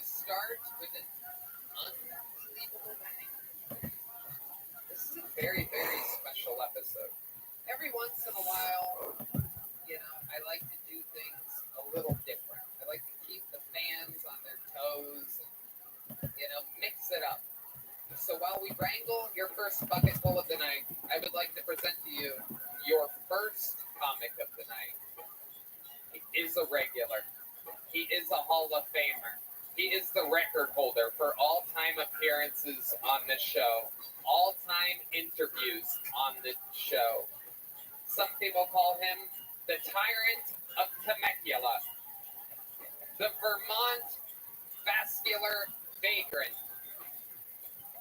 start with an unbelievable bang. This is a very, very special episode. Every once in a while, I like to do things a little different. I like to keep the fans on their toes and, mix it up. So while we wrangle your first bucket full of the night, I would like to present to you your first comic of the night. He is a regular. He is a Hall of Famer. He is the record holder for all-time appearances on this show, all-time interviews on the show. Some people call him the Tyrant of Temecula, the Vermont Vascular Vagrant,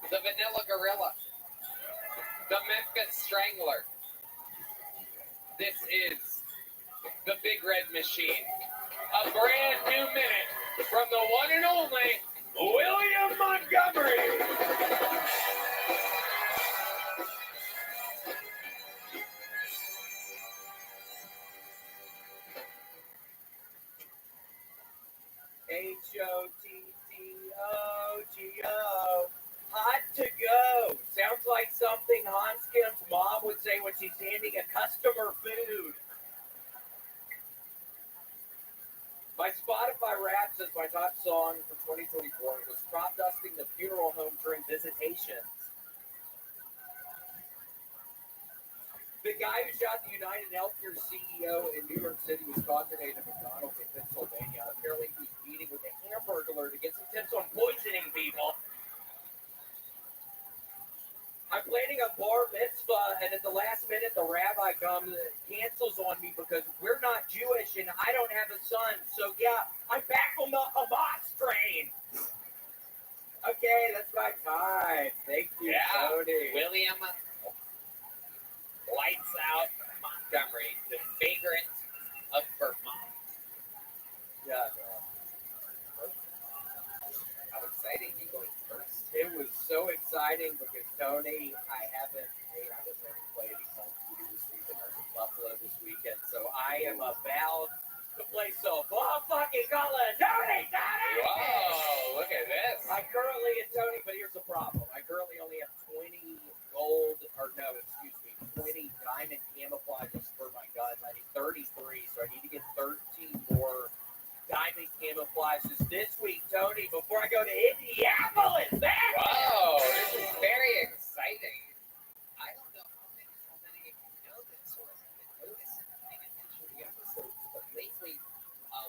the Vanilla Gorilla, the Memphis Strangler. This is the Big Red Machine. A brand new minute from the one and only William Montgomery. H-O-T-T-O-G-O. Hot to go. Sounds like something Hans Kim's mom would say when she's handing a customer food. My Spotify Wrapped says my top song for 2024 was Crop Dusting the Funeral Home during visitations. The guy who shot the United Healthcare CEO in New York City was caught today at a McDonald's in Pennsylvania. Apparently he was meeting with a Hamburglar to get some tips on poisoning people. I'm planning a bar mitzvah, and at the last minute, the rabbi comes and cancels on me because we're not Jewish and I don't have a son. So, yeah, I'm back on the Hamas train. Okay, that's my time. Thank you, Tony. William Lights Out Montgomery, the vagrant of Vermont. Yeah. How exciting you going first. It was so exciting because Tony, I wasn't able to play any Call of Duty this weekend. I was in Buffalo this weekend, so I am about to play some fucking Call of Duty. Whoa, look at this. I currently, and Tony, but here's the problem. I currently only have 20 diamond camouflages for my guns. I need 33, so I need to get 13 more diamond camouflages this week, Tony, before I go to Indianapolis. Whoa, this is very exciting. I don't know how many of you know this or have been noticing paying attention to the episodes, but lately,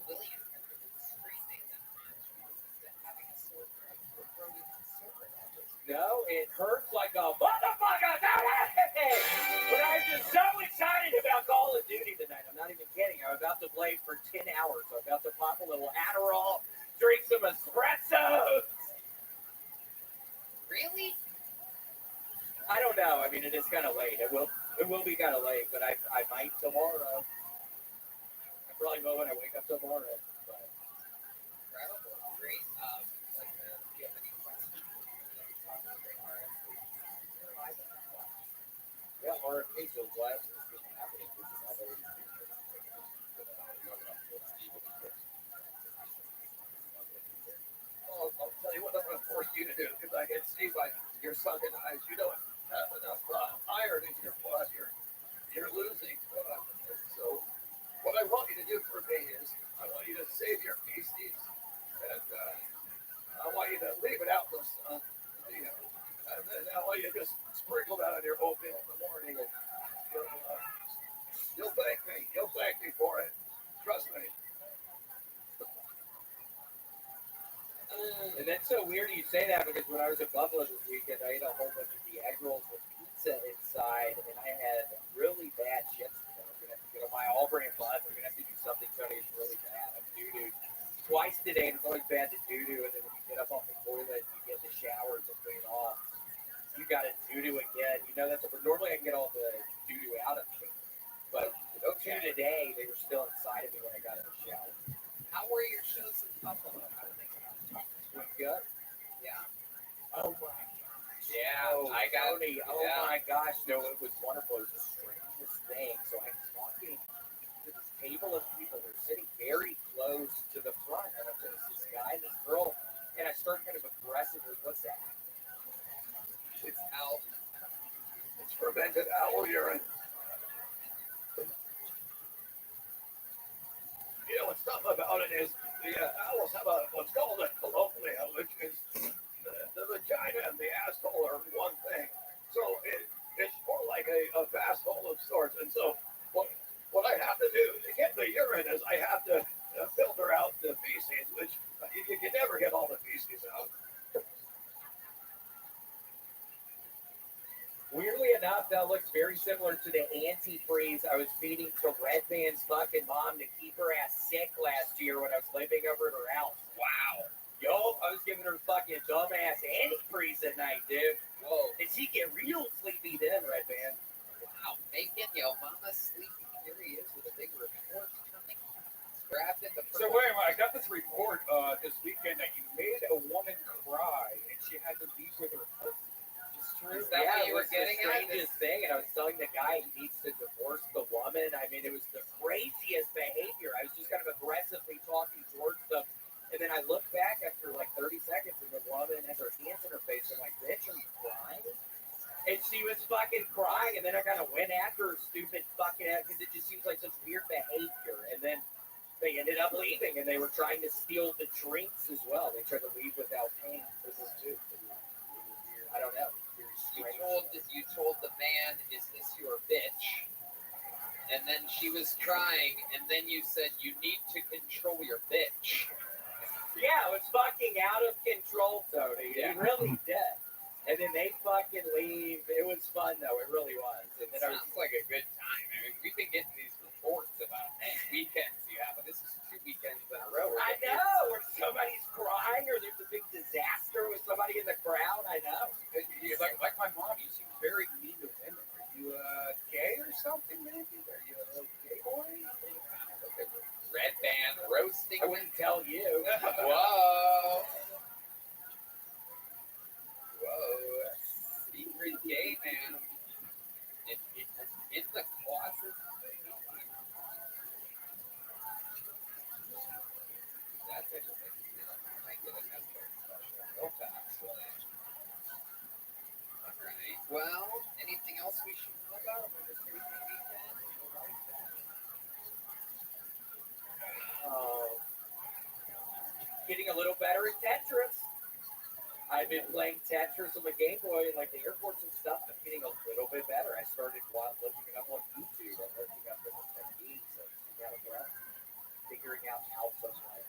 William has been screaming that much because he's been having a sore throat for throwing sword at us. No, it hurts like a motherfucker. But I'm just so excited about Call of Duty tonight. I'm not even kidding. I'm about to play for 10 hours. I'm about to pop a little Adderall, drink some espressos. Really? I don't know. I mean, it is kind of late. It will be kind of late, but I might tomorrow. I probably will when I wake up tomorrow. But. Incredible. Great. Do you have any questions? Yeah, RFK, so glad this is happening. Well, I'll tell you what I'm going to force you to do, because I can see by your sunken eyes, you don't have enough iron in your blood. You're losing blood. So what I want you to do for me is I want you to save your feces, and I want you to leave it out in the sun, and then I want you to just sprinkle that on your oatmeal in the morning, and you'll thank me. You'll thank me for it. Trust me. And that's so weird you say that because when I was in Buffalo this weekend, I ate a whole bunch of the egg rolls with pizza inside, and I had really bad shits. I'm going to have to get on my all-brand buzz. I'm going to have to do something, Tony. It's really bad. I'm doo-doo twice today, and it's always bad to doo-doo, and then when you get up off the toilet, you get in the shower to clean it off. You got to doo-doo again. That's normally I can get all the doo-doo out of me, but today they were still inside of me when I got in the shower. How were your shows in Buffalo? How did they go? Pretty good. Yeah. Oh my gosh. Yeah, I got Tony. Oh my gosh. No, it was wonderful. It was the strangest thing. So I'm walking to this table of people. They're sitting very close to the front, and there's this guy and this girl start kind of aggressively. What's that? It's owl. It's fermented owl urine. You know what's tough about it is the owls have what's called a colloquial, which is the vagina and the asshole are one thing. So it's more like a fast hole of sorts. And so what I have to do to get the urine is I have to filter out the feces, which you can never get all the feces out. Weirdly enough, that looks very similar to the antifreeze I was feeding to Red Band's fucking mom to keep her ass sick last year when I was living over at her house. Wow. Yo, I was giving her fucking dumbass antifreeze at night, dude. Whoa. And she'd get real sleepy then, Red Band. Wow. Making yo mama sleepy. Here he is with a big report coming. Grabbed it. So wait a minute, I got this report this weekend that you made a woman cry and she had to leave with her husband. Is that what you were getting at? Strangest thing, and I was telling the guy he needs to divorce the woman. I mean, it was the craziest behavior. I was just kind of aggressively talking towards them, and then I looked back after like 30 seconds, and the woman has her hands in her face. I'm like, "Bitch, are you crying?" And she was fucking crying, and then I kind of went after her stupid fucking ass because it just seems like such weird behavior. And then they ended up leaving, and they were trying to steal the drinks as well. They tried to leave without paying for them too. I don't know. You told the man, "Is this your bitch?" And then she was crying, and then you said, "You need to control your bitch." Yeah, it was fucking out of control, Tony. Yeah. It really did. And then they fucking leave. It was fun though. It really was. And It then sounds like a good time. I mean, we've been getting these reports about weekends you have, but this is 2 weekends in a row. I know where somebody's crying or there's a big disaster with somebody in the crowd. I know. Like my mom, you seem very mean to women. Are you gay or something, maybe? Are you a little gay boy? Red Band roasting. I wouldn't tell you. Whoa. Whoa. Secret gay man. In the closet. That's interesting. I might get another special real fast. Alright. Well, anything else we should know about? Getting a little better at Tetris. I've been playing Tetris on the Game Boy and like the airports and stuff. I'm getting a little bit better. I started looking it up on YouTube. I'm looking up different techniques and figuring out how to play.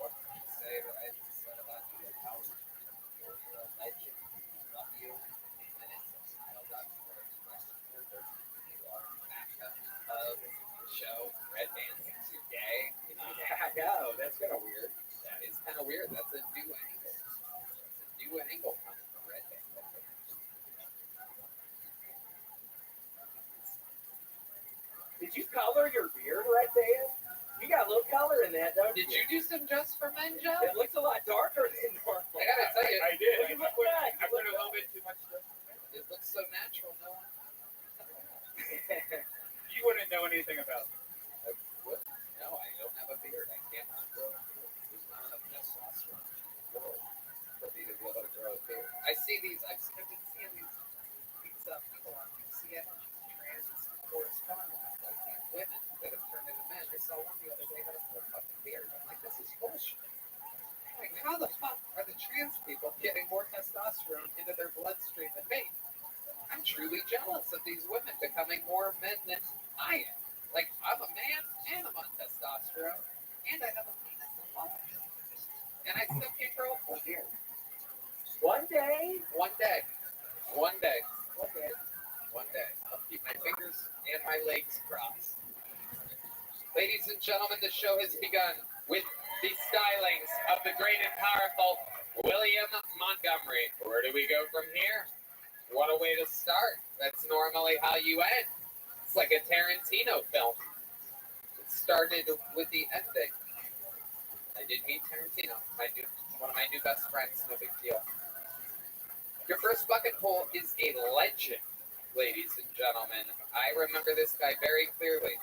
What can you say that I just said about you? You're a legend. Love you. Minutes of smile. You are a backup of the show. Red Band thinks you're gay. Yeah, I know. That's kind of weird. That is kind of weird. That's a new angle. That's a new angle coming from Red Band. Did you color your beard, Red Band? You got a little color in that, don't you? Did you do some Just for Men, Joe? It looks a lot darker than normal. I gotta tell you, I did. You look good. I put a little bit too much stuff. it looks so natural. No one. You wouldn't know anything about it. What? No, I don't have a beard. I can't grow a beard. There's not enough testosterone in the world for me to be able to grow a beard. I see these. I've been seeing these people on CNN, trans correspondents, like these women that have turned into men. I saw one the other day had a full fucking beard. I'm like, this is bullshit. Like, how the fuck are the trans people getting more testosterone into their bloodstream than me? I'm truly jealous of these women becoming more men than I am. Like, I'm a man and I'm on testosterone and I have a penis and balls. And I still can't grow a full beard. One day. One day. One day. One day. One day. I'll keep my fingers and my legs crossed. Ladies and gentlemen, the show has begun with the stylings of the great and powerful William Montgomery. Where do we go from here? What a way to start. That's normally how you end. It's like a Tarantino film. It started with the ending. I did meet Tarantino, one of my new best friends, no big deal. Your first bucket hole is a legend, ladies and gentlemen. I remember this guy very clearly.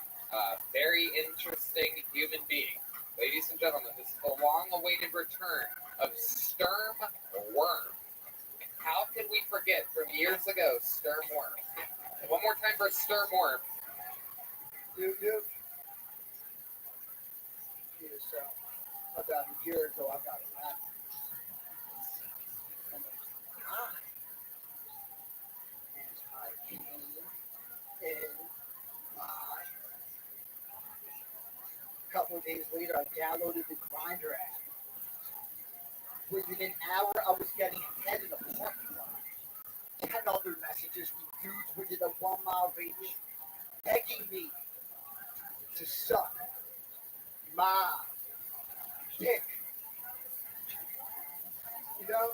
Very interesting human being. Ladies and gentlemen, this is the long-awaited return of Sturm Worm. How could we forget from years ago Sturm Worm? One more time for Sturm Worm. You. Yes, about a year ago, I got a lap. And I came in my. A couple of days later, I downloaded the Grinder app. Within an hour, I was getting ahead in the parking lot. 10 other messages from dudes within a 1 mile radius begging me to suck my dick. You know,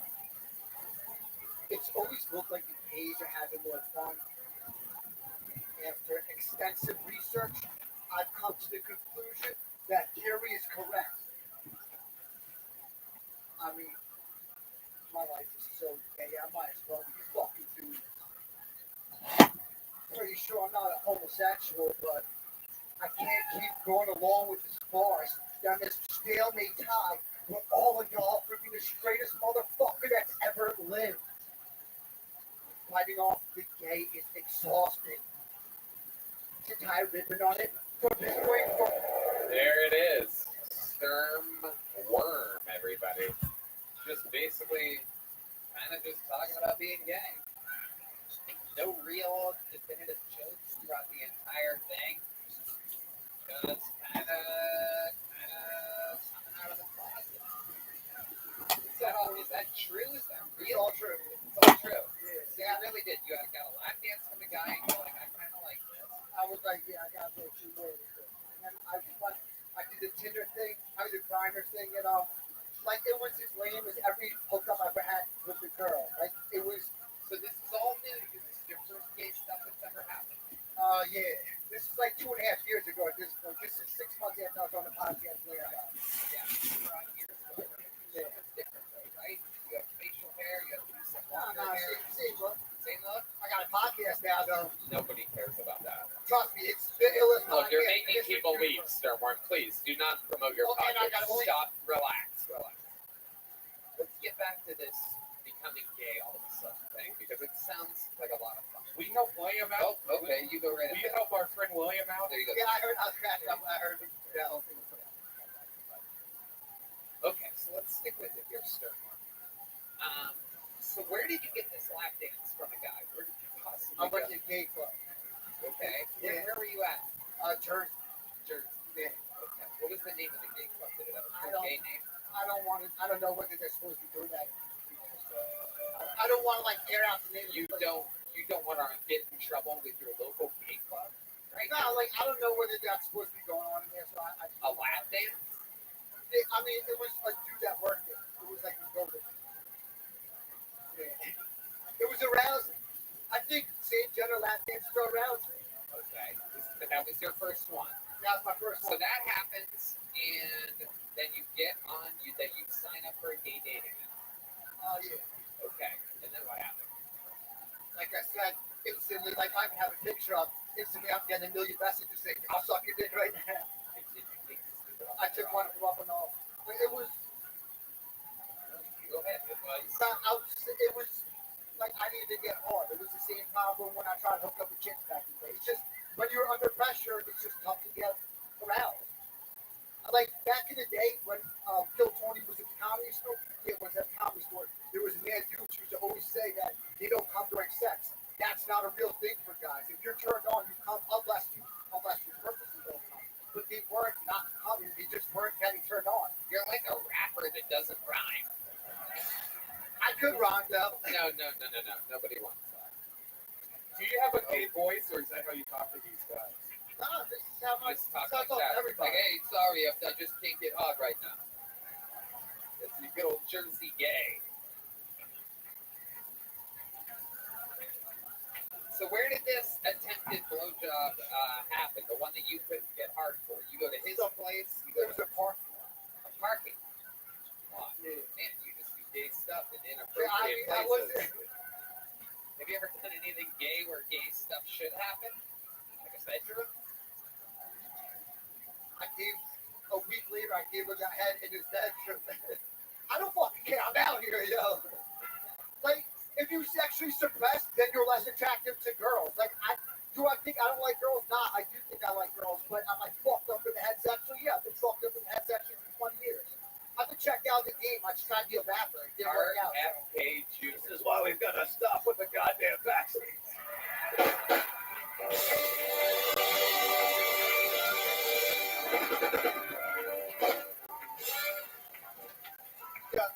it's always looked like the gays are having more fun. After extensive research, I've come to the conclusion that theory is correct. I mean, my life is so gay, I might as well be fucking dude. Pretty sure I'm not a homosexual, but I can't keep going along with this farce down this stalemate tie where all of y'all freaking the straightest motherfucker that's ever lived. Fighting off the gay is exhausting. To tie a ribbon on it from this point forward. There it is. Sturm Worm, everybody. Just basically kind of just talking about being gay. No real definitive jokes throughout the entire thing. Just kind of coming out of the closet. Is that true? Is that real? It's all true. It's all true. Yeah. See, I really did. You got a lap dance from the guy, and you're like, I kind of like this. I was like, yeah, I gotta go two ways. And I did the Tinder thing, I did the Grindr thing, you know. Like, it was as lame as every hookup I ever had with a girl. Like, it was. So this is all new to you. This is your first gay stuff that's ever happened. Yeah. This is like 2.5 years ago at this point. This is 6 months after I was on the podcast later. Yeah, you were on years ago. Yeah. It's different though, right? You have facial hair, you have some No, longer hair. same look. Same look? I got a podcast now, though. Nobody cares about that. Trust me, it's the illest Look, you're podcast making in people history. leave, Sturmworm. Please do not promote your Okay, and I podcast. gotta wait. Stop. Relax. Let's get back to this becoming gay all of a sudden thing because it sounds like a lot of fun. We help William out. Oh, okay, you go right We ahead. help our friend William out. There you go. Yeah, I was cracking up when I heard that whole thing. Okay, so let's stick with it here, Sturmworm. So where did you get this lap dance from a guy? Where did you possibly I went go? to a gay club. Okay. Yeah. Where were you at? Jersey. Jersey. Yeah. Okay. What was the name of the gay club? Did it have I a don't- gay name? I don't know whether they're supposed to be doing that. I don't want to like air out the name. You don't want to get in trouble with your local gay club, right? No, like I don't know whether that's supposed to be going on in there. So A lap dance? I mean, it was a dude that worked there. It was like a building. Yeah. It was arousing. I think same gender lap dances are arousing. Okay. But that was your first one. That was my first So one. that happens, and then you get on, you sign up for a gay dating app. Oh yeah. Okay. And then what happened? Like I said, instantly, like I have a picture of. Instantly, I'm getting a million messages saying, "I'll suck your dick right now." Did you take this to the I took one from up and all. But it was. Go ahead. It was. It was like I needed to get hard. It was the same problem when I tried to hook up with chicks back in the day. It's just when you're under pressure, it's just tough to get aroused. Like back in the day when Phil Tony was at the comedy store, there was a comedy store. There was a man dude who used to always say that they don't come during sex. That's not a real thing for guys. If you're turned on, you come unless you purposely don't come. But they weren't not coming. They just weren't getting turned on. You're like a rapper that doesn't rhyme. I could rhyme though. No. Nobody wants that. Do you have a gay voice, or is that how you talk to these guys? No, this is how I Just talk talk like to that. everybody. Like, hey, sorry, I just can't get hard right now. It's the good old Jersey gay. So where did this attempted blowjob happen? The one that you couldn't get hard for? You go to his place? You go There was to a park. a parking lot? Yeah. Man, you just do gay stuff in Yeah, inappropriate I places. was. Have you ever done anything gay where gay stuff should happen? Like a bedroom? I gave a week later. I gave her that head in his bedroom. I don't fucking care. I'm out here, yo. Like, if you sexually suppressed, then you're less attractive to girls. Like, I think I don't like girls? Nah, I do think I like girls, but am I fucked up in the head sexually? Yeah, I've been fucked up in the head sexually for 20 years. I've been checked out of the game. I just tried to be a rapper. It didn't work out. RFK This is why we've got to stop with the goddamn vaccines. Yeah.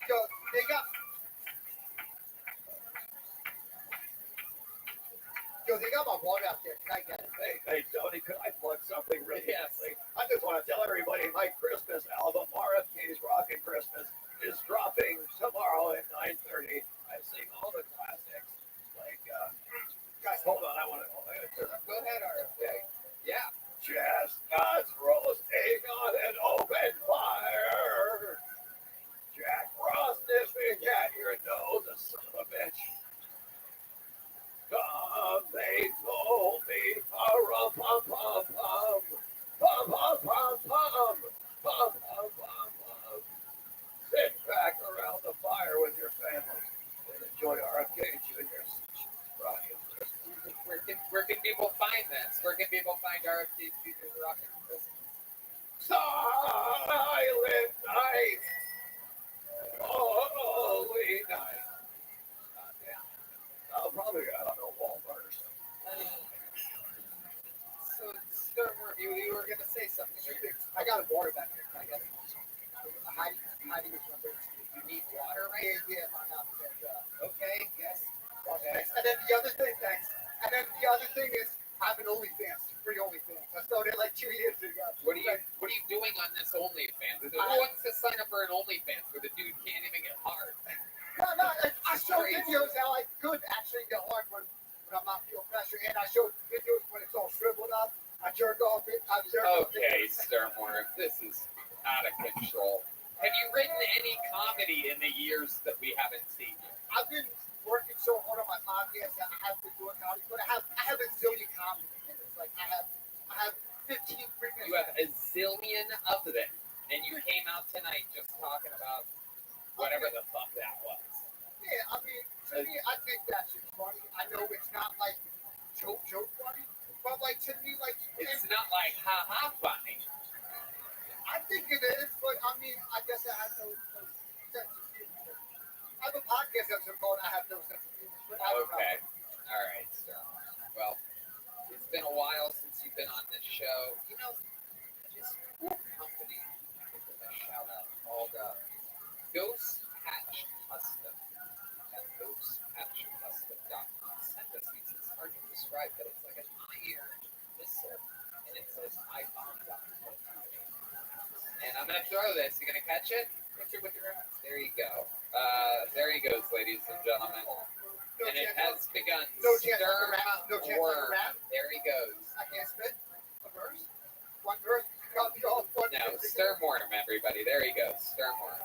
Yo, they got. Yo, they got my water out there. Can I get it? Hey, Tony, could I plug something really Yes. quickly? I just want to tell everybody my Christmas album, RFK's Rockin' Christmas, is dropping tomorrow at 9:30. I sing all the classics. Like, guys, hold on. I want to. Go ahead, RFK. Yeah. Chestnuts roasting on an open fire. Jack Frost nipping at your nose, a son of a bitch. Come, they told me, pum pum pum pum, pum pum pum pum, pum pum pum pum. Sit back around the fire with your family and enjoy RFK Jr.'s Rockin' Christmas. Where can people find this? Where can people find RFK Jr.'s Rockin' Christmas? Silent night, holy night. Goddamn. I'll probably get it on a Walmart or something. So, Sternworm, you were going to say something. I got a water back here. Can I get it? Hiding his number. You need water, right? Yeah, my house is, Okay, yes. okay. And then the other thing, thanks. And then the other thing is, I have an OnlyFans, free OnlyFans. I started like 2 years ago. What are you doing on this OnlyFans? Who wants to sign up for an OnlyFans where the dude can't even get hard? No, I show videos how I could actually get hard when I'm not feeling pressure, and I show videos when it's all shriveled up. I jerk off it. Okay, Sternworm, this is out of control. Have you written any comedy in the years that we haven't seen you? I've been working so hard on my podcast that I have been doing comedy, but I have a zillion comedy minutes. Like I have 15 freaking. You have a zillion of them, and you came out tonight just talking about whatever the fuck that was. Yeah, I mean, to me, I think that shit's funny. I know it's not like joke funny, but like to me, like It's not like ha funny. I think it is, but I mean, I guess I have no sense of humor. I have a podcast episode called "I Have No Sense of Humor." But I don't Okay, know. all right, Sternworm. Well, it's been a while since you've been on this show. You know, just cool company. Give them a shout out called Ghost Patch Custom at ghostpatchcustom.com. Send us these. It's hard to describe, but it's like an iron missile, and it says "I bombed on." And I'm gonna throw this. You gonna catch it? Catch it with your hands. There you go. There he goes, ladies and gentlemen. No And it chance. has begun. No chance I can rap. No chance I Sternworm. can rap. There he goes. I can't spit a verse. One verse. Got me all fun. No, Sternworm, everybody. There he goes. Sternworm.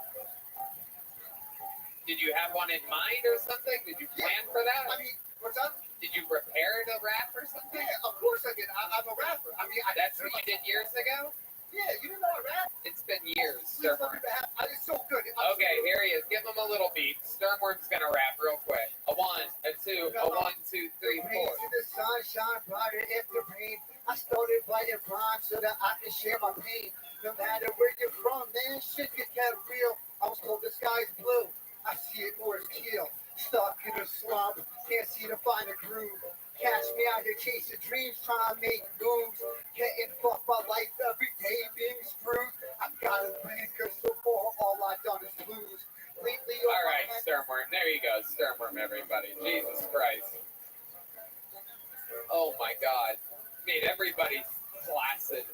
Did you have one in mind or something? Did you plan for that? I mean, what's up? Did you prepare to rap or something? Yeah, of course I did. I'm a rapper. I mean, That's what you did years ago? Yeah, you didn't know I rap. It's been years, Please let Sternworm. me rap. It's so good. Okay, here he is. Give him a little beat. Sternworm's gonna rap real quick. A 1, a 2, a 1, 2, 3, 4. To the sunshine, brighter after rain. I started writing rhymes so that I can share my pain. No matter where you're from, man, shit get real. I was told the sky's blue. I see it or it's keel. Stuck in a slump, can't see to find a groove. Catch me out here chasing dreams, trying to make moves. Getting fucked by life every day, being screwed. I've got to breathe, cause so far all I've done is lose. Lately, All right, Sternworm. There you go. Sternworm, everybody. Jesus Christ. Oh my God. Made everybody flaccid.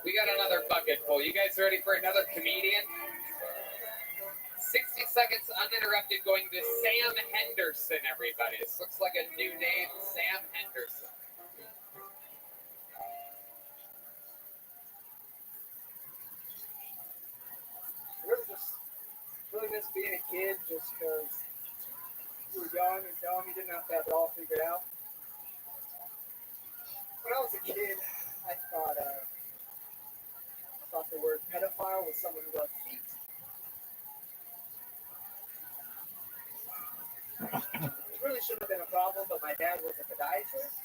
We got another bucket full. You guys ready for another comedian? 60 seconds uninterrupted going to Sam Henderson, everybody. This looks like a new name, Sam Henderson. Really just being a kid, just because you were young and dumb, you didn't have to have it all figured out. When I was a kid, I thought the word pedophile was someone who loved feet. It really shouldn't have been a problem, but my dad was a podiatrist.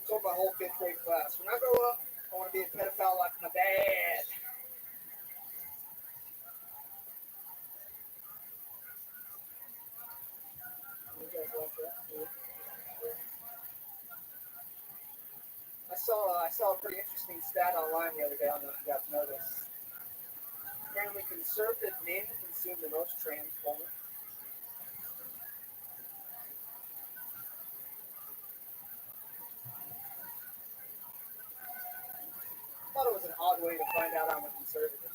Told my whole fifth grade class, when I grow up, I want to be a pedophile like my dad. You guys like that? I saw a pretty interesting stat online the other day. I don't know if you guys know this. Apparently, conservative men consume the most trans porn. I thought it was an odd way to find out I'm a conservative.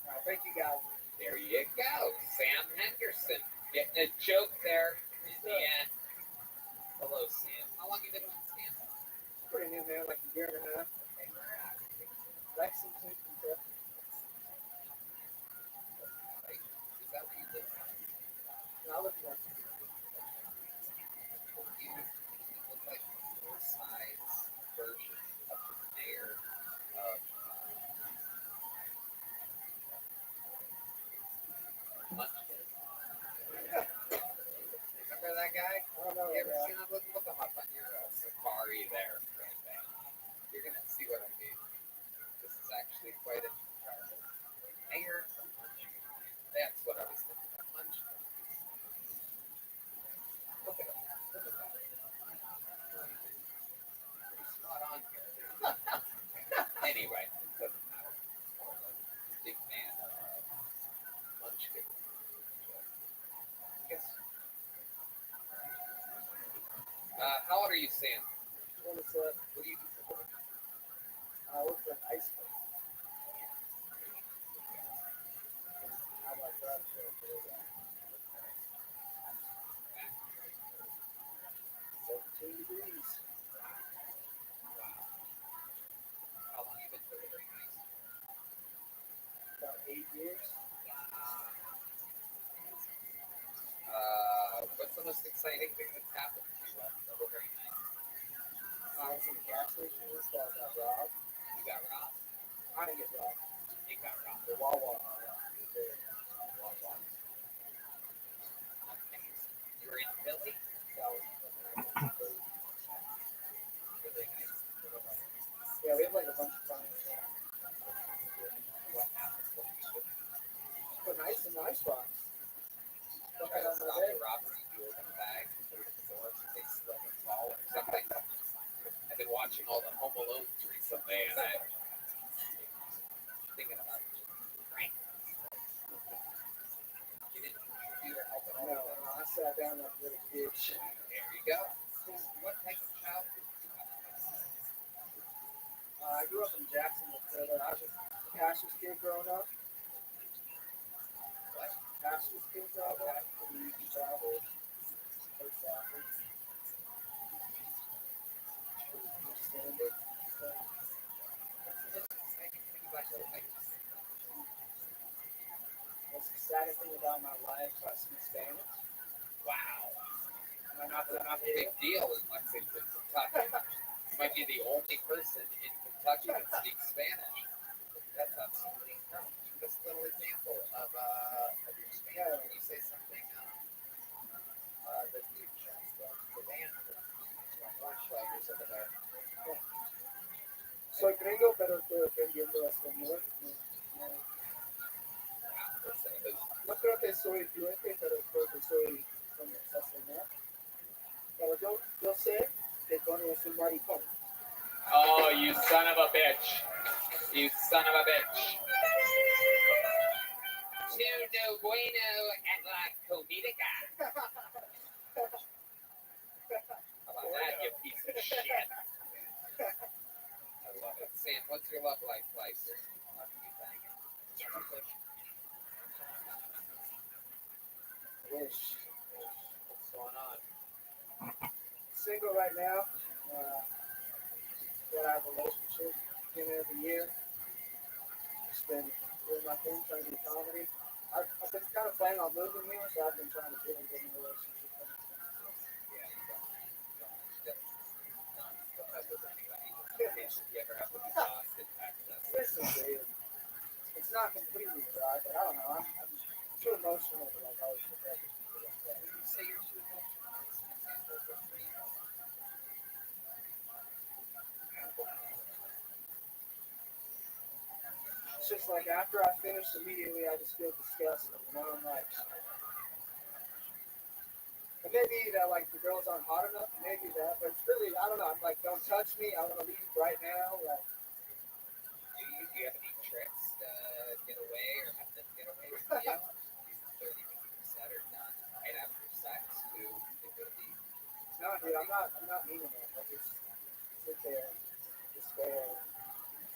All right, thank you guys. There you go, Sam Henderson. Getting a joke there in the end. Hello, Sam. How long have you been on Sam? Pretty new, man, like a year and a half. Okay, where at? Lexington, Kentucky. Like, is that where you live? No, I live in Lexington. You look like full size version of the mayor of Munchkin. Remember that guy? I don't know. You ever seen him? Look him up on your safari there. You're going to see what I mean. This is actually quite interesting. Mayor of Munchkin. That's what I was thinking of. Munchkin. Look at him. Look at that. He's not on here. Anyway, doesn't matter. Big man of Munchkin. Yes. How old are you, Sam? What is What do you do for work? I work for an ice cream. I'm like that. 17 degrees. How long have you been delivering ice? About 8 years. What's the most exciting thing that's happened to you delivering ice? I was in the gas station once that got robbed. You got robbed? I didn't get robbed. You got robbed. The Wawa. You were in Philly? That was Really nice. yeah, we have like a bunch of clients now. What happened? What did you do? Put ice in the icebox. Look Try at to on my stop bed. the robbery, you open the bag, put it in the door, they slip and fall or something. I've been watching all the Home Alones recently, and I'm thinking about it. Right. You didn't contribute or help at all? No, I sat down like a little bitch. There you go. So what type of childhood did you have? I grew up in Jacksonville, Florida. I was a pastor's kid growing up. What? Pastor's kid growing up. We used to travel. Play soccer. Standard. What's the saddest thing about my life? I speak Spanish. Wow. Am I not Big deal in Lexington, Kentucky. You might be the only person in Kentucky that speaks Spanish. That's absolutely incredible. Just a little example of your Spanish. Can you say something? The band, Rothschild is over there. Soy gringo, pero estoy aprendiendo español. No creo que soy fluente, pero creo que soy conversacional. Pero yo sé que Tony es un maricón. Oh, you son of a bitch. You son of a bitch. To no bueno at la comidica. How about that, you piece of shit? I love it. Sam, what's your love life like? How can you thank it? Wish. What's going on? Single right now. Got out of a relationship beginning of the year. Just just been doing my thing, trying to do comedy. I've been kind of planning on moving here, so I've been trying to get into a relationship. Yeah, don't have this anybody just in case you ever have to be lost in Texas. This is weird. It's not completely dry, but I don't know. I'm too emotional to like always look at people like that. You say you're too emotional. Examples of me. It's just like after I finish, immediately I just feel disgusted. You know, I'm like, and maybe that like the girls aren't hot enough, maybe that, but it's really, I don't know. I'm like, don't touch me. I want to leave right now. Like, Do you have any tricks to get away or have them get away from you? These 30 things you said are done right after sex to really no, dude, I'm not mean enough. I just sit there, despair.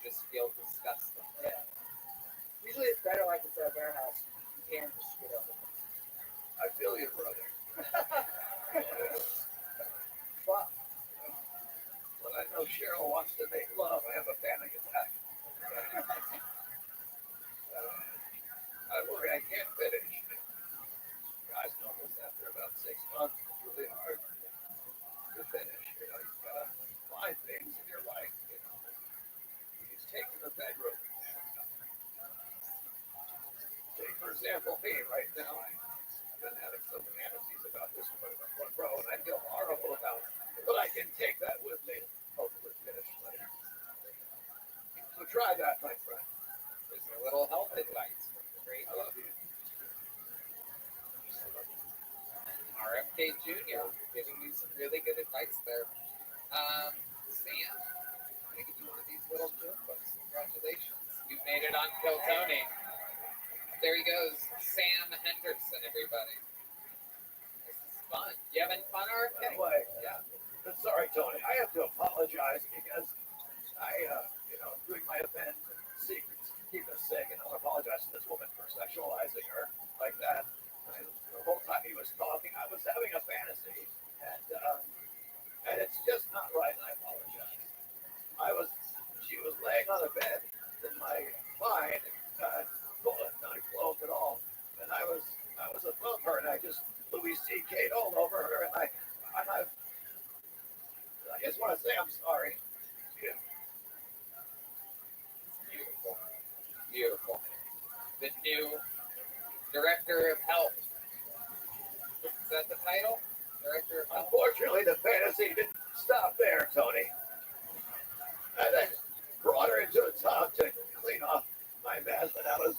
just feel disgusting. Yeah. Usually it's better like it's at a warehouse. You can just get up. I feel you, brother. Fuck. When I know Cheryl wants to make love, I have a panic attack. I worry I can't finish. Guys know this after about 6 months. It's really hard to finish. You know, you've got to find things in your life. You know, you take to the bedroom. Take, for example, me right now. I've been having some fantasies about this one in the front row, and I feel horrible about it. But I can take that with me. Hopefully finish later. So try that, my friend. There's a little health advice from the great I love you. RFK Jr. giving you some really good advice there. Sam, I'm going to give you one of these little joke books. Congratulations. You've made it on Kill Tony. There he goes. Sam Henderson, everybody. This is fun. You having fun, RFK? Anyway, yeah. But sorry, Tony. I have to apologize because I, doing my event in secrets, keep us sick, and I'll apologize to this woman for sexualizing her like that. The whole time he was talking, I was having a fantasy, and it's just not right, and I apologize. She was laying on a bed in my mind, not clothed at all, and I was above her, and I just Louis C.K.'d all over her, and I just want to say I'm sorry. Yeah. Beautiful. Beautiful. The new Director of Health. Is that the title? Director of Health? Unfortunately, the fantasy didn't stop there, Tony. I then brought her into a tub to clean off my mess, and I was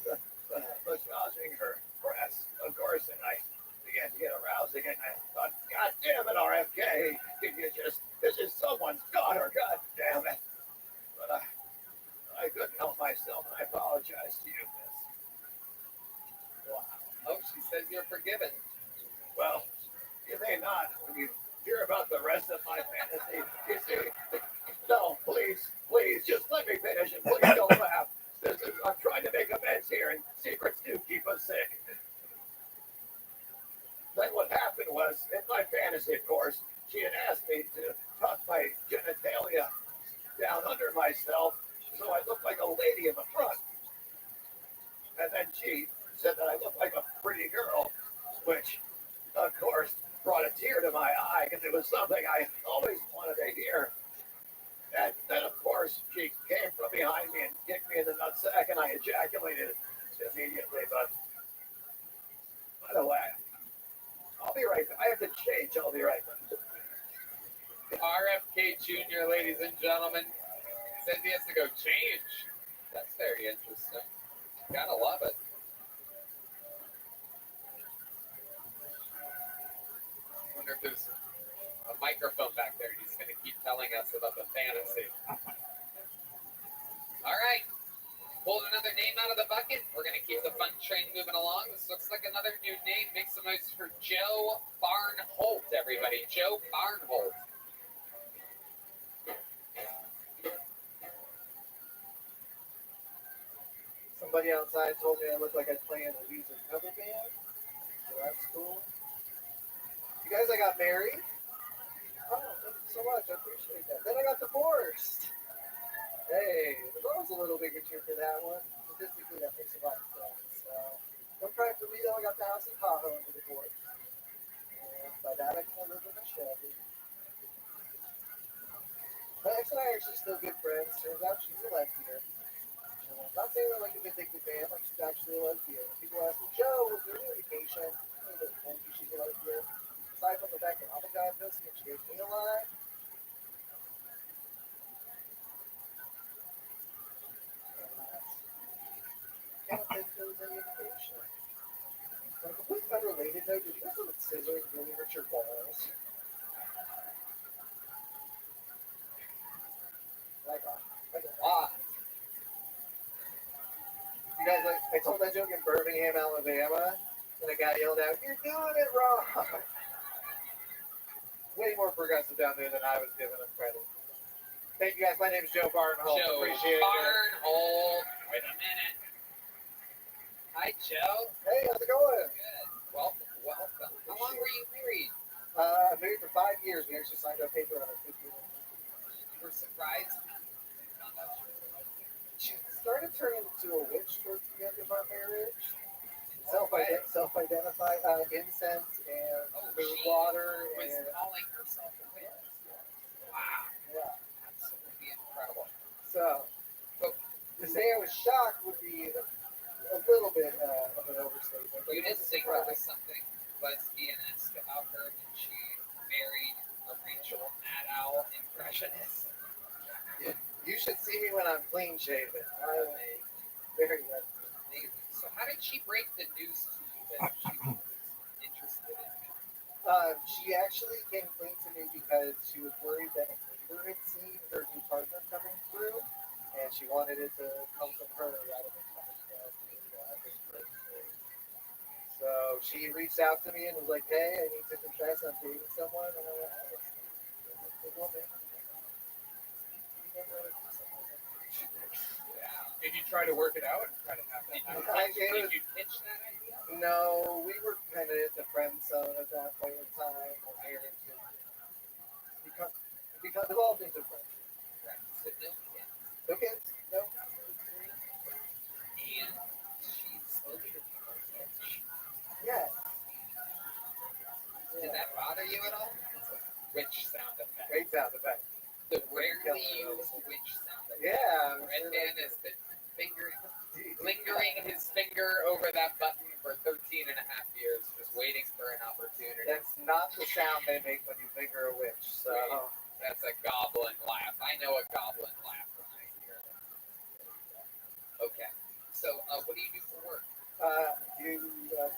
massaging her breasts, of course, and I began to get aroused again. I thought, God damn it, RFK, this is someone's daughter, God damn it. But I couldn't help myself, and I apologize to you, miss. Wow. Oh, she says you're forgiven. Well, you may not when you hear about the rest of my fantasy. You see, no, please, just let me finish, and please don't laugh. I'm trying to make amends here, and secrets do keep us sick. Then what happened was, in my fantasy, of course, she had asked me to tuck my genitalia down under myself so I looked like a lady in the front. And then she said that I looked like a pretty girl, which, of course, brought a tear to my eye because it was something I always wanted to hear. And then, of course, she came from behind me and kicked me in the nutsack, and I ejaculated immediately. But, by the way, I'll be right back. I have to change. I'll be right back. RFK Jr., ladies and gentlemen, says he has to go change. That's very interesting. Gotta love it. I wonder if there's a microphone back there. He's going to keep telling us about the fantasy. All right. Pulled another name out of the bucket. We're going to keep the fun train moving along. This looks like another new name. Make some noise for Joe Barnholt, everybody. Joe Barnholt. Somebody outside told me I look like I play in a Weezer cover band, so that's cool. You guys, I got married. Oh, thank you so much. I appreciate that. Then I got divorced. Hey, the girl's a little bigger too for that one. Statistically My ex and I are actually still good friends. Turns out she's a lesbian. Not saying that like a vindictive man, like she's actually a lesbian. People ask me, Joe, was there any indication? She's a lesbian. Aside from the fact that I'm a guy pussy and she gave me a lie, can't think there was any indication. On a completely unrelated note, did you guys know that scissors really hurt your balls? Like a lot. You guys, like, I told that joke in Birmingham, Alabama, and a guy yelled out, "You're doing it wrong!" Way more progressive down there than I was giving him credit. Thank you guys. My name is Joe Barnholt. Joe Appreciate it. Barnholt. Wait a minute. Hi, Joe. Hey, how's it going? Good. Welcome. How long were you married? I'm married for 5 years. We actually signed a paper on our 50th. You were surprised when you found out she was a lesbian? She started turning into a witch towards the end of our marriage. What way? Self-identified, incense and Oh, moon she water was and calling herself a witch. Wow. yeah. Absolutely incredible. So to say I was shocked would be a little bit of an overstatement. You did think there was something lesbian-esque about her when she married a Rachel Maddow impressionist. You should see me when I'm clean shaven. I'm very lesbian. Amazing. So how did she break the news to you that she was interested in you? She actually came clean to me because she was worried that a neighbor had seen her new partner coming through, and she wanted it to come from her rather than coming from his person. So she reached out to me and was like, "Hey, I need to confess I'm dating someone." And I went, "Oh, it's a woman." Did you try to work it out and try to have that happen? Did you pitch that idea? No, we were kind of in the friend zone at that point in time. Because evolved into friendship. Right. So no kids. No kids. No. And she slowly became a witch. Yes. Did that bother you at all? Witch sound effect. Great sound effect. The rarely used witch sound effect. Yeah. Red Man has been lingering his finger over that button for 13 and a half years, just waiting for an opportunity. That's not the sound they make when you finger a witch. So That's a goblin laugh. I know a goblin laugh when I hear it. Okay. So, what do you do for work? do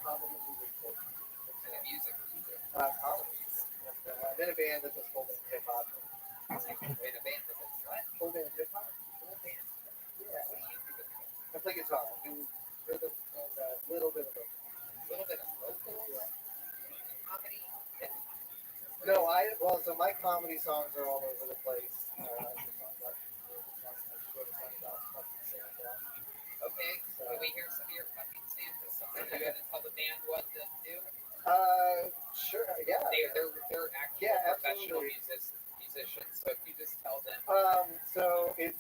comedy and music. What kind of music do you do? Comedy. I'm in a band that does full band hip hop. In a band that does what? Full band hip hop. Full band. Yeah. What do you do with the band? I play guitar. I do rhythm and a little bit of it. A little bit of vocals? Yeah. Comedy? Yeah. No, so my comedy songs are all over the place. Okay, so can we hear some of your fucking Santa songs? Are you gonna tell the band what to do? Sure, yeah. They're actual professional musicians, so if you just tell them. So it's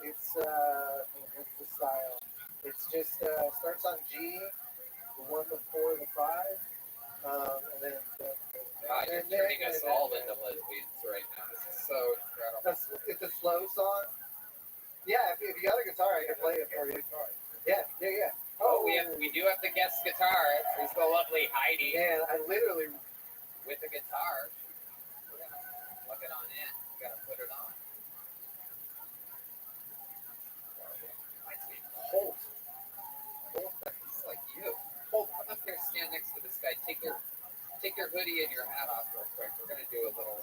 what's the style? It's just starts on G, the 1, the 4, the 5, and then. God, you're turning us all into lesbians right now. This is so incredible. It's a slow song. Yeah, if you got a guitar, I can play it for you. Yeah. Oh, we do have the guest guitar. There's the lovely Heidi. Man, I literally with the guitar. We're gonna plug it on in. You gotta put it on. Holt. That's like you. Holt, come up here, stand next to this guy. Take your hoodie and your hat off real quick. We're gonna do a little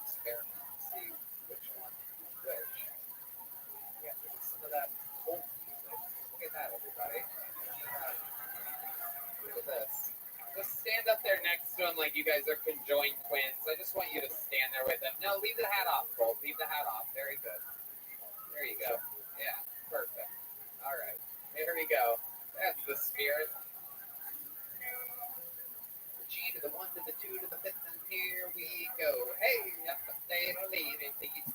experiment and see which one is which. Yeah, some of that Holt music. Look at that, everybody. Look at this. Just stand up there next to him like you guys are conjoined twins. I just want you to stand there with him. No, leave the hat off, Holt. Leave the hat off. Very good. There you go. Yeah, perfect. All right. There we go. That's the spirit. The G to the 1 to the 2 to the 5th, and here we go. Hey, up the lady, please.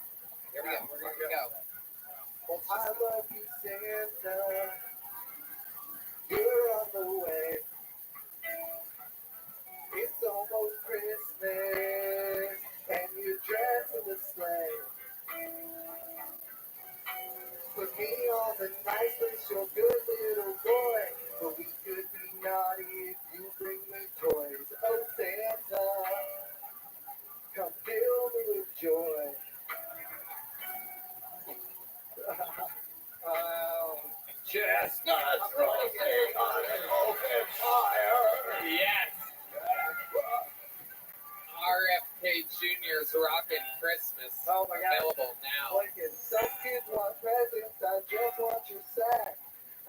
Here we go. Here we go. I love you, Santa. You're on the way. It's almost Christmas, and you're dressed in the sleigh. a nice little good little boy, but we could be naughty if you bring me toys. Oh Santa, come fill me with joy. Chestnuts roasting on an open fire. Yes. RFK Jr.'s Rockin' Christmas. Oh my God. Available now. Like it. Some kids want presents, I just want your sack.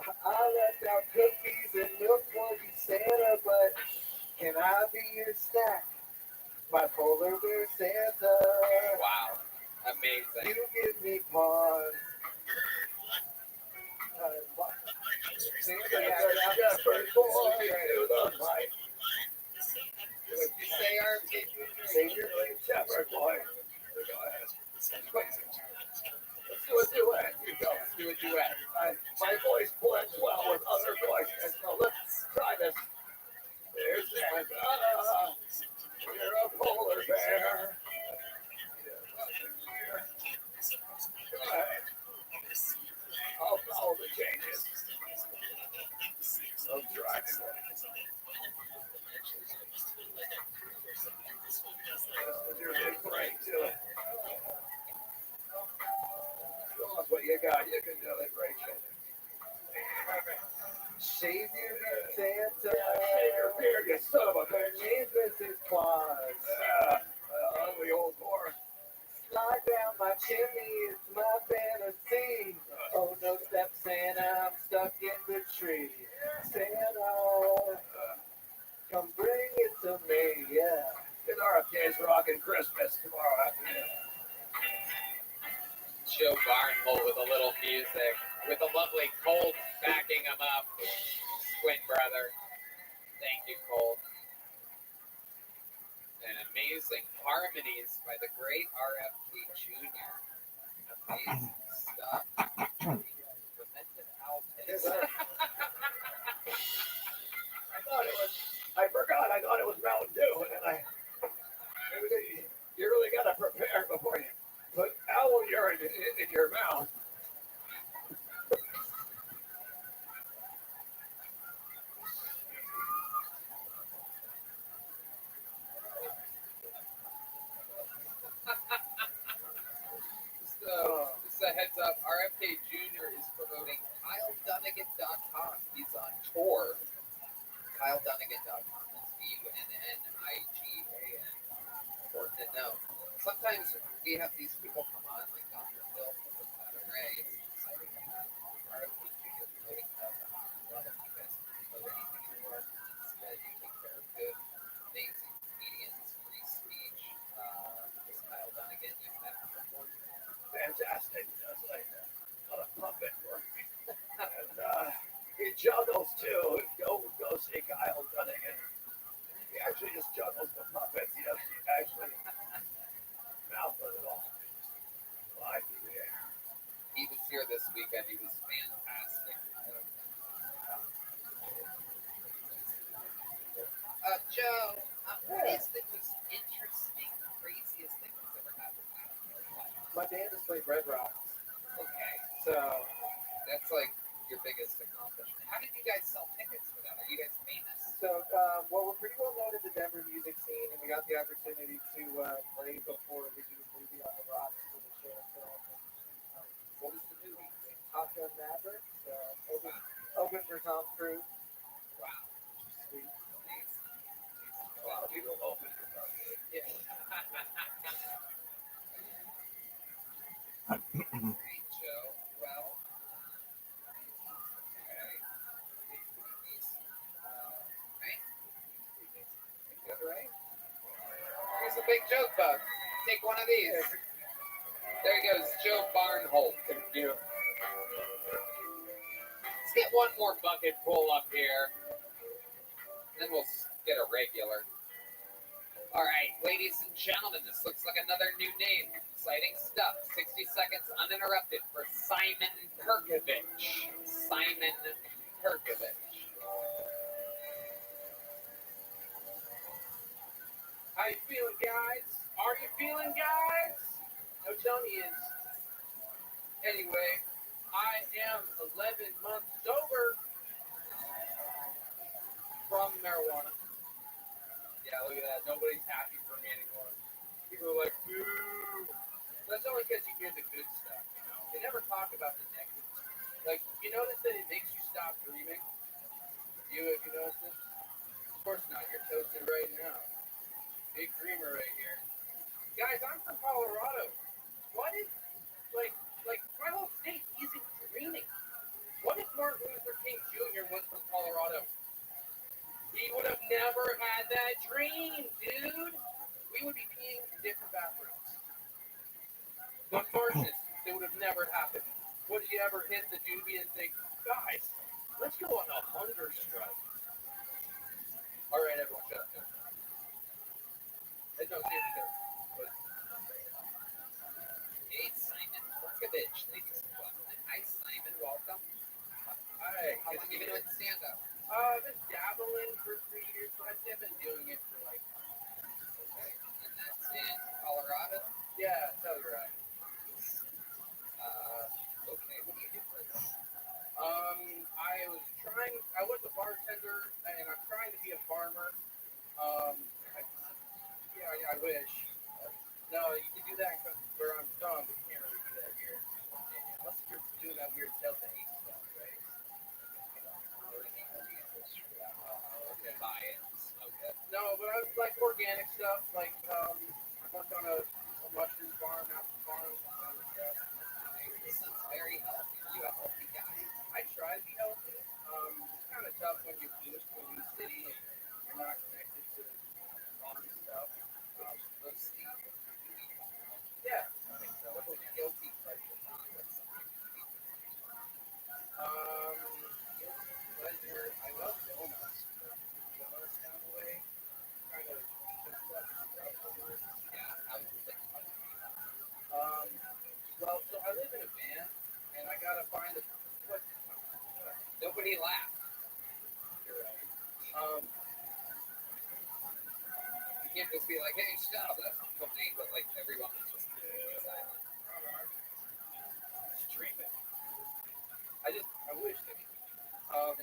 I left out cookies and milk for you, Santa, but can I be your snack? My polar bear Santa. Wow. Amazing. You give me pawns. Santa got out Shepherd boy to the light. What did you say, RFK Jr.? Savior. Shepherd boy. Go ahead. Let's do a duet. You go. Let's do a duet. My voice blends well with other voices, so let's try this. There's Santa. You're a polar bear. Go ahead. I'll follow the changes. I'm trying to. There's a break to it. Show us what you got. You can do it, Rachel. Savior Santa. Shave your beard, you son of a Her bitch. name's Mrs. Claus. Ugly old whore. Slide down my chimney, it's my fantasy. Oh no, step Santa, I'm stuck in the tree. Santa, come bring it to me, yeah. Get RFK's Rockin' Christmas tomorrow afternoon. Joe Barnhole with a little music, with a lovely Colt backing him up. Twin brother. Thank you, Colt. And amazing harmonies by the great RFK Jr. Amazing stuff. Fermented Alpes. I forgot. I thought it was Mountain Dew, and then you really got to prepare before you put owl urine in your mouth. Just a heads up, RFK Jr. is promoting KyleDunnigan.com. He's on tour. KyleDunnigan.com. That's DUNNIGAN. Important to know. Sometimes we have these people come on, like Dr. Phil from the Saturday. It's exciting to have RFK Jr. promoting stuff. I love it because promote anything in the world. Instead, you take care of good, amazing comedians, free speech. This Kyle Dunnigan, you've met him before. Fantastic. Does like a lot of puppet work. And he juggles too. Go see Kyle Dunnigan. He actually just juggles the puppets. He doesn't actually mouth it at all. Live in the air. He was here this weekend. He was fantastic. Joe, what is the most interesting, craziest thing you've ever had with Kyle? My band has played Red Rocks, Okay, so that's like your biggest accomplishment. How did you guys sell tickets for that? Are you guys famous? well, we're pretty well known in the Denver music scene, and we got the opportunity to play before we did a movie on the rocks for the show. So, What was the movie? Top Gun Maverick, open for Tom Cruise. Wow. Sweet. A lot of people open for that. Yeah. Great, Joe. Well, okay. Right? Good, right? Here's a big joke bug. Take one of these. There he goes, Joe Barnholt. Thank you. Let's get one more bucket full up here. Then we'll get a regular. All right, ladies and gentlemen, this looks like another new name. Exciting stuff. 60 seconds uninterrupted for Simon Perkovich. Simon Perkovich. How you feeling, guys? Are you feeling, guys? No, Tony is. Anyway, I am 11 months sober from marijuana. Yeah, look at that. Nobody's happy for me anymore. People are like, boo. That's only because you hear the good stuff, you know. They never talk about the negatives. Like, you notice that it makes you stop dreaming? Have you noticed this? Of course not. You're toasted right now. Big dreamer right here. Guys, I'm from Colorado. What if, like my whole state isn't dreaming? What if Martin Luther King Jr. was from Colorado? He would have never had that dream, dude. We would be peeing in different bathrooms. The marshes, it would have never happened. Would you ever hit the doobie and think, guys, let's go on a hunger strike? All right, everyone, shut up. No, seriously, but Hey, Simon Perkovich, ladies and gentlemen. Hi, Simon. Welcome. hi. How long have you been doing stand-up? I've been dabbling for 3 years, but I've been doing it for like, Okay. And that's in Colorado? yeah, tell you right. Okay. What do you do for this? I was a bartender, and I'm trying to be a farmer. I wish. No, you can do that where I'm from, but you can't really do that here. Unless you're doing that weird Delta 8 stuff, right? Okay. Buy-ins. Okay. No, but I like organic stuff, like I worked on a mushroom farm, apple farm, kind of stuff. This sounds very healthy. Are you a healthy guy? I try to be healthy. It's kind of tough when you move to a new city and you're not connected to farm stuff. Let's see. Yeah, What's a guilty pleasure? pleasure. I love donuts. Donuts down the way, kind of Yeah, I was thinking about it. well, so I live in a van, and I gotta find a what. Nobody laughed. You're right. Um, You can't just be like, hey, shut up, that's not funny, but like everyone is just silent. streaming. I wish that. Um,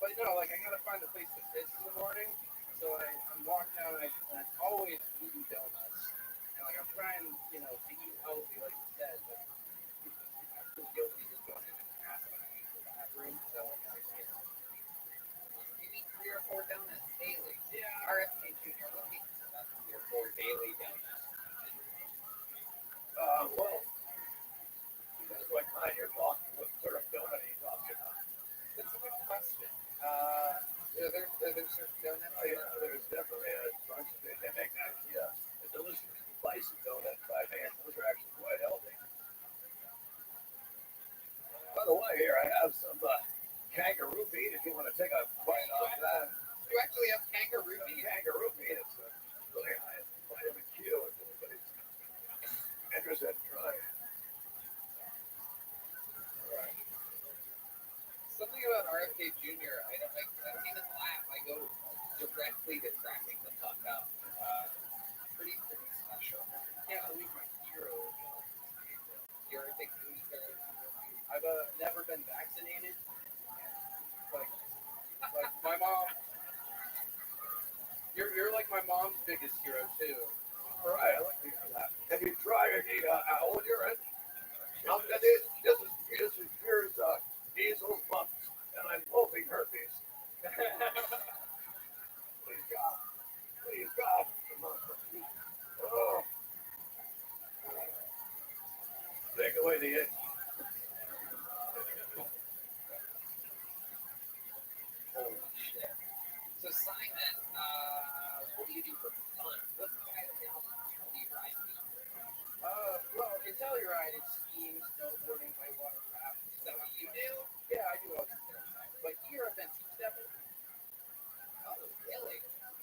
but no, like I gotta find a place to piss in the morning. So I'm walking out and I always eating donuts. And like I'm trying, to eat healthy, like you said, but I feel guilty just going in and asking to use the bathroom. So I can't. You eat 3 or 4 donuts daily. Yeah. RFK Jr. looking at 3 or 4 daily donuts. Well, depends what kind you're talking, what sort of donut are you talking about? That's a good question. Uh, There's certain donuts. Oh, yeah, there's definitely a bunch of things. They make that, a delicious bison donut by hand. Those are actually quite healthy. By the way, here I have some kangaroo meat if you want to take a bite off that. You actually have kangaroo Some meat? kangaroo meat. It's really high in vitamin Q if anybody's interested in trying it. Something about RFK Jr. I don't even laugh. I go directly to cracking the fuck up. Pretty special. can't believe my hero. You're a big news guy. I've never been vaccinated. Like my mom. You're like my mom's biggest hero too. All right, I like to hear that. Have you tried any owl urine? This is pure measles, mumps, and I'm hoping herpes. Please God. Please God. Oh. Take away the itch. Holy shit. So Simon, what do you do for fun? What's the guy that helps you ride me? Well, in Telluride, it's skiing, snowboarding, whitewater raft. Is that what you do? Yeah, I do all these things. But here I've been two-stepping. Oh, really?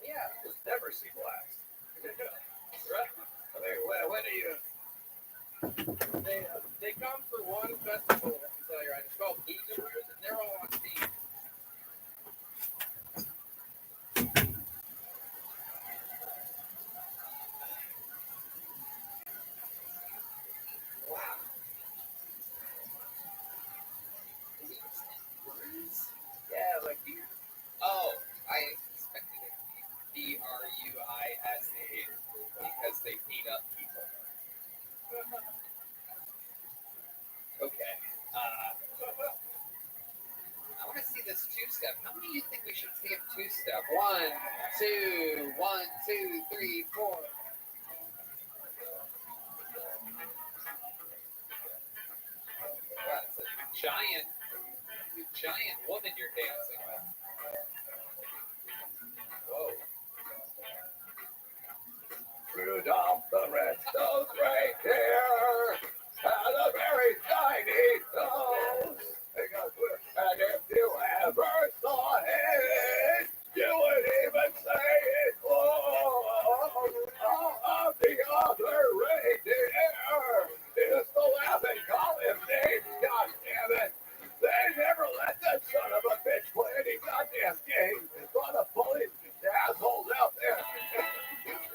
Yeah. Just never see blacks. Right? I mean, when do you? They come for one festival in Telluride. It's called Blues and Brews, and they're all on steam. Wow. do you think we should see him two-step? 1, 2, 1, 2, 3, 4. That's a giant woman you're dancing with. Whoa. Rudolph the Red-Nosed Reindeer had a very tiny nose. And if you ever saw it, you would even say it was. All of the other reindeer is to laugh and call him names, God damn it. They never let that son of a bitch play any goddamn game. A lot of bullies and assholes out there.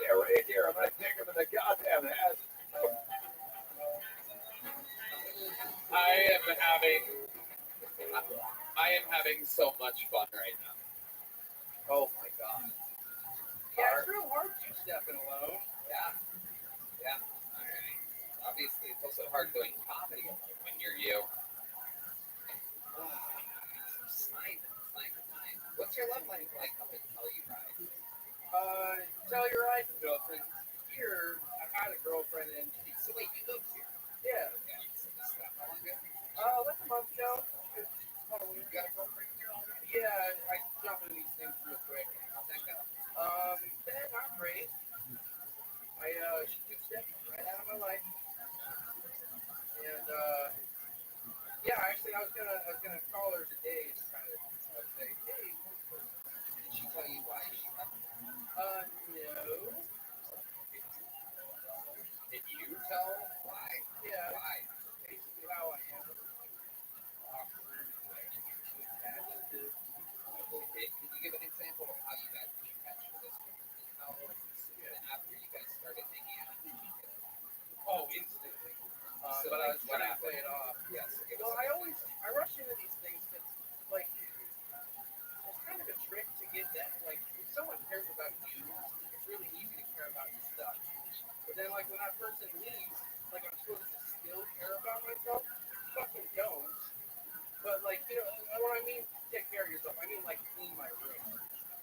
They're reindeer. I'm gonna kick him in the goddamn head. I am having so much fun right now. Oh my god. Yeah, it's real hard two-stepping alone. Yeah. Alright. Obviously, it's also hard doing comedy alone when you're you. Simon. What's your love life like up in Telluride? Telluride girlfriend. Here, I had a girlfriend and So wait, you moved here? yeah, So this stuff, how long ago? like a month ago. Oh, you got a girlfriend here already? Yeah, I jump into these things real quick. How'd that go? Not great. She two-stepped right out of my life. And yeah, actually, I was gonna call her today and kind of say, hey, Did she tell you why she left? no, Did you tell why? yeah, Why? basically how I am. Awkward, like too attached to. Okay, can you give an example of how you got attached to this one? How after you guys started hanging out, did you get Oh, instantly. So, But I was what trying to happened? play it off. Yes. Well, I rush into these things because, like, it's kind of a trick to get that. Like, if someone cares about you, it's really easy to care about your stuff. But then, like, when that person leaves, like, I'm supposed to still care about myself. Fucking don't. But, like, you know, when I mean take care of yourself, I mean, like, clean my room.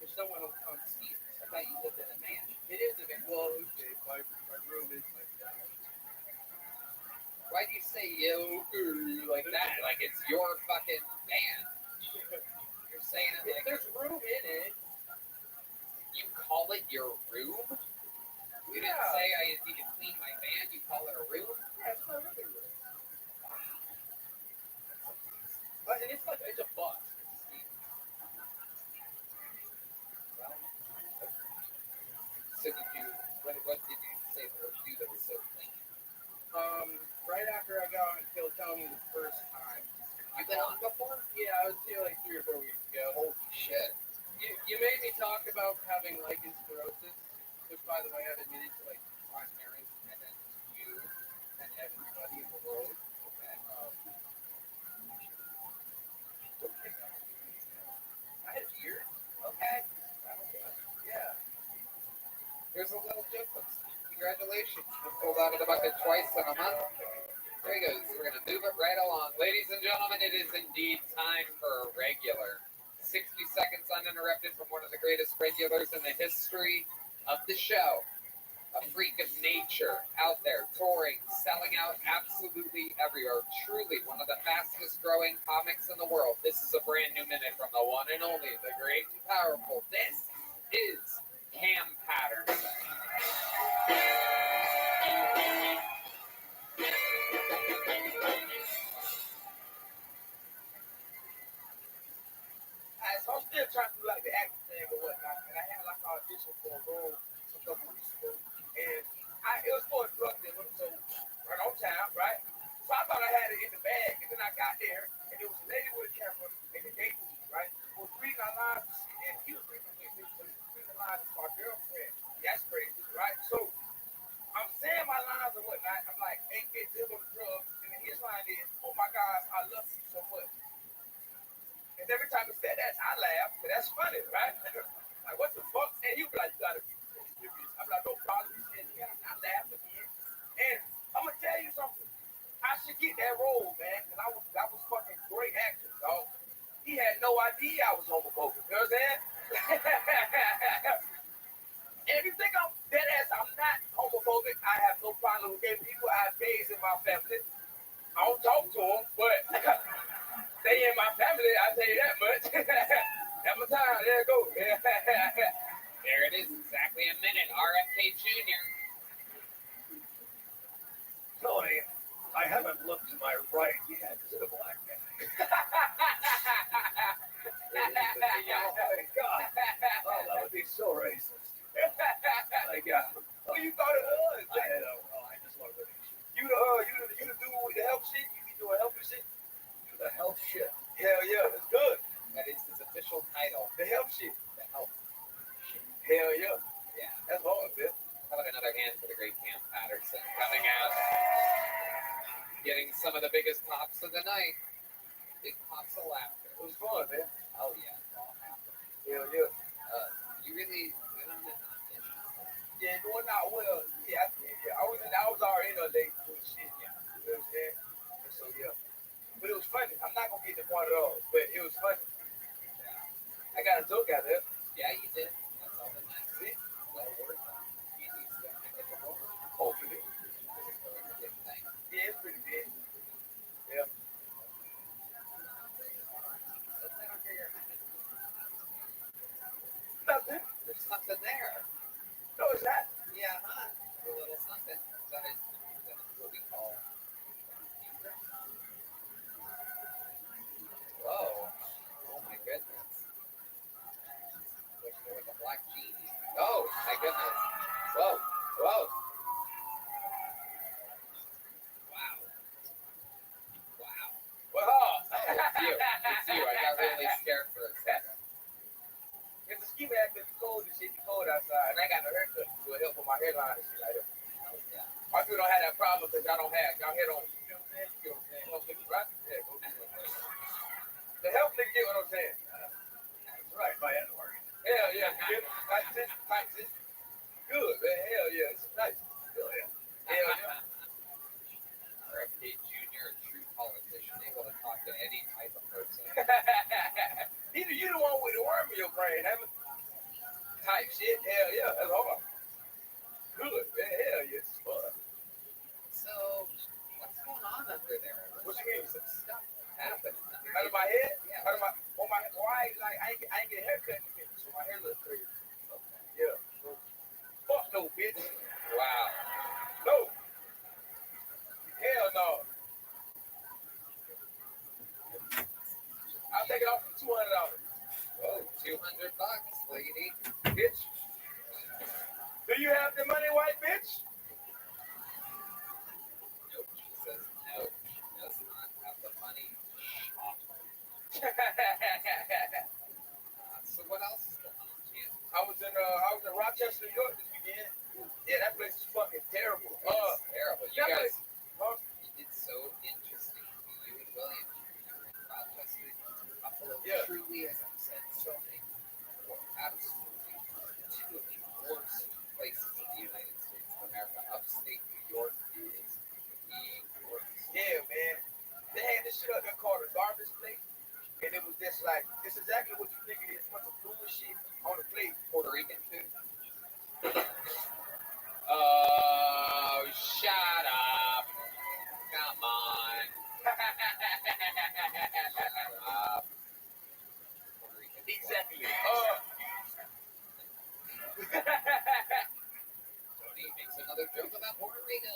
If someone will come see it. I thought you lived in a mansion. It is a bit, well, okay, my room is my Why do you say yo like that? Like it's your fucking van. You're saying it If like there's room in it, you call it your room? You didn't yeah. say I need to clean my van. You call it a room? Yeah, it's my living room. And it's like, it's a bus. Well, so did you? What did you say that was you that was so clean? Right after I got on Kill Tony the first time. You've been on before? Yeah, I was here like 3 or 4 weeks ago. Holy shit! You made me talk about having lichen sclerosis, which, by the way, I've admitted to like my parents and then you and everybody in the world. Okay. I had a beard. Okay. Yeah. Here's a little difference. Congratulations. You pulled out of the bucket twice in a month. There he goes. We're going to move it right along. Ladies and gentlemen, it is indeed time for a regular. 60 seconds uninterrupted from one of the greatest regulars in the history of the show. A freak of nature out there touring, selling out absolutely everywhere. Truly one of the fastest growing comics in the world. This is a brand new minute from the one and only, the great and powerful. This is Cam Patterson. So I'm still trying to do like the acting thing or whatnot, and I had like an audition for a role a couple weeks ago, and it was for a drug dealer, so right on time, right? So I thought I had it in the bag, and then I got there, and there was a lady with a camera, and the gate was right? Was reading our lines, and he was reading my but he was reading the lines to my girlfriend. That's crazy, right? So I'm saying my lines and whatnot. I'm like, ain't get deal on the drugs, and then his line is, oh my God, I love you so much. And every time he said that, I laugh, but that's funny, right? Like, what the fuck? And he'll be like, you gotta be serious. I'm like, no problem. He said, yeah, I laughed again. And I'm gonna tell you something. I should get that role, man, because that was fucking great acting, dog. He had no idea I was homophobic. You know what I'm saying? And if you think I'm dead ass, I'm not homophobic. I have no problem with gay people. I have gays in my family. I don't talk to them, but they in my family. I tell you that much. That's my time. There it goes. There it is, exactly a minute. RFK Jr. Tony, I haven't looked to my right yet. Is it a black guy? Oh my God. Oh, that would be so racist. My God. What you thought it was? I don't know. I just want to You the dude with the health shit? You be doing healthy shit? do the health shit. Hell yeah, it's good. That is his official title. The health shit. The help. Hell yeah. Yeah. That's hard, man. How about another hand for the great Cam Patterson coming out, getting some of the biggest pops of the night. Big pops of laughter. It was fun, man. Oh yeah, it all happened. Hell yeah. You really went on it. Yeah, going out well. Yeah, I was already in a late doing shit. Yeah. You know what I'm saying? And so yeah. But it was funny. I'm not gonna get to one of those, but it was funny. I got a joke out there. Yeah, you did. That's all that matters. See? Well worth it. You need to make it work. Hopefully. It's a really good thing. Yeah, it's pretty big. Yeah. Set that under your head. Nothing. There's something there. No, it's not. Yeah, huh? A little something. That is what we call. Whoa. Oh my goodness. Looks like a black genie. Oh my goodness. Whoa. Whoa. Wow. Wow. Well, Oh, it's you. It's you. I got really scared for a second. it's a ski mask that's cold and shit. It's cold outside. And I got a haircut to help with my hairline and shit like that. Oh, yeah. My people don't have that problem because y'all don't have. Y'all hair don't. You know what I'm saying? You know what I'm saying? Help niggas, right? Yeah, go do it. The help nigga get what I'm saying. That's right, by N-word. Hell yeah. That's it. That's it. Good, man. Hell yeah. It's nice. Hell yeah. Hell yeah. RFK Jr., a true politician, able to talk to any type of person. You the one with the worm in your brain, haven't you? Type shit. Hell yeah. That's hard. Good, man. Hell yeah. It's fun. So, what's going on under there? What you mean? Some stuff happening. Out of my head? Yeah. Out of my, on my, why? Like, I ain't get a haircut in a minute, so my hair looks crazy. Yeah. Fuck no, bitch. Wow. No. Hell no. I'll take it off for $200. Whoa, $200, lady. Bitch. Do you have the money, white bitch? Nope. She says no. She does not have the money. So what else is going on, Cam? I was in Rochester, New York this weekend. Yeah, that place is fucking terrible. It's terrible. You that guys, Huh? it's so interesting. You and William, you were in Rochester, Buffalo. Yeah. Truly, as I've said, so many more absolutely two of the worst places in the United States of America. Upstate New York is the worst. Yeah, man. They had this shit up there called a garbage plate. And it was just like, it's exactly what you think it is. Bunch of bullshit on the plate. Puerto Rican food. Oh, shut up. Come on. Shut up. Puerto Rican food. Exactly. Tony makes another joke about Puerto Rico.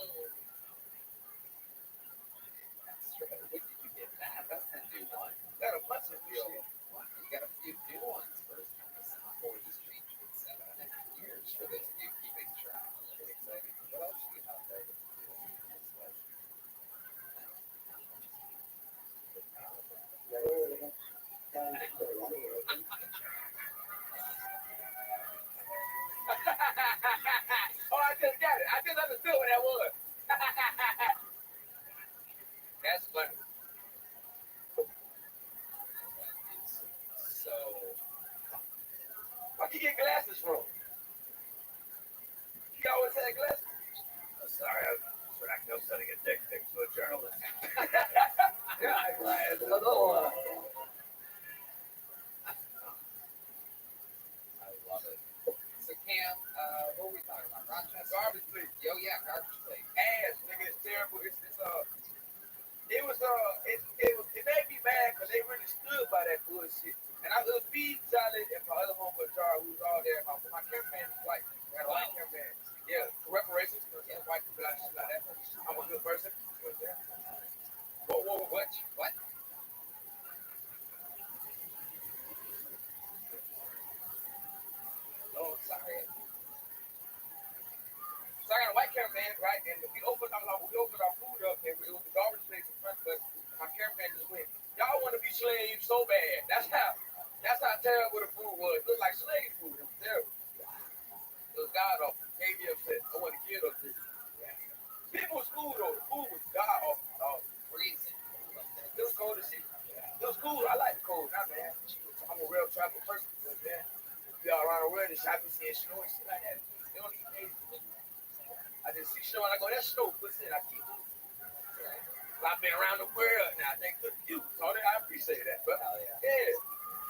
That's true. When did you get that? That's the new one. Got a bunch of Real. shit. Wow, you got a few new ones. First time this board has changed in 7.5 years for those of you keeping track. Really exciting. What else do you have there to do? Oh, I just got it. I just understood what that was. That's funny. So, Where'd you get glasses from? You always had glasses? Oh, sorry, I was no sending a dick pic to a journalist. Yeah, A little it made me mad because they really stood by that bullshit. And I was me, Charlie, and my other homeboy Charlie, who was all there. My cameraman is white. I had a white cameraman. Yeah, for reparations, because he's white people out shit like that. I'm a good person. You know what I'm saying? Whoa, what? What? Oh, sorry. So I got a white cameraman, right? And we opened our food up, and it was the garbage place in front of us. My cameraman just went, "Y'all want to be slaves so bad." That's how terrible the food was. It looked like slave food. It was terrible. It was god awful. Made me upset. I want to kill those people. People was cool though. The food was god awful. Freezing. It was cold as shit. It was cool. I like the cold. Not man. I'm a real tribal person. You know what I'm saying? Be all around the world and shopping, seeing snow and shit like that. They don't even pay. I just see snow and I go, "That's snow." Puts it. I keep it. I've been around the world now. Thank you, Tony. I appreciate that, bro. Hell yeah. Yeah.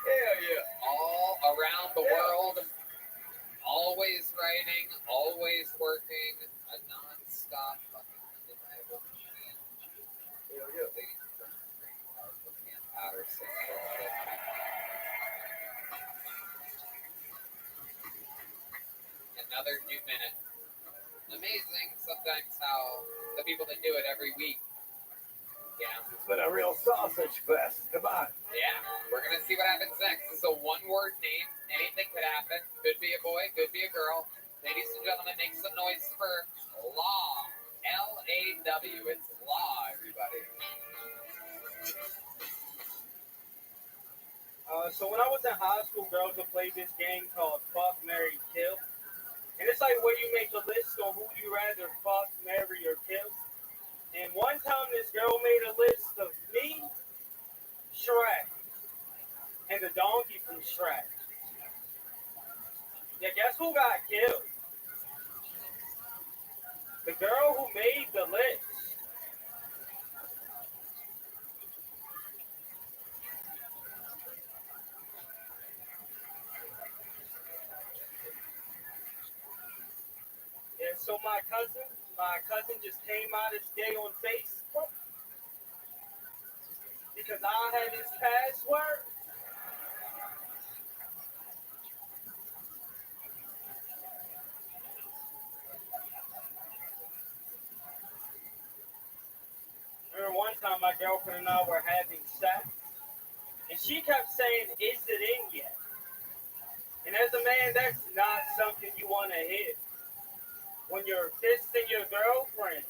Hell yeah. All around the world, always writing, always working, a non-stop fucking undeniable machine. Hell yeah. Looking at Patterson bullshit. Another new minute. Amazing sometimes how the people that do it every week. Yeah. It's been a real sausage fest. Come on. Yeah, we're gonna see what happens next. This is a one-word name. Anything could happen. Could be a boy, could be a girl. Ladies and gentlemen, make some noise for Law. Law. It's Law, everybody. So when I was in high school, girls would play this game called Fuck, Marry, Kill. And it's like where you make a list on who you rather fuck, marry, or kill. And one time this girl made a list of me, Shrek, and the donkey from Shrek. Yeah, guess who got killed? The girl who made the list. And so my cousin just came out this day on Facebook because I had his password. Remember one time my girlfriend and I were having sex, and she kept saying, "Is it in yet?" And as a man, that's not something you want to hear when you're fisting your girlfriend.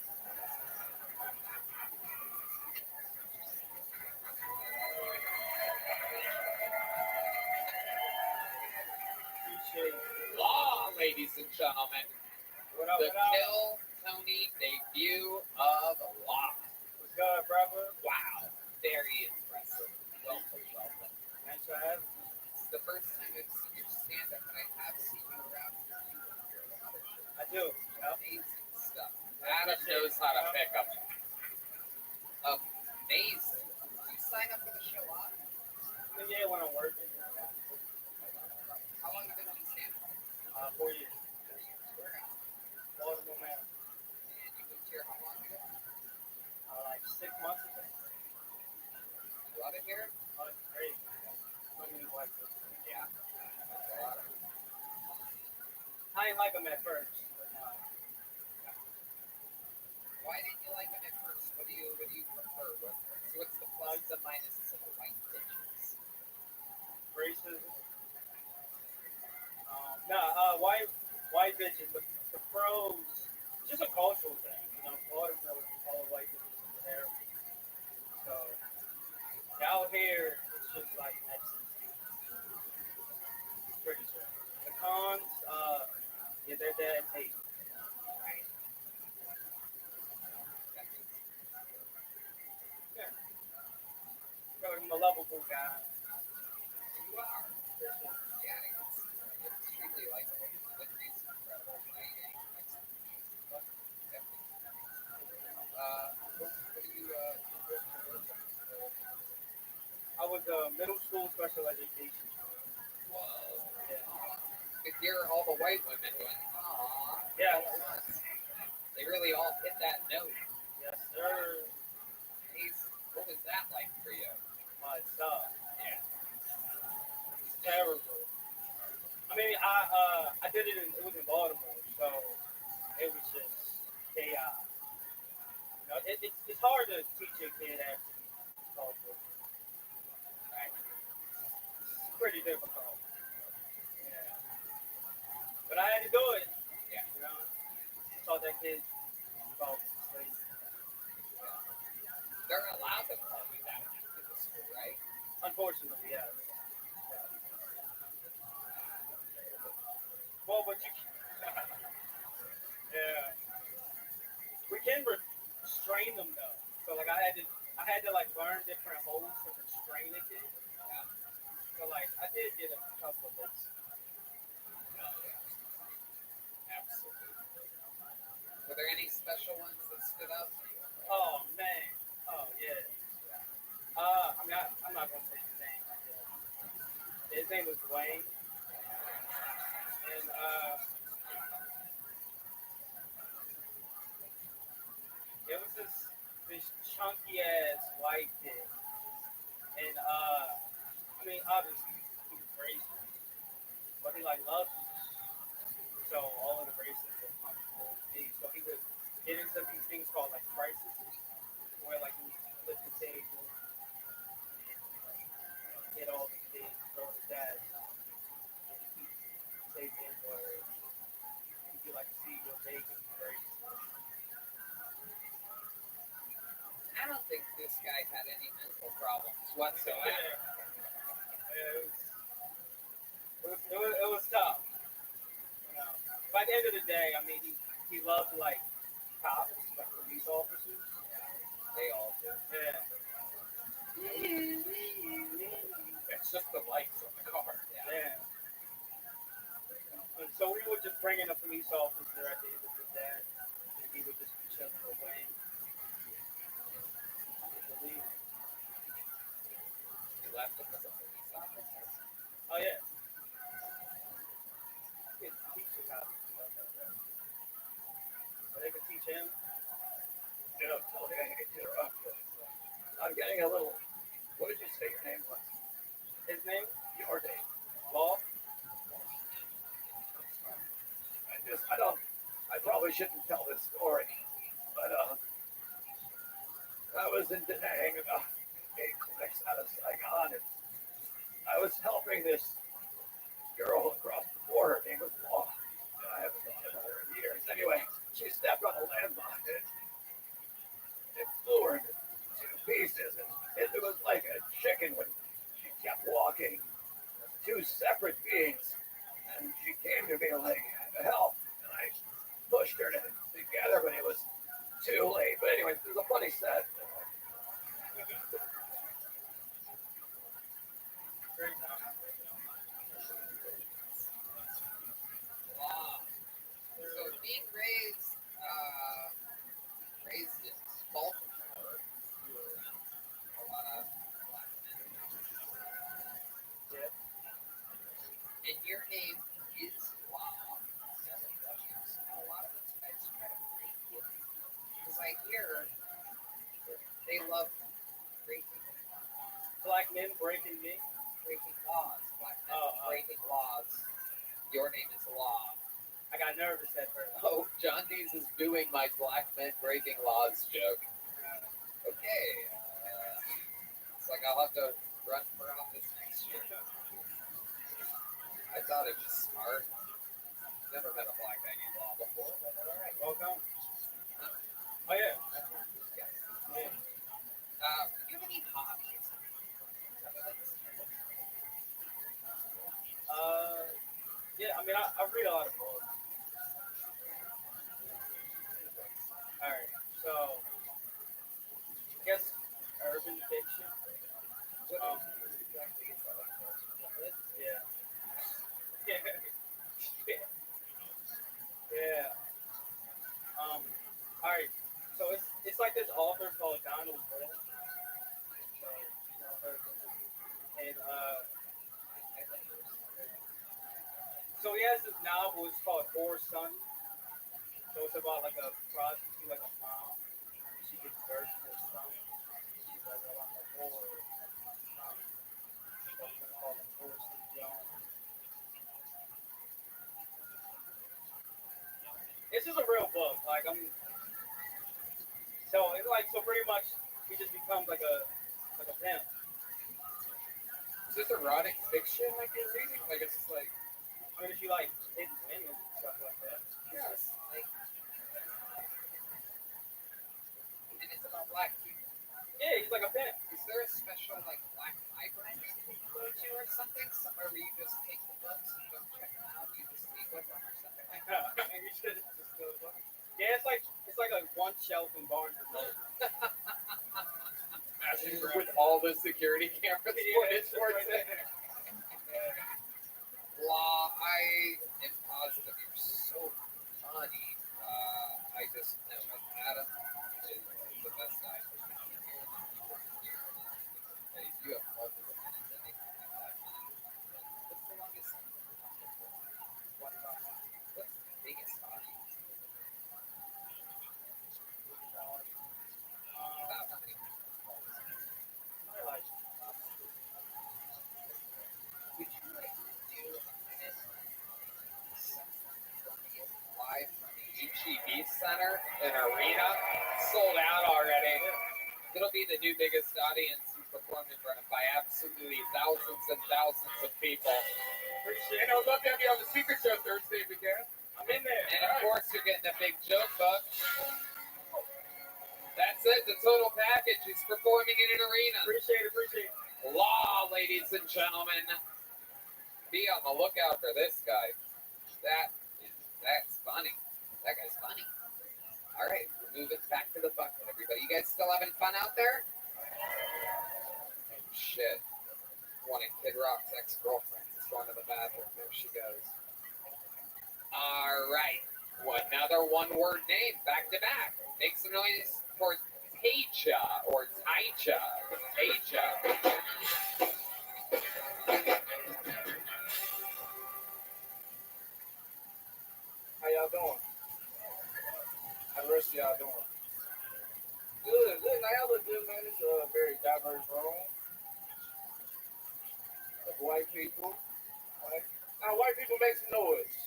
Appreciate it. Law, ladies and gentlemen. What up, The what up? Kill Tony debut of Law. What's good, brother? Wow, very impressive. Welcome. Thanks for having me. It's the first time I've seen you stand up, and I have seen you around here. I do. Yep. Amazing stuff. Adam knows how to pick up. Amazing. Did you sign up for the show on? But yeah, when I'm working. How long have you been on stand up? 4 years. Where now? Baltimore, man. And you moved here how long ago? Like 6 months ago. You love it here? Oh, it's great. So many white people. Yeah. I ain't like them at first. Why didn't you like them at first? What do you prefer? What's the pluses and minuses of the white bitches? Racism. White bitches. The pros. Just a cultural thing, you know. Baltimore, all the white bitches in there. So out here, it's just like ecstasy. Pretty sure. The cons, yeah, they're dead tape. Right. Yeah. So I'm a lovable guy. You are. Yeah, it's extremely likable. Livery's incredible. Lighting, execution. What do you work on? I was middle school special education. Whoa. Yeah. You could hear all the white women going, "Aw." Yeah. They really all hit that note. Yes, sir. Amazing. I did it it was in Baltimore, so it was just chaos. You know, it's hard to teach a kid after college football. Right? It's pretty difficult. Yeah. But I had to do it. Yeah. You know, taught that kid about slavery. They're allowed to call me that after the school, right? Unfortunately, yes. Well, but you, yeah, we can restrain them though. So like I had to like learn different holds to restrain a kid. Yeah. So like I did get a couple of licks. Absolutely. Were there any special ones that stood out to you? Oh man. Oh yeah. I mean I'm not gonna say his name. His name was Wayne, and it was this chunky ass white kid, and I mean obviously he was racist, but he like loved me. So all of the races were comfortable with me. So he would get into these things called like crises, where like he flip the table, hit all these things, throw the desk, and he say the N word. He could like see your bacon racist. I don't think this guy had any mental problems whatsoever. Yeah, it was tough. You know. By the end of the day, I mean he loved like cops, like police officers. They all do. Yeah. It's just the lights on the car. Yeah. And so we would just bring in a police officer at the end of the day, and he would just be chilling away. You left him as a police officer? Oh yeah. You could teach the cops stuff like that. So they could teach him. Tony, I hate to interrupt you. I'm getting a little. What did you say your name was? His name? Your name. Law. I probably shouldn't tell this story, but I was in Da Nang about 8 clicks out of Saigon, and I was helping this girl across the border. Her name was Law, and I haven't thought about her in years. Anyway, she stepped on a landmine, and it flew her into 2 pieces, and it was like a chicken when she kept walking. 2 separate beings, and she came to me like, help, and I pushed her together, but it was too late. But anyway, there's a funny set. Wow. So being raised in Baltimore, you were around a lot of black men. Yeah. And your name is Law. A lot of those guys try to break you. Because I hear they love breaking Black men breaking me. laws. Black men breaking laws. Your name is Law. I got nervous at first. Oh, John Dees is doing my black men breaking laws joke. Okay. It's like I'll have to run for office next year. I thought it was smart. Never met a black guy named Law before, but alright. Welcome. Oh yeah. Yes. Yeah. Do you have any hobbies? Yeah. I mean, I read a lot of books. All right. So, I guess urban fiction. Yeah. Yeah. Yeah. All right. So it's like this author called Donald Will. So, you know, and so he has this novel. It's called Four Sons. So it's about like a prostitute, like a mom. She gives birth to a son. She's like a lot more bored. So we're gonna call him Forrest Jones. is a real book. Like so pretty much he just becomes like a pimp. Is this erotic fiction like you're reading? Like it's like I mean, if you like hidden women and stuff like that. yes, like and it's about black people. Yeah, he's like a pimp. Is there a special like black library you go to or something? Somewhere where you just take the books and don't check them out, you just speak with them or something like that? And you should just go. Yeah, it's like a one shelf in Barnes and Noble. With all the security cameras pointed towards it. Law, I am positive you're so funny. I just know that Adam is the best guy. You have fun with anything like that. What's the longest? What's the biggest audience? About how many people? Would you like to do a minute live from the HEB Center in Arena? Sold out already. It'll be the new biggest audience you performed in front of by absolutely thousands and thousands of people. Appreciate it. I'd love to have you on the secret show Thursday if we can. I'm in there. And of course, you're getting a big joke book. That's it, the total package. He's performing in an arena. Appreciate it. Law, ladies and gentlemen. Be on the lookout for this guy. That's funny. That guy's funny. All right, we're moving back to the bucket, everybody. You guys still having fun out there? Oh, shit. One of Kid Rock's ex-girlfriends is going to the bathroom. There she goes. All right. Another one-word name, back to back. Make some noise for Taicha or Taicha. Taicha. How y'all doing? How the rest of y'all doing? Good. Now y'all look good, man. It's a very diverse room of white people. Right? Now, white people make some noise.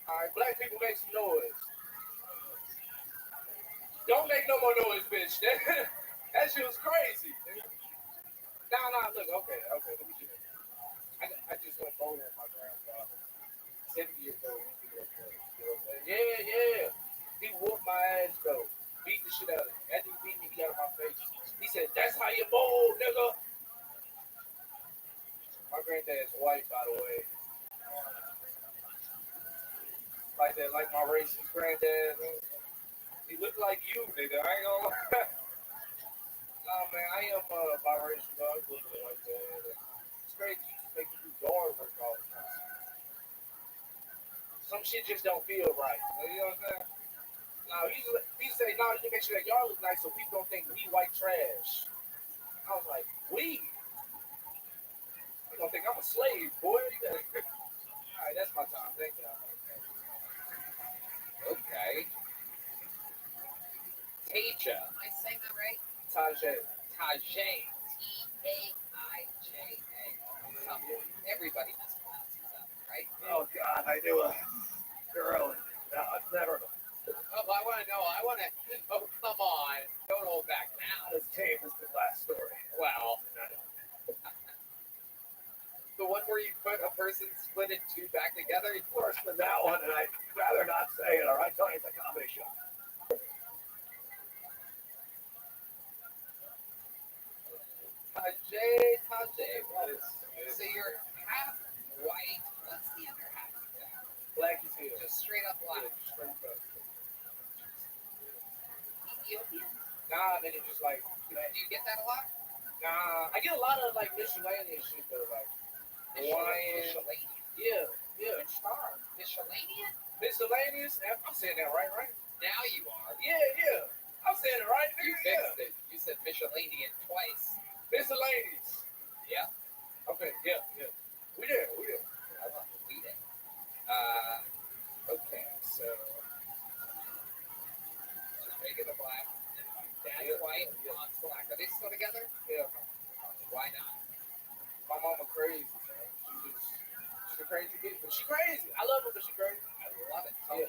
All right, black people make some noise. Don't make no more noise, bitch. That shit was crazy. Nah, look, okay, let me do it. I just went bowling with my grandfather. 70 years old. Yeah. He whooped my ass though. Beat the shit out of me. After he beat me, he got in my face. He said, "That's how you bowl, nigga." My granddad's white, by the way. Like that, like my racist granddad. He looked like you, nigga. I ain't gonna lie. Nah, man, I am biracial, though. I look like that. It's crazy. You just make you do yard work all the time. Some shit just don't feel right. You know what I'm saying? Now, he say, "No, you make sure that y'all look nice so people don't think we white trash." I was like, "We? You don't think I'm a slave, boy?" All right, that's my time. Thank y'all. Okay. Taicha. Am I saying that right? Tajay. Tajay. T-A-I-J-A. Everybody mispronounces that, right? Oh, God, I knew a girl. Never. Oh, I want to know. Oh, come on. Don't hold back now. This came as the last story. Well, the one where you put a person split in two back together. Worse than that one, and I'd rather not say it, all right? Tony, it's a comedy show. Tajay. So you're half white. What's the other half exactly? Black is here. Just straight up black. Straight up. Ethiopian? Nah, then it's just like, Do you get that a lot? nah. I get a lot of like miscellaneous shit though, like Hawaiian. Miscellaneous. Yeah. Which star? Miscellaneous? Miscellaneous. I'm saying that right? Now you are. Yeah. I'm saying it right. You fixed it. You said miscellaneous twice. Miscellaneous. Yeah. Okay. Yeah. We there. I love the weed. Okay, so just regular black. Dad's white, mom's black. Are they still together? Yeah. Why not? My mama crazy, man. She's a crazy bitch, but she crazy. I love her, but she crazy. I love it. So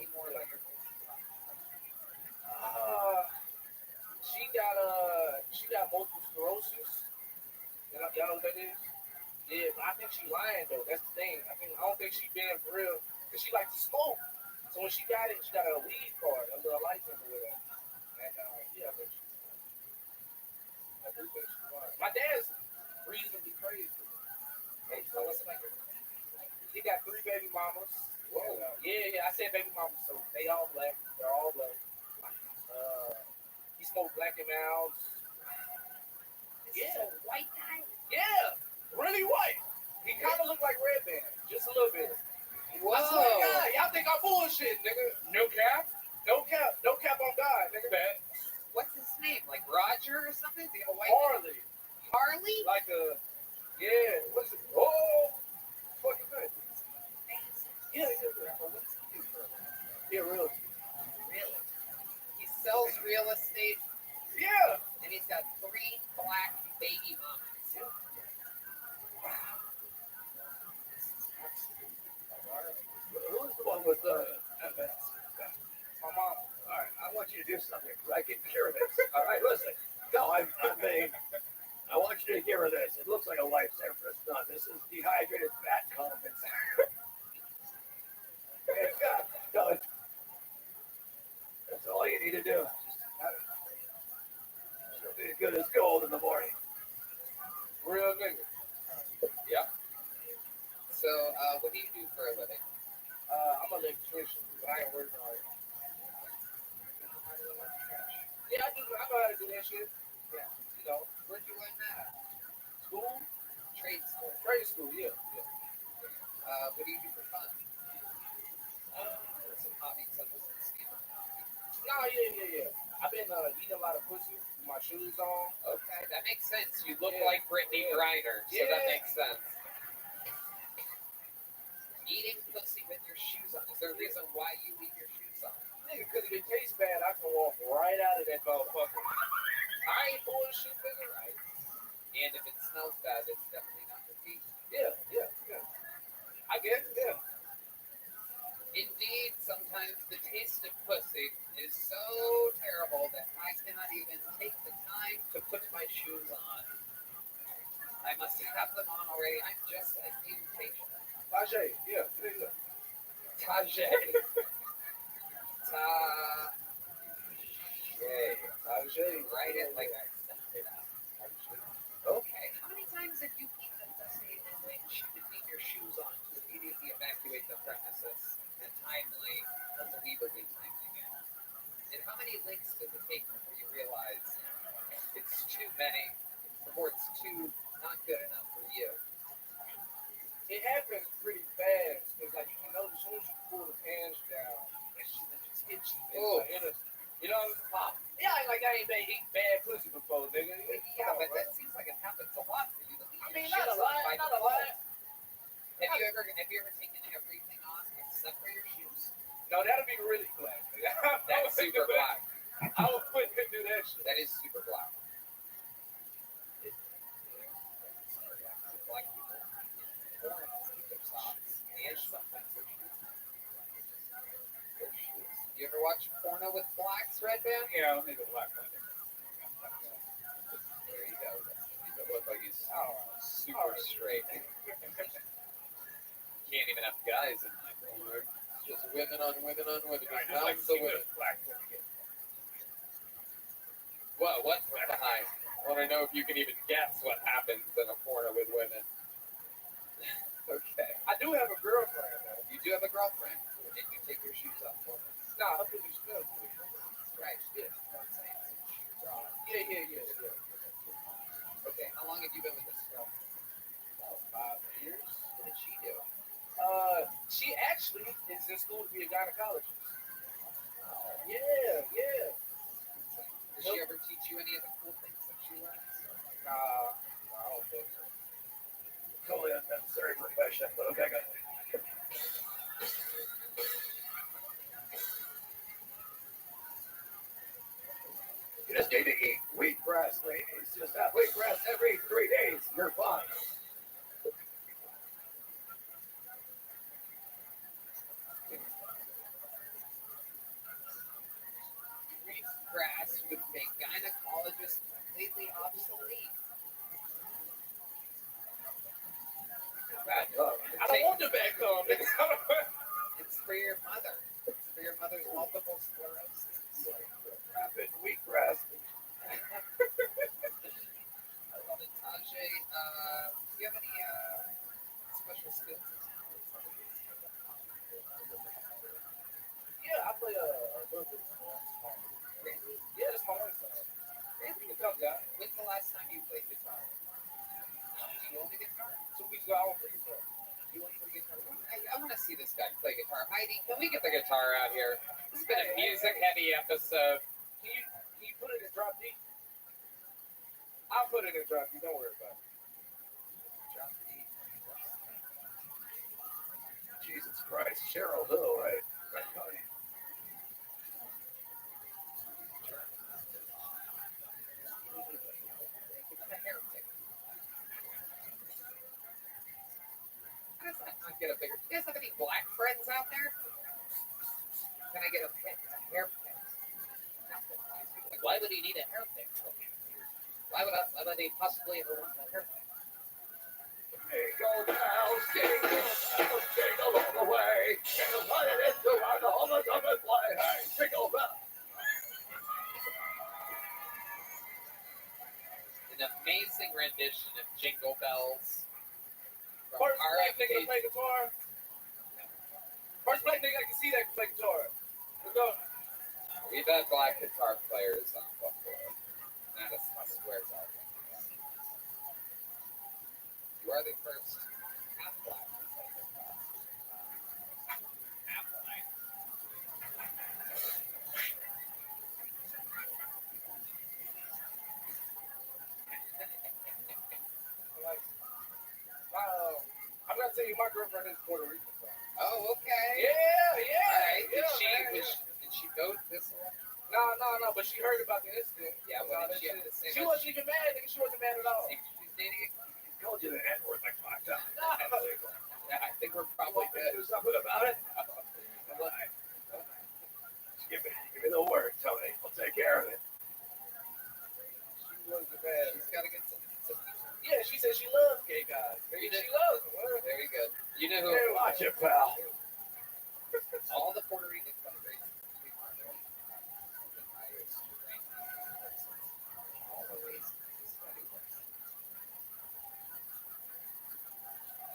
she got multiple sclerosis. Y'all know what that is? Yeah, but I think she lying though. That's the thing. I don't think she being for real. Cause she likes to smoke. So when she got it, she got a weed card, a little license or whatever. And yeah, I do think she's lying. My dad's reasonably crazy. Hey, so what's like? He got 3 baby mamas. Whoa. Yeah. I said baby mamas, so they all black. They're all black. He smoked Black and Mounds. Yeah. White guy. Yeah. Really white. He kind of looked like Red Band, just a little bit. Whoa. I swear to God, y'all think I'm bullshit, nigga. No cap. No cap on God, nigga. Man. What's his name? Like Roger or something? Is he a white Harley. Harley? Like a, yeah, what's it? Oh, fucking good. Yeah. What's he do for a living? Yeah, really. Really? He sells real estate Yeah. and he's got 3 black baby mamas. Who's the one with MS? My mom. All right, I want you to do something because I can hear this. All right, listen. No, I'm being. I want you to hear this. It looks like a lifesaver for a stunt. This is dehydrated fat condiments. It's got done. That's all you need to do. She'll be as good as gold in the morning. Real nigga. So, what do you do for a living? I'm an electrician, but I ain't working on it. Yeah, I know how to do that shit. Yeah. You know, Where'd you learn that at? school, Trade school. trade school, yeah. What do you do for fun? Some hobbies other than stealing. No, yeah. I've been eating a lot of pussy with my shoes on. Okay, that makes sense. You look Yeah. like Brittany Yeah. Griner, so Yeah. that makes sense. Eating pussy with your shoes on. Is there a reason why you leave your shoes on? Nigga, because if it tastes bad, I can walk right out of that motherfucker. I ain't bullshit, nigga. Right. And if it smells bad, it's definitely not your feet. Yeah. I guess, yeah. Indeed, sometimes the taste of pussy is so terrible that I cannot even take the time to put my shoes on. I must have them on already. I'm just like impatient. Tajay, yeah. Tajay. Tajay. Write it like I sent it out. Okay, how many times have you eaten a pussy in which you leave your shoes on to immediately evacuate the premises in a timely, unbelievably timely manner? And how many licks does it take before you realize it's too many, before it's too not good enough for you? It happens pretty fast. Because, like, you know, as soon as you pull the pants down, that shit is itchy. Oh. You know, it's pop. Yeah, like I ain't been eating bad pussy before, nigga. Yeah, but that seems like it happens a lot for you. I mean, not a lot. Have you ever taken everything off except for your shoes? No, that'll be really black. That's super black. I would put him do that shit. That is super black. Black people their socks and sometimes their shoes. You ever watch porno with blacks, Red Band? Yeah, I'll make a black one. There you go. You look like he's super Alright. straight. Can't even have guys in my porno. It's just women on women on women. I just like Mountains of to see women. what black one again. Well, what's behind? I want to know if you can even guess what happens in a porno with women. Okay. I do have a girlfriend, though. You do have a girlfriend, and you take your shoes off for her. Nah, her pussy smells good. Right. Yeah. I'm saying shoes on. Yeah. Okay. How long have you been with this girl? About 5 years. What did she do? She actually is in school to be a gynecologist. Oh. Yeah. Did she ever teach you any of the cool things that she learned? Nah, I don't think so. Totally unnecessary profession, but okay, good. You just need to eat wheatgrass, ladies. Just have wheatgrass every 3 days. You're fine. Wheat grass would make gynecologists completely obsolete. Bad luck. I don't want the bad cum. It's for your mother. It's for your mother's multiple sclerosis. Rapid weak rest. I love it. Tajay, do you have any special skills? Yeah, I play a little bit small. Yeah, it's my one song. Really? It comes out. When's the last time you played guitar? Do you own a guitar? 2 weeks ago, I won't play guitar. You own a guitar? I want to see this guy play guitar. Heidi, can we get the guitar out here? This has been a music-heavy episode. Can you put it in drop D? I'll put it in drop D. Don't worry about it. Drop D. Jesus Christ. Cheryl Hill, right? I'm a hair pick. How does that not get a bigger? You guys have any black friends out there? Can I get a pick? A hair pick? Like, why would he need a hair pick? Why would he possibly ever want a hair pick? Jingle bells, jingle all the way. Jingle put it into our home of the play. Hey, jingle bells. An amazing rendition of Jingle Bells. From First black nigga to RFK. play guitar. First black nigga I can see that can play guitar. Let's go. We've had black guitar players on before. That is, I swear to God. You are the first half black to play guitar. Half black. I'm gonna tell you, my girlfriend is Puerto Rican. Oh, okay. Yeah. All right. Did Yeah, she man. did she go this one? No, but she heard about the incident. Yeah, what did she have to say? She wasn't even mad, nigga. She wasn't mad at all. She's dating. He told you the N-word like 5 times. Yeah, I think we're You probably want me to good. do something about it? Give me the word, Tony. I'll take care of it. She wasn't mad. She's got to get some. Yeah, she said she loves gay guys. Maybe she loves them. Whatever. Very good. You know who? Hey, watch it, pal. All the Puerto Rican countries. All the races.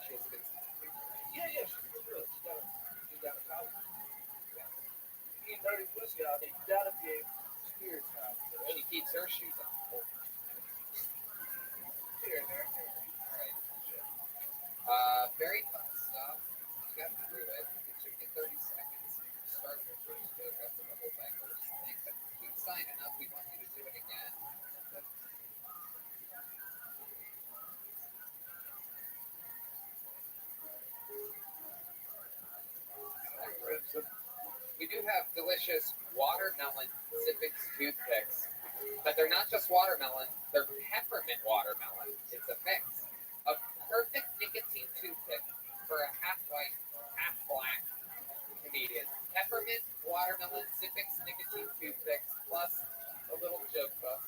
She has a good sense of humor. Yeah, she's good. She got a college. You get dirty pussy out there, you gotta be able to steer time. She keeps her shoes on. Here and there. All right. Very fun stuff. You got through it. It took you 30 seconds. Started your first book after the whole thing was thing. But keep signing up. We want you to do it again. We do have delicious watermelon Zippix toothpicks, but they're not just watermelon, they're peppermint watermelon. It's a mix. A perfect nicotine toothpick for a half white, half black comedian. Peppermint watermelon Zippix nicotine toothpicks plus a little joke book.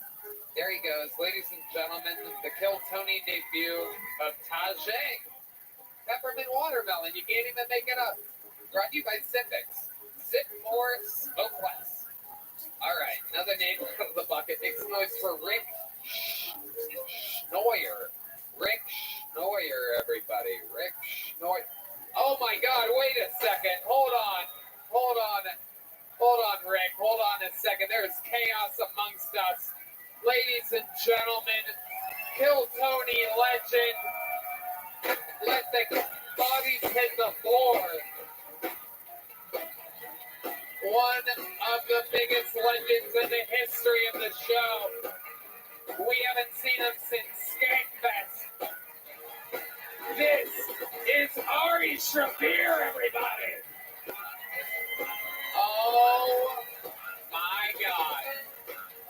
There he goes. Ladies and gentlemen, the Kill Tony debut of Tajay. Peppermint watermelon. You can't even make it up. Brought to you by Zippix. Zip more, smoke less. All right, another name of the bucket. Make some noise for Rick Schnoyer. Rick Schnoyer, everybody. Rick Schnoyer. Oh my God, wait a second. Hold on, Rick. Hold on a second. There's chaos amongst us. Ladies and gentlemen, Kill Tony legend. Let the bodies hit the floor. One of the biggest legends in the history of the show. We haven't seen him since Skankfest. This is Ari Shafir, everybody. Oh my God.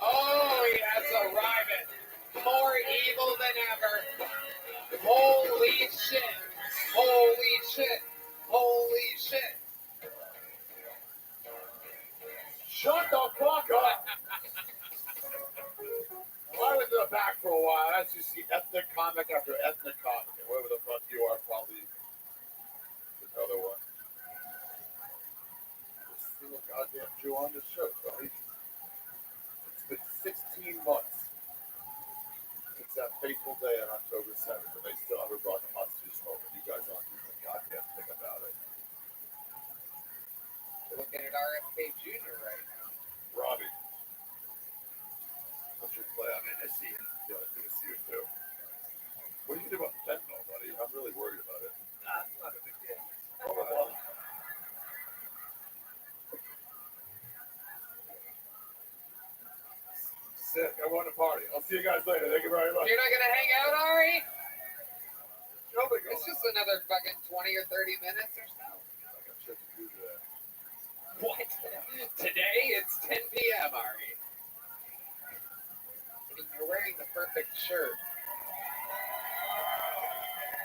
Oh, he has arrived. More evil than ever. Holy shit. Holy shit. Holy shit. Shut the fuck up! Why would the a while. As you see, ethnic comic after ethnic comic, and whoever the fuck you are, probably another one. There's still a goddamn Jew on the show, Tony. It's been 16 months since that fateful day on October 7th, and they still haven't brought the hostages home, and you guys aren't doing a goddamn thing about it. Looking at RFK Jr. right now. Robbie, what's your play on NSC? Yeah, it's good to see you too. What do you do about fentanyl, buddy? I'm really worried about it. Nah, it's not a big deal. Sick. I want to party. I'll see you guys later. Thank you very much. You're not gonna hang out, Ari? Nobody It's just another fucking 20 or 30 minutes or so. I got shit to do today. What? Today it's 10 p.m., Ari. I mean, you're wearing the perfect shirt.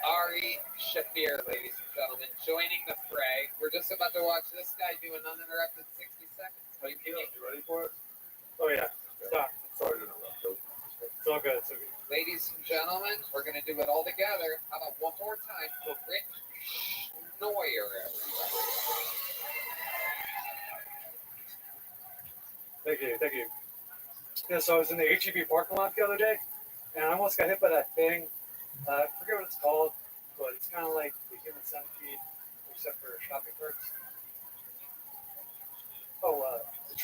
Ari Shafir, ladies and gentlemen, joining the fray. We're just about to watch this guy do an uninterrupted 60 seconds. Hey, Kim, you ready for it? Oh yeah. Stop. Sorry to interrupt. It's all good. It's okay. Ladies and gentlemen, we're going to do it all together. How about one more time for Rick Schnoyer, everybody. Thank you. Yeah, so I was in the HEB parking lot the other day, and I almost got hit by that thing. I forget what it's called, but it's kind of like the human centipede, except for shopping carts. Oh, the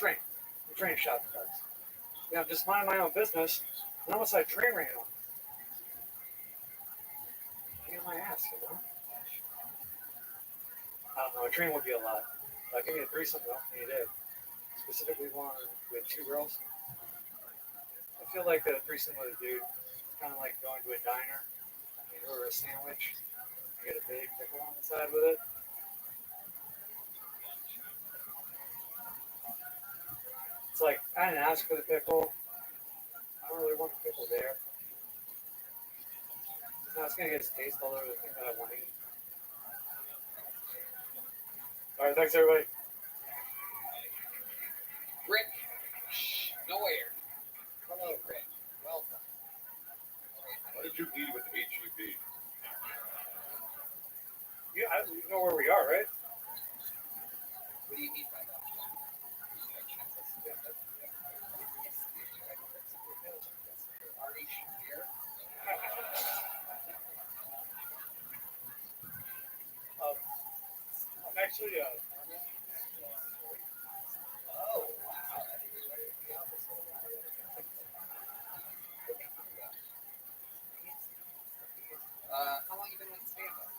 train shopping carts. Yeah, I'm just minding my own business, and almost had a train ran on. Pain in my ass, you know? I don't know, a train would be a lot. Give me a threesome though, any day. Specifically one with two girls. I feel like a threesome with a dude is kind of like going to a diner, you order a sandwich, you get a big pickle on the side with it. It's like, I didn't ask for the pickle. I don't really want the pickle there. No, it's going to get his taste all over the thing that I want to eat. All right, thanks everybody. Rick Schnoyer. Hello, Rick. Welcome. What did you eat with HEB? You know where we are, right? What do you mean by that? Ari Shafir. I'm actually, Oh, wow. How long you been with stand-up?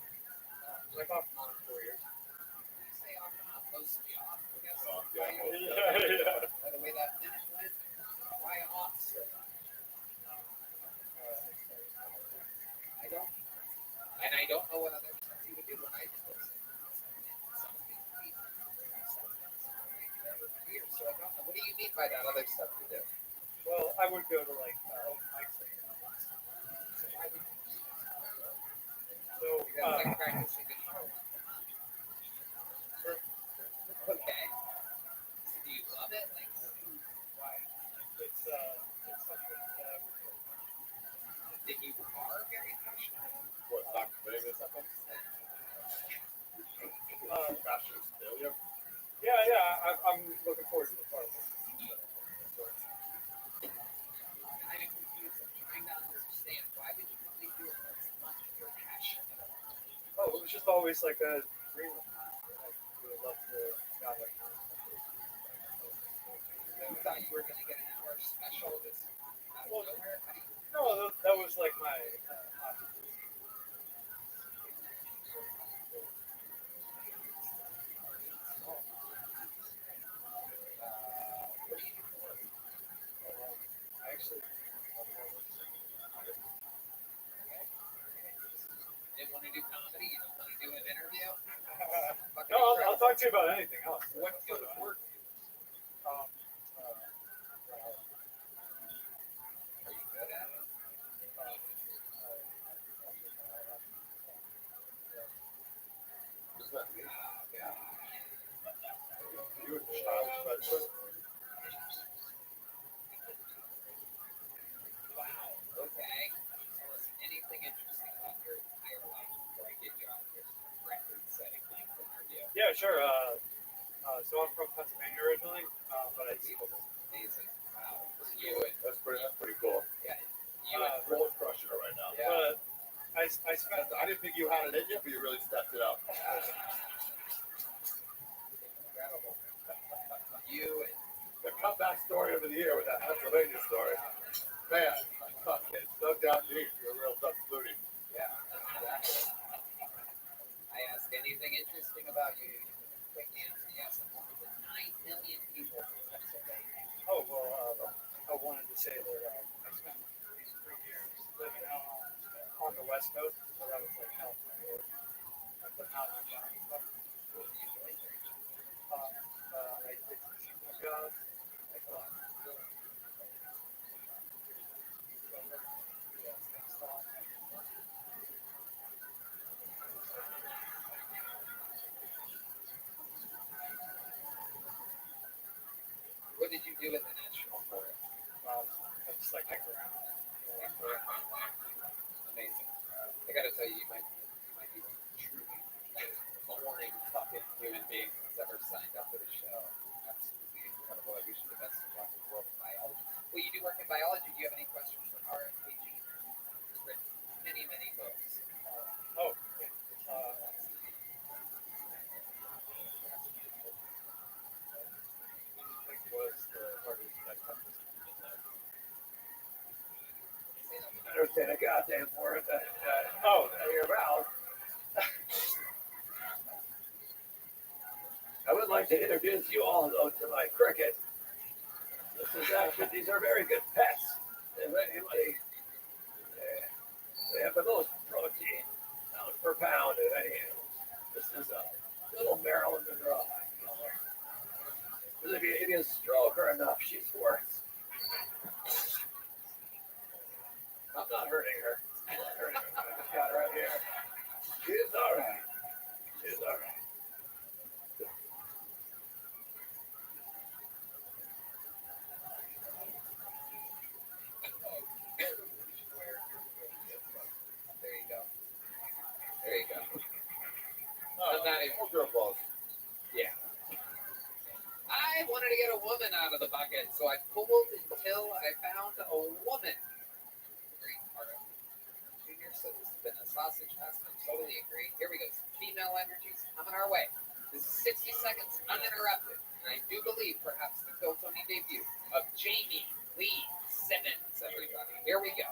like off and on 4 years. You say off and on, supposed to be off, I guess. Yeah. By the way that minute went, why off, sir? I don't know what other stuff you would do when I did those things. So I don't know. What do you mean by that other stuff you do? Well, I would go to like open mics. So, That's like practicing guitar. Okay. So do you love it? Like, why? it's something that That you are very passionate about? What, Dr. Vegas? Passionate failure? yeah, I'm looking forward to the part. I'm confused. I'm trying to understand. Why did you only do it once a month if you're passionate about it? Oh, it was just always like a dream of mine. I would love to God like You thought you were going to get an hour special this out of nowhere? How do you no, that was like my hobby. what do you do for work? I actually Didn't want to do comedy? You don't want to do an interview? Fucking no, I'll incredible. talk to you about anything else. What field of work Um, are you good at? What's that mean? You a child specialist? Wow. Okay. sure. So I'm from Pennsylvania originally, but I Amazing. Wow. You and That's pretty cool. yeah, you and Roller crushing it right now. yeah. I spent. I didn't think you had it in you, but you really stepped it up. Incredible. You and The comeback story of the year with that Pennsylvania story. Man, it's no doubt deep. You're a real tough flutie. yeah. Exactly. I ask anything interesting about you. You give a quick answer. Yes, I'm one of the 9 million people from Pennsylvania. Oh well, I wanted to say that I spent these 3 years living out on the West Coast, so that was like California. But not on stuff. What do you enjoy here? I did some seasonal jobs. Like what? What did you do in the national forest? I just like hike around. Amazing. I gotta tell you, you might be one of the truly boring fucking human beings that's ever signed up for the show. Absolutely incredible. I wish you the best of luck in the world of biology. Well, you do work in biology. Do you have any questions for RFKG? He's written many, many books. Oh, I think was the hardest that comes. I understand a goddamn word that Oh, your mouth. I would like to introduce you all though to my cricket. These are very good pets. If anybody, they have the most protein per pound of any animal. This is a little Maryland Monroe. If you stroke her enough, she's worse. I'm not hurting her. I just got her right here. She's all right. She's all right. There you go. There you go. I'm not even. Girl balls. Yeah. I wanted to get a woman out of the bucket, so I pulled until I found a woman. Great part of Junior, so this has been a sausage fest. I totally agree. Here we go. Some female energies coming our way. This is 60 seconds uninterrupted. And I do believe perhaps the Phil Tony debut of Jamie Lee Simmons, everybody. Here we go.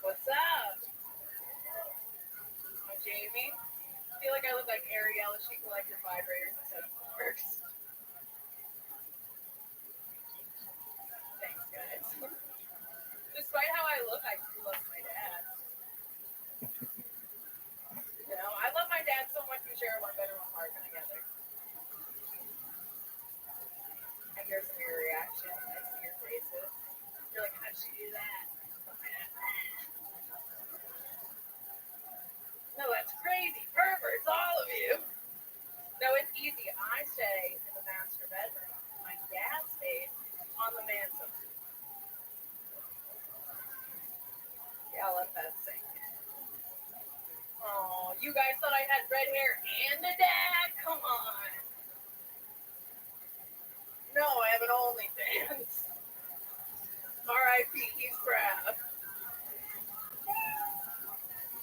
What's up? I'm Jamie. I feel like I look like Ariel if she collected vibrators instead of forks. Thanks, guys. Despite how I look, I do love my dad. You know, I love my dad so much we share one bedroom apartment together. I hear some of your reactions. I see your faces. You're like, how'd she do that? No, that's crazy. Perverts, all of you. No, it's easy. I stay in the master bedroom. My dad stays on the mantle. Yeah, I'll let that sink. Oh, you guys thought I had red hair and a dad? Come on. No, I have an OnlyFans. R.I.P. He's proud.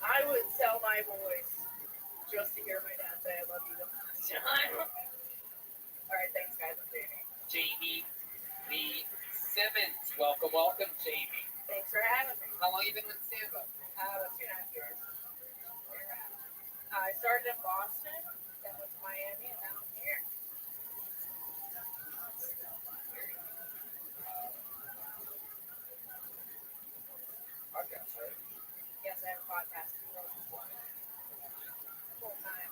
I would sell my voice just to hear my dad say I love you one last time. All right, thanks, guys. I'm Jamie. Jamie Lee Simmons. Welcome, welcome, Jamie. Thanks for having me. How long you been with Samba? About 2.5 years. I started in Boston, then went to Miami, and now I'm here. Podcast, right? Yes, I have a podcast. Full time.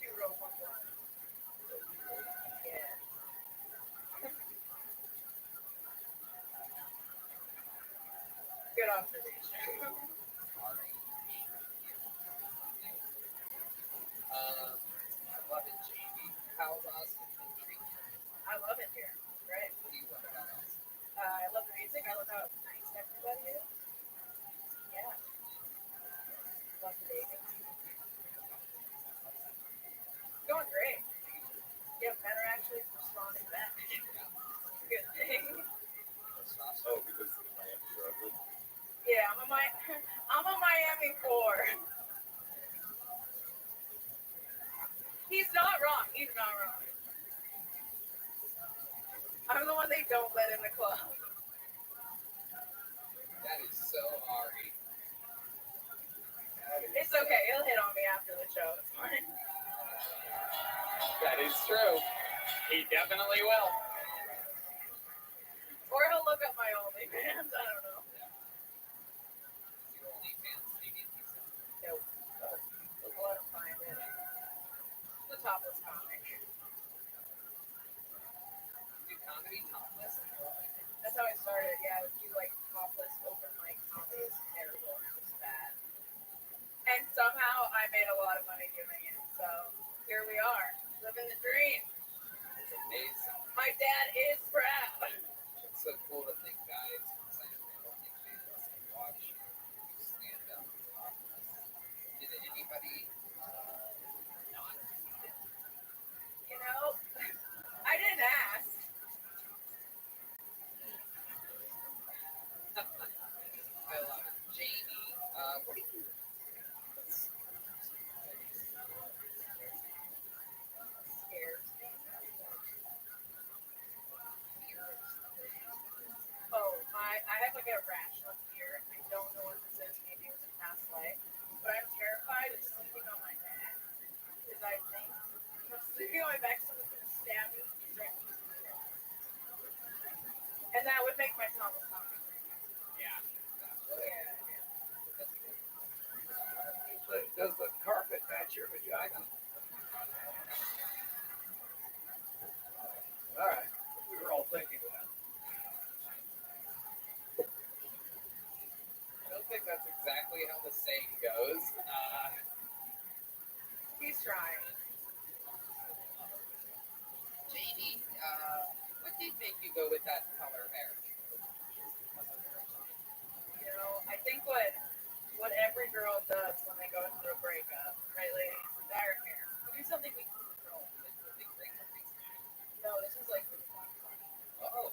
2 rows, 1 blind. Yeah. Good observation. I love it, Jamie. How's Austin been treating you? I love it here. It's great. What do you love about Austin? I love the music. I love how nice everybody is. going great. Yeah, men are actually responding back. It's a good thing. Oh, because of the Miami Rothschild. Yeah, I'm a Miami 4. He's not wrong. He's not wrong. I'm the one they don't let in the club. That is so Ari. It's okay. He'll hit on me after the show. It's fine. That is true. He definitely will. Or he'll look up my OnlyFans. I don't know. Your OnlyFans, maybe. Nope. I'll let him find it. The topless comic. Do comedy topless? That's how I started. Yeah, I would do like topless open mic comedy. It was terrible. It was bad. And somehow I made a lot of money doing it. So here we are, living the dream. It's amazing. My dad is proud. It's so cool to think guys sign up for OnlyFans and watch you stand up topless. Did anybody not keep it? You know, I didn't ask. I love it. Jamie, what do you Scares me. Oh, I have like a irrational fear. I don't know what this is. Maybe it was a past life. But I'm terrified of sleeping on my back. Because I think if I'm sleeping on my back, someone's going to stab me. And that would make my Thomas comic. Yeah. Does the carpet match your vagina? All right. We were all thinking that. I don't think that's exactly how the saying goes. He's trying. Jamie, what did make you go with that color hair? You know, I think what every girl does when they go through a breakup, right, ladies? Dye her hair. Do something we can control. No, this was like really fun. Oh.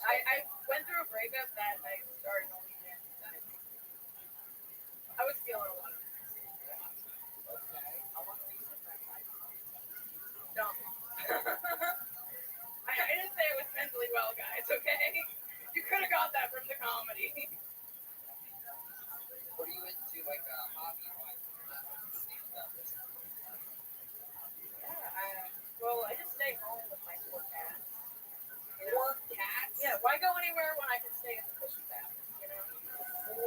I went through a breakup that night and started OnlyFans that night. I was feeling a lot of things. Okay. How long were you with that guy? Dumb. I didn't say I was mentally well, guys, okay? You could have got that from the comedy. What are you into, like, hobby-wise? Stand up. Yeah, well, I just stay home with my 4 cats. You know? 4 cats? Yeah, why go anywhere when I can stay in the cushy bath? You know?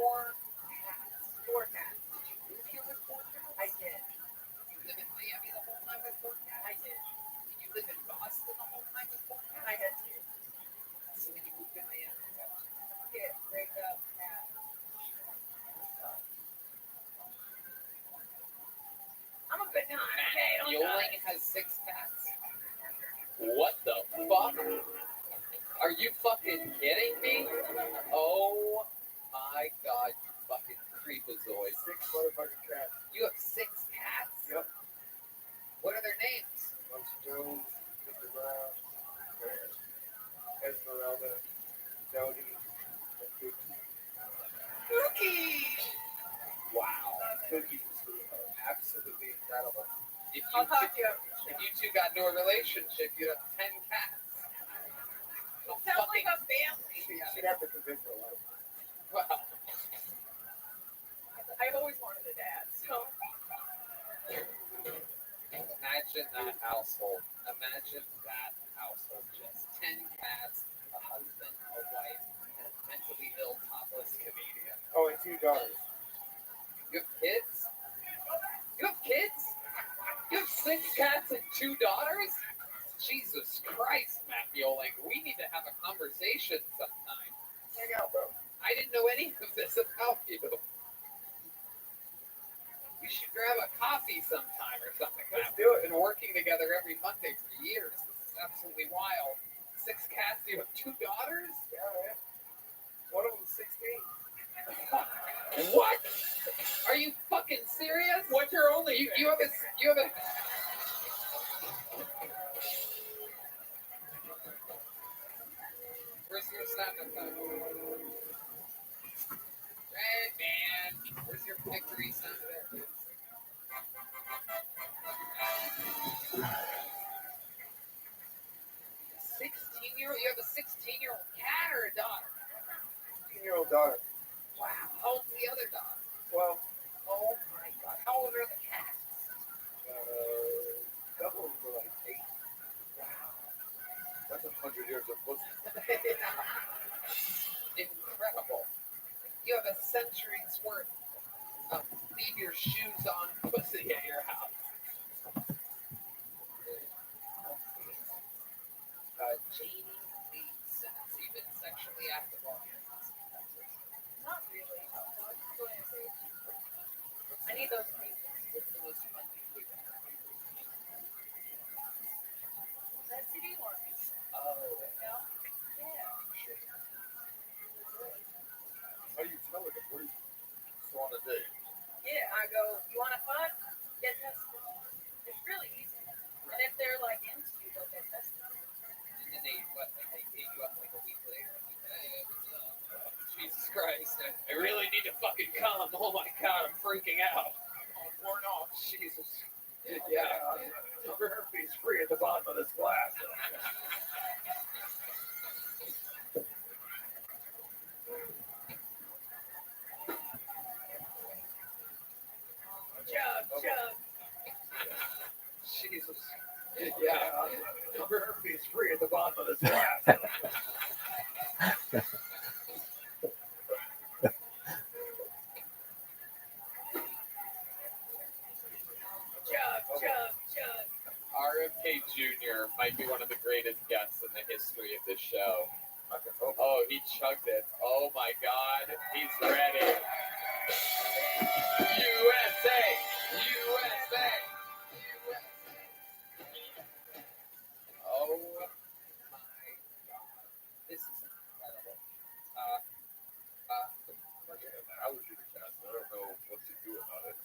4 cats. 4 cats. Did you move here with 4 cats? I did. You live in Miami the whole time with 4 cats? I did. Did you live in Boston the whole time with 4 cats? I had to. So when you moved to Miami, Get break up cat. I'm a good time. Okay, don't Yoling judge. has 6 cats? What the fuck? Are you fucking kidding me? Oh my god, you fucking creepazoid. 6 motherfucking cats. You have 6 cats? Yep. What are their names? Bunch Jones, Mr. Brown, Esmeralda, Dodie, and Cookie. Cookie. Wow. Cookie's a sweetheart. Absolutely incredible. If I'll you, talk to you. if you two got into a relationship, you'd have 10 cats. Sounds like a family. She'd have to convince her life. Wow. I've always wanted a dad, so. Imagine that household. Imagine that household. Just 10 cats, a husband, a wife, and a mentally ill topless comedian. Oh, and 2 daughters. You have kids? You have kids? You have 6 cats and 2 daughters? Jesus Christ, Matt Yoling. We need to have a conversation sometime. Hang out, bro. I didn't know any of this about you. We should grab a coffee sometime or something. Let's Matt. do it. We've been working together every Monday for years. This is absolutely wild. 6 cats, you have 2 daughters? Yeah, man. One of them's 16. What? Are you fucking serious? What's your only? You have a Red man, where's your victory sound there? 16-year-old? You have a 16-year-old cat or a daughter? 16-year-old daughter. Wow. How old's the other daughter? 12. Oh my god. How old are the cats? A couple of them were like 8. Wow. That's 100 years of pussy. Incredible. You have a century's worth of leave your shoes on pussy at your house. Janie Lee Simmons. You've been sexually active all year. Not really. No, it's going to be. I need those things. What's the most fun thing you've ever done? That CD one. Oh, You know? Yeah. How do you tell her to breathe? So on a date. Yeah, I go, you want to fun? Get tested. It's really easy. And if they're like into you, they'll get tested. and then they hit you up like a week later. Hey, what's up? Jesus Christ! I really need to fucking come. Oh my god, I'm freaking out. I'm born off. Jesus. Yeah. Herpes free at the bottom of this glass. Chug. Jesus. Yeah. Herpes free at the bottom of this glass. Chug. RFK Jr. might be one of the greatest guests in the history of this show. I can hope. Oh, he chugged it. Oh my god, he's ready. USA! USA! Oh my god. This is incredible. Like an allergy test. I don't know what to do about it.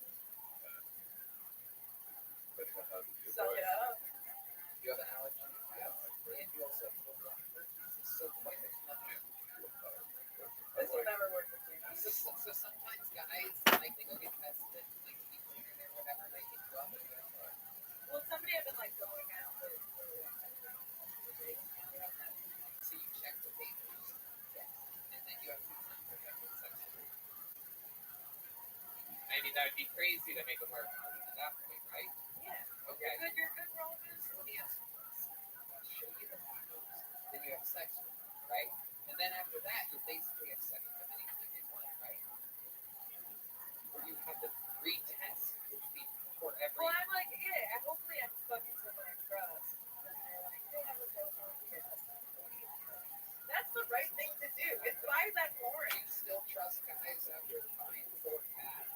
Depending on how to do Suck it up. You have an allergy? And you also have full blood allergies. So quite a conundrum. This will never work with me. So sometimes guys, like, they go get tested, like, people or whatever, they hit you up and go, Well, somebody I've been like going out with. so you check the papers. Yes. And then you have to have sex. I mean, that would be crazy to make them wear a condom at that point, right? Yeah. Okay. You're good for all this. Let me ask you this. I'll show you the photos. Then you have sex with them, right? And then after that, you basically have sex with them anytime you want, right? Or you have to retest for every. Well, I'm like, yeah, hopefully I'm fucking someone I trust. And they're like, hey, I look over here. That's the right thing to do. Why is that boring? You still trust guys after buying 4 cats?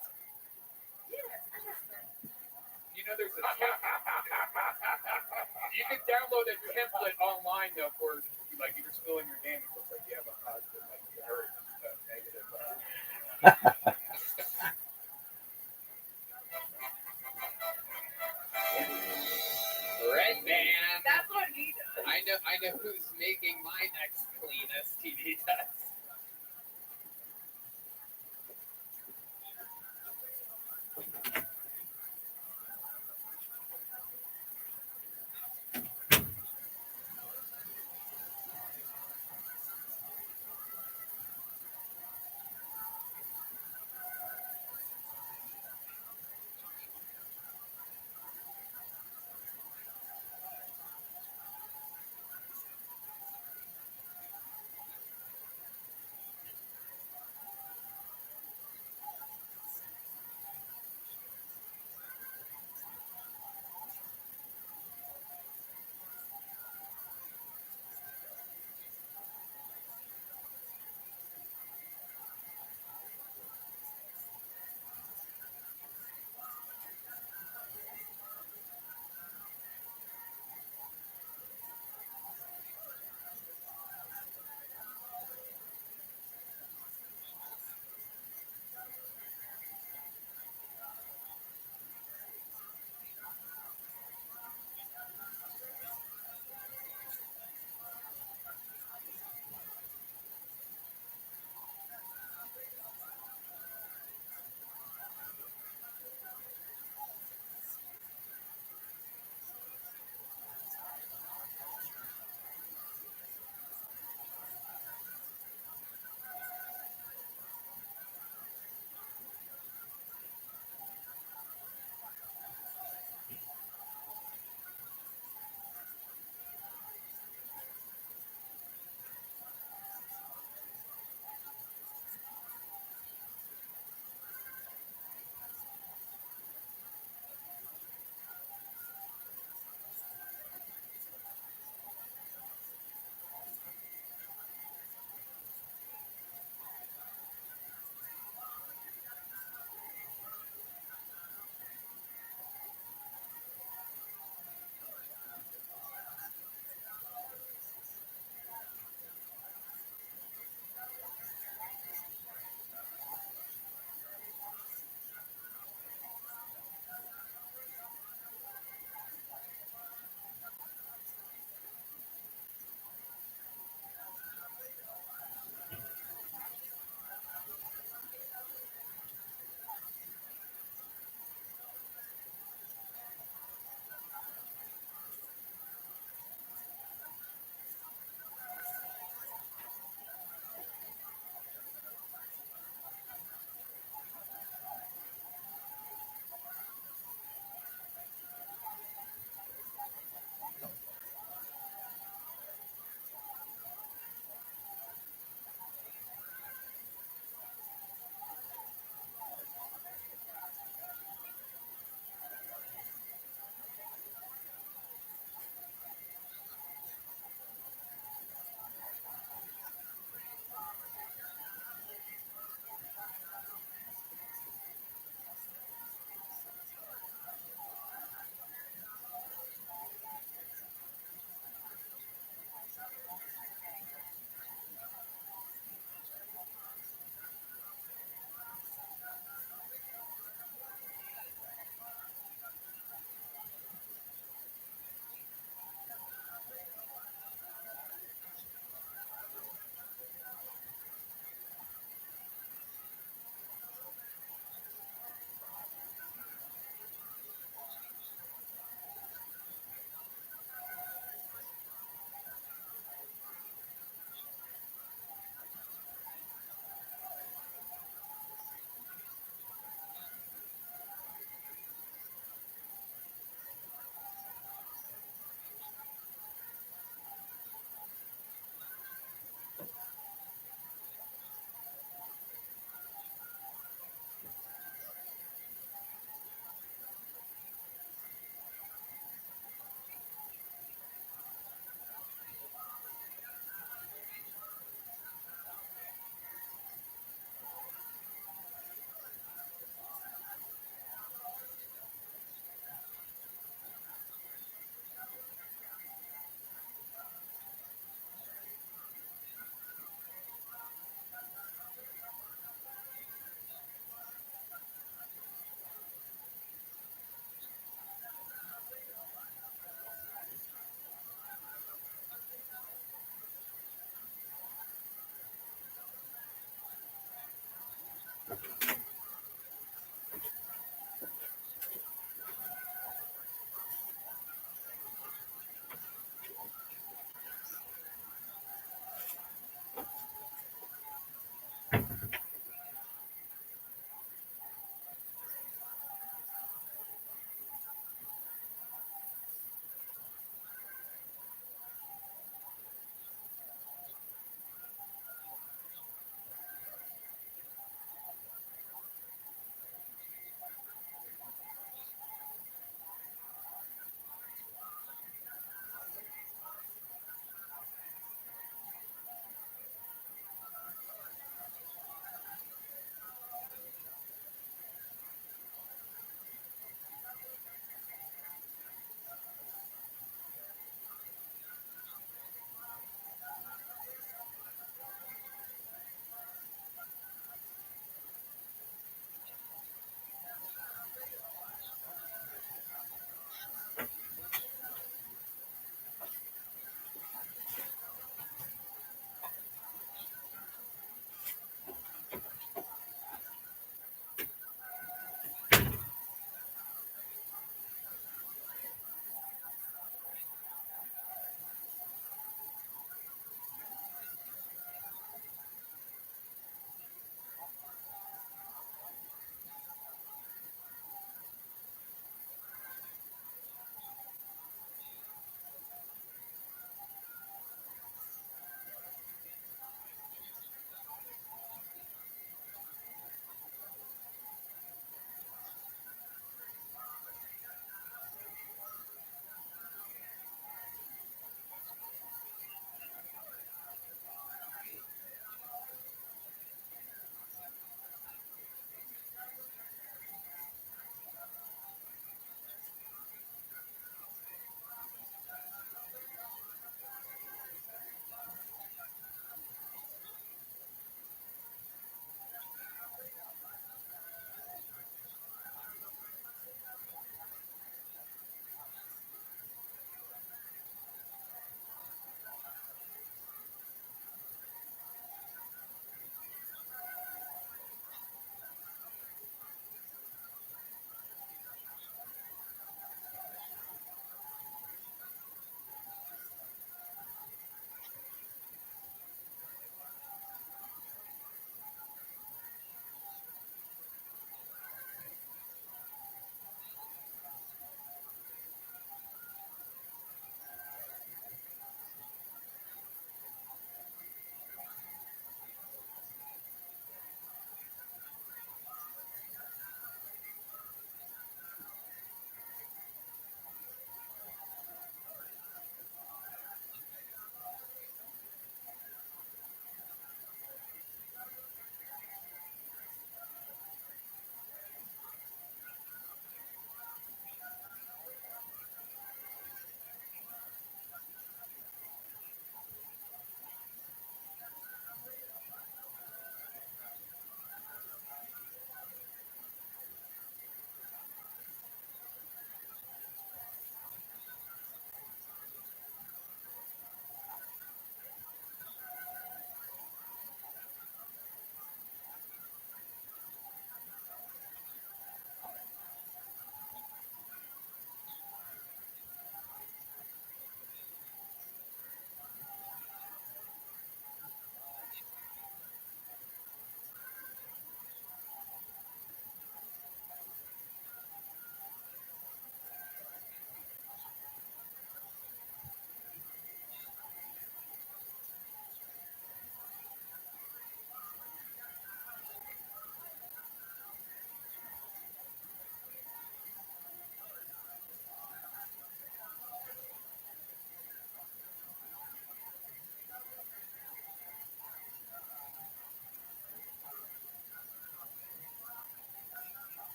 Yeah, I trust them. You know, there's a you can download a template online though for like you're spilling your name. It looks like you have a positive, like you heard negative. Red man. That's what he does. I know who's making my next clean STD test.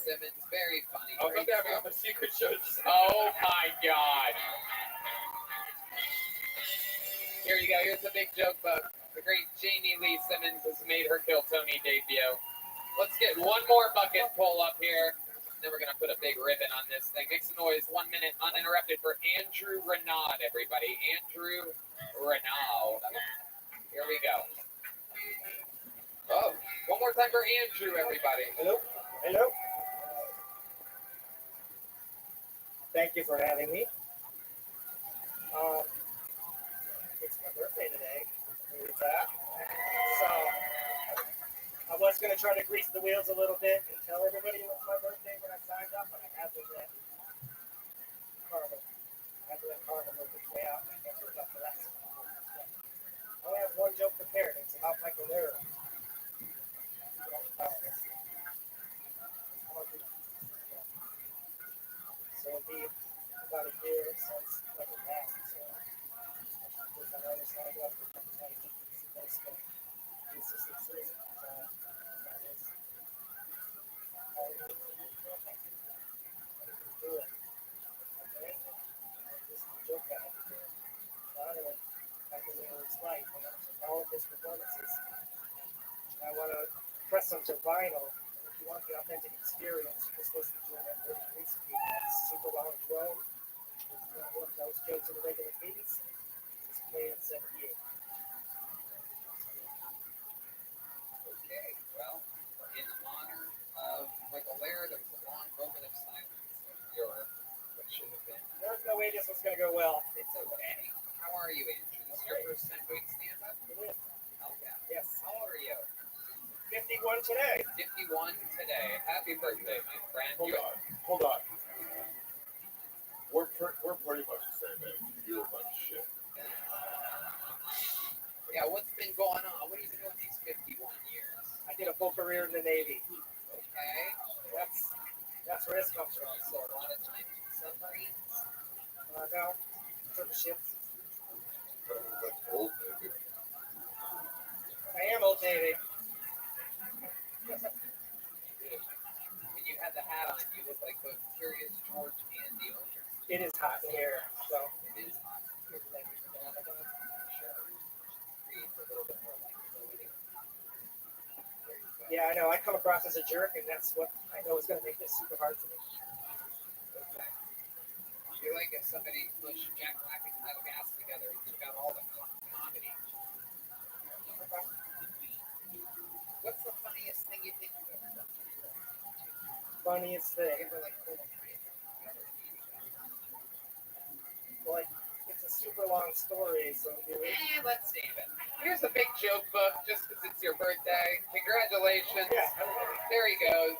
Simmons, very funny. I was great having stuff. a secret show. Oh my God. Here you go. Here's the big joke book. The great Jamie Lee Simmons has made her Kill Tony debut. Let's get one more bucket pull up here. Then we're going to put a big ribbon on this thing. Make some noise. 1 minute uninterrupted for Andrew Renaud, everybody. Andrew Renaud. Here we go. Oh, one more time for Andrew, everybody. Hello. Hello. Thank you for having me. It's my birthday today. So I was going to try to grease the wheels a little bit and tell everybody it was my birthday when I signed up, but I had to let Carmen work its way out. I can't work up for that. I only have one joke prepared. It's about Michael Lehrer. So it'll be about a year since Michael passed. So I know they signed up for something like this. All of his performances. I want to press them to vinyl. If you want the authentic experience, just listen to him at World Police Speed. That's super long drone. It's not one of those jokes in the regular cadence. It's played at 78. Okay, well, in honor of Michael Lehrer, there was a long moment of silence. What should have been. There's no way this was going to go well. It's okay. How are you, Andrew? This is your first time doing stand-up? It is. Oh, yeah. Yes. How old are you? 51 today. 51 today. Happy birthday, my friend. Hold on. We're pretty much the same age. You're a bunch of shit. Yeah, what's been going on? What have you been doing these 51 years? I did a full career in the Navy. Okay. That's where this comes from. So a lot of times submarines. No, certain ships. That's old, maybe. I am Old Navy. When you had the hat on, you look like both Curious George and the owner. It is hot in here, so. It is hot. Sure. Creates a little bit more likability. Yeah, I know. I come across as a jerk, and that's what I know is going to make this super hard for me. Okay. You're like if somebody pushed Jack Black and Tyler Gas together and took out all the comedy. What's the funniest thing you think you've ever done? Funniest You thing. ever like pull a prank? Like, it's a super long story, so here we Let's save it. Here's a big joke book just because it's your birthday. Congratulations. Yeah. There he goes.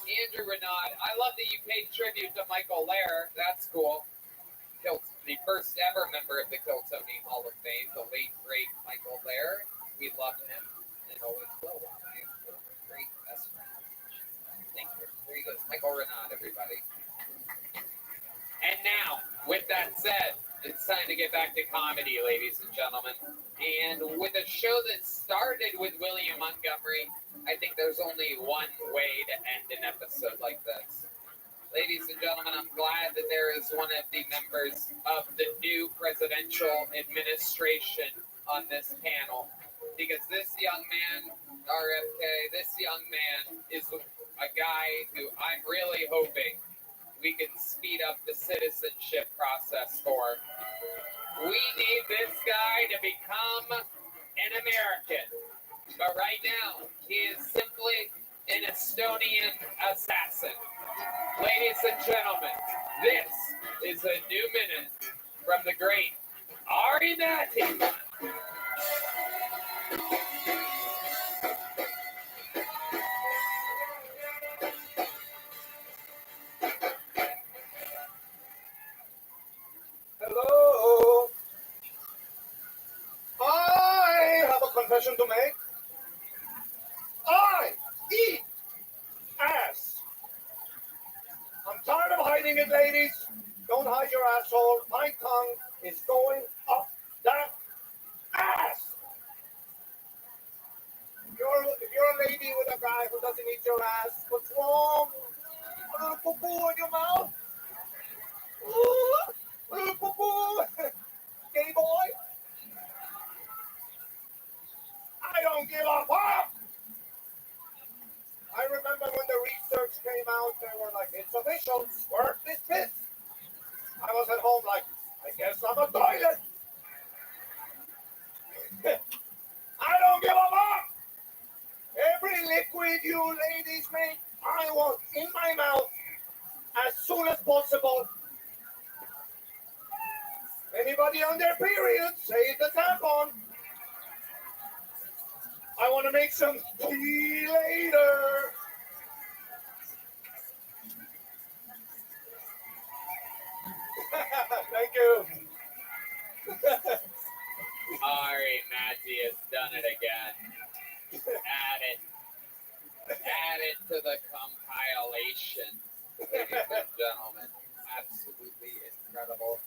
Andrew Renaud. I love that you paid tribute to Michael Lehrer. That's cool. The first ever member of the Kill Tony Hall of Fame, the late, great Michael Lehrer. We love him and always will. My great best friend. Thank you. There he goes. Michael Renaud, everybody. And now, with that said, it's time to get back to comedy, ladies and gentlemen. And with a show that started with William Montgomery, I think there's only one way to end an episode like this. Ladies and gentlemen, I'm glad that there is one of the members of the new presidential administration on this panel. Because this young man, RFK, this young man is a guy who I'm really hoping we can speed up the citizenship process for. We need this guy to become an American. But right now, he is simply an Estonian assassin. Ladies and gentlemen, this is a new minute from the great Ari Matty. Hello. I have a confession to make. I eat ass. I'm tired of hiding it, ladies. Don't hide your asshole. My tongue is going up that ass. If you're a lady with a guy who doesn't eat your ass. What's wrong? A little poo-poo in your mouth? Ooh, a little poo-poo. Gay boy? I don't give a fuck. I remember when the research came out, they were like, it's official, squirt this piss. I was at home like, I guess I'm a toilet. I don't give a fuck. Every liquid you ladies make, I want in my mouth as soon as possible. Anybody on their period, save the tampon. I want to make some tea later. Thank you. Ari Matty has done it again. Add it to the compilation, ladies and gentlemen. Absolutely incredible.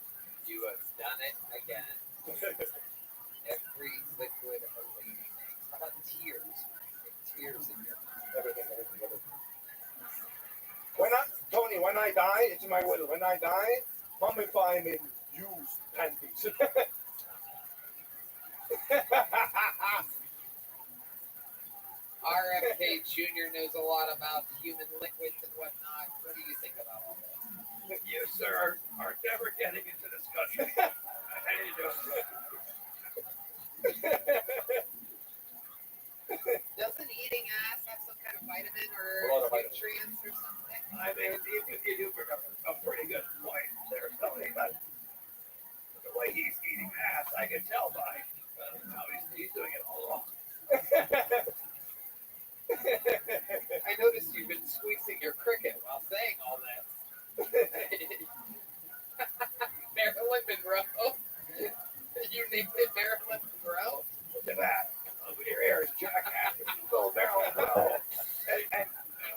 You have done it again. Every liquid a lady makes. How about tears? Tears in your mouth. Everything. Tony, when I die, it's my will. When I die, mummify me in used panties. RFK Jr. knows a lot about human liquids and whatnot. What do you think about all this? You, sir, are never getting into discussion. How you doing? Doesn't eating ass have some kind of vitamin A or lot of vitamins. nutrients or something? I mean, you do bring up a pretty good point there, Tony, but the way he's eating ass, I can tell by how he's doing it all wrong. I noticed you've been squeezing your cricket while saying all that. Marilyn Monroe? You named it Marilyn Monroe? Look at that. Over your ears, jackass. Little Marilyn Monroe. And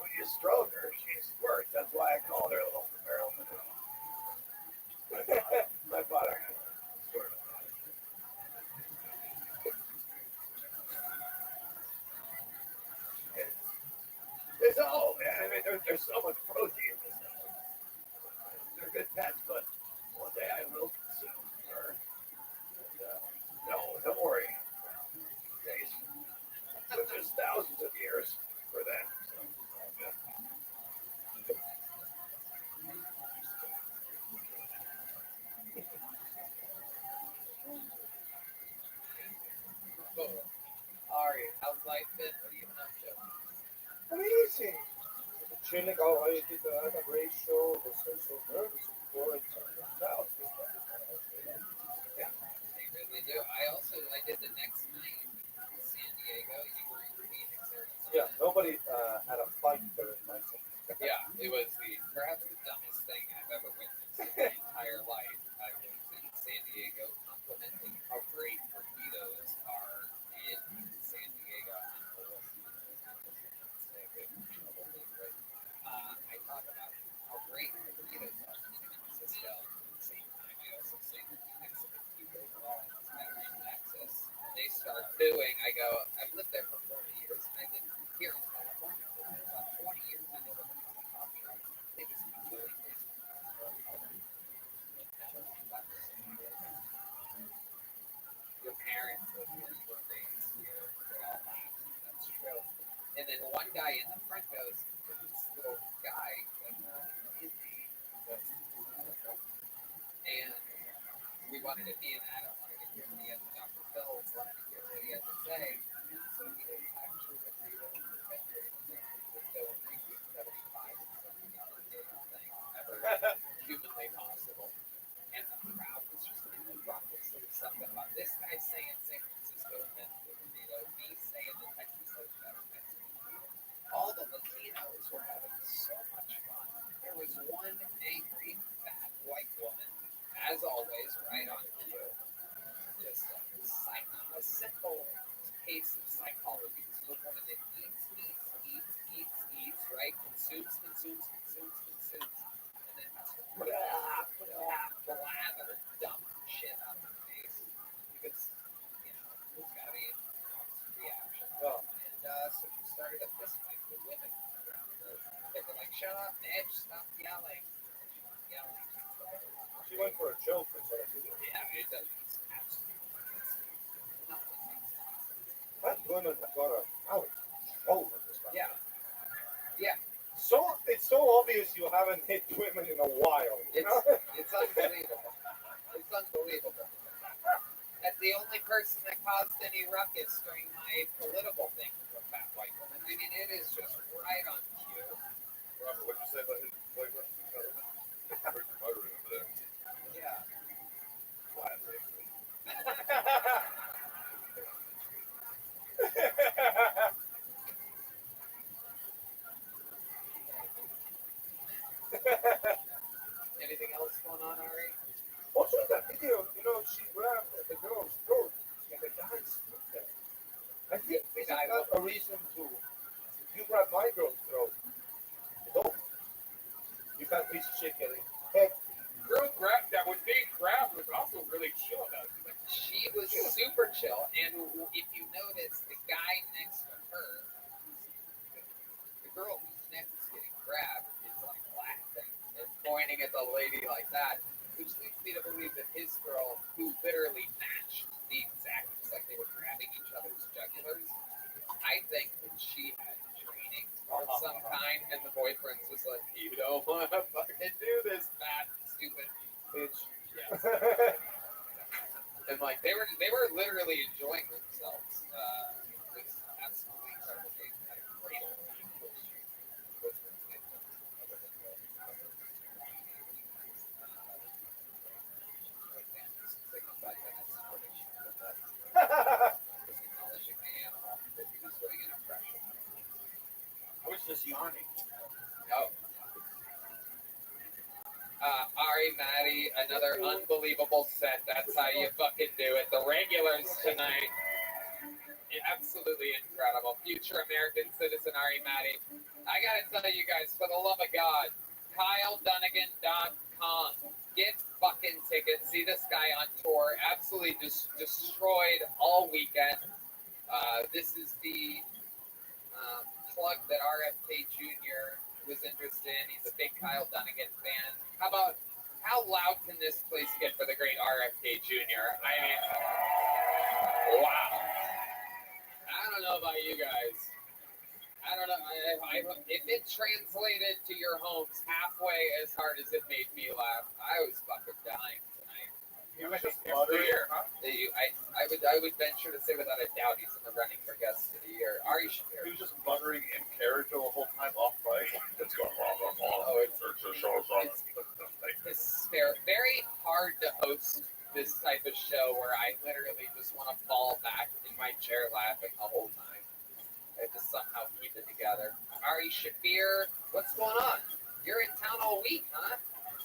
when you stroke her, she squirts. That's why I called her Little Marilyn Monroe. My father squirted. There's so much protein in this stuff. They're good pets, but one day I will consume her. No, don't worry. There's thousands of years for that. So, Ari, how's life been? What have you been up to? Amazing. Chilling. Oh, I did the great show. I was so nervous before it turned out. Yeah, they really do. I did the next night in San Diego. You were in Phoenix, Arizona. Yeah, nobody had a fight during my show. Yeah, it was perhaps the dumbest thing I've ever witnessed in my entire life. I was in San Diego complimenting how great burritos are in San Diego. I talk about how great burritos are in San Francisco. At the same time, I also say that the Mexican people are all better in Texas. When they start doing, I go, I've lived there for 40 years, and I lived here in California for about 20 years. I know what the coffee are. They just really taste your parents live where you were raised here. They all laugh. That's true. And then one guy in the front goes, this little guy, like, his name was, and we wanted to be in Adam, wanted to hear what he had, Dr. Phil wanted to hear what he had to say. So he was actually the leader of the country. Would go in 1975 and something other thing ever humanly possible. And the crowd was just in the ruckus. There was something about this guy saying San Francisco invented the burrito, me saying the Texas has better Mexican food. All the Latinos were having so much fun. There was one angry, fat white woman, as always, right on cue. Just a simple case of psychology. This is a woman that eats, right? Consumes. And then has to blather dumb shit out of her face. Because, there's got to be a reaction. And so she started went for a joke or something. Yeah, it doesn't. That women have got a over this man. Yeah. Yeah. So it's so obvious you haven't hit women in a while. You know? It's unbelievable. It's unbelievable. That's the only person that caused any ruckus during my political thing with a fat white woman. I mean, it is just right on cue. Robert, what'd you say about his boyfriend? Freaking motoring over there. Yeah. Classic. Anything else going on, Ari? Also, in that video, you know, she grabbed the girl's throat and the guy slipped there. I think this is not a reason to. If you grab my girl's throat, it's over. You can't piece of shit getting head. Girl that was being grabbed was also really chill about it. Like, She was super chill, and if you notice, the guy next to her, the girl whose neck was getting grabbed, is like laughing and pointing at the lady like that, which leads me to believe that his girl, who literally matched the exact, just like they were grabbing each other's jugulars, I think that she had training of some kind, and the boyfriend's just like, you don't want to fucking do this, fat, stupid bitch. Yeah. And like they were literally enjoying themselves. It was absolutely incredible. They had a great time. Acknowledging the animal that he was doing an impression. I was just yawning. No. Ari, Maddie, another unbelievable set. That's how you fucking do it. The regulars tonight, absolutely incredible. Future American citizen Ari, Maddie. I gotta tell you guys, for the love of God, KyleDunnigan.com. Get fucking tickets. See this guy on tour. Absolutely destroyed all weekend. This is the plug that RFK Jr. was interested in. He's a big Kyle Dunnigan fan. How loud can this place get for the great RFK Jr.? I mean, wow. I don't know about you guys. I don't know if it translated to your homes halfway as hard as it made me laugh. I was fucking dying tonight. You was just the year, huh? I would venture to say without a doubt he's in the running for guest of the year. Ari Shafir. He was just muttering in character the whole time off mic. It's going wrong. Oh, it's very hard to host this type of show where I literally just want to fall back in my chair laughing the whole time. I have to somehow keep it together. Ari Shafir, what's going on? You're in town all week, huh?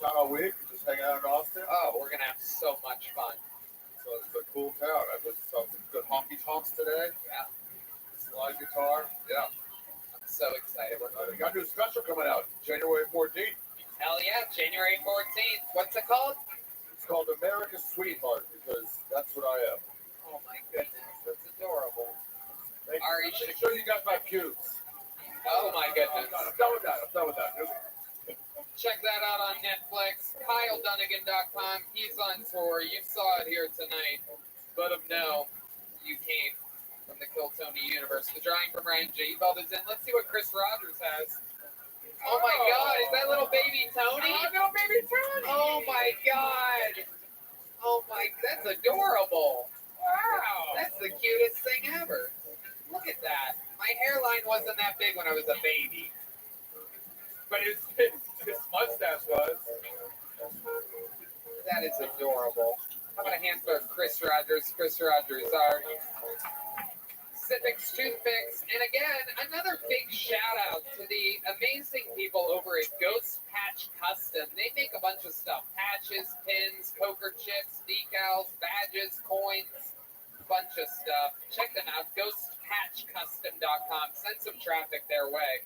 Town all week, just hanging out in Austin. Oh, we're gonna have so much fun. So it's a cool town. I just saw some good honky tonks today. Yeah. Slide guitar. Yeah. I'm so excited. We got a new special coming out January 14th. Hell yeah, January 14th. What's it called? It's called America's Sweetheart because that's what I am. Oh my goodness, that's adorable. Make Ari, sure you got my pubes. Oh my goodness. I'm done with that. Check that out on Netflix. KyleDunnigan.com. He's on tour. You saw it here tonight. Let him know you came from the Kill Tony universe. The drawing from Ryan J. Evold is in. Let's see what Chris Rogers has. Oh my God! Is that little baby Tony? oh, no, baby Tony! Oh my God! Oh my! That's adorable. Wow! That's the cutest thing ever. Look at that. My hairline wasn't that big when I was a baby. But his mustache was. That is adorable. How about a hand for Chris Rogers? Chris Rogers, our Civics Toothpicks. And again, another big shout out to the amazing people over at Ghost Patch Custom. They make a bunch of stuff. Patches, pins, poker chips, decals, badges, coins, bunch of stuff. Check them out. GhostPatchCustom.com. Send some traffic their way.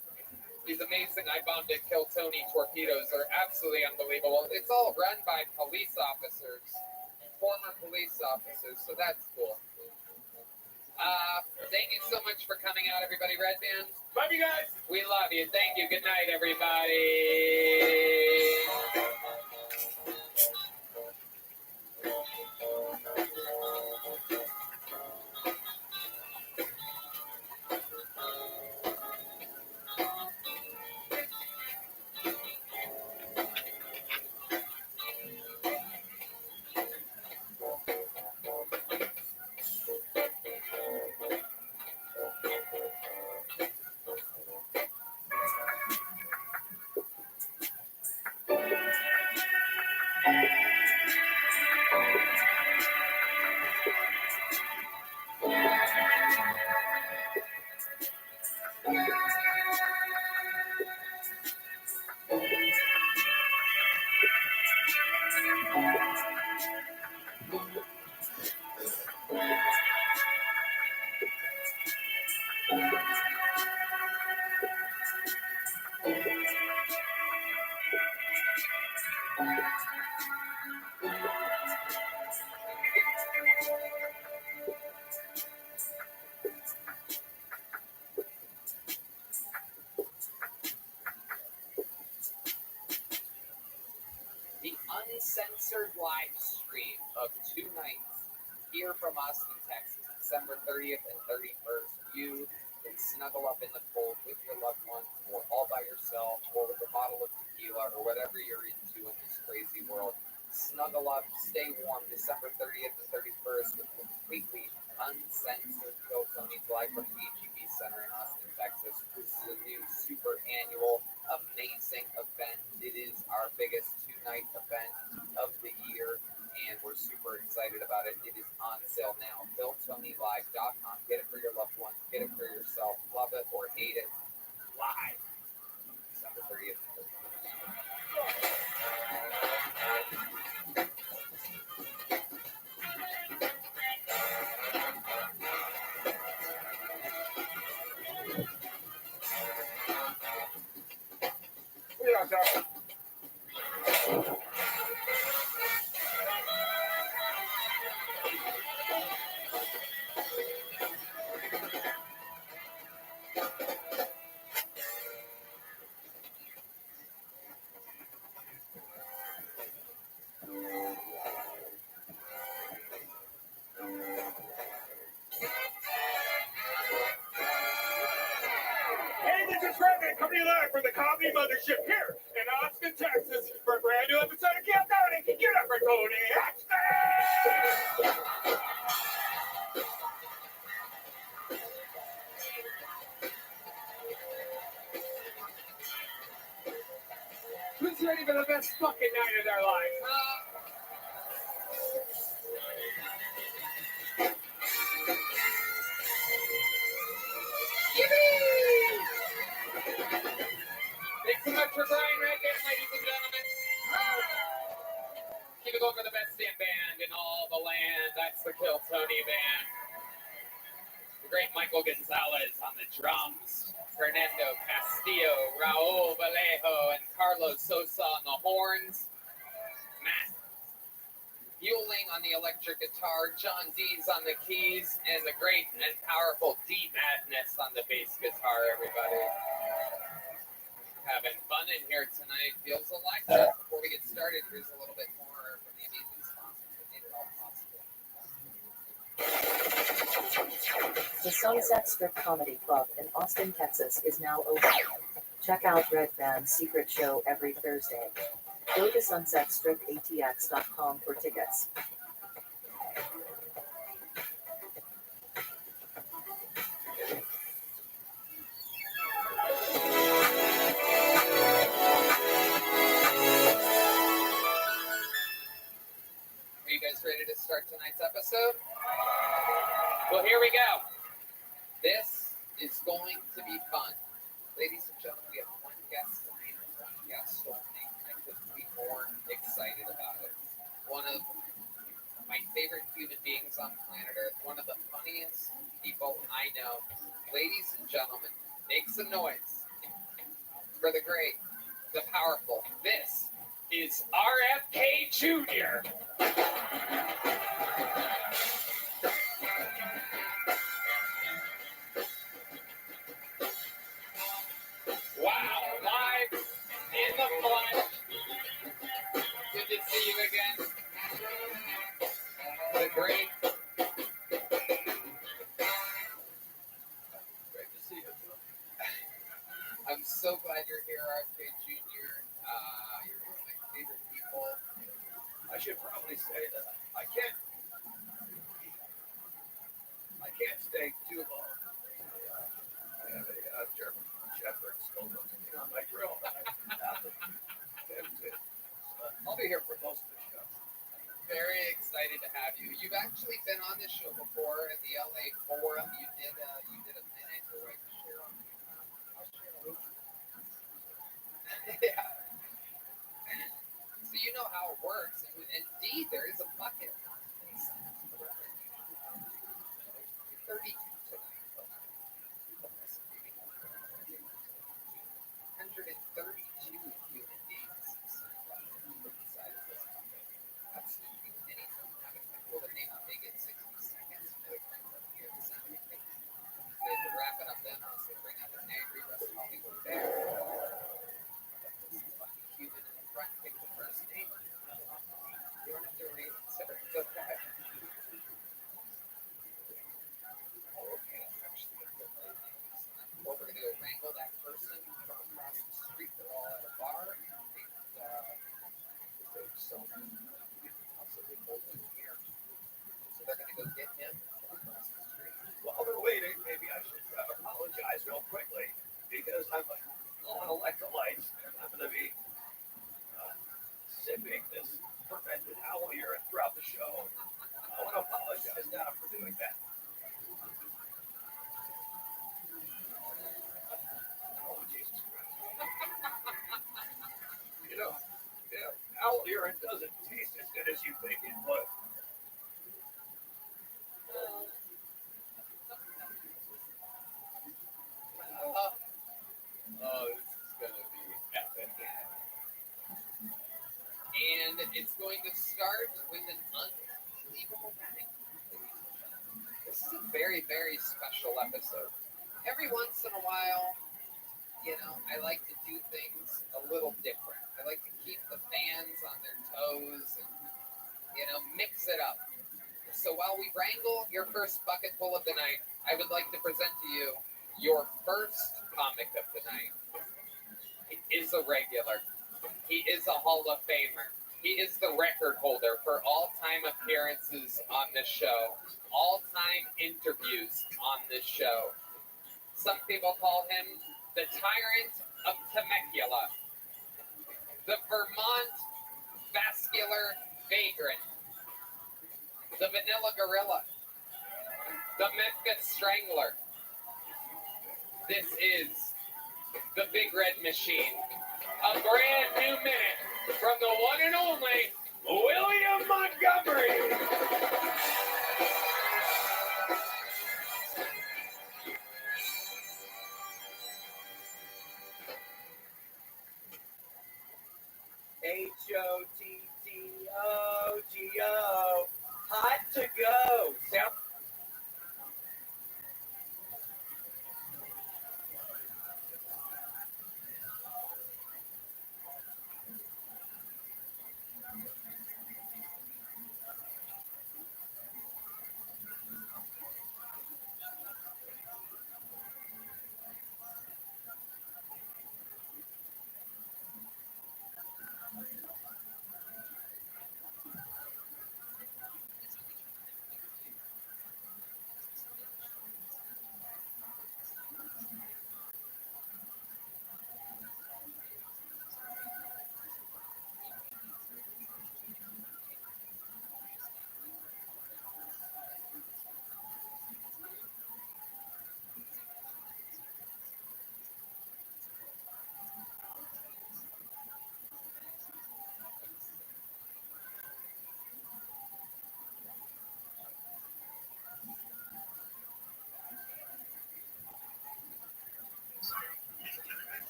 These amazing I Bombed at Kill Tony torpedoes are absolutely unbelievable. It's all run by police officers, former police officers, so that's cool. Thank you so much for coming out, everybody. Red Band, Love you guys! we love you. Thank you. Good night, everybody. The uncensored live stream of 2 nights here from Austin, Texas, December 30th and 31st. You can snuggle up in the cold with your loved ones, or all by yourself, or with a bottle of tequila, or whatever you're into in this crazy world. Snuggle up, stay warm, December 30th and 31st, with completely uncensored Phil Tony's live from the HEB Center in Austin, Texas. This is a new super annual amazing event. It is our biggest 2-night event of the year, and we're super excited about it. It is on sale now. PhilTonyLive.com. Get it for your loved ones. Get it for yourself. Love it or hate it. Live. December 30th. Yeah, Doc. Hey, this is Rabbi coming live from the Comedy Mothership here in Austin, Texas for a brand new episode of Countdown. Get up for Tony X-Men! Who's ready for the best fucking night of their life? Thanks so much for Brian right there, ladies and gentlemen. Keep it going for the best damn band in all the land. That's the Kill Tony Band. The great Michael Gonzalez on the drums. Fernando Castillo, Raul Vallejo, and Carlos Sosa on the horns. Matt Bueling on the electric guitar. John Dees on the keys. And the great and powerful D Madness on the bass guitar, everybody. Having fun in here tonight. Feels electric. Before we get started, here's a little bit more from the amazing sponsors that made it all possible. The Sunset Strip Comedy Club in Austin, Texas is now open. Check out Red Band's secret show every Thursday. Go to sunsetstripatx.com for tickets. Are you guys ready to start tonight's episode? Well, here we go. This is going to be fun. Ladies and gentlemen, we have one guest tonight and one guest only. I couldn't be more excited about it. One of my favorite human beings on planet Earth, one of the funniest people I know. Ladies and gentlemen, make some noise for the great, the powerful. This is RFK Jr. Wow, live in the flesh. Good to see you again. The great. Great to see you. I'm so glad you're here, RFK Jr. You're one of my favorite people. I should probably say that I can't stay too long. I have a German Shepherd still roasting on my grill. I'll be here for most of the show. Very excited to have you. You've actually been on this show before at the LA Forum. You did a minute, or right? I'll share a little. Yeah. So you know how it works. Indeed, there is a bucket. 32 tonight. 132 human beings. go get him across the street. While they're waiting, maybe I should apologize real quickly because I'm low on electrolytes and I'm going to be sipping this fermented owl urine throughout the show. I want to apologize now for doing that. Oh, Jesus Christ. Owl urine doesn't taste as good as you think it would. Oh, this is going to be epic. And it's going to start with an unbelievable bang. This is a very, very special episode. Every once in a while, I like to do things a little different. I like to keep the fans on their toes and, mix it up. So while we wrangle your first bucketful of the night, I would like to present to you your first comic of the night. He is a regular. He is a Hall of Famer. He is the record holder for all-time appearances on this show, all-time interviews on this show. Some people call him the Tyrant of Temecula, the Vermont Vascular Vagrant, the Vanilla Gorilla, the Memphis Strangler. This is the Big Red Machine. A brand new minute from the one and only William Montgomery. HOTTOGO. Hot to go. Sound.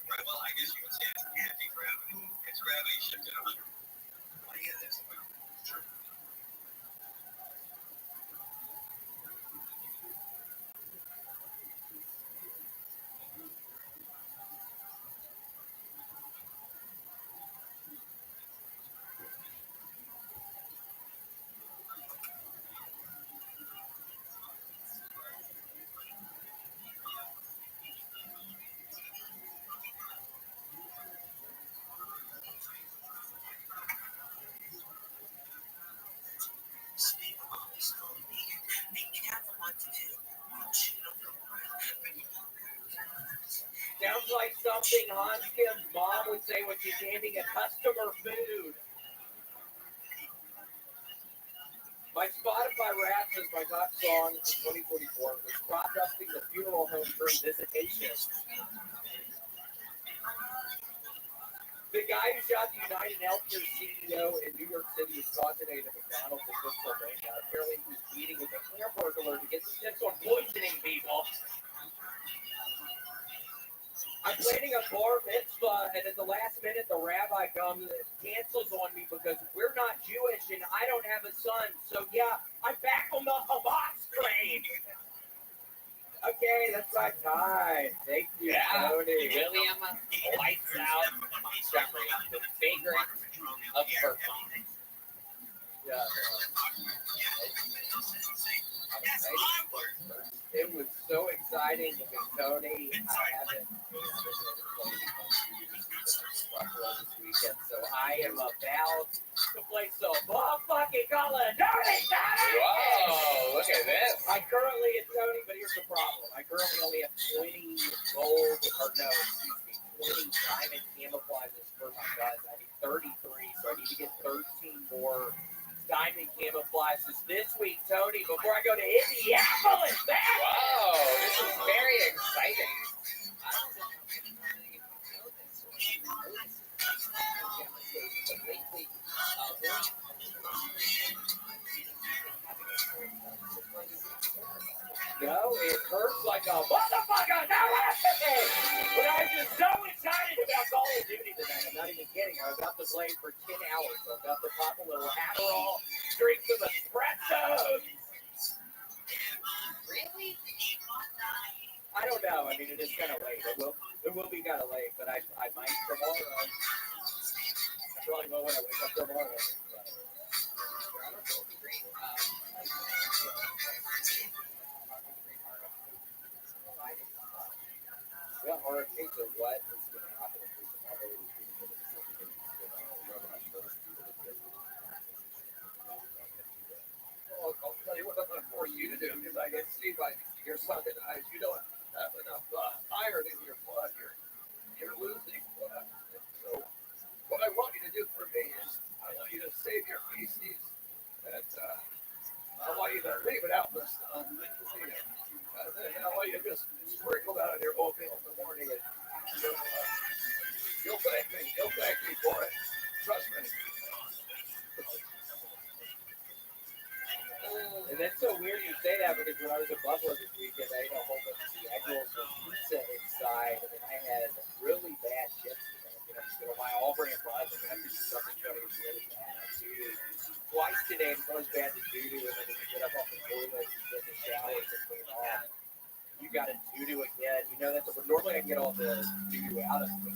Well, I guess you would say it's anti-gravity. It's gravity shifted 100. Well, yeah, that's true. Sounds like something Hanskins' mom would say when she's handing a customer food. My Spotify Wrapped is my top song for 2044. It was crop dusting the funeral home during visitation. The guy who shot the United Healthcare CEO in New York City was caught today at a McDonald's in Pennsylvania. Apparently, he was meeting with a hamburger to get some tips on poisoning people. I'm planning a bar mitzvah, and at the last minute, the rabbi comes and cancels on me because we're not Jewish and I don't have a son. So, yeah, I'm back on the Hamas train. Okay, that's my time. Thank you, Tony. William Lights Out Montgomery, the vagrant of Vermont. Yeah. It was so exciting because Tony, I haven't played this weekend, so I am about to play some fucking Call of Duty. Whoa, look at this. I currently, it's Tony, but here's the problem. I currently only have 20 gold, or no, excuse me, 20 diamond camouflages for my guns. I need 33, so I need to get 13 more diamond camouflages this week, Tony, before I go to Indianapolis. Whoa, this is very exciting. I don't know if you know this or you know this. But lately, no, it hurts like a motherfucker. No, but I'm just so excited about Call of Duty tonight. I'm not even kidding. I'm about to play for 10 hours. I'm about to pop a little Adderall, drink some espressos. really? I don't know. I mean, it is kind of late. It will be kind of late, but I might tomorrow. I probably will when I wake up tomorrow. Yeah, or in case of what is going to happen if there's another Well, I'll tell you what I'm going to force you to do because I can see by your sunken eyes you don't have enough iron in your blood. You're losing blood. So what I want you to do for me is I want you to save your feces and I want you to leave it out in the sun. And I want you to just sprinkle that on your oatmeal in the morning and you'll thank me. You'll thank me for it. Trust me. And that's so weird you say that because when I was at Buffalo this weekend, I ate a whole bunch of the egg rolls with pizza inside, and I had really bad shit. So my all-brand fries, I'm going to have to do something that was really bad. Twice today, I'm going bad to doo-doo, and then when you get up off the toilet and get in the shower to clean off, you got to doo-doo again. You know, that's normally I get all the doo-doo out of me.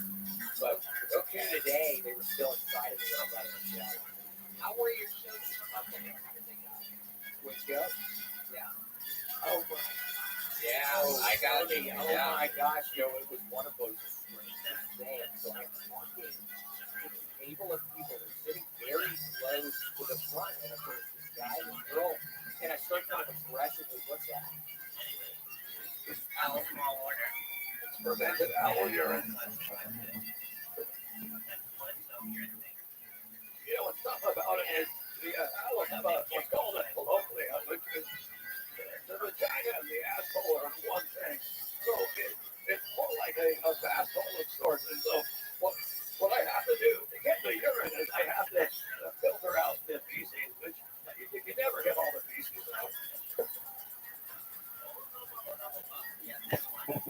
But today, they were still inside of me when I got in the shower. How were your shows up there? How did they go? Wake up. Yeah. Oh my. Yeah, I got it. Oh my gosh, Joe, it was one of those strange days. So I'm walking with a table of people that are sitting very close to the front, and of course this guy and this girl, and I start kind of aggressively, what's that? Owl small order. It's fermented owl urine. You know what's tough about it is the owls have what's called a colloquium, which is the vagina and the asshole are one thing. So it's more like a vast hole of sorts. And so what I have to do to get the urine is I have to filter out the feces, which you can never get all the feces out.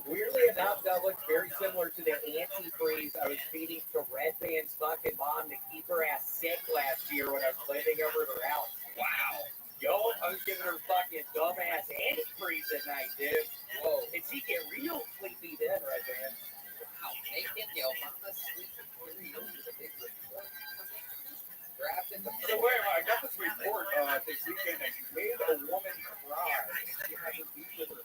Weirdly enough, that looked very similar to the antifreeze I was feeding to Red Band's fucking mom to keep her ass sick last year when I was living over at her house. Wow. Yo, I was giving her fucking dumbass antifreeze at night, dude. Whoa. And she get real sleepy then, Red Band. Wow, making your mama sleep before you go to the big report. Grabbed in the So wait, I got this report this weekend that you made a woman cry. She had to be with her.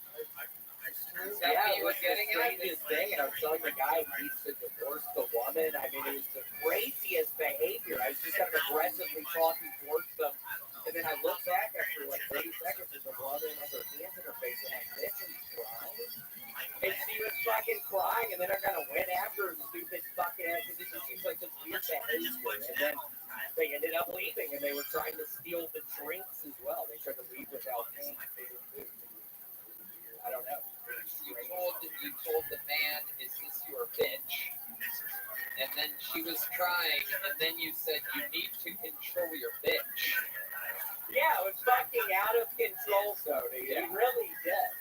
Is that what you were getting at? Strangest thing, and I was telling the guy he needs to divorce the woman. I mean, it was the craziest behavior. I was just kind of aggressively talking towards them, and then I looked back after like 30 seconds, and the woman has her hands in her face, and I'm like, "Bitch, are you crying?" And she was fucking crying, and then I kind of went after her stupid fucking ass, because it just seems like this weird behavior. And then they ended up leaving, and they were trying to steal the drinks as well. They tried to leave without paying for their food. I don't know. You told the man, is this your bitch? and then she was crying, and then you said you need to control your bitch. Yeah, it was fucking out of control, Sony. Yeah. It really did.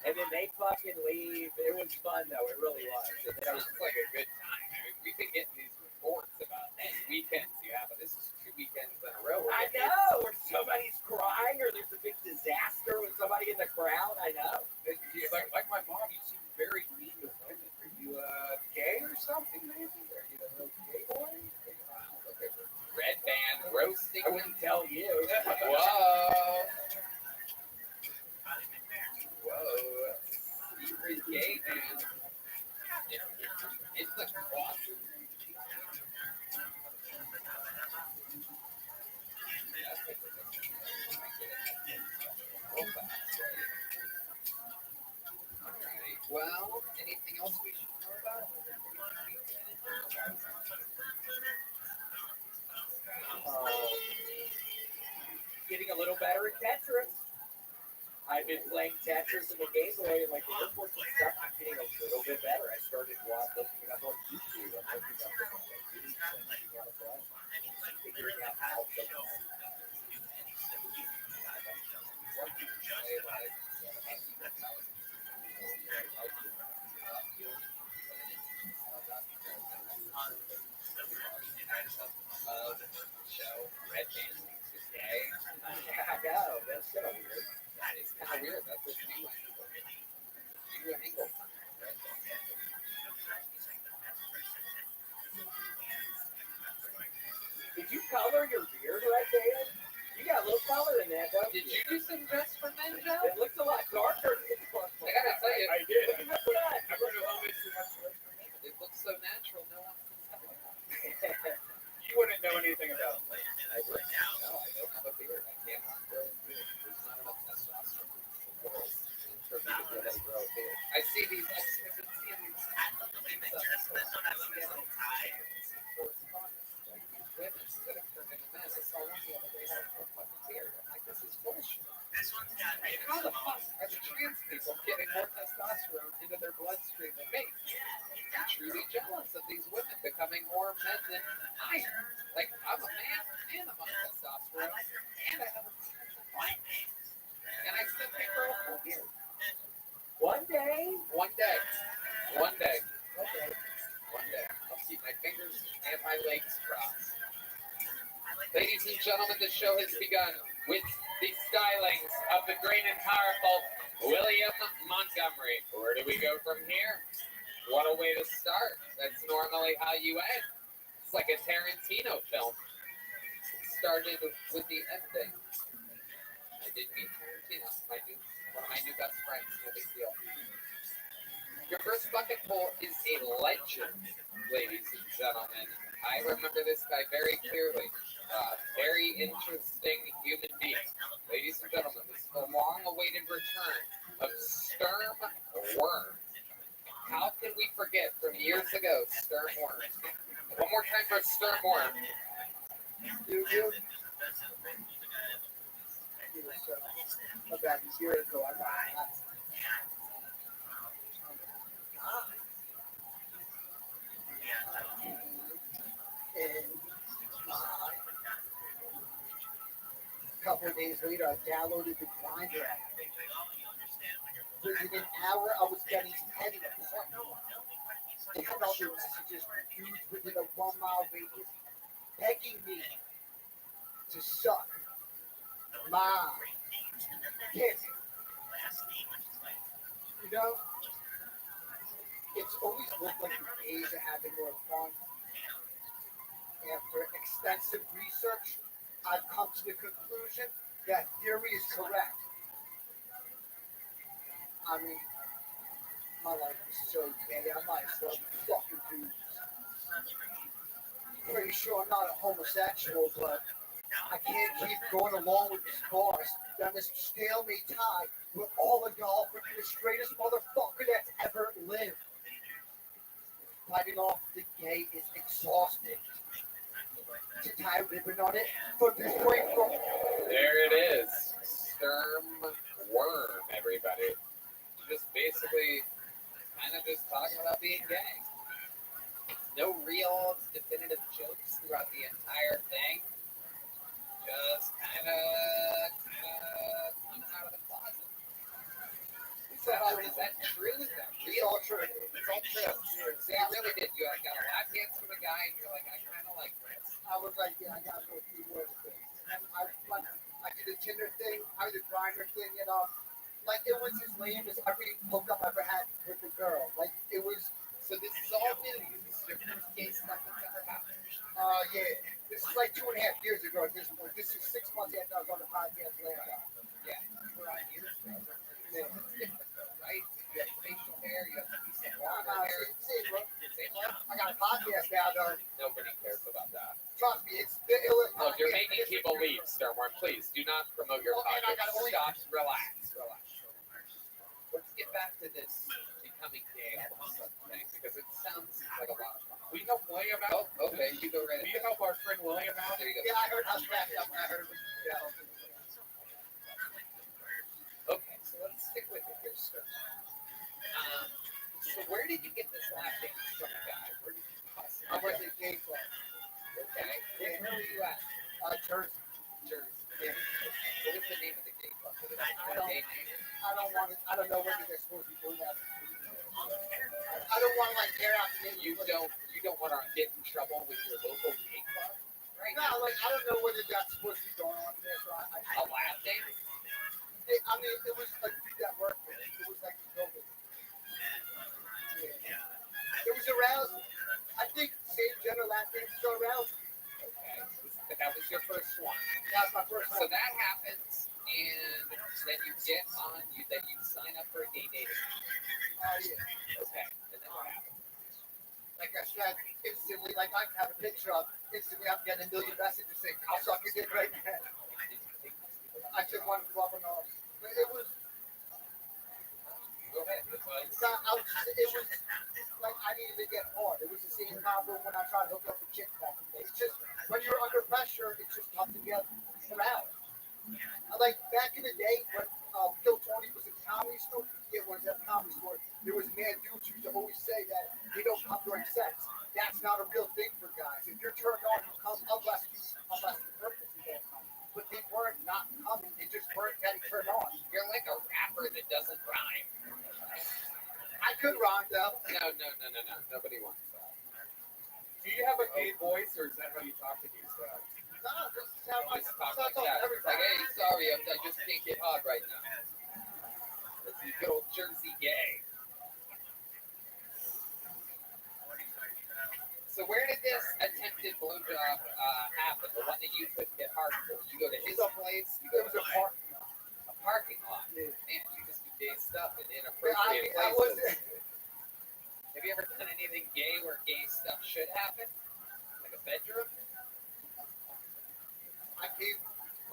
And then they fucking leave. It was fun, though. It really was. It sounds like a good time. I mean, we've been getting these reports about these weekends you have, but this is 2 weekends in a row. I know. Or somebody's crying, or there's a big disaster with somebody in the crowd. I know. Like my mom, you seem very mean to women. Are you gay or something, maybe? Are you a little gay boy? Wow, look at her. Red band roasting. I wouldn't tell you. Whoa. Whoa. Secret gay man. It's the closet. Alright, well, anything else we should know about? Getting a little better at Tetris. I've been playing Tetris in the Game Boy and like the airports and stuff. I'm getting a little bit better. I started looking it up on YouTube. I'm looking up different techniques and figuring out how to Show Red Band is gay. I know, that's so weird. That is kind of weird. That's a new angle. New angle. Did you color your beard right there? You got a little color in that, don't Did you? you do some dress for men, Joe? It looks a lot darker than it was. I gotta tell you, I did. Look at that. I wrote a little bit too much for me. it looks so natural. No one can tell. You wouldn't know anything about it. I don't have a beard. I can't grow a beard. There's not enough testosterone in the world for me to be able to grow a beard. I see these. I've been seeing these. Women that have turned into men. I saw one the other day that had a fucking beard. I'm like, this is bullshit. How the fuck are the trans people getting more testosterone into their bloodstream than me? I'm truly jealous of these women becoming more men than I am. Like, I'm a man and I'm on testosterone and I have a body. And I still can't grow a full beard. One day. One day. One day. Okay. One day. I'll keep my fingers and my legs crossed. Ladies and gentlemen, the show has begun with the stylings of the great and powerful William Montgomery. Where do we go from here? What a way to start. That's normally how you end. It's like a Tarantino film. It started with the ending. I did meet Tarantino, one of my new best friends. No big deal. Your first bucket poll is a legend, ladies and gentlemen. I remember this guy very clearly. Very interesting human being. Ladies and gentlemen, this is the long-awaited return of Sturm Worm. How can we forget from years ago, Sturm Worm? One more time for Sturm Worm. About a year ago, I got and a couple of days later, I downloaded the Grindr app. Within an hour, I was getting heavy. They had all their messages from dudes within a 1 mile radius begging me to suck my dick. You know, it's always looked like the gays are having more fun. After extensive research, I've come to the conclusion that theory is correct. I mean, my life is so gay, I might as well be fucking dudes. Pretty sure I'm not a homosexual, but I can't keep going along with this farce that this stalemate tie with all of y'all for the straightest motherfucker that's ever lived. Fighting off the gay is exhausting. To tie a ribbon on it for this point from. There it is. Sturm Worm, everybody. Just basically kind of just talking about being gay. No real the Tinder thing, or the Grindr thing, you know. Like it was as lame as every hookup I ever had with a girl. Like it was. So this is all new. This is your first gay stuff that's ever happened. Yeah. This is like 2.5 years ago at this point. This is 6 months after I was on the podcast last time. Yeah, we're on years ago. Yeah. It's different though, right? You have facial hair, you have decent long hair. Same look. Same look? I got a podcast now, though. Nobody cares about that. Trust me, it's the illest. Look, you're making people leave, Starborn. Please do not promote your podcast. Stop. Relax. Let's get back to this becoming gay all of a sudden thing, because it sounds like a lot of fun. We help William out. Oh, okay, you go right Will ahead. you help our friend William out? There you go. Yeah, I heard. I was back up when I heard it. Yeah. Okay, so let's stick with it here, sir. So where did you get this lap dance from, guy? Where did you bust it? I went to gay club. Okay. Where were you at? Jersey. Jersey. Yeah. What was the name of the gay club? Was it a gay name? I don't want it. I don't know whether they're supposed to be doing that. I don't want to like air out the name. You don't want to get in trouble with your local gay club, right? No, like I don't know whether that's supposed to be going on there. So A lap dance? I mean, it was like that worked for it. It was like COVID. Yeah. It was arousing. I think same gender lap dance is arousing. Okay. That was your first one. That was my first So one. that happens, and then you get on. Then you sign up for a gay dating. Yeah. Okay. And then what happens? Like I said, instantly, like I have a picture of, instantly I'm getting a million messages saying, I'll suck your dick right now. I took one glove and all. But it was, Go ahead. it was like I needed to get hard. It was the same problem when I tried to hook up with chicks back in the day. It's just, when you're under pressure, it's just tough to get around. Like back in the day when Kill Tony was in comedy school, it was at comedy school. There was mad dudes who used to always say that they don't come during sex. That's not a real thing for guys. If you're turned on, you come unless you purposely don't come. But they weren't not coming. They just weren't getting turned on. You're like a rapper that doesn't rhyme. I could rhyme though. No. Nobody wants that. Do you have a gay voice, or is that how you talk to these guys? No, this is how I Just talk talk like to that. It's like, everybody. hey, sorry, I just can't get hard right now. It's the good old Jersey gay. So where did this attempted blowjob happen? The one that you couldn't get hard for? You go to his place? You go It was to a parking lot? Yeah. Man, you just do gay stuff in I inappropriate mean, I places. wasn't. Have you ever done anything gay where gay stuff should happen? Like a bedroom? I gave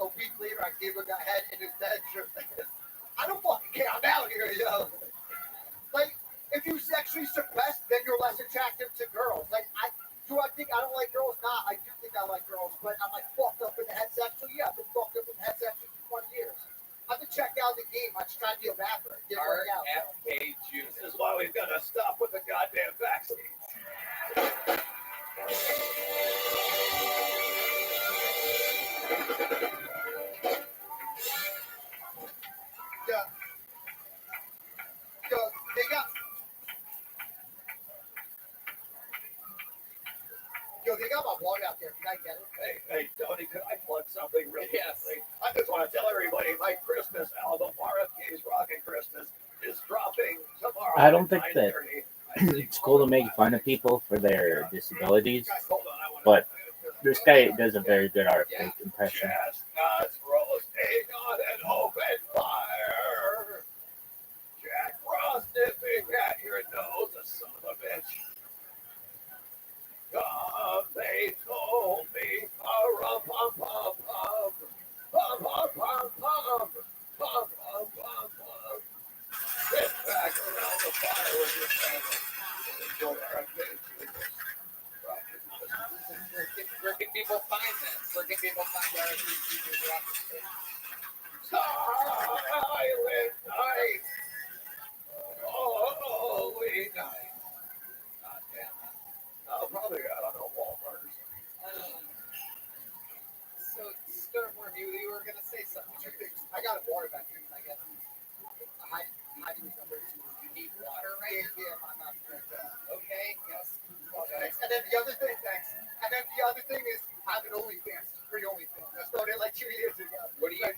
a week later. I gave a guy head in his bedroom. I don't fucking care. I'm out here, yo. Like, if you sexually suppressed, then you're less attractive to girls. Like, I think I don't like girls? Nah, I do think I like girls, but I'm like fucked up in the head sexually. Yeah, I've been fucked up in the head sexually for 20 years. I've been checked out of the game. I just tried to be a rapper. It didn't work out. RFK Juice. This is why we've got to stop with the goddamn vaccine. Yo, they got. Yo, they got my blog out there. Can I get it? Hey, Tony, could I plug something really Yes. quickly? I just want to tell everybody my Christmas album, RFK's Rockin' Christmas, is dropping tomorrow. I don't at think that 9:30. it's cool to make fun of people for their disabilities, Guys, hold on, I wanna- but this guy does a very good RFK impression. Chestnuts roasting on an open fire. Jack Frost nipping at your nose, a son of a bitch. Come, they told me, pum pum pum pum, pum pum pum pum, pum pum pum pum. Sit back around the fire with your family and enjoy RFK's Jesus. Where can people find this? Where can people find RFK Juice? Silent night. Holy night. God damn it. I'll probably I don't know, Walmart or something. So, Starborn, you were going to say something. I got a water back here. I got I do number 2. You need water, right? Yeah, I'm not drink that. Okay, yes. Okay. And then the other thing, thanks. And then the other thing is I have an OnlyFans, free OnlyFans. I started like 2 years ago. What do you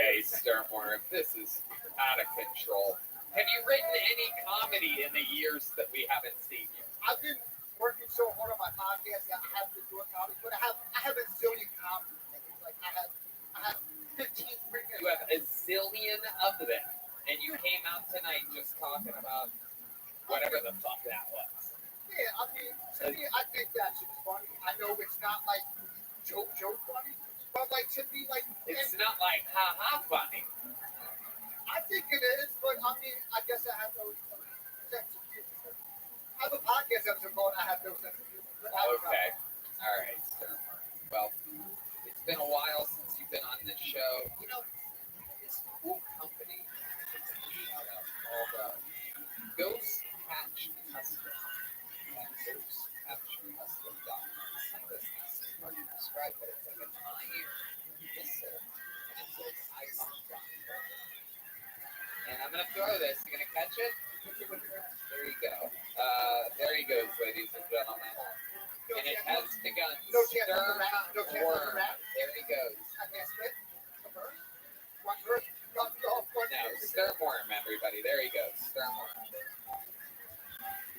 Okay, Starmore, this is out of control. Have you written any comedy in the years that we haven't seen you? I've been working so hard on my podcast that I have to do a comedy, but I have a zillion comedy things. Like I have 15 freaking. You have a zillion of them, and you came out tonight just talking about whatever the fuck that was. Yeah, I mean, to me, I think that shit's funny. I know it's not like joke funny, but like to me, like It's not like ha funny. I think it is, but I mean, I guess I have no sense of humor. I have a podcast episode called "I Have No Sense of Humor." Okay, all right, Starmore. Well, it's been a while since you've been on this show. You know, this cool company called Ghost Patch Custom. GhostPatchCustom.com. This is hard to describe, but it's like an iron missile, and it says icon drop. And I'm gonna throw this. You gonna catch it? There you go. There he goes, ladies and gentlemen. And it has begun. No chance on the rat. No chance on the Worm. rat. There he goes. I guess it. One bird. No, Sturmworm, everybody. There he goes. Sturmworm.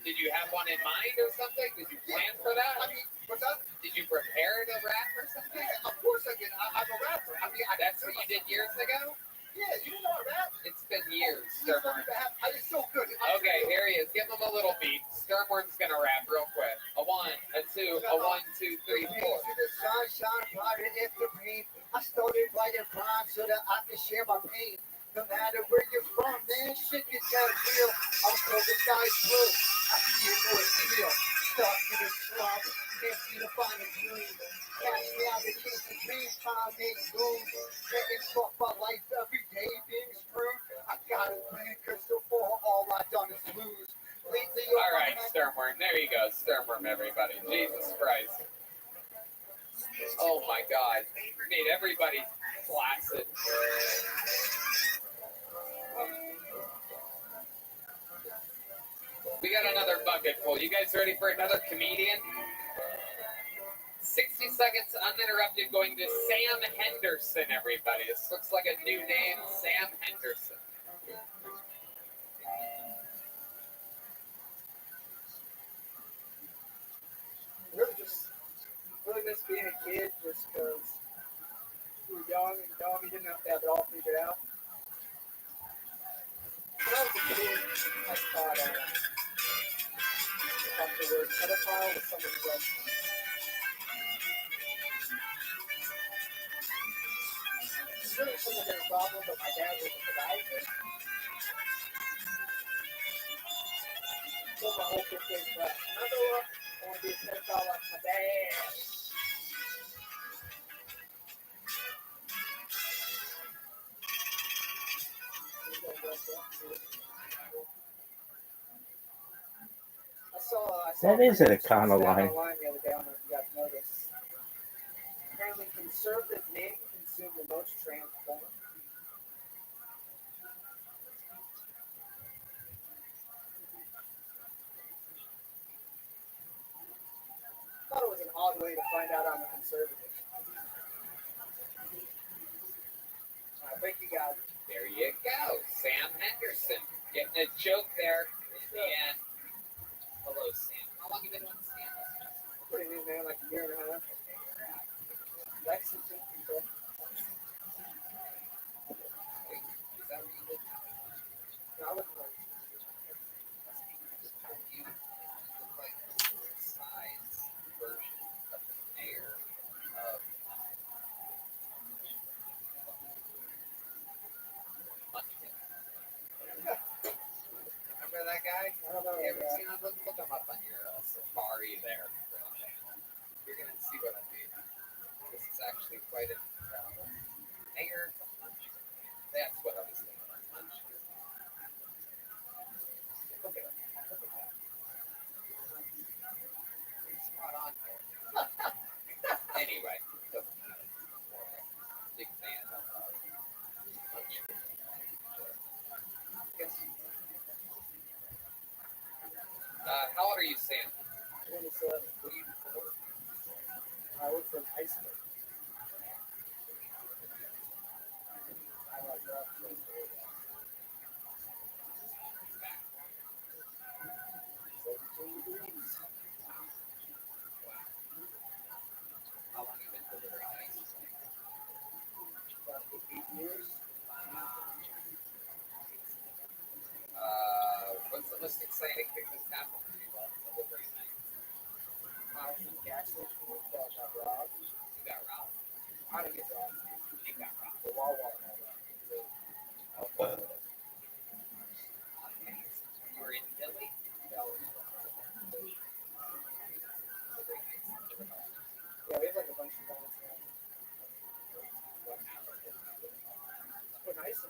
Did you have one in mind or something? Did you plan for that? I mean, what's up? Did you prepare to rap or something? Yeah, of course I did. I'm a rapper. I mean, That's what you did years ago? Yeah, you know I rap. It's been years, It's funny Sturmworm. to have. It's so good. Okay, here he is. Give him a little beat. Sturmworm's gonna rap real quick. A 1, a 2, a 1, 2, 3, 4. To the sunshine, brighter if the rain. I started writing rhymes so that I can share my pain. No matter where you're from, man, shit gets that real. I'm so the sky's blue. I see it more real. Stuck in the slump, can't see the final dream. Catch me out the chase the dream, trying to make moves. Getting fucked by life every day, being screwed. I gotta win, cause so far all I've done is lose. Lately, All right, Sturmworm. There you go. Sturmworm, everybody. Jesus Christ. Oh my God. Made everybody flaccid. We got another bucket full. You guys ready for another comedian? 60 seconds uninterrupted going to Sam Henderson, everybody. This looks like a new name, Sam Henderson. Really miss being a kid just because we were young and dumb. You didn't have to have it all figured out. When I was a kid, I thought the word pedophile was something else. It's really shouldn't have been a problem, but my dad was a podiatrist. So my whole 15th class. When I grow up, I want to be a pedophile like my dad. That is an Econo line. The other day, I don't know if you guys know this. Apparently, conservative men consume the most trans porn. I thought it was an odd way to find out I'm a conservative. I think you got it. There you go. Sam Henderson. Getting a joke there in the end. Hello, Sam. How long have you been on Sam? Pretty new, man, like a year and a half. Lexington, people. Is that where you live? No, I live in You look like the size version of the mayor of Munchkin. Remember that guy? I don't know. You ever seen him? Look him up on your safari there. You're going to see what I mean. This is actually quite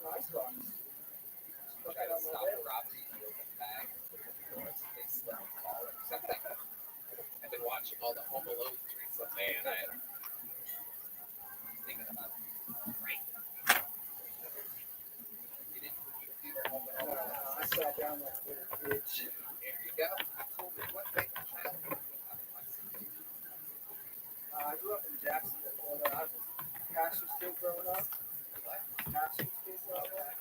Nice box. Try to stop Robby open bag. They slip and fall. I've been watching all the Home Alone recently, and I'm thinking about right. You were Home Alone. I sat down like a little bitch. There you go. Absolutely. What favorite childhood do you have in Lexington? I grew up in Jacksonville, Florida. I was actually still growing up. Actually still growing up.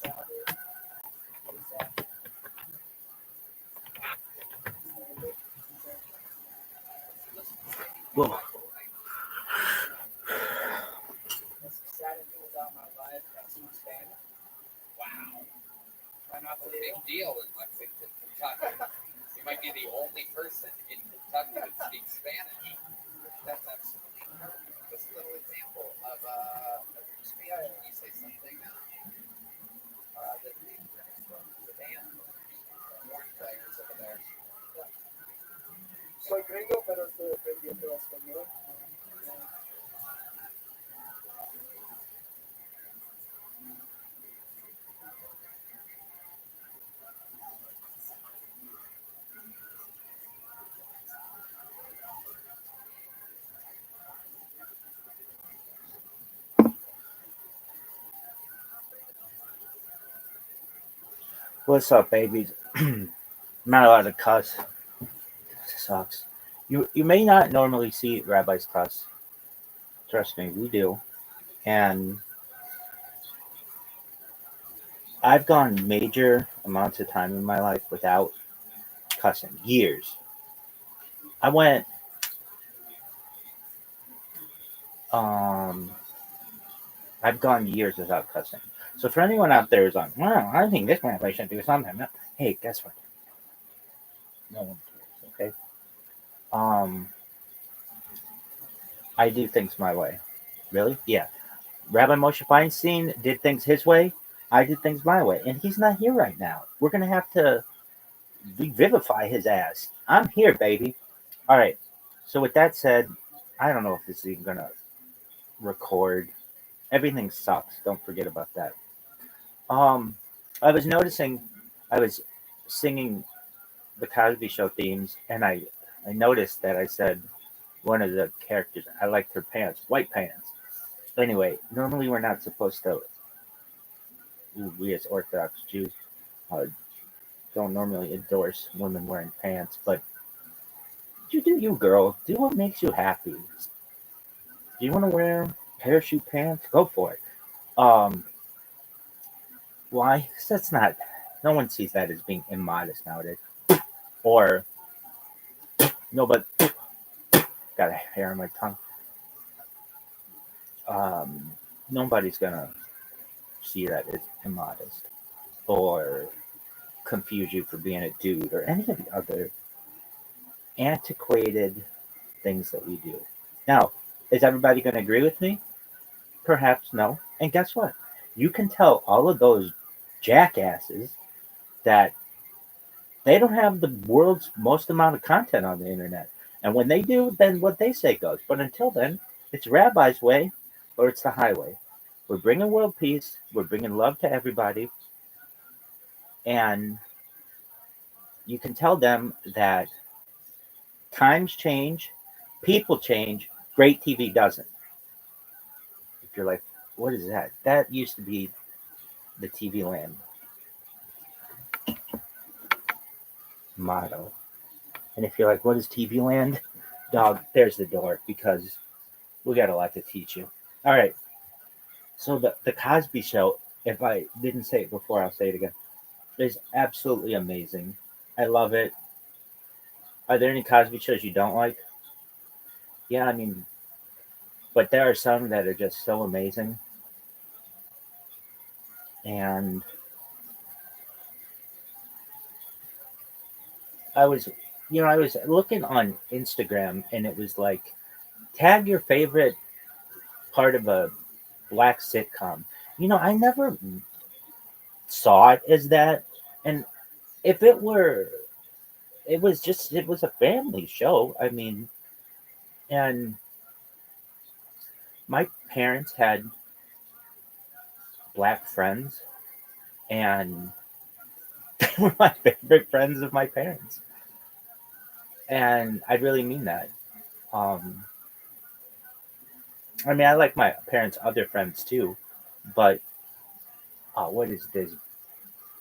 Childhood. Whoa. That's the sad thing about my life. That's my Spanish. Wow. Why not That's a big deal in Lexington, Kentucky. You might be the only person in Kentucky that speaks Spanish. That's absolutely incredible. Just a little example of your Spanish when you say something that the band, horn players over there. Soy gringo, pero estoy aprendiendo español. What's up, babies? I'm not allowed to cuss. Sucks. You may not normally see rabbis cuss. Trust me, we do. And I've gone major amounts of time in my life without cussing. Years. I went I've gone years without cussing. So for anyone out there who's like, well, I think this rabbi should do something. Hey, guess what? No one cares, okay? I do things my way. Really? Yeah. Rabbi Moshe Feinstein did things his way. I did things my way. And he's not here right now. We're going to have to revivify his ass. I'm here, baby. All right. So with that said, I don't know if this is even going to record. Everything sucks. Don't forget about that. I was noticing, I was singing the Cosby Show themes, and I noticed that I said one of the characters, I liked her pants, white pants. Anyway, normally we're not supposed to, we as Orthodox Jews don't normally endorse women wearing pants, but you do you, girl. Do what makes you happy. Do you want to wear parachute pants? Go for it. Why? 'Cause that's not, no one sees that as being immodest nowadays. Or, no, but, got a hair on my tongue. Nobody's gonna see that as immodest or confuse you for being a dude or any of the other antiquated things that we do. Now, is everybody going to agree with me? Perhaps no. And guess what? You can tell all of those jackasses that they don't have the world's most amount of content on the internet. And when they do, then what they say goes. But until then, it's Rabbi's way or it's the highway. We're bringing world peace. We're bringing love to everybody. And you can tell them that times change, people change, great TV doesn't. If you're like, what is that? That used to be the TV Land motto. And if you're like, what is TV Land? Dog, there's the door because we got a lot to teach you. All right. So the Cosby Show, if I didn't say it before, I'll say it again, is absolutely amazing. I love it. Are there any Cosby shows you don't like? Yeah, I mean, but there are some that are just so amazing. And I was looking on Instagram and it was like, tag your favorite part of a black sitcom. I never saw it as that. And if it were, it was a family show. I mean, and my parents had black friends, and they were my favorite friends of my parents. And I really mean that. Um, I mean, I like my parents' other friends too, but what is this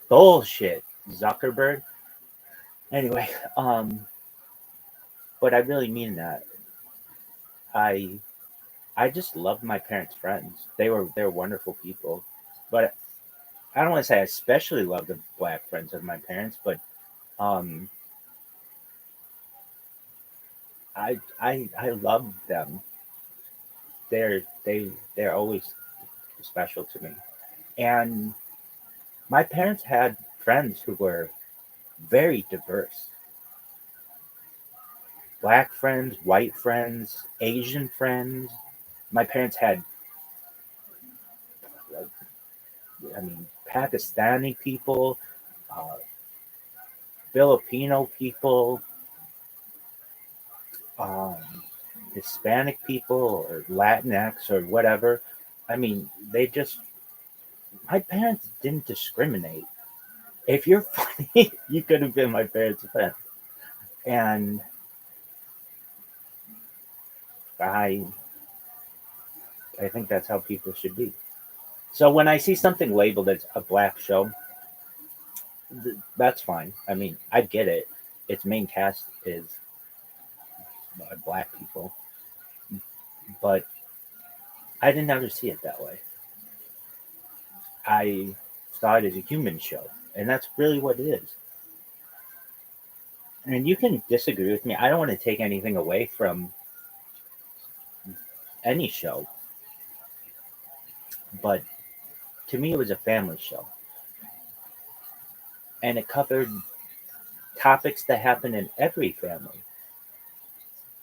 bullshit, Zuckerberg? Anyway, but I really mean that. I I just loved my parents' friends. They were wonderful people, but I don't want to say I especially love the black friends of my parents, but um, I love them. They're always special to me. And my parents had friends who were very diverse. Black friends, white friends, Asian friends. My parents had, like, I mean, Pakistani people, uh, Filipino people, um, Hispanic people, or Latinx, or whatever. I mean, my parents didn't discriminate. If you're funny, you could have been my parents' friend. And I, I think that's how people should be. So when I see something labeled as a black show, that's fine. I mean, I get it. Its main cast is black people, but I didn't ever see it that way. I saw it as a human show, and that's really what it is. And you can disagree with me. I don't want to take anything away from any show, but to me, it was a family show, and it covered topics that happen in every family,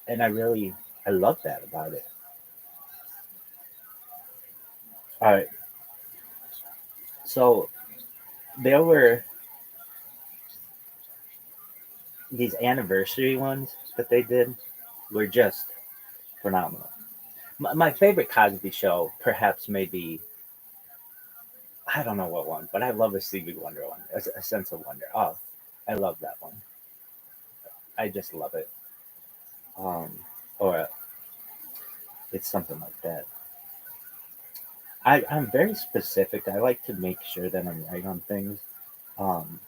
and I love that about it. All right, so there were these anniversary ones that they did were just phenomenal. My favorite Cosby show, perhaps, maybe, I don't know what one, but I love the Stevie Wonder one. A Sense of Wonder. Oh, I love that one. I just love it. Or it's something like that. I'm very specific. I like to make sure that I'm right on things. Um,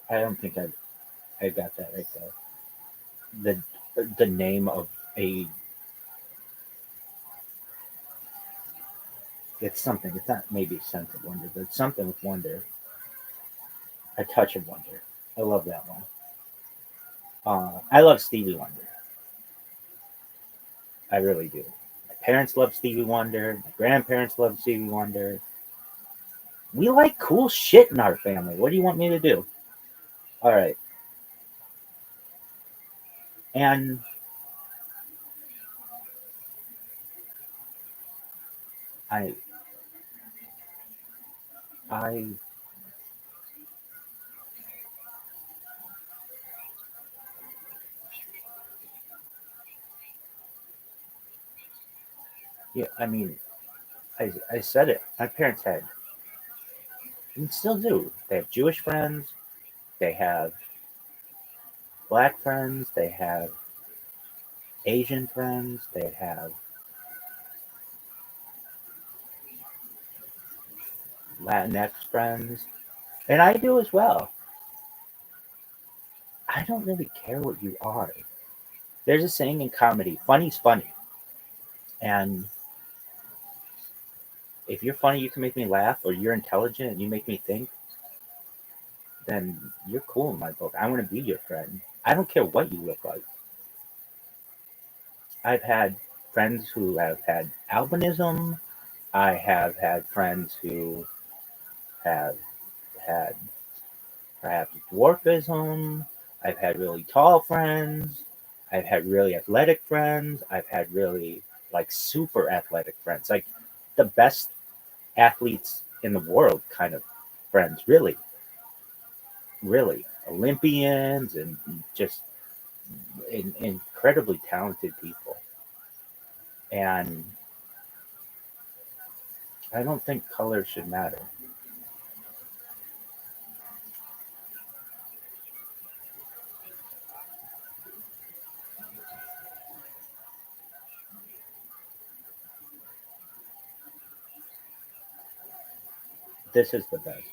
I don't think I got that right there. The name of a it's something. It's not maybe a Sense of Wonder, but it's something with wonder. A Touch of Wonder. I love that one. I love Stevie Wonder. I really do. My parents love Stevie Wonder. My grandparents love Stevie Wonder. We like cool shit in our family. What do you want me to do? All right. And I, I, yeah, I mean, I said it. My parents had, and still do. They have Jewish friends. They have black friends. They have Asian friends. They have Latinx friends. And I do as well. I don't really care what you are. There's a saying in comedy, funny's funny. And if you're funny, you can make me laugh, or you're intelligent and you make me think, then you're cool in my book. I want to be your friend. I don't care what you look like. I've had friends who have had albinism. I have had friends who have had perhaps dwarfism. I've had really tall friends. I've had really athletic friends. I've had really like super athletic friends, like the best athletes in the world kind of friends, really, really Olympians and just incredibly talented people. And I don't think color should matter. This is the best.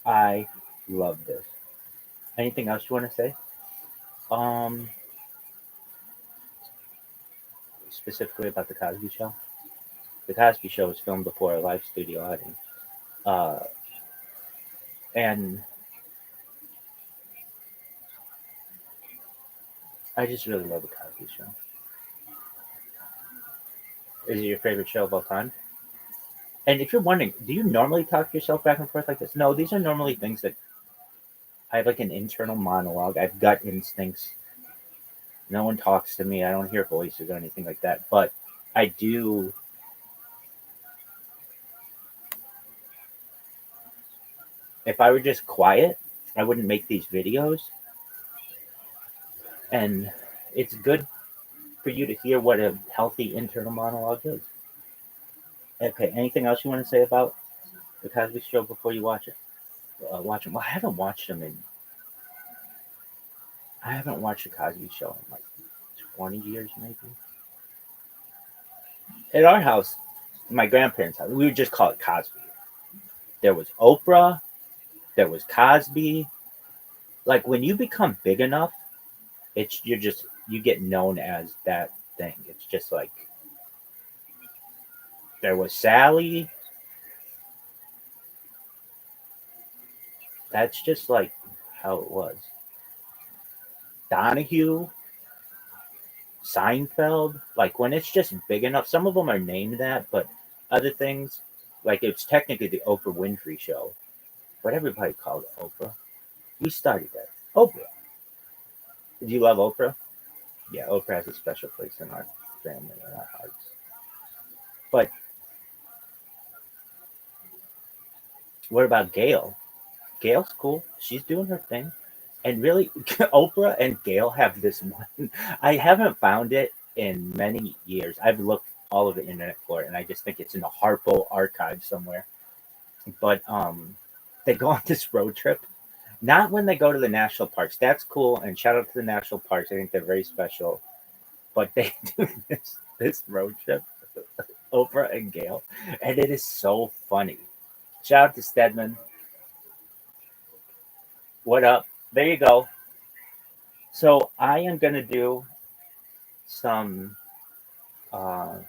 I love this. Anything else you want to say? Um, Specifically about the Cosby Show. The Cosby Show was filmed before a live studio audience, uh, and I just really love the Cosby Show. Is it your favorite show of all time? And if you're wondering, do you normally talk to yourself back and forth like this? No, these are normally things that I have like an internal monologue. I have gut instincts. No one talks to me. I don't hear voices or anything like that. But I do. If I were just quiet, I wouldn't make these videos. And it's good for you to hear what a healthy internal monologue is. Okay, anything else you want to say about the Cosby Show before you watch it? Watch them. Well, I haven't watched the Cosby Show in like 20 years, maybe. At our house, my grandparents' house, we would just call it Cosby. There was Oprah, there was Cosby. Like when you become big enough, you get known as that thing. It's just like there was Sally. That's just like how it was. Donahue, Seinfeld. Like when it's just big enough, some of them are named that, but other things, like it's technically the Oprah Winfrey Show, but everybody called it Oprah. We started that. Oprah. Do you love Oprah? Yeah, Oprah has a special place in our family and our hearts. But what about Gail? Gail's cool. She's doing her thing. And really, Oprah and Gail have this one. I haven't found it in many years. I've looked all over the internet for it, and I just think it's in the Harpo archive somewhere. But they go on this road trip. Not when they go to the national parks. That's cool, and shout out to the national parks. I think they're very special. But they do this road trip, Oprah and Gail, and it is so funny. Shout out to Stedman. What up? There you go. So I am gonna do some. Uh,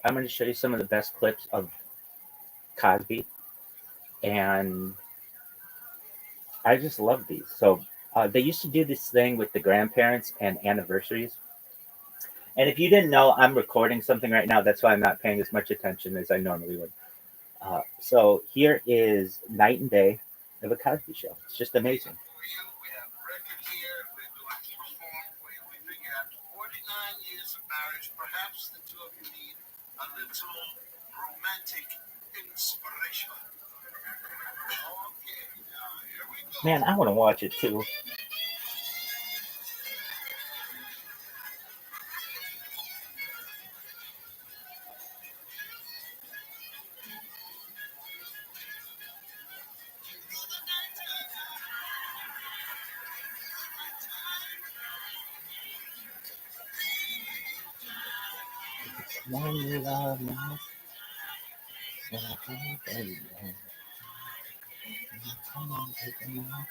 I'm gonna show you some of the best clips of Cosby, and I just love these. So they used to do this thing with the grandparents and anniversaries. And if you didn't know, I'm recording something right now. That's why I'm not paying as much attention as I normally would. So here is Night and Day of a Cosby Show. It's just amazing. We have a record here. We're going to perform for you. We figure after 49 years of marriage, perhaps the two of you need a little romantic inspiration. Okay, now here we go. Man, I want to watch it too. When you love me, come on, take me out.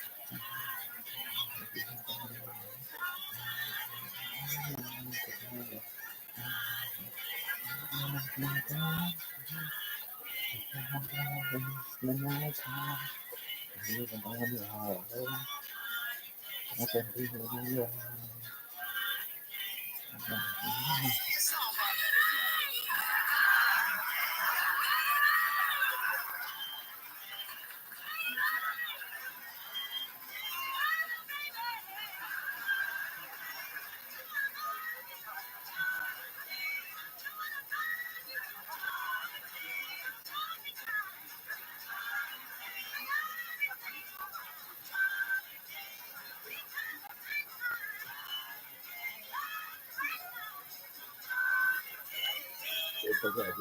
for Red.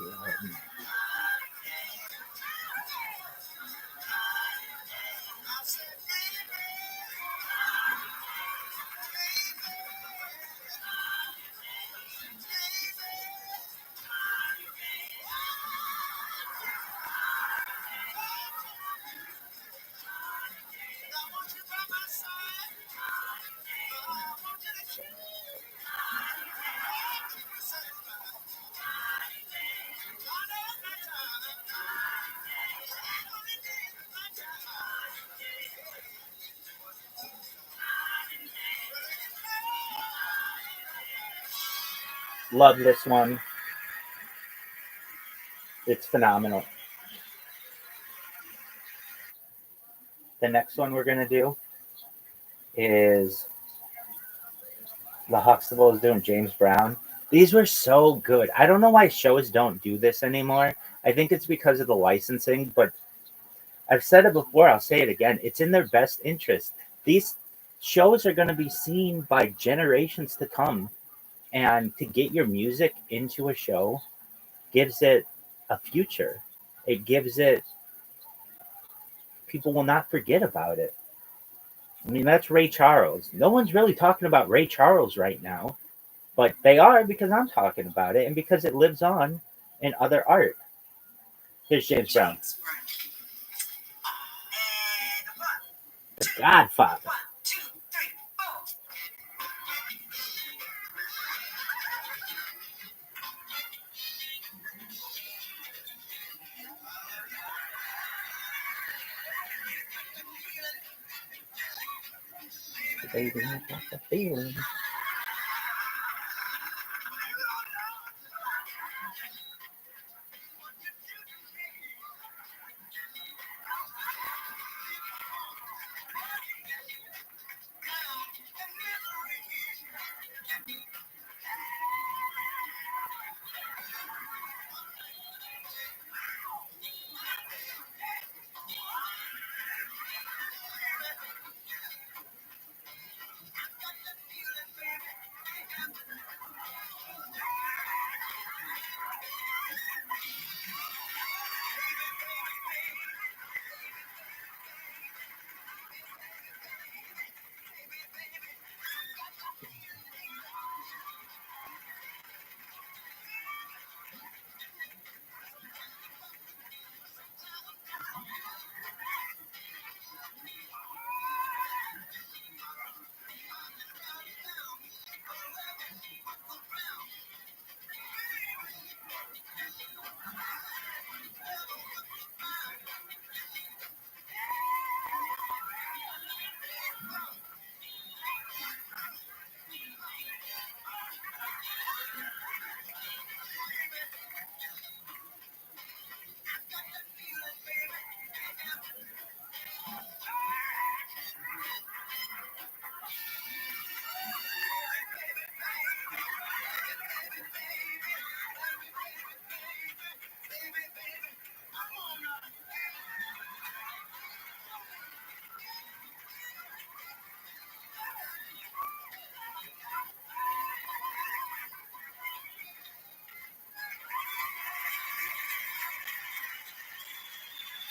Love this one. It's phenomenal. The next one we're going to do is the Huxtable is doing James Brown. These were so good. I don't know why shows don't do this anymore. I think it's because of the licensing, but I've said it before, I'll say it again. It's in their best interest. These shows are going to be seen by generations to come, and to get your music into a show gives it a future. It gives it, people will not forget about it. I mean, that's Ray Charles. No one's really talking about Ray Charles right now, but they are because I'm talking about it and because it lives on in other art. Here's James Brown. The Godfather. Baby, I got the feeling.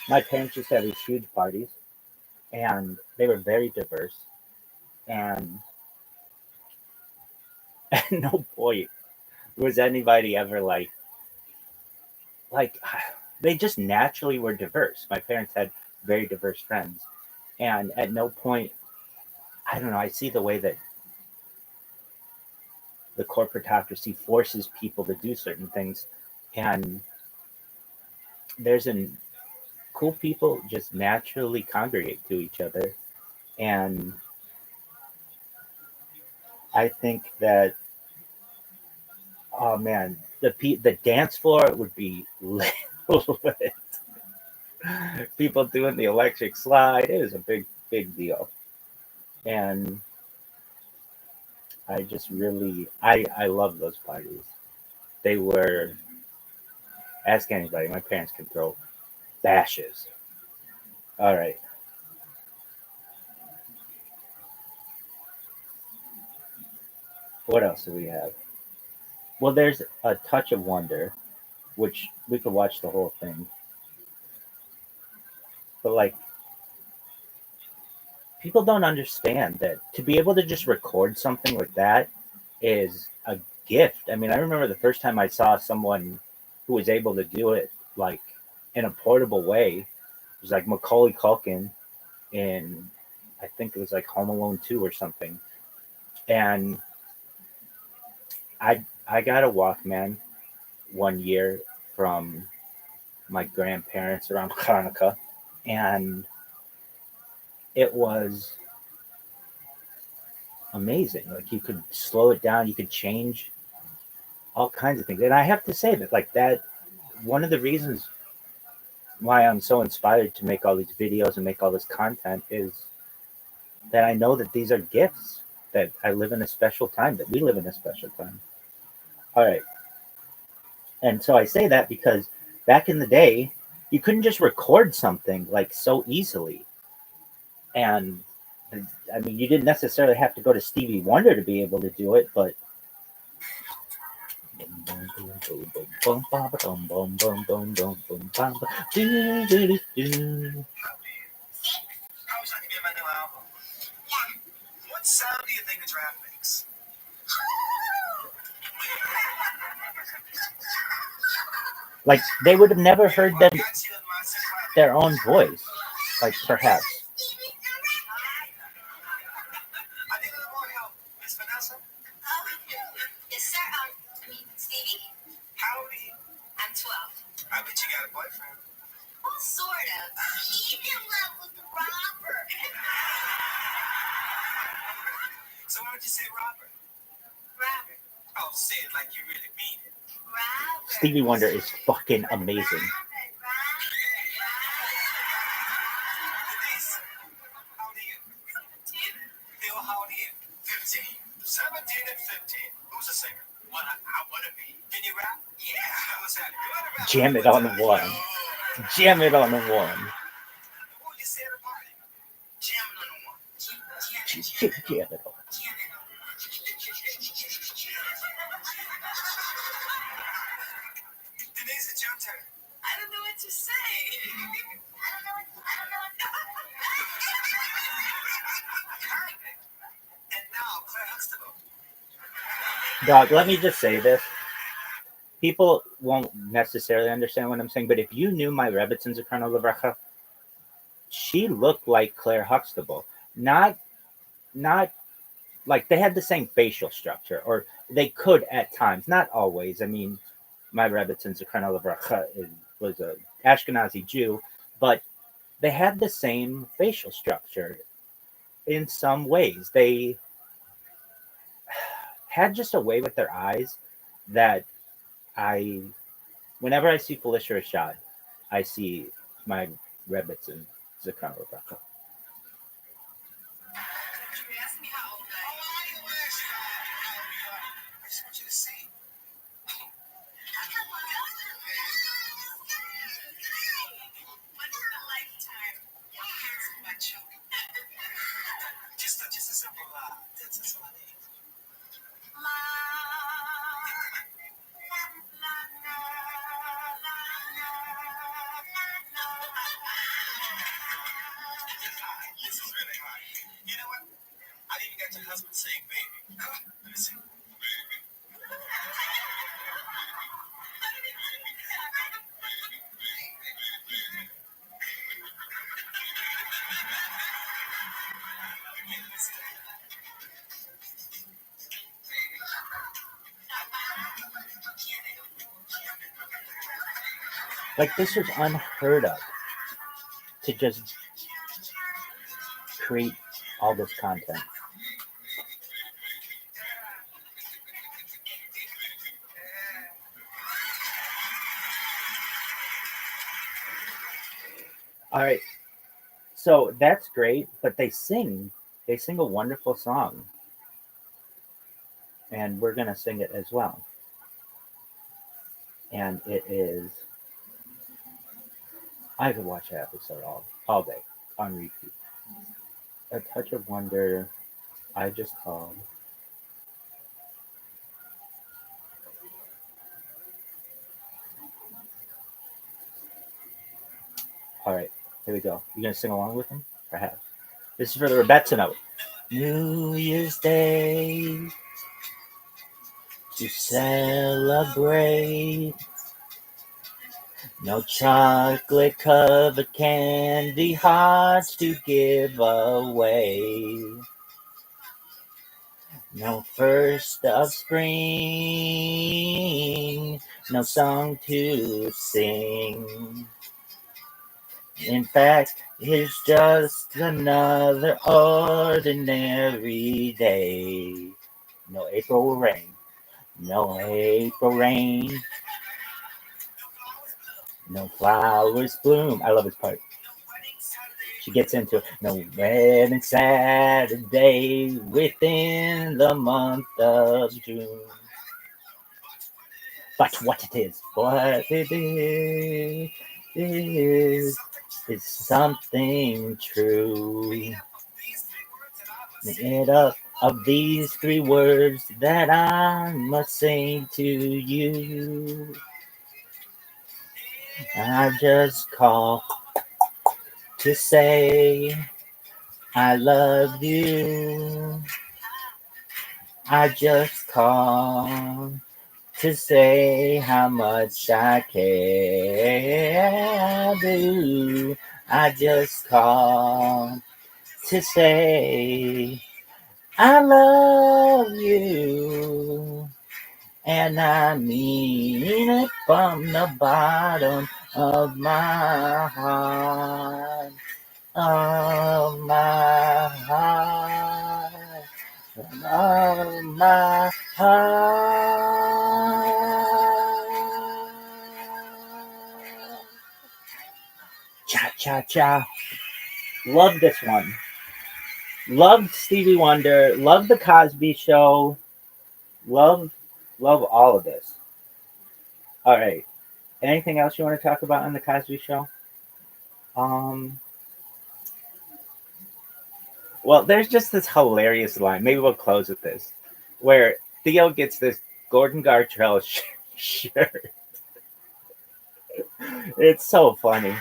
My parents used to have these huge parties, and they were very diverse. And at no point was anybody ever like they just naturally were diverse. My parents had very diverse friends, and at no point, I don't know. I see the way that the corporatocracy forces people to do certain things, and there's an cool people just naturally congregate to each other, and I think that, oh man, the dance floor would be lit. People doing the electric slide, it was a big deal, and I just really I love those parties. They were, ask anybody, my parents can throw bashes. All right. What else do we have? Well, there's a touch of wonder. which we could watch the whole thing. But like, people don't understand that to be able to just record something like that is a gift. I mean, I remember the first time I saw someone who was able to do it like in a portable way. It was like Macaulay Culkin in, I think it was like Home Alone 2 or something. And I got a Walkman one year from my grandparents around Hanukkah, and it was amazing. Like, you could slow it down, you could change all kinds of things. And I have to say that, like, that one of the reasons why I'm so inspired to make all these videos and make all this content is that I know that these are gifts, that I live in a special time, that we live in a special time. All right. And so I say that because back in the day, you couldn't just record something like so easily. And I mean, you didn't necessarily have to go to Stevie Wonder to be able to do it, but What sound do you think a giraffe makes? like, they would have never heard their own voice, like, perhaps. I need a little more help. Miss Vanessa? Yes, sir. I mean, Stevie, How old are you? I'm 12. I bet you got a boyfriend. Well, sort of. He's in love with Robert. So why don't you say Robert? Robert. Oh, say it like you really mean it. Robert. Stevie Wonder is fucking amazing. Denise, how old are you? 17. Bill, how old are you? 15. 17 and 15. Who's a singer? What I want to be. Can you rap? Yeah. What's that? Jam it on the one. Jam it on the one. What would you say at a party? Jamming on the one. Jam it on. Denise, it's your turn. I don't know what to say. I don't know what. And now, Claire Huxtable. Dog, let me just say this. People won't necessarily understand what I'm saying, but if you knew my Rebbitzin Zikrano Levracha, she looked like Claire Huxtable. Not like they had the same facial structure, or they could at times, not always. I mean, my Rebbitzin Zikrano Levracha was a Ashkenazi Jew, but they had the same facial structure in some ways. They had just a way with their eyes that whenever I see Felicia Rashad, I see my Rebbitzin Zikrano Levracha. You asked me how old I am. I just want you to see. Once in a lifetime. Here's my children. Just a simple that's all I need. This is really hard. You know what? I even got your husband saying baby. Let me see. Like, this was unheard of, to just create all this content. All right, so that's great, but they sing a wonderful song, and we're gonna sing it as well. And it is, I could watch that episode all day on repeat. A Touch of Wonder, I Just Called. All right, here we go. You gonna sing along with him? Perhaps. This is for the Rebecca note. New Year's Day to celebrate. No chocolate covered candy hearts to give away. No first of spring, no song to sing. In fact, it's just another ordinary day. No April rain, no April rain, no flowers bloom. I love this part. She gets into it. No wedding Saturday within the month of June. But what it is is something true. Made up of these three words that I must say to you. I just call to say I love you. I just call to say how much I care. I do. I just call to say I love you. And I mean it from the bottom of my heart. Of my heart. Of my heart. Cha cha cha. Love this one. Love Stevie Wonder. Love the Cosby Show. Love all of this. All right. Anything else you want to talk about on the Cosby Show? Well, there's just this hilarious line. Maybe we'll close with this, where Theo gets this Gordon Gartrell shirt. It's so funny.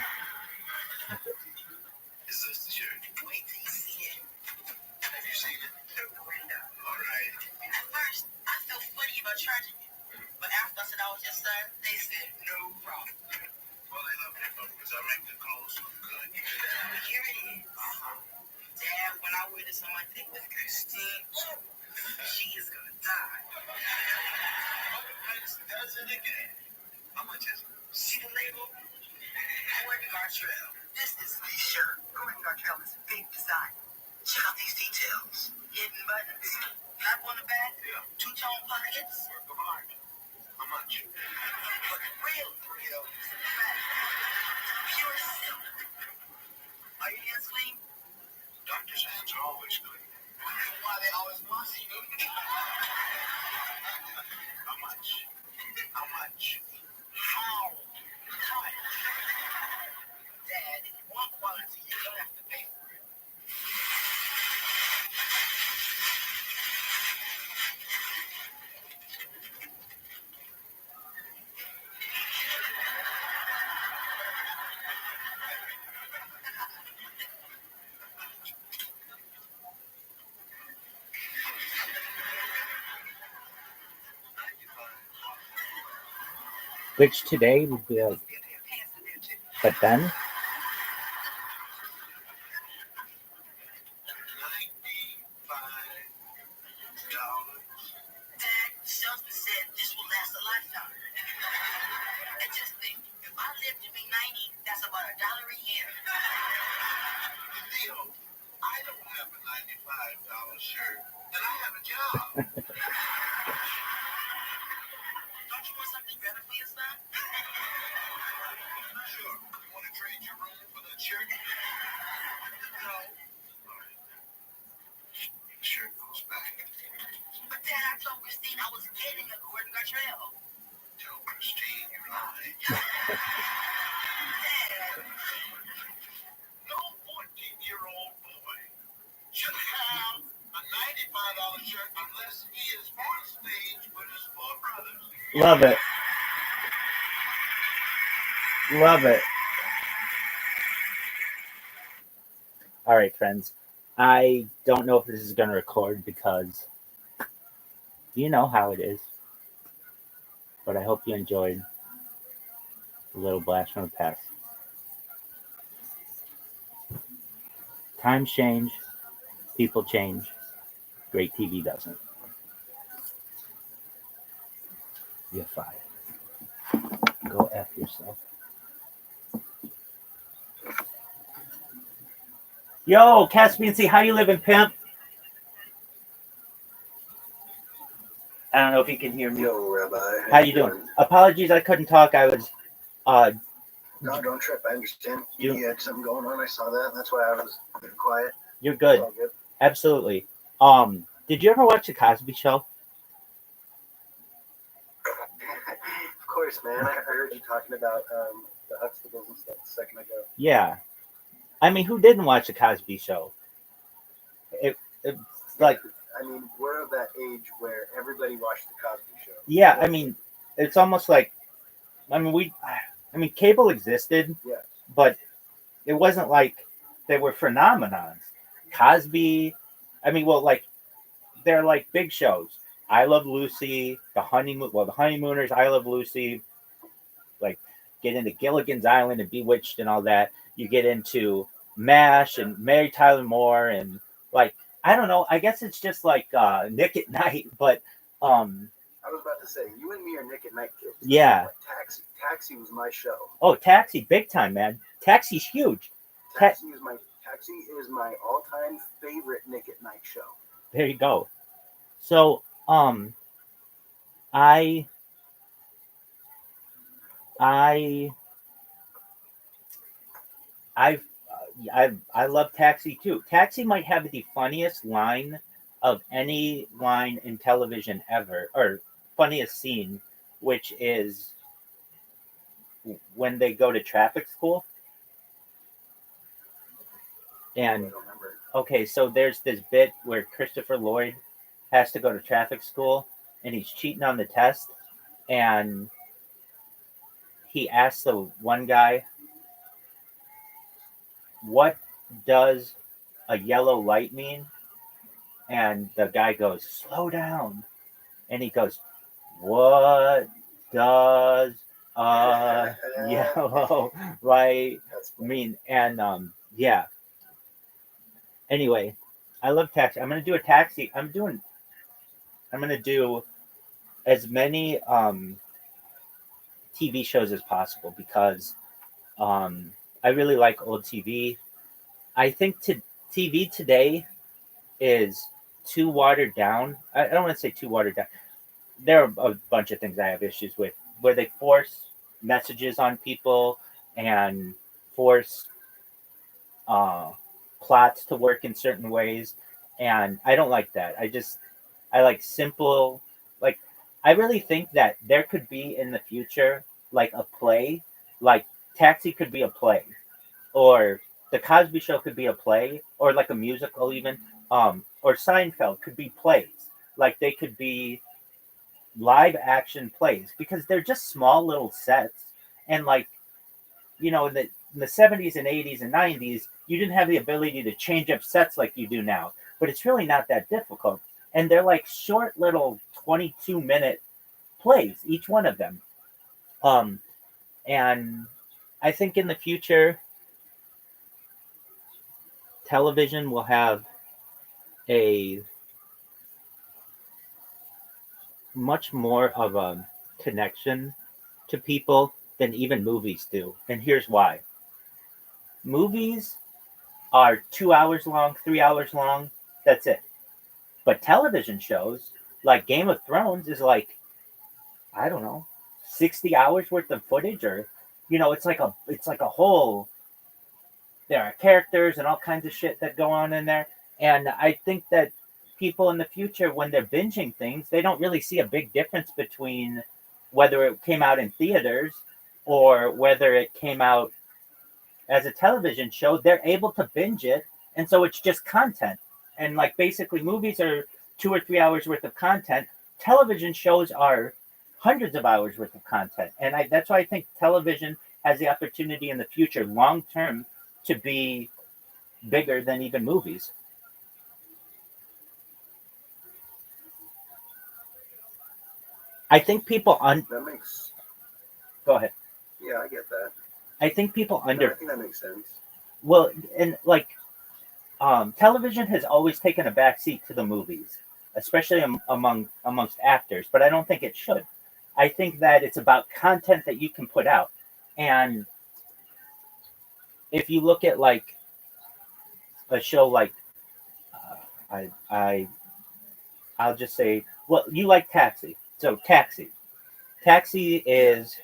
Is this the shirt? Wait till you see it. Have you seen it? Through the window. All right. At first, I felt funny about charging you. But after I said I was your son, they said no problem. Well, they love me because I make the clothes look good. Here it is. Dad, when I wear this on my date with Christine, she is going to die. That's it again. How much is it? See the label? Gordon Gartrell. This is my shirt. Gordon Gartrell is a big design. Check out these details. Hidden buttons. Flap on the back. Yeah. Two-tone pockets. Come on. How much? But real Theo is in the back. Pure silk. Are your hands clean? Doctor's hands are always clean. That's why they always wash you. How much? How much? How much? Dad, if you want quality, you don't have to pay for it. Which today would be like, but then $95. Dad, salesman said this will last a lifetime. And just think, if I live to be 90, that's about $1 a year. Theo, I don't have a $95 shirt, and I have a job. Don't you want something better for your son? Sure. You want to trade your room for the shirt? No. The shirt goes back. But Dad, I told Christine I was getting a Gordon Gartrell. Tell Christine you lied. Dad. No 14-year-old boy should have a $95 shirt unless he is on stage with his four brothers. love it. Love it. All right, friends. I don't know if this is going to record because you know how it is. But I hope you enjoyed a little blast from the past. Times change, people change, great TV doesn't. You're fired. Go F yourself. Yo, Caspian C, how you living, pimp? I don't know if you can hear me. Yo, Rabbi. How you doing? Apologies, I couldn't talk. I was No, don't trip. I understand. You- You had something going on. I saw that. That's why I was quiet. You're It's good. all good. Absolutely. Did you ever watch the Cosby Show? Of course, man. I heard you talking about the Huxtables and stuff a second ago. Yeah. I mean, who didn't watch the Cosby Show? It's like, I mean, we're of that age where everybody watched the Cosby Show. yeah, I mean, it's almost like, I mean, cable existed, Yeah. but it wasn't like they were phenomenons. Cosby, I mean, well, like, they're like big shows. I Love Lucy, the Honeymooners, I Love Lucy, like, get into Gilligan's Island and Bewitched and all that. You get into MASH and Mary Tyler Moore and, like, I don't know. I guess it's just like Nick at Night, but I was about to say, you and me are Nick at Night kids. yeah. Like Taxi was my show. Oh, Taxi, big time, man. Taxi's huge. Taxi is my all-time favorite Nick at Night show. There you go. So, I love Taxi too. Taxi might have the funniest line of any line in television ever, or funniest scene, which is when they go to traffic school. And I don't remember. okay, so there's this bit where Christopher Lloyd has to go to traffic school and he's cheating on the test, and he asks the one guy, "What does a yellow light mean?" And the guy goes, "Slow down." And he goes, "What does a yellow light mean?" And yeah. Anyway, I love Taxi. I'm gonna do a Taxi. I'm gonna do as many TV shows as possible because I really like old TV. I think TV today is too watered down. I don't want to say too watered down. There are a bunch of things I have issues with, where they force messages on people and force plots to work in certain ways, and I don't like that. I like simple. Like, I really think that there could be in the future like a play, like Taxi could be a play, or the Cosby Show could be a play, or like a musical even, or Seinfeld could be plays. Like, they could be live action plays because they're just small little sets, and like, you know, in the 70s and 80s and 90s, you didn't have the ability to change up sets like you do now, but it's really not that difficult, and they're like short little 22-minute plays, each one of them. And I think in the future, television will have a much more of a connection to people than even movies do. And here's why. Movies are 2 hours long, 3 hours long. That's it. But television shows like Game of Thrones is like, I don't know, 60 hours worth of footage, or, you know, it's like a whole, there are characters and all kinds of shit that go on in there. And I think that people in the future, when they're binging things, they don't really see a big difference between whether it came out in theaters or whether it came out as a television show. They're able to binge it, and so it's just content. And like, basically, movies are 2 or 3 hours worth of content. Television shows are hundreds of hours worth of content, and that's why I think television has the opportunity in the future, long term, to be bigger than even movies. I think people That makes. go ahead. Yeah, I get that. I think people No, I think that makes sense. well, and like television has always taken a backseat to the movies, especially amongst actors. But I don't think it should. I think that it's about content that you can put out, and if you look at like a show like I I'll just say, well, you like Taxi, so Taxi is,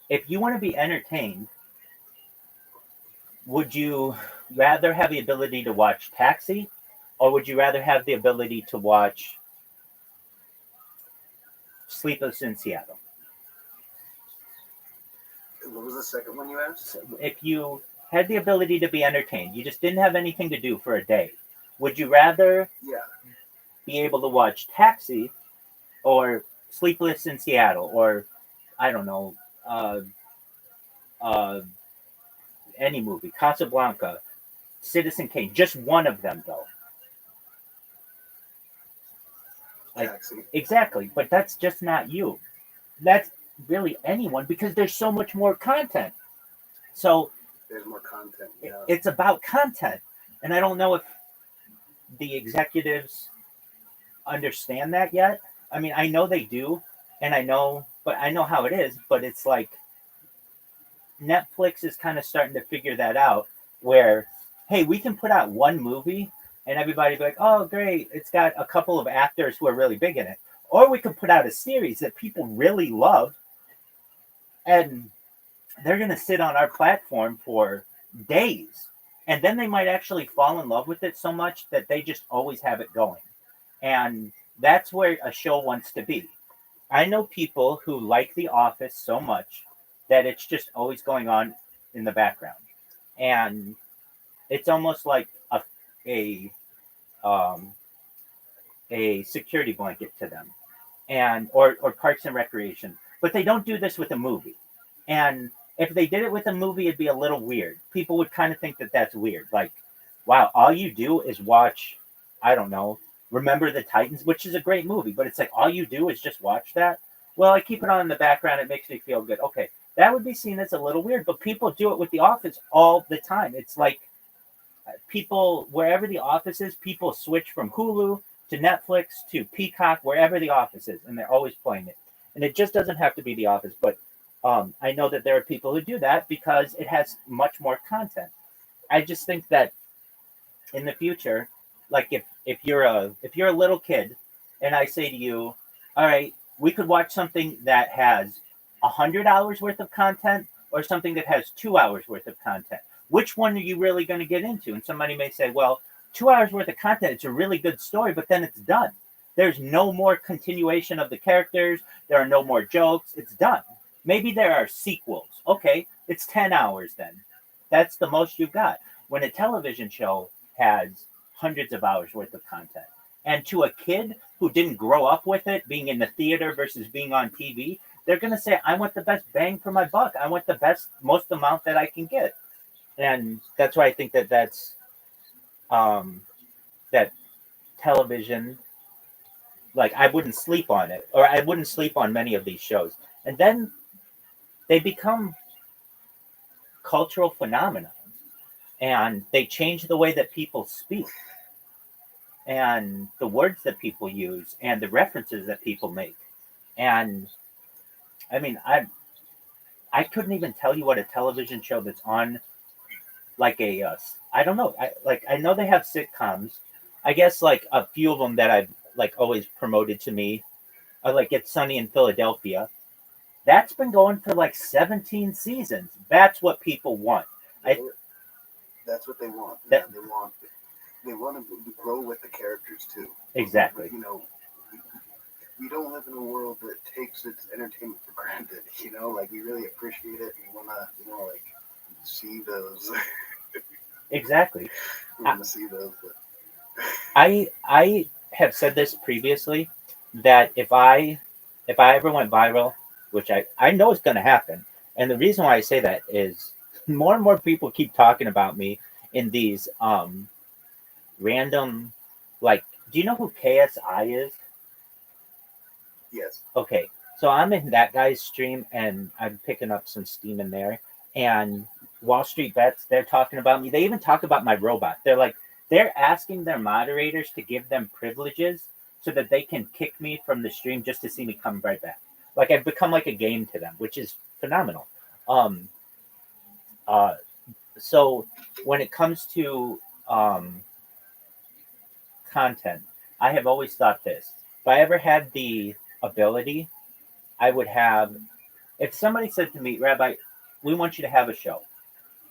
if you want to be entertained, would you rather have the ability to watch Taxi, or would you rather have the ability to watch Sleepless in Seattle? What was the second one you asked? So if you had the ability to be entertained, you just didn't have anything to do for a day, would you rather Yeah. be able to watch Taxi or Sleepless in Seattle, or I don't know, uh, any movie, Casablanca, Citizen Kane, just one of them though. Taxi. Exactly, but that's just not you. That's really anyone, because there's so much more content. So There's more content. Yeah. it's about content, and I don't know if the executives understand that yet. I mean, I know they do, and but I know how it is. But it's like Netflix is kind of starting to figure that out, where hey, we can put out one movie and everybody be like, oh great, it's got a couple of actors who are really big in it, or we could put out a series that people really love, and they're going to sit on our platform for days, and then they might actually fall in love with it so much that they just always have it going. And that's where a show wants to be. I know people who like The Office so much that it's just always going on in the background, and it's almost like a um, a security blanket to them, and or Parks and Recreation. But they don't do this with a movie. And if they did it with a movie, it'd be a little weird. People would kind of think that that's weird. Like, wow, all you do is watch, I don't know, Remember the Titans, which is a great movie, but it's like all you do is just watch that. Well, I keep it on in the background. It makes me feel good. Okay, that would be seen as a little weird, but people do it with The Office all the time. It's like people, wherever The Office is, people switch from Hulu to Netflix to Peacock, wherever The Office is, and they're always playing it. And it just doesn't have to be The Office, but I know that there are people who do that because it has much more content. I just think that in the future, like if you're a little kid, and I say to you, all right, we could watch something that has 100 hours worth of content, or something that has 2 hours worth of content. Which one are you really going to get into? And somebody may say, well, 2 hours worth of content, it's a really good story, but then it's done. There's no more continuation of the characters. There are no more jokes. It's done. Maybe there are sequels. Okay, it's 10 hours then. That's the most you've got. When a television show has hundreds of hours worth of content, and to a kid who didn't grow up with it, being in the theater versus being on TV, they're going to say, I want the best bang for my buck. I want the best, most amount that I can get. And that's why I think that that television, like I wouldn't sleep on it, or I wouldn't sleep on many of these shows. And then they become cultural phenomena, and they change the way that people speak, and the words that people use, and the references that people make. And I mean, I couldn't even tell you what a television show that's on, like I don't know. I know they have sitcoms. I guess like a few of them that I've like always promoted to me, like It's Sunny in Philadelphia. That's been going for like 17 seasons. That's what people want. That's what they want. That, yeah, they want to grow with the characters too. Exactly. You know, we don't live in a world that takes its entertainment for granted. You know, like we really appreciate it. We want to, like see those. Exactly. We want to see those. But... I have said this previously, that if I ever went viral, which I know it's going to happen, and the reason why I say that is more and more people keep talking about me, in these random, like, do you know who KSI is? Yes. Okay, so I'm in that guy's stream and I'm picking up some steam in there. And Wall Street Bets, they're talking about me. They even talk about my robot. They're asking their moderators to give them privileges so that they can kick me from the stream just to see me come right back. Like I've become like a game to them, which is phenomenal. Um, uh, so when it comes to content, I have always thought this. If I ever had the ability, I would have. If somebody said to me, Rabbi, we want you to have a show,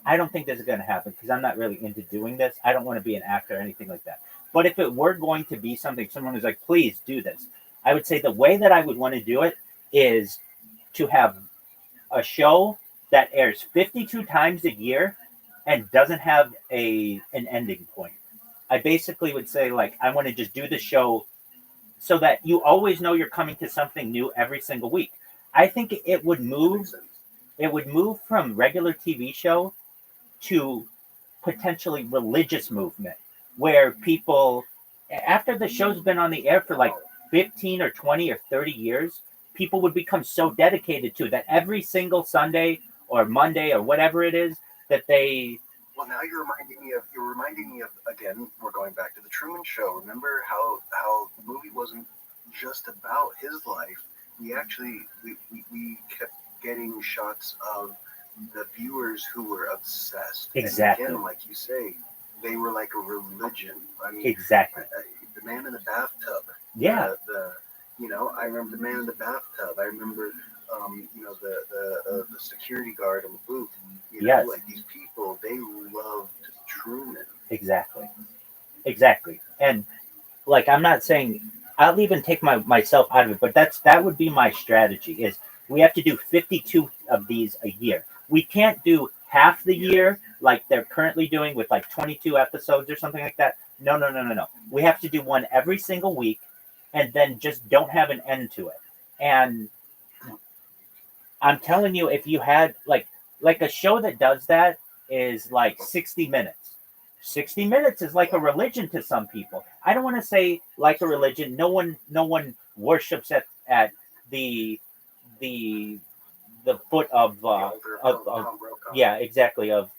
I don't think this is going to happen because I'm not really into doing this. I don't want to be an actor or anything like that. But if it were going to be something, someone was like, please do this, I would say the way that I would want to do it is to have a show that airs 52 times a year and doesn't have an ending point. I basically would say, like, I want to just do the show so that you always know you're coming to something new every single week. I think it would move from regular TV show to potentially religious movement where people, after the show's been on the air for like 15 or 20 or 30 years, people would become so dedicated to that every single Sunday or Monday or whatever it is that they. Well, now you're reminding me of again. We're going back to the Truman Show. Remember how the movie wasn't just about his life. We actually we kept getting shots of the viewers who were obsessed. Exactly. And again, like you say, they were like a religion. I mean, exactly. The man in the bathtub. Yeah. I remember the man in the bathtub. I remember, the security guard in the booth. Yes. Like these people, they loved Truman. Exactly. And like, I'm not saying I'll even take myself out of it, but that would be my strategy. Is we have to do 52 of these a year. We can't do half the year like they're currently doing with like 22 episodes or something like that. No. We have to do one every single week and then just don't have an end to it. And I'm telling you, if you had like a show that does that is like 60 minutes. 60 minutes is like a religion to some people. I don't want to say like a religion. No one worships at the foot of yeah, exactly, of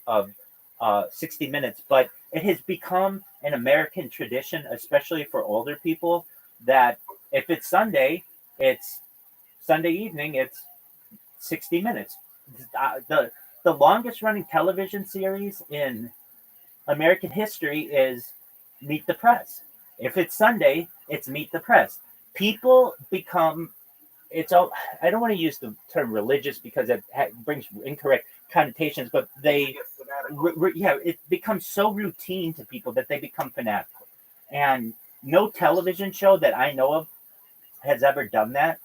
60 minutes. But it has become an American tradition, especially for older people, that if it's Sunday evening, it's 60 minutes. The longest running television series in American history is Meet the Press. If it's Sunday, it's Meet the Press. People become, I don't want to use the term religious because it brings incorrect connotations, but it becomes so routine to people that they become fanatical. And no television show that I know of has ever done that.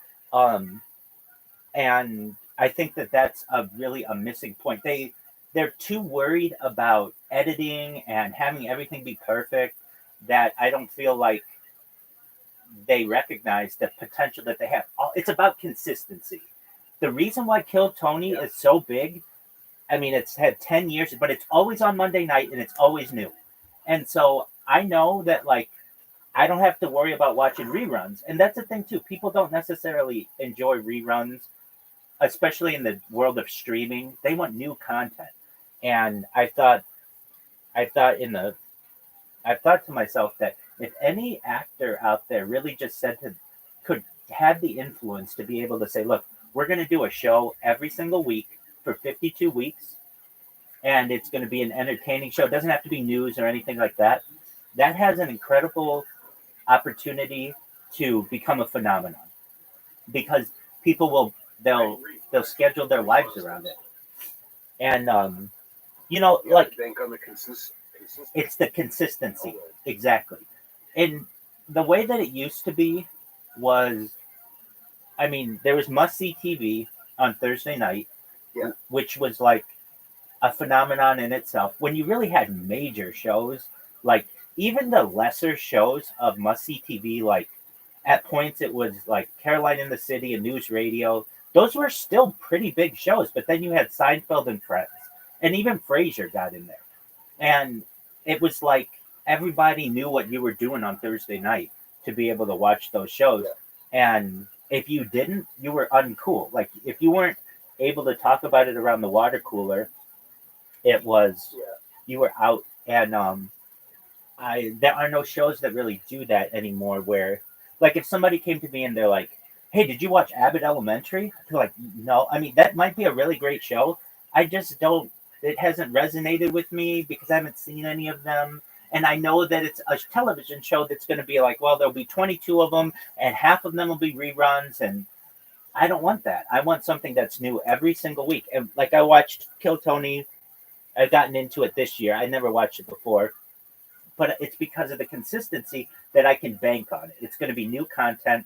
And I think that that's really a missing point. They're too worried about editing and having everything be perfect that I don't feel like they recognize the potential that they have. It's about consistency. The reason why Kill Tony is so big, I mean, it's had 10 years, but it's always on Monday night and it's always new. And so I know that, like, I don't have to worry about watching reruns. And that's the thing, too. People don't necessarily enjoy reruns, especially in the world of streaming. They want new content. And I thought to myself that if any actor out there really just could have the influence to be able to say, look, we're going to do a show every single week for 52 weeks, and it's going to be an entertaining show. It doesn't have to be news or anything like that. That has an incredible opportunity to become a phenomenon because people they'll schedule their lives around it. And, like, bank on the consistency. It's the consistency. Exactly. And the way that it used to be was, I mean, there was must-see TV on Thursday night, which was like a phenomenon in itself. When you really had major shows, like even the lesser shows of must-see TV, like at points it was like Caroline in the City and News Radio. Those were still pretty big shows, but then you had Seinfeld and Friends, and even Frasier got in there. And it was like everybody knew what you were doing on Thursday night to be able to watch those shows. And if you didn't, you were uncool. Like if you weren't able to talk about it around the water cooler, it was you were out. And there are no shows that really do that anymore. Where like if somebody came to me and they're like, "Hey, did you watch Abbott Elementary?" I'd be like, "No." I mean, that might be a really great show. I just don't. It hasn't resonated with me because I haven't seen any of them. And I know that it's a television show that's going to be like, well, there'll be 22 of them, and half of them will be reruns. And I don't want that. I want something that's new every single week. And like I watched Kill Tony. I've gotten into it this year. I never watched it before, but it's because of the consistency that I can bank on it. It's going to be new content.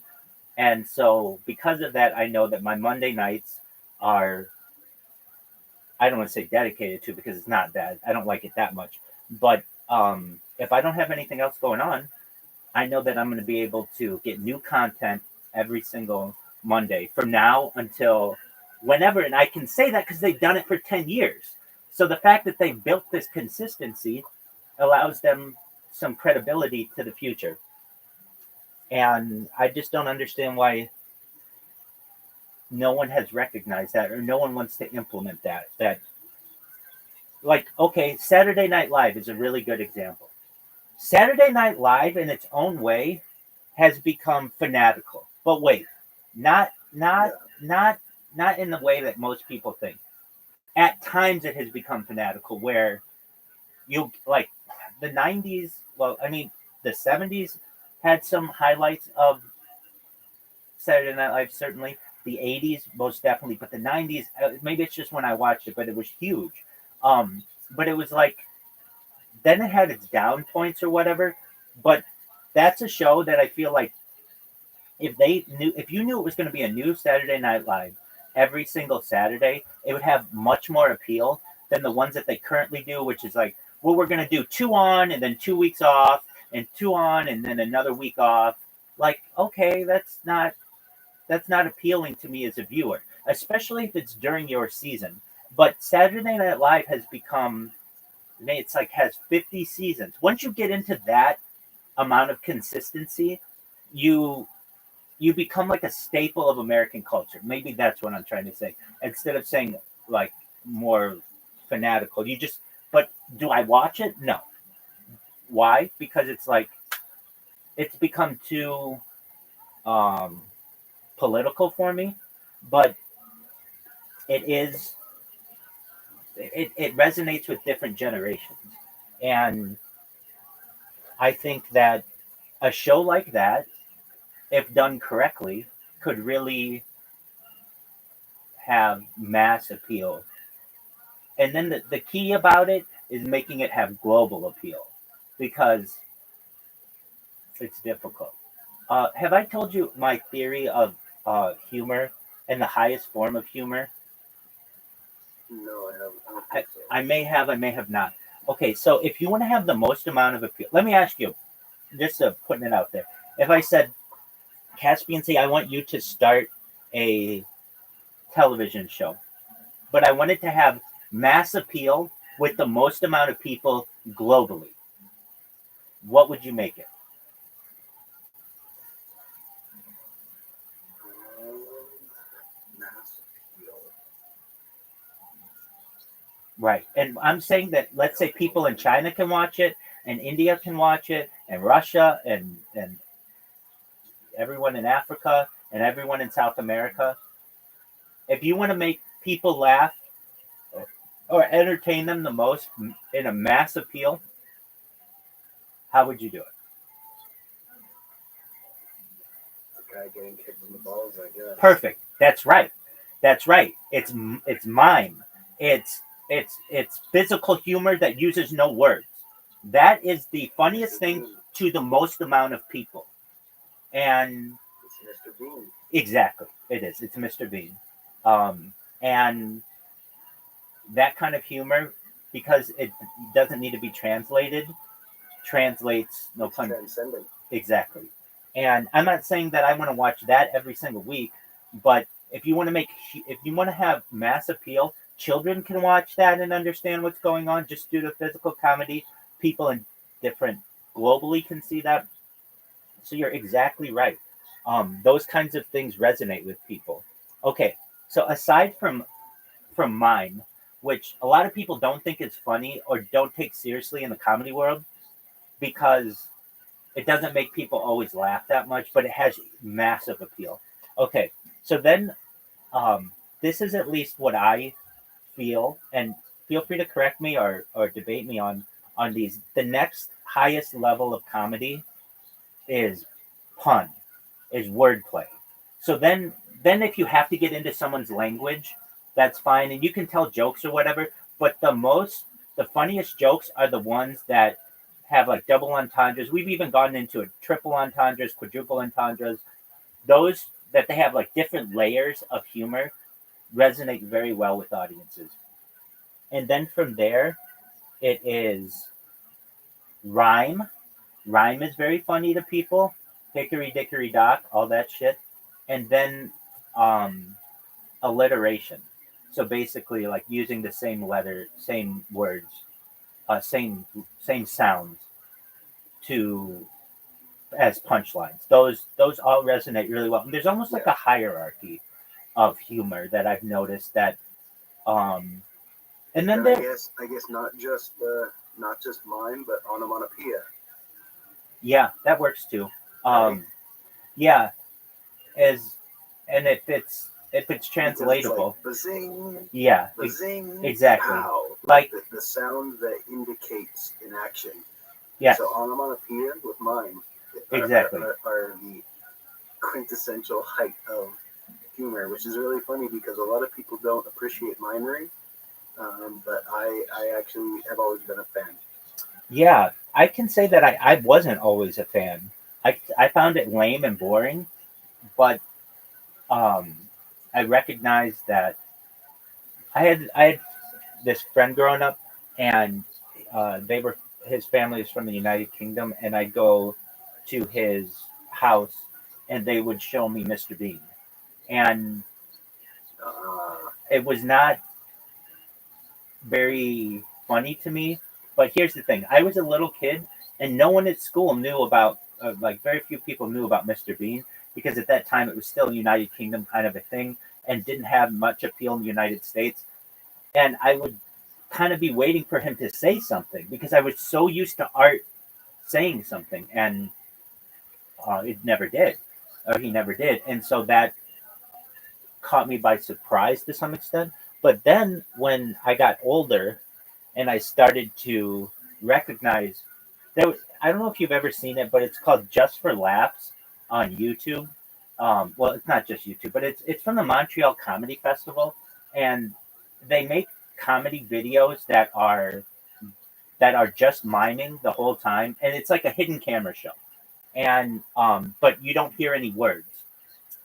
And so because of that, I know that my Monday nights are, I don't want to say dedicated to because it's not that. I don't like it that much. But if I don't have anything else going on, I know that I'm going to be able to get new content every single Monday from now until whenever. And I can say that because they've done it for 10 years. So the fact that they've built this consistency allows them some credibility to the future. And I just don't understand why no one has recognized that or no one wants to implement that. That, like, okay, Saturday Night Live is a really good example. Saturday Night Live in its own way has become fanatical. But wait, not in the way that most people think. At times it has become fanatical where you like the 90s, well, I mean, the 70s had some highlights of Saturday Night Live, certainly. The 80s, most definitely. But the 90s, maybe it's just when I watched it, but it was huge. But it was like, then it had its down points or whatever. But that's a show that I feel like if you knew it was going to be a new Saturday Night Live every single Saturday, it would have much more appeal than the ones that they currently do, which is like, well, we're going to do 2 on and then 2 weeks off and 2 on and then another week off. Like, okay, that's not appealing to me as a viewer, especially if it's during your season. But Saturday Night Live has become, it's like has 50 seasons. Once you get into that amount of consistency, you become like a staple of American culture. Maybe that's what I'm trying to say. Instead of saying like more fanatical, but do I watch it? No. Why? Because it's like, it's become too political for me, but it resonates with different generations. And I think that a show like that, if done correctly, could really have mass appeal. And then the key about it is making it have global appeal, because it's difficult. Have I told you my theory of humor and the highest form of humor? No, I haven't. I don't think so. I may have not. Okay, so if you want to have the most amount of appeal, let me ask you, just putting it out there. If I said, Caspian Sea, I want you to start a television show, but I want it to have mass appeal with the most amount of people globally, what would you make it? Mass appeal. Right. And I'm saying that, let's say people in China can watch it, and India can watch it, and Russia, and everyone in Africa, and everyone in South America. If you want to make people laugh or entertain them the most in a mass appeal, how would you do it? The guy getting kicked in the balls, I guess. Perfect. That's right. That's right. It's mime. It's physical humor that uses no words. That is the funniest thing to the most amount of people. And it's Mr. Bean. Exactly. It is. It's Mr. Bean. And that kind of humor, because it doesn't need to be translated, translates no pun. Transcendent. Exactly. And I'm not saying that I want to watch that every single week, but if you want to have mass appeal children can watch that and understand what's going on just due to physical comedy. People in different globally can see that. So you're exactly right. Those kinds of things resonate with people. Okay, so aside from mime, which a lot of people don't think is funny or don't take seriously in the comedy world because it doesn't make people always laugh that much, but it has massive appeal. Okay, so then this is at least what I feel, and feel free to correct me or debate me on these. The next highest level of comedy is pun, is wordplay. So then if you have to get into someone's language, that's fine, and you can tell jokes or whatever. But the funniest jokes are the ones that have like double entendres. We've even gotten into it, triple entendres, quadruple entendres. Those that they have like different layers of humor resonate very well with audiences. And then from there, it is rhyme. Rhyme is very funny to people. Hickory dickory dock, all that shit. And then um, alliteration. So basically, like using the same letter, same words, same sounds to as punchlines. Those all resonate really well. And there's almost like a hierarchy of humor that I've noticed that um, and then And there I guess not just mime, but onomatopoeia. yeah, that works too. Right? Um, yeah, as and if it's Because it's like translatable, bazing, yeah, bazing, exactly. pow. Like The sound that indicates an action. yes, So onomatopoeia with mime exactly. are the quintessential height of humor, which is really funny because a lot of people don't appreciate mimery, but I actually have always been a fan. Yeah, I can say that I wasn't always a fan. I found it lame and boring, but um, I recognized that I had this friend growing up, and they were his family is from the United Kingdom, and I'd go to his house, and they would show me Mr. Bean, and it was not very funny to me. But here's the thing: I was a little kid, and no one at school knew about like very few people knew about Mr. Bean because at that time it was still United Kingdom kind of a thing and didn't have much appeal in the United States. And I would kind of be waiting for him to say something because I was so used to Art saying something, and it never did, or he never did, and so that caught me by surprise to some extent. But then when I got older and I started to recognize there was, I don't know if you've ever seen it, but it's called Just for Laughs on YouTube. Well, it's not just YouTube, but it's from the Montreal Comedy Festival, and they make comedy videos that are just miming the whole time, and it's like a hidden camera show, and but you don't hear any words.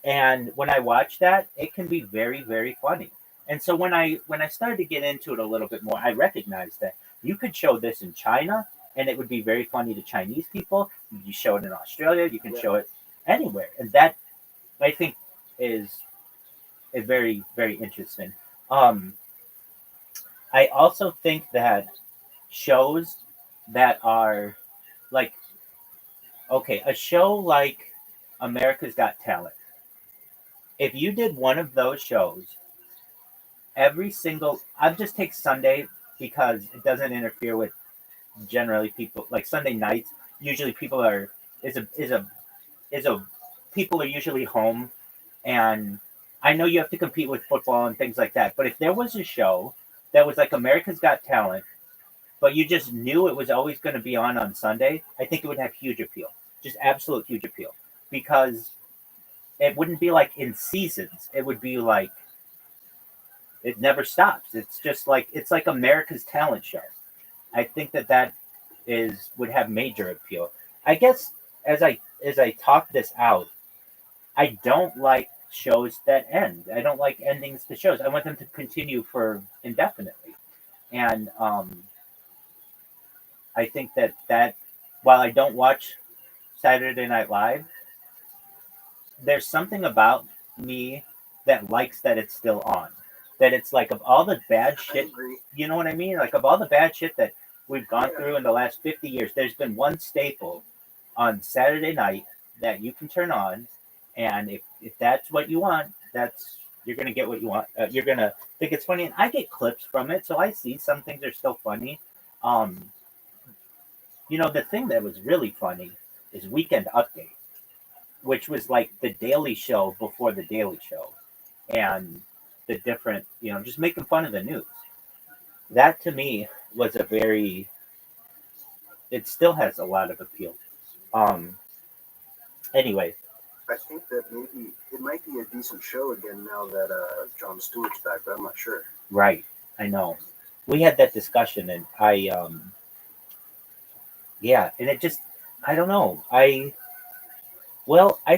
And when I watch that, it can be very, very funny. And so when I started to get into it a little bit more, I recognized that you could show this in China, and it would be very funny to Chinese people. You show it in Australia, you can show it anywhere, and that I think is very, very interesting. Um, I also think that shows that are like okay, a show like America's Got Talent. If you did one of those shows every single, I'll just take Sunday because it doesn't interfere with generally people like Sunday nights. Usually people are is a people are usually home, and I know you have to compete with football and things like that. But if there was a show that was like America's Got Talent, but you just knew it was always going to be on Sunday, I think it would have huge appeal, just absolute huge appeal, because it wouldn't be like in seasons. It would be like it never stops. It's just like it's like America's Talent show. I think that is would have major appeal. I guess as I talk this out, I don't like shows that end. I don't like endings to shows. I want them to continue for indefinitely. And I think that while I don't watch Saturday Night Live, there's something about me that likes that it's still on. that it's like of all the bad I shit, agree. you know what I mean? Like of all the bad shit that we've gone through in the last 50 years, there's been one staple on Saturday night that you can turn on, and if that's what you want, that's you're gonna get what you want. You're gonna think it's funny, and I get clips from it, so I see some things are still funny. Um, the thing that was really funny is Weekend Update, which was like the Daily Show before the Daily Show, and the different, just making fun of the news. That to me was a very. It still has a lot of appeal. Um. Anyway, I think that maybe it might be a decent show again now that Jon Stewart's back, but I'm not sure. right. I know. We had that discussion, and yeah, and it just. I don't know. I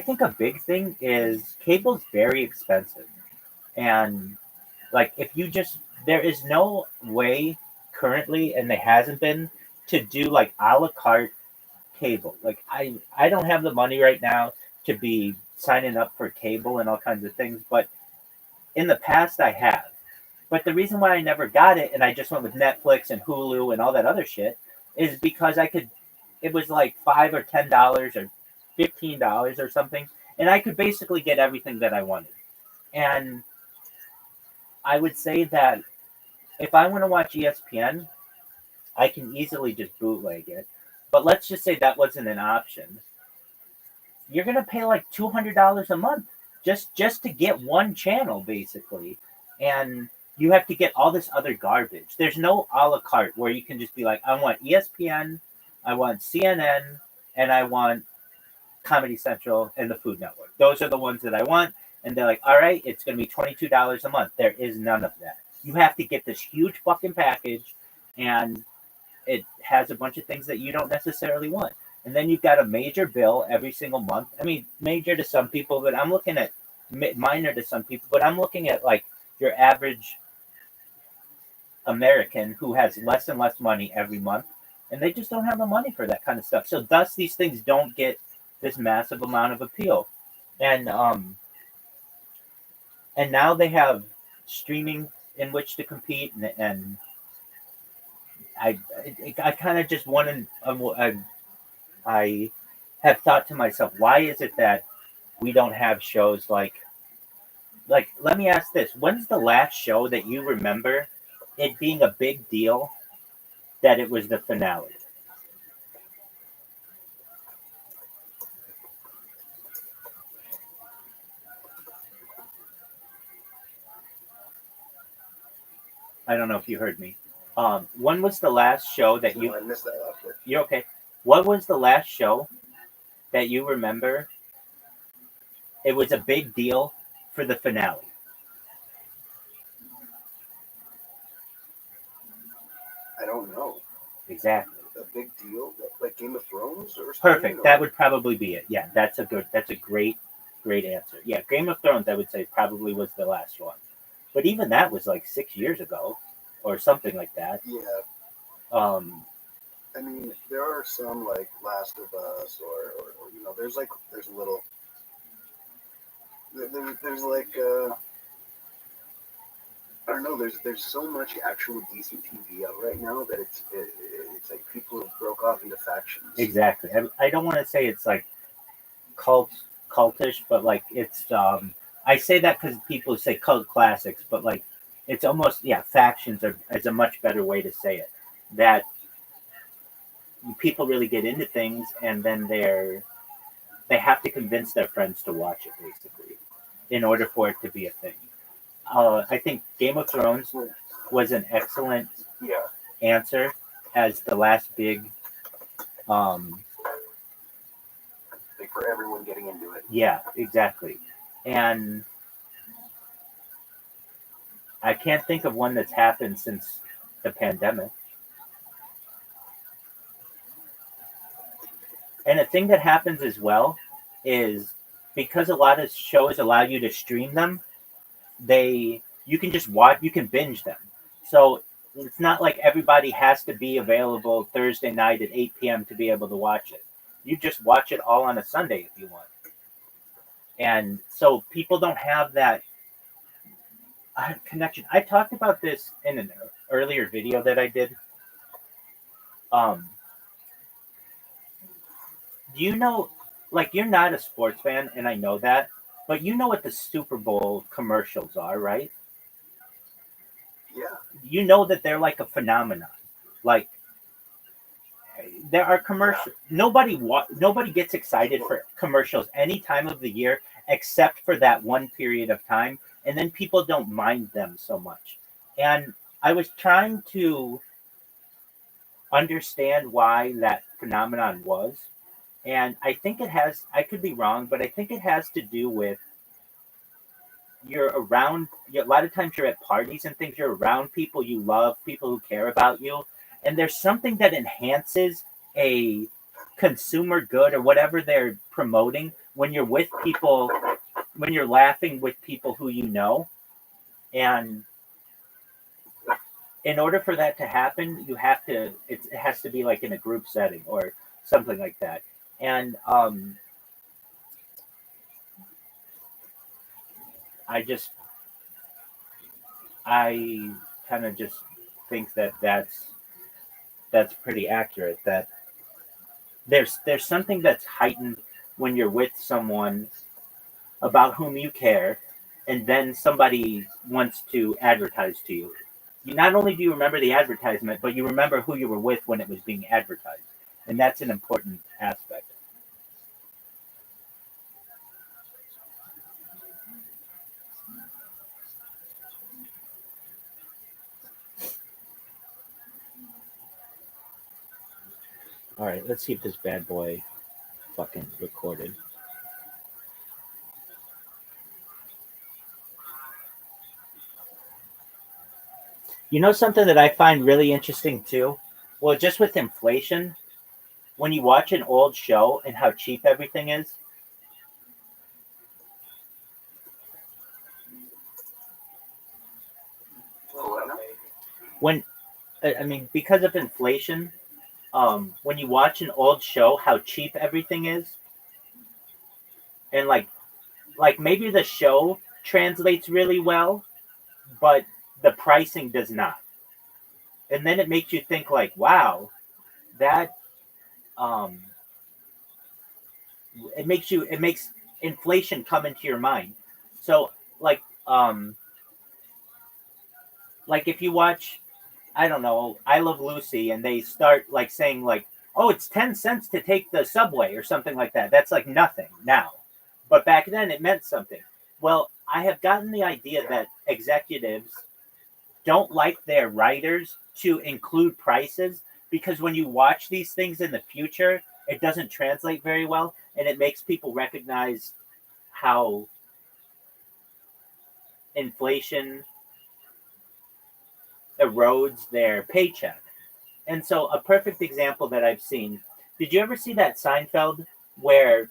think a big thing is cable's very expensive, and like if you just there is no way currently, and there hasn't been, to do like a la carte cable. Like I don't have the money right now to be signing up for cable and all kinds of things, but in the past I have. But the reason why I never got it and I just went with Netflix and Hulu and all that other shit is because I could. It was like $5 or $10 or $15 or something, and I could basically get everything that I wanted. And I would say that if I want to watch ESPN, I can easily just bootleg it. But let's just say that wasn't an option. You're gonna pay like $200 a month just to get one channel, basically, and you have to get all this other garbage. There's no a la carte where you can just be like, I want ESPN, I want CNN, and I want Comedy Central and the Food Network. Those are the ones that I want. And they're like, all right, it's going to be $22 a month. There is none of that. You have to get this huge fucking package, and it has a bunch of things that you don't necessarily want. And then you've got a major bill every single month. I mean, major to some people, but I'm looking at minor to some people, but I'm looking at like your average American who has less and less money every month, and they just don't have the money for that kind of stuff. So thus these things don't get this massive amount of appeal. And now they have streaming in which to compete, and I kind of just wanted. I have thought to myself, why is it that we don't have shows like? Let me ask this: when's the last show that you remember it being a big deal that it was the finale? I don't know if you heard me. When was the last show that you? I missed that last bit. You're okay. What was the last show that you remember? It was a big deal for the finale. I don't know. Exactly. A big deal, like Game of Thrones or something. Perfect. That would probably be it. Yeah, that's a great answer. Yeah, Game of Thrones, I would say probably was the last one. But even that was like 6 years ago, or something like that. Yeah. Um, I mean, there are some like Last of Us, or there's a little. There's like I don't know. There's so much actual decent TV out right now that it's like people have broke off into factions. exactly. I don't want to say it's like cultish, but like it's. I say that because people say cult classics, but like it's almost factions is a much better way to say it. That people really get into things, and then they have to convince their friends to watch it, basically, in order for it to be a thing. I think Game of Thrones was an excellent answer as the last big. Like for everyone getting into it. Yeah, exactly. And I can't think of one that's happened since the pandemic. And a thing that happens as well is because a lot of shows allow you to stream them, you can just watch, you can binge them. So it's not like everybody has to be available Thursday night at 8 p.m. to be able to watch it. You just watch it all on a Sunday if you want. And so people don't have that. connection. I talked about this in an earlier video that I did. You know, like you're not a sports fan, and I know that, but you know what the Super Bowl commercials are, right? Yeah. You know that they're like a phenomenon. Like there are commercials. Nobody gets excited for commercials any time of the year except for that one period of time, and then people don't mind them so much. And I was trying to understand why that phenomenon was, and I think it has. I could be wrong, but I think it has to do with you're around. A lot of times you're at parties and things. You're around people you love, people who care about you, and there's something that enhances a consumer good or whatever they're promoting when you're with people, when you're laughing with people who you know. And in order for that to happen, you have to. It has to be like in a group setting or something like that. And I just I kind of just think that that's pretty accurate. That there's something that's heightened when you're with someone about whom you care, and then somebody wants to advertise to you. You not only do you remember the advertisement, but you remember who you were with when it was being advertised, and that's an important aspect. All right, let's see if this bad boy fucking recorded. You know something that I find really interesting too? Well, just with inflation, when you watch an old show and how cheap everything is, when I mean because of inflation, when you watch an old show, how cheap everything is, and like maybe the show translates really well, but the pricing does not, and then it makes you think like, wow, that um, it makes inflation come into your mind. So like like if you watch, I don't know, I Love Lucy, and they start like saying like, oh, it's 10 cents to take the subway or something like that. That's like nothing now, but back then it meant something. Well, I have gotten the idea that executives don't like their writers to include prices because when you watch these things in the future, it doesn't translate very well, and it makes people recognize how inflation erodes their paycheck. And so, a perfect example that I've seen. Did you ever see that Seinfeld where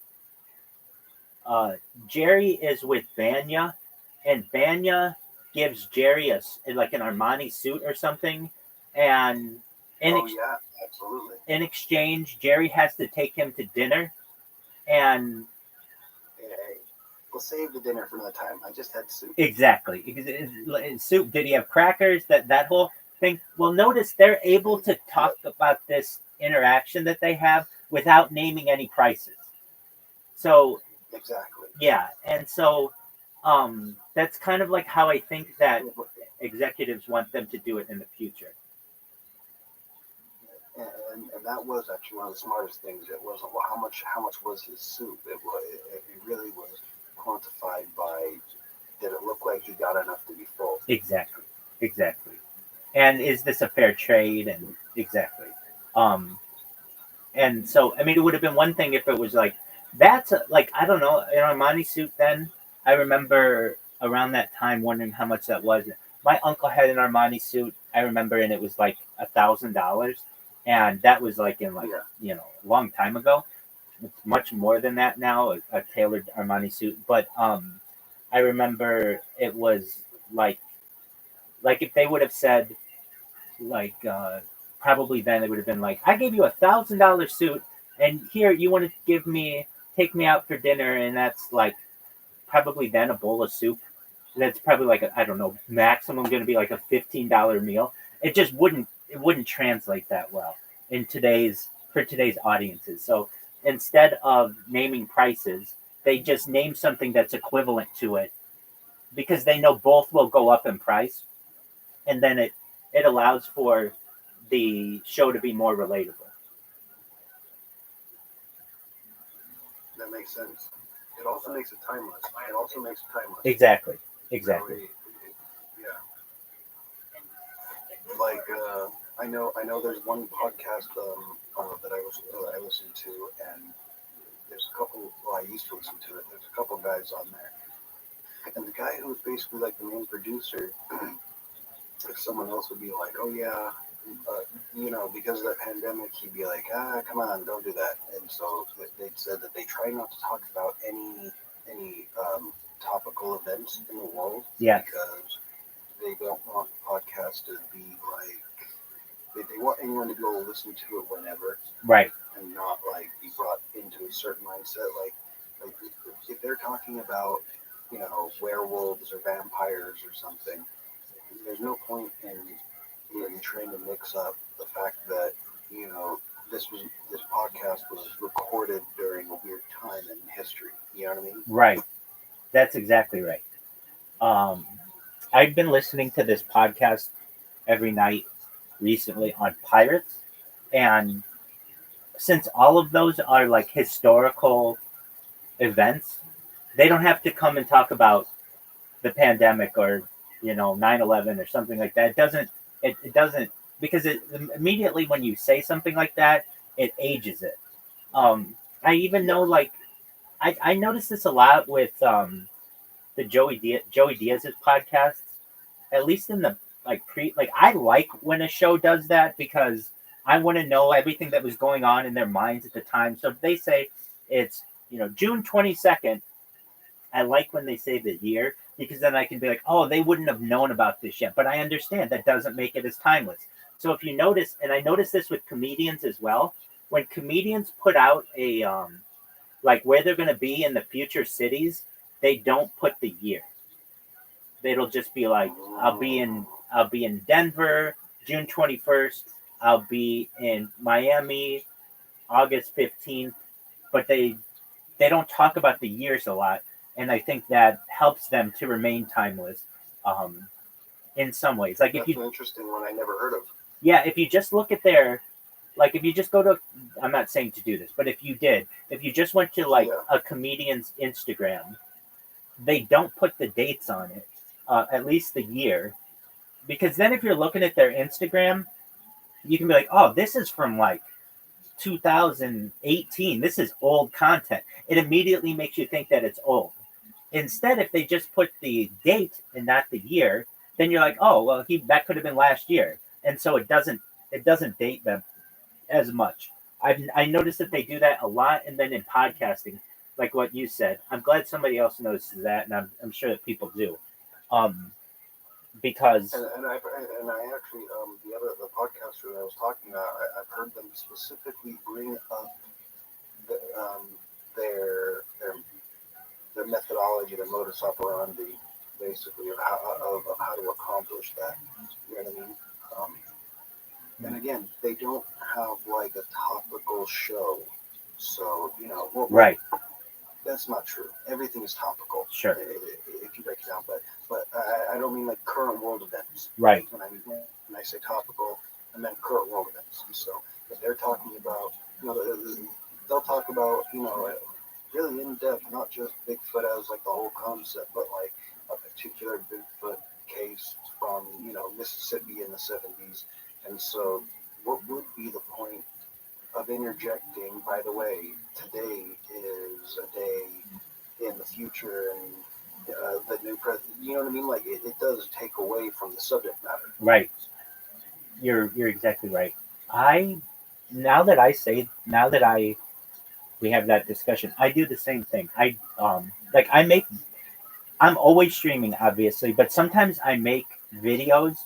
uh, Jerry is with Vanya, and Vanya gives Jerry like an Armani suit or something, and yeah, absolutely. In exchange, Jerry has to take him to dinner, and we'll save the dinner for another time. I just had soup. Exactly. Soup. Did he have crackers? That whole thing. Well, notice they're able to talk about this interaction that they have without naming any prices. So exactly. Yeah, and so that's kind of like how I think that executives want them to do it in the future. And that was actually one of the smartest things. It wasn't well, how much was his soup? It really was quantified by did it look like he got enough to be full? Exactly. And is this a fair trade? And exactly. And so I mean, it would have been one thing if it was like like I don't know, an Armani suit. Then I remember around that time wondering how much that was. My uncle had an Armani suit. I remember, and it was like $1,000, and that was like in a long time ago. It's much more than that now, a tailored Armani suit. But I remember it was like if they would have said like probably then it would have been like, I gave you $1,000 suit, and here you want to take me out for dinner, and that's like probably then a bowl of soup that's probably like I don't know, maximum going to be like a $15 meal. It just wouldn't translate that well in for today's audiences. So instead of naming prices, they just name something that's equivalent to it because they know both will go up in price, and then it allows for the show to be more relatable. That makes sense. It also makes it timeless. Exactly. So yeah. Like I know there's one podcast that I listen to, and there's a couple. Well, I used to listen to it. There's a couple guys on there, and the guy who's basically like the main producer, if someone else would be like, oh yeah, because of that pandemic, he'd be like, come on, don't do that. And so they said that they try not to talk about any topical events in the world, Yeah. because they don't want the podcast to be like, they want anyone to be able to listen to it whenever, Right. and not like be brought into a certain mindset. Like if they're talking about werewolves or vampires or something, there's no point in trying to mix up the fact that this podcast was recorded during a weird time in history. You know what I mean? Right. That's exactly right. I've been listening to this podcast every night recently on pirates, and since all of those are like historical events, they don't have to come and talk about the pandemic or 9/11 or something like that. It doesn't, because immediately when you say something like that, it ages it. I even know, like, I noticed this a lot with the Joey Diaz's podcasts, at least in the I like when a show does that because I want to know everything that was going on in their minds at the time. So if they say it's June 22nd, I like when they say the year, because then I can be like, oh, they wouldn't have known about this yet. But I understand that doesn't make it as timeless. So if you notice, and I notice this with comedians as well, when comedians put out a like where they're going to be in the future cities, they don't put the year. It'll just be like, I'll be in Denver, June 21st. I'll be in Miami, August 15th. But they don't talk about the years a lot, and I think that helps them to remain timeless. In some ways, like That's an interesting one I never heard of. Yeah, if you just look at their, like if you just go to, I'm not saying to do this, but if you just went to like a comedian's Instagram, they don't put the dates on it, at least the year, because then if you're looking at their Instagram, you can be like, oh, this is from like 2018. This is old content. It immediately makes you think that it's old. Instead, if they just put the date and not the year, then you're like, oh, well, that could have been last year, and so it doesn't date them as much. I noticed that they do that a lot, and then in podcasting, like what you said, I'm glad somebody else notices that, and I'm sure that people do, because and I actually the podcaster that I was talking about, I've heard them specifically bring up their methodology, their modus operandi, basically of how to accomplish that. You know what I mean? And again, they don't have like a topical show, so right. That's not true. Everything is topical. Sure. If you break it down, but I don't mean like current world events. Right. When I say topical, I meant current world events. And so if they're talking about, they'll talk about really in depth, not just Bigfoot as like the whole concept, but like a particular Bigfoot case from Mississippi in the 70s. And so, what would be the point of interjecting? By the way, today is a day in the future, and the new president. You know what I mean? Like it does take away from the subject matter. Right. You're exactly right. We have that discussion, I do the same thing. I'm always streaming, obviously, but sometimes I make videos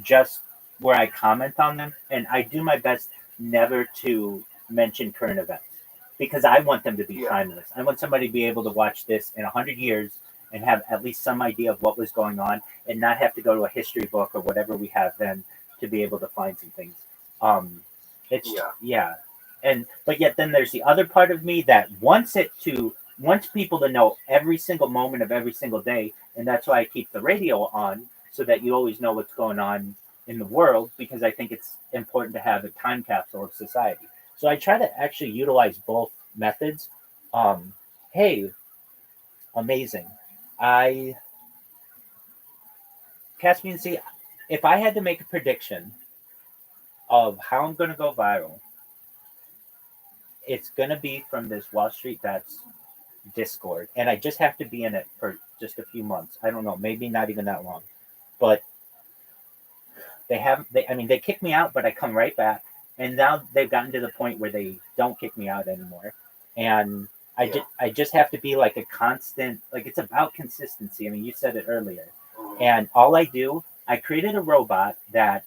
just where I comment on them, and I do my best never to mention current events because I want them to be timeless. I want somebody to be able to watch this in 100 years and have at least some idea of what was going on, and not have to go to a history book or whatever we have then to be able to find some things. It's yeah, and but yet then there's the other part of me that wants people to know every single moment of every single day, and that's why I keep the radio on so that you always know what's going on in the world, because I think it's important to have a time capsule of society. So I try to actually utilize both methods. Hey, amazing. I Caspian Sea, if I had to make a prediction of how I'm going to go viral, it's going to be from this Wall Street Bets Discord. And I just have to be in it for just a few months. I don't know, maybe not even that long. But they kick me out, but I come right back. And now they've gotten to the point where they don't kick me out anymore. And I just have to be like a constant, like it's about consistency. I mean, you said it earlier. And all I created a robot that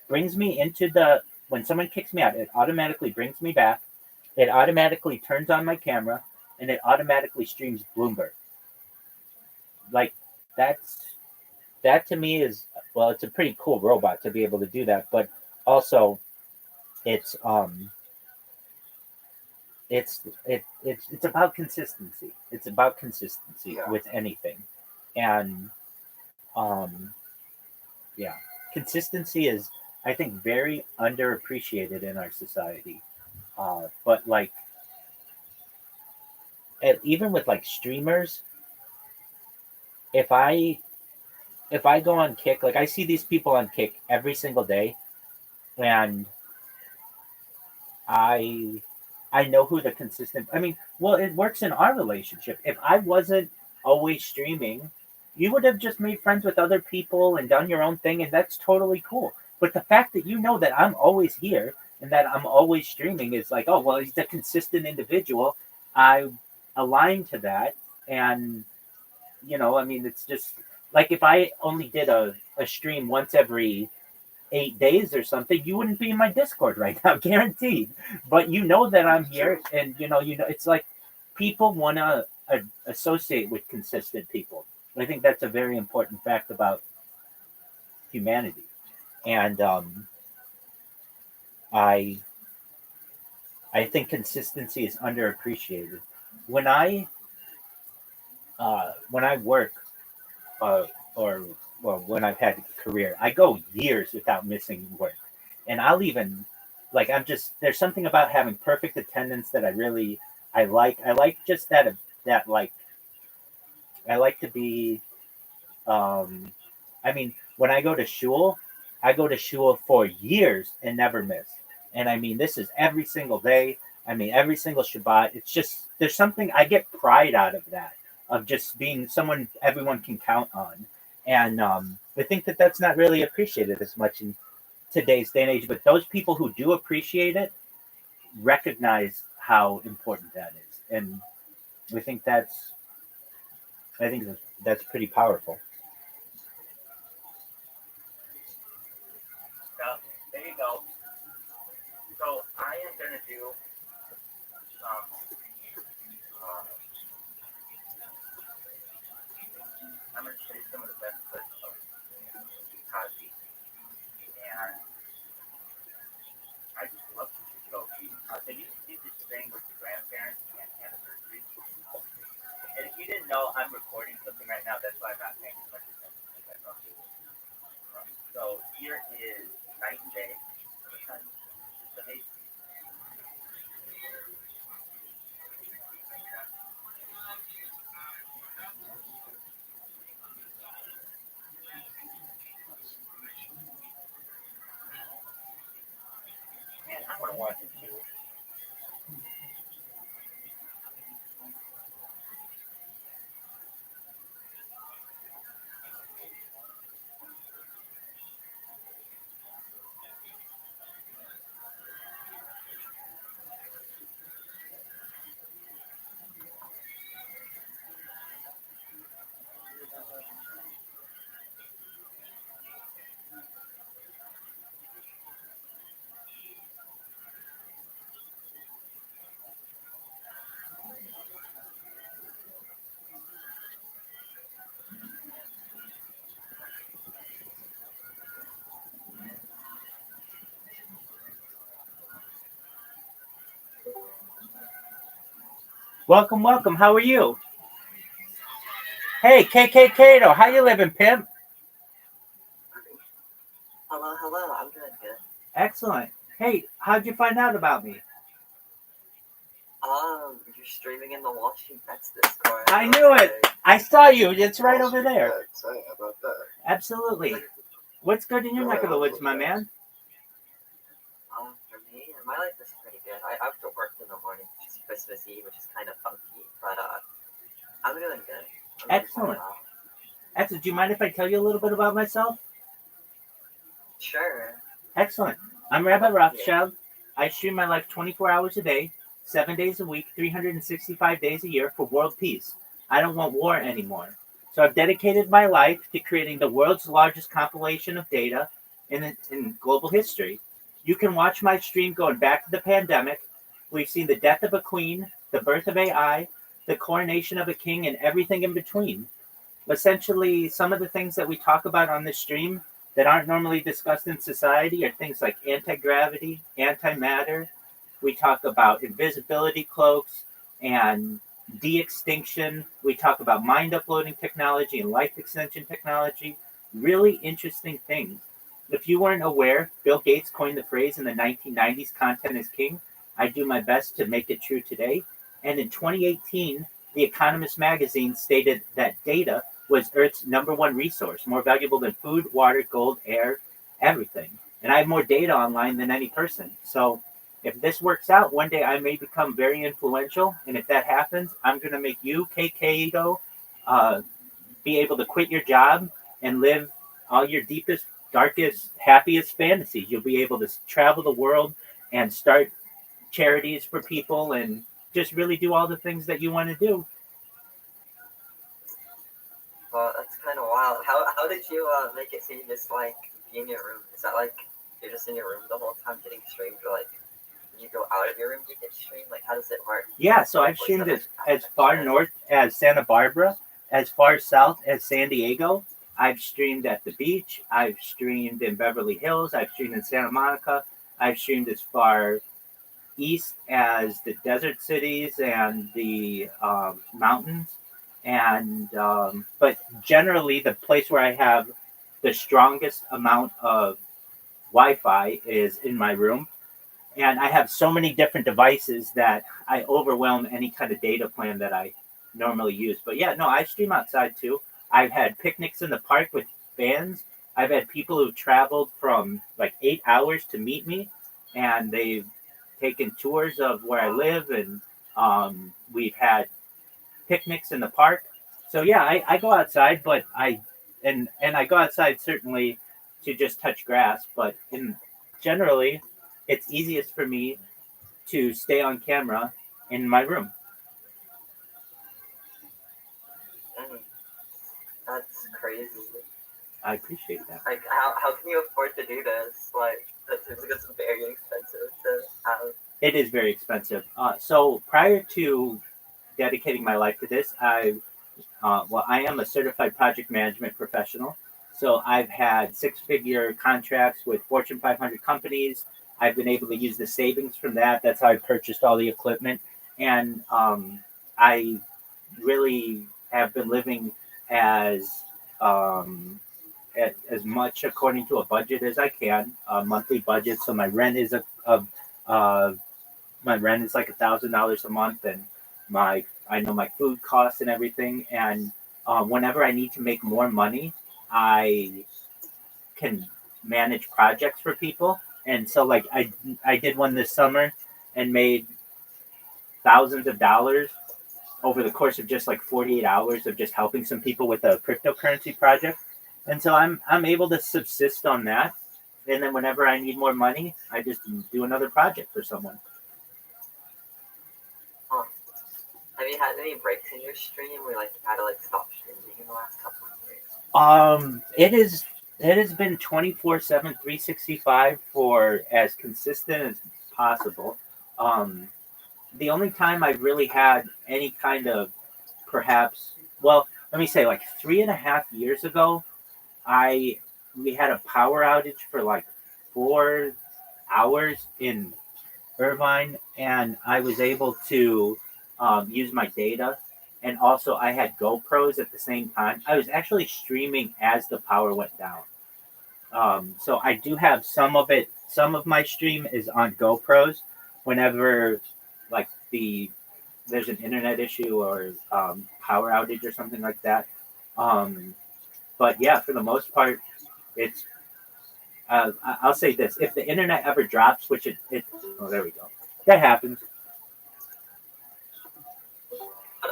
brings me into when someone kicks me out, it automatically brings me back. It automatically turns on my camera, and it automatically streams Bloomberg. Like that to me is, well, it's a pretty cool robot to be able to do that, but also it's about consistency. It's about consistency with anything. And yeah, consistency is, I think, very underappreciated in our society. But like, even with like streamers, if I go on Kick, like I see these people on Kick every single day, and I know who the consistent. I mean, well, it works in our relationship. If I wasn't always streaming, you would have just made friends with other people and done your own thing, and that's totally cool. But the fact that you know that I'm always here and that I'm always streaming is like, oh well, he's a consistent individual. I align to that, and I mean, it's just like if I only did a stream once every 8 days or something, you wouldn't be in my Discord right now, guaranteed. But you know that I'm here, and it's like people want to associate with consistent people. I think that's a very important fact about humanity, and I think consistency is underappreciated. When I work, or well, when I've had a career, I go years without missing work, and I'll even like there's something about having perfect attendance that I like. I like just that like I like to be. I mean, when I go to shul for years and never miss. And I mean, this is every single day. I mean, every single Shabbat. It's just there's something I get pride out of that, of just being someone everyone can count on. And I think that that's not really appreciated as much in today's day and age. But those people who do appreciate it recognize how important that is, and I think that's pretty powerful. There you go. So I am gonna do I'm gonna show you some of the best clips of Kaji, and I just love this show. So you see this thing with the grandparents and anniversary, and if you didn't know, I'm recording something right now. That's why I'm not paying as much attention as I normally would. So here is night and day. It's amazing. Man, I want to watch it too. Welcome, welcome. How are you? Hey, KK Kato, how you living, pimp? Hello, hello. I'm doing good. Excellent. Hey, how'd you find out about me? You're streaming in the Wall Street Bets Discord. I knew it. I saw you. It's right over there. How about that? Absolutely. What's good in your neck of the woods, my man? For me, my life is pretty good. I have to work in the morning, which is Christmas Eve, which is kind of funky, but I'm doing good. Excellent. Excellent. Do you mind if I tell you a little bit about myself? Sure. Excellent. I'm Rabbi Rothschild. I stream my life 24 hours a day, 7 days a week, 365 days a year for world peace. I don't want war anymore. So I've dedicated my life to creating the world's largest compilation of data in global history. You can watch my stream going back to the pandemic. We've seen the death of a queen, the birth of AI, the coronation of a king, and everything in between. Essentially, some of the things that we talk about on this stream that aren't normally discussed in society are things like anti-gravity, antimatter. We talk about invisibility cloaks and de-extinction. We talk about mind uploading technology and life extension technology. Really interesting things. If you weren't aware, Bill Gates coined the phrase in the 1990s, content is king. I do my best to make it true today. And in 2018, The Economist magazine stated that data was Earth's number one resource, more valuable than food, water, gold, air, everything. And I have more data online than any person. So if this works out, one day I may become very influential. And if that happens, I'm going to make you, KKO, be able to quit your job and live all your deepest, darkest, happiest fantasies. You'll be able to travel the world and start charities for people and just really do all the things that you want to do. Well, that's kind of wild. How did you make it so you just like be in your room? Is that like you're just in your room the whole time getting streamed, or like when you go out of your room you get streamed? Like how does it work? Yeah, so I've streamed as far north as Santa Barbara, as far south as San Diego. I've streamed at the beach. I've streamed in Beverly Hills. I've streamed in Santa Monica. I've streamed as far east as the desert cities and the mountains. And but generally, the place where I have the strongest amount of Wi-Fi is in my room. And I have so many different devices that I overwhelm any kind of data plan that I normally use. But yeah, no, I stream outside too. I've had picnics in the park with fans. I've had people who've traveled from like 8 hours to meet me, and they've taken tours of where I live, and we've had picnics in the park. So yeah, I go outside, but and I go outside certainly to just touch grass, but generally it's easiest for me to stay on camera in my room. That's crazy. I appreciate that. Like how can you afford to do this? Like that seems like it's very expensive to have. It is very expensive. So prior to dedicating my life to this, I am a certified project management professional. So I've had six-figure contracts with Fortune 500 companies. I've been able to use the savings from that. That's how I purchased all the equipment. And I really have been living as as much according to a budget as I can, a monthly budget. So my rent is my rent is like $1,000 a month, and I know my food costs and everything. And whenever I need to make more money, I can manage projects for people. And so like I did one this summer and made thousands of dollars over the course of just like 48 hours of just helping some people with a cryptocurrency project. And so I'm able to subsist on that. And then whenever I need more money, I just do another project for someone. Have you had any breaks in your stream where like you had to like stop streaming in the last couple of years? It has been 24/7, 365 for as consistent as possible. The only time I've really had any kind of perhaps, well, let me say like 3.5 years ago, we had a power outage for like 4 hours in Irvine, and I was able to use my data. And also, I had GoPros at the same time. I was actually streaming as the power went down. So I do have some of it. Some of my stream is on GoPros. Whenever like there's an internet issue or power outage or something like that. Um, but yeah, for the most part, it's. I'll say this: if the internet ever drops, which it oh there we go, that happens.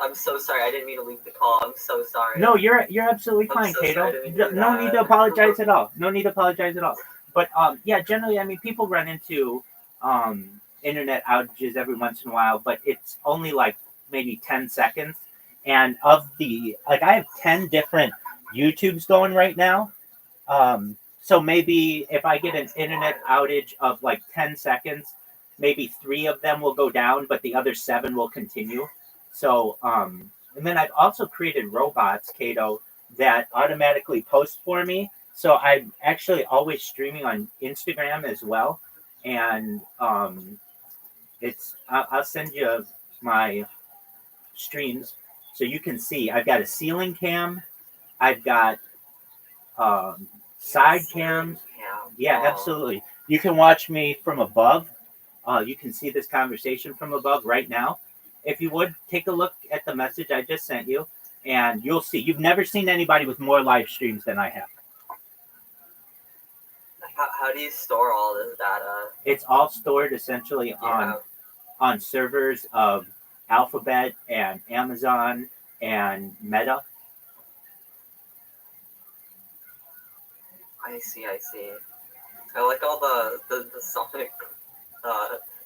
I'm so sorry. I didn't mean to leave the call. I'm so sorry. No, you're absolutely I'm fine, so Kato. sorry to do No need to that. apologize at all. No need to apologize at all. But yeah, generally, I mean, people run into internet outages every once in a while, but it's only like maybe 10 seconds. And of the like, I have 10 different YouTubes going right now. So maybe if I get an internet outage of like 10 seconds, maybe 3 of them will go down, but the other 7 will continue. So and then I've also created robots, Kato, that automatically post for me. So I'm actually always streaming on Instagram as well. And I'll send you my streams so you can see. I've got a ceiling cam. I've got um, side cams. Yeah, Oh, absolutely. You can watch me from above. You can see this conversation from above right now. If you would take a look at the message I just sent you, and you'll see. You've never seen anybody with more live streams than I have. how do you store all this data? It's all stored essentially on servers of Alphabet and Amazon and Meta. I see. I like all the Sonic.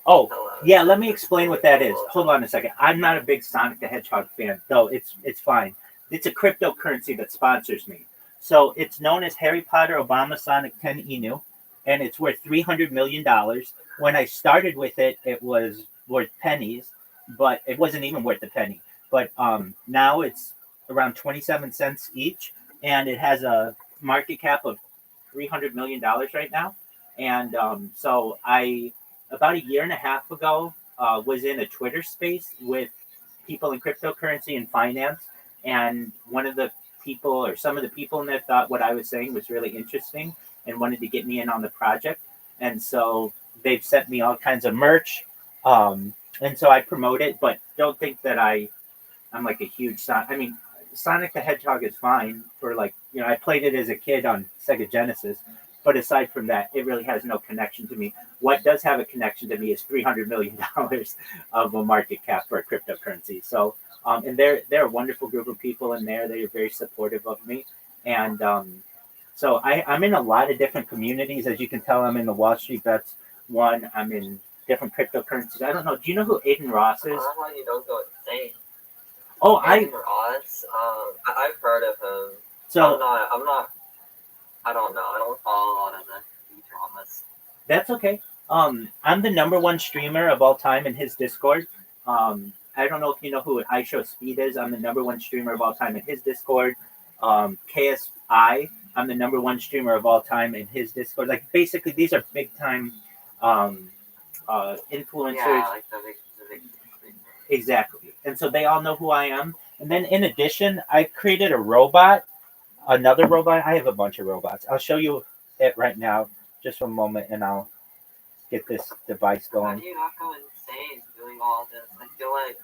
Oh, Hello. yeah, let me explain what that is. Hold on a second. I'm not a big Sonic the Hedgehog fan, though it's fine. It's a cryptocurrency that sponsors me. So it's known as Harry Potter Obama Sonic 10 Inu, and it's worth $300 million. When I started with it, it was worth pennies, but it wasn't even worth a penny. But now it's around 27 cents each, and it has a market cap of $300 million right now. And so I about a year and a half ago was in a Twitter space with people in cryptocurrency and finance, and one of the people or some of the people in there thought what I was saying was really interesting and wanted to get me in on the project, and so they've sent me all kinds of merch, and so I promote it, but don't think that I'm like a huge Sonic. I mean, Sonic the Hedgehog is fine for like I played it as a kid on Sega Genesis, but aside from that, it really has no connection to me. What does have a connection to me is $300 million of a market cap for a cryptocurrency. So, and they're a wonderful group of people in there. They are very supportive of me, and so I'm in a lot of different communities. As you can tell, I'm in the Wall Street Bets one. I'm in different cryptocurrencies. I don't know. Do you know who Aiden Ross I is? don't know how you don't go insane. Oh, Aiden Ross. I've heard of him. So I'm not. I don't know. I don't follow a lot of the dramas. That's okay. I'm the number one streamer of all time in his Discord. I don't know if you know who I Show Speed is. I'm the number one streamer of all time in his Discord. KSI, I'm the number one streamer of all time in his Discord. Like basically, these are big time influencers. Yeah, like the big. Exactly. And so they all know who I am. And then in addition, I created a robot, another robot. I have a bunch of robots. I'll show you it right now, just for a moment, and I'll get this device How going. do you not go insane doing all this? I feel like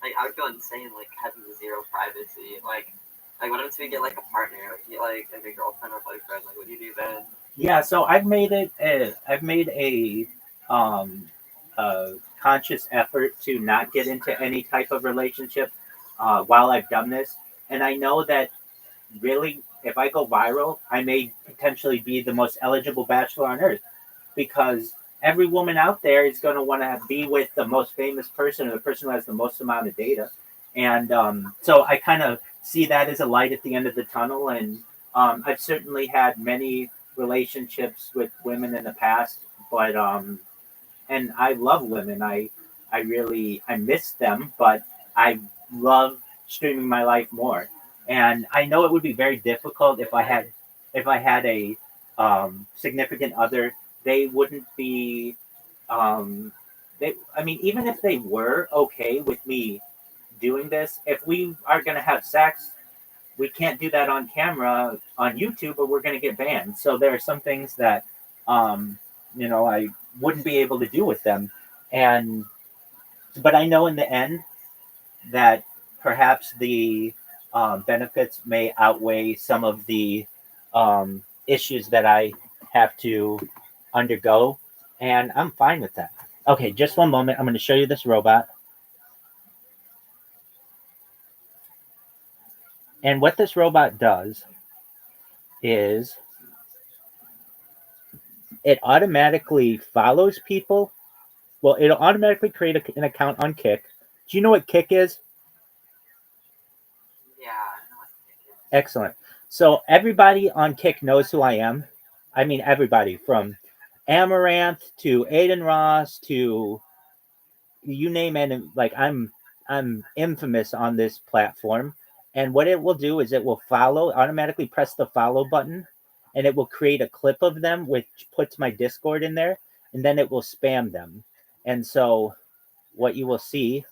I would go insane like having zero privacy. Like what if we get like a partner, like a girlfriend or boyfriend? Like what do you do then? Yeah, so I've made a conscious effort to not get into any type of relationship while I've done this, and I know that really, if I go viral, I may potentially be the most eligible bachelor on earth because every woman out there is going to want to be with the most famous person or the person who has the most amount of data. And so I kind of see that as a light at the end of the tunnel. And I've certainly had many relationships with women in the past, but and I love women. I miss them, but I love streaming my life more. And I know it would be very difficult if I had a significant other. They wouldn't be I mean, even if they were okay with me doing this, if we are going to have sex, we can't do that on camera on YouTube, or we're going to get banned. So there are some things that, um, I wouldn't be able to do with them. But I know in the end that perhaps the benefits may outweigh some of the issues that I have to undergo, and I'm fine with that. Okay, just one moment. I'm going to show you this robot. And what this robot does is it automatically follows people. Well, it'll automatically create an account on Kick. Do you know what Kick is? Yeah, I know what it is. Excellent. So everybody on Kick knows who I am. I mean, everybody from Amaranth to Aiden Ross to you name it. Like I'm infamous on this platform. And what it will do is it will automatically press the follow button, and it will create a clip of them, which puts my Discord in there, and then it will spam them. And so what you will see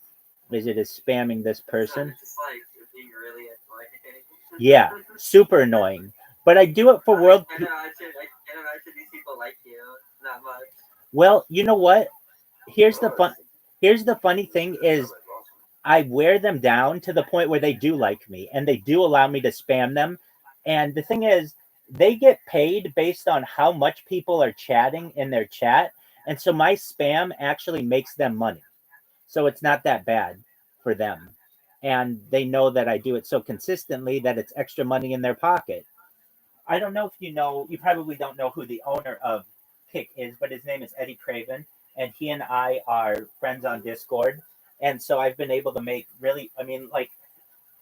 is it is spamming this person. Just like being really annoying. Yeah, super annoying. But I do it for world. I can't imagine these people like you that much. Well, you know what? Here's the funny thing is I wear them down to the point where they do like me, and they do allow me to spam them. And the thing is, they get paid based on how much people are chatting in their chat. And so my spam actually makes them money. So it's not that bad for them. And they know that I do it so consistently that it's extra money in their pocket. I don't know if you probably don't know who the owner of Kick is, but his name is Eddie Craven, and he and I are friends on Discord. And so I've been able to make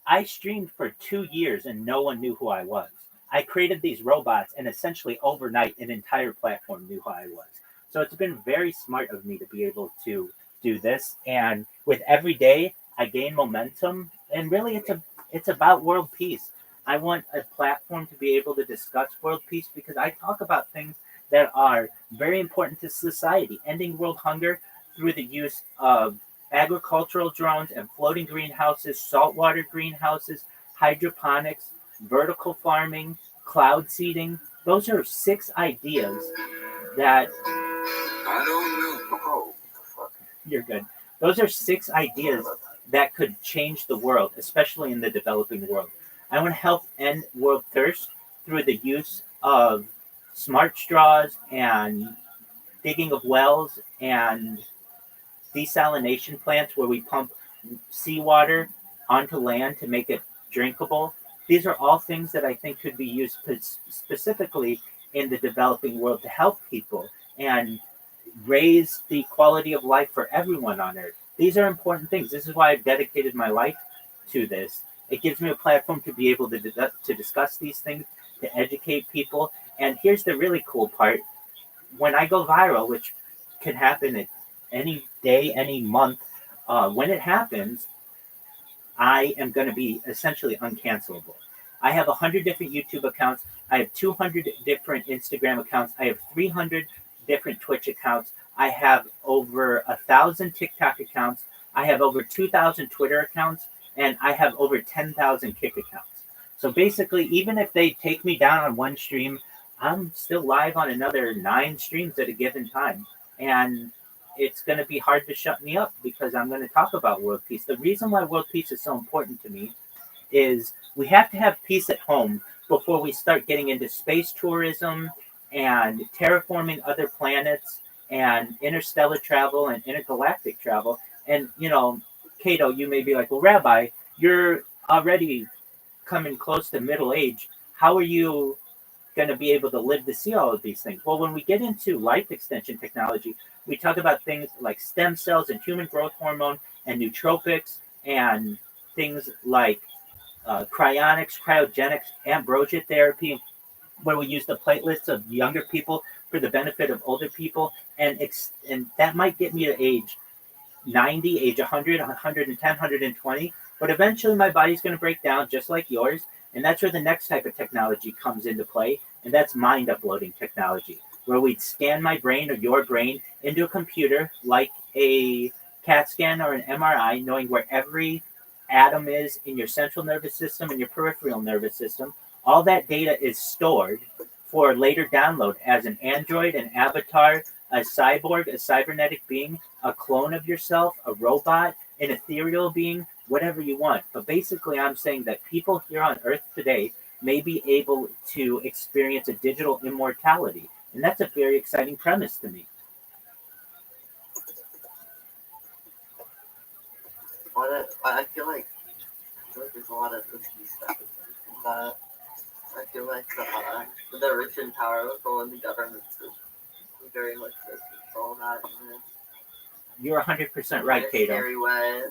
I streamed for 2 years and no one knew who I was. I created these robots, and essentially overnight, an entire platform knew who I was. So it's been very smart of me to be able to do this. And with every day, I gain momentum. And really, it's about world peace. I want a platform to be able to discuss world peace because I talk about things that are very important to society, ending world hunger through the use of agricultural drones and floating greenhouses, saltwater greenhouses, hydroponics, vertical farming, cloud seeding. Those are 6 ideas that I don't know. you're good. Those are 6 ideas that could change the world, especially in the developing world. I want to help end world thirst through the use of smart straws and digging of wells and desalination plants where we pump seawater onto land to make it drinkable. These are all things that I think could be used specifically in the developing world to help people and raise the quality of life for everyone on Earth. These are important things. This is why I've dedicated my life to this. It gives me a platform to be able to discuss these things, to educate people. And here's the really cool part. When I go viral, which can happen at any day, any month, when it happens, I am going to be essentially uncancelable. I have 100 different YouTube accounts. I have 200 different Instagram accounts. I have 300 different Twitch accounts. I have over 1,000 TikTok accounts. I have over 2,000 Twitter accounts, and I have over 10,000 Kick accounts. So basically, even if they take me down on one stream, I'm still live on another 9 streams at a given time. And it's going to be hard to shut me up because I'm going to talk about world peace. The reason why world peace is so important to me is we have to have peace at home before we start getting into space tourism and terraforming other planets and interstellar travel and intergalactic travel. And, Cato, you may be like, well, Rabbi, you're already coming close to middle age. How are you going to be able to live to see all of these things? Well, when we get into life extension technology, we talk about things like stem cells and human growth hormone and nootropics and things like cryonics, cryogenics, ambrosia therapy, where we use the platelets of younger people for the benefit of older people. And that might get me to age 90, age 100, 110, 120. But eventually my body's going to break down just like yours. And that's where the next type of technology comes into play. And that's mind uploading technology, where we'd scan my brain or your brain into a computer like a CAT scan or an MRI, knowing where every atom is in your central nervous system and your peripheral nervous system. All that data is stored for later download as an android, an avatar, a cyborg, a cybernetic being, a clone of yourself, a robot, an ethereal being, whatever you want. But basically, I'm saying that people here on Earth today may be able to experience a digital immortality. And that's a very exciting premise to me. Well, I feel like there's a lot of risky stuff. I feel like the rich and powerful and the governments would very much control that. You're 100% right, Kato. Scary way.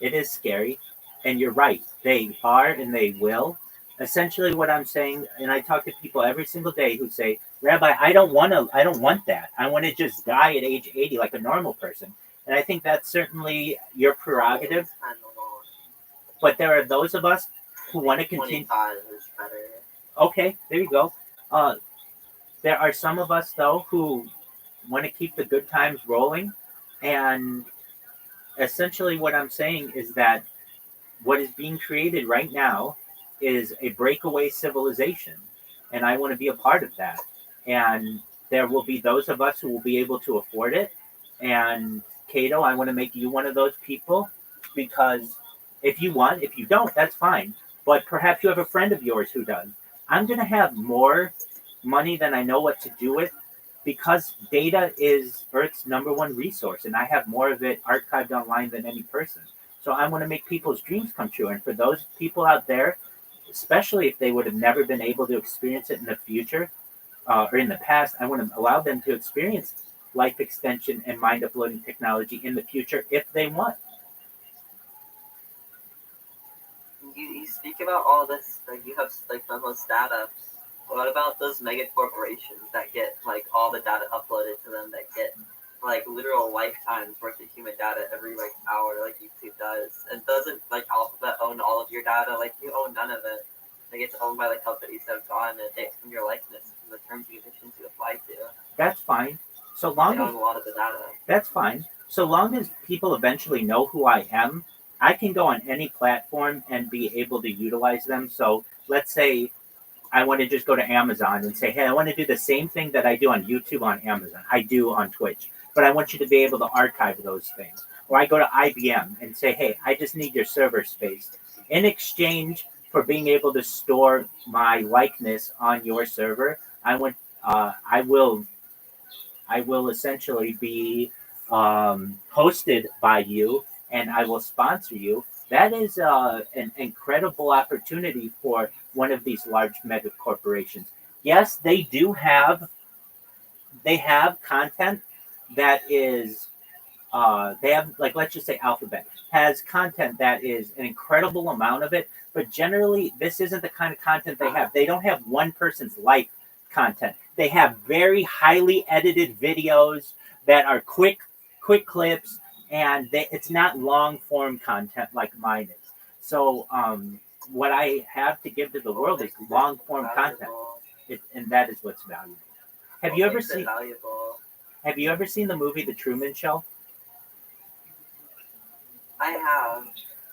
It is scary, and you're right. They are, and they will. Essentially, what I'm saying, and I talk to people every single day who say, "Rabbi, I don't want that. I want to just die at age 80 like a normal person." And I think that's certainly your prerogative. But there are those of us who want to continue. 25 is better. Okay, there you go. There are some of us though who want to keep the good times rolling, and essentially what I'm saying is that what is being created right now is a breakaway civilization, and I want to be a part of that. And there will be those of us who will be able to afford it. And Cato, I want to make you one of those people, because if you want, if you don't, that's fine. But perhaps you have a friend of yours who does. I'm going to have more money than I know what to do with, because data is Earth's number one resource, and I have more of it archived online than any person. So I want to make people's dreams come true. And for those people out there, especially if they would have never been able to experience it in the future or in the past, I want to allow them to experience life extension and mind uploading technology in the future if they want. You speak about all this, like you have like the most data. What about those mega corporations that get like all the data uploaded to them, that get like literal lifetimes worth of human data every like hour, like YouTube does? And doesn't like Alphabet own all of your data? Like you own none of it. Like it's owned by the companies that have gotten it from your likeness and the terms and conditions you apply to. That's fine. So long they as own a lot of the data. That's fine. So long as people eventually know who I am, I can go on any platform and be able to utilize them. So let's say I want to just go to Amazon and say, hey, I want to do the same thing that I do on YouTube on Amazon. I do on Twitch, but I want you to be able to archive those things. Or I go to IBM and say, hey, I just need your server space. In exchange for being able to store my likeness on your server, I will essentially be hosted by you, and I will sponsor you. That is an incredible opportunity for one of these large mega corporations. Yes, they have content that is, they have, like, let's just say Alphabet has content that is an incredible amount of it, but generally this isn't the kind of content they have. They don't have one person's life content. They have very highly edited videos that are quick clips, and it's not long form content like mine is. So what I have to give to the world is long form content, and that is what's valuable. Have you ever seen the movie The Truman Show? I have.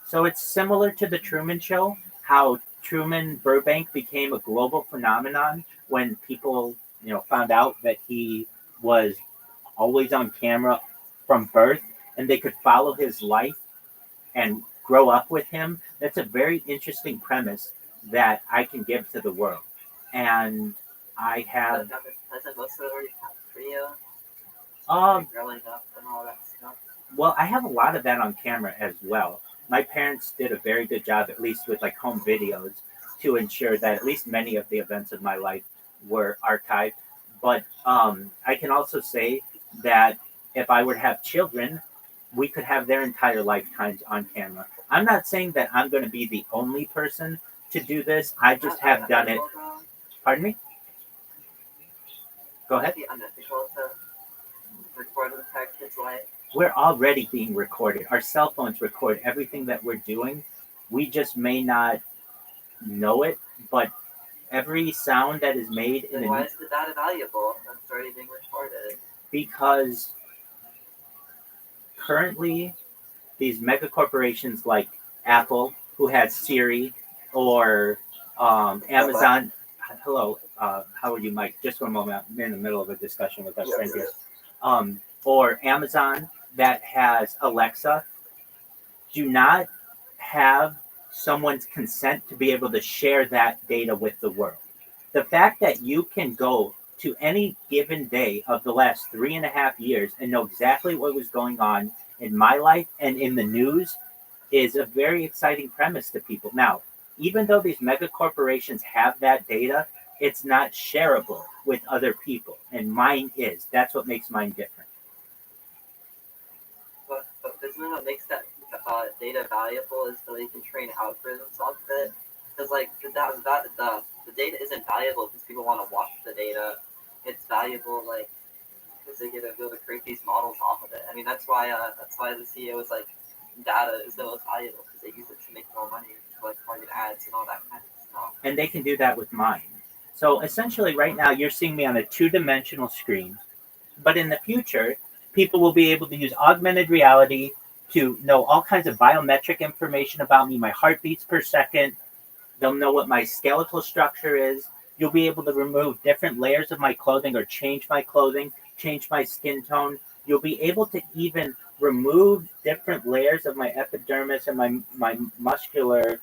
So it's similar to The Truman Show, how Truman Burbank became a global phenomenon when people, found out that he was always on camera from birth, and they could follow his life and grow up with him. That's a very interesting premise that I can give to the world. And I have most of it already passed for you? Growing up and all that stuff. Well, I have a lot of that on camera as well. My parents did a very good job, at least with like home videos, to ensure that at least many of the events of my life were archived. But I can also say that if I were to have children, we could have their entire lifetimes on camera. I'm not saying that I'm going to be the only person to do this. I just have done it. Pardon me? Go ahead. We're already being recorded. Our cell phones record everything that we're doing. We just may not know it, but every sound that is made then why is the data valuable? That's already being recorded. Because currently these mega corporations like Apple, who has Siri, or Amazon. Hello, how are you, Mike? Just one moment. I'm in the middle of a discussion with our friend here. Or Amazon that has Alexa do not have someone's consent to be able to share that data with the world. The fact that you can go to any given day of the last 3.5 years and know exactly what was going on in my life and in the news is a very exciting premise to people. Now, even though these mega corporations have that data, it's not shareable with other people, and mine is. That's what makes mine different. But isn't it what makes that data valuable is so they can train algorithms off it? Because like the data isn't valuable because people want to watch the data. It's valuable like because they get to be able to create these models off of it. I mean that's why the CEO is like data is the most valuable because they use it to make more money, to like target ads and all that kind of stuff. And they can do that with mine. So essentially, right now, you're seeing me on a 2-dimensional screen. But in the future, people will be able to use augmented reality to know all kinds of biometric information about me, my heartbeats per second. They'll know what my skeletal structure is. You'll be able to remove different layers of my clothing or change my clothing, change my skin tone. You'll be able to even remove different layers of my epidermis and my muscular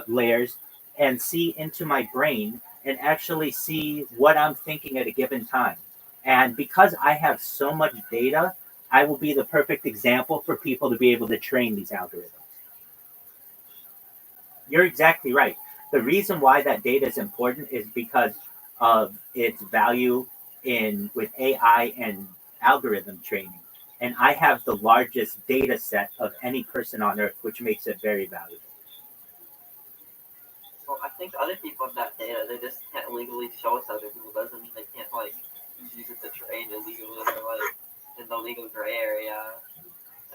layers and see into my brain and actually see what I'm thinking at a given time. And because I have so much data, I will be the perfect example for people to be able to train these algorithms. You're exactly right. The reason why that data is important is because of its value with AI and algorithm training. And I have the largest data set of any person on earth, which makes it very valuable. Well, I think other people have that data. They just can't legally show us other people. Doesn't mean they can't like use it to train illegally or like in the legal gray area.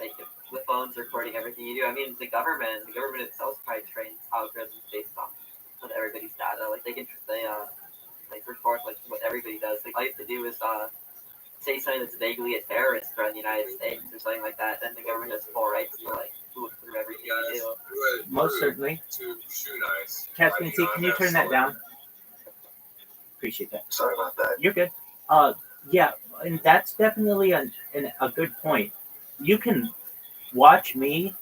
Like if the phone's recording everything you do. I mean, the government itself probably trains algorithms based on everybody's data. Like they like record like what everybody does. Like all you have to do is say something that's vaguely a terrorist threat in the United States or something like that. Then the government has full rights to like look through everything you do. Most certainly. Catherine, can you turn that down? Appreciate that. Sorry about that. You're good. Yeah, and that's definitely a good point. You can watch me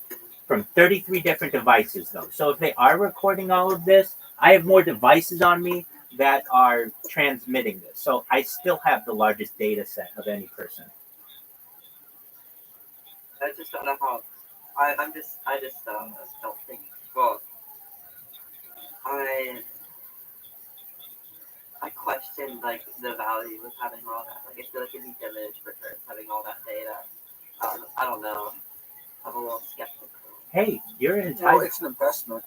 from 33 different devices, though. So if they are recording all of this, I have more devices on me that are transmitting this. So I still have the largest data set of any person. I just don't know how. I just don't think. Well, I question like the value of having all that. Like I feel like it'd be diminished for having all that data. I don't know. I'm a little skeptical. Hey, you're entitled. Well, it's an investment.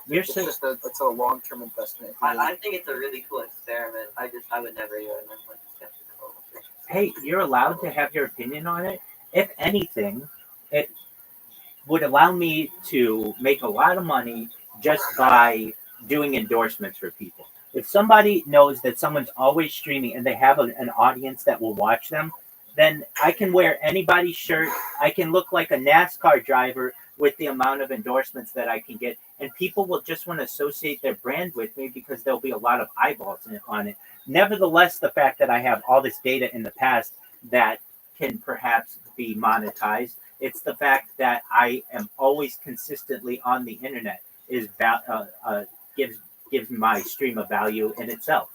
It's a long-term investment. I think it's a really cool experiment. I would never do it. I'm like skeptical. Hey, you're allowed to have your opinion on it. If anything, it would allow me to make a lot of money just by doing endorsements for people. If somebody knows that someone's always streaming and they have an audience that will watch them, then I can wear anybody's shirt. I can look like a NASCAR driver with the amount of endorsements that I can get. And people will just want to associate their brand with me because there'll be a lot of eyeballs on it. Nevertheless, the fact that I have all this data in the past that can perhaps be monetized, it's the fact that I am always consistently on the internet gives my stream a value in itself.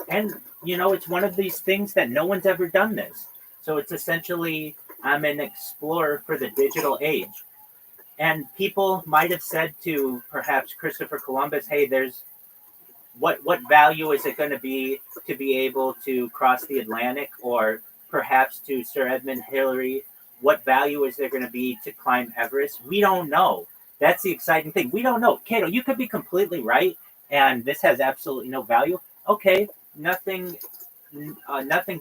And, it's one of these things that no one's ever done this. So it's essentially, I'm an explorer for the digital age. And people might have said to perhaps Christopher Columbus, hey, what value is it going to be able to cross the Atlantic, or perhaps to Sir Edmund Hillary, what value is there going to be to climb Everest? We don't know. That's the exciting thing. We don't know. Cato, you could be completely right, and this has absolutely no value. Okay, nothing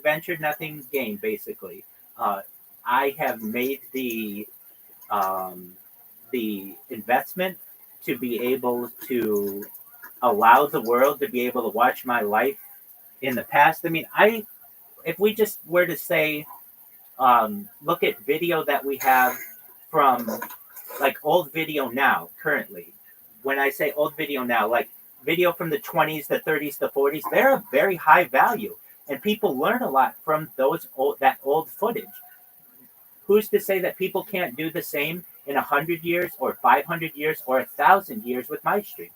ventured, nothing gained, basically. I have made the investment to be able to allow the world to be able to watch my life in the past. I mean, if we just were to say, look at video that we have from like old video now, currently. When I say old video now, like video from the 20s, the 30s, the 40s, they're of very high value, and people learn a lot from that old footage. Who's to say that people can't do the same in 100 years or 500 years or 1,000 years with my stream?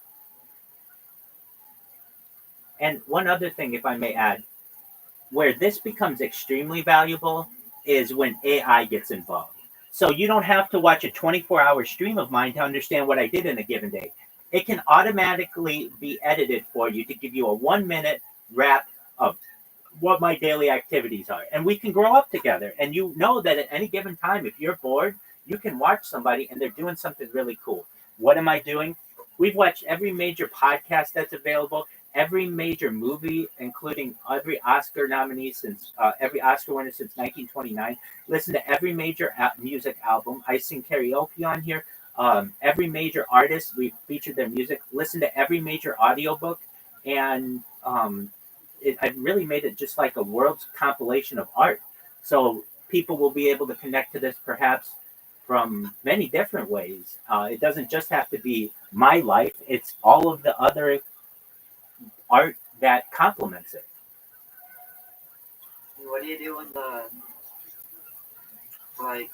And one other thing, if I may add, where this becomes extremely valuable is when AI gets involved. So you don't have to watch a 24-hour stream of mine to understand what I did in a given day. It can automatically be edited for you to give you a 1-minute wrap of what my daily activities are. And we can grow up together. And you know that at any given time, if you're bored, you can watch somebody and they're doing something really cool. What am I doing? We've watched every major podcast that's available, every major movie, including every Oscar nominee since every Oscar winner since 1929. Listen to every major music album. I sing karaoke on here. Every major artist, we featured their music. Listen to every major audiobook. And I've really made it just like a world's compilation of art. So people will be able to connect to this perhaps from many different ways. It doesn't just have to be my life. It's all of the other art that complements it. What do you do when I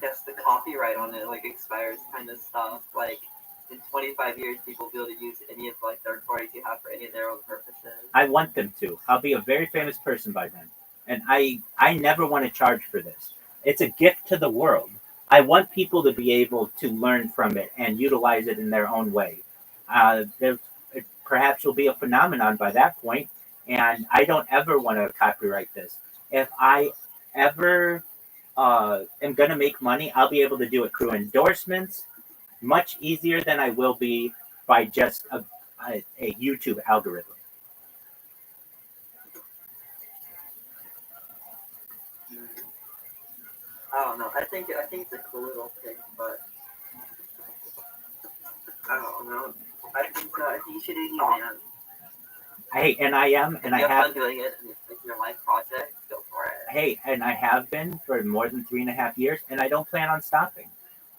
guess the copyright on it expires kind of stuff? Like in 25 years, people will be able to use any of third parties you have for any of their own purposes. I want them to. I'll be a very famous person by then. And I never want to charge for this. It's a gift to the world. I want people to be able to learn from it and utilize it in their own way. There perhaps will be a phenomenon by that point, and I don't ever want to copyright this. If I ever am going to make money, I'll be able to do it through endorsements, much easier than I will be by just a YouTube algorithm. I don't know. I think it's a cool little thing, but I don't know. I think you should do you, man. Hey, and I am, and I have fun doing it. It's your life project. Go for it. Hey, and I have been for more than 3.5 years, and I don't plan on stopping.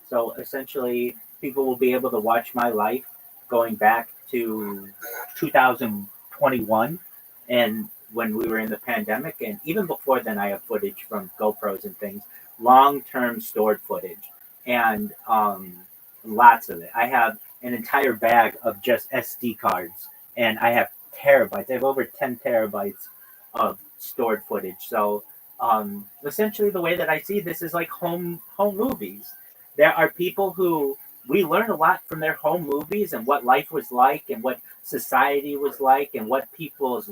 So essentially, people will be able to watch my life going back to 2021, and when we were in the pandemic, and even before then, I have footage from GoPros and things, long-term stored footage, and lots of it. I have an entire bag of just SD cards, and I have terabytes. I have over 10 terabytes of stored footage. So essentially, the way that I see this is like home movies. There are people who we learn a lot from their home movies and what life was like and what society was like and what people's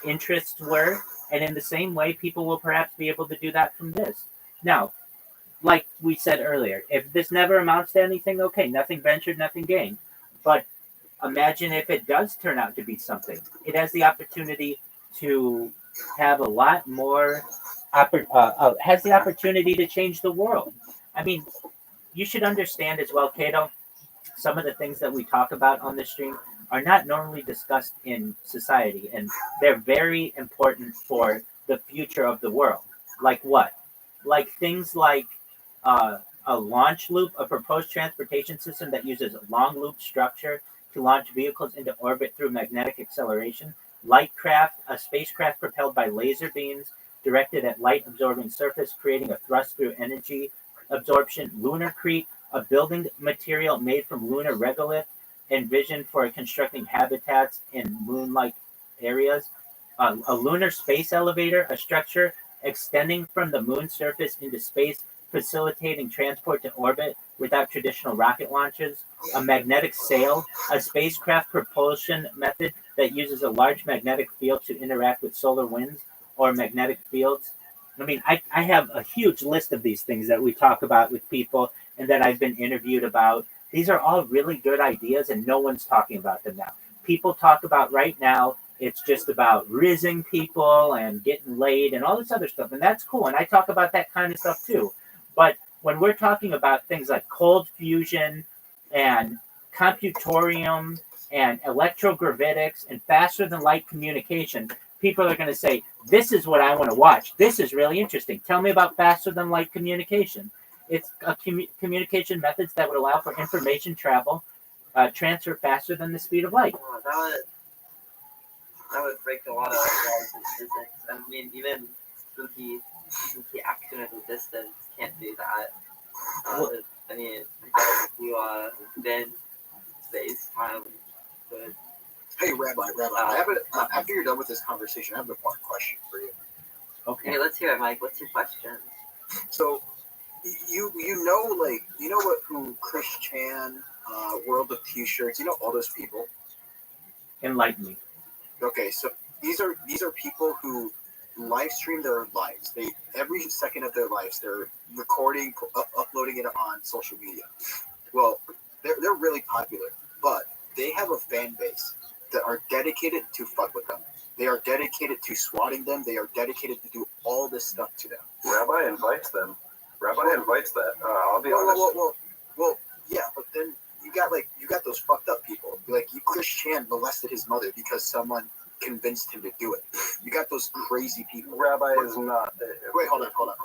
interests were. And in the same way, people will perhaps be able to do that from this. Now, like we said earlier, if this never amounts to anything, okay, nothing ventured, nothing gained. But imagine if it does turn out to be something. It has the opportunity to have a lot more, has the opportunity to change the world. I mean, you should understand as well, Cato, some of the things that we talk about on this stream are not normally discussed in society, and they're very important for the future of the world. Like what? Like things like a launch loop, a proposed transportation system that uses a long loop structure to launch vehicles into orbit through magnetic acceleration. Lightcraft, a spacecraft propelled by laser beams directed at light-absorbing surface, creating a thrust through energy absorption. Lunarcrete, a building material made from lunar regolith, envisioned for constructing habitats in moon-like areas. A lunar space elevator, a structure extending from the moon's surface into space, facilitating transport to orbit without traditional rocket launches. A magnetic sail, a spacecraft propulsion method that uses a large magnetic field to interact with solar winds or magnetic fields. I mean, I have a huge list of these things that we talk about with people and that I've been interviewed about. These are all really good ideas, and no one's talking about them now. People talk about right now, it's just about rizzing people and getting laid and all this other stuff, and that's cool, and I talk about that kind of stuff too. But when we're talking about things like cold fusion and computorium and electrogravitics and faster than light communication, people are going to say, this is what I want to watch. This is really interesting. Tell me about faster than light communication. It's a communication methods that would allow for information travel, transfer faster than the speed of light. Oh, that would break a lot of laws in physics. I mean, even spooky action at a distance can't do that. I mean, you bend space time could. Hey, Rabbi, after you're done with this conversation, I have one question for you. Okay. Hey, let's hear it, Mike. What's your question? So, you know who Chris Chan, World of T-shirts, you know all those people. Enlighten me. Okay, so these are people who live stream their lives. They every second of their lives they're recording, uploading it on social media. Well, they're really popular, but they have a fan base that are dedicated to fuck with them. They are dedicated to swatting them. They are dedicated to do all this stuff to them. Rabbi invites them. Rabbi invites that. I'll be honest. Well, yeah, but then you got those fucked up people. Like Chris Chan molested his mother because someone convinced him to do it. You got those crazy people. Rabbi is not. Wait, hold on.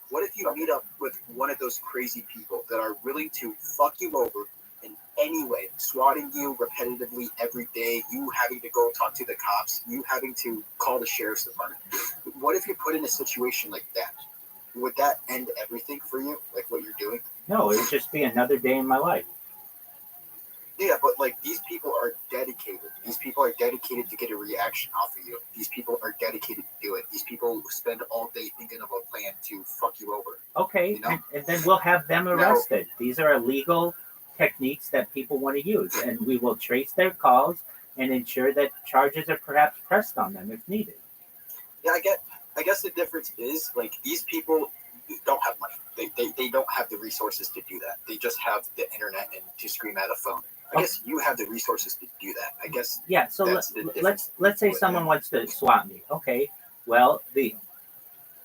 What if you meet up with one of those crazy people that are willing to fuck you over in any way, swatting you repetitively every day, you having to go talk to the cops, you having to call the sheriff's department? What if you're put in a situation like that? Would that end everything for you, like what you're doing? No, it would just be another day in my life. Yeah, but like these people are dedicated. These people are dedicated to get a reaction off of you. These people are dedicated to do it. These people spend all day thinking of a plan to fuck you over. Okay, You know? and then we'll have them arrested. These are illegal techniques that people want to use, and we will trace their calls and ensure that charges are perhaps pressed on them if needed. Yeah, I guess the difference is like these people don't have money. They don't have the resources to do that. They just have the internet and to scream at a phone. I guess you have the resources to do that. I guess. Yeah. So let's say someone wants to swat me. Okay. Well,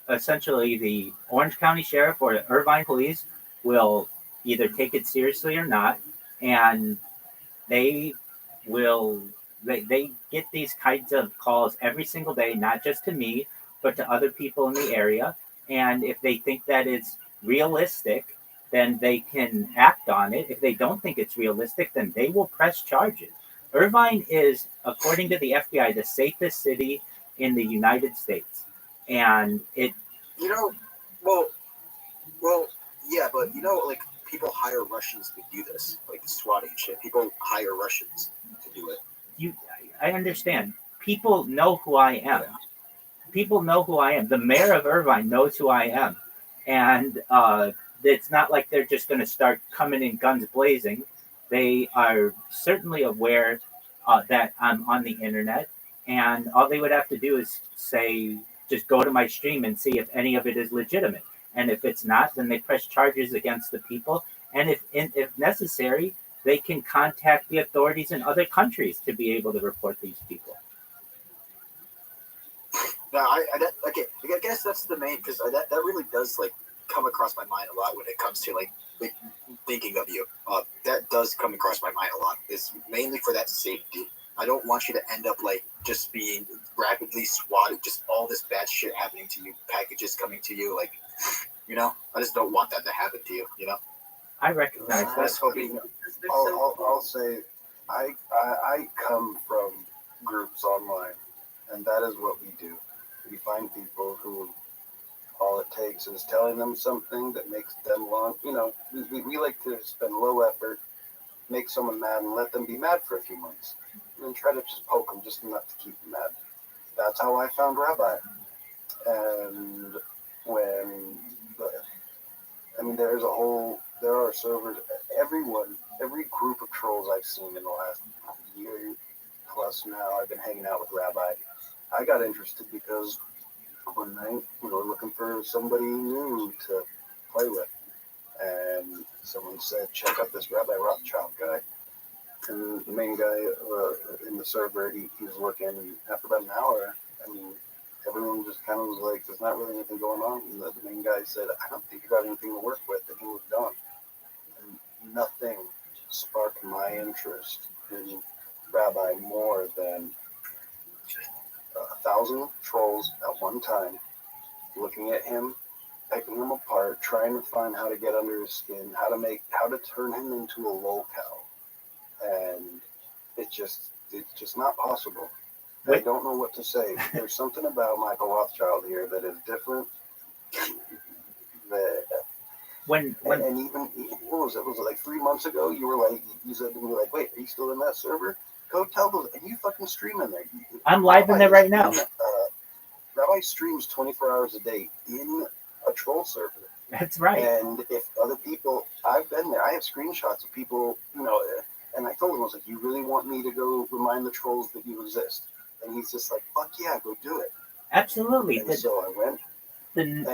essentially the Orange County Sheriff or the Irvine Police will either take it seriously or not, and they get these kinds of calls every single day, not just to me, but to other people in the area. And if they think that it's realistic, then they can act on it. If they don't think it's realistic, then they will press charges. Irvine is, according to the FBI, the safest city in the United States. And it... Well, yeah, but like people hire Russians to do this, like swatting shit. People hire Russians to do it. I understand. People know who I am. People know who I am. The mayor of Irvine knows who I am. And it's not like they're just going to start coming in guns blazing. They are certainly aware that I'm on the internet. And all they would have to do is just go to my stream and see if any of it is legitimate. And if it's not, then they press charges against the people. And if necessary, they can contact the authorities in other countries to be able to report these people. No, I guess that's the main, because that really does like come across my mind a lot when it comes to like thinking of you. That does come across my mind a lot. It's mainly for that safety. I don't want you to end up like just being rapidly swatted, just all this bad shit happening to you, packages coming to you, like, I just don't want that to happen to you, I recognize that. I'll say, I come from groups online, and that is what we do. We find people who all it takes is telling them something that makes them want, we like to spend low effort, make someone mad, and let them be mad for a few months, and then try to just poke them just enough to keep them mad. That's how I found Rabbi. And there are servers, every group of trolls I've seen in the last year plus now, I've been hanging out with Rabbi. I got interested because one night we were looking for somebody new to play with, and someone said, check out this Rabbi Rothschild guy. And the main guy in the server, he was looking, and after about an hour, everyone just kind of was like, there's not really anything going on. And the main guy said, I don't think you got anything to work with, and he was gone. And nothing sparked my interest in Rabbi more than 1,000 trolls at one time, looking at him, picking him apart, trying to find how to get under his skin, how to turn him into a lolcow, and it's just not possible. I don't know what to say. There's something about Michael Rothschild here that is different. And even what was it? Was it like 3 months ago? You said to me like, "Wait, are you still in that server? Go tell those." And you fucking stream in there. I'm live in there right now. Rabbi streams 24 hours a day in a troll server. That's right. And if other people, I've been there. I have screenshots of people, and I told him, I was like, "You really want me to go remind the trolls that you exist?" And he's just like, "Fuck yeah, go do it." Absolutely. And so I went, and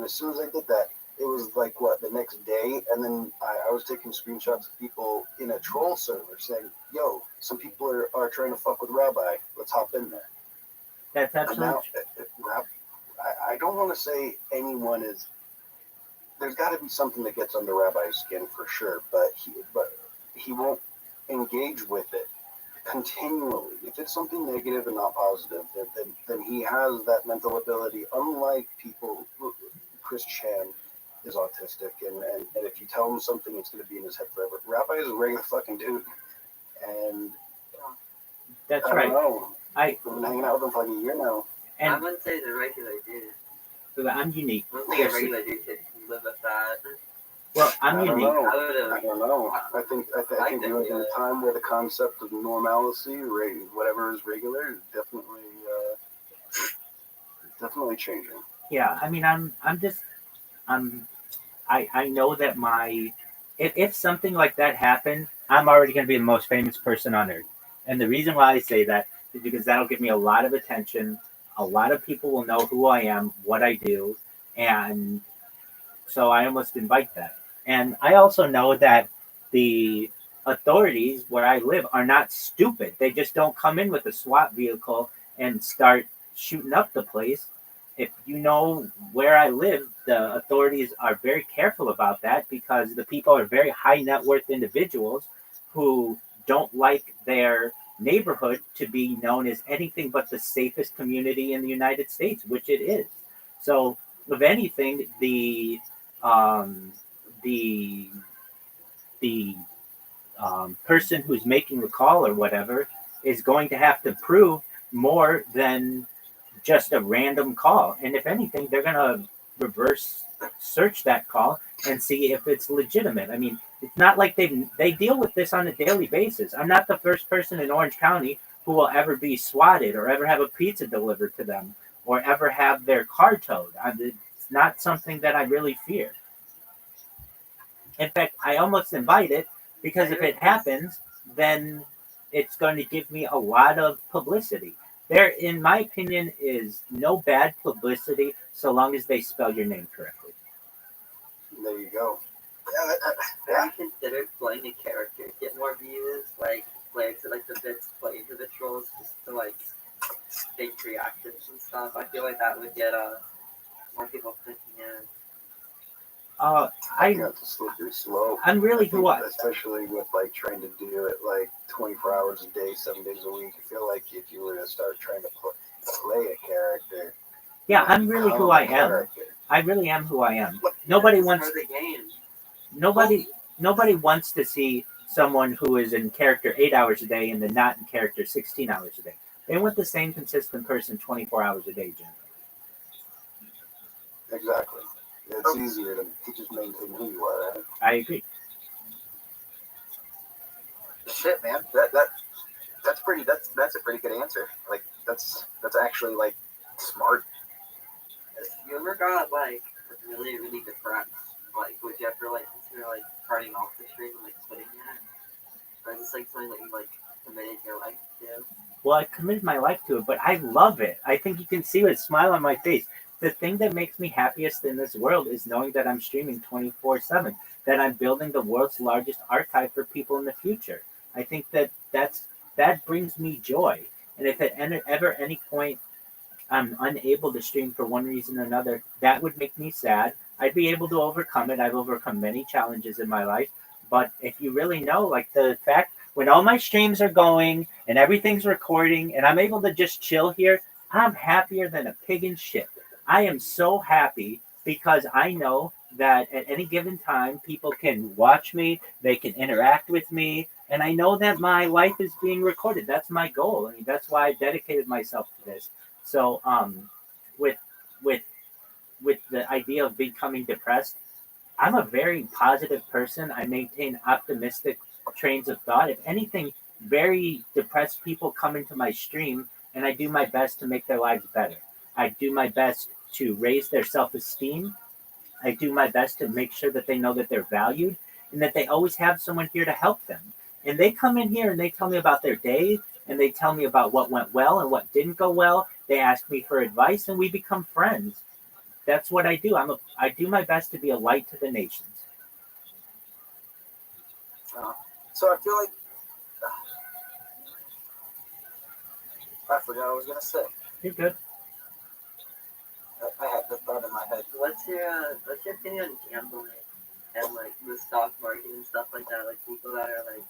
as soon as I did that, it was like, the next day, and then I was taking screenshots of people in a troll server saying, "Yo, some people are trying to fuck with Rabbi. Let's hop in there." That's absolutely. I don't want to say anyone is. There's got to be something that gets under Rabbi's skin for sure, but he won't engage with it continually. If it's something negative and not positive, then he has that mental ability. Unlike people, Chris Chan is autistic, and if you tell him something, it's going to be in his head forever. Rabbi is a regular fucking dude, and that's I right. don't know. I've been hanging out with him for like a year now. I wouldn't say he's a regular dude. I'm unique. I don't think a regular dude could live with that. Well, I'm unique. I don't know. I think we live in a time where the concept of normalcy, whatever is regular, is definitely changing. Yeah, I mean, I know that if something like that happened, I'm already going to be the most famous person on earth. And the reason why I say that is because that'll give me a lot of attention. A lot of people will know who I am, what I do, and so I almost invite that. And I also know that the authorities where I live are not stupid. They just don't come in with a SWAT vehicle and start shooting up the place. If you know where I live, the authorities are very careful about that because the people are very high net worth individuals who don't like their neighborhood to be known as anything but the safest community in the United States, which it is. So, if anything, the person who's making the call or whatever is going to have to prove more than just a random call. And if anything, they're going to reverse search that call and see if it's legitimate. I mean, it's not like they deal with this on a daily basis. I'm not the first person in Orange County who will ever be swatted or ever have a pizza delivered to them or ever have their car towed. It's not something that I really fear. In fact, I almost invite it because if it happens, then it's going to give me a lot of publicity. There, in my opinion, is no bad publicity so long as they spell your name correctly. There you go. Have you considered playing a character, get more views, like the bits played to the trolls, just to like fake reactions and stuff? I feel like that would get more people clicking in. I got to slippery slope. I'm really especially with like trying to do it like 24 hours a day, 7 days a week. I feel like if you were to start trying to play a character. Yeah, I'm really who I am. I really am who I am. Nobody wants the game. Nobody wants to see someone who is in character 8 hours a day and then not in character 16 hours a day. They want the same consistent person 24 hours a day, generally. Exactly. It's easier to just maintain who you are. Right? I agree. Shit, man. That's a pretty good answer. Like that's actually like smart. You ever got like really, really depressed? Like, would you ever like consider like turning off the stream and like quitting it? Or is this like something that you like committed your life to? Well, I committed my life to it, but I love it. I think you can see a smile on my face. The thing that makes me happiest in this world is knowing that I'm streaming 24/7, that I'm building the world's largest archive for people in the future. I think that brings me joy. And if at ever any point I'm unable to stream for one reason or another, that would make me sad. I'd be able to overcome it. I've overcome many challenges in my life, But if you really know, like the fact when all my streams are going and everything's recording and I'm able to just chill here, I'm happier than a pig in shit. I am so happy because I know that at any given time people can watch me, they can interact with me, and I know that my life is being recorded. That's my goal. I mean, that's why I dedicated myself to this. So, with with with the idea of becoming depressed, I'm a very positive person. I maintain optimistic trains of thought. If anything, very depressed people come into my stream and I do my best to make their lives better. I do my best to raise their self esteem. I do my best to make sure that they know that they're valued and that they always have someone here to help them. And they come in here and they tell me about their day and they tell me about what went well and what didn't go well. They ask me for advice and we become friends. That's what I do. I do my best to be a light to the nations. So I feel like I forgot what I was gonna say. You're good. I had the thought in my head. What's your opinion on gambling and like the stock market and stuff like that? Like people that are like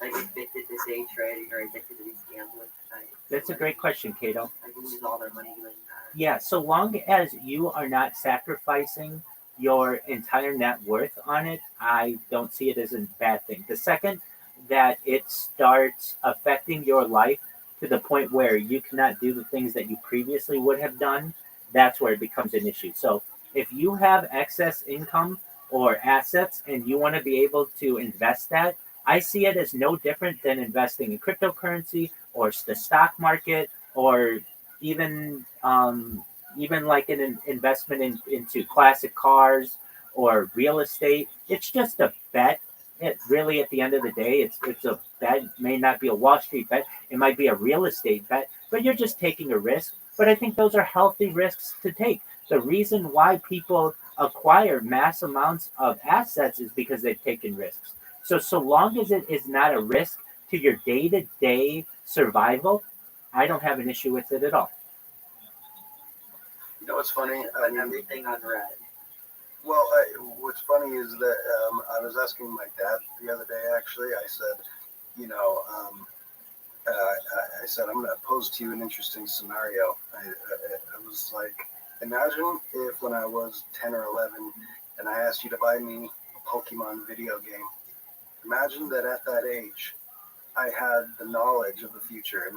addicted to day trading or addicted to these gambling sites. That's a great question, Cato. I can use all their money doing that. Yeah, so long as you are not sacrificing your entire net worth on it, I don't see it as a bad thing. The second that it starts affecting your life to the point where you cannot do the things that you previously would have done, that's where it becomes an issue. So if you have excess income or assets and you want to be able to invest that, I see it as no different than investing in cryptocurrency or the stock market or even even like an investment into classic cars or real estate. It's just a bet. It really, at the end of the day, it's a bet. It may not be a Wall Street bet. It might be a real estate bet, but you're just taking a risk. But I think those are healthy risks to take. The reason why people acquire mass amounts of assets is because they've taken risks. So long as it is not a risk to your day-to-day survival, I don't have an issue with it at all. You know what's funny? Everything on red. Well, what's funny is that I was asking my dad the other day, actually. I said, you know, I said, I'm going to pose to you an interesting scenario. I was like, imagine if when I was 10 or 11 and I asked you to buy me a Pokemon video game. Imagine that at that age, I had the knowledge of the future.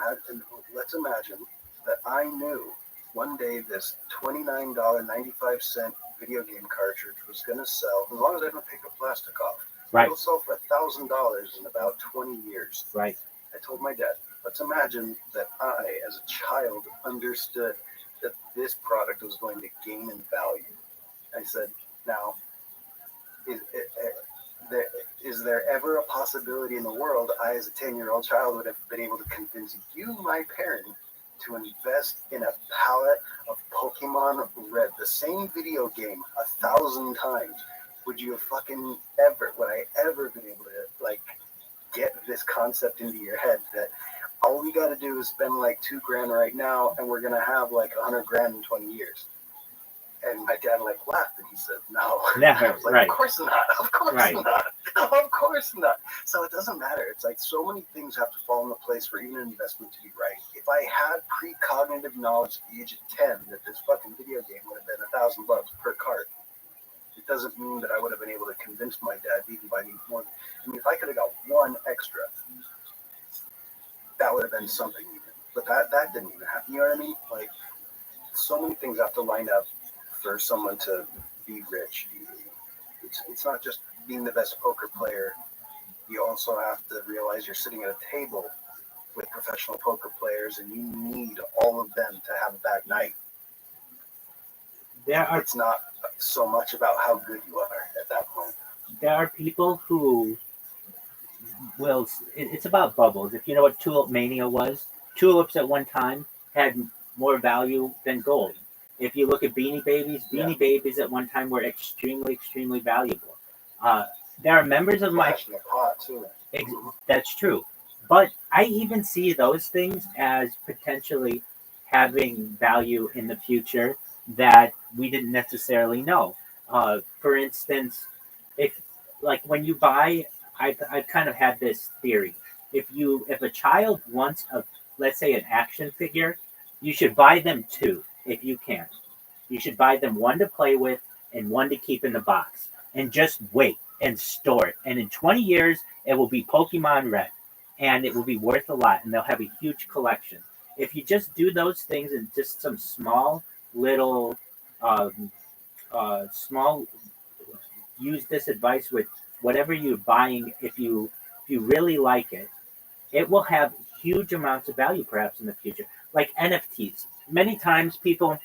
Let's imagine that I knew one day this $29.95 video game cartridge was going to sell, as long as I don't take the plastic off. Right. It'll sell for $1,000 in about 20 years. Right. I told my dad, let's imagine that I, as a child, understood that this product was going to gain in value. I said, now, is there ever a possibility in the world I, as a 10-year-old child, would have been able to convince you, my parent, to invest in a pallet of Pokemon Red, the same video game, 1,000 times? Would you have would I ever been able to, like, get this concept into your head that all we got to do is spend like $2,000 right now and we're going to have like $100,000 in 20 years? And my dad like laughed and he said, no. Never. I was like, Right. Of course not. Of course Right. not. Of course not. So it doesn't matter. It's like so many things have to fall into place for even an investment to be right. If I had precognitive knowledge at the age of 10 that this fucking video game would have been $1,000 per cart, it doesn't mean that I would have been able to convince my dad to even buy me more. I mean, if I could have got one extra, that would have been something even. But that didn't even happen. You know what I mean? Like, so many things have to line up for someone to be rich. It's not just being the best poker player. You also have to realize you're sitting at a table with professional poker players and you need all of them to have a bad night. It's not so much about how good you are at that point. There are people who will, it's about bubbles. If you know what tulip mania was, tulips at one time had more value than gold. If you look at Beanie Babies at one time were extremely, extremely valuable. There are members of my... That's true. But I even see those things as potentially having value in the future that we didn't necessarily know. For instance, if like when you buy I've kind of had this theory. If a child wants let's say an action figure, you should buy them two if you can. You should buy them one to play with and one to keep in the box, and just wait and store it. And in 20 years, it will be Pokemon Red, and it will be worth a lot, and they'll have a huge collection. If you just do those things in just some small little, um, small, use this advice with whatever you're buying. If you really like it, it will have huge amounts of value perhaps in the future. Like NFTs. Many times people,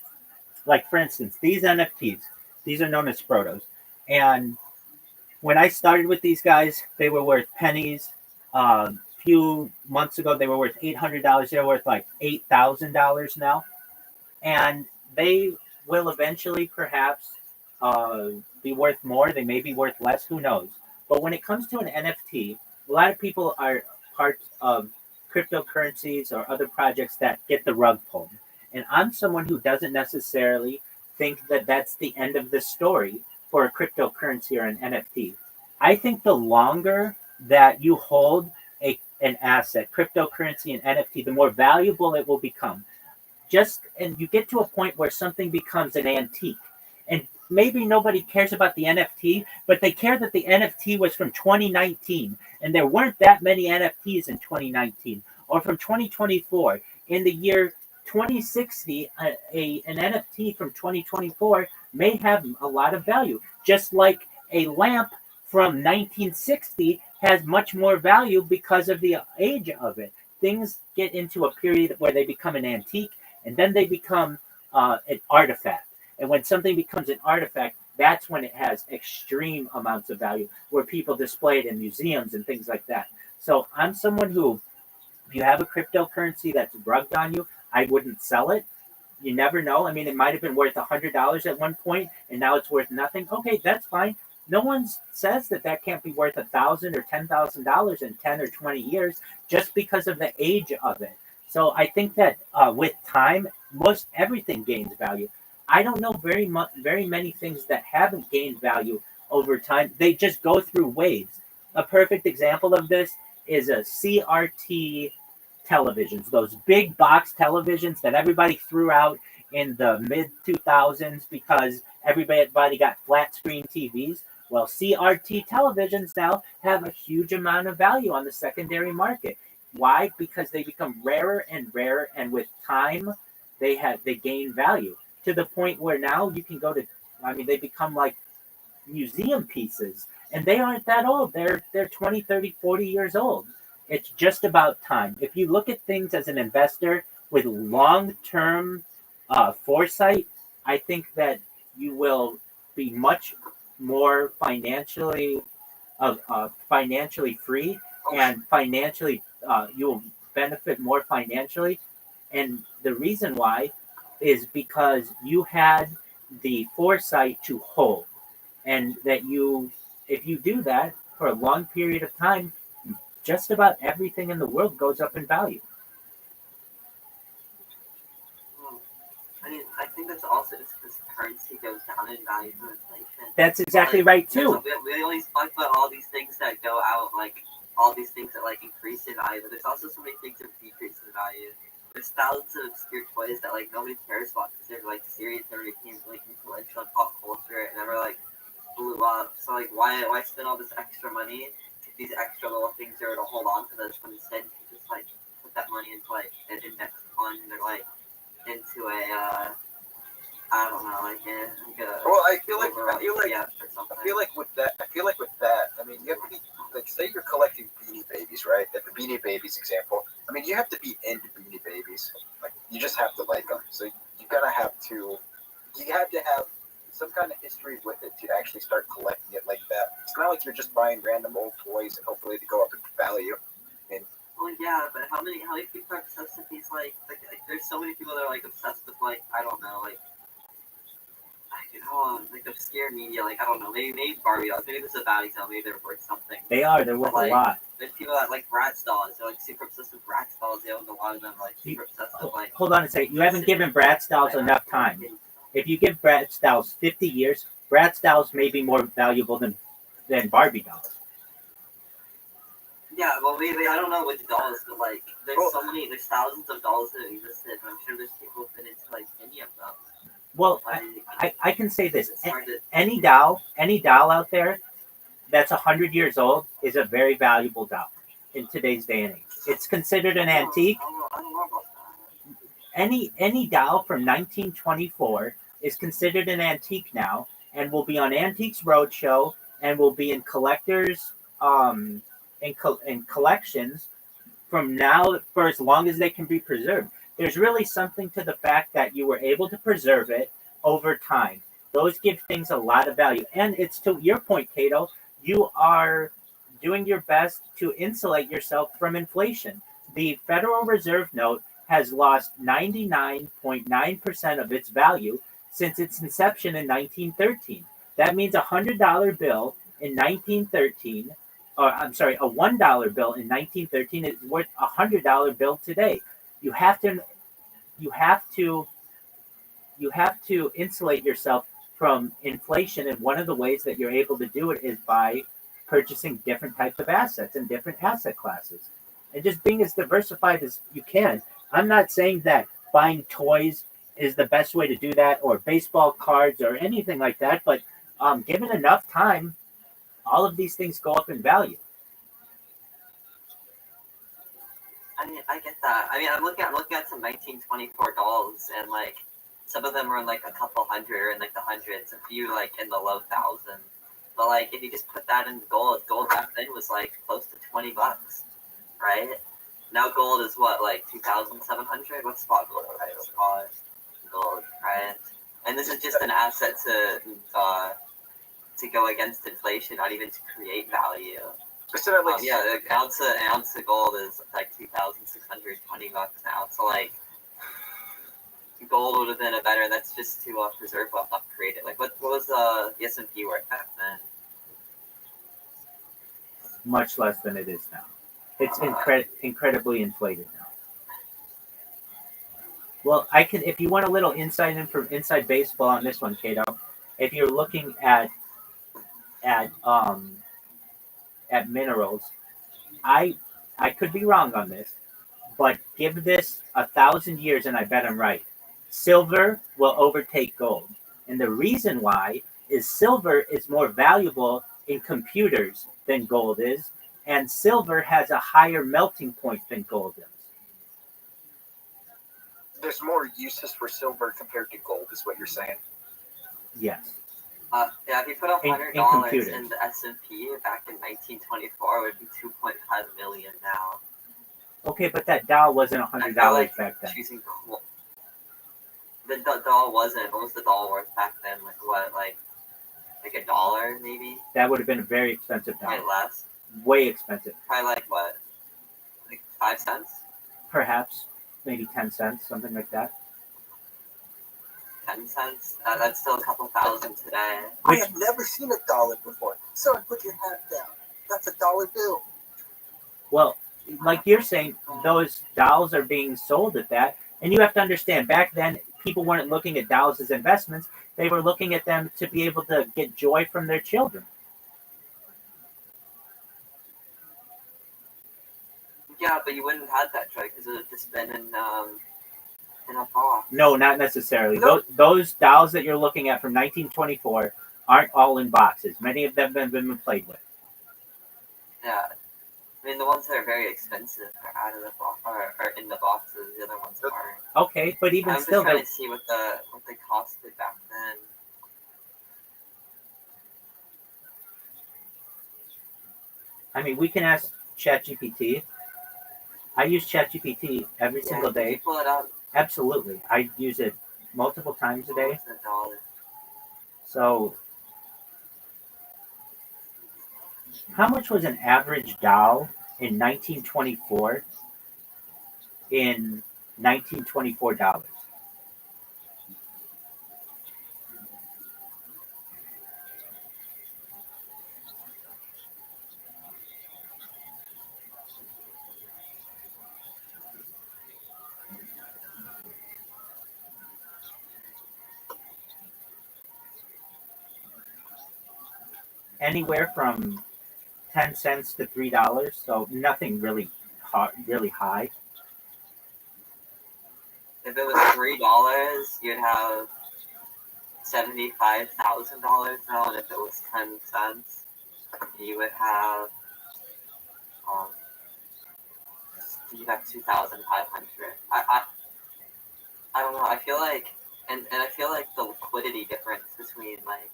like for instance, these NFTs, these are known as Protos. And when I started with these guys, they were worth pennies. A few months ago, they were worth $800. They're worth like $8,000 now. And they will eventually perhaps be worth more. They may be worth less. Who knows? But when it comes to an NFT, a lot of people are parts of cryptocurrencies or other projects that get the rug pulled. And I'm someone who doesn't necessarily think that that's the end of the story for a cryptocurrency or an NFT. I think the longer that you hold an asset, cryptocurrency and NFT, the more valuable it will become. And you get to a point where something becomes an antique. And maybe nobody cares about the NFT, but they care that the NFT was from 2019 and there weren't that many NFTs in 2019, or from 2024. In the year 2060, an NFT from 2024 may have a lot of value, just like a lamp from 1960 has much more value because of the age of it. Things get into a period where they become an antique, and then they become an artifact. And when something becomes an artifact, that's when it has extreme amounts of value, where people display it in museums and things like that. So I'm someone who, if you have a cryptocurrency that's rugged on you, I wouldn't sell it. You never know. I mean, it might have been worth $100 at one point, and now it's worth nothing. Okay, that's fine. No one says that can't be worth $1,000 or $10,000 in 10 or 20 years just because of the age of it. So I think that with time, most everything gains value. I don't know very many things that haven't gained value over time. They just go through waves. A perfect example of this is a CRT televisions, those big box televisions that everybody threw out in the mid 2000s because everybody got flat screen TVs. Well, CRT televisions now have a huge amount of value on the secondary market. Why? Because they become rarer and rarer, and with time, they gain value to the point where now you can go to. I mean, they become like museum pieces, and they aren't that old. They're 20, 30, 40 years old. It's just about time. If you look at things as an investor with long-term foresight, I think that you will be much more financially free, and financially you will benefit more financially. And the reason why is because you had the foresight to hold, and that if you do that for a long period of time, just about everything in the world goes up in value. I mean, I think that's also just because currency goes down in value from inflation. That's exactly right too. We always talk about all these things that go out, like all these things that like increase in value, but there's also so many things that decrease in value. There's thousands of obscure toys that like nobody cares about because they're like serious, they became like influential in pop culture and never like blew up. So like why spend all this extra money to these extra little things that are to hold on to this when instead you just like put that money into like an index fund or like into a I don't know, like a Well, I feel like with that, I mean, you have to be like, say you're collecting Beanie Babies, right? At the Beanie Babies example, I mean, you have to be into Beanie Babies. Like, you just have to like them. So you have to have some kind of history with it to actually start collecting it like that. It's not like you're just buying random old toys and hopefully they go up in value. Well, yeah, but how many people are obsessed with these like there's so many people that are like obsessed with like I don't know like obscure media, like I don't know, maybe Barbie dolls, maybe this is a bad example, maybe they're worth something. They're worth a lot. There's people that like Bratz dolls, they're like super obsessed with Bratz dolls, they own a lot of them, like super obsessed with like. Hold on a second, you haven't given Bratz dolls enough time. If you give Bratz dolls 50 years, Bratz dolls may be more valuable than Barbie dolls. Yeah, well, I don't know which dolls, but like, there's thousands of dolls that have existed, and I'm sure there's people who've been into like any of them. Well, Like, I can say this: it's hard to. any doll out there that's 100 years old is a very valuable doll in today's day and age. It's considered an antique. I don't know about that. Any doll from 1924 is considered an antique now, and will be on Antiques Roadshow, and will be in collectors in collections from now for as long as they can be preserved. There's really something to the fact that you were able to preserve it over time. Those give things a lot of value. And it's to your point, Cato, you are doing your best to insulate yourself from inflation. The Federal Reserve note has lost 99.9% of its value since its inception in 1913. That means a $100 bill in 1913, or I'm sorry, a $1 bill in 1913 is worth a $100 bill today. You have to, you have to, you have to insulate yourself from inflation, and one of the ways that you're able to do it is by purchasing different types of assets and different asset classes, and just being as diversified as you can. I'm not saying that buying toys is the best way to do that, or baseball cards, or anything like that, but given enough time, all of these things go up in value. I mean, I get that. I mean, I'm looking at some 1924 dolls, and like, some of them are in like a couple hundred or in like the hundreds, a few like in the low thousands. But like, if you just put that in gold back then was like close to $20, right? Now gold is what, like 2,700? What's spot gold, right? Let's call it gold, right? And this is just an asset to go against inflation, not even to create value. Yeah, an ounce of gold is like $2,620 now. So like, gold would have been a better. That's just to preserve wealth, not create it. Like, what was the S&P worth back then? Much less than it is now. It's incredibly inflated now. Well, I can, if you want a little inside baseball on this one, Cato. If you're looking at minerals, I could be wrong on this, but give this 1,000 years and I bet I'm right. Silver will overtake gold, and the reason why is silver is more valuable in computers than gold is, and silver has a higher melting point than gold does. There's more uses for silver compared to gold, is what you're saying. Yes. Yeah, if you put $100 in the S&P back in 1924, it would be 2.5 million now. Okay, but that doll wasn't $100 back then. The doll wasn't. What was the doll worth back then? Like what? Like $1 maybe? That would have been a very expensive doll. Probably less. Way expensive. Probably like what? Like 5 cents? Perhaps. Maybe 10 cents, something like that. 10 cents? That's still a couple thousand today. I have never seen a dollar before. Someone put your hat down. That's a dollar bill. Well, like you're saying, those dolls are being sold at that. And you have to understand, back then, people weren't looking at dolls as investments. They were looking at them to be able to get joy from their children. Yeah, but you wouldn't have had that joy because it would have just been in a box. No, not necessarily. Nope. Those dolls that you're looking at from 1924 aren't all in boxes. Many of them have been played with. Yeah. I mean, the ones that are very expensive are out of the box, are in the boxes. The other ones aren't. Okay, but even I'm still, just trying to see what they costed back then. I mean, we can ask ChatGPT. I use ChatGPT every single day. Can you pull it up? Absolutely, I use it multiple times a day. So, how much was an average doll in 1924? In 1924 dollars. Anywhere from 10 cents to $3, so nothing really really high. If it was $3, you'd have $75,000 now, and if it was 10 cents, you would have you'd have 2,500. I don't know. I feel like, and I feel like the liquidity difference between like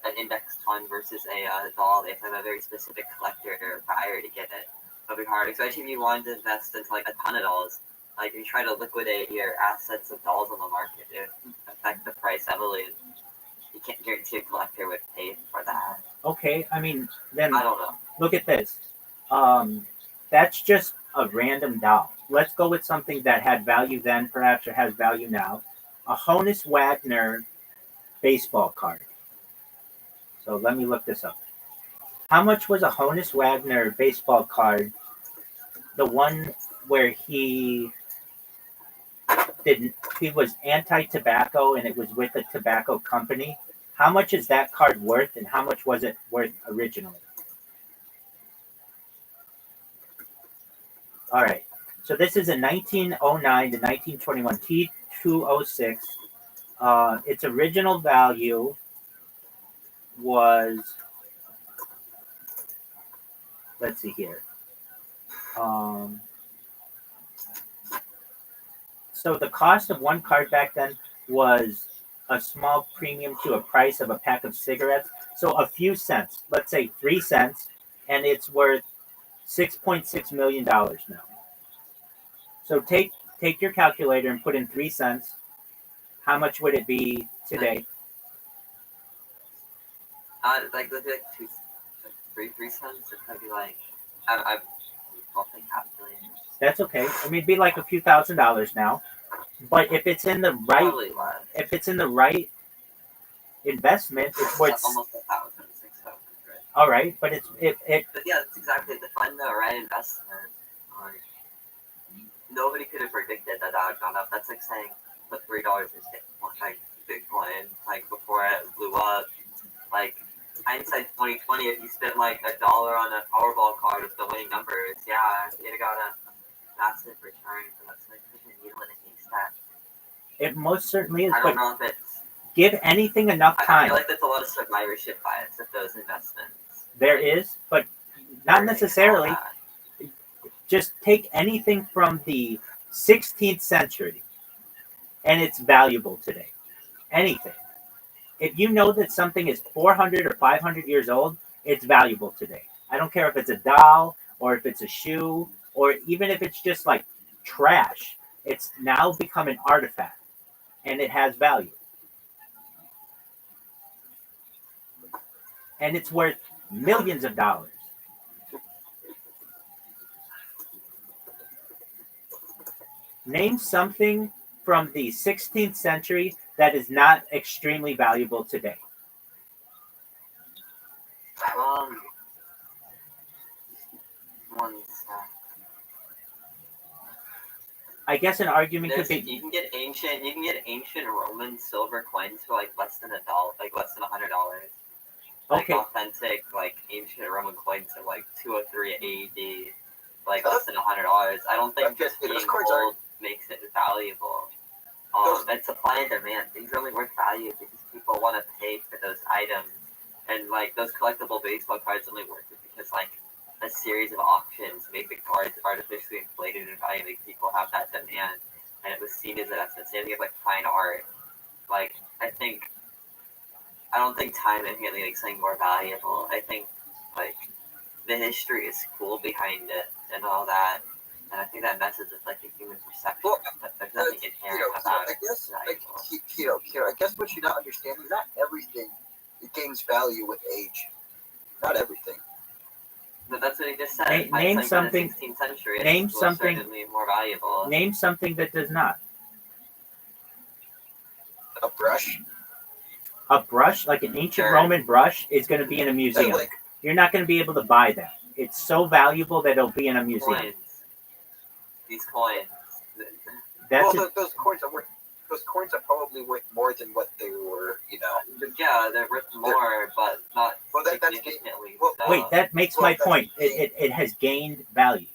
an index fund versus a doll, they have to have a very specific collector or buyer to get it. It'll be hard, especially if you wanted to invest into like a ton of dolls. Like if you try to liquidate your assets of dolls on the market, it would affect the price heavily. And you can't guarantee a collector would pay for that. Okay, I mean, then I don't know. look at this. That's just a random doll. Let's go with something that had value then, perhaps, or has value now. A Honus Wagner baseball card. So let me look this up. How much was a Honus Wagner baseball card? The one where he was anti-tobacco and it was with a tobacco company. How much is that card worth, and how much was it worth originally? All right. So this is a 1909 to 1921 T206. Its original value was, let's see here. So the cost of one card back then was a small premium to a price of a pack of cigarettes. So a few cents, let's say 3 cents, and it's worth $6.6 million now. So take your calculator and put in 3 cents. How much would it be today? Like 3 cents. It's gonna be like I don't think $500 million. That's okay. I mean, it'd be like a few $1,000s now. But if it's in the right investment, it's worth almost 1,000, 600. All right, but But yeah, that's exactly the fund the right investment. Nobody could have predicted that would gone up. That's like saying put $3 in like Bitcoin, like before it blew up. Like hindsight 2020, if you spent like $1 on a Powerball card with the winning numbers, yeah, you'd have got a massive return. So that's like a needle in a haystack. It most certainly is. I don't know if it's give anything enough time. I feel like there's a lot of survivorship bias with those investments. There is, but not necessarily. Just take anything from the 16th century, and it's valuable today. Anything. If you know that something is 400 or 500 years old, it's valuable today. I don't care if it's a doll, or if it's a shoe, or even if it's just like trash. It's now become an artifact, and it has value. And it's worth millions of dollars. Name something from the 16th century that is not extremely valuable today. I guess an argument could be you can get ancient Roman silver coins for like less than $1, like less than $100. Like okay. Authentic like ancient Roman coins of like 203 AD, like less than $100. I don't think just being gold makes it valuable. It's supply and demand. Things are only worth value because people want to pay for those items, and like those collectible baseball cards only worth it because like a series of auctions made the cards artificially inflated in value, make people have that demand, and it was seen as an asset. Same thing as like fine art. Like I don't think time inherently makes something more valuable. I think like the history is cool behind it and all that. And I think that messes with like the human perception. Well, but there's nothing inherent about it. I guess what you're not understanding is not everything gains value with age. Not everything. But that's what he just said. Name something. In the 16th century, name something. More valuable. Name something that does not. A brush. A brush, like an ancient Roman brush, is going to be in a museum. You're not going to be able to buy that. It's so valuable that it'll be in a museum. These coins. Those coins are worth those coins are probably worth more than what they were. Yeah, they're worth more, but not significantly. Wait, that makes my point. It has gained value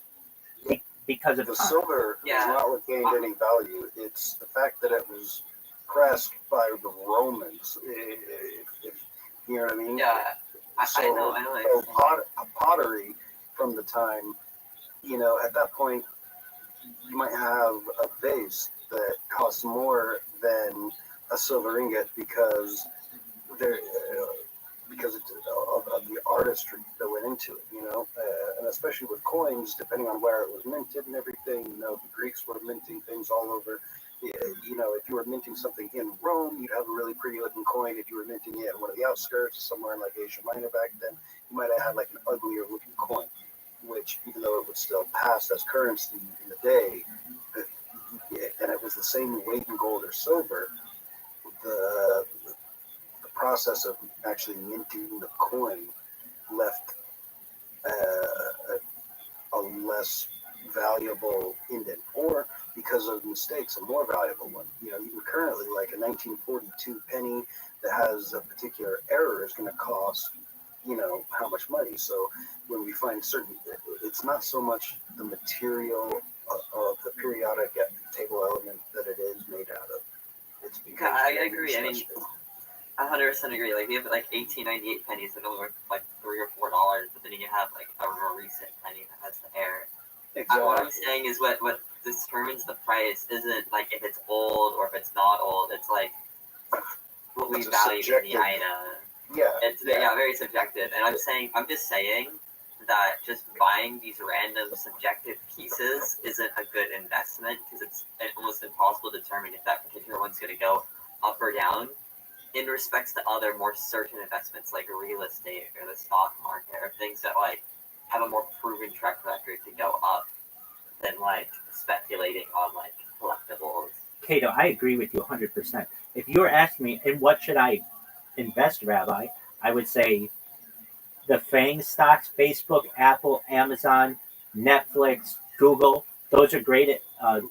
because of The time. silver has not gained any value. It's the fact that it was pressed by the Romans. If you know what I mean? Yeah, So, I know. So pottery from the time, at that point, you might have a vase that costs more than a silver ingot because of the artistry that went into it, and especially with coins, depending on where it was minted and everything. The Greeks were minting things all over. If you were minting something in Rome, you'd have a really pretty looking coin. If you were minting it in one of the outskirts, somewhere in like Asia Minor back then, you might have had like an uglier looking coin, which even though it was still passed as currency in the day, and it was the same weight in gold or silver, the process of actually minting the coin left a less valuable indent, or because of mistakes, a more valuable one. Even currently, like a 1942 penny that has a particular error is going to cost, how much money. So when we find certain, it's not so much the material of the periodic table element that it is made out of. It's because I agree. I mean, 100% agree. Like, we have like 1898 pennies that are worth like $3 or $4, but then you have like a more recent penny that has the error. Exactly. What I'm saying is what determines the price isn't like if it's old or if it's not old. It's like what we value in the item. Yeah. It's very subjective. And I'm just saying that just buying these random subjective pieces isn't a good investment because it's almost impossible to determine if that particular one's going to go up or down in respects to other more certain investments like real estate or the stock market or things that like have a more proven track record to go up than like speculating on like collectibles. Cato, I agree with you 100%. If you were asking me, in what should I invest, Rabbi, I would say the FANG stocks: Facebook, Apple, Amazon, Netflix, Google. Those are great.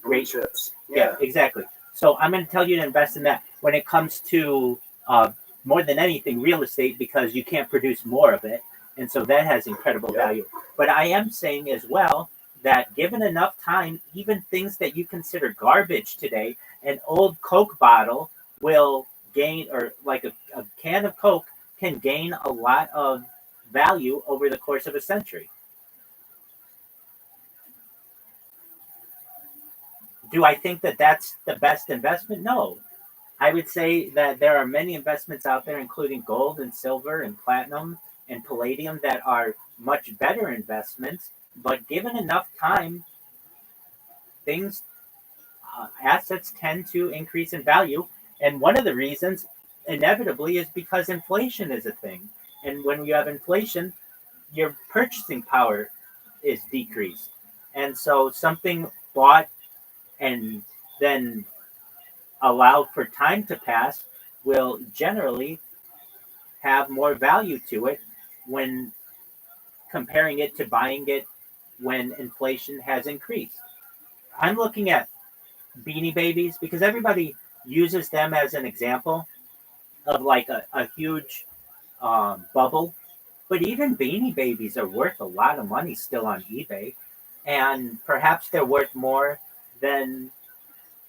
Great chips. Yeah, exactly. So I'm going to tell you to invest in that. When it comes to more than anything, real estate, because you can't produce more of it, and so that has incredible value. But I am saying as well that given enough time, even things that you consider garbage today, an old Coke bottle will gain, or like a can of Coke can gain a lot of value over the course of a century. Do I think that that's the best investment? No. I would say that there are many investments out there, including gold and silver and platinum and palladium, that are much better investments. But given enough time, assets tend to increase in value. And one of the reasons, inevitably, is because inflation is a thing. And when you have inflation, your purchasing power is decreased. And so something bought and then allowed for time to pass will generally have more value to it when comparing it to buying it when inflation has increased. I'm looking at Beanie Babies because everybody uses them as an example of like a huge bubble. But even Beanie Babies are worth a lot of money still on eBay. And perhaps they're worth more than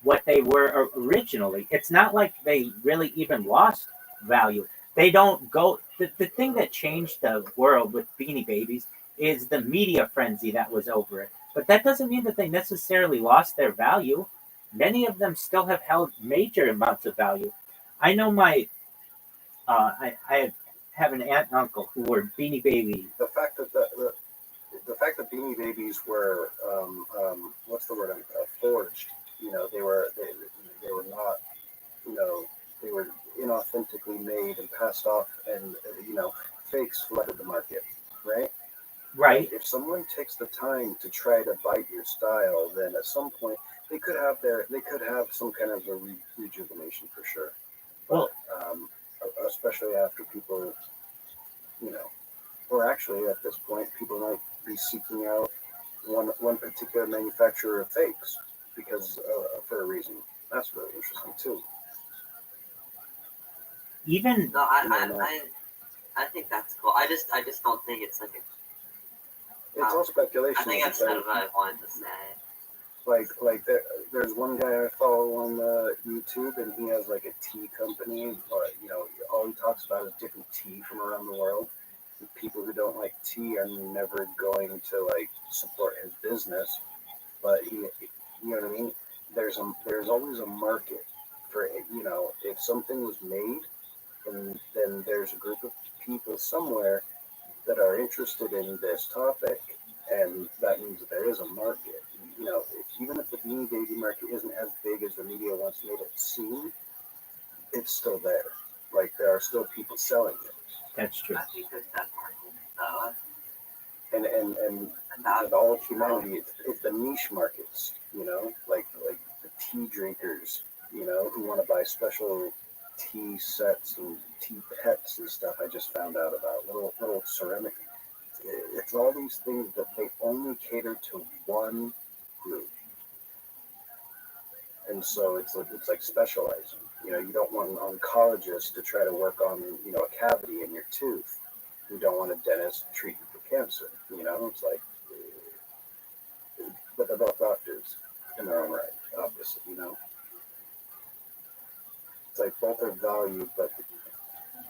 what they were originally. It's not like they really even lost value. They don't go. The thing that changed the world with Beanie Babies is the media frenzy that was over it. But that doesn't mean that they necessarily lost their value. Many of them still have held major amounts of value. I know I have an aunt and uncle who were Beanie Baby. The fact that the fact that Beanie Babies were what's the word? Forged. They were not. They were inauthentically made and passed off, and fakes flooded the market, right? Right. If someone takes the time to try to bite your style, then at some point they could have some kind of a rejuvenation for sure. Well, especially after people, or actually at this point, people might be seeking out one particular manufacturer of fakes because for a reason. That's really interesting too. Even No, I think that's cool. I just don't think it's like it's all speculation. I think that's kind of what I wanted to say. Like there's one guy I follow on YouTube, and he has like a tea company, or all he talks about is different tea from around the world. And people who don't like tea are never going to like support his business, but you know what I mean. There's always a market for it. If something was made, and then there's a group of people somewhere that are interested in this topic, and that means that there is a market. Even if the Beanie Baby market isn't as big as the media once made it seem, it's still there. Like there are still people selling it. that's true. I think there's that market. And with all of humanity, it's the niche markets. Like the tea drinkers. Who want to buy special tea sets and tea pets and stuff. I just found out about little ceramic. It's all these things that they only cater to one group, and so it's like specializing. You don't want an oncologist to try to work on a cavity in your tooth. You don't want a dentist to treat you for cancer. It's like, but they're both doctors in their own right, obviously. It's like both are valued, but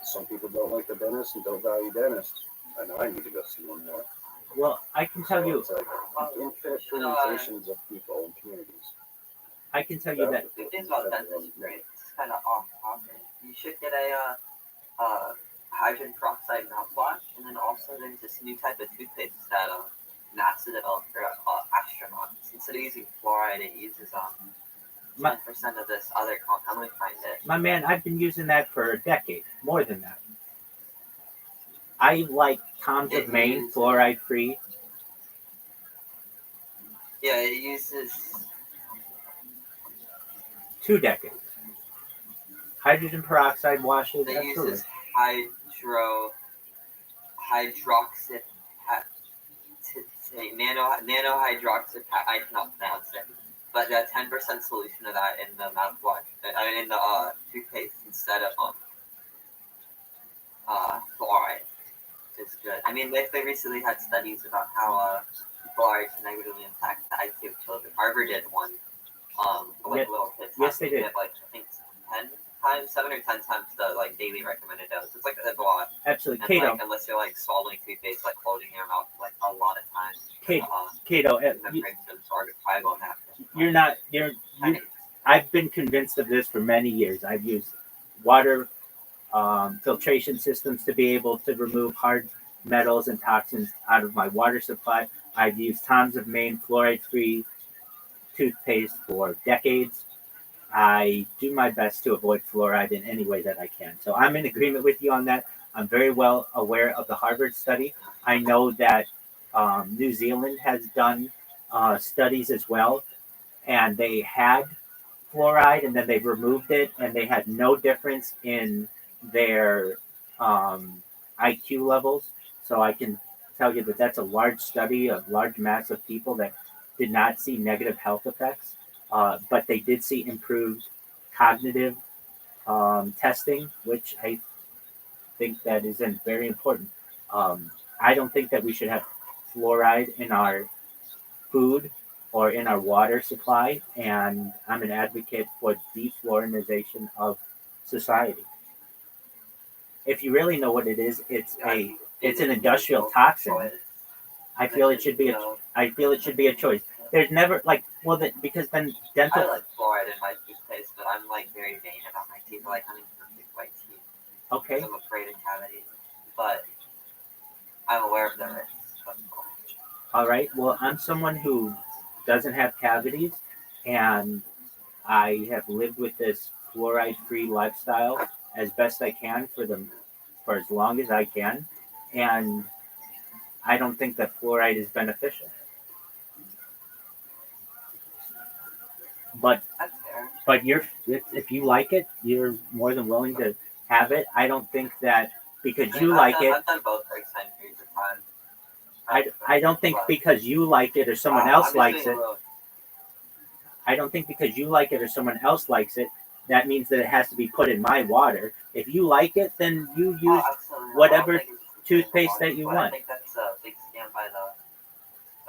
some people don't like the dentist and don't value dentists. I know I need to go see one more. Well, I can tell you. It's like infinite permutations of people and communities. I can tell you that. The thing about dentistry, it's kind of off topic. You should get a hydrogen peroxide mouthwash, and then also there's this new type of toothpaste that NASA developed for astronauts. Instead of using fluoride, it uses 10% of this other compound. Let me find it. My man, I've been using that for a decade, more than that. I like Tom's of Maine, fluoride free. Yeah, it uses 2 decades. Hydrogen peroxide washes. It Absolutely. uses hydroxy nanohydroxy. I cannot pronounce it, but that 10% solution of that in the mouthwash, in the toothpaste instead of fluoride is good. I mean, they recently had studies about how fluoride can negatively impact the IQ of children. Harvard did one. Little kids. Yes, they did. I think 7 or 10 times the daily recommended dose. It's a lot. Absolutely, and, Cato. Unless you're swallowing toothpaste, holding your mouth a lot of times. Cato, you're not. I've been convinced of this for many years. I've used water filtration systems to be able to remove hard metals and toxins out of my water supply. I've used Tom's of Maine fluoride-free toothpaste for decades. I do my best to avoid fluoride in any way that I can. So I'm in agreement with you on that. I'm very well aware of the Harvard study. I know that New Zealand has done studies as well, and they had fluoride and then they've removed it, and they had no difference in their IQ levels. So I can tell you that that's a large study, a large mass of people that did not see negative health effects. But they did see improved cognitive testing, which I think that is very important. I don't think that we should have fluoride in our food or in our water supply, and I'm an advocate for defluorinization of society. If you really know what it is, it's an industrial toxin. I feel it should be a choice. There's never because then dental. I like fluoride in my toothpaste, but I'm very vain about my teeth. I like having perfect white teeth. Okay. I'm afraid of cavities, but I'm aware of the risks. All right. Well, I'm someone who doesn't have cavities, and I have lived with this fluoride-free lifestyle as best I can for as long as I can, and I don't think that fluoride is beneficial. But if you like it, you're more than willing to have it. I don't think that because you like it. I've done both for extended periods of time. I don't think because you like it or someone else likes it. I don't think because you like it or someone else likes it, that means that it has to be put in my water. If you like it, then you use whatever toothpaste that you But I want. think that's a big scam by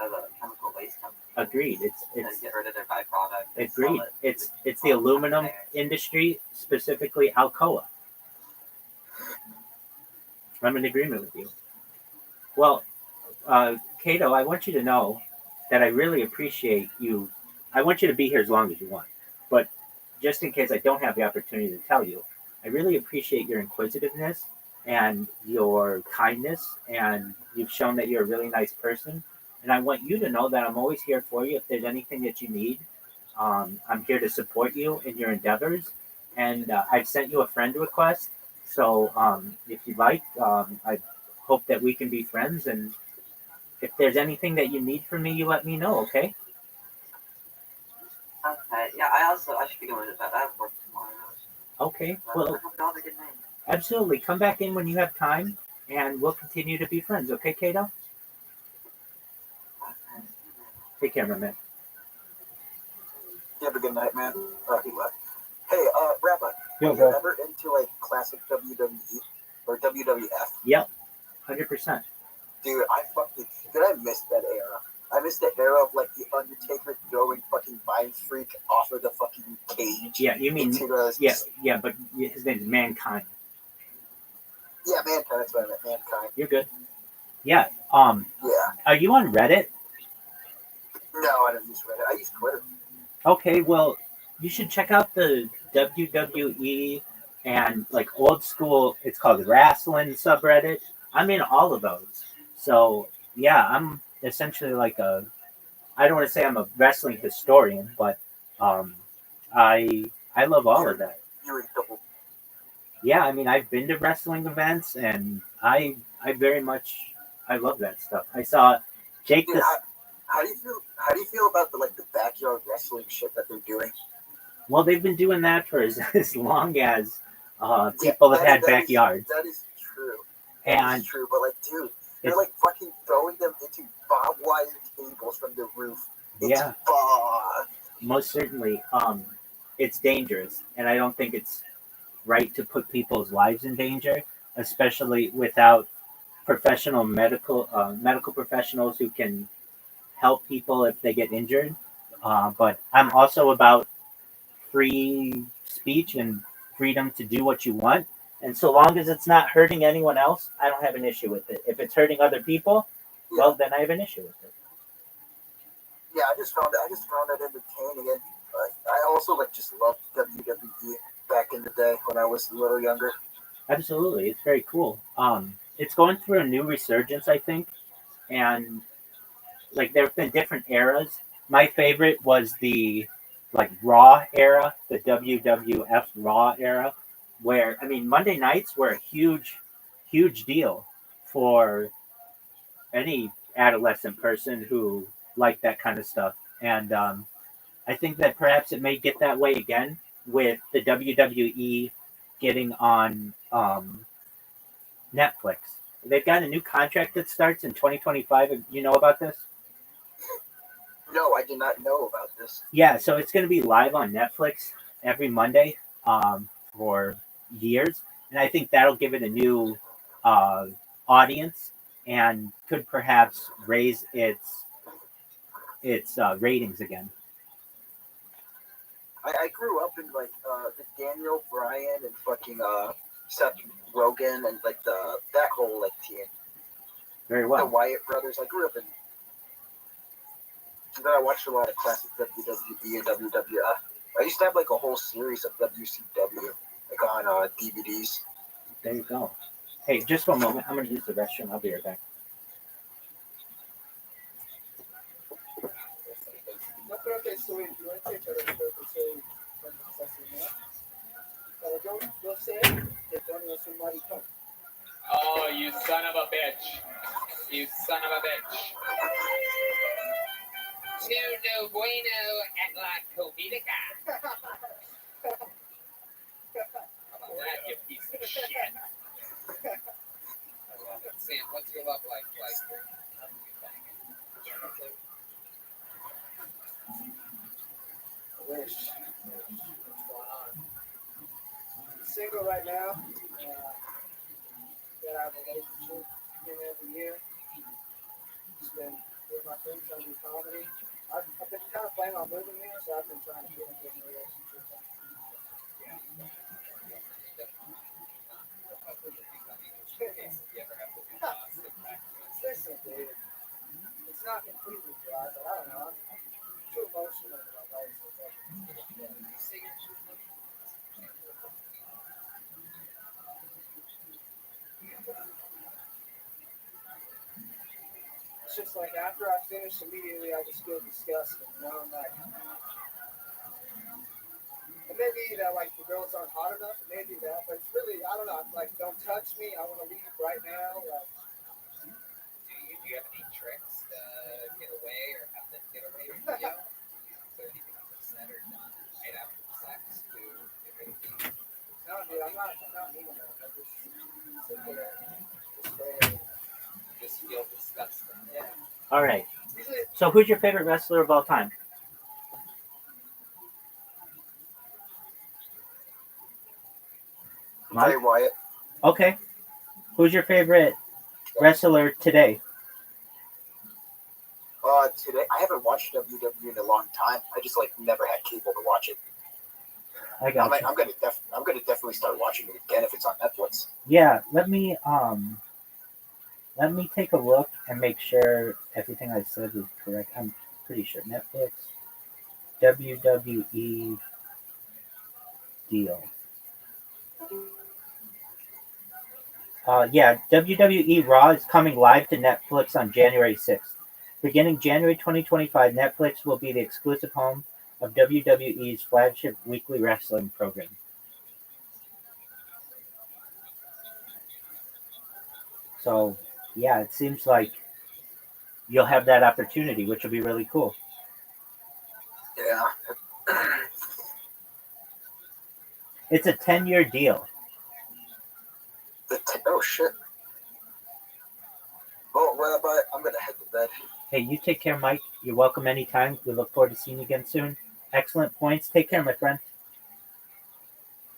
the chemical waste company. Agreed. To It's get rid of their byproduct. and sell agreed. it It's the aluminum industry, specifically Alcoa. I'm in agreement with you. Well, Cato, I want you to know that I really appreciate you. I want you to be here as long as you want, but just in case I don't have the opportunity to tell you, I really appreciate your inquisitiveness and your kindness, and you've shown that you're a really nice person. And I want you to know that I'm always here for you if there's anything that you need. I'm here to support you in your endeavors, and I've sent you a friend request. So if you'd like, I hope that we can be friends. And if there's anything that you need from me, you let me know, okay? Okay. Yeah, I should be going to bed. I have work tomorrow. Okay. Well, I hope you all have a good night. absolutely. Come back in when you have time, and we'll continue to be friends, okay, Cato? Okay. Take care, my man. You have a good night, man. He left. Hey, Rabbi, Yo, were bro. you ever into like classic WWE or WWF? Yep, 100%. Dude, I miss that era. I miss the era of like the Undertaker throwing fucking Mind Freak off of the fucking cage. Yeah, you mean into the, yeah, but his name's Mankind. Yeah, Mankind. That's what I meant. Mankind. You're good. Yeah. Yeah. Are you on Reddit? No, I don't use Reddit. I use Twitter. Okay, well, you should check out the WWE and like old school. It's called wrestling subreddit. I'm in all of those. So yeah, I'm essentially like a. I don't want to say I'm a wrestling historian, but I love all of that. You're a double. Yeah, I mean I've been to wrestling events, and I very much I love that stuff. I saw Jake Dude, the. how do you feel about the backyard wrestling shit that they're doing? Well, they've been doing that for as long as people have had backyards. That is true. And is true, but dude, they're fucking throwing them into barbed wire tables from the roof. Yeah, most certainly. It's dangerous, and I don't think it's right to put people's lives in danger, especially without professional medical professionals who can help people if they get injured. But I'm also about free speech and freedom to do what you want. And so long as it's not hurting anyone else, I don't have an issue with it. If it's hurting other people, well, then I have an issue with it. Yeah, I just found that entertaining, and I also just loved WWE back in the day when I was a little younger. Absolutely, it's very cool. It's going through a new resurgence, I think, and there have been different eras. My favorite was the Raw era, the WWF Raw era, where Monday nights were a huge deal for any adolescent person who liked that kind of stuff. And I think that perhaps it may get that way again with the WWE getting on Netflix. They've got a new contract that starts in 2025. You know about this? No, I did not know about this. Yeah, so it's going to be live on Netflix every Monday for years. And I think that'll give it a new audience and could perhaps raise its ratings again. I grew up in the Daniel Bryan and fucking Seth Rogen and that whole team. Very well. The Wyatt brothers. I grew up in. And then I watched a lot of classic WWE and WWF. I used to have a whole series of WCW on DVDs. There you go. Hey, just one moment. I'm going to use the restroom. I'll be right back. No creo que su influencia, pero creo que soy sensacional. Pero yo sé que Tony es un maricón. Oh, you son of a bitch. You son of a bitch. To no bueno at la comidica. How about that, you piece of shit? Sam, what's your level? What's going on? Single right now. Got out of a relationship beginning of the year. Just been doing my thing, trying to do comedy. I've been kind of planning on moving here, so I've been trying to get into a relationship. Listen, dude, it's not completely dry, but I don't know. I'm too emotional about all this stuff. It's just like after I finish, immediately I just feel disgusted. You know, I'm like, and maybe that like the girls aren't hot enough, maybe that, but it's really, I don't know. It's like, don't touch me. I want to leave right now. Like, Do you have any tricks to get away or have them get away from you? Is there anything you have said or done right after sex to get rid of you? no, dude, I'm not mean enough. I just sit there, just stare. Just feel disgusting. Yeah. All right. Usually, So, who's your favorite wrestler of all time? Bray Wyatt. Okay. Who's your favorite wrestler today? Today I haven't watched WWE in a long time. I just like never had cable to watch it. I got you. I'm gonna definitely start watching it again if it's on Netflix. Yeah, let me take a look and make sure everything I said is correct. I'm pretty sure Netflix, WWE deal. Yeah, WWE Raw is coming live to Netflix on January 6th. Beginning January 2025, Netflix will be the exclusive home of WWE's flagship weekly wrestling program. So, yeah, it seems like you'll have that opportunity, which will be really cool. Yeah. It's a 10-year deal. Oh shit. Well, Rabbi, I'm gonna head to bed. Hey, you take care, Mike. You're welcome anytime. We look forward to seeing you again soon. Excellent points. Take care, my friend.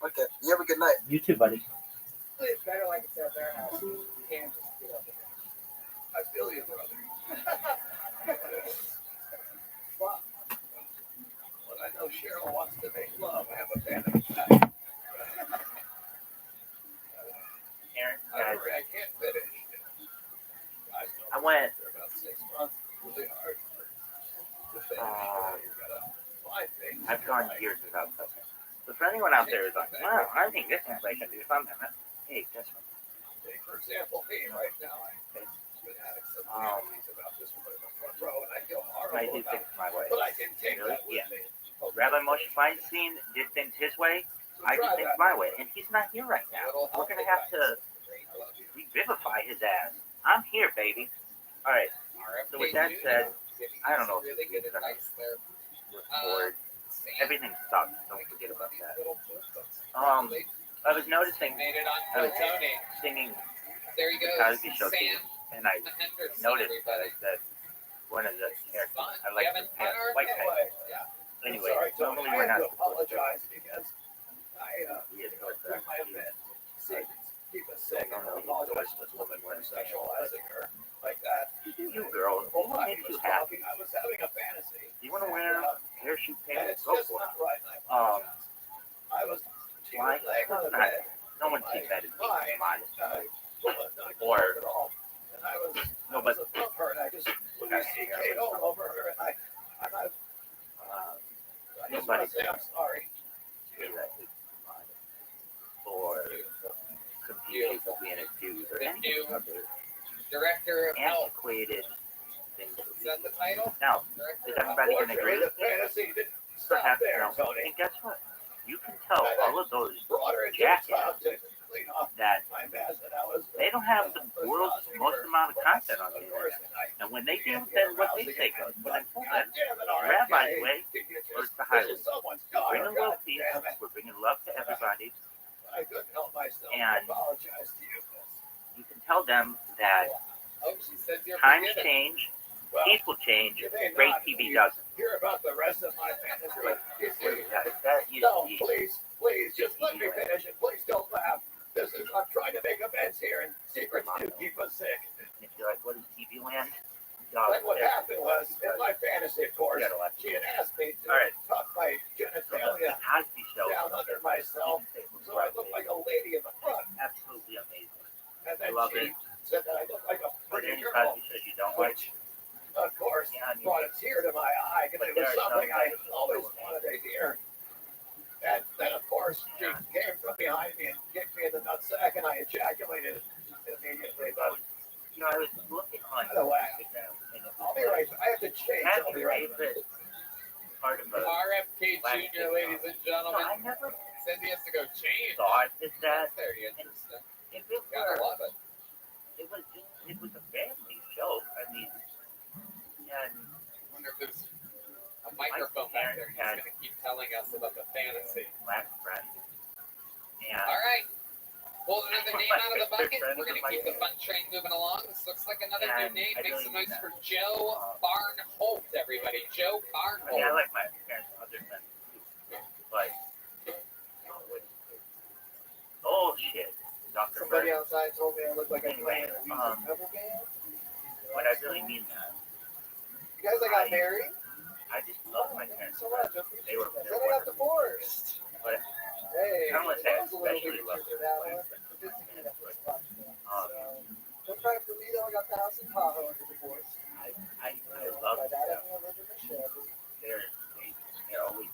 Okay. You have a good night. You too, buddy. it's better like it's at their house. You can't just get up. I feel you, brother. Fuck. When I know Cheryl wants to make love, I have a panic attack. I can't finish. Guys I went. For about 6 months, really hard to finish. You gotta find things. I've gone years without cooking. So for anyone out there who's like, wow, I think this is like I do something. Hey, guess what? Take, for example, me right now. I've been having some feelings about this one in the front row, and I feel horrible I do about things my way. it. But I can take Really? that with Yeah. me. Rabbi Moshe Feinstein did things his way. I do things my way, and he's not here right now. We're gonna have to revivify his ass. I'm here, baby. All right. So with that said, I don't know if really good it's gonna advice there. record. Everything sucks. Don't forget about that. They I was noticing. made it on I was Tony. singing There he the goes. Cosby Show theme, Sam and I Henderson, noticed that everybody. I said one of the characters. Fun. I like Kevin the Hunter, white Anyway, guy. yeah. Anyway, I'm sorry, Tony. normally I we're have not to apologize because I He is I have been people sick and I apologize to this woman for sexualizing her like that. You girls, Well, what I makes was you happy? talking, I was having a fantasy. You want to wear parachute And pants? it's Go just for not it. right. And I apologize. I was she Why? was laying on the Not. bed. No one sees that as being modest. Or at all. And I was No, but I was above her and I just put my CK all over her and I just want to say I'm sorry. feel that is modest. Or confuse people being a dude or The any new other Director of Health. antiquated things. Is that the title? Now, Director is of everybody going to agree The with me? fantasy didn't stop Perhaps there, no. Tony. And guess what? You can tell all of those Brought her into the jackasses cloud to clean off that my mess and I was they don't have the world's most amount of content on the of course internet. And when they do, then what they say goes. But until then, damn it, all right. Rabbi's way or it's the highway. This is someone's We're daughter. bringing world God peace. damn it. We're bringing love to everybody. I couldn't help myself. And I apologize to you. you can tell them that Oh, she said you're times forgiven. change, Well, people change, you may great not TV you doesn't. hear about the rest of my fantasy. But You see, that No, please, just let me finish and please don't laugh. I'm trying to make amends here, and secrets do keep us sick. If you're like, what is TV Land? But what happened was, in my fantasy, of course, she had asked me to tuck my genitalia down under myself so I looked like a lady in the front. Absolutely amazing. And then love she it. said that I looked like a pretty Any girl, you said you don't which, of course, brought a tear to my eye because it was something I always wanted to hear. And then, of course, she came from behind me and kicked me in the nutsack, and I ejaculated immediately. But you know, I was looking on by the way, Instagram. I'll be right. I have to change. Have I'll be your right. favorite part of a RFK Jr., ladies and gentlemen. I never Says he has to go change. thought that That's very interesting. if it Gotta were, love it. it was a family joke. I mean, and I wonder if there's a microphone back there. He's going to keep telling us about the fantasy. black friend. And All right. Pulled another name out of the bucket. We're going to keep the fun train moving along. This looks like another new name. Make some noise for Joe Barnholt, everybody. Joe I mean, I Barnholt. like my parents' other friends too, but oh shit, Dr. Somebody Bird. outside told me I look like I Anyway, play in a music cover band. But I really mean that. You guys, I got married. I just love my parents. So much. I They were appreciate that. Then I got divorced. But Hey, I don't want to say I that was a little especially bit love for that one. Sophisticated at this point. Don't try for me though. I got the house in Tahoe in the divorce. I love My dad them. and me lived in the shed. They're always.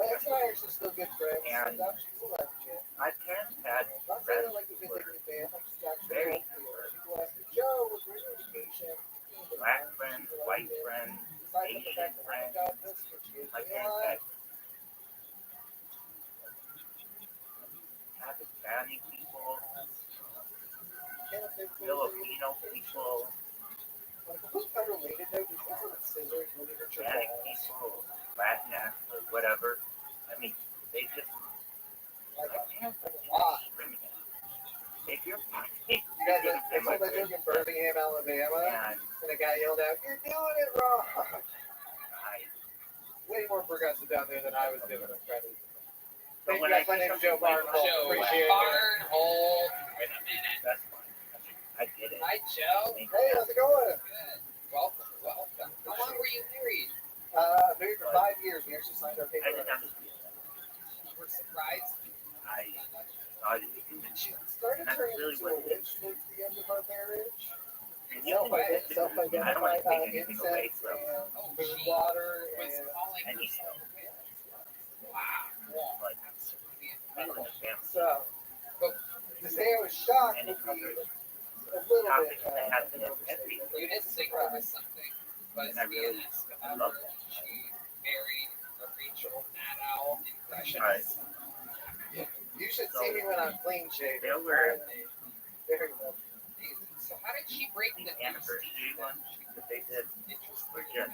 My ex and I are actually still good friends. And She's a lesbian. my parents had Not saying friends I like the who were big band. Like she's actually very People ask me, Joe, was there any indication? black friends, white friends, Asian friends. My parents had Pakistani people, Filipino people, Who's unrelated though? Because these are scissors when you're Hispanic people, Latinx, or whatever. I mean, they just. My parents are discriminating. If you're You guys, I told that joke in Birmingham, Alabama, and a guy yelled out, "You're doing it wrong!" Way more progressive down there than I was giving him credit. Thank you guys. My name's Joe Barnholt. Appreciate it. Barnholt. Wait a minute. That's fine. I get it. Hi, Joe. Hey, how's it going? Good. Welcome. How long were you married? Married for 5 years. We actually signed our I paper. didn't understand that. You were surprised? I thought it was human shit. Started And that's turning really into a what it is. witch towards the end of our marriage. And you can get to I don't want to take anything away Incense from and moon water Was and calling any herself a witch. Wow. like people in the family. so. To say I was shocked Any would be other a little topic bit. that has been every You did think there was something, but And I really- I love that. she married a Rachel Maddow impression. Right. You should see me when I'm clean shaven. There were Very well. So how did she break the anniversary ones that they did were just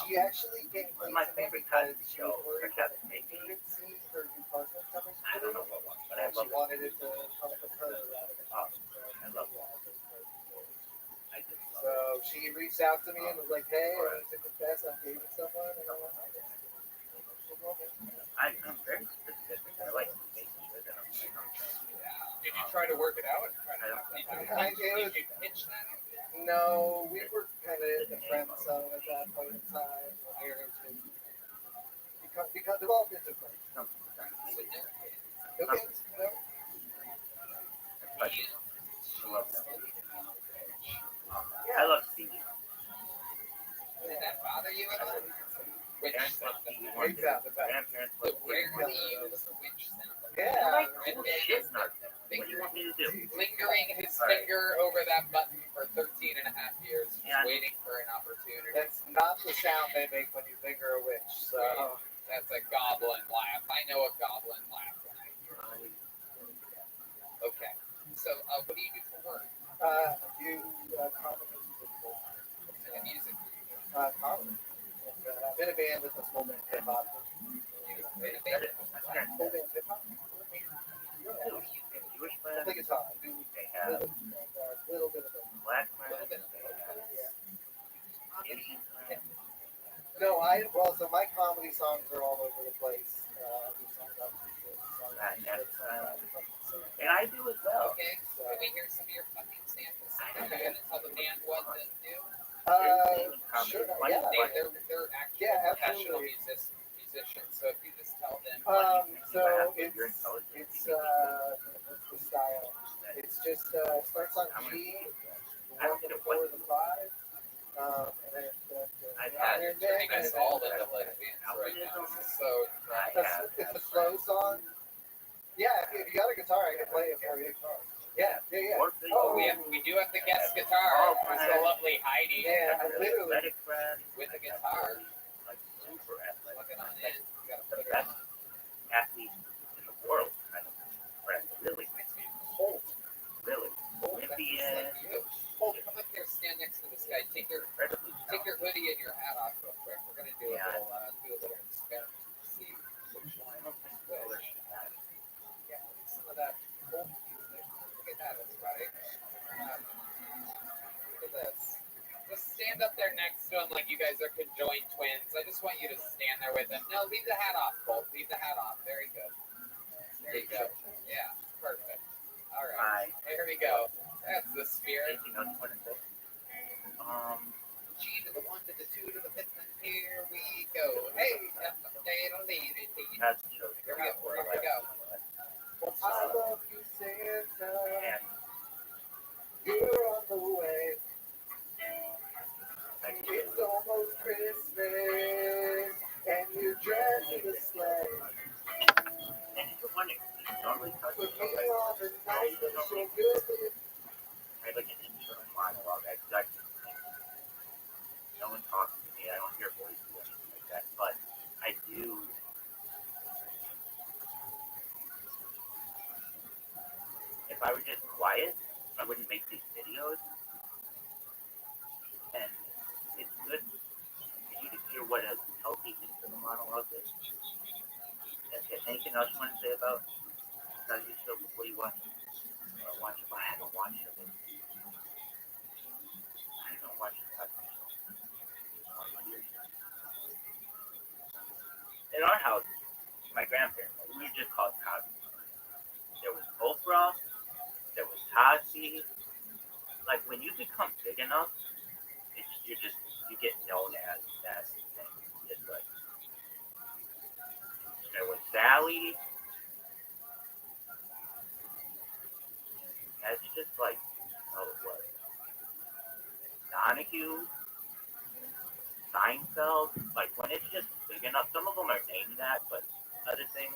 She actually came clean my to me favorite kind because of she was show. worried Perhaps that maybe you didn't see her new partner coming I don't know through. what one, but I And she love it. wanted it to come from her rather than Oh, I love it. I just love So she reached out to me and was like, "Hey, I need to confess I'm dating someone." And I'm like, I'm very specific. I like to make sure that I'm Did you try to work it out? Did you pitch that? No, we were kind of in the friend zone at that point in time. Marriage had become developed into friends. Okay, no. I love that. I love Stevie. Did that bother you at all? Witch Parents love sound. Stevie Great Wonder. sound effect. Grandparents The love Stevie rarely Wonder. used witch sound. Yeah. I like cool shit in our family. What do you want me to do? Lingering his All right. finger over that button for 13 and a half years, just Yeah. waiting for an opportunity. That's not the sound they make when you finger a witch. So That's a goblin laugh. I know a goblin laugh when I hear it. Okay. So, what do you do for work? do comedy And music. comedy. And, I'm in a band with this woman hip hop. Wait a minute. Hip hop. Jewish I friends, think it's hot. I do they have a little bit of it. black friends, they have Asian friends. No, so my comedy songs are all over the place. So it's what's the style? It's just starts on G, one to the 4 to the 5, and then Turning us all into lesbians right now. So it's a slow song. Yeah, if you got a guitar, I can play it for you. Yeah. Oh, we do have the guest guitar. It's the lovely Heidi. Yeah, literally. With a guitar. Like super athletic. Looking on in. You gotta put The her best on. athlete in the world, kind of friend. Really. Colt. Really. Olympian. Colt, come up here, stand next to this guy. Take your hoodie and your hat off real quick. We're gonna do a little experiment. See which one is which. Yeah, some of that Colt music. Look at that, everybody. Look at this. Just stand up there next to him like you guys are conjoined twins. I just want you to stand there with him. No, leave the hat off, Colt. Leave the hat off. Very good. There you go. Yeah, perfect. All right. There we go. That's the spirit. Anything else you want to say? G to the 1 to the 2 to the 5th, and here we go. Hey, That's true. Here we go. I love you, Santa. You're on the way. It's almost Christmas, and you're dressed in a sleigh. And you're wondering, normally Put me on the nice and so good. I like an internal monologue. No one talks to me. I don't hear voices or anything like that. But I do. If I were just quiet, I wouldn't make these videos. And it's good for you to hear what a healthy internal monologue is. Okay, anything else you want to say about how you feel before you watch it? I haven't watched it. I don't watch it. In our house, my grandparents, we just called Cosby. There was Oprah, there was Cosby. Like when you become big enough, you get known as that thing. Just like there was Sally. That's just like how it was. Donahue, Seinfeld. Like when it's just big enough, some of them are named that, but other things,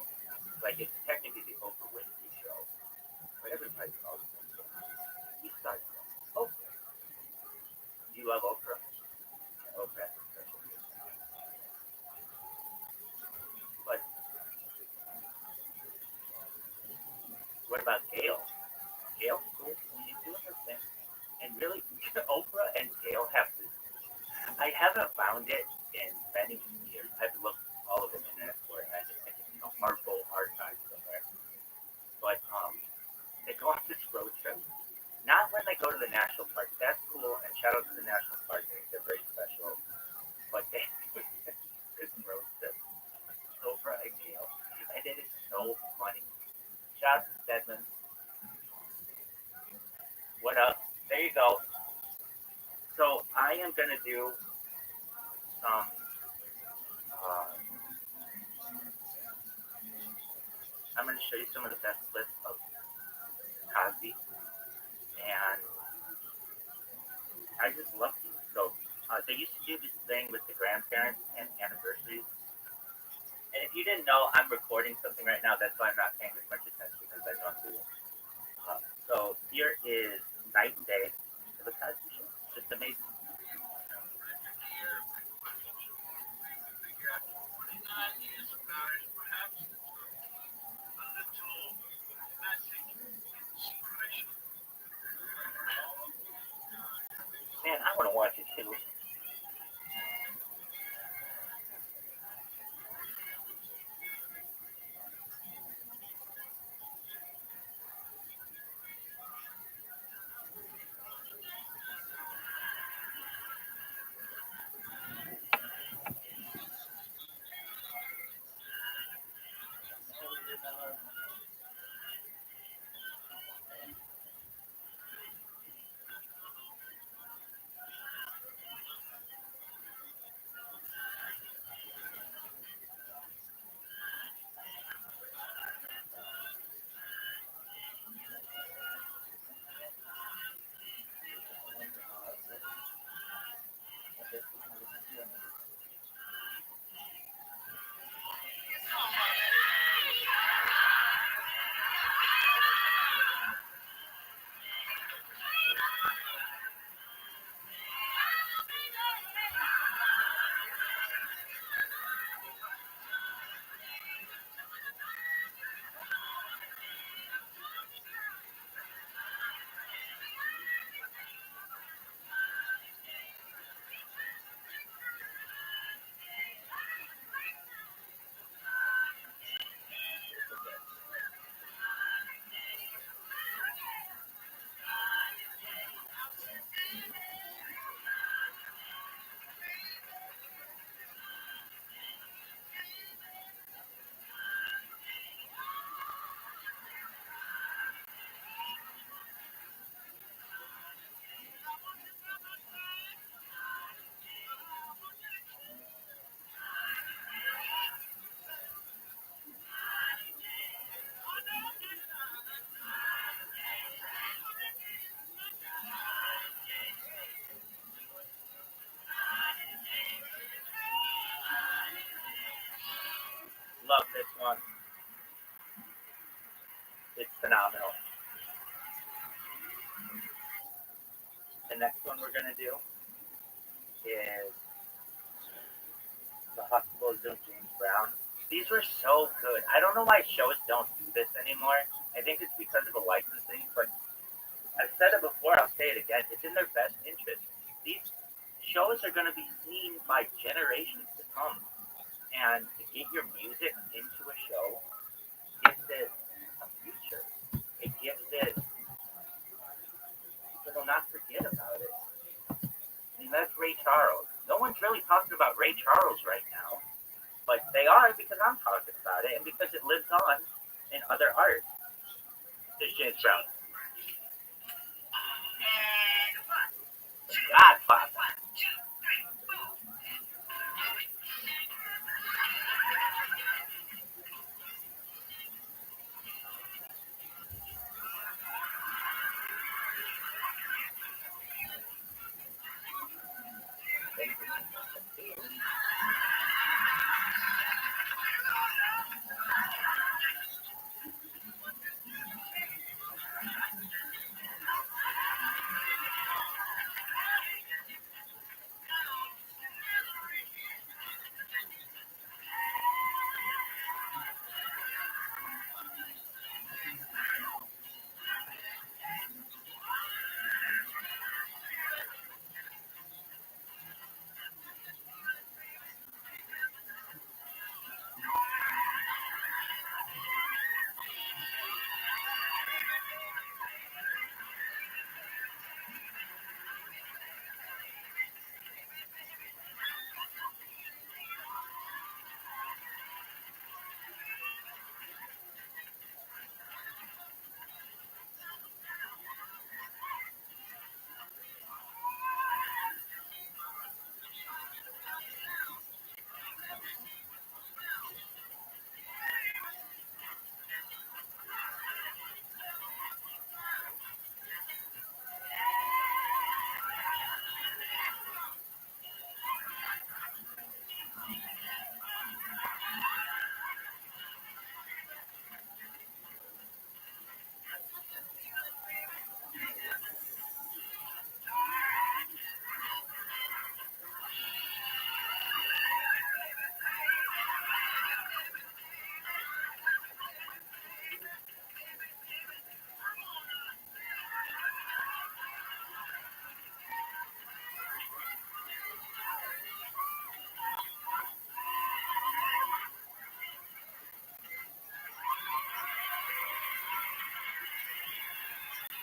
like it's technically the Oprah Winfrey Show, but everybody calls it Oprah. He started Oprah. Do you love Oprah? Oprah. But what about Gail? Gail, cool. She's doing her thing. And really, Oprah and Gail have to. I haven't found it in many years. I've looked all over the internet for it. I just think it's Marvel archive somewhere. But they go on this road trip. Not when they go to the national park. That's cool. And shout out to the national park. They're very special. But they this road trip. Oprah and Gail. And it is so funny. Shout out to Stedman. What up? There you go. So I am gonna do some I'm gonna show you some of the best clips of Cosby, and I just love these. So they used to do this thing with the grandparents and anniversaries. And if you didn't know, I'm recording something right now. That's why I'm not paying as much attention as I normally would. So here is Night and Day of the Cosby Show. Just amazing. Man, I want to watch it too. love this one. It's phenomenal. The next one we're gonna do is the Hospital of James Brown. These were so good. I don't know why shows don't do this anymore. I think it's because of the licensing, but I've said it before, I'll say it again. It's in their best interest. These shows are going to be seen by generations to come. And to get your music into a show gives it a future. It gives it, people will not forget about it. And that's Ray Charles. No one's really talking about Ray Charles right now. But they are because I'm talking about it and because it lives on in other art. This James Brown. Godfather.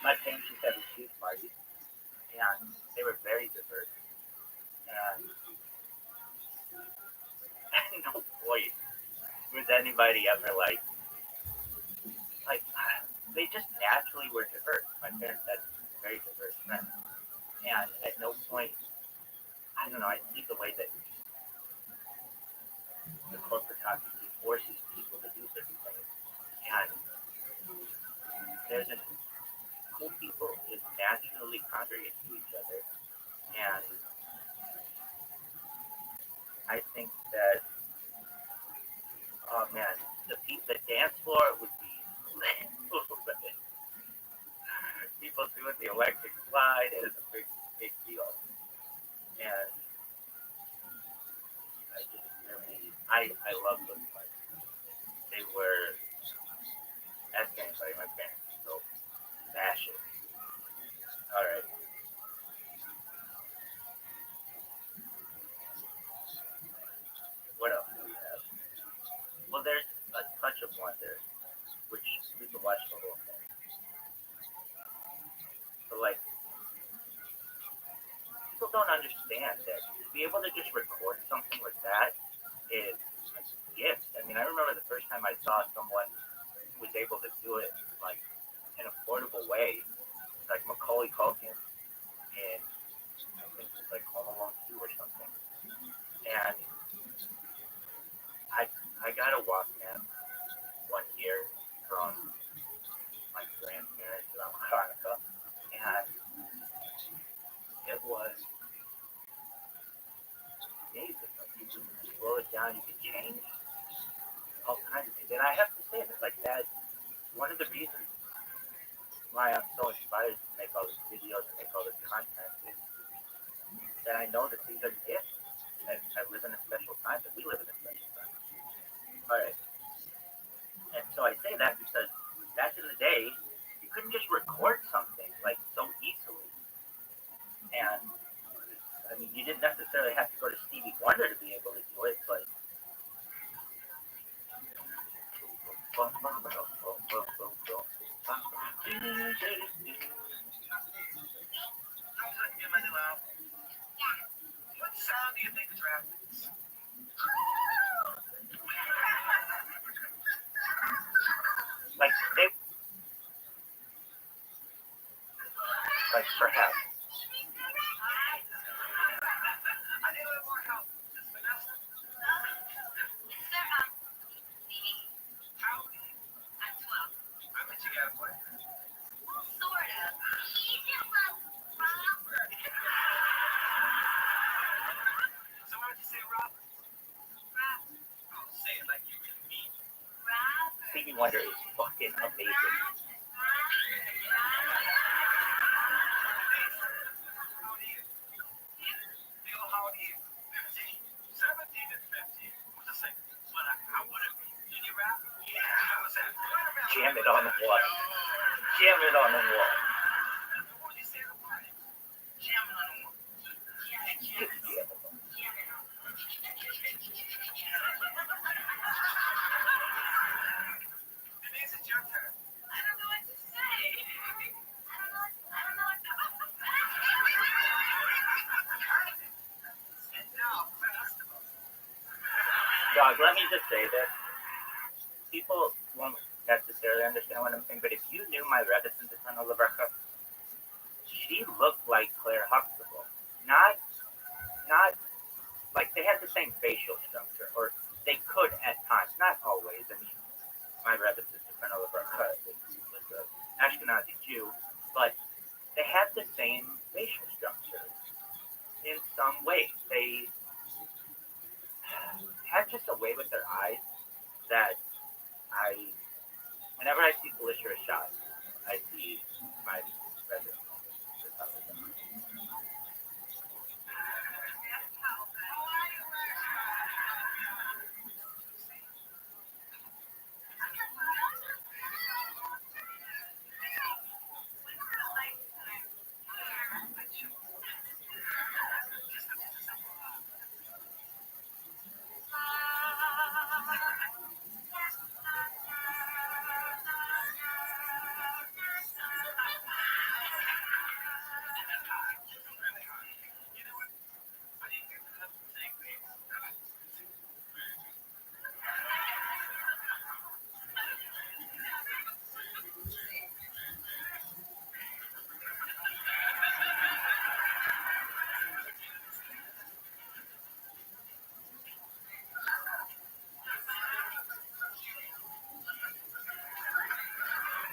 My parents used to have a huge party, and they were very diverse. And at no point was anybody ever like they just naturally were diverse. My parents had very diverse friends, and at no point, I don't know, I see the way that the corporatocracy forces people to do certain things, and there's a cool people is naturally congregate to each other, and I think that, oh man, the dance floor would be lit. People doing the electric slide is a big deal, and I love those parties. They were, as anybody, my parents, so fashion. All right. What else do we have? Well, there's a touch of wonder, which we can watch the whole thing. But like, people don't understand that to be able to just record something like that is a gift. I mean, I remember the first time I saw someone who was able to do it like in a portable way, like Macaulay Culkin, and I think it was like Home Alone 2 or something. And I got a Walkman one year from my grandparents around Hanukkah, and it was amazing. Like you could slow it down, you could change all of the reasons why I'm so inspired to make all these videos and make all this content is that I know that these are gifts. That I live in a special time, that we live in a special time. All right. And so I say that because back in the day, you couldn't just record something like so easily. And I mean, you didn't necessarily have to go to Stevie Wonder to be able to do it, but What sound do you think is rapping? like they, like perhaps. I need a little more help. Miss Vanessa. Sir, Phoebe, How? I'm 12. I bet you got a plan. Sort of. He just loves Robert. So why don't you say Robert? Robert. Oh, say it like you really mean it. Robert. Stevie Wonder is fucking amazing. How old are you? Bill, how old are you? 15. 17 and 15. Who's the second? Well, I would have been. Did you rap? Yeah. What's that? Jam it on the wall. Jam it on the wall. What did you say the word? Jamming on the wall. Just jam it. Denise, it's your turn. I don't know what to say. I don't know what to And now, festival. Dog, let me just say this. People won't necessarily understand what I'm saying, but if you knew my Rebbetzin to Son of Leverka, she looked like Claire Huxtable. Not like they had the same facial structure, or they could at times, not always. I mean, my Rebbetzin to Son of Leverka was an Ashkenazi Jew, but they had the same facial structure in some ways. They had just a way with their eyes that whenever I see Felicia Rashad, I see my Rebbetzin.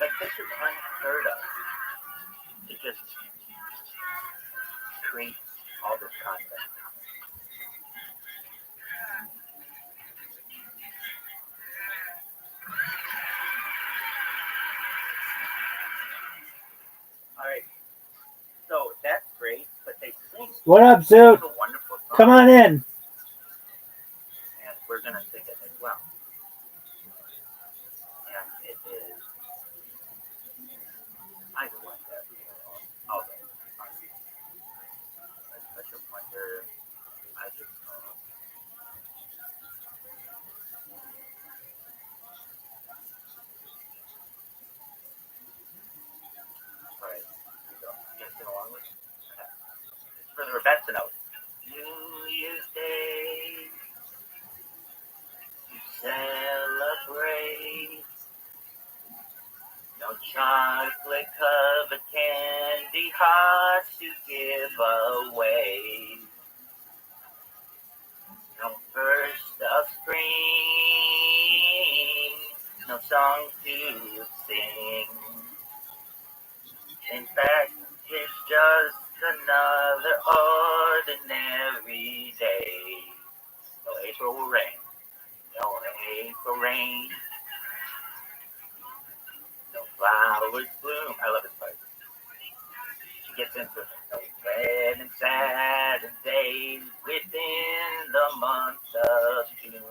Like, this is unheard of to just create all this content. Alright, so that's great, but they sing. What up, Zoot? Come on in. And we're going to sing it as well. And it is, I don't like that. Oh, it's such a wonder. I just, alright, here we go. You guys sing along with me? Okay. It's for the Rebecca note. New Year's Day, to celebrate. No chocolate covered candy hearts to give away. No burst of spring, no song to sing. In fact, it's just another ordinary day. No April rain, no April rain. No flowers bloom. I love this part. She gets into the red and sad days within the month of June.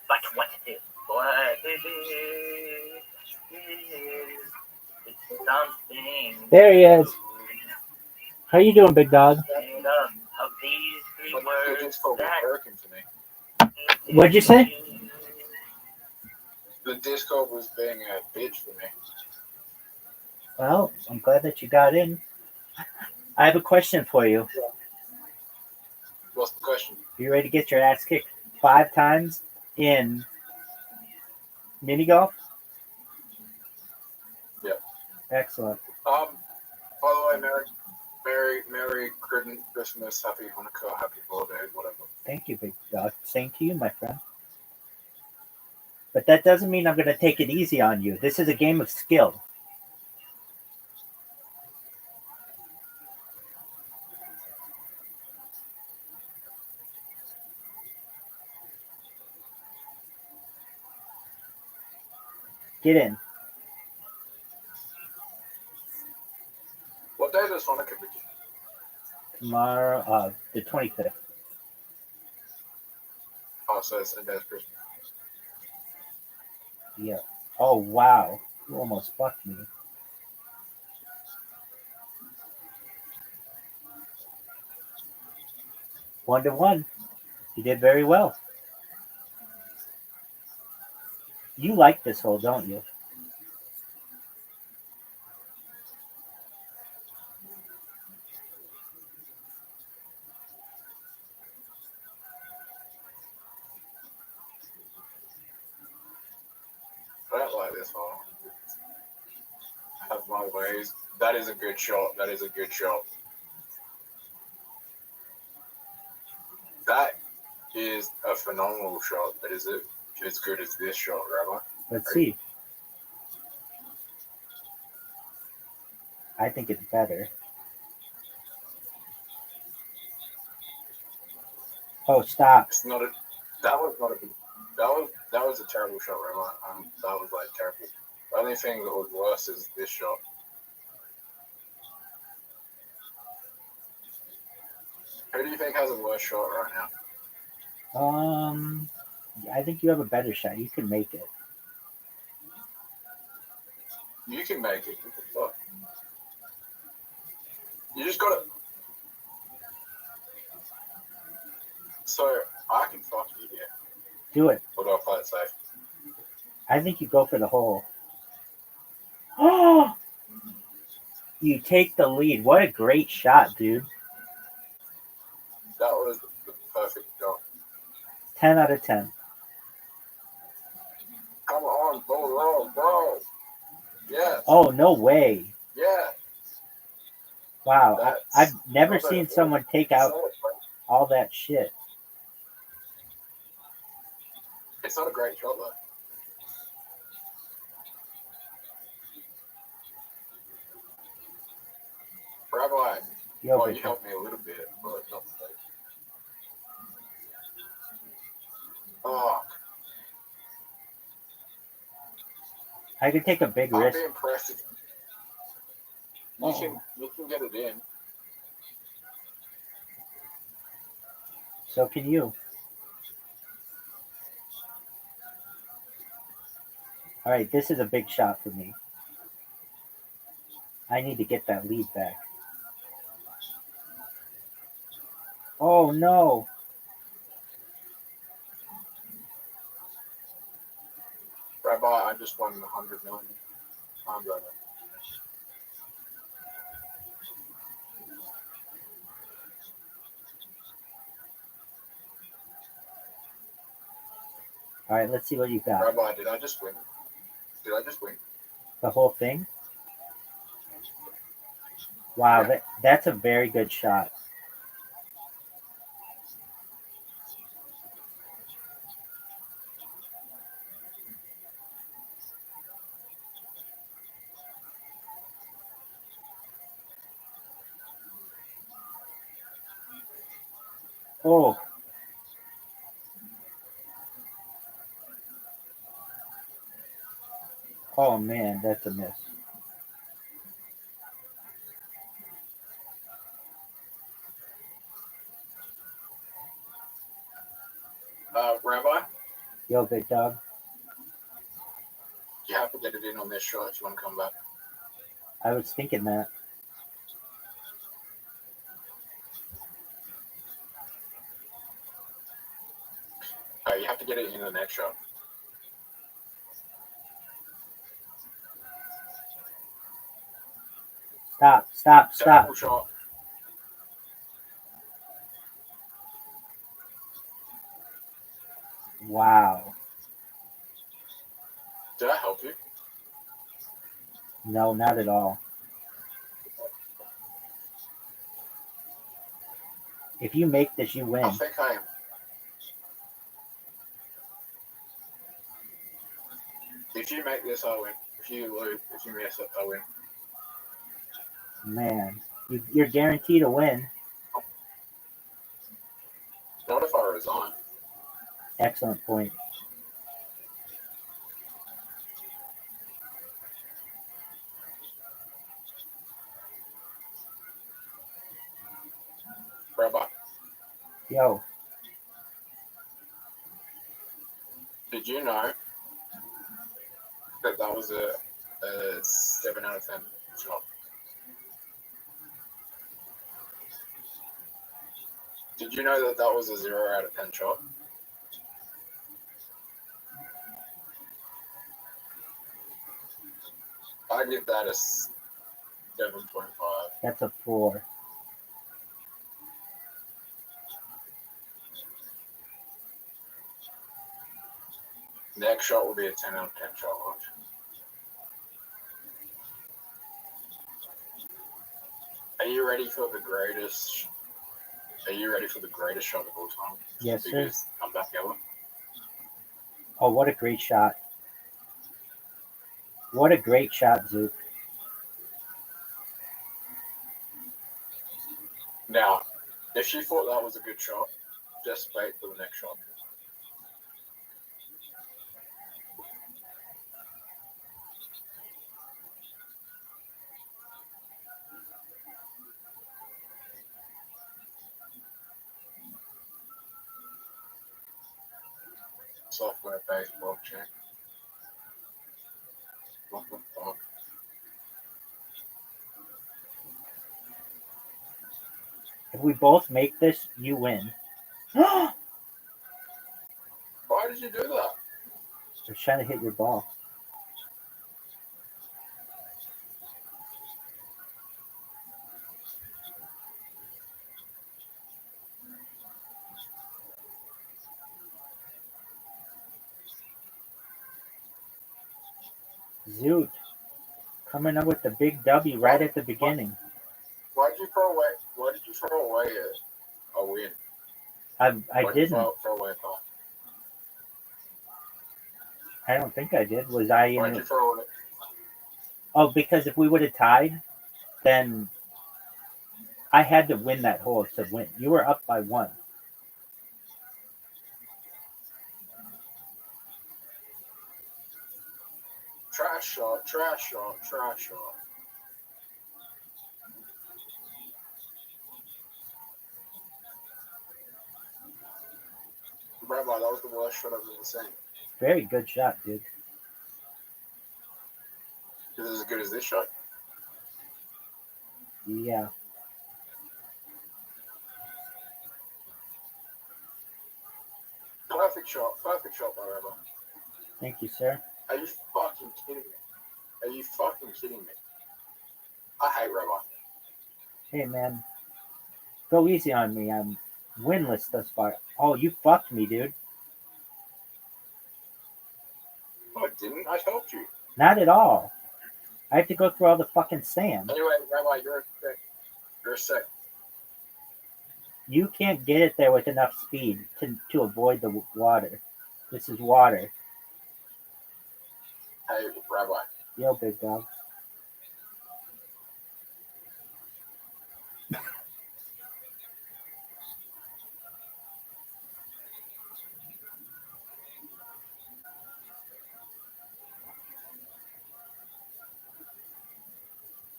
But what it is, it's something. There he is. How you doing, big dog? Of these three words that working for me. What'd you say? The Discord was being a bitch for me. Well, I'm glad that you got in. I have a question for you. What's the question? Are you ready to get your ass kicked 5 times in mini golf? Yep. Excellent. By the way, Merry Christmas, Happy Hanukkah, Happy Holidays, whatever. Thank you, big dog. Same to you, my friend. But that doesn't mean I'm going to take it easy on you. This is a game of skill. Get in. What day does Hanukkah begin? Tomorrow, the 25th. Oh, so it's same day as Christmas. Yeah. Oh, wow. You almost fucked me. One to one. You did very well. You like this hole, don't you? I don't like this hole. I have my ways. That is a good shot. That is a good shot. That is a phenomenal shot. That is it. As good as this shot, Rabbi. Let's see. I think it's better. Oh, stop. It's not a. That was not a good. That was a terrible shot, Rabbi. That was like terrible. The only thing that was worse is this shot. Who do you think has a worse shot right now? I think you have a better shot. You can make it. You can make it. What the fuck? You just gotta. So I can fuck you here. Do it. Or do I play it safe? I think you go for the hole. Oh! You take the lead. What a great shot, dude. That was the perfect shot. 10 out of 10. Come on, bro. Yeah. Oh, no way. Yeah. Wow. I've never seen someone take out all that shit. It's not a great shot, though. Rabbi, Yo, you helped me a little bit, but not much. Oh. I could take a big I'd risk. be impressed if you can get it in. So can you. All right, this is a big shot for me. I need to get that lead back. Oh, no. Rabbi, I just won 100 million. I'm going to. All right, let's see what you got. Rabbi, did I just win? The whole thing? Wow, Yeah. that's a very good shot. Oh. Oh man, that's a miss. Rabbi, Yo, big dog. you have to get it in on this shot if you want to come back. I was thinking that. You have to get it in the next shot. Stop. Terrible shot. Wow. Did I help you? No, not at all. If you make this, you win. I think I am. If you make this, I win. If you lose, if you miss it, I win. Man, you're guaranteed to win. Not if I resign. Excellent point. Rabbi, Yo, did you know that was a 7 out of 10 shot? Did you know that was a 0 out of 10 shot? I give that a 7.5. that's a 4. Next shot will be a 10 out of 10 shot. Watch. Are you ready for the greatest? Are you ready for the greatest shot of all time? Yes, sir. Biggest comeback ever. Oh, what a great shot. What a great shot, Zook. Now, if she thought that was a good shot, just wait for the next shot. Software based blockchain. What the fuck? If we both make this, you win. Why did you do that? I was trying to hit your ball. Zoot. Coming up with the big W right at the beginning. Why did you throw away? Why did you throw away a win? I Why did you didn't. throw away a pass? I don't think I did. Was I Why in did you it? throw away? Oh, because if we would have tied, then I had to win that hole to win. You were up by 1. Trash shot, trash shot, trash shot. Rabbi, that was the worst shot I've ever seen. Very good shot, dude. This is as good as this shot. Yeah. Perfect shot by Rabbi. Thank you, sir. Are you fucking kidding me? Are you fucking kidding me? I hate Rabbi. Hey, man. Go easy on me. I'm winless thus far. Oh, you fucked me, dude. No, I didn't. I helped you. Not at all. I have to go through all the fucking sand. Anyway, Rabbi, you're a sick. You're sick. You can't get it there with enough speed to avoid the water. This is water. Hey, Rabbi. Yo, big dog.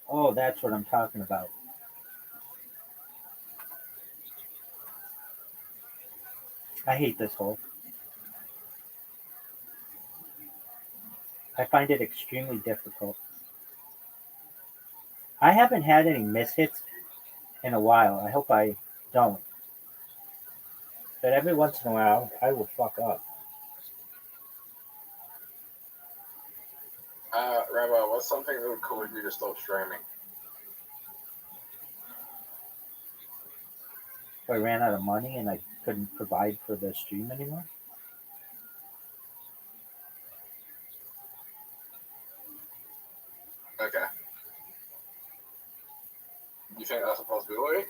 Oh, that's what I'm talking about. I hate this hole. I find it extremely difficult. I haven't had any mishits in a while. I hope I don't. But every once in a while, I will fuck up. Rabbi, what's something that would cause you to stop streaming? If I ran out of money and I couldn't provide for the stream anymore. Okay. You think that's a possibility?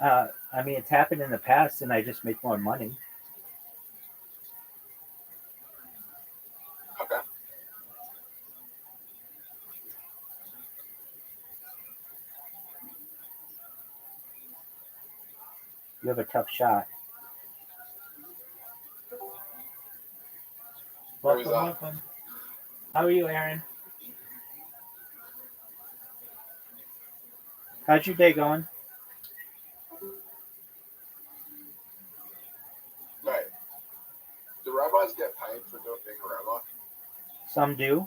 I mean, it's happened in the past, and I just make more money. Okay. You have a tough shot. Where is that? Welcome. How are you, Aaron? How's your day going? Right. Do rabbis get paid for being a rabbi? Some do.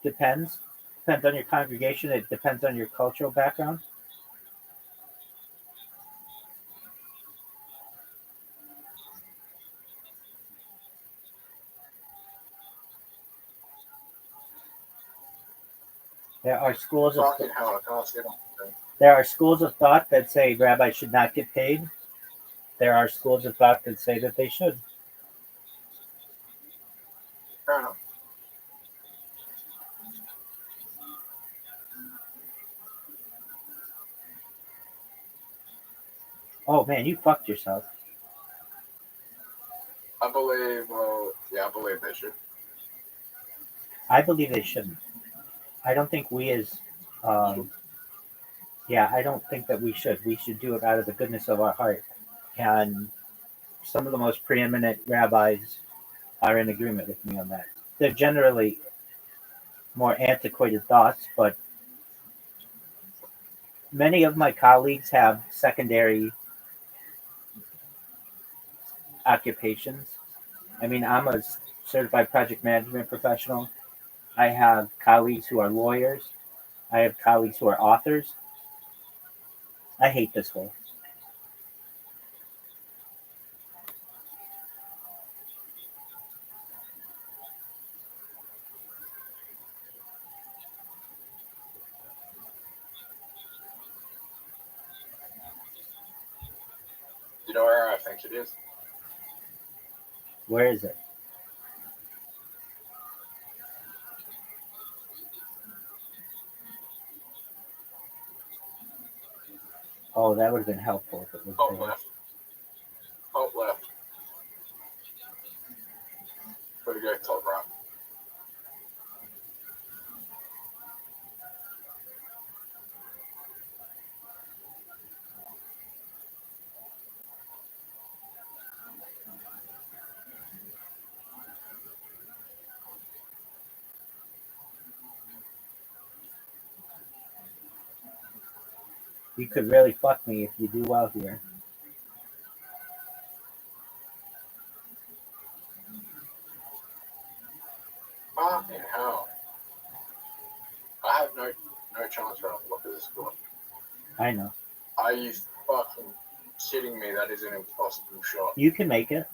Depends. Depends on your congregation. It depends on your cultural background. There are schools of Fucking hell, I can't see them. there are schools of thought that say rabbis should not get paid. There are schools of thought that say that they should. Fair enough. Oh man, you fucked yourself. I believe, I believe they should. I believe they shouldn't. I don't think we as I don't think that we should. We should do it out of the goodness of our heart. And some of the most preeminent rabbis are in agreement with me on that. They're generally more antiquated thoughts, but many of my colleagues have secondary occupations. I mean, I'm a certified project management professional. I have colleagues who are lawyers. I have colleagues who are authors. I hate this whole. You know where I think it is? Where is it? Oh, that would have been helpful if it was Top there. left. Top left. Where to go? Top right. You could really fuck me if you do well here. Fucking hell. I have no chance around the look at this score. I know. Are you fucking kidding me? That is an impossible shot. You can make it.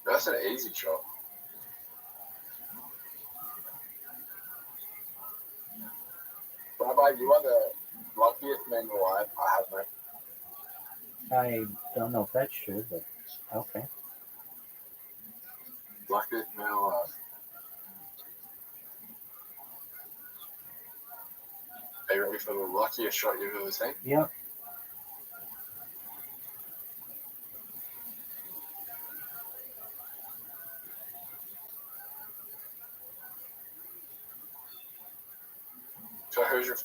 That's an easy shot. Rabbi, you are the luckiest man alive. I have no. I don't know if that's true, but okay. Luckiest man alive. Are you ready for the luckiest shot you've ever seen? Yep. So who's your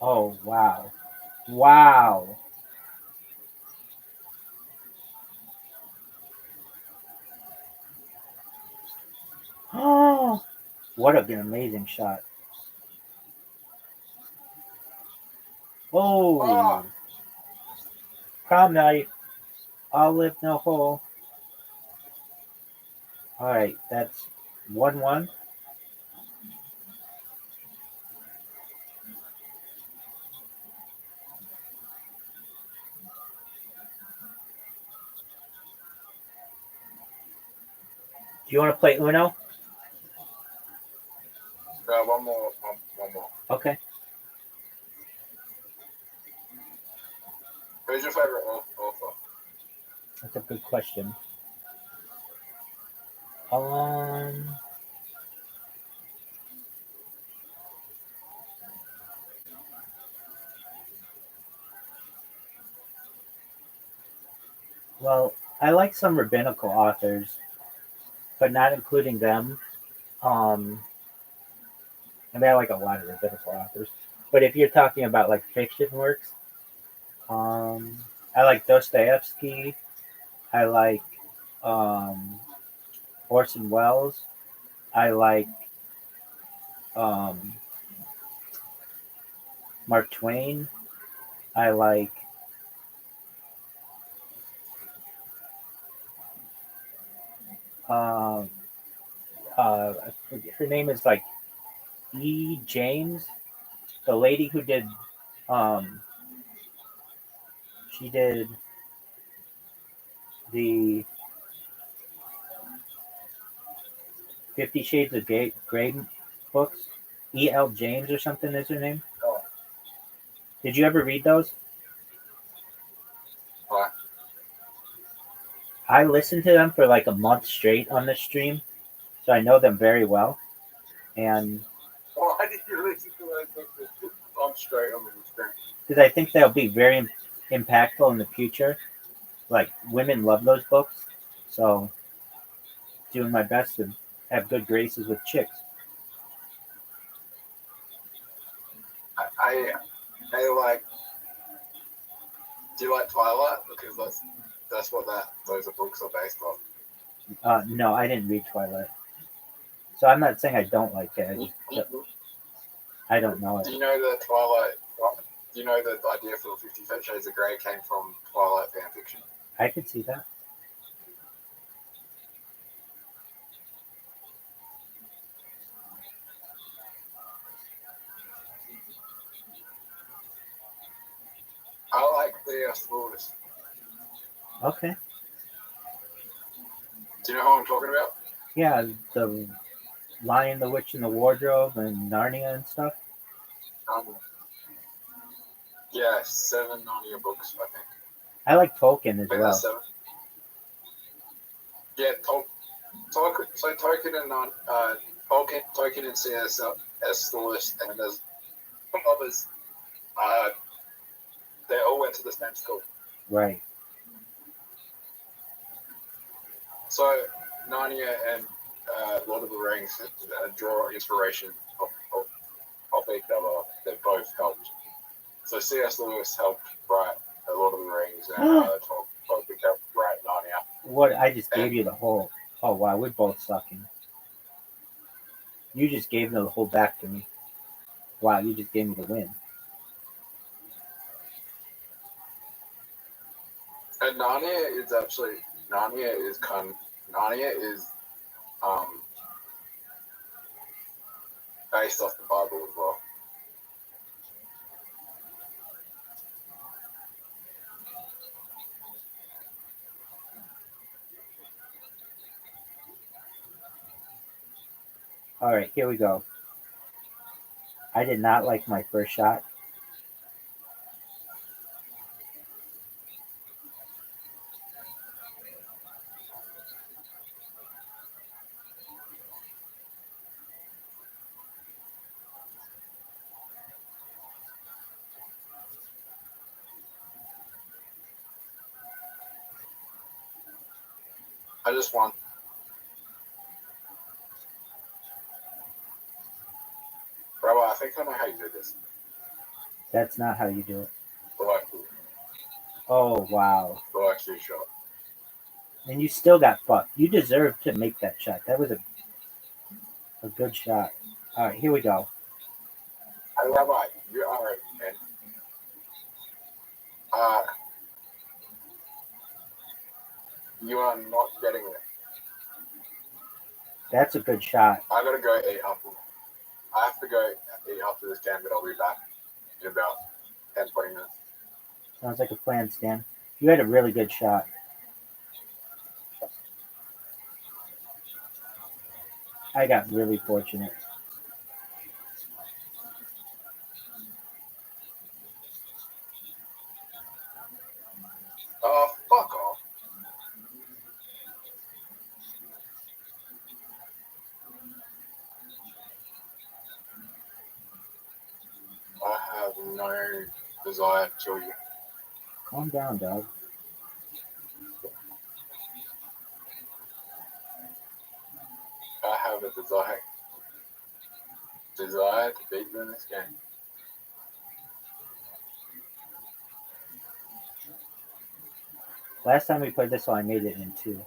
Oh wow, wow. Oh, what an amazing shot. Oh, prom night. I'll live no hole. All right, that's 1-1. Do you want to play Uno? One more. One more. Okay. Who's your favorite author? That's a good question. Um, well, I like some rabbinical authors, but not including them. Um, I mean, I like a lot of rabbinical authors. But if you're talking about like fiction works, um, I like Dostoevsky. I like um, Orson Welles. I like um, Mark Twain. I like um, her name is like E. James, the lady who did um, she did the 50 Shades of Grey books. E. L. James or something is her name. Oh. Did you ever read those? What? I listened to them for like a month straight on the stream, so I know them very well. And Why did you listen to those books? I'm straight on the screen. because I think they'll be very impactful in the future. Like women love those books, so doing my best to have good graces with chicks. I like. Do you like Twilight? Because that's what those books are based on. No, I didn't read Twilight, so I'm not saying I don't like it. I don't know it. Do you know that Twilight? Do you know that the idea for 50 Shades of Grey came from Twilight fan fiction? I could see that. I like the Lewis. Okay. Do you know who I'm talking about? Yeah, the Lion, the Witch, and the Wardrobe, and Narnia and stuff. Yeah, 7 Narnia books, I think. I like Tolkien as well. 7. Yeah, Tolkien. So Tolkien and Tolkien and C.S. Lewis, and there's some others. They all went to the same school. Right. So Narnia and Lord of the Rings draw inspiration of each other. They both helped. So C.S. Lewis helped write Lord of the Rings, and Tolkien helped write Narnia. What I just gave you the whole. Oh wow, we're both sucking. You just gave the whole back to me. Wow, you just gave me the win. And Narnia is based off the Bible as well. All right, here we go. I did not like my first shot. I just won. Rabbi, I think I know how you do this. That's not how you do it. Relaxing. Oh wow. Relaxing shot. And you still got fucked. You deserve to make that shot. That was a good shot. All right, here we go. Hey, Rabbi, you're all right, man. You are not getting it. That's a good shot. I gotta go eat after. I have to go eat after this game, but I'll be back in about 10, 20 minutes. Sounds like a plan, Stan. You had a really good shot. I got really fortunate. Oh, fuck off. I have no desire to kill you. Calm down, dog. I have a desire to beat you in this game. Last time we played this one, I made it in 2.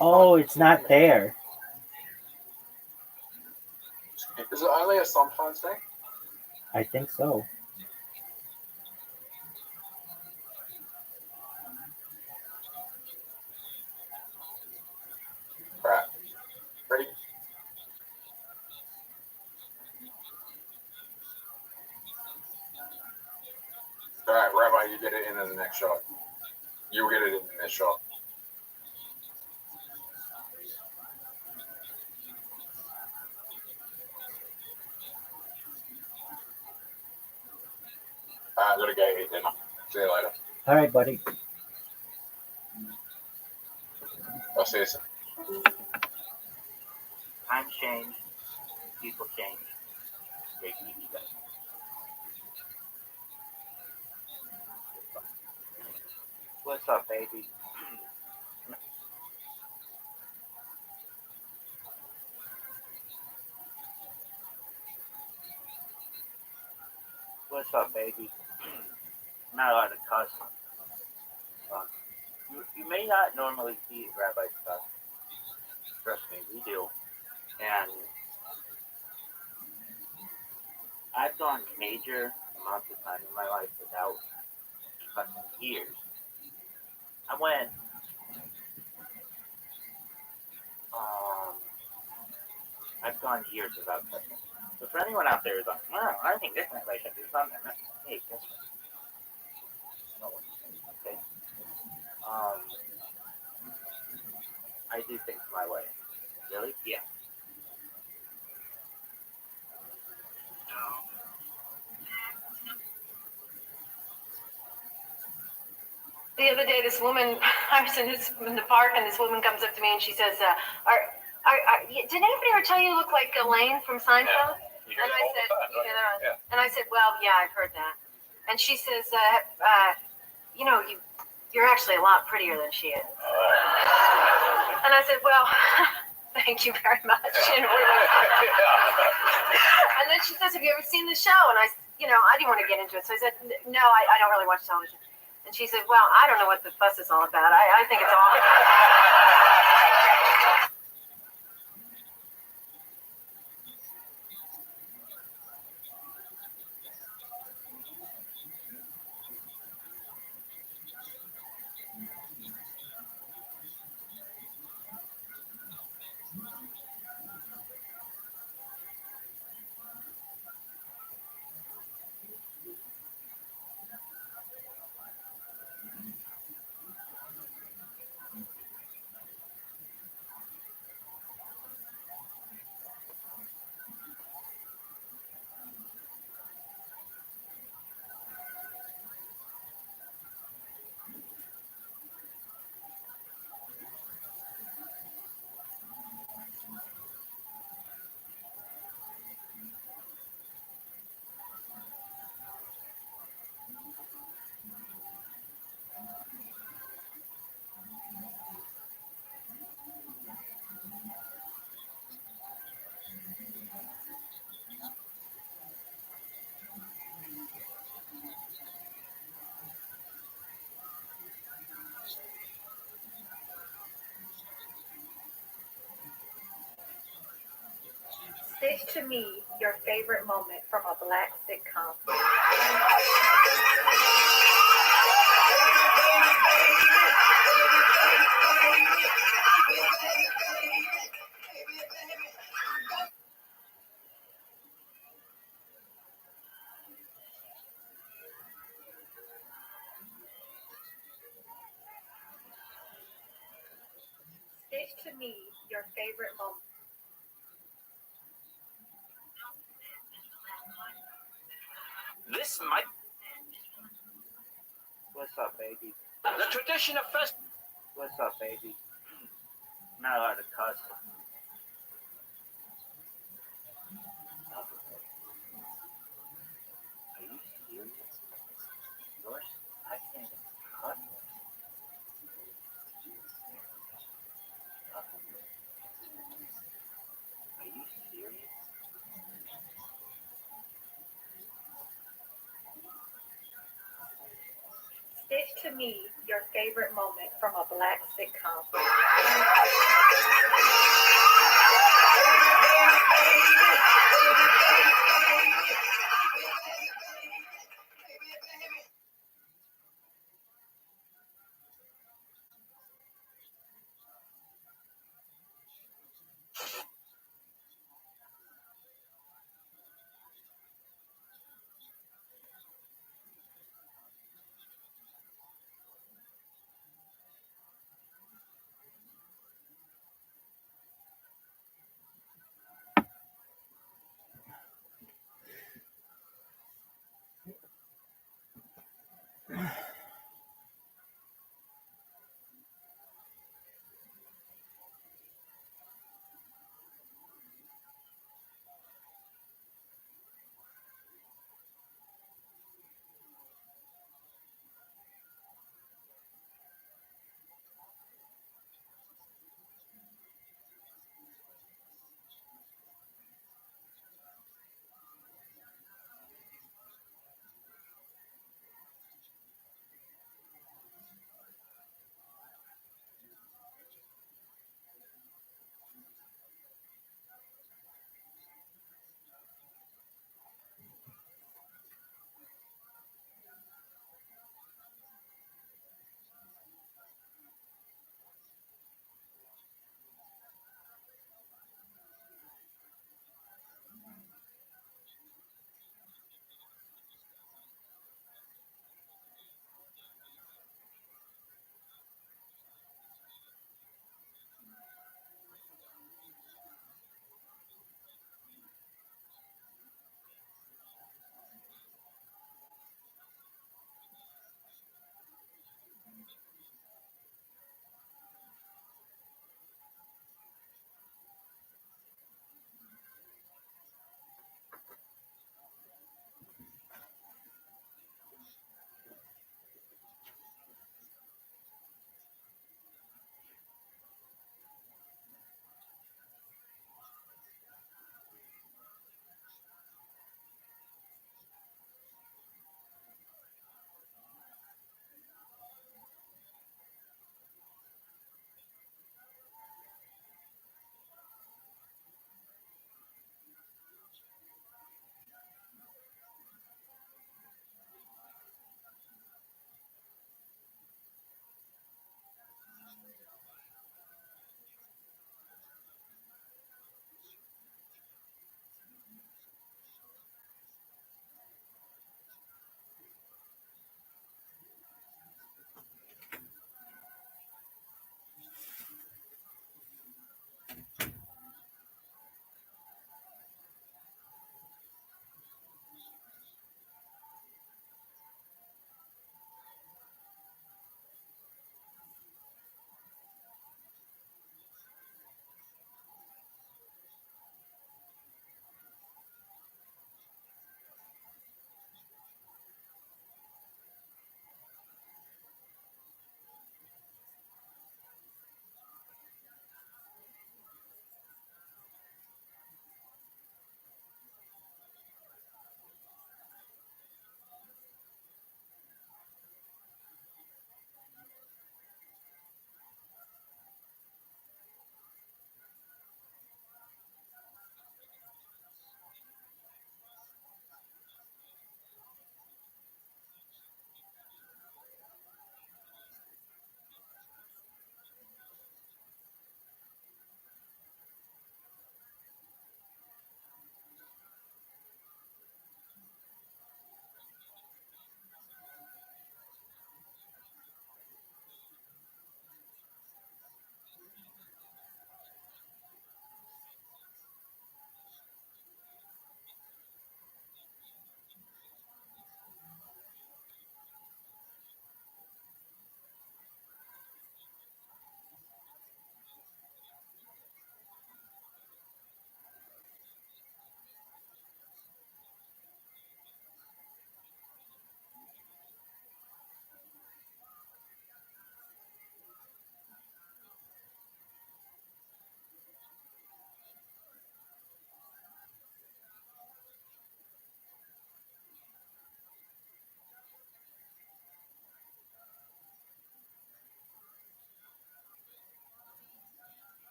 Oh, it's not there. Is it only a sometimes thing? I think so. Right. Ready? Alright, Rabbi, you get it in the next shot. You'll get it in the next shot. I gotta go eat dinner. See you later. All right, buddy. I'll see you soon. Times change, people change. Stay easy, guys. What's up, baby? What's up, baby? I'm not allowed to cuss. You may not normally see Rabbi cuss. Trust me, we do. And I've gone major amounts of time in my life without cussing years. I went I've gone years without cussing. So for anyone out there who's like, wow, I think this night I should do something. Hey, guess what? No one okay? I do things my way. Really? Yeah. The other day, this woman, I was in the park, and this woman comes up to me and she says, did anybody ever tell you you look like Elaine from Seinfeld? Yeah. And I said, and I said, well, yeah, I've heard that. And she says, you're actually a lot prettier than she is. And I said, well, thank you very much. And then she says, have you ever seen the show? And I didn't want to get into it. So I said, no, I don't really watch television. And she said, well, I don't know what the fuss is all about. I think it's all. Stage to me your favorite moment from a black sitcom. Stage to me your favorite moment. This might. What's up, baby? The tradition of fest. What's up, baby? Not allowed to cuss. Are you serious? Yours? I can't even cut. Are you serious? Stage to me your favorite moment from a black sitcom.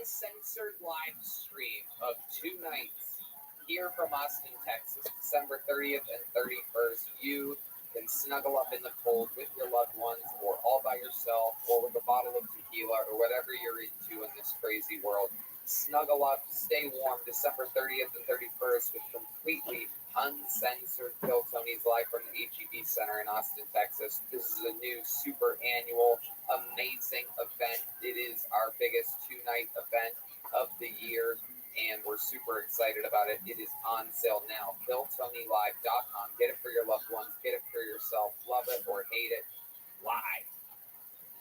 uncensored live stream of 2 nights here from Austin, Texas, December 30th and 31st. You can snuggle up in the cold with your loved ones or all by yourself or with a bottle of tequila or whatever you're into in this crazy world. Snuggle up, stay warm, December 30th and 31st with completely uncensored Kill Tony's live from the HEB Center in Austin, Texas. This is a new super annual amazing event. It is our biggest 2-night event of the year, and we're super excited about it. It is on sale now. KillTonyLive.com. Get it for your loved ones. Get it for yourself. Love it or hate it. Live.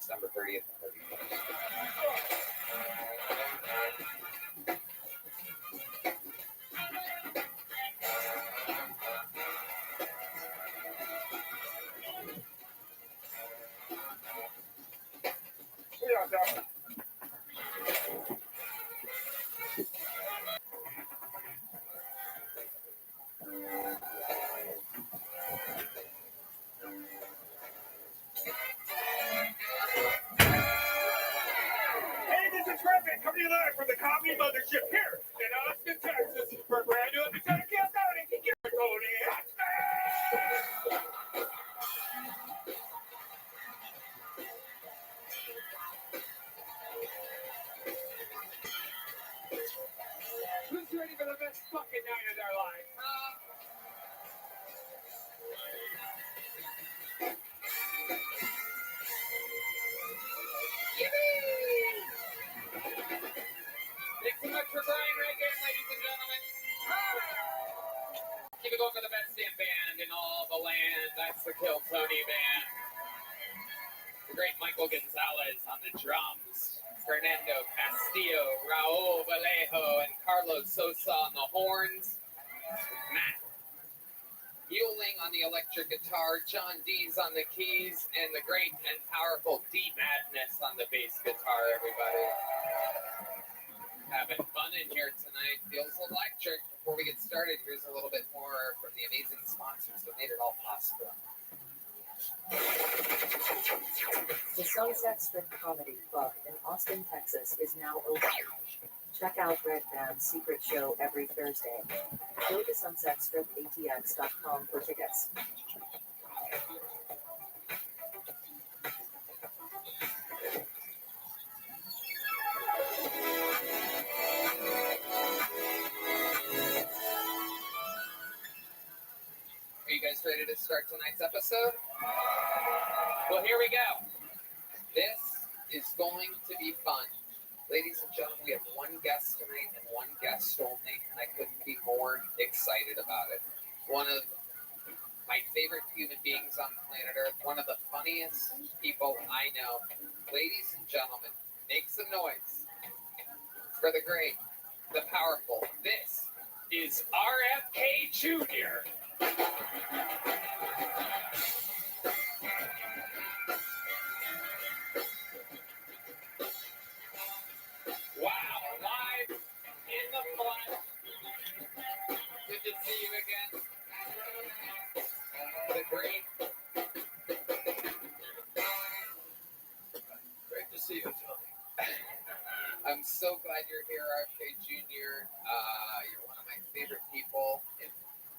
December 30th and 31st. Hey, this is Rabbi coming to you live from the Coffee Mothership here in Austin, Texas for a brand new episode of Kill Tony. Get your Tony Who's ready for the best fucking night of their lives? Thanks so much for Brian Reagan, ladies and gentlemen. Keep it going for the best damn band in all the land. That's the Kill Tony Band. The great Michael Gonzalez on the drums. Fernando Castillo, Raul Vallejo, and Carlos Sosa on the horns. Matt Euling on the electric guitar. John Dees on the keys. And the great and powerful D Madness on the bass guitar, everybody. Having fun in here tonight. Feels electric. Before we get started, here's a little bit more from the amazing sponsors that made it all possible. The Sunset Strip Comedy Club in Austin, Texas is now open. Check out Red Band's secret show every Thursday. Go to sunsetstripatx.com for tickets. Are you guys ready to start tonight's episode? Well, here we go. This is going to be fun. Ladies and gentlemen, we have one guest tonight and one guest only, and I couldn't be more excited about it. One of my favorite human beings on planet Earth, one of the funniest people I know. Ladies and gentlemen, make some noise for the great, the powerful. This is RFK Jr. Wow, live in the flesh. Good to see you again. The great. Great to see you, Tony. I'm so glad you're here, RFK Jr. You're one of my favorite people.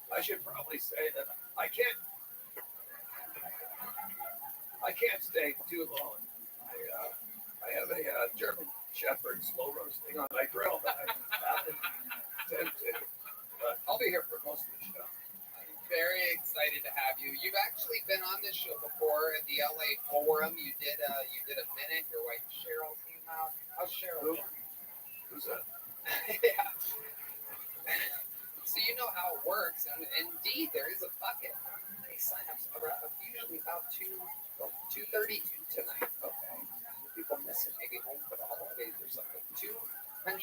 I should probably say that I can't stay too long. I have a German Shepherd slow roasting on my grill that I have to tend to. But I'll be here for most of the show. I'm very excited to have you. You've actually been on this show before at the LA Forum. You did a minute. Your wife Cheryl came out. How's Cheryl? Who's that? Yeah. So you know how it works, and indeed there is a bucket. They sign up usually about 2:32 tonight. Okay, people miss it, maybe home for the holidays or something. 232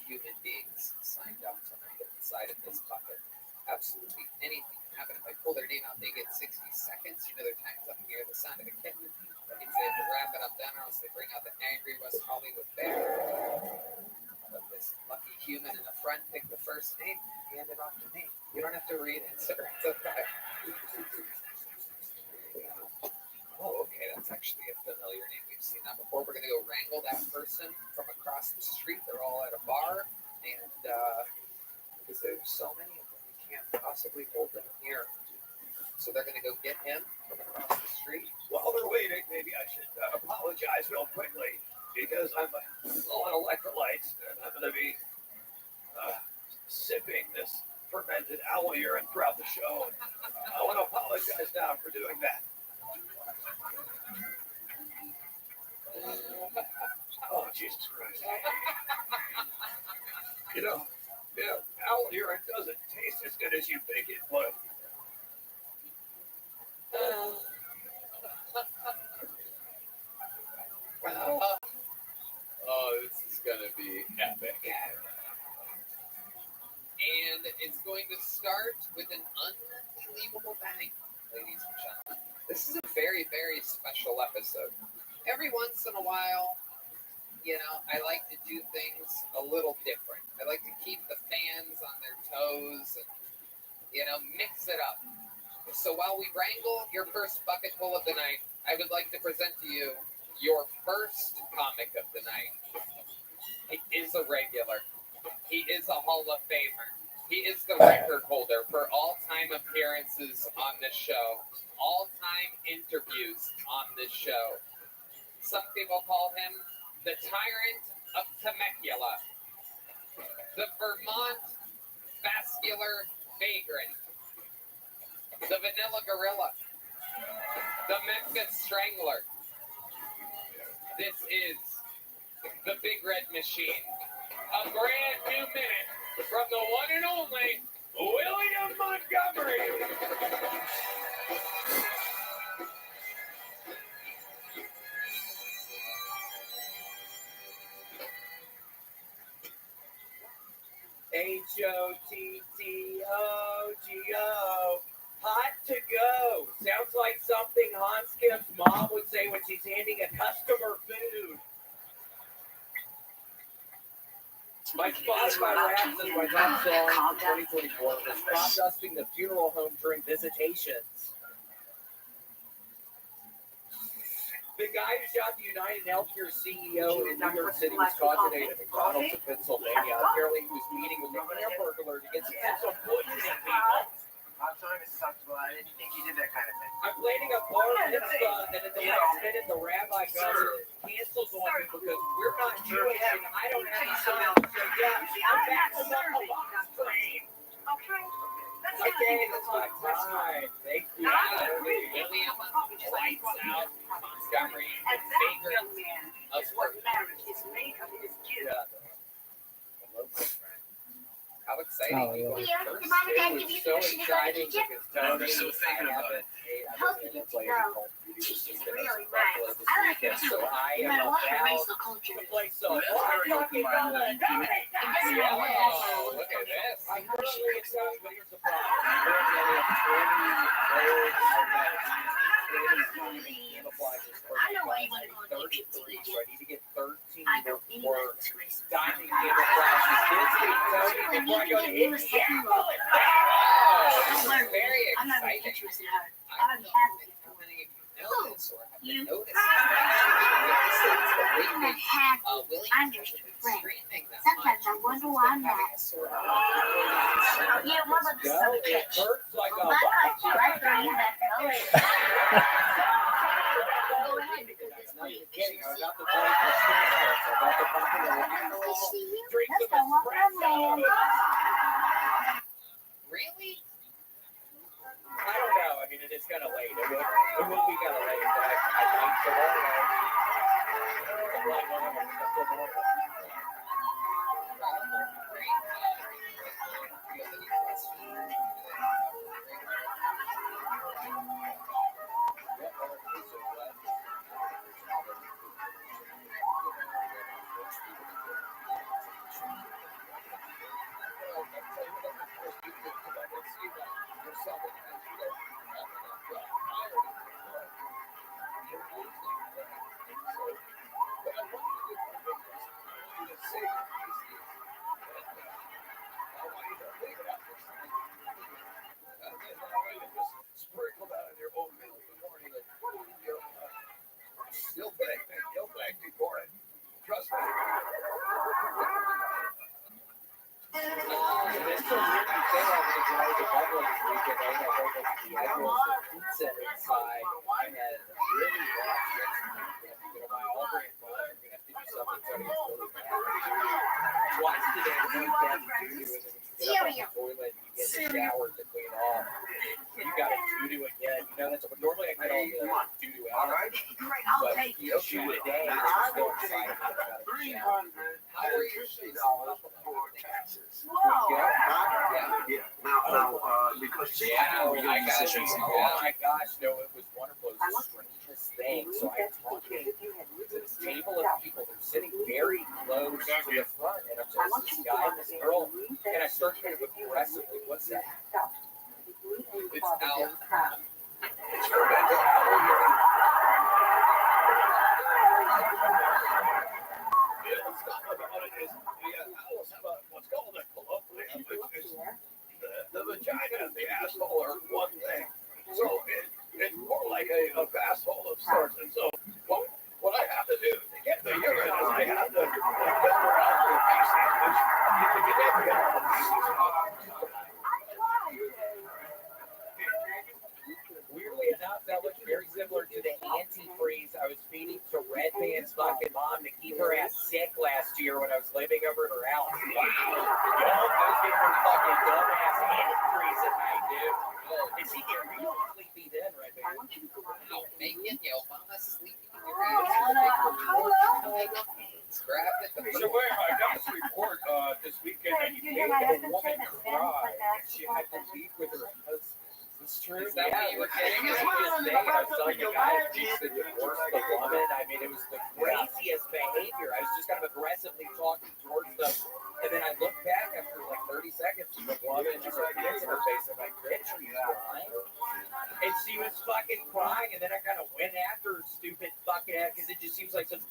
human beings signed up tonight inside of this bucket. Absolutely anything can happen. If I pull their name out, they get 60 seconds. You know their time's up here. The sound of a kitten. That means they have to wrap it up then, or else they bring out the angry West Hollywood bear. But this lucky human in the front picked the first name, hand it off to me. You don't have to read it, sir. It's okay. Oh, okay. That's actually a familiar name. We've seen that before. We're going to go wrangle that person from across across the street. They're all at a bar, and because there's so many of them, we can't possibly hold them here. So they're going to go get him from across the street. While they're waiting, maybe I should apologize real quickly because I'm low on electrolytes and I'm going to be sipping this fermented owl urine throughout the show. I want to apologize now for doing that. Oh, Jesus Christ. You know, owl urine doesn't taste as good as you think it would. Oh, this is going to be epic. And it's going to start with an unbelievable bang, ladies and gentlemen. This is a very, very special episode. Every once in a while, I like to do things a little different. I like to keep the fans on their toes and, mix it up. So while we wrangle your first bucketful of the night, I would like to present to you your first comic of the night. He is a regular. He is a Hall of Famer. He is the record holder for all-time appearances on this show, all-time interviews on this show. Some people call him the Tyrant of Temecula, the Vermont Vascular Vagrant, the Vanilla Gorilla, the Memphis Strangler. This is the Big Red Machine. A brand new minute from the one and only William Montgomery. H-O-T-T-O-G-O. Hot to go. Sounds like something Hans Kim's mom would say when she's handing a customer food. My Spotify Wraps is my top song of 2024 is crop dusting the funeral home during visitations. The guy who shot the United Healthcare CEO in New York City was caught today at McDonald's in Pennsylvania. Apparently, he was meeting with a hamburger to get some poisoning people. I'm sorry, Mrs. Huxtable. I didn't think you did that kind of thing. I'm planning a bar mitzvah, and at the last minute, the rabbi cancels on me because we're not Jewish, and I don't have a son. So yeah, I'm back on the box train. Okay, that's my time. Thank you. William lights out Montgomery, favorite of what marriage is made of his gift. How exciting! Oh, yeah. It was so exciting because Tony Hope you get to know. She's really nice. I like her too. So I No am matter what her about racial culture to is. play some It doesn't matter what Oh, look at this. I'm currently at South Vegas Supply. Currently have 20 roles of I know why you want to go and get 33, so I need to get 13 I know more anyone that's racist. diamond camouflages. Before I go to India. Oh, this is very I'm not going to exciting. get you as an art. I don't know how many of you know this or have been noticing. I'm just a friend. Sometimes I wonder why I'm not. Yeah, what about the summer It catch? hurts like a Well, I caught you. I throw you back over. Go ahead, because it's pretty kidding. I efficient. got the point for stimulus. I got the drink That's some not what I'm espresso. Really? I don't know. I mean, it is kind of late. It will be kind of late, but I think tomorrow. Sprinkle that on your oatmeal in the morning. You'll thank me for it. Trust me. so weird you say that because when I was at Buffalo this weekend, I ate a whole bunch of the egg rolls with pizza inside. I had really bad shit. My all-grain bun, I'm gonna have to do something so it's really bad. Twice today, the one bad doo-doo, and then you get up on the toilet and you get in the shower to clean off. You got a doo-doo again. You know, that's normally I get all the doo-doo out. But you shoot a day, and you're still excited about it. How are you for taxes? Yeah. Now, because I got it. Oh my gosh, no, it was wonderful. It was the strangest thing. So I'm talking to this table of people. They're sitting very close to the front, and I'm just this guy and this girl, and I start kind of aggressively. What's that? It's out. It's your mental Let's talk about it. Alice have what's called a colloquium. The vagina and the asshole are one thing. So it's more like a vast hole of sorts. And so what I have to do to get the urine is I have to get around to the passage, which you never get on the Weirdly enough, that looks very similar to the antifreeze I was feeding to Red Band's fucking mom to keep her ass sick last year when I was living over at her house. Wow. Y'all those gave her fucking dumbass antifreeze at night, dude. And she get real sleepy then, Red Band. Wow, making your mama sleepy. Scrap it. So wait, I got this report this weekend that you made a woman cry and she had to leave with her husband. Is true? Is that what you were getting? I was telling the guy who needs to divorce the woman. I mean, it was the craziest behavior. I was just kind of aggressively talking towards them. And then I looked back after like 30 seconds and the woman just had hands in her face. I'm like, bitch, are you crying? And she was fucking crying. And then I kind of went after her stupid fucking ass because it just seems like such.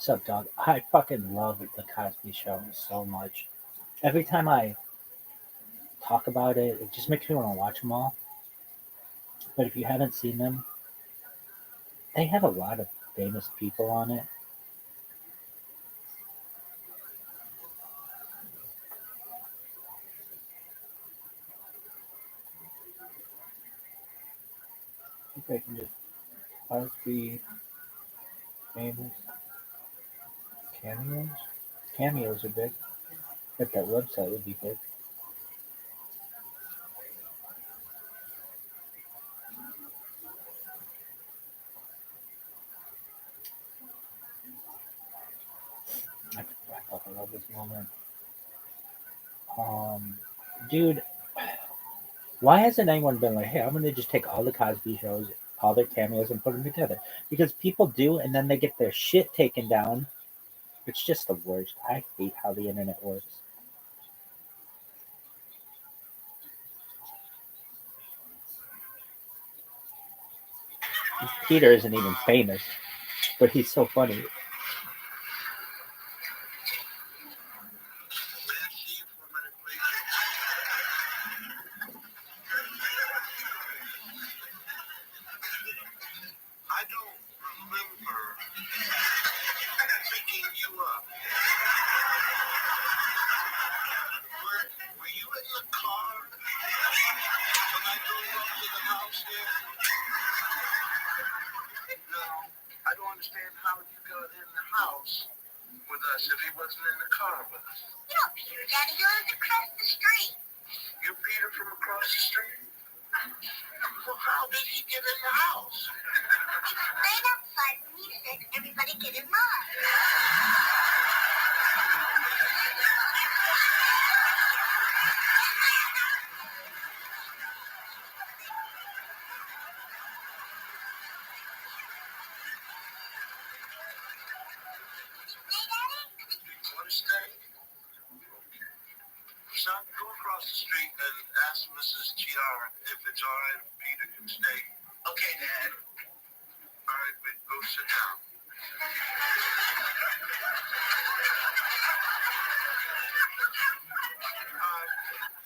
What's up, dog? I fucking love the Cosby Show so much. Every time I talk about it, it just makes me want to watch them all. But if you haven't seen them, they have a lot of famous people on it. I think I can just Cosby famous cameos. Cameos are big. But that website would be big. I fucking love this moment. Dude, why hasn't anyone been like, hey, I'm gonna just take all the Cosby shows, all their cameos, and put them together? Because people do, and then they get their shit taken down. It's just the worst. I hate how the internet works. Peter isn't even famous, but he's so funny. I don't remember picking you up. Were you in the car when I drove up to the house here? No, I don't understand how you got in the house with us if he wasn't in the car with us. No, Peter, Daddy, you live across the street. You're Peter from across the street? Well, how did he get in the house? Right outside when he said, everybody get in line. Want to stay? Son, go across the street and ask Mrs. Chiara if it's all right if Peter can stay. Okay, Dad. All right, but go sit down.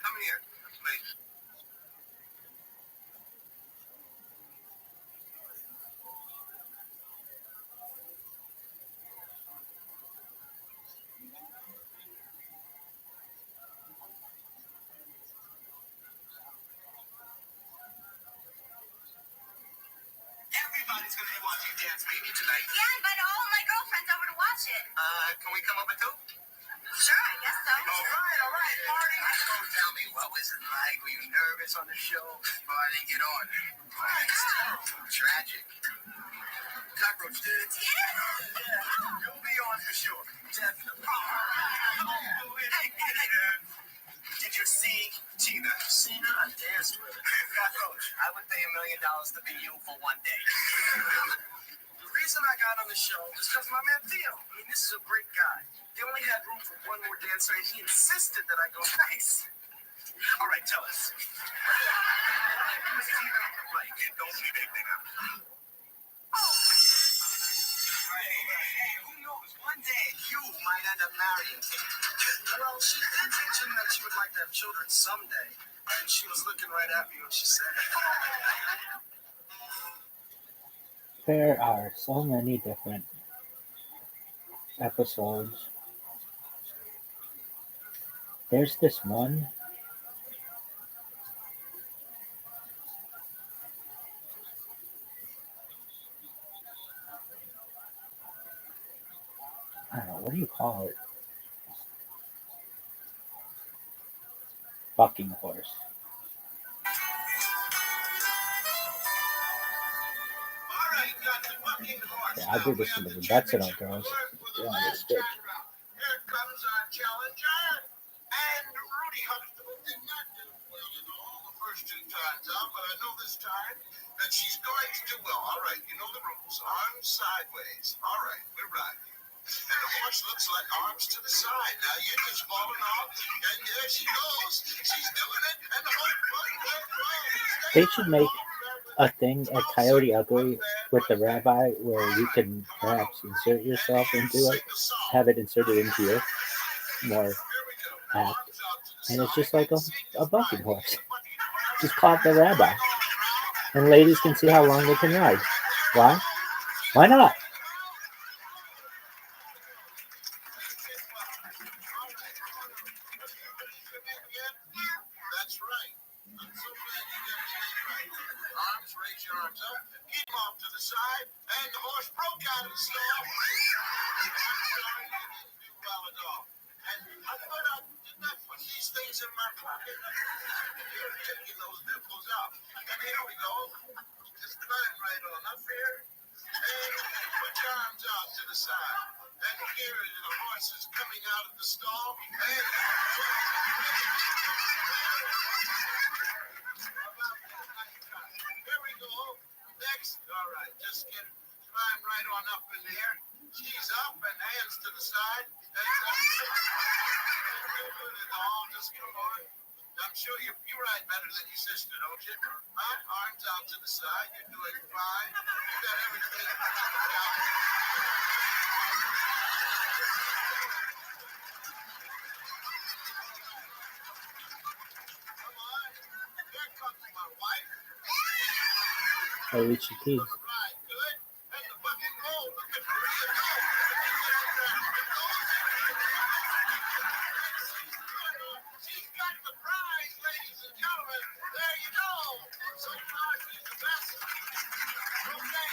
Come here, please. Everybody's gonna be watching Dance Baby tonight. Yeah, I invited all of my girlfriends over to watch it. Can we come over too? Sure, I guess so. All right, party. So tell me, what was it like? Were you nervous on the show? Oh, I didn't get on. Tragic. Cockroach did. You'll be on for sure. Definitely. Hey. Did you see Tina? Seen her? I danced with her. Cockroach, I would pay $1 million to be you for one day. The reason I got on the show is because my man Theo. I mean, this is a great guy. They only had room for one more dancer, and he insisted that I go nice. All right, tell us. Right, you don't need anything up. Hey, who knows? One day you might end up marrying Tina. Well, she did mention that she would like to have children someday, and she was looking right at me when she said it. There are so many different episodes. There's this one. I don't know, what do you call it? Fucking horse. Yeah, I'll do this to the Rebecca girls. Yeah, this bitch. Here comes our challenger. And Rudy Huxtable did not do well in all the first two times out, but I know this time that she's going to do well. All right, you know the rules. Arms sideways. All right, we're right. And the horse looks like arms to the side. Now you're just falling off, and there she goes. She's doing it, and the horse. They should make a thing at Coyote Ugly with the rabbi where you can perhaps insert yourself into it, have it inserted into you more apt, and it's just like a bucking horse. Just call it the rabbi, and ladies can see how long they can ride. Why? Why not? That's right. I'm so glad you got the name right. Arms, raise your arms up, keep them off to the side, and the horse broke out of the stall. I'm sorry, you didn't do well at all. And I thought didn't I put these things in my pocket? You're taking those nipples out. And here we go. Just climb right on up here. And put your arms out to the side. And here the horse is coming out of the stall. And here we go. Next. All right. Just climb right on up in there. She's up and hands to the side. And just come on. I'm sure you ride better than your sister, don't you? Arms out to the side. You're doing fine. You got everything. Come on. Here comes my wife. Alicia Keys. Right, good. And the bucket gold. Look at Maria go. She's got the prize, ladies and gentlemen. There you go. So far, she's the best. Okay.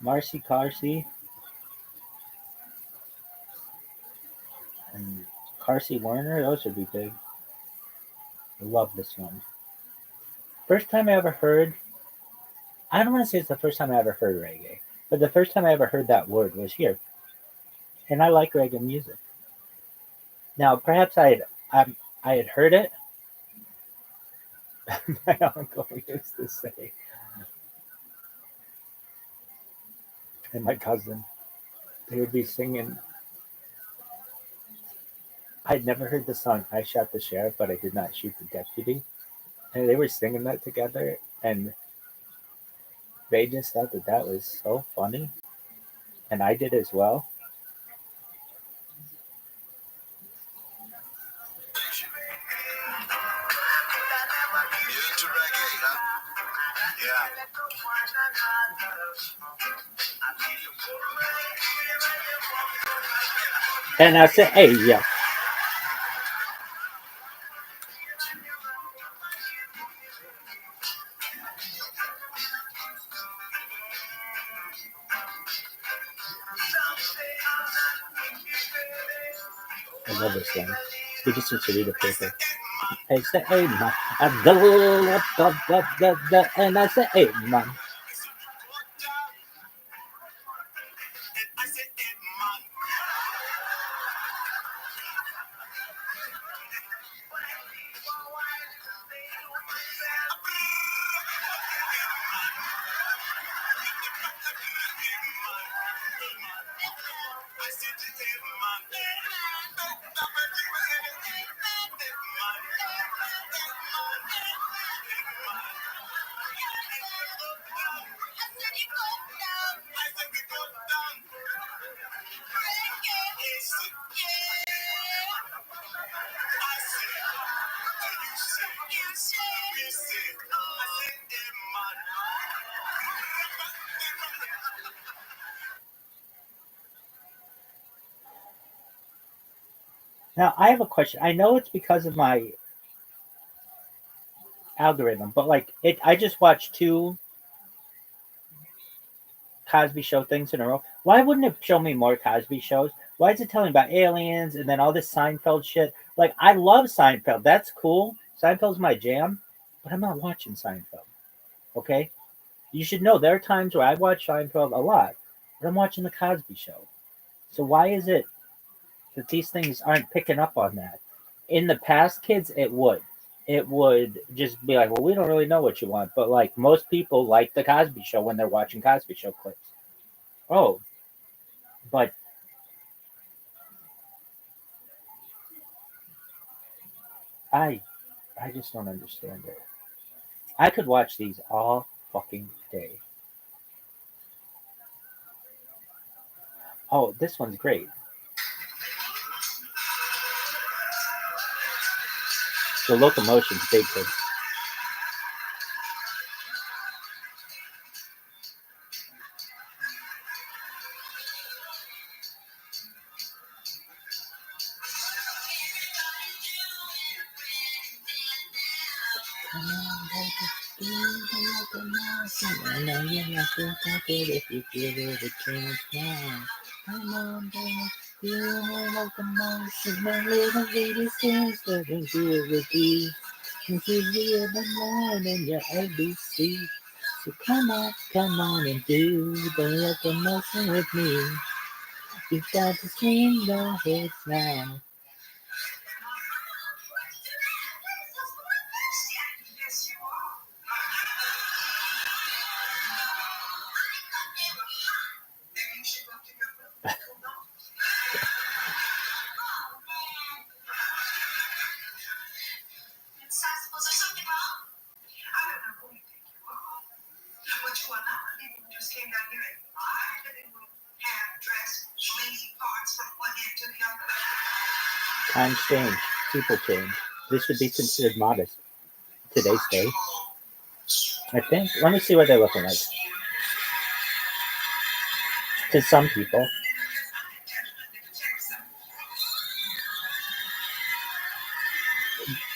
Marcy Carsey and Carsey Werner, those would be big. I love this one. First time I ever heard, I don't want to say it's the first time I ever heard reggae, but the first time I ever heard that word was here. And I like reggae music. Now, perhaps I had heard it. My uncle used to say, and my cousin, they would be singing. I'd never heard the song "I Shot the Sheriff, but I Did Not Shoot the Deputy," and they were singing that together, and they just thought that was so funny, and I did as well. You into reggae, huh? Yeah. And I said, "Hey, yeah." I love this song. You just need to read a paper. I say, "Hey, man," and I say, "Hey, man." Now, I have a question. I know it's because of my algorithm, but like I just watched 2 Cosby Show things in a row. Why wouldn't it show me more Cosby shows? Why is it telling me about aliens and then all this Seinfeld shit? Like, I love Seinfeld. That's cool. Seinfeld's my jam, but I'm not watching Seinfeld. Okay? You should know there are times where I watch Seinfeld a lot, but I'm watching the Cosby Show. So why is it that these things aren't picking up on that? In the past, kids, it would. It would just be like, well, we don't really know what you want, but like most people like the Cosby Show when they're watching Cosby Show clips. Oh, but I just don't understand it. I could watch these all fucking day. Oh, this one's great. The locomotion's big thing. I know you have to think it if you give it a chance now. Come on, baby, feel the locomotion, my little baby sings, doesn't feel the beat. And she's the other line in your ABC. So come on and do the locomotion with me. You've got to swing the hips now. Times change, people change. This would be considered modest today's day. I think. Let me see what they're looking like. To some people.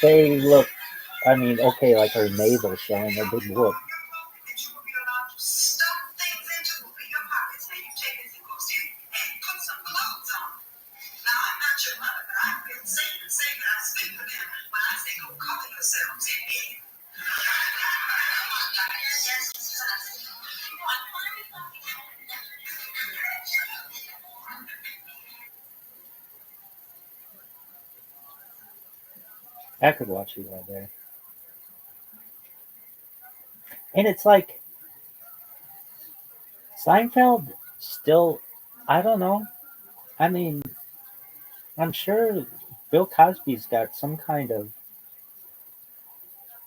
They look, I mean, okay, like her navel showing a big whoop. I could watch these all day. And it's like, Seinfeld still, I don't know. I mean, I'm sure Bill Cosby's got some kind of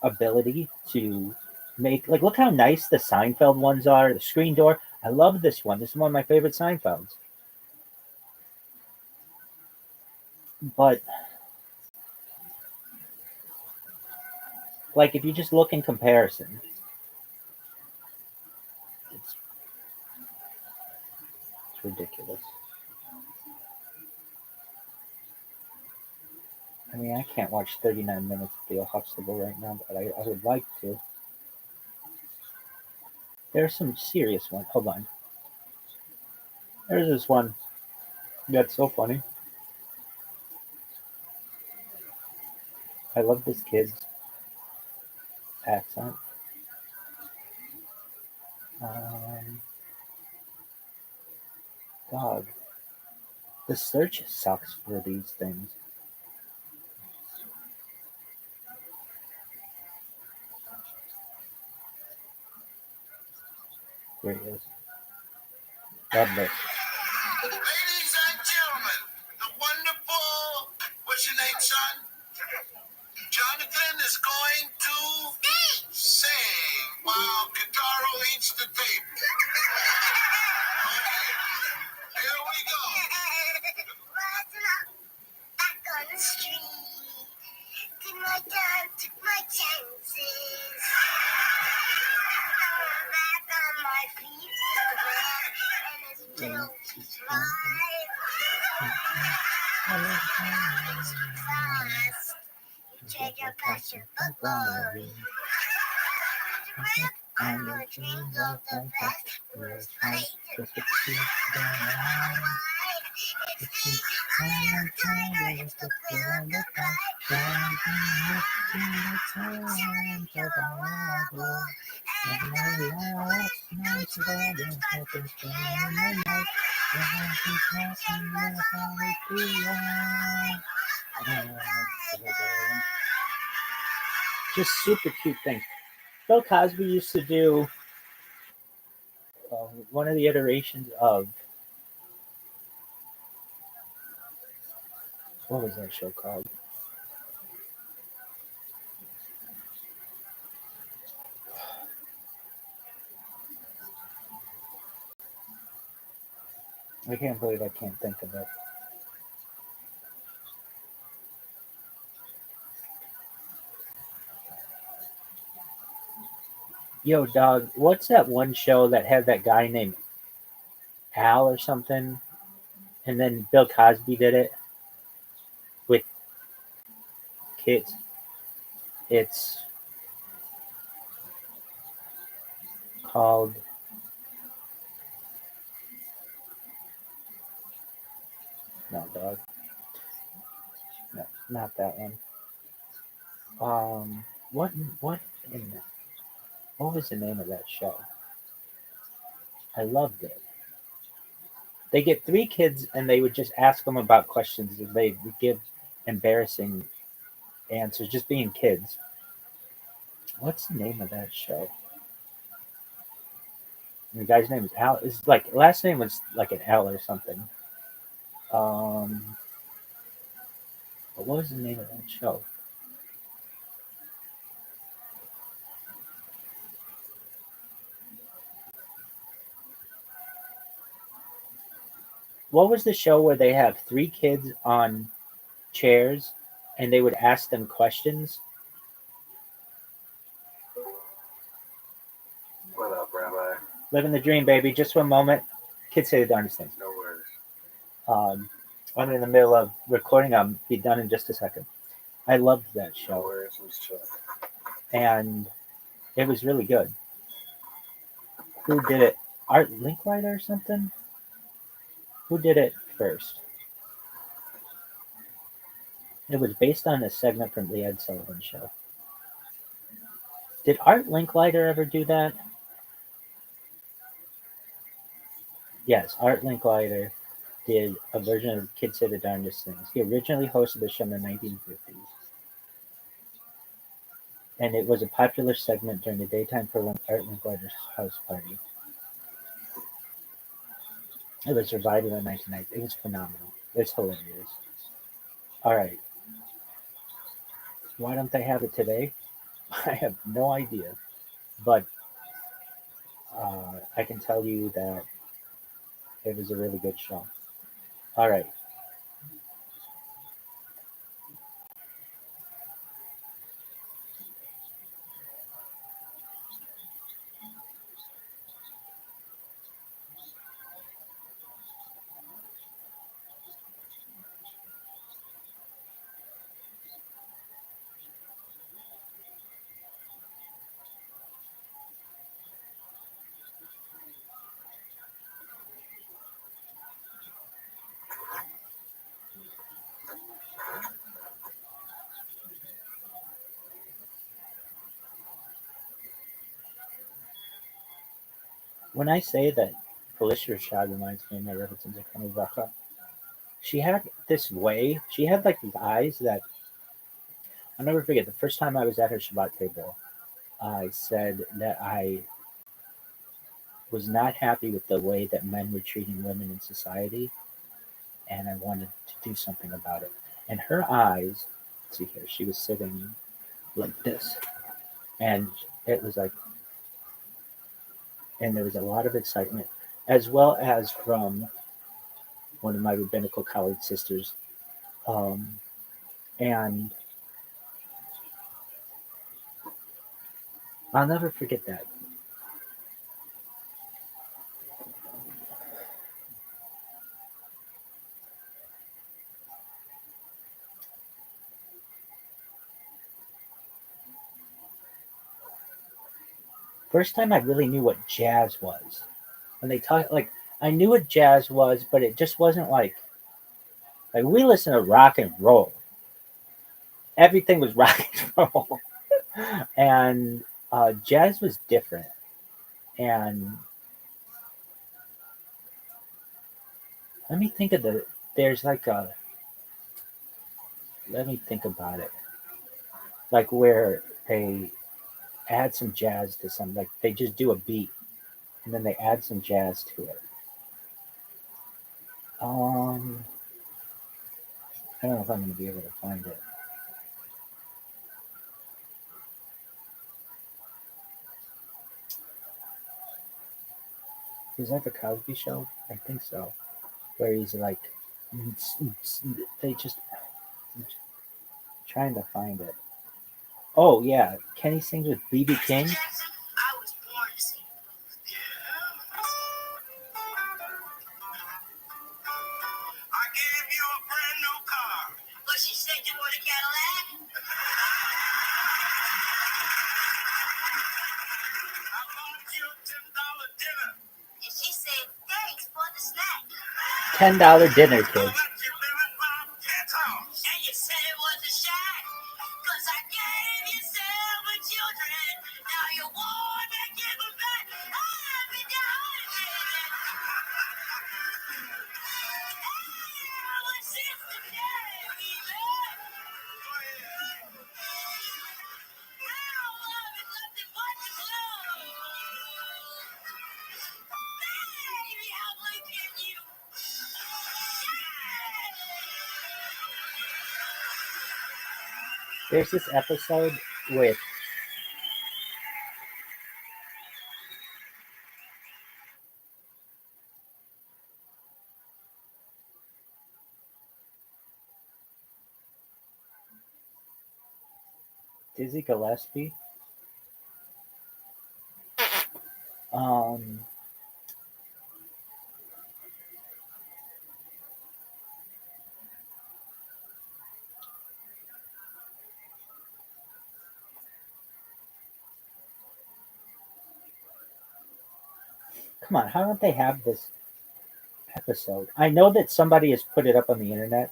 ability to make, like, look how nice the Seinfeld ones are. The screen door. I love this one. This is one of my favorite Seinfelds. But, like, if you just look in comparison, it's ridiculous. I mean, I can't watch 39 minutes of Dale Huxtable right now, but I would like to. There's some serious ones. Hold on. There's this one that's so funny. I love this kid's accent. Dog. The search sucks for these things. Here it is. Love this. Ladies and gentlemen, the wonderful, what's your name, son? Jonathan is going to sing while Guitaro eats the tape. Here we go. Back on the street. Did my dad took my chain Trade your passion for glory. I'm the dreams of the past. We're fight to keep them I'm trying to feel the past. Driving in the time of the world. And my last night's wedding has been in the night. And I'm passing the Just super cute things. Bill Cosby used to do one of the iterations of what was that show called? I can't believe I can't think of it. Yo, dog, what's that one show that had that guy named Al or something? And then Bill Cosby did it with kids. It's called no, dog. No, not that one. What in what was the name of that show? I loved it. They get 3 kids and they would just ask them about questions and they would give embarrassing answers, just being kids. What's the name of that show? And the guy's name is Al. Is like last name was like an L or something. But what was the name of that show? What was the show where they have 3 kids on chairs and they would ask them questions? What up, Rabbi? Living the dream, baby. Just one moment. Kids say the darndest things. No worries. I'm in the middle of recording. I'll be done in just a second. I loved that show. No worries. I'm just chilling. And it was really good. Who did it? Art Linkleiter or something? Who did it first? It was based on a segment from the Ed Sullivan Show. Did Art Linkleiter ever do that? Yes, Art Linkleiter did a version of Kids Say the Darndest Things. He originally hosted the show in the 1950s. And it was a popular segment during the daytime program Art Linkleiter's House Party. It was revived in the 1990s. It was phenomenal. It's hilarious. All right. Why don't they have it today? I have no idea. But I can tell you that it was a really good show. All right. When I say that Felicia Rashad reminds me of my Rebbetzin Zechariah Bracha, she had this way. She had like these eyes that I'll never forget. The first time I was at her Shabbat table, I said that I was not happy with the way that men were treating women in society, and I wanted to do something about it. And her eyes, let's see here, she was sitting like this, and it was like, and there was a lot of excitement, as well as from one of my rabbinical college sisters, and I'll never forget that. First time I really knew what jazz was. When they talk, like, I knew what jazz was, but it just wasn't like we listen to rock and roll. Everything was rock and roll, and jazz was different. And let me think of the. There's like a. Let me think about it. Like where they add some jazz to some, like they just do a beat and then they add some jazz to it. I don't know if I'm going to be able to find it. Was that the Cosby Show? I think so. Where he's like, they just trying to find it. Oh yeah, Kenny sings with BB King. $10 dinner, kids. There's this episode with Dizzy Gillespie. Come on, how don't they have this episode? I know that somebody has put it up on the internet,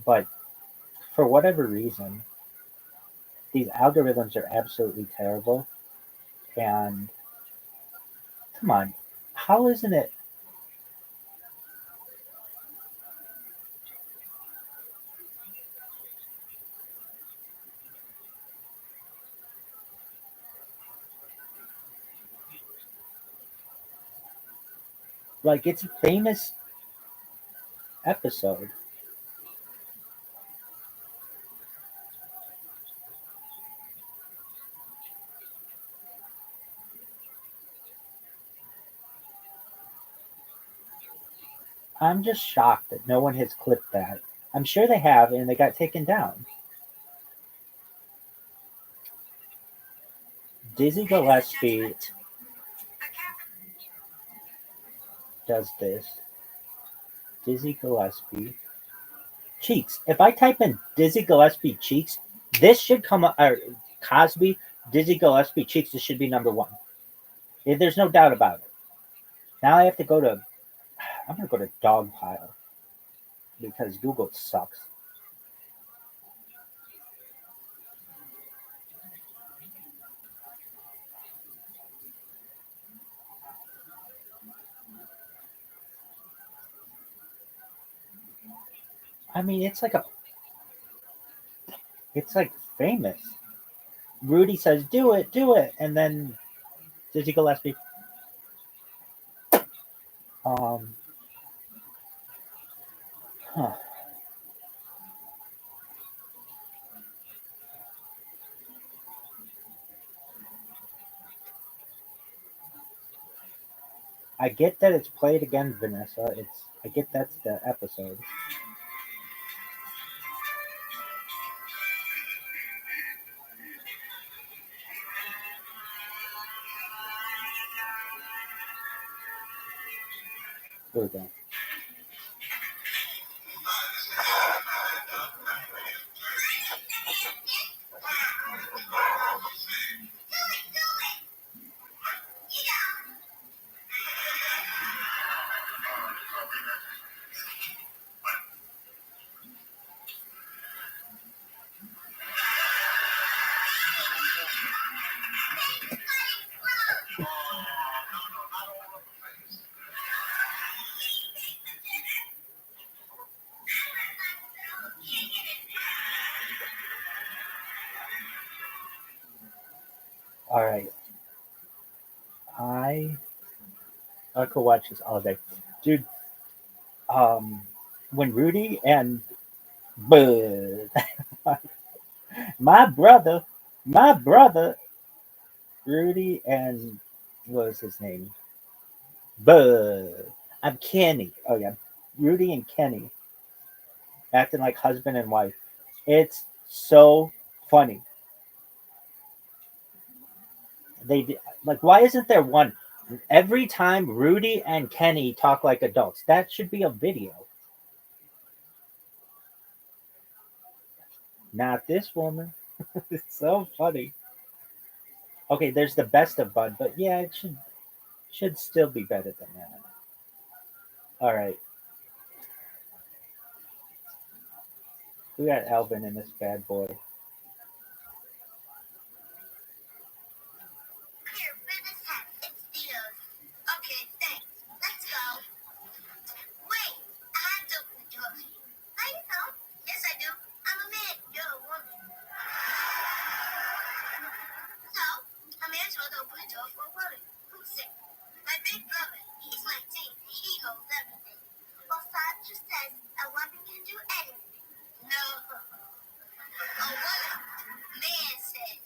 but for whatever reason, these algorithms are absolutely terrible. And come on, how isn't it? Like, it's a famous episode. I'm just shocked that no one has clipped that. I'm sure they have, and they got taken down. Dizzy Gillespie does this. Dizzy Gillespie cheeks. If I type in Dizzy Gillespie cheeks, this should come up. Or Cosby, Dizzy Gillespie cheeks. This should be number one. There's no doubt about it. Now I have to go to. I'm gonna go to Dogpile because Google sucks. I mean, it's like famous. Rudy says, "Do it, do it," and then Dizzy Gillespie. Huh. I get that it's played again, Vanessa. I get that's the episode. Here we go. All right. I could watch this all day, dude. When Rudy and Bud, my brother, my brother, Rudy and what was his name? Bud. I'm Kenny. Oh yeah, Rudy and Kenny acting like husband and wife. It's so funny. Like, why isn't there one every time Rudy and Kenny talk like adults? That should be a video. Not this woman. It's so funny. Okay, there's the best of Bud, but yeah, it should still be better than that. All right, we got Alvin in this bad boy. Here, wear this hat. It's Theo's. Okay, thanks. Let's go. Wait, I have to open the door for you. How you know? Yes, I do. I'm a man. You're a woman. So, a man's supposed to open the door for a woman. Who's sick? My big brother. He's 19. He holds everything. Well, Father just says a woman can do anything. No. A woman. Man says.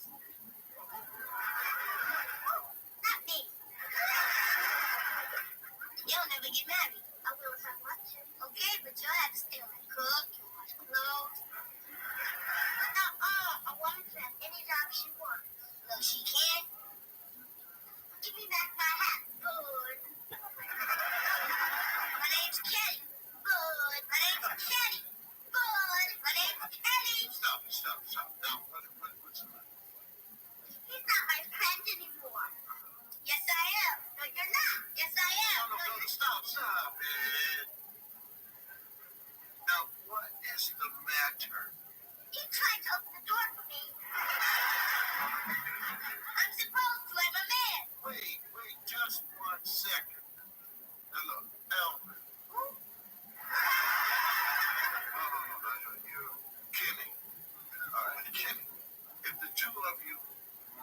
Not me. You'll never get married. I will if I want to. Okay, but you'll have to still cook, wash clothes. But not all. A woman can have any job she wants. No, she can't. Give me back my hat. Good. My name's Kenny. Good. My name's Kenny. Good. My name's Kenny. Stop. Now, what's the matter? He's not my friend anymore. Yes, I am. No, you're not. Yes, I am. No, stop, man. Now, what is the matter? He tried to open the door for me. I'm supposed to. I'm a man. Wait, just 1 second. Now, look, Alvin. Who? No, you, Kenny. All right, Kenny. If the two of you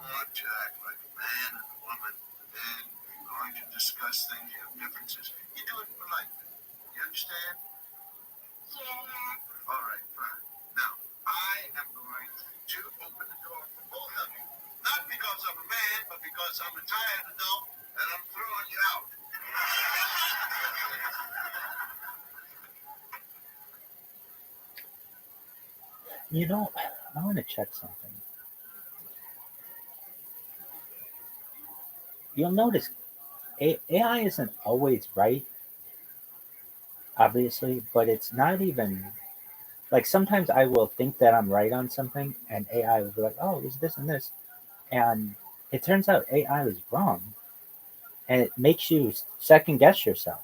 want to act like a man and a woman, then you're going to discuss things, you have differences. You do it politely. You understand? Yeah. All right, fine. Now, I am going to open the door for both of you. Not because I'm a man, but because I'm a tired adult and I'm throwing you out. You know, I want to check something. You'll notice AI isn't always right, obviously, but it's not even like sometimes I will think that I'm right on something, and AI will be like, "Oh, it's this and this," and it turns out AI was wrong, and it makes you second guess yourself.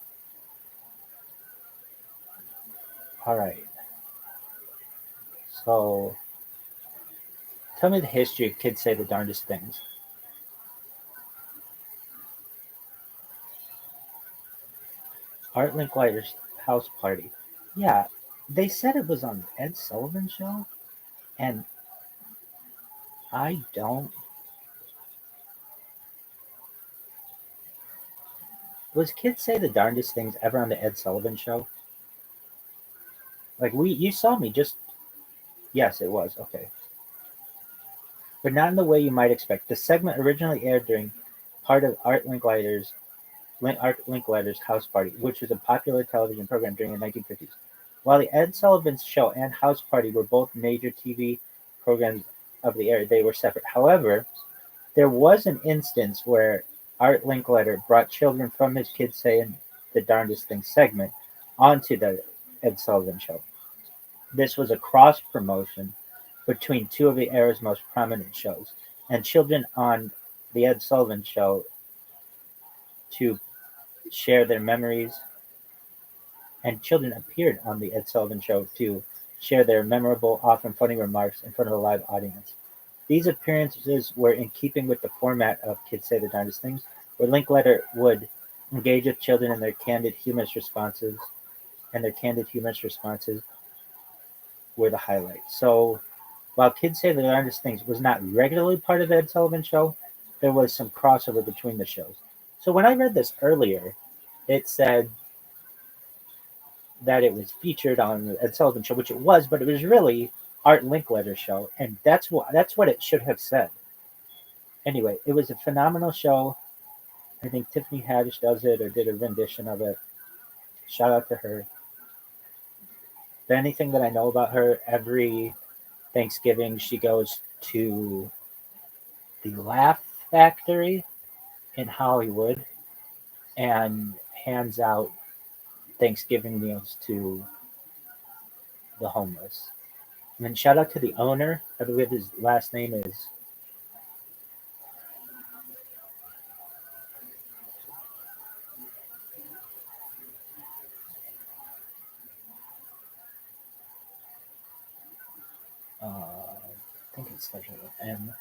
All right, so tell me the history of kids say the darndest things. Art Linkletter's house party. Yeah, they said it was on Ed Sullivan show, and I don't. Was kids say the darndest things ever on the Ed Sullivan show? Like you saw me just. Yes, it was okay, but not in the way you might expect. The segment originally aired during part of Art Linkletter's house party, which was a popular television program during the 1950s. While the Ed Sullivan Show and House Party were both major TV programs of the era, they were separate. However, there was an instance where Art Linkletter brought children from his Kids Saying the Darndest Things segment onto the Ed Sullivan Show. This was a cross promotion between two of the era's most prominent shows, and children on the Ed Sullivan Show to share their memories, and children appeared on the Ed Sullivan Show to share their memorable, often funny remarks in front of a live audience. These appearances were in keeping with the format of Kids Say the Darndest Things, where Linkletter would engage with children in their candid, humorous responses, and their candid, humorous responses were the highlight. So, while Kids Say the Darndest Things was not regularly part of the Ed Sullivan Show, there was some crossover between the shows. So when I read this earlier, it said that it was featured on the Ed Sullivan Show, which it was, but it was really Art Linkletter's show, and that's what it should have said. Anyway, it was a phenomenal show. I think Tiffany Haddish does it or did a rendition of it. Shout out to her. But anything that I know about her, every Thanksgiving she goes to the Laugh Factory in Hollywood and hands out Thanksgiving meals to the homeless. And then shout out to the owner. I believe his last name is I think it's starts with M.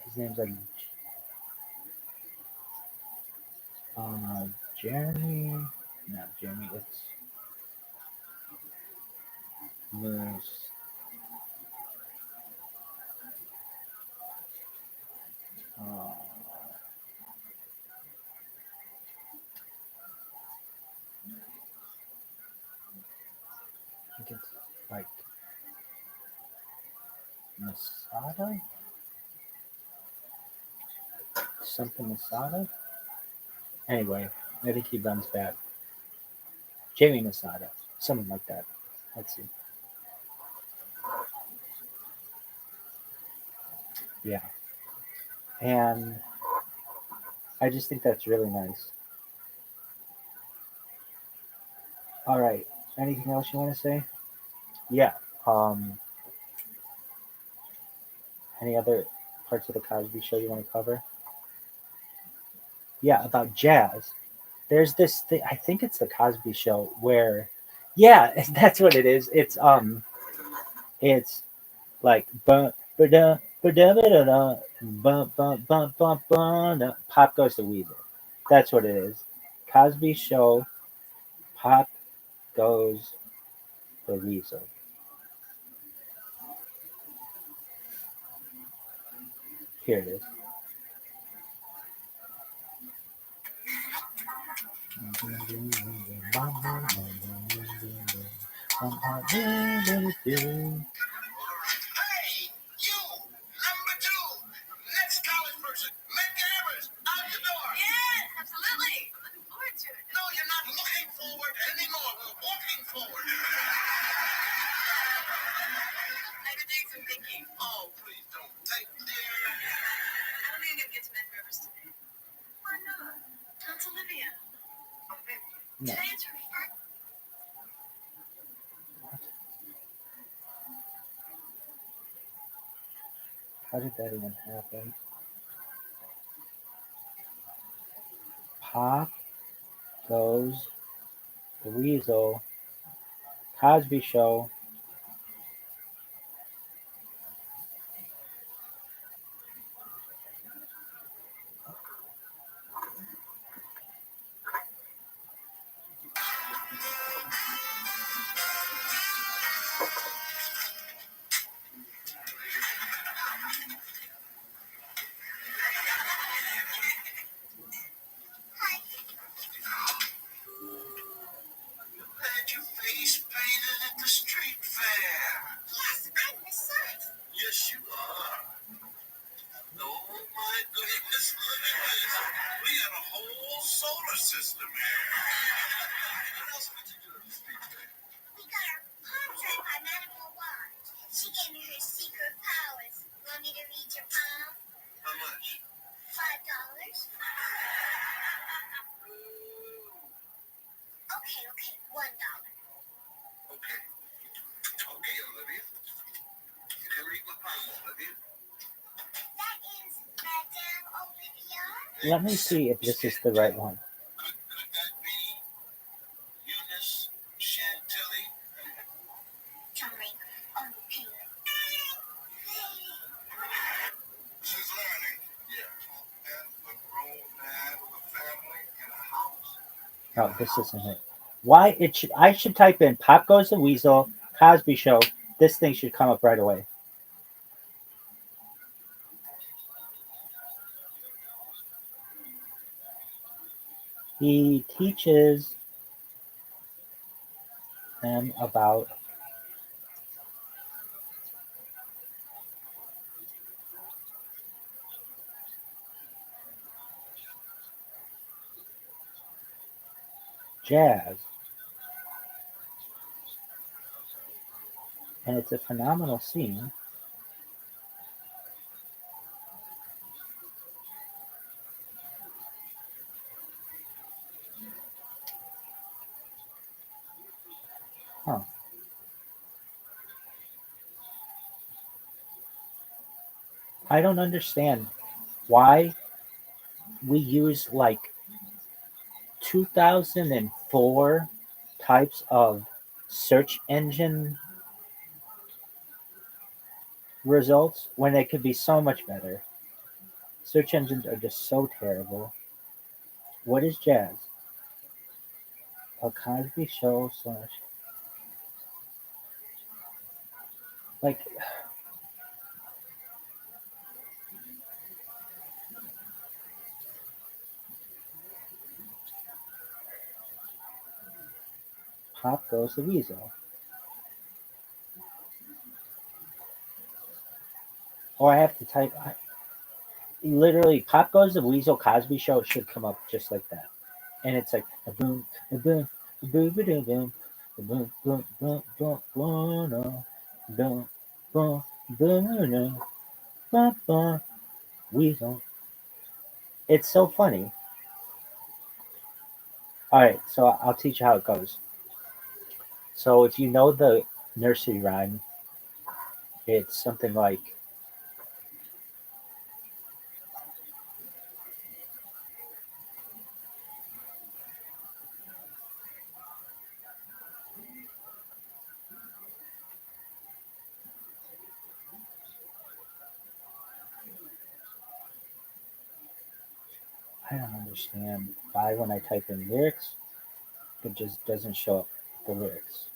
His name's like Jeremy. Not Jeremy. It's Moose. I think it's like Masada? Something Masada? Anyway, I think he runs back. Jamie Masada. Something like that. Let's see. Yeah. And I just think that's really nice. All right. Anything else you want to say? Yeah. Any other parts of the Cosby Show you want to cover? Yeah, about jazz. There's this thing. I think it's the Cosby Show where, yeah, that's what it is. It's like bum ba-da ba-da ba-da-da, bum bum bum bum bum. Pop Goes the Weasel. That's what it is. Cosby Show. Pop Goes the Weasel. Here it is. No. How did that even happen? Pop Goes the Weasel. Cosby Show. Let me see if this is the right one. Oh, this isn't it. Why it should I should type in Pop Goes the Weasel, Cosby Show. This thing should come up right away. He teaches them about jazz, and it's a phenomenal scene. Huh. I don't understand why we use like 2004 types of search engine results when they could be so much better. Search engines are just so terrible. What is jazz? A Cosby Show slash like Pop Goes the Weasel. Or I have to type literally Pop Goes the Weasel Cosby Show should come up just like that. And it's like a boom, a boom, a boom, a boom, boom, a boom, boom, boom, boom, boom, boom, boom, boom, boom, boom, weasel. It's so funny. All right, so I'll teach you how it goes. So if you know the nursery rhyme, it's something like I don't understand why when I type in lyrics, it just doesn't show up the lyrics.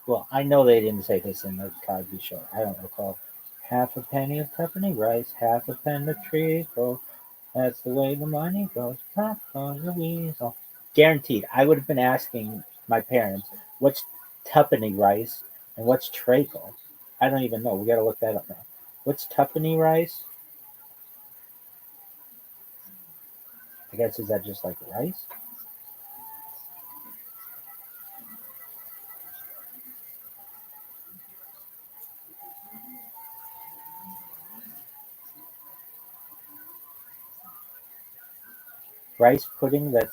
Well, I know they didn't say this in the Cosby Show. I don't recall. Half a penny of tuppenny rice, half a pen of treacle. That's the way the money goes. Pop goes the weasel. Guaranteed. I would have been asking my parents, what's tuppenny rice and what's treacle? I don't even know. We got to look that up now. What's tuppenny rice? I guess is that just like rice? Rice pudding that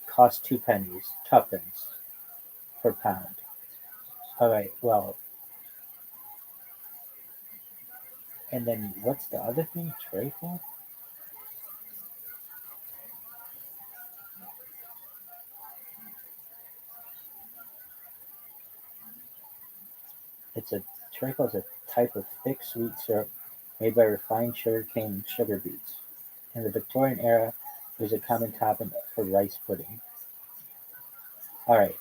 costs 2 pennies, tuppence per pound. All right, well, and then what's the other thing? Treacle? It's a treacle is a type of thick sweet syrup made by refined sugarcane sugar beets. In the Victorian era, it was a common topping for rice pudding. All right,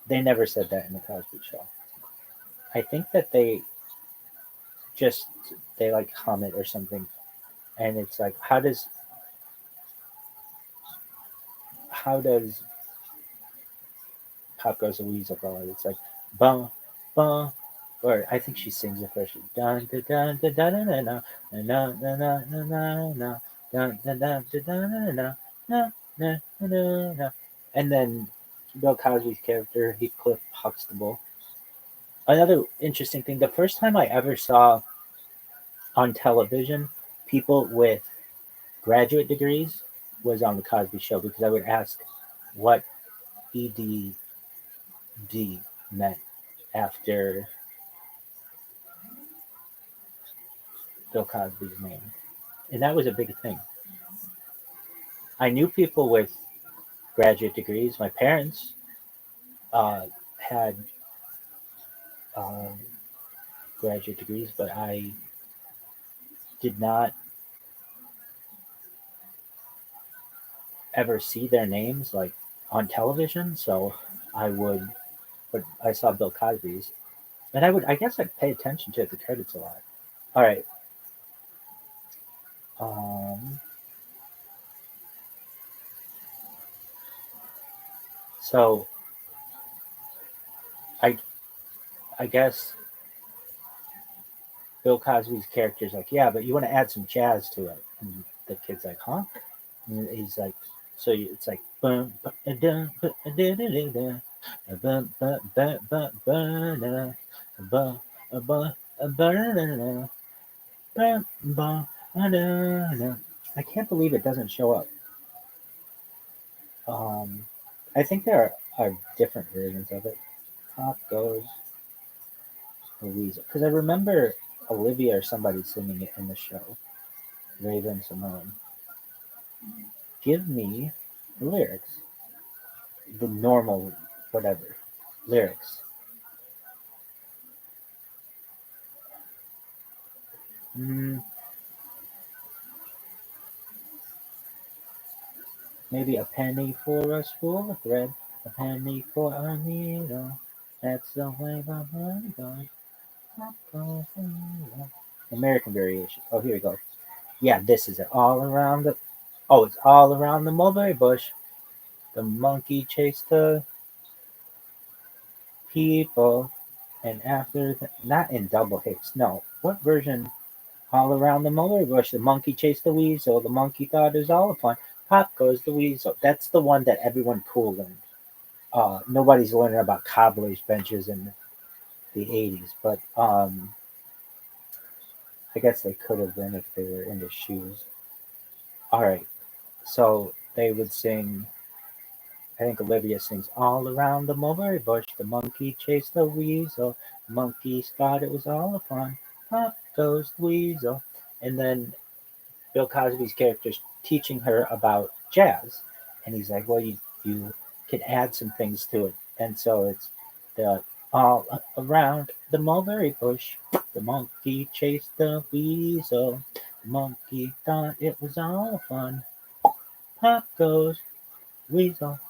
they never said that in the Cosby Show. I think that just they like hum it or something, and it's like how does Pop Goes the Weasel go? It's like bum bum, or I think she sings it first. Dun dun dun dun dun dun dun dun dun dun dun dun dun dun dun dun dun dun dun dun, and then Bill Cosby's character Heathcliff Huxtable. Another interesting thing: the first time I ever saw on television people with graduate degrees was on the Cosby Show because I would ask what EDD meant after Bill Cosby's name, and that was a big thing. I knew people with graduate degrees. My parents had graduate degrees, but I did not ever see their names like on television. So but I saw Bill Cosby's, and I guess I'd pay attention to the credits a lot. All right. So I I guess Bill Cosby's character is like, yeah, but you want to add some jazz to it. And the kid's like, huh? And he's like, it's like, bum, ba, da, ba, da, da, da, da, bum, ba, ba, ba, ba, da, ba, ba, ba, da, da, ba, ba, da, da. I can't believe it doesn't show up. I think there are different versions of it. Pop goes Louisa, because I remember Olivia or somebody singing it in the show. Raven Simone. Give me the lyrics. The normal, whatever. Lyrics. Maybe a penny for a spool of thread, a penny for a needle. That's the way the money goes. American variation. Oh, here we go. Yeah, this is it. All around the. Oh, it's all around the mulberry bush. The monkey chased the people, and after not in double hits. No, what version? All around the mulberry bush, the monkey chased the weasel. The monkey thought it was all fun. Pop goes the weasel. That's the one that everyone cool learned. Nobody's learning about cobbler's benches in the 80s, but I guess they could have been if they were into shoes. All right, so they would sing. I think Olivia sings all around the mulberry bush. The monkey chased the weasel. The monkeys thought it was all fun. Pop goes the weasel, and then Bill Cosby's character's teaching her about jazz, and he's like, "Well, you can add some things to it," and so it's the all around the mulberry bush. The monkey chased the weasel. The monkey thought it was all fun. Pop goes weasel,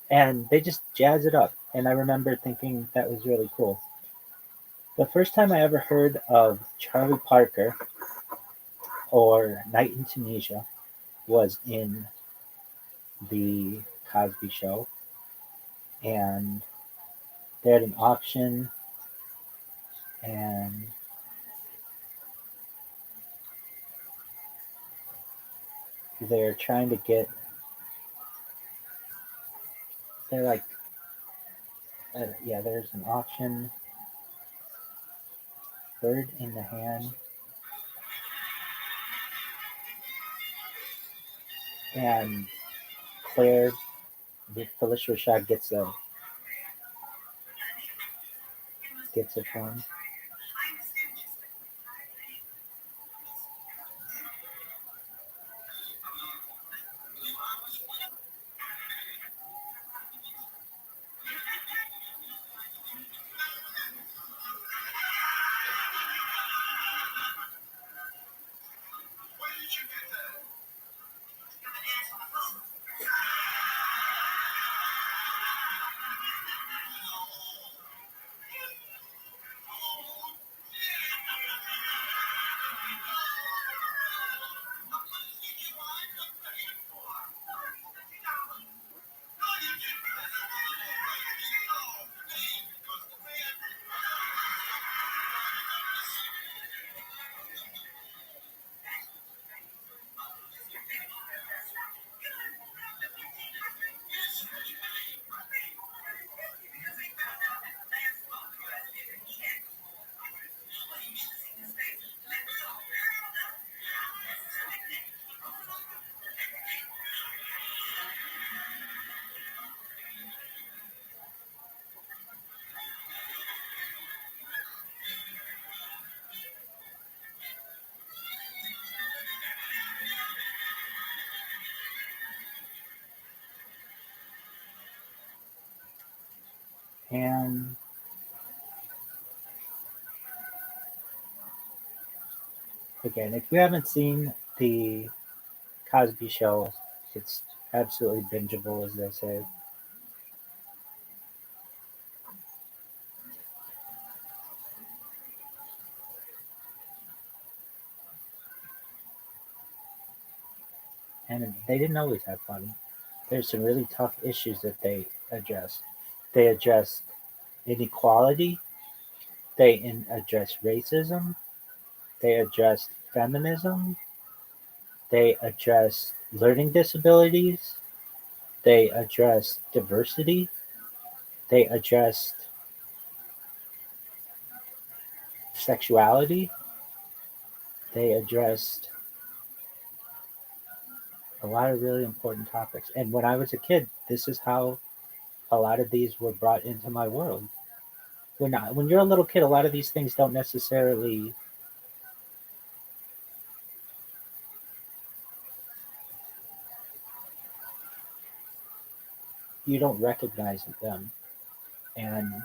and they just jazz it up. And I remember thinking that was really cool. The first time I ever heard of Charlie Parker or Night in Tunisia was in the Cosby Show, and they had an auction, and they're trying to get. They're like, yeah, there's an auction. Bird in the hand, and Claire, Phyllis Rashad gets it from. And again, if you haven't seen the Cosby Show, it's absolutely bingeable, as they say. And they didn't always have fun. There's some really tough issues that they addressed. They addressed inequality. They addressed racism. They addressed feminism. They addressed learning disabilities. They addressed diversity. They addressed sexuality. They addressed a lot of really important topics. And when I was a kid, this is how a lot of these were brought into my world. When you're a little kid, a lot of these things don't necessarily you don't recognize them. And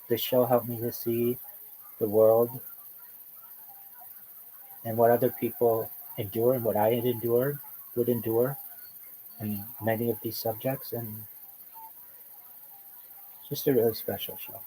the show helped me to see the world and what other people endure and what I had endured would endure in many of these subjects, and just a really special show.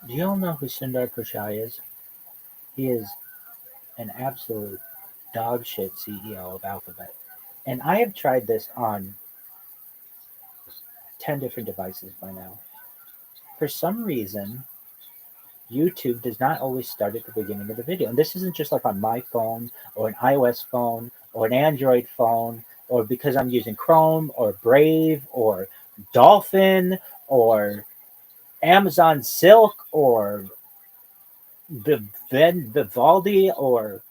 Do you all know who Sundar Pichai is? He is an absolute dog shit CEO of Alphabet. And I have tried this on 10 different devices by now. For some reason, YouTube does not always start at the beginning of the video. And this isn't just like on my phone or an iOS phone or an Android phone or because I'm using Chrome or Brave or Dolphin or Amazon Silk or Vivaldi or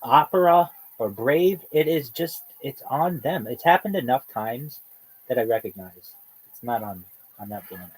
Opera or Brave. It is just, it's on them. It's happened enough times that I recognize. It's not on, I'm not doing it.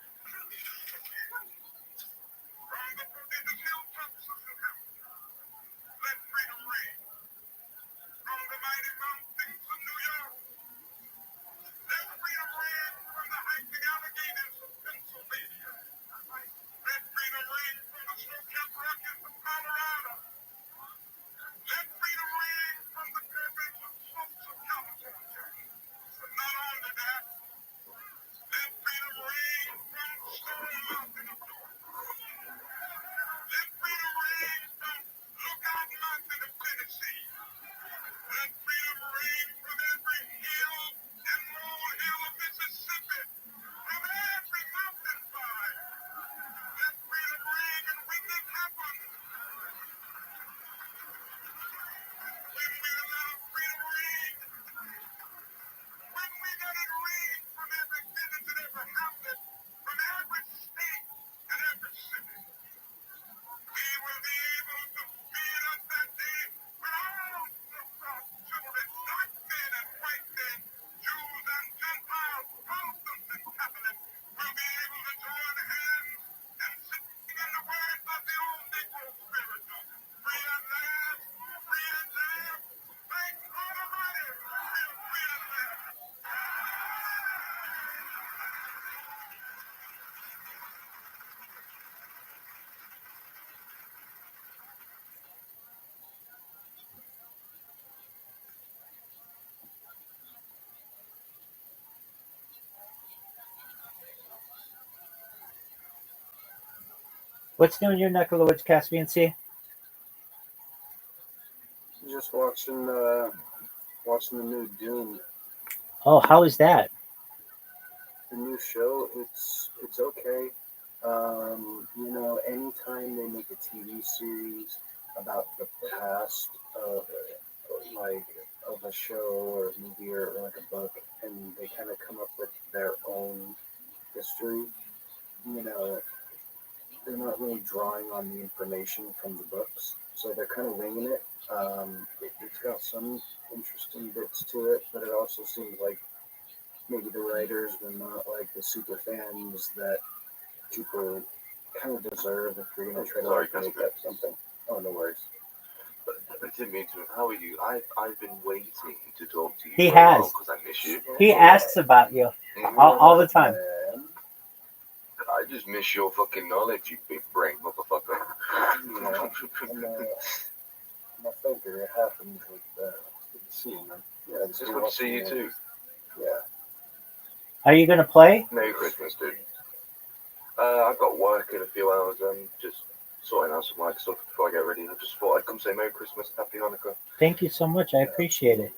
What's new in your neck of the woods, Caspian Sea? Just watching the new Dune. Oh, how is that? The new show, it's okay. You know, anytime they make a TV series, about the past of like of a show or a movie or like a book, and they kind of come up with their own history. You know, they're not really drawing on the information from the books, so they're kind of winging it. It's got some interesting bits to it, but it also seems like maybe the writers were not like the super fans that people kind of deserve if you're going to try to Sorry, like, make Casper. up something. Oh, no worries. I didn't mean to. How are you? I've been waiting to talk to you He for a while has. because I miss you. He asks about you all the time. I just miss your fucking knowledge, you big brain motherfucker. Yeah, my thinker, it happens with good to see you, man. Yeah, It's good to see you too. Yeah. Are you gonna play? Merry Christmas, dude. I've got work in a few hours. I'm just sorting out some like stuff before I get ready. I just thought I'd come say Merry Christmas, Happy Hanukkah. Thank you so much. I appreciate it.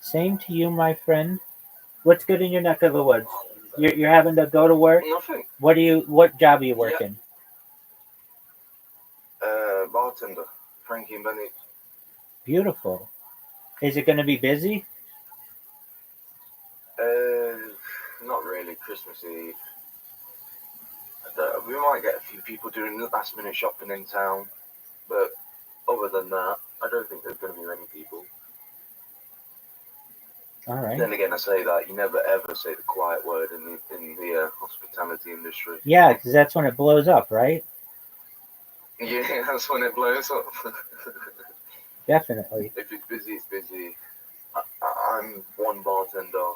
Same to you, my friend. What's good in your neck of the woods? You're having to go to work? Nothing. What job are you working? Bartender, Frankie and Benny. Beautiful. Is it gonna be busy? Not really. Christmas Eve. We might get a few people doing last minute shopping in town, but other than that, I don't think there's going to be many people. All right. Then again, I say that you never ever say the quiet word in the hospitality industry. Yeah, because that's when it blows up, right? Yeah, that's when it blows up. Definitely. If it's busy, it's busy. I'm one bartender,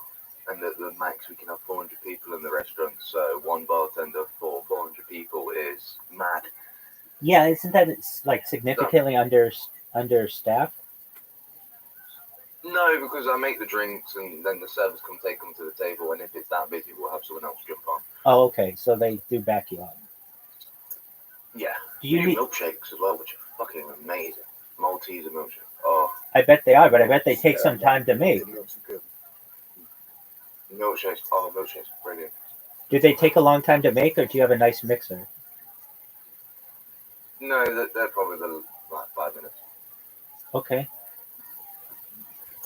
and the max we can have 400 people in the restaurant. So one bartender for 400 people is mad. Yeah, isn't that it's like significantly understaffed? No, because I make the drinks and then the servers come take them to the table, and if it's that busy, we'll have someone else jump on. Oh, okay. So they do back you up. Yeah. Do you we need? do milkshakes as well, which are fucking amazing. Malteser milkshake. Oh. I bet they are, but I bet they take some time to make. Milkshakes. Oh, milkshakes, brilliant. Do they take a long time to make, or do you have a nice mixer? No, they're probably like 5 minutes. Okay.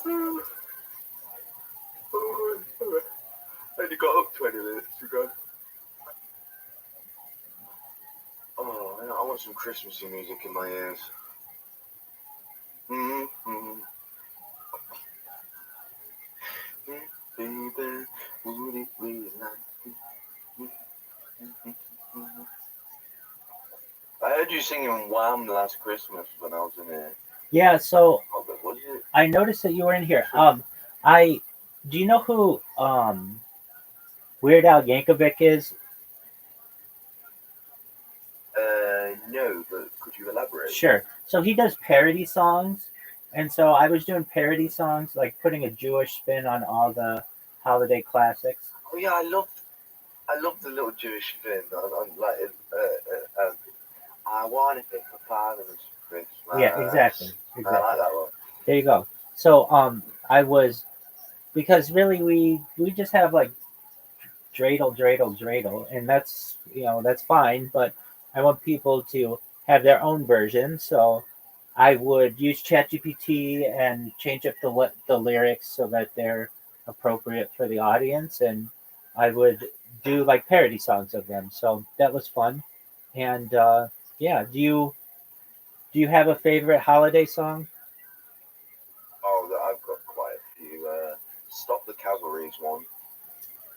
I only got up 20 minutes ago. Oh, I want some Christmassy music in my ears. Baby, would it be like I heard you singing Wham last Christmas when I was in here. Yeah, so Oh, but was it? I noticed that you were in here. Do you know who Weird Al Yankovic is? No, but could you elaborate? Sure. So he does parody songs, and so I was doing parody songs, like putting a Jewish spin on all the holiday classics. Oh yeah, I love the little Jewish thing. I'm like, I want it for Father's Christmas. Yeah, exactly. I like that one. There you go. So I was, because really we just have like dreidel, and that's fine, but I want people to have their own version. So I would use ChatGPT and change up the lyrics so that they're appropriate for the audience, and I would do like parody songs of them. So that was fun. And yeah, do you have a favorite holiday song? Oh, I've got quite a few. Stop the Cavalry's one.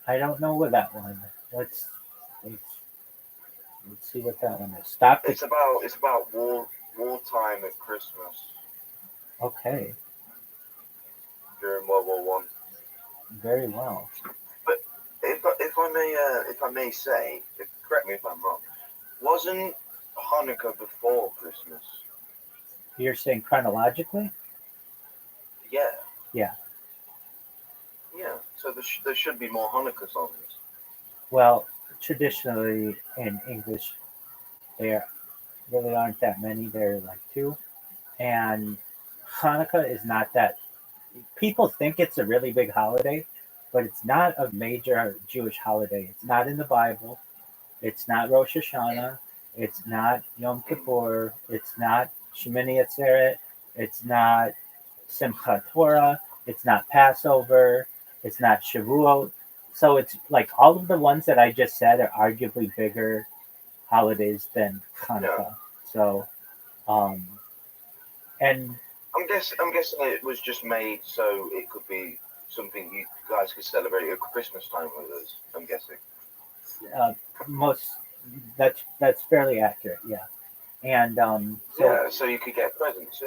I don't know what that one. Let's see what that one is. Stop the. It's about wartime at Christmas Okay, during World War One. very well. But if I may say, correct me if I'm wrong, wasn't Hanukkah before Christmas? You're saying chronologically? Yeah. Yeah. Yeah. So there should be more Hanukkah songs. Well, traditionally in English, there really aren't that many. There are like two, and Hanukkah is not that. People think it's a really big holiday, but it's not a major Jewish holiday. It's not in the Bible. It's not Rosh Hashanah. It's not Yom Kippur. It's not Shemini Atzeret. It's not Simchat Torah. It's not Passover. It's not Shavuot. So it's like all of the ones that I just said are arguably bigger holidays than Hanukkah. So, and I'm guessing it was just made so it could be something you guys could celebrate at Christmas time with us. I'm guessing. most that's fairly accurate. Yeah, and So you could get presents.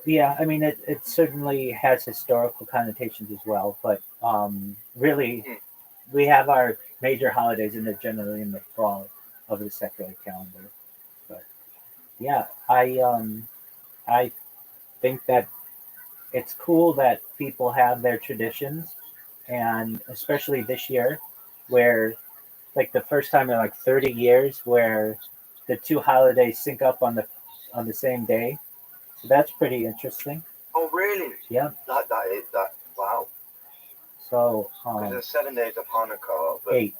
yeah, I mean it certainly has historical connotations as well, but really we have our major holidays and they're generally in the fall of the secular calendar. But yeah, I think that it's cool that people have their traditions, and especially this year, where like the first time in like 30 years where the two holidays sync up on the same day. So that's pretty interesting. Oh, really? Yeah. That is that. Wow. So Because there's 7 days of Hanukkah, but 8.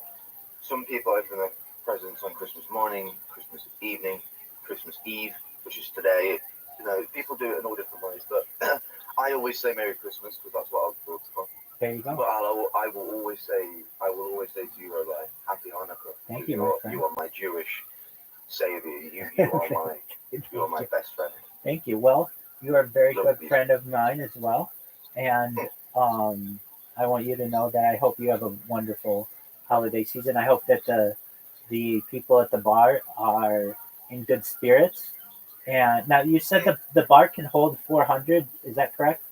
some people open their presents on Christmas morning, Christmas evening, Christmas Eve, which is today. You know, people do it in all different ways, but I always say Merry Christmas because that's what I was brought up on. There you go. But I will always say to you, Rabbi, Happy Hanukkah. Thank you, my friend. You are my Jewish savior. You are my best friend. Thank you. Well, you are a very good friend of mine as well, and I want you to know that I hope you have a wonderful holiday season. I hope that the people at the bar are in good spirits. And now you said the bar can hold 400. Is that correct?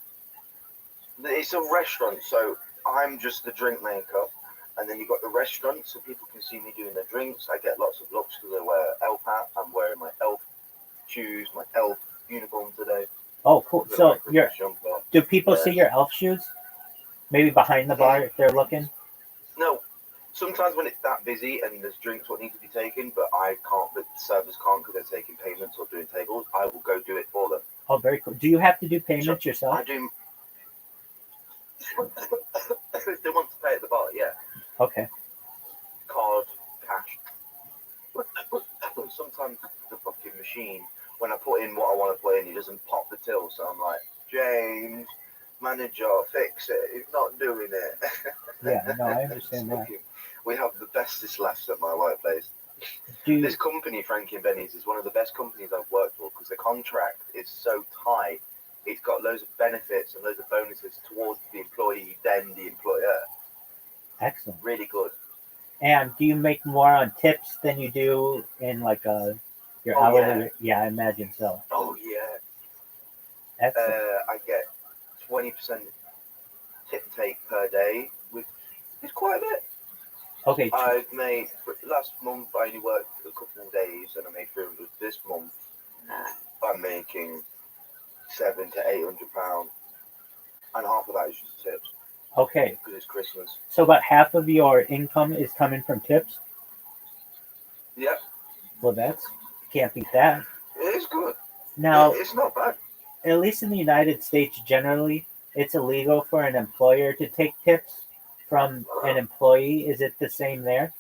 It's a restaurant, so I'm just the drink maker, and then you've got the restaurant, so people can see me doing the drinks. I get lots of looks because I wear elf hat. I'm wearing my elf shoes, my elf uniform today. Oh, cool. So do people see your elf shoes? Maybe behind the bar if they're looking? No. Sometimes when it's that busy and there's drinks what need to be taken, but I can't, but servers can't because they're taking payments or doing tables, I will go do it for them. Oh, very cool. Do you have to do payments yourself? I do. If they want to pay at the bar, yeah. Okay. Card, cash. Sometimes the fucking machine, when I put in what I want to put in, it doesn't pop the till, so I'm like, James, manager, fix it. He's not doing it. Yeah, no, I understand that. We have the bestest laughs at my workplace. This company, Frankie and Benny's, is one of the best companies I've worked for because the contract is so tight. It's got loads of benefits and loads of bonuses towards the employee, then the employer. Excellent. Really good. And do you make more on tips than you do in like your hourly? Yeah, I imagine so. Oh yeah. Excellent. I get 20% tip take per day, which is quite a bit. Okay. I've made last month I only worked a couple of days and I made 300. This month I'm making £700 to £800, and half of that is just tips. Okay. Because it's Christmas. So about half of your income is coming from tips? Yep. Well, can't beat that. It is good. Now, it's not bad. At least in the United States, generally, it's illegal for an employer to take tips from an employee. Is it the same there?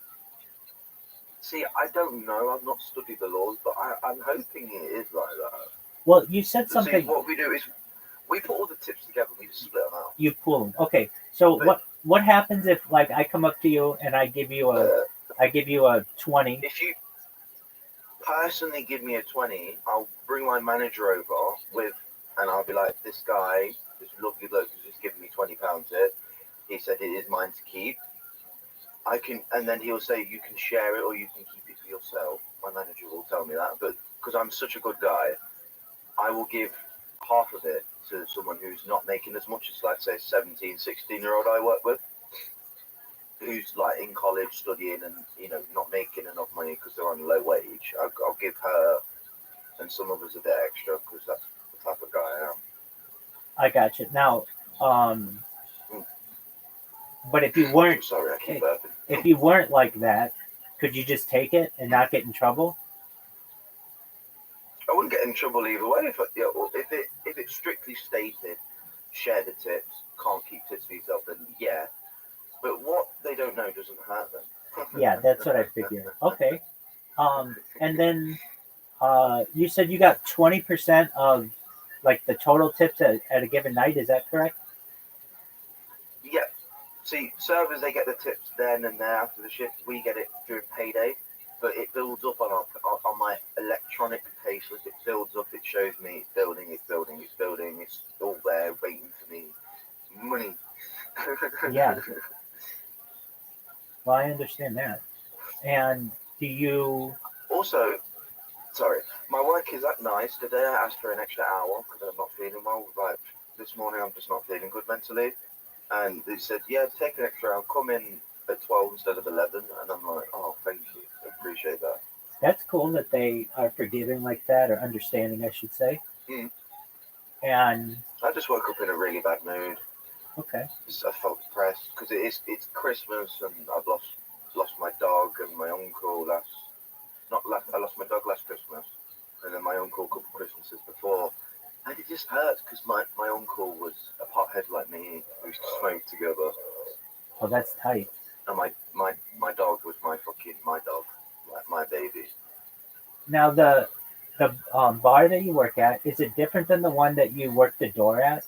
See, I don't know. I've not studied the laws, but I'm hoping it is like that. Well, you said something. See, what we do is we put all the tips together. We just split them out. You pool them. Okay. So what happens if like I come up to you and I give you a 20? If you personally give me a 20, I'll bring my manager over and I'll be like, this guy, this lovely bloke who's just given me £20 here. He said it is mine to keep. And then he'll say you can share it or you can keep it for yourself. My manager will tell me that, but because I'm such a good guy, I will give half of it to someone who's not making as much as, like, say, 17, 16-year-old I work with, who's like in college studying and not making enough money because they're on low wage. I'll give her and some others a bit extra because that's the type of guy I am. I got you. Now, but if you weren't, sorry, I keep burping. If you weren't like that, could you just take it and not get in trouble? I wouldn't get in trouble either way. If it's strictly stated, share the tips, can't keep tips for yourself, then yeah. But what they don't know doesn't hurt them. Yeah, that's what I figured. Okay. And then You said you got 20% of like the total tips at a given night. Is that correct? Yeah. See, servers, they get the tips then and there after the shift. We get it during payday, but it builds up on my electronic pay slip. It builds up. It shows me it's building, it's building, it's building. It's all there waiting for me. Money. Yeah. Well, I understand that. And do you? Also, sorry, my work is that nice. Today I asked for an extra hour because I'm not feeling well. Like this morning, I'm just not feeling good mentally. And they said, yeah, take an extra hour. Come in at 12 instead of 11. And I'm like, oh, thank you. I appreciate that. That's cool that they are forgiving like that, or understanding, I should say. Mm. And I just woke up in a really bad mood. Okay. I felt depressed because it's Christmas and I've lost my dog and my uncle I lost my dog last Christmas and then my uncle a couple of Christmases before. And it just hurts because my uncle was a pothead like me. We used to smoke together. Oh, that's tight. And my dog was my dog, like my baby. Now the bar that you work at, is it different than the one that you work the door at?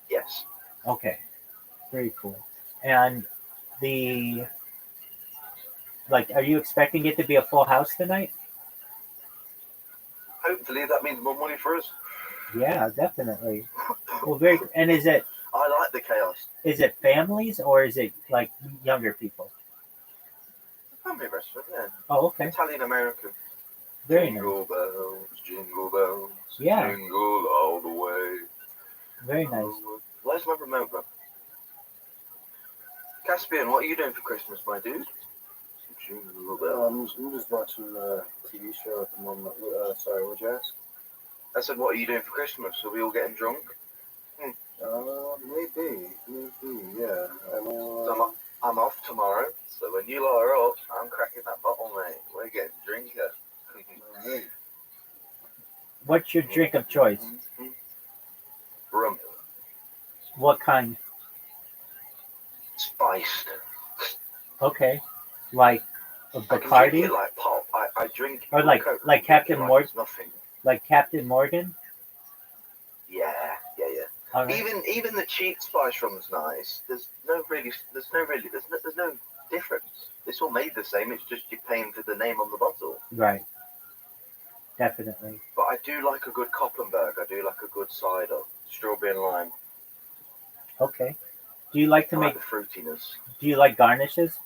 Yes. Okay. Very cool. And are you expecting it to be a full house tonight? Hopefully that means more money for us. Yeah, definitely. Well, and is it? I like the chaos. Is it families or is it like younger people? Family restaurant, yeah. Oh, okay. Italian American. Very jingle nice. bells, jingle bells, Yeah. jingle all the way. Very nice. Where's my remote gun? Caspian, what are you doing for Christmas, my dude? Jingle bells. I'm just watching a TV show at the moment. Sorry, what'd you ask? I said, what are you doing for Christmas? Are we all getting drunk? Maybe, yeah. So I'm off tomorrow, so when you lot are up, I'm cracking that bottle, mate. We're getting drinker. Alright. What's your drink of choice? Rum. What kind? Spiced. Okay. Like a I can drink Bacardi? it like pop. I drink Or like Coke. Captain Like Morgan? it's nothing. Like Captain Morgan? Yeah. All right. Even the cheap spice rum's nice. There's no difference. It's all made the same. It's just you're paying for the name on the bottle. Right. Definitely. But I do like a good Koppenberg. I do like a good cider, strawberry and lime. Okay. Do you like to I make? like the fruitiness. Do you like garnishes?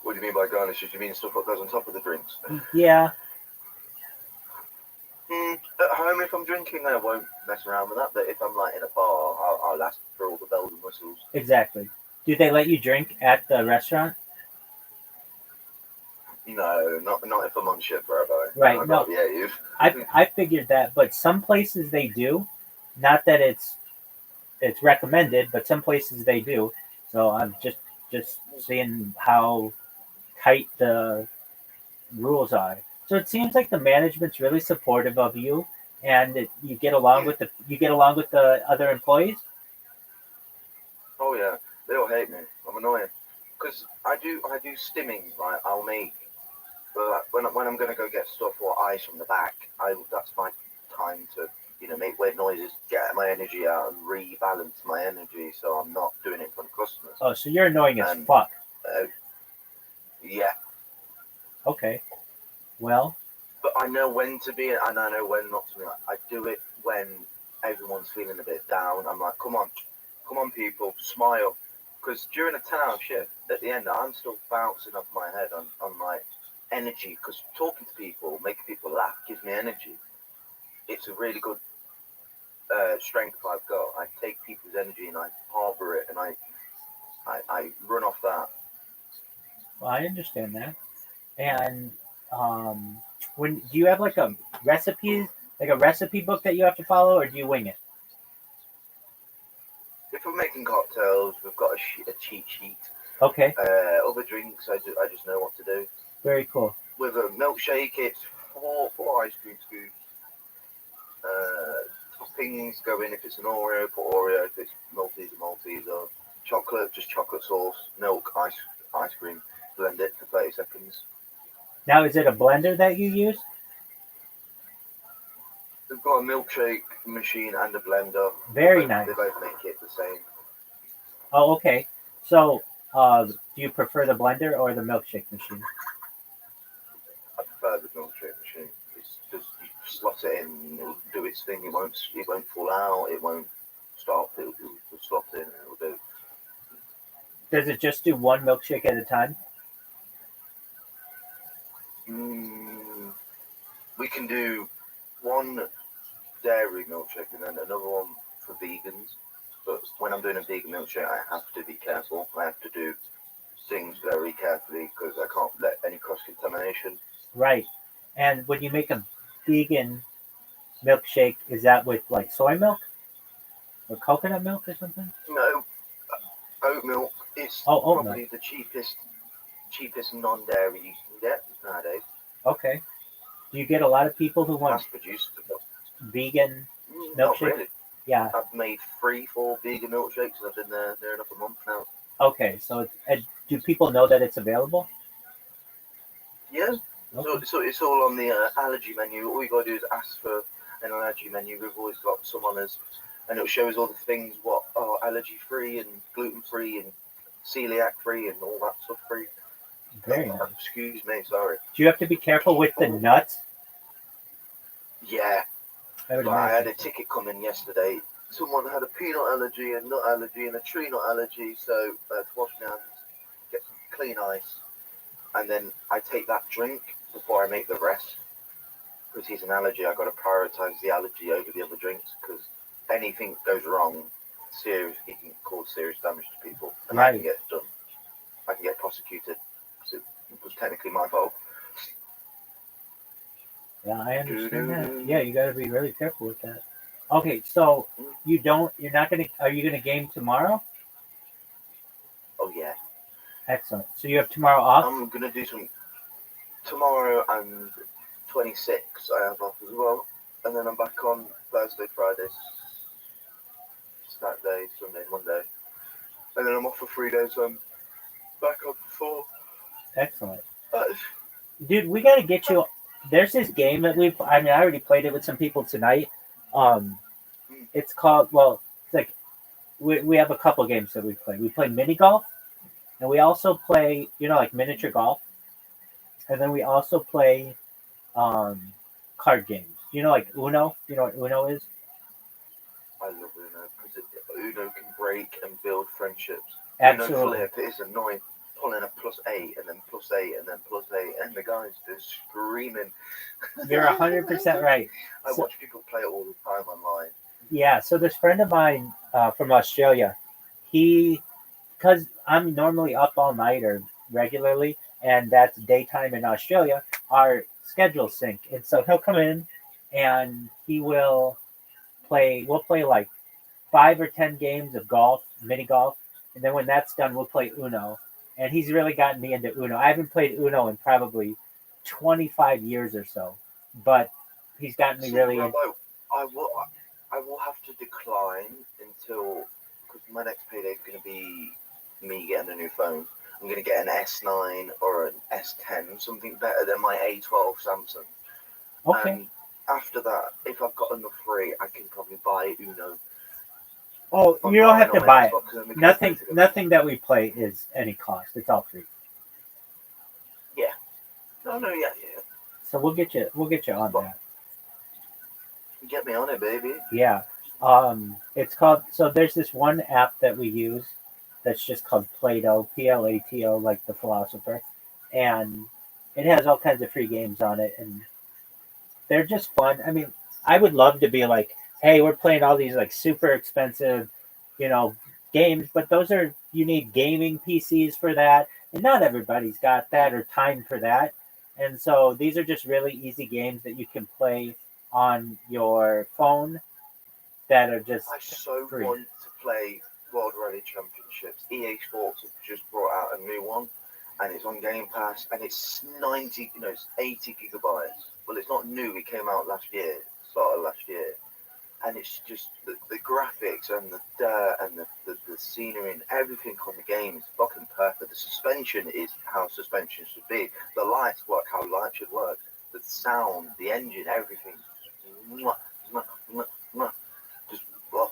What do you mean by garnishes? You mean stuff that goes on top of the drinks? Yeah. At home, if I'm drinking, I won't mess around with that. But if I'm like in a bar, I'll ask for all the bells and whistles. Exactly. Do they let you drink at the restaurant? No, not if I'm on shift, Rabbi. Right. No. Yeah, you. I figured that, but some places they do. Not that it's recommended, but some places they do. So I'm just seeing how tight the rules are. So it seems like the management's really supportive of you, and you get along with the other employees. Oh yeah, they all hate me. I'm annoying because I do stimming. Like I'll make, but when I'm gonna go get stuff or ice from the back, that's my time to make weird noises, get my energy out, and rebalance my energy, so I'm not doing it in front of customers. Oh, so you're annoying as fuck. Yeah. Okay. Well. But I know when to be, and I know when not to be. I do it when everyone's feeling a bit down. I'm like, come on, people, smile. Because during a 10-hour shift, at the end, I'm still bouncing off my head on my energy. Because talking to people, making people laugh, gives me energy. It's a really good strength I've got. I take people's energy and I harbor it, and I run off that. Well, I understand that. And when do you have like a recipe book that you have to follow, or do you wing it? If we're making cocktails, we've got a cheat sheet. Okay. Other drinks, I just know what to do. Very cool. With a milkshake, it's four ice cream scoops. Toppings go in. If it's an Oreo, put Oreo. If it's Malteser, or chocolate, just chocolate sauce, milk, ice cream. blend it for 30 seconds. Now, is it a blender that you use? We've got a milkshake machine and a blender. Very nice. They both make it the same. Oh, okay. So, do you prefer the blender or the milkshake machine? I prefer the milkshake machine. It's just you slot it in, it'll do its thing. It won't fall out. It won't stop. It'll slot in. It'll do. Does it just do one milkshake at a time? We can do one dairy milkshake and then another one for vegans. But when I'm doing a vegan milkshake, I have to be careful. I have to do things very carefully because I can't let any cross contamination. Right. And when you make a vegan milkshake, is that with like soy milk or coconut milk or something? No, oat milk is oat probably milk. the cheapest non-dairy you can get nowadays. Okay. Do you get a lot of people who want Mass-produced. vegan Not milkshake? really. Yeah. I've made 3-4 vegan milkshakes and I've been there enough a month now. Okay. So, do people know that it's available? Yeah. Okay. So it's all on the allergy menu. All you got to do is ask for an allergy menu. We've always got some on us, and it'll show us all the things what are allergy-free and gluten-free and celiac-free and all that stuff free. Very nice. Excuse me, sorry. Do you have to be careful with the nuts? Yeah. I would I had imagine. a ticket come in yesterday. Someone had a peanut allergy, a nut allergy, and a tree nut allergy. So I had to wash my hands, get some clean ice, and then I take that drink before I make the rest. Because he's an allergy, I've got to prioritize the allergy over the other drinks. Because anything goes wrong, it can cause serious damage to people, and I can get done. I can get prosecuted because it was technically my fault. Yeah, I understand that. Yeah, you got to be really careful with that. Okay, so you're not gonna. Are you gonna game tomorrow? Oh yeah. Excellent. So you have tomorrow off? I'm gonna do some tomorrow and 26. I have off as well, and then I'm back on Thursday, Friday, Saturday, Sunday, Monday, and then I'm off for 3 days. So I'm back on for 4. Excellent. Dude, we got to get you. There's this game that I already played it with some people tonight. It's called, it's like, we have a couple games that we play. We play mini golf, and we also play, like miniature golf. And then we also play card games. Like Uno? You know what Uno is? I love Uno because Uno can break and build friendships. Absolutely. Uno flip, it is annoying. Pulling a +8 and then +8 and then +8, and the guys just screaming. You're 100% right. I watch people play it all the time online. Yeah, so this friend of mine from Australia, because I'm normally up all night or regularly, and that's daytime in Australia, our schedules sync. And so he'll come in and we'll play like 5 or 10 games of golf, mini golf. And then when that's done, we'll play Uno. And he's really gotten me into Uno. I haven't played Uno in probably 25 years or so, but he's gotten me really into. I will have to decline until, because my next payday is going to be me getting a new phone. I'm going to get an S9 or an S10, something better than my A12 Samsung. Okay. And after that, if I've got enough free, I can probably buy Uno. Oh, you don't have to buy it. Nothing that we play is any cost. It's all free. Yeah. Yeah. So we'll get you on that. Get me on it, baby. Yeah. It's called. So there's this one app that we use that's just called Plato, Plato, like the philosopher, and it has all kinds of free games on it, and they're just fun. I mean, I would love to be like, hey, we're playing all these like super expensive, games, but you need gaming PCs for that, and not everybody's got that or time for that. And so these are just really easy games that you can play on your phone that are just I so free. want to play World Rally Championships. EA Sports have just brought out a new one, and it's on Game Pass, and it's 80 gigabytes. Well, it's not new. It came out last year, started last year, and it's just the graphics and the dirt and the scenery and everything on the game is fucking perfect. The suspension is how suspension should be. The lights work how lights should work. The sound, the engine, everything. Mwah, mwah, mwah, mwah. Just oh.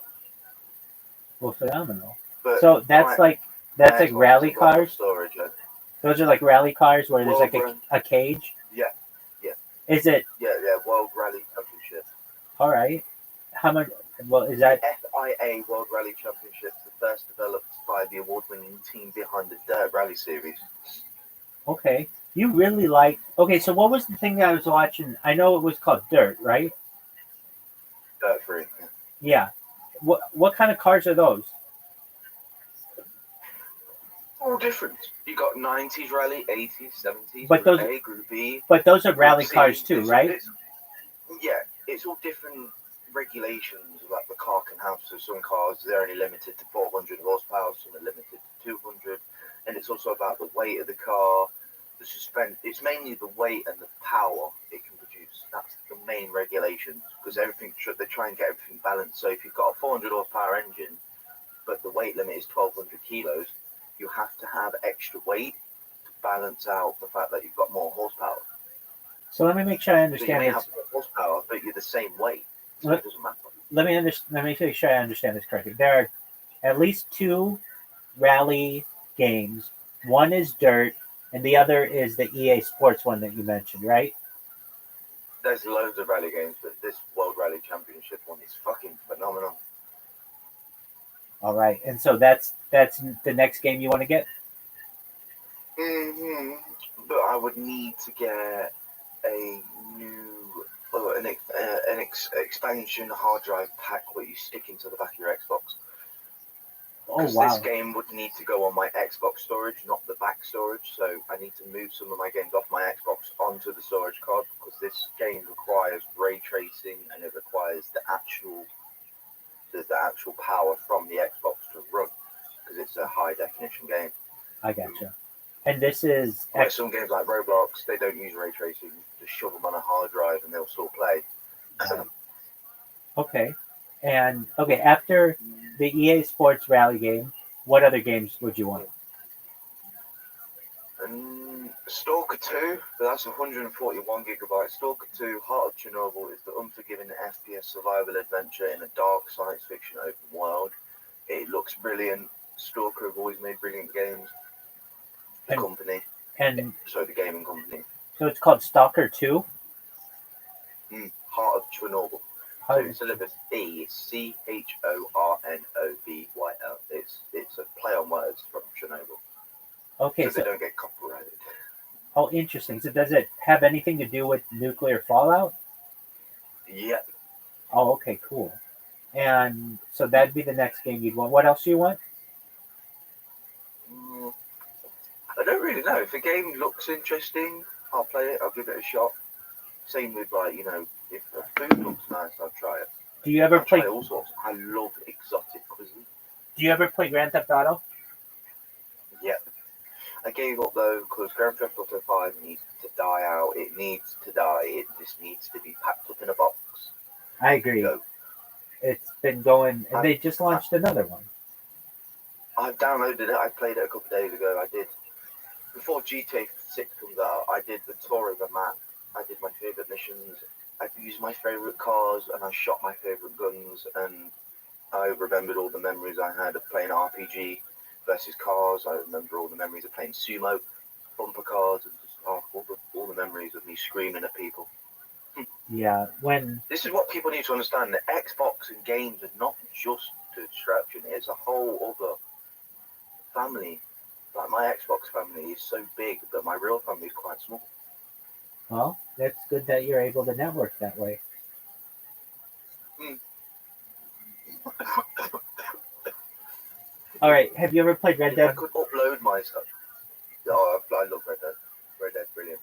Well, phenomenal. But So that's like Xbox rally has a lot of cars. storage. Those are like rally cars where there's like World a cage. Yeah. Is it Yeah, World Rally Championship. all right? How much? Well, is that FIA World Rally Championship, the first developed by the award-winning team behind the Dirt Rally series. okay? You really like. Okay, so what was the thing that I was watching? I know it was called Dirt, right? Dirt Free. Yeah. What kind of cars are those? All different. You got 90s rally, 80s, 70s, But Group those- A, Group B. But those are Group rally C. cars too, right? It's all different regulations. Like the car can have, so some cars they're only limited to 400 horsepower, some are limited to 200, and it's also about the weight of the car, the suspension. It's mainly the weight and the power it can produce. That's the main regulations because everything they try and get everything balanced. So if you've got a 400 horsepower engine, but the weight limit is 1,200 kilos, you have to have extra weight to balance out the fact that you've got more horsepower. So let me make sure I So you understand may this. have more horsepower, but you're the same weight, so Let- it doesn't matter. Let me make sure I understand this correctly. There are at least two rally games. One is Dirt, and the other is the EA Sports one that you mentioned, right? There's loads of rally games, but this World Rally Championship one is fucking phenomenal. All right, and so that's the next game you want to get. But I would need to get a new expansion hard drive pack where you stick into the back of your Xbox. Oh Because wow! this game would need to go on my Xbox storage, not the back storage. So I need to move some of my games off my Xbox onto the storage card because this game requires ray tracing and it requires the actual power from the Xbox to run because it's a high definition game. I gotcha. And this is Like some games like Roblox, they don't use ray tracing. Just shove them on a hard drive and they'll still play. okay. And okay, after the EA Sports Rally game, what other games would you want? Stalker 2, but that's 141 gigabytes. Stalker 2, Heart of Chernobyl is the unforgiving FPS survival adventure in a dark science fiction open world. It looks brilliant. Stalker have always made brilliant games. The gaming company. So it's called Stalker 2? Heart of Chernobyl. So it's delivered CHORNOBYL. It's a play on words from Chernobyl. Okay, so they don't get copyrighted. Oh, interesting. So does it have anything to do with nuclear fallout? Yeah. Oh, okay, cool. And so that'd be the next game you'd want. What else do you want? I don't really know. If the game looks interesting, I'll play it. I'll give it a shot. Same with if the food looks nice, I'll try it. Do you ever play Try all sorts? I love exotic cuisine. Do you ever play Grand Theft Auto? Yeah. I gave up though because Grand Theft Auto 5 needs to die out. It needs to die. It just needs to be packed up in a box. I agree. It's been going, and they just launched another one. I've downloaded it. I played it a couple of days ago. I did before GTA 6 comes out. I did the tour of the map. I did my favorite missions. I used my favorite cars, and I shot my favorite guns. And I remembered all the memories I had of playing RPG versus cars. I remember all the memories of playing sumo, bumper cars, and just all the memories of me screaming at people. Yeah, This is what people need to understand: that Xbox and games are not just a distraction; it's a whole other family. Like my Xbox family is so big, but my real family is quite small. Well, that's good that you're able to network that way. All right, have you ever played Red Dead? I could upload my stuff. Oh, I love Red Dead. Red Dead, brilliant.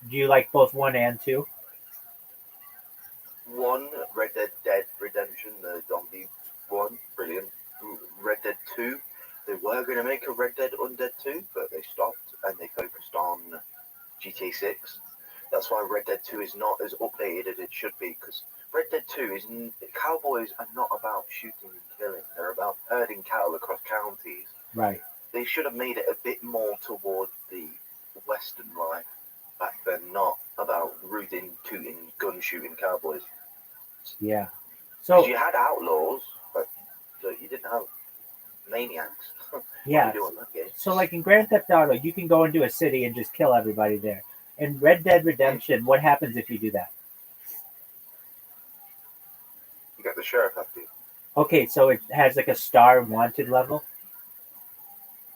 Do you like both 1 and 2? 1, Red Dead Redemption, the zombie one, brilliant. Red Dead 2, they were going to make a Red Dead Undead 2, but they stopped and they focused on GTA 6. That's why Red Dead 2 is not as updated as it should be, because Red Dead 2 is cowboys are not about shooting and killing. They're about herding cattle across counties. Right. They should have made it a bit more toward the Western life back then, not about rooting, tooting, gun shooting cowboys. Yeah. 'Cause So you had outlaws, but you didn't have maniacs. yeah. What do you do in that game? So like in Grand Theft Auto, you can go into a city and just kill everybody there. In Red Dead Redemption, what happens if you do that? You got the sheriff after you. Okay, so it has like a star wanted level.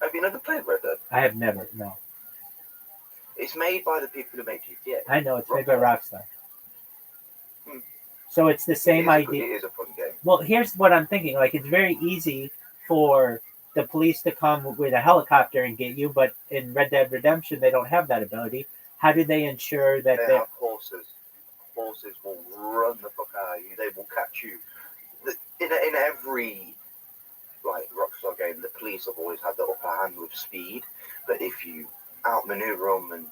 Have you never played Red Dead? I have never. No. It's made by the people who make GTA. I know it's made by Rothschild. Hmm. So it's the same idea. It is a fun game. Well, here's what I'm thinking. Like, it's very easy for the police to come with a helicopter and get you, but in Red Dead Redemption, they don't have that ability. How do they ensure that They have horses. Horses will run the fuck out of you. They will catch you. In every Rockstar game, the police have always had the upper hand with speed. But if you outmaneuver them and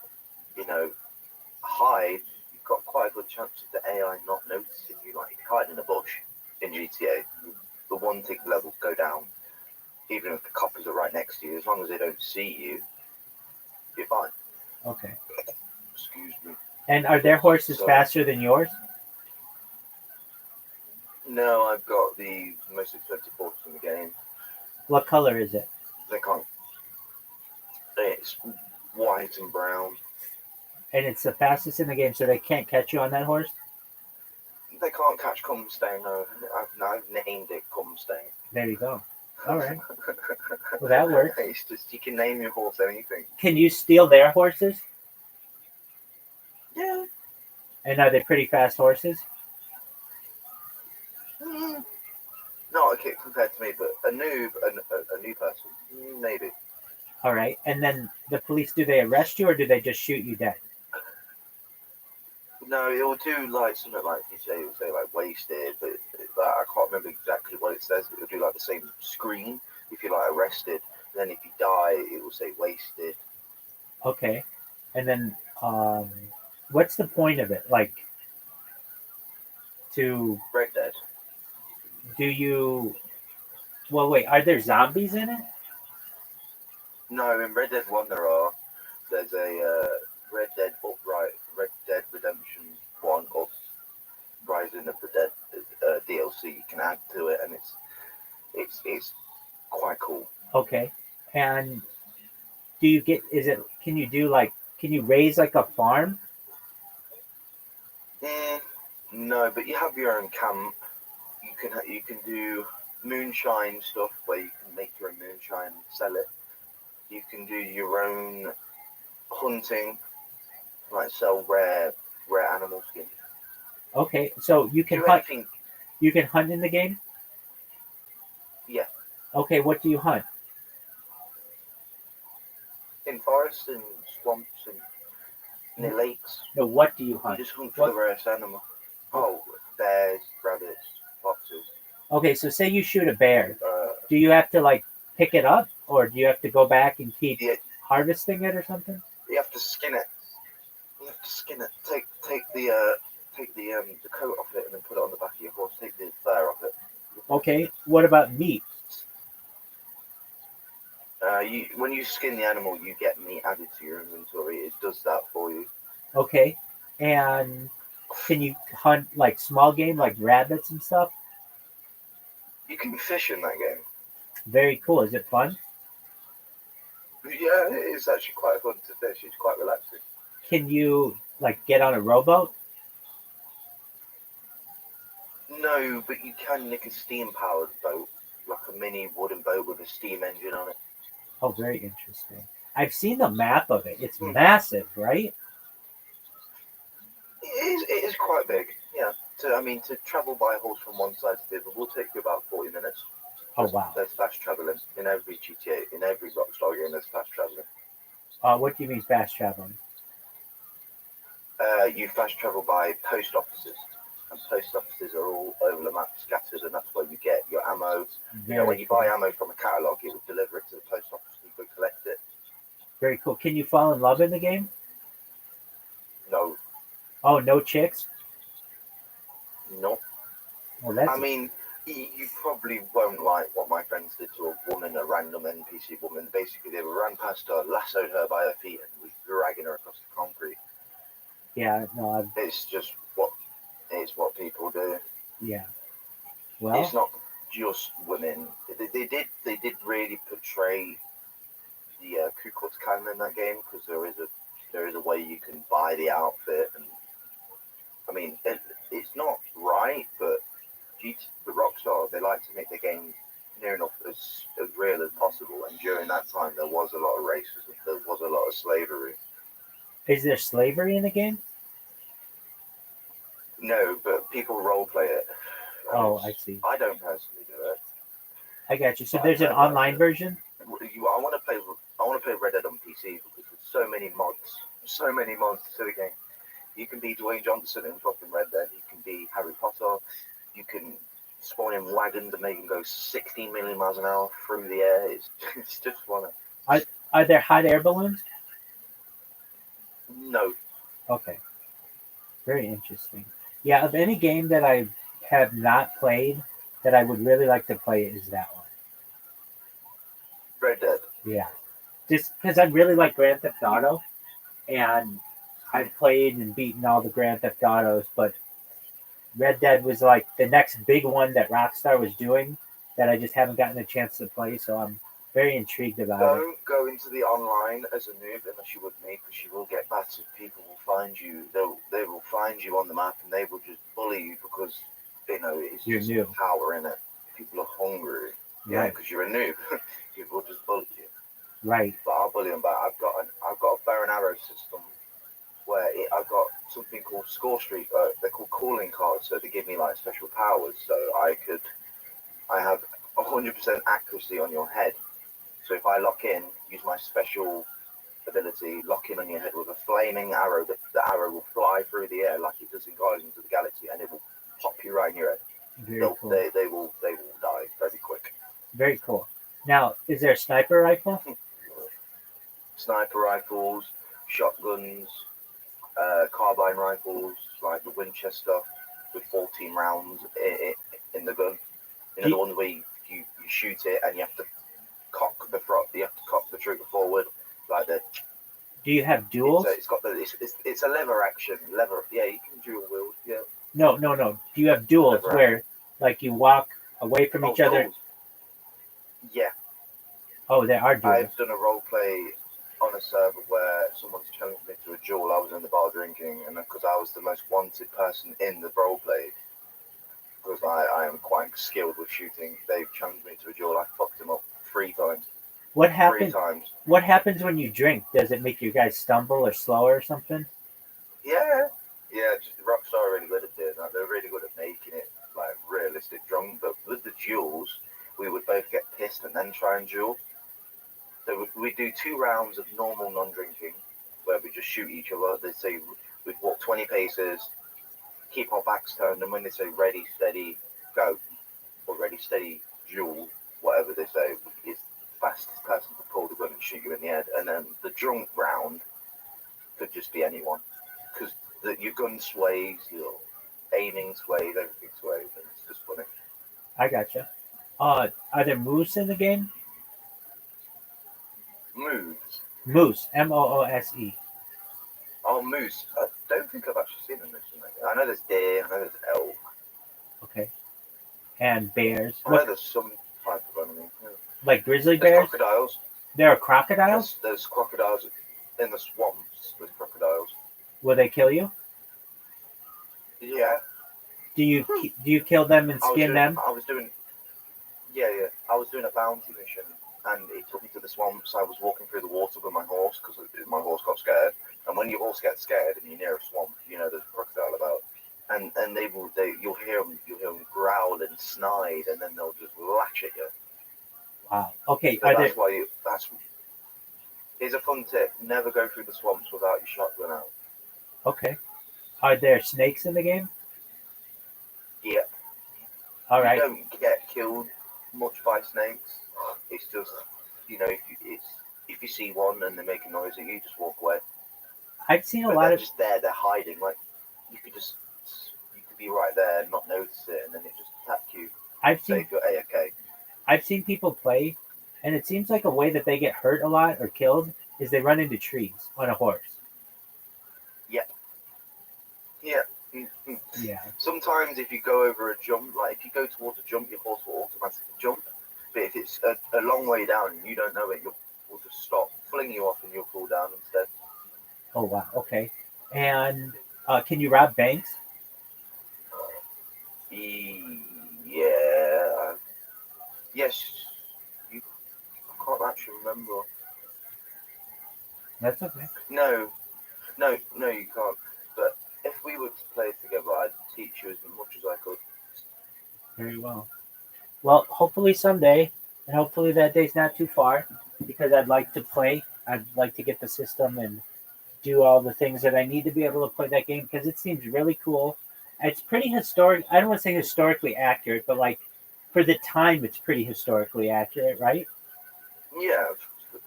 hide, you've got quite a good chance of the AI not noticing you. Like if you hide in a bush in GTA, the one tick levels go down. Even if the coppers are right next to you, as long as they don't see you, you're fine. Okay. Excuse me. And are their horses faster than yours? No, I've got the most expensive horse in the game. What color is it? They can't. It's white and brown. And it's the fastest in the game, so they can't catch you on that horse? They can't catch Cumstang, no. I've named it Cumstang. There you go. All right. Well, that works. It's just, you can name your horse anything. Can you steal their horses? Yeah. And are they pretty fast horses? Not a kid compared to me, but a noob, a new person, maybe. All right. And then the police, do they arrest you or do they just shoot you dead? No, it will do like something like you say, it will say like wasted, but I can't remember exactly what it says. It will do like the same screen if you're like arrested. And then if you die, it will say wasted. Okay. And then what's the point of it? Like, to... Red Dead. Do you... Well, wait, are there zombies in it? No, in Red Dead 1 there are. There's a Red Dead Redemption 1 Rising of the Dead DLC you can add to it, and it's quite cool. Okay. And do you get, can you raise like a farm? No, but you have your own camp. You can do moonshine stuff where you can make your own moonshine and sell it. You can do your own hunting, like sell rare animal skin. Okay, so you can hunt. You can hunt in the game? Yeah. Okay, what do you hunt? In forests and swamps and near lakes. No, what do you hunt? You just hunt for the rarest animal. Oh, bears, rabbits, foxes. Okay, so say you shoot a bear. Do you have to like pick it up, or do you have to go back and keep harvesting it or something? You have to skin it. Take the coat off it and then put it on the back of your horse. Take the fur off it. Okay, what about meat? When you skin the animal, you get meat added to your inventory. It does that for you. Okay, and can you hunt like small game, like rabbits and stuff? You can fish in that game. Very cool. Is it fun? Yeah, it is actually quite fun to fish. It's quite relaxing. Can you like get on a rowboat? No, but you can nick a steam-powered boat, like a mini wooden boat with a steam engine on it. Oh, very interesting. I've seen the map of it. It's massive, right? It is quite big, yeah. To travel by horse from one side to the other will take you about 40 minutes. Oh, wow. There's fast traveling. In every GTA, in every Rockstar game, there's fast traveling. What do you mean fast traveling? You fast travel by post offices. And post offices are all over the map scattered, and that's where you get your ammo. When you buy ammo from a catalogue, it will deliver it to the post office and you go collect it. Very cool. Can you fall in love in the game? No. Oh, no chicks? Nope. Well, that's I mean, you probably won't like what my friends did to a woman, a random NPC woman. Basically, they ran past her, lassoed her by her feet, and was dragging her across the concrete. yeah. No, It's just what people do. yeah. It's Well, not just women. They did really portray the Ku Klux Klan in that game, because there is a way you can buy the outfit, and I mean it's not right, but the Rockstar, they like to make the game near enough as real as possible, and during that time there was a lot of racism, there was a lot of slavery. is there slavery in the game? No, but people role play it. Oh, I see. I don't personally do it. I got you. So But there's an I've heard online version? I want to play Red Dead on PC because there's so many mods to the game. You can be Dwayne Johnson in fucking Red Dead. You can be Harry Potter. You can spawn in wagons and make them go 16 million miles an hour through the air. It's just fun. Are there hot air balloons? No. Okay. Very interesting. Yeah, of any game that I have not played that I would really like to play is that one. Red Dead. Yeah. Just because I really like Grand Theft Auto, and I've played and beaten all the Grand Theft Autos, but Red Dead was like the next big one that Rockstar was doing that I just haven't gotten a chance to play, so I'm very intrigued about it. Don't go into the online as a noob unless you're with me, because you will get battered. People will find you. They will find you on the map, and they will just bully you because it's You're just new. power in it. People are hungry. Yeah, Right. because you're a noob. People will just bully you. Right. But I'll bully them back. I've got a bow and arrow system where I've got something called score streak. They're called calling cards, so they give me like special powers. So I have 100% accuracy on your head. So if I lock in, use my special ability, lock in on your head with a flaming arrow, the arrow will fly through the air like it does in Guardians of the Galaxy, and it will pop you right in your head. Very cool. They will die very quick. Very cool. Now, is there a sniper rifle? Sniper rifles, shotguns, carbine rifles, like the Winchester with 14 rounds in the gun. The ones where you shoot it and you have to cock the trigger forward, like the. Do you have duels? It's a lever action. Yeah, you can dual wield. Yeah. No. Do you have duels where, like, you walk away from each other? Duels. Yeah. Oh, there are duels. I've done a role play on a server where someone's challenged me to a duel. I was in the bar drinking, and because I was the most wanted person in the role play, because I am quite skilled with shooting, they've challenged me to a duel. I fucked them up 3 times. What happens? 3 times. What happens when you drink? Does it make you guys stumble or slower or something? Yeah. Rockstar are really good at doing that. They're really good at making it like realistic drunk. But with the duels, we would both get pissed and then try and duel. So we do 2 rounds of normal non-drinking, where we just shoot each other. They say we'd walk 20 paces, keep our backs turned, and when they say ready, steady, go, or ready, steady, duel, whatever they say, it's the fastest person to pull the gun and shoot you in the head. And then the drunk round could just be anyone, because your gun sways, your aiming sways, everything sways, and it's just funny. I gotcha. Are there moves in the game? Moves? Moose. Moose. Oh, moose. I don't think I've actually seen a moose in that game. I know there's deer, I know there's elk. Okay. And bears. I know there's some type of animal. Yeah. Like grizzly There's bears? crocodiles. There are crocodiles? There's crocodiles in the swamps. There's crocodiles. Will they kill you? Yeah. Do you kill them and skin them? I was doing a bounty mission, and it took me to the swamps. I was walking through the water with my horse because my horse got scared. And when your horse gets scared and you're near a swamp, there's a crocodile about. And you'll hear them growl and snide, and then they'll just latch at you. Wow. Okay. So here's a fun tip: never go through the swamps without your shotgun out. Okay. Are there snakes in the game? Yep. All right. You don't get killed much by snakes. It's just, if you see one and they make a noise at you, just walk away. I've seen they're just there. They're hiding. Like you could be right there and not notice it, and then it just attack you. I've Say seen if you're AFK. I've seen people play, and it seems like a way that they get hurt a lot or killed is they run into trees on a horse. Yeah. Yeah. Mm-hmm. Yeah. Sometimes if you go over a jump, like if you go towards a jump, your horse will automatically jump. But if it's a long way down and you don't know it, will just stop, fling you off, and you'll fall down instead. Oh wow. Okay. And can you rob banks? Yeah. Yes. I can't actually remember. That's okay. No, you can't. But if we were to play together, I'd teach you as much as I could. Very well. Well, hopefully someday, and hopefully that day's not too far, because I'd like to play. I'd like to get the system and do all the things that I need to be able to play that game because it seems really cool. It's pretty historic. I don't want to say historically accurate, but like for the time, it's pretty historically accurate, right? Yeah,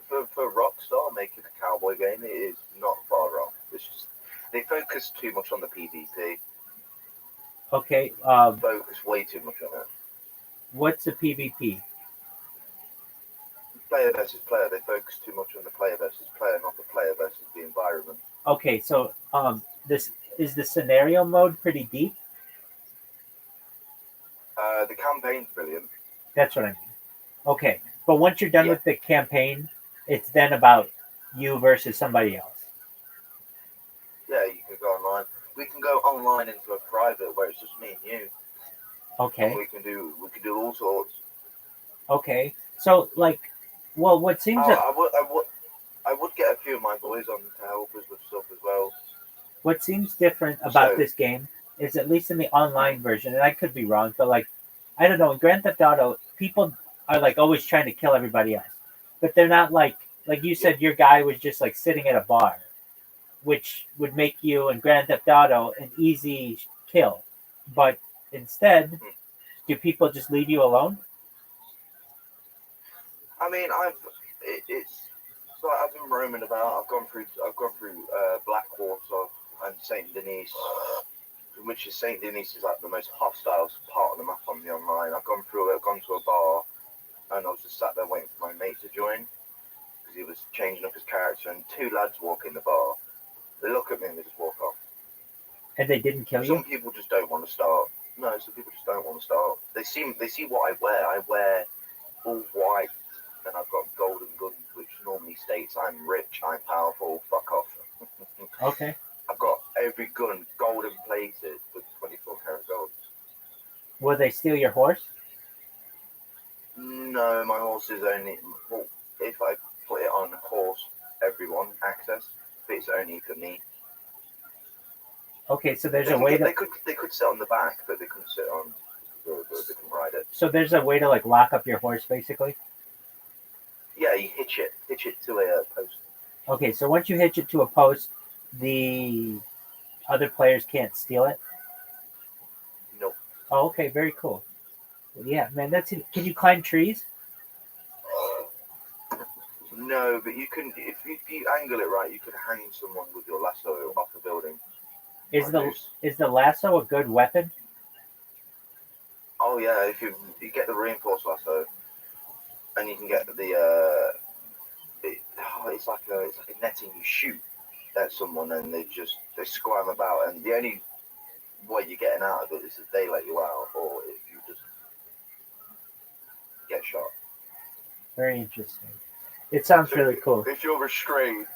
for Rockstar making a cowboy game, it is not far wrong. It's just they focus too much on the PvP. Okay. Focus way too much on it. What's the PvP? Player versus player. They focus too much on the player versus player, not the player versus the environment. Okay, so this is the scenario mode pretty deep. The campaign's brilliant. That's what I mean. Okay, but once you're done with the campaign, it's then about you versus somebody else. Yeah, you can go online. We can go online into a private where it's just me and you. Okay. And we can do all sorts. Okay, so like, well, what seems I would get a few of my boys on to help us with stuff as well. What seems different about this game is, at least in the online version, and I could be wrong, but like, I don't know, in Grand Theft Auto, people are like always trying to kill everybody else, but they're not like you said, your guy was just like sitting at a bar, which would make you in Grand Theft Auto an easy kill, but instead, do people just leave you alone? I mean, it's like I've been roaming about. I've gone through Blackwater and Saint Denis, which is Saint Denis is like the most hostile part of the map on the online. I've gone through it. I've gone to a bar, and I was just sat there waiting for my mate to join because he was changing up his character. And two lads walk in the bar. They look at me and they just walk off. And they didn't kill you? Some people just don't want to start. No, some people just don't want to start. They see what I wear. I wear all white. And I've got golden guns, which normally states I'm rich, I'm powerful, fuck off. Okay. I've got every gun golden plated with 24 karat gold. Will they steal your horse? No, my horse is only, well, if I put it on horse, everyone access, but it's only for me. Okay, so there's a way They could sit on the back, but they couldn't sit on, they can ride it. So there's a way to like lock up your horse, basically? Yeah, you hitch it to a post. Okay, so once you hitch it to a post, the other players can't steal it? No. Oh, okay, very cool. Yeah, man, that's it. Can you climb trees? No, but you can, if you angle it right, you can hang someone with your lasso off a building. Is the lasso a good weapon? Oh yeah, if you get the reinforced lasso, and you can get it's like a netting. You shoot at someone and they squirm about, and the only way you're getting out of it is if they let you out, or if you just get shot. Very interesting. It sounds really cool. If you're restrained,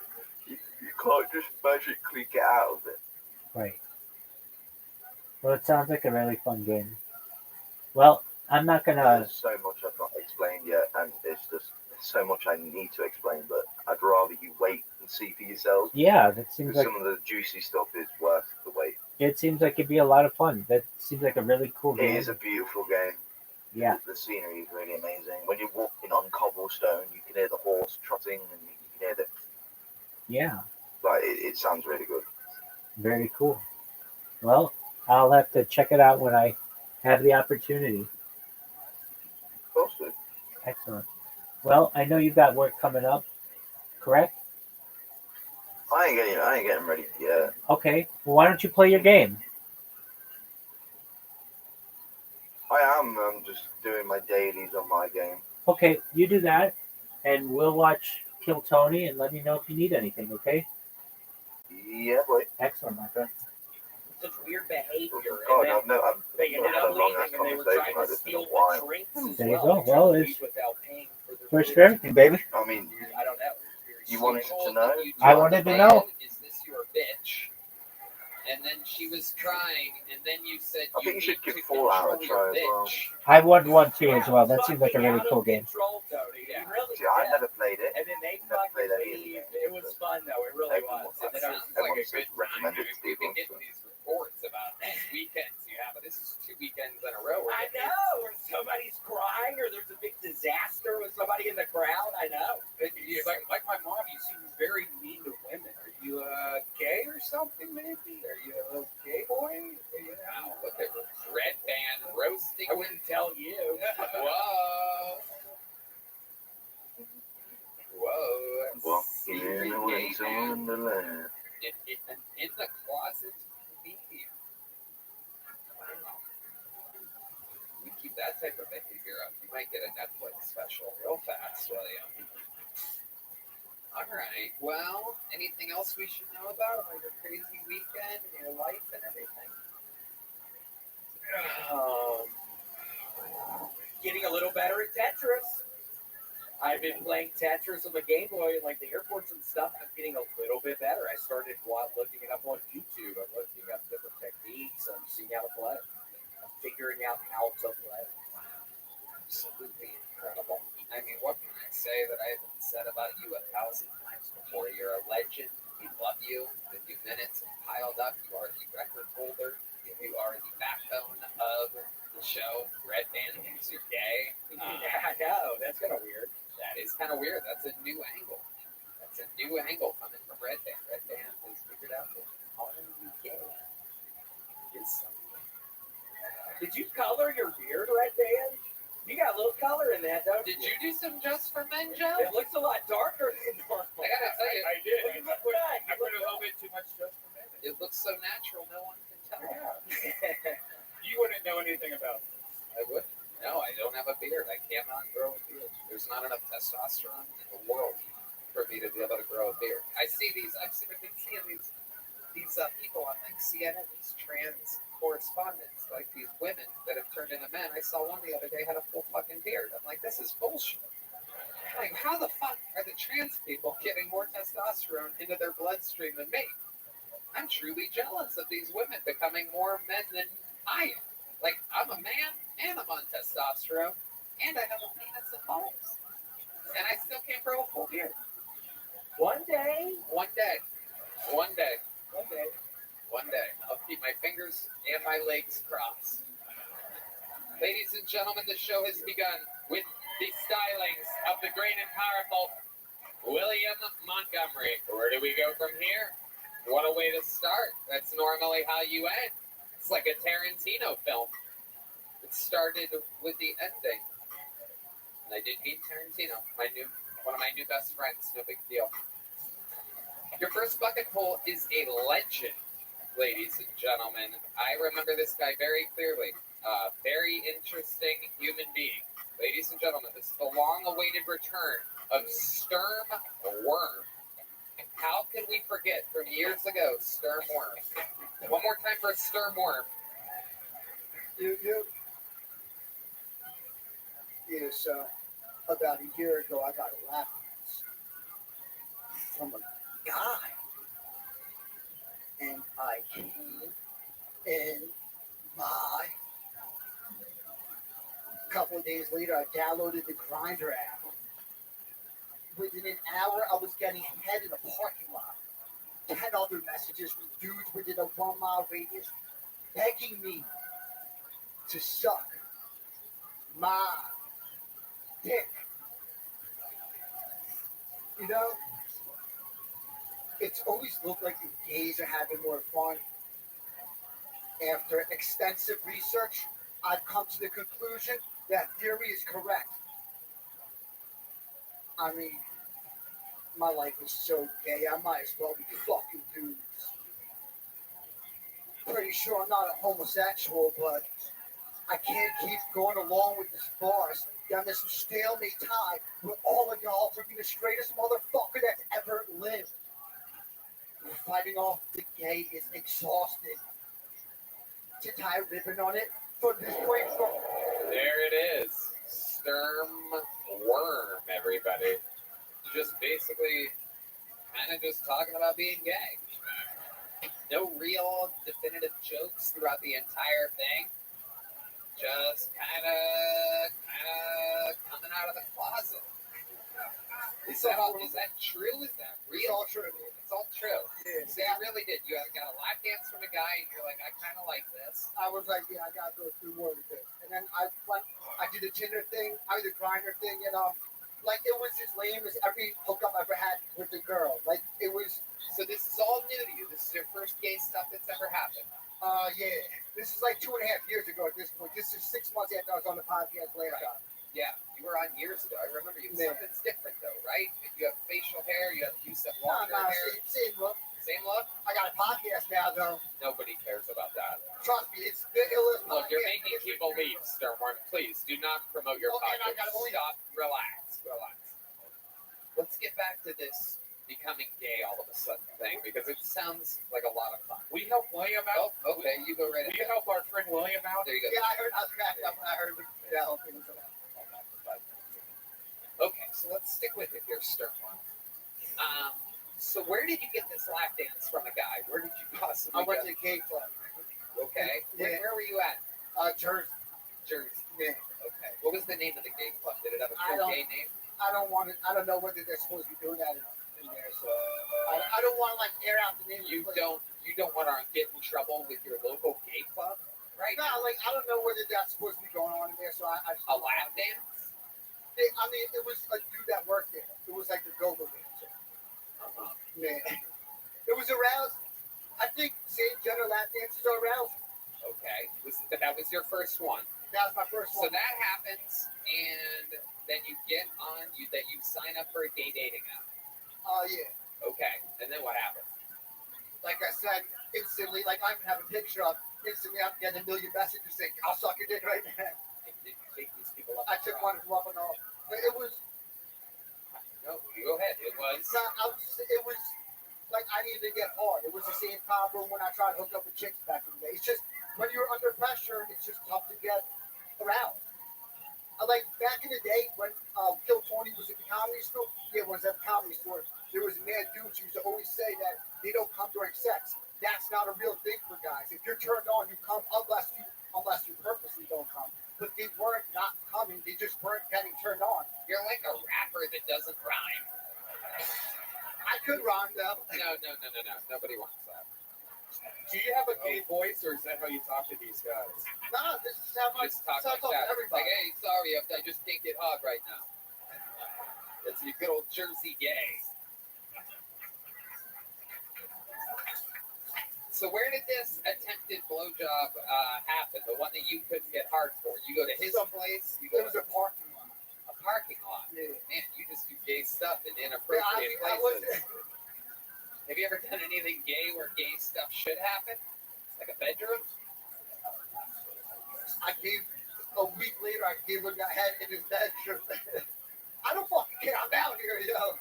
you can't just magically get out of it. Right. Well, it sounds like a really fun game. Well, I'm not gonna. There's so much I've not explained yet, and it's just so much I need to explain. But I'd rather you wait and see for yourself. Yeah, that seems like some of the juicy stuff is worth the wait. It seems like it'd be a lot of fun. That seems like a really cool game. It is a beautiful game. Yeah. The scenery is really amazing. When you're walking on cobblestone, you can hear the horse trotting, and you can hear the. Yeah. Like it sounds really good. Very cool. Well, I'll have to check it out when I have the opportunity. Awesome. Excellent. Well, I know you've got work coming up, correct? I ain't getting ready yet. Okay. Well, why don't you play your game? I am. I'm just doing my dailies on my game. Okay, you do that, and we'll watch Kill Tony, and let me know if you need anything. Okay? Yeah, boy. Excellent, my friend. Such weird behavior. God, and then I've they not ended had a up long leaving ass and they were conversation trying like to this in a steal while. the drinks as There you well. go. They Well, took it's these without paying for their first food. for everything, baby. I mean, I don't know. you wanted to know? I wanted to know. Is this your bitch? And then she was crying, and then you said I think you should need give to Fallout a control your try as well. bitch. I won one too as well. That seems like a really cool game. Control, Tony. Yeah. It really See, I did. never played it. And then they Never fucking played any of leave. the It was fun though. It really was. And then I was Everyone says recommend it to We've people. been getting these reports about these weekends you have, but this is 2 weekends in a row. I know, or somebody's crying, or there's a big disaster with somebody in the crowd. I know. Like my mom, you seem very mean to women. Are you gay or something, maybe? Are you a gay boy? Wow, look at Red Band roasting. I wouldn't tell you. Whoa. Whoa. Walking Secret in a gay winter man. wonderland. In the closet medium. Wow. You keep that type of behavior up, you might get a Netflix special real fast, William. All right. Well, anything else we should know about your crazy weekend and your life and everything? Getting a little better at Tetris. I've been playing Tetris on the Game Boy, like the airports and stuff. I'm getting a little bit better. I started looking it up on YouTube. I'm looking up different techniques. I'm seeing how to play. I'm figuring out how to play. Absolutely incredible. I mean, what can I say that I haven't said about you 1,000 times before? You're a legend. We love you. The few minutes piled up. You are the record holder. You are the backbone of the show. Red Band thinks you're gay. Yeah, I know. That's kind of weird. That is kind of weird. That's a new angle. That's a new angle coming from Red Band. Red Band has figured out that calling you gay is something. Did you color your beard, Red Band? You got a little color in that, don't Did you do some Just for Men, Joe? It looks a lot darker than normal. I gotta tell you, I did. Look at that. I put a little bit too much just for men. it looks so natural. No one can tell. You wouldn't know anything about it. I would. No, I don't have a beard. I cannot grow a beard. There's not enough testosterone in the world for me to be able to grow a beard. I've been seeing these people on like CNN, these trans correspondents, like these women that have turned into men. I saw one the other day had a full fucking beard. I'm like, this is bullshit. Like, how the fuck are the trans people getting more testosterone into their bloodstream than me? I'm truly jealous of these women becoming more men than I am. Like, I'm a man, and I'm on testosterone, and I have a penis and balls. And I still can't grow a full beard. One day. One day. I'll keep my fingers and my legs crossed. Ladies and gentlemen, the show has begun with the stylings of the great and powerful William Montgomery. Where do we go from here? What a way to start. That's normally how you end. It's like a Tarantino film. It started with the ending. And I did meet Tarantino, one of my new best friends. No big deal. Your first bucket hole is a legend, ladies and gentlemen. I remember this guy very clearly. Very interesting human being. Ladies and gentlemen, this is the long-awaited return of Sturm Worm. How can we forget from years ago, Sturm Worm? One more time for Sturm Worm. Is about a year ago, I got a laugh from a guy, and I came in my. A couple of days later, I downloaded the Grindr app. Within an hour, I was getting head in a parking lot. 10 other messages from dudes within a 1 mile radius begging me to suck my dick. You know, it's always looked like the gays are having more fun. After extensive research, I've come to the conclusion that theory is correct. I mean, my life is so gay, I might as well be fucking dudes. Pretty sure I'm not a homosexual, but I can't keep going along with this farce down this stalemate tie with all of y'all for being the straightest motherfucker that's ever lived. Fighting off the gay is exhausting. To tie a ribbon on it from this point forward. There it is. Sturm worm, everybody. Just basically kind of just talking about being gay. No real definitive jokes throughout the entire thing. Just kind of coming out of the closet. Is that true? Is that real? It's all true. It's all true. Yeah. So you really did. You got a lap dance from a guy, and you're like, I kind of like this. I was like, yeah, I gotta go through more with this. And then I did the Tinder thing, I did the grinder thing, and like it was as lame as every hookup I ever had with a girl. Like it was. So this is all new to you. This is your first gay stuff that's ever happened. Yeah. This is like 2.5 years ago at this point. This is 6 months after I was on the podcast last time. Yeah, you were on years ago. I remember you. Something's different though, right? You have facial hair. You have longer hair. Same look. Same look. I got a podcast now though. Nobody cares about that. Trust me, it's the illest. Look, you're making people leave, Sternworm. Please do not promote your podcast. Stop. Relax. Let's get back to this becoming gay all of a sudden thing because it sounds like a lot of fun. We help William out. Oh, okay, you go right ahead. We help our friend William out. There you go. Yeah, I was cracked up when I heard the whole thing was about. Okay, so let's stick with it here, Sternworm. So where did you get this lap dance from a guy? Where did you possibly I went go? to the gay club. Okay. Yeah. Where were you at? Jersey. Jersey. Yeah. Okay. What was the name of the gay club? Did it have a I cool don't- gay name? I don't know whether they're supposed to be doing that in there, so I don't want to like air out the name. You don't want to get in trouble with your local gay club, right? No, like I don't know whether that's supposed to be going on in there, so I just A lap dance? I mean, it was a dude that worked there. It was like a go-go dancer. Man, it was aroused. I think same gender lap dances are aroused. Okay. That was your first one. That was my first So one. that happens, and then you get on that you sign up for a gay dating app. Yeah. Okay. And then what happens? Like I said, instantly, like I even have a picture of. Instantly, I'm getting a million messages saying, "I'll suck your dick right now." Did you take these people up? I took one of them up and all. But it was. No, you go ahead. It was. It was like I needed to get hard. It was the same problem when I tried to hook up with chicks back in the day. It's just when you're under pressure, it's just tough to get around. Like back in the day when Kill Tony was at the comedy store, was at the comedy store. There was a mad dude who used to always say that they don't come during sex. That's not a real thing for guys. If you're turned on, you come unless you purposely don't come. But they weren't not coming. They just weren't getting turned on. You're like a rapper that doesn't rhyme. I could rhyme though. No. Nobody wants that. Do you have a gay voice, or is that how you talk to these guys? No, this is how I Just talk talk like that. to everybody. Like, hey, sorry, I just can't get hard right now. It's your good old Jersey gay. So where did this attempted blowjob happen? The one that you couldn't get hard for? You go to his place? You go It was a parking lot. a parking lot? Yeah. Man, you just do gay stuff in inappropriate places. Have you ever done anything gay where gay stuff should happen? Like a bedroom? I gave a week later. I gave him a head in his bedroom. I don't fucking care. I'm out here, yo.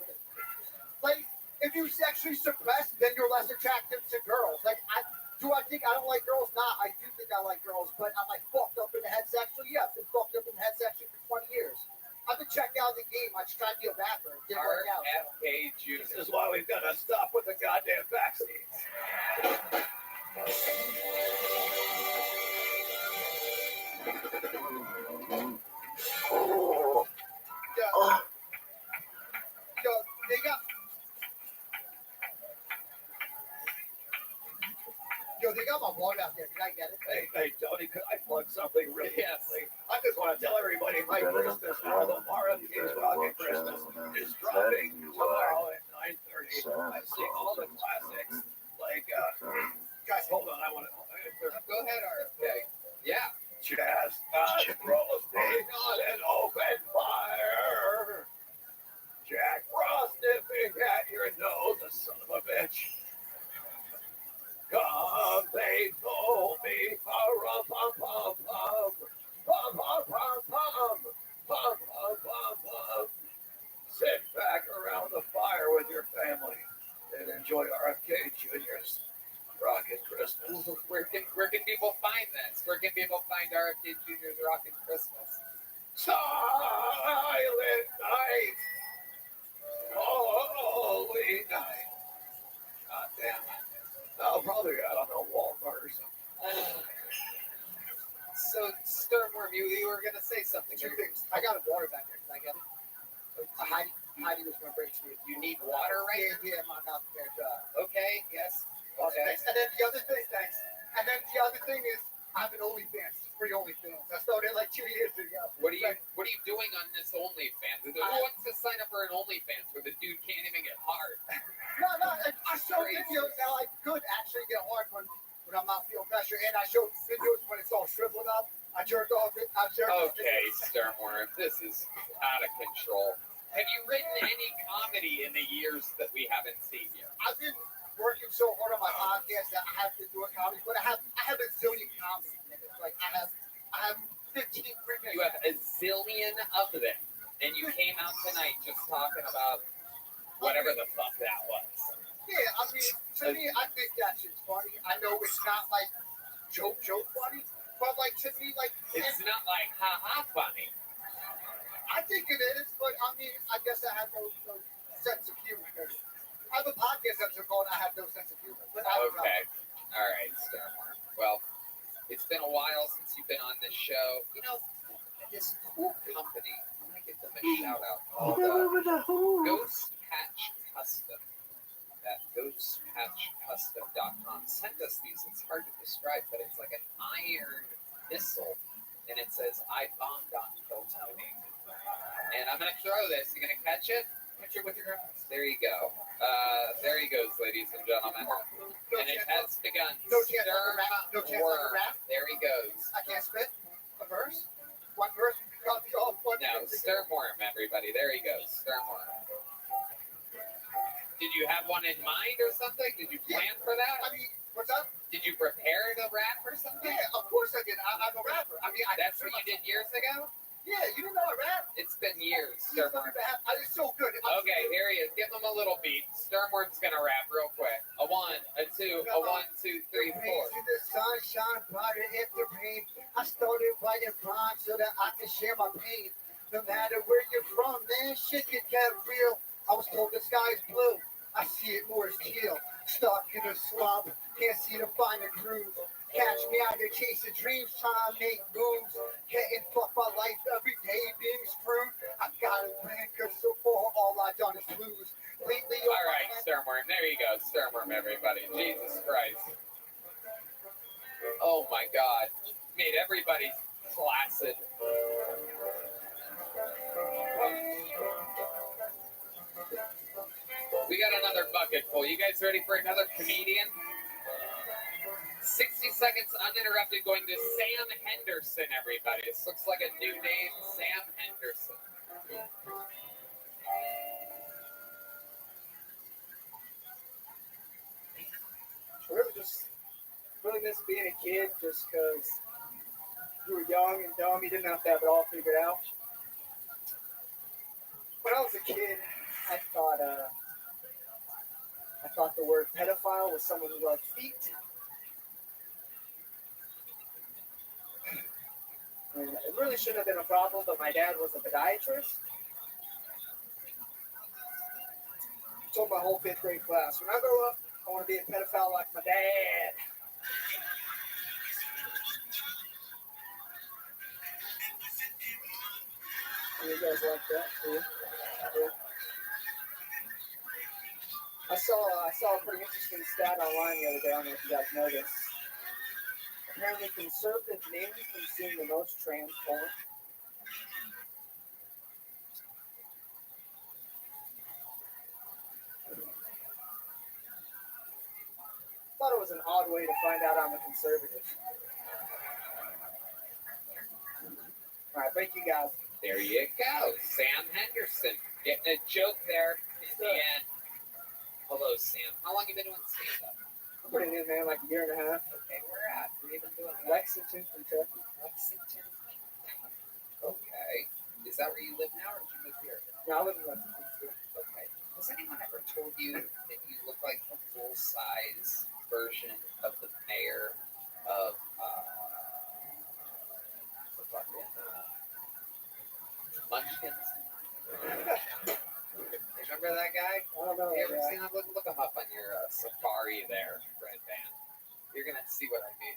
Like, if you sexually suppress, then you're less attractive to girls. Like, I think I don't like girls? Nah, I do think I like girls, but am I fucked up in the head sexually? Yeah, I've been fucked up in the head sexually for 20 years. I've been checked out of the game. I just tried to be a rapper. It didn't work out. RFK Jr. This is why we've got to stop with the goddamn vaccines. Yo, they got. Yo, they got my water out there. Can I get it? Hey, Tony, could I plug something really quickly? I just want to tell everybody my Christmas album, RFK's Rocket Christmas, is dropping tomorrow at 9:30. I sing all the classics. Like, guys, hold on. I want to. Go ahead, RFK. Yeah. Jazz, roasting on an open fire. Jack Frost nipping at your nose, a son of a bitch. Come, they told me, pa-rum-pum-pum-pum. enjoy RFK Jr.'s Rockin' Christmas. Where can people find this? Where can people find RFK Jr.'s Rockin' Christmas? Silent night. Holy night. God damn it. I'll probably got on a Walmart or something. So, Sternworm, you were going to say something. Two things. I got a water back there. Can I get it? Heidi was going to bring it to me. You need water right now? Yeah, my mouth is Okay, yes. Okay. Thanks. And then the other thing, is I have an OnlyFans. It's free OnlyFans. I started like 2 years ago. What are you doing on this OnlyFans? Who wants to sign up for an OnlyFans where the dude can't even get hard? No, I show videos that I could actually get hard when I'm not feeling pressure, and I show videos when it's all shriveled up. I jerk off it. Okay, Sternworm, this is out of control. Have you written any comedy in the years that we haven't seen you? I've been working so hard on my podcast that I have to do a comedy, but I have a zillion comedy minutes. Like I have 15 free minutes. You have a zillion of them, and you came out tonight just talking about whatever the fuck that was. Yeah, I mean, to me, I think that shit's funny. I know it's not like joke funny, but like to me, like it's not like ha funny. I think it is, but I mean, I guess I have no sense of humor. I have a podcast episode called "I Have No Sense of Humor." But Okay, all right, Sternworm. Well, it's been a while since you've been on this show. You know, this cool company. I'm gonna give them a shout out called Ghost Patch Custom. At ghostpatchcustom.com sent us these. It's hard to describe, but it's like an iron missile, and it says "I bombed on Kill Tony." And I'm gonna throw this. You gonna catch it? Catch it with your hands. There you go. There he goes, ladies and gentlemen. And it has begun. No chance on the rap. There he goes. I can't spit a verse. One verse cut me off. No, Sternworm, everybody. There he goes. Sternworm. Did you have one in mind or something? Did you plan for that? I mean, what's up? Did you prepare to rap or something? Yeah, of course I did. I'm a rapper. I mean, that's what you did years ago? Yeah, you didn't know I rap? It's been years. It's so good. Okay, here he is. Give him a little beat. Sternworm's gonna rap real quick. A 1, a 2, a 1, 2, 3, 4. The sunshine brighter in the rain. I started writing rhymes so that I could share my pain. No matter where you're from, man, shit can get real. I was told the sky's blue. I see it more as teal. Stuck in a slump, can't see to find a groove. Catch me out here chasing dreams, trying to make moves. Getting fucked by life every day, being screwed. I gotta win, cause so far all I've done is lose. Lately, all right, Sternworm, there you go. Sternworm, everybody. Jesus Christ. Oh my God. Made everybody flaccid. We got another bucket full. You guys ready for another comedian? 60 seconds uninterrupted going to Sam Henderson, everybody. This looks like a new name, Sam Henderson. Really miss being a kid just because you were young and dumb. You didn't have to have it all figured out. When I was a kid, I thought the word pedophile was someone who loved feet. And it really shouldn't have been a problem, but my dad was a podiatrist. I told my whole 5th grade class, when I grow up, I want to be a pedophile like my dad. You guys like that? Yeah. I saw a pretty interesting stat online the other day. I don't know if you guys know this. Apparently, conservative men consume the most trans porn. Thought it was an odd way to find out I'm a conservative. All right, thank you guys. There you go, Sam Henderson. Getting a joke there in the end. Hello, Sam. How long have you been doing stand-up? I'm pretty new, man, like a year and a half. Okay, where at? Where you been doing that? Lexington, Kentucky. Lexington, Okay. Is that where you live now, or did you move here? No, I live in Lexington. Okay. Has anyone ever told you that you look like a full-size version of the mayor of the fucking Munchkins? Remember that guy? I don't know. You ever seen him? Look him up on your Safari there, Red Band. You're gonna see what I mean.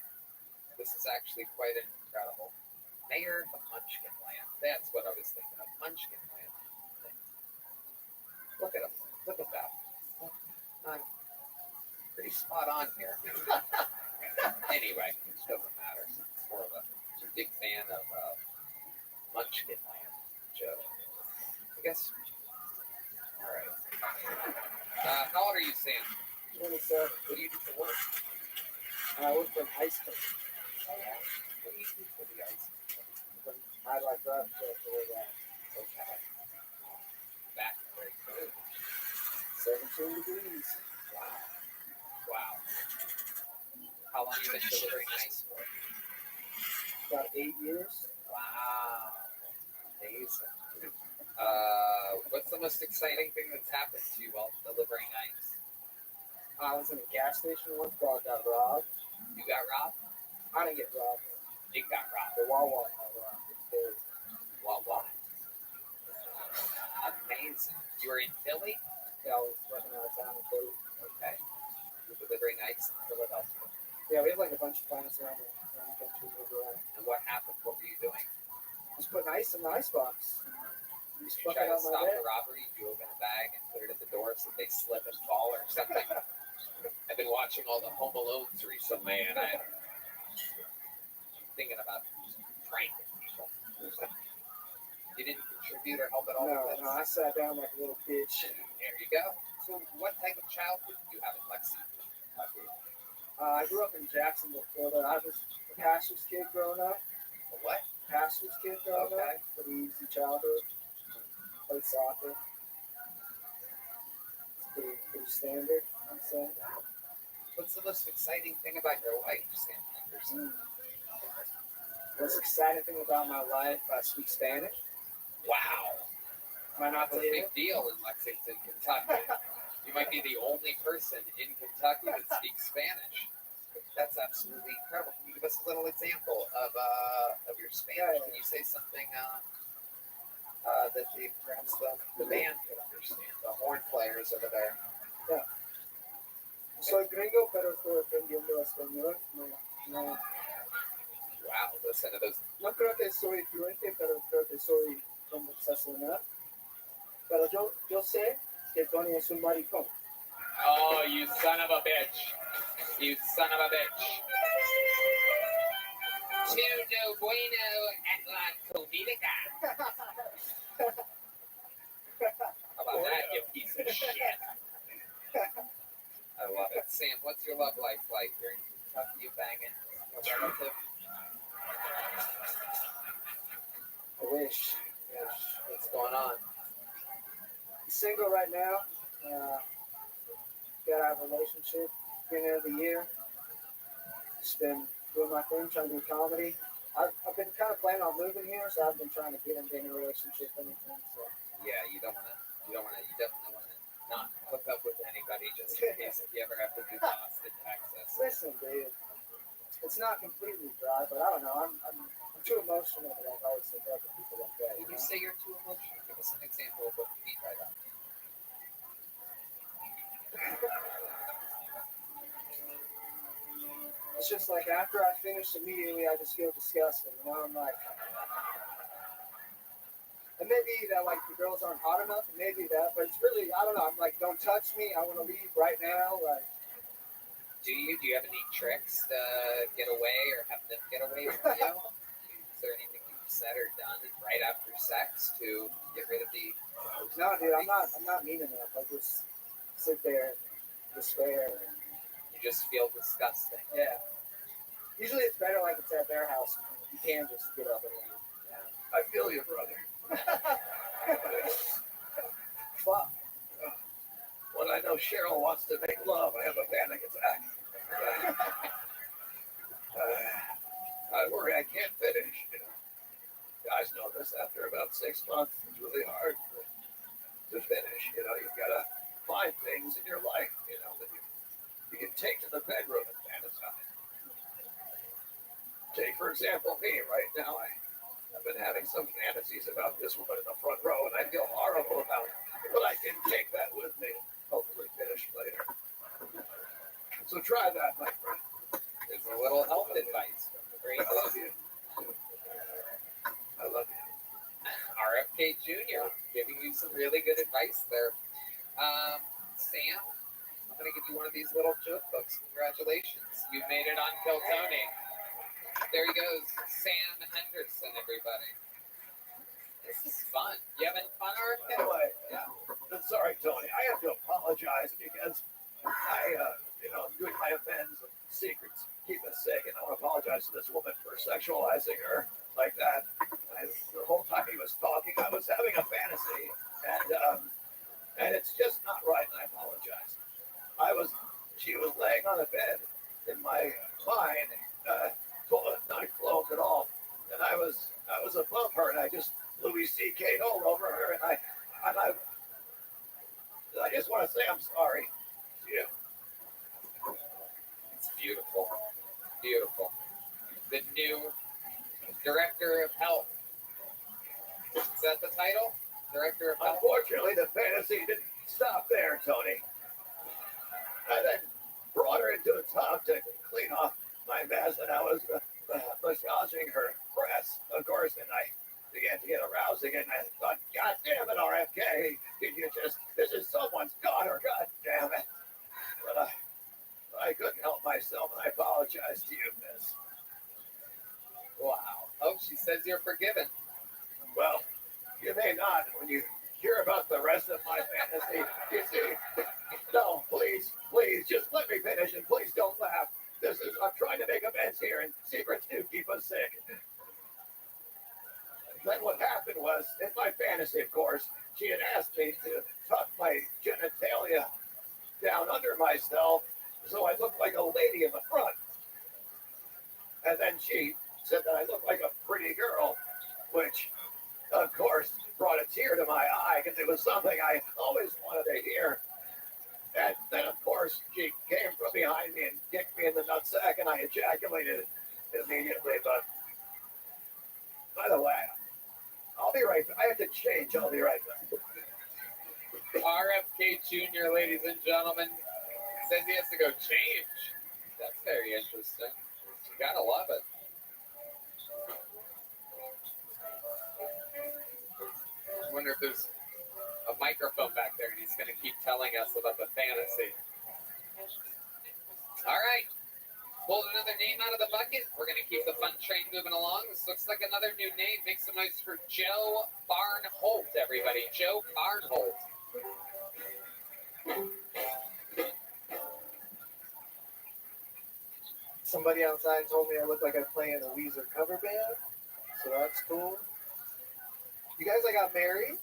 This is actually quite incredible. Mayor of Munchkin Land. That's what I was thinking of. Munchkin Land. Look at him. Look at that. Pretty spot on here. Anyway, it doesn't matter. It's more of a big fan of Munchkin Land. Joe. I guess. All right. How old are you, Sam? 27. What do you do for work? I work for an ice cream. What do you do for the ice cream? I like that stuff for that. Okay. Back very cool. 17 degrees. Wow. Wow. How long have you been delivering ice for? About 8 years. Wow. Amazing. What's the most exciting thing that's happened to you while delivering ice? I was in a gas station once, but I got robbed. You got robbed? I didn't get robbed. It got robbed. The Wawa got robbed. Wawa. Amazing. You were in Philly? Yeah, I was working out of town in Philly. Okay. You're delivering ice in Philadelphia. Yeah, we have like a bunch of plants around the country. And what happened? What were you doing? Just putting ice in the icebox. Did you try to stop the robbery? Did you open a bag and put it at the door so they slip and fall or something? I've been watching all the Home Alones recently, and I'm thinking about pranking people. You didn't contribute or help at all? No, I sat down like a little bitch. There you go. So what type of childhood did you have in Lexington? I grew up in Jacksonville, Florida. I was a pastor's kid growing up. A what? Pastor's kid growing up. Pretty easy childhood. Played soccer. Pretty standard, I'd say. What's the most exciting thing about your life, Sam Henderson? What's the exciting thing about my life? I speak Spanish. Wow. Am I not That's a big deal in Lexington, Kentucky. You might be the only person in Kentucky that speaks Spanish. That's absolutely incredible. Can you give us a little example of your Spanish? Can you say something that perhaps the band could understand, the horn players over there? Yeah. Soy gringo, pero estoy aprendiendo español. No. Wow, listen to those. No creo que soy fluente, pero creo que soy conversacional. Pero yo sé que Tony es un maricón. Oh, you son of a bitch. You son of a bitch. No bueno at la comedica. How about that, you piece of shit? I love it. Sam, what's your love life like? You're in Kentucky, you banging a relative? I wish. What's going on? Single right now. Got out of a relationship beginning of the year. Just been doing my thing, trying to do comedy. I've been kind of planning on moving here, so I've been trying to get into a relationship and anything. So. Yeah, you definitely want to not hook up with anybody just in case if you ever have to do Austin, Texas. Listen, dude, it's not completely dry, but I don't know. I'm too emotional to like always think up with people like that. When you say you're too emotional, give us an example of what you mean by that. It's just like after I finish immediately, I just feel disgusting. You know, I'm like, and maybe that like the girls aren't hot enough, and maybe that, but it's really, I don't know. I'm like, don't touch me. I want to leave right now. Like, do you have any tricks to get away or have them get away from you? Is there anything you've said or done right after sex to get rid of the? No, dude, I'm not mean enough. I just sit there and despair. You just feel disgusting. Yeah. Usually it's better like it's at their house. You can just get up and leave. Yeah. I feel you, brother. Fuck. When I know Cheryl wants to make love, I have a panic attack. I worry I can't finish. You know, guys know this. After about 6 months, it's really hard to finish. You know, you've got to find things example, me right now, I've been having some fantasies about this woman in the front row, and I feel horrible about it. But I can take that with me. Hopefully finish later. So try that, my friend. It's a little health advice from the great I love you. I love you. RFK Jr. giving you some really good advice there. Sam, I'm going to give you one of these little joke books. Congratulations. You made it on Kill Tony. There he goes. Sam Henderson, everybody. This is fun. You having fun, RFK? Anyway, yeah. Sorry, Tony. I have to apologize because I, I'm doing my offense and secrets keep us sick, and I want to apologize to this woman for sexualizing her like that. The whole time he was talking, I was having a fantasy, and it's just not right, and I apologize. She was laying on a bed in my mind, not clothed at all, and I was above her, and I just Louis C.K'd all over her, and I just want to say I'm sorry to you. It's beautiful. Beautiful. The new Director of Health. Is that the title? Director of Health? Unfortunately, the fantasy didn't stop there, Tony. I then brought her into a tub to clean off my mess, and I was massaging her breasts, of course, and I began to get aroused again. I thought, God damn it, RFK, this is someone's daughter, God damn it. But I couldn't help myself, and I apologize to you, miss. Wow. Oh, she says you're forgiven. Well, you may not when you hear about the rest of my fantasy. You see, no, please, just let me finish, and please don't laugh. I'm trying to make amends here, and secrets do keep us sick. Then what happened was, in my fantasy, of course, she had asked me to tuck my genitalia down under myself so I looked like a lady in the front. And then she said that I looked like a pretty girl, which, of course, brought a tear to my eye because it was something I always wanted to hear. And then, of course, she came from behind me and kicked me in the nutsack, and I ejaculated immediately. But, by the way, I'll be right back. I have to change. I'll be right back. RFK Jr., ladies and gentlemen, says he has to go change. That's very interesting. You gotta love it. I wonder if there's a microphone back there and he's going to keep telling us about the fantasy. All right. Pulled another name out of the bucket. We're going to keep the fun train moving along. This looks like another new name. Make some noise for Joe Barnholt, everybody. Joe Barnholt. Somebody outside told me I look like I play in a Weezer cover band, so that's cool. You guys, I got married.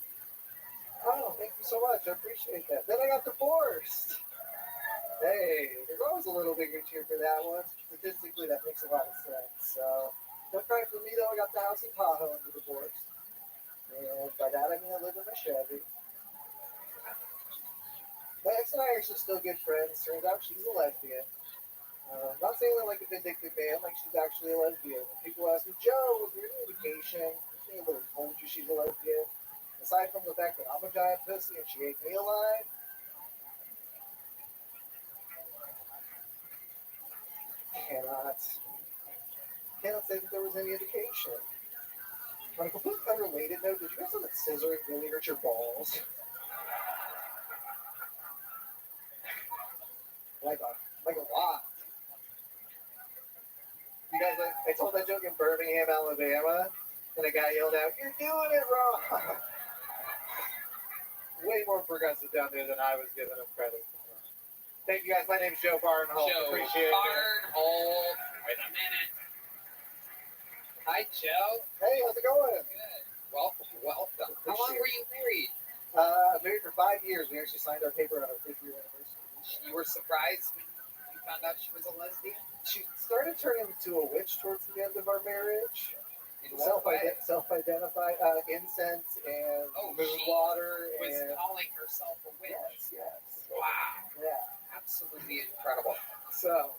Oh, thank you so much. I appreciate that. Then I got divorced. Hey, there's always a little bigger cheer for that one. Statistically, that makes a lot of sense. So, don't cry for me, though. I got the house in Tahoe in the divorce. And by that, I mean I live in my Chevy. My ex and I are actually still good friends. Turns out she's a lesbian. Not saying that like a vindictive man, like she's actually a lesbian. When people ask me, Joe, was there any indication? I think I would have told you she's a lesbian. Aside from the fact that I'm a giant pussy and she ate me alive, cannot say that there was any indication. On a completely unrelated note, did you guys know that scissoring really hurts your balls? Like a lot. You guys, I told that joke in Birmingham, Alabama, and a guy yelled out, "You're doing it wrong!" Way more progressive down there than I was giving him credit for. Thank you guys. My name's Joe Barnholt. Appreciate it. Barnholt. Wait a minute. Hi, Joe. Hey, how's it going? Good. Welcome. How long were you married? Married for 5 years. We actually signed our paper on our 5th-year anniversary. You were surprised when you found out she was a lesbian? She started turning into a witch towards the end of our marriage. In what way? Self-identified, incense and moon water. Was and calling herself a witch. Yes. Wow. Yeah. Absolutely incredible. So,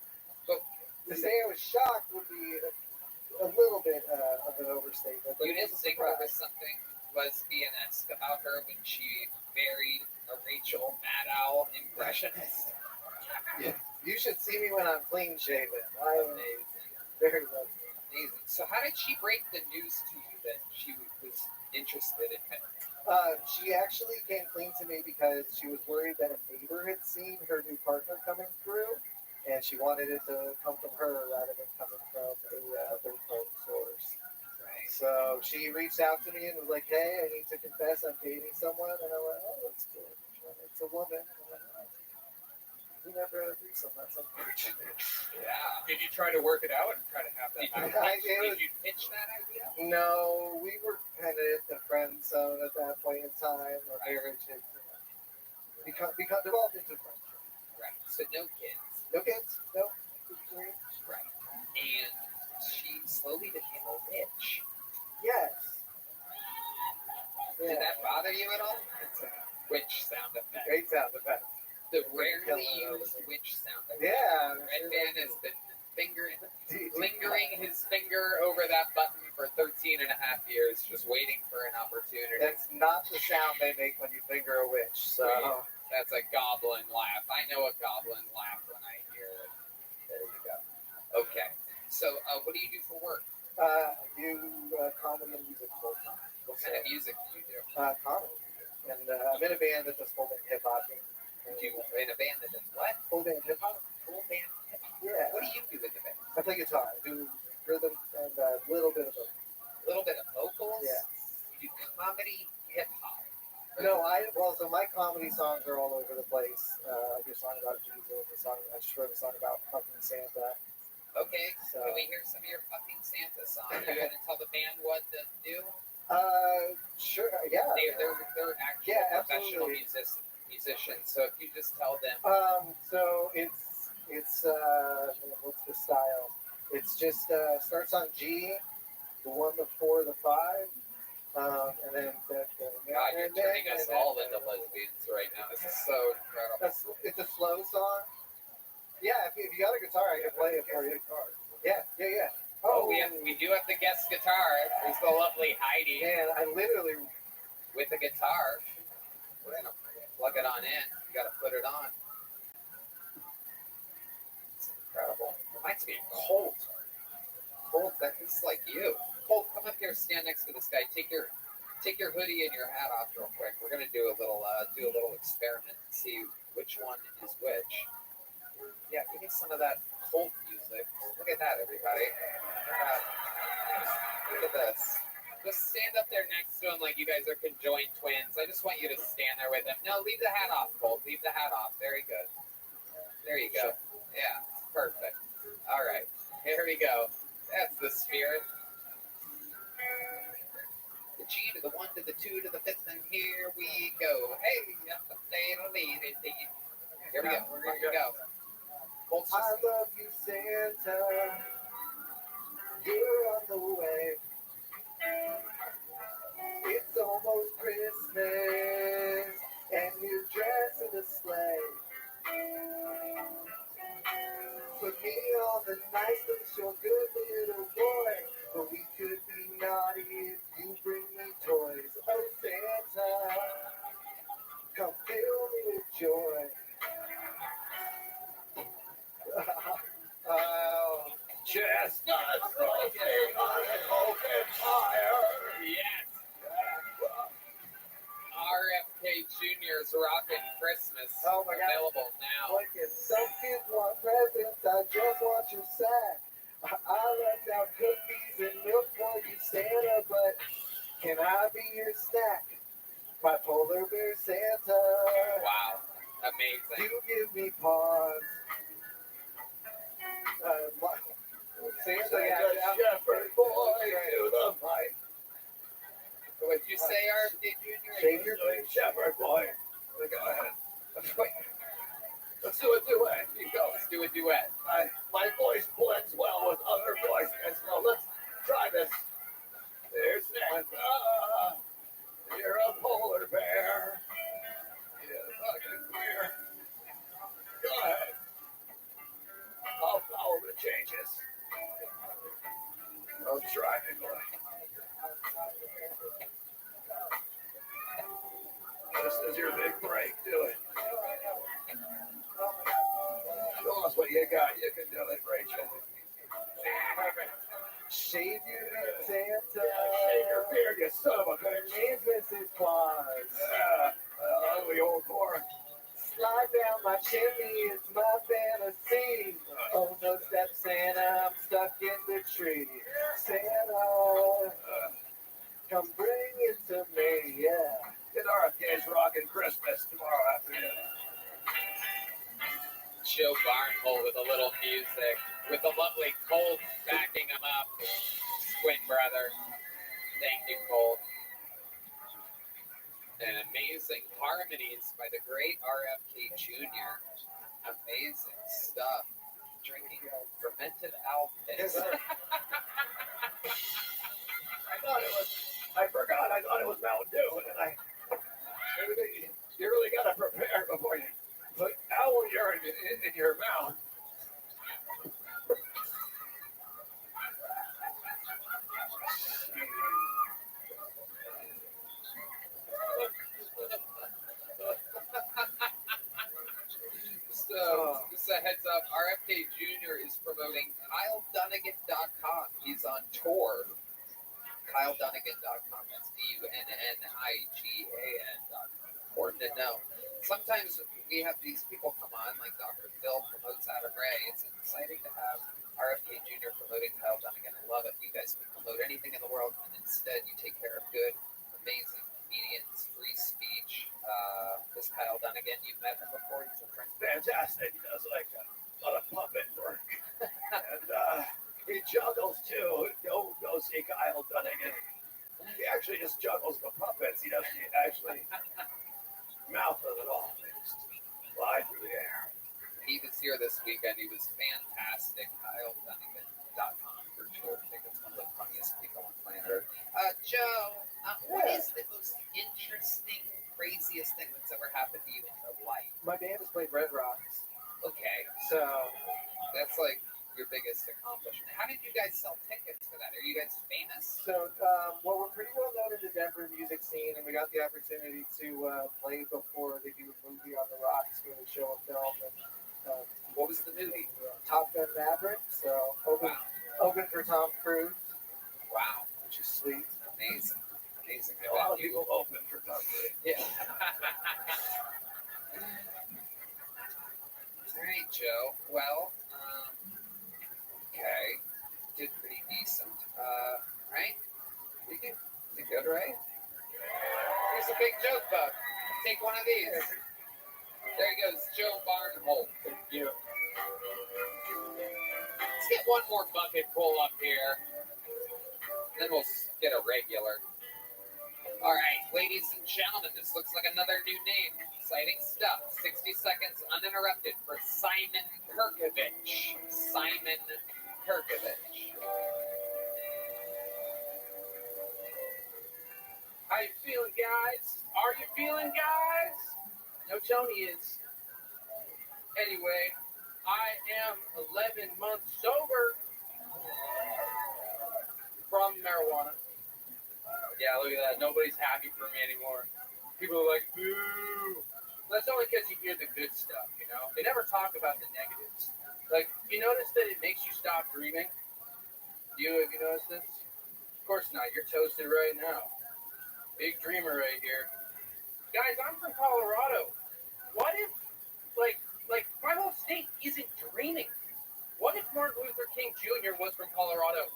But to say I was shocked would be a little bit of an overstatement. But You it was didn't a think there was surprise. something lesbian-esque about her when she married a Rachel Maddow impressionist? Yeah, you should see me when I'm clean shaven. I am Amazing. very lesbian. Amazing. So how did she break the news to you that she was interested in him? She actually came clean to me because she was worried that a neighbor had seen her new partner coming through, and she wanted it to come from her rather than coming from a third-party source. Right. So she reached out to me and was like, "Hey, I need to confess I'm dating someone," and I went, "Oh, that's cool. It's a woman." And I went, "Oh, we never had a threesome. That's unfortunate." Yeah. Did you try to work it out and try to have that happen? Did you pitch that idea? No, we were kind of in the friend zone at that point in time. Our marriage had become devolved into friendship. Right. So no kids. No kids. No. Right. And she slowly became a witch. Yes. Did that bother you at all? It's a Witch sound effect. great sound effect. The rarely used witch sound effect. Yeah. Red Van has been lingering his finger over that button for 13 and a half years, just waiting for an opportunity. That's not the sound they make when you finger a witch. So that's a goblin laugh. I know a goblin laugh when I hear it. There you go. Okay. So what do you do for work? I do comedy and music full time. What kind of music do you do? Comedy. And I'm in a band that does full band hip hop. You in a band that does what? Full band hip hop. Full band hip hop. Yeah. What do you do in the band? I play guitar. I do rhythm and a little bit of vocals. A little bit of vocals? Yeah. You do comedy hip hop. No, so my comedy songs are all over the place. I do a song about Jesus. I just wrote a song about fucking Santa. Okay, So. can we hear some of your fucking Santa song? You gonna tell the band what to do? Sure. Yeah. They're actual professional musicians. So if you just tell them. So it's what's the style? It's just starts on G, the 1, the 4, the 5, and then God, you're turning us all into lesbians right now. This is so incredible. It's a slow song. Yeah, if you got a guitar, I can play it for you. Yeah. Oh, we do have the guest guitar. There's the lovely Heidi. Man, I literally with the guitar. We're gonna plug it on in. You gotta put it on. It's incredible. Reminds me of Colt. Colt, that is like you. Colt, come up here, stand next to this guy. Take your hoodie and your hat off real quick. We're gonna do a little experiment and see which one is which. Yeah, give me some of that Colt music. Look at that, everybody. Look at this. Just stand up there next to him like you guys are conjoined twins. I just want you to stand there with him. No, leave the hat off, Colt. Leave the hat off. Very good. There you go. Yeah, perfect. All right. Here we go. That's the spirit. The G to the 1 to the 2 to the 5th, and here we go. Hey, here we go. We're going to go. I love you, Santa. You're on the way. It's almost Christmas, and you're dressed in a sleigh. Put me on the nice list, you're a good little boy. But we could be naughty if you bring me toys. Oh, Santa, come fill me with joy. Chestnuts roasting on an open fire. Yes. RFK Jr.'s Rockin' Christmas. Oh my God. Available now. Like if some kids want presents, I just want your sack. I left out cookies and milk for you, Santa, but can I be your snack? My polar bear Santa. Wow. Amazing. You give me pause. Santa, shepherd boy to the mic. What'd you say, RFK Jr.? Shave your Shepherd boy. Go ahead. Let's do a duet. You go. Let's do a duet. My voice blends well with other voices, so let's try this. There's Santa. You're a polar bear. You're fucking queer. Go ahead. I'll follow the changes. you can do it, Rachel. Perfect. Shave your beard, Santa. Shave your beard, you son of a Her bitch. name's Mrs. Claus. Ugly old whore. Slide down my chimney is my fantasy. Oh, no step Santa, I'm stuck in the tree. Santa, come bring it to me, yeah. Get RFK's Rockin' Christmas tomorrow afternoon. Joe Barnhole with a little music, with the lovely Colt backing him up. Twin brother. Thank you, Colt. And amazing harmonies by the great RFK Jr. Amazing stuff. Drinking fermented alpes. I forgot, I thought it was Mountain Dew, and you really gotta prepare before you put owl urine in your mouth. So, just a heads up, RFK Jr. is promoting KyleDunnigan.com. He's on tour. KyleDunnigan.com. That's DUNNIGAN.com. Important to know. Sometimes we have these people come on, like Dr. Phil promotes Adam Ray. It's exciting to have RFK Jr. promoting Kyle Dunnigan. I love it. You guys can promote anything in the world, and instead you take care of good, amazing comedians, free speech. This Kyle Dunnigan, you've met him before. He's a friend. Fantastic. He does like a lot of puppet work. And he juggles too. Go see Kyle Dunnigan. He actually just juggles the puppets. He doesn't actually mouth of it all. They just fly through the air. He was here this weekend. He was fantastic. KyleDunnigan.com for sure. I think it's one of the funniest people on planet Earth. Joe, what is the most interesting, craziest thing that's ever happened to you in your life? My band has played Red Rocks. Okay, So that's like your biggest accomplishment. How did you guys sell tickets for that? Are you guys famous? So, well, we're pretty well known in the Denver music scene, and we got the opportunity to play before they do a movie on the Rocks where they show a film. And, what was the movie? Top Gun Maverick. So, open for Tom Cruise. Wow. Which is sweet. Amazing. Amazing. A lot of people open for Tom Cruise. Yeah. All right, Joe. Well, okay. Did pretty decent. Right? You did good, right? Here's a big joke bug. Take one of these. There he goes, Joe Barnholt. Thank you. Let's get one more bucket full up here. Then we'll get a regular. All right, ladies and gentlemen, this looks like another new name. Exciting stuff. 60 seconds uninterrupted for Simon Perkovich. Simon Perkovich. How you feeling, guys? Are you feeling, guys? No, Tony is. Anyway, I am 11 months sober from marijuana. Yeah, look at that. Nobody's happy for me anymore. People are like, boo. That's only because you hear the good stuff, you know? They never talk about the negatives. Like, you notice that it makes you stop dreaming? Have you noticed this? Of course not. You're toasted right now. Big dreamer right here. Guys, I'm from Colorado. What if, like my whole state isn't dreaming? What if Martin Luther King Jr. was from Colorado?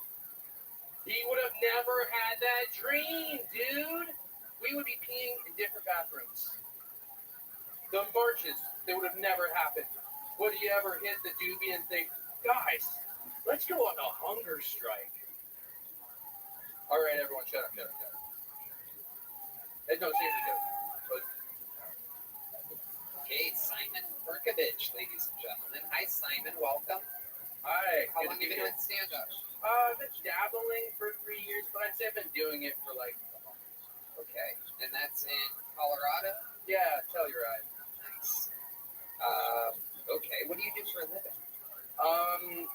He would have never had that dream, dude. We would be peeing in different bathrooms. The marches, they would have never happened. Would you ever hit the doobie and think, guys, let's go on a hunger strike? All right, everyone, shut up. No, seriously, Joe. Okay, Simon Perkovich, ladies and gentlemen. Hi, Simon. Welcome. Hi. How long have you been doing stand-up? I've been dabbling for 3 years, but I'd say I've been doing it for like a month. Okay, and that's in Colorado? Yeah, Telluride. Nice. Okay, what do you do for a living?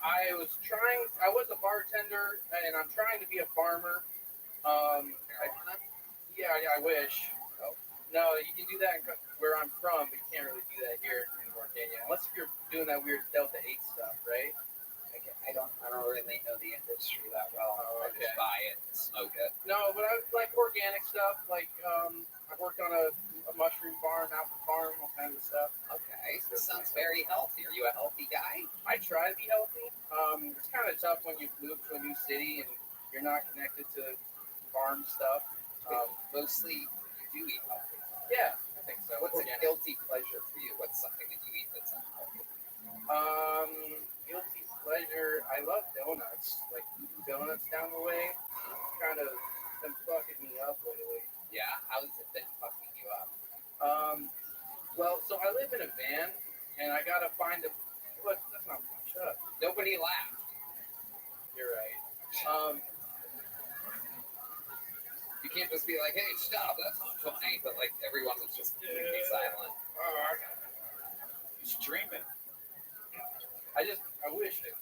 I was a bartender, and I'm trying to be a farmer. I wish. Oh. No, you can do that where I'm from, but you can't really do that here anymore, Virginia, unless if you're doing that weird Delta 8 stuff, right? I don't really know the industry that well. I just buy it and smoke it. No, but I like organic stuff. Like I worked on a mushroom farm, apple farm, all kinds of stuff. Okay, so this sounds very healthy. Are you a healthy guy? I try to be healthy. It's kind of tough when you move to a new city and you're not connected to farm stuff. Mostly you do eat healthy. Yeah, I think so. What's a guilty pleasure for you? What's something that you eat that's unhealthy? Guilty pleasure. I love donuts. Like eating donuts down the way. Kind of been fucking me up lately. Yeah, how has it been fucking you up? Well, so I live in a van, and I gotta find a. What? That's not much. Shut up. Nobody laughed. You're right. You can't just be like, "Hey, stop! That's not funny." But like everyone was just completely silent. He's dreaming. I wish it.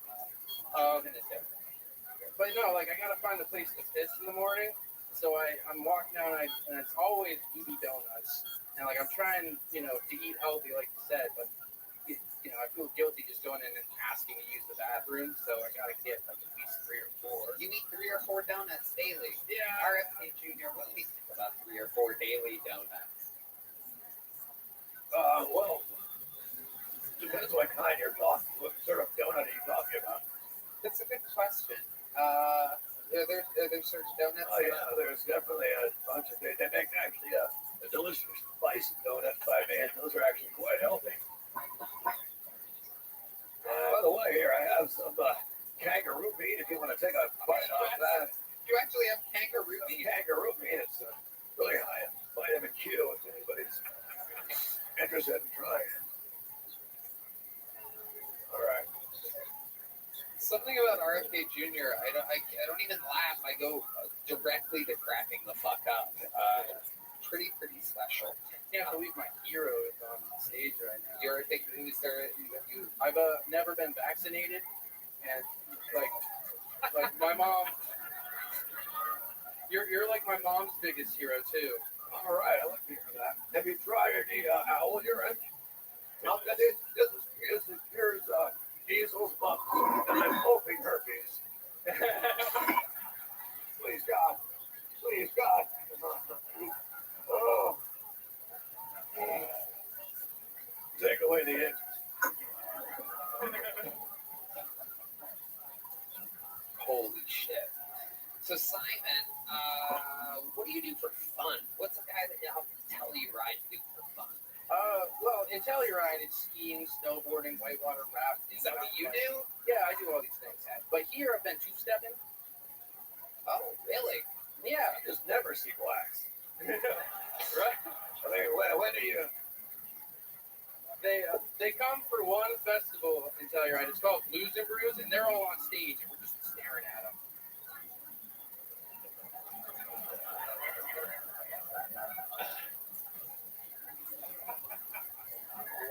But no, like I gotta find a place to piss in the morning. So I'm walking down, and it's always EB donuts. And like I'm trying, to eat healthy, like you said, but I feel guilty just going in and asking to use the bathroom. So I gotta get like at least 3 or 4. You eat 3 or 4 donuts daily. Yeah. RFK Jr. What do you think about 3 or 4 daily donuts? Well, depends what kind you're talking. What sort of donut are you talking about? That's a good question. Are there certain donuts? Oh yeah, there's definitely a bunch of things. They make actually a delicious spicy donut by me, and those are actually quite healthy. By the way, here I have some kangaroo meat. If you want to take a bite off that. You actually have kangaroo meat. Kangaroo meat. It's really high in vitamin Q. If anybody's interested in trying it. All right. Something about RFK Jr. I don't even laugh. I go directly to cracking the fuck up. Pretty special. Can't believe my hero is on stage right now. You're a big who's there? I've never been vaccinated, and like my mom. You're like my mom's biggest hero too. All right, I like to hear that. Have you tried any owl urine? Here's measles, mumps, and I'm hoping herpes. Please God. Please God. Oh. Take away the itch. Holy shit. So Simon, what do you do for fun? What's a guy that you help Telluride do for fun? Well, in Telluride, it's skiing, snowboarding, whitewater rafting. Is that what you do? Yeah, I do all these things. But here, I've been two-stepping. Oh, really? Yeah. You just never see blacks. Right? I mean, when do you? They come for one festival in Telluride. It's called Blues and Brews, and they're all on stage, and we're just staring at them.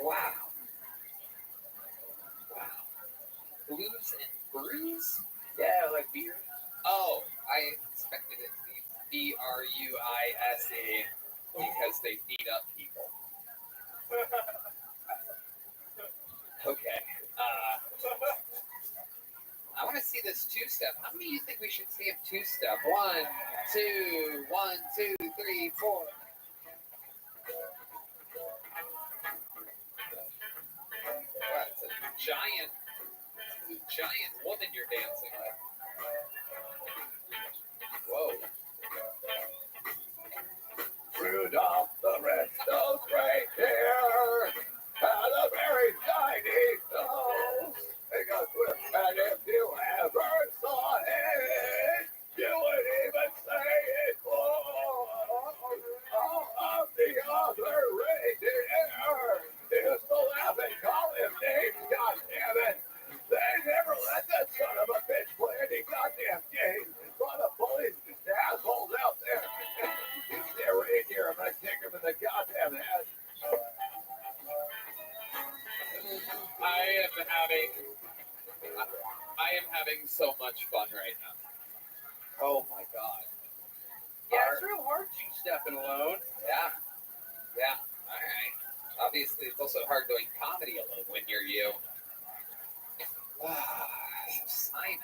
Wow. Blues and Brews? Yeah, like beer. Oh, I expected it to be BRUISE because they beat up people. Okay. I want to see this two-step. How many do you think we should see of two-step? 1, 2, 1, 2, 3, 4. Wow, it's a giant woman you're dancing with. Whoa. Rudolph the red-nosed reindeer had a very shiny nose. It goes with, and if you ever saw it, you would even say it was all of the other reindeer. They used to laugh and call him names, goddammit. They never let that son of a bitch play any goddamn games. Lot of bullies and assholes out there. If they're reindeer, I'm gonna kick them in the goddamn head. I am having so much fun right now. Oh my god. Yeah, it's real hard two-stepping alone. Yeah. All right. Obviously, it's also hard doing comedy alone when you're you. Simon.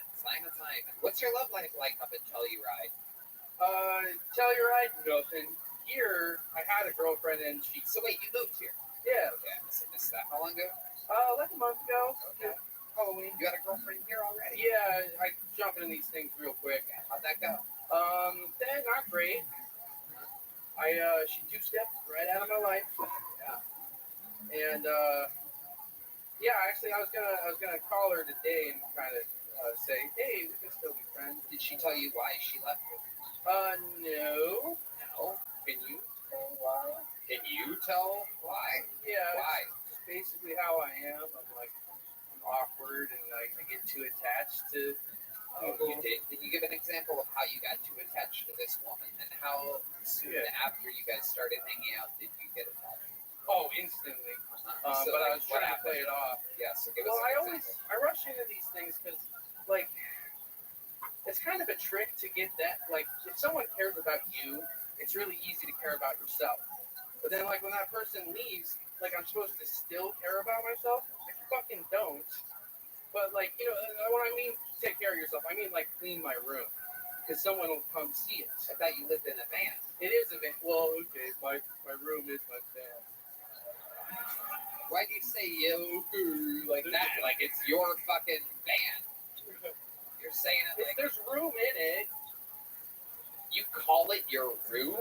What's your love life like up in Telluride? Telluride, nothing. Here, I had a girlfriend and she. So wait, you moved here? Yeah. Okay, I must have missed that. How long ago? Like a month ago. Okay. Halloween. You got a girlfriend here already? Yeah, I jump into these things real quick. How'd that go? Not great. She two-stepped right out of my life. Yeah. And actually, I was gonna call her today and kind of say, hey, we can still be friends. Did she tell you why she left you? No. No. Can you tell why? Can you tell why? Yeah. Why? It's basically how I am. I'm awkward and I get too attached to people. You did. Can you give an example of how you got too attached to this woman and how soon after you guys started hanging out did you get attached? Oh, instantly. So, but I like, was trying to play it off. Yeah, so give Well, us an example. I rush into these things because, like, it's kind of a trick to get that. Like, if someone cares about you, it's really easy to care about yourself. But then, like, when that person leaves, like, I'm supposed to still care about myself? I fucking don't. But, like, you know, when I mean take care of yourself, I mean, like, clean my room. Because someone will come see it. I thought you lived in a van. It is a van. Well, okay, my room is my van. Why do you say yo like that? Like it's your fucking van. You're saying it like there's room in it. You call it your room?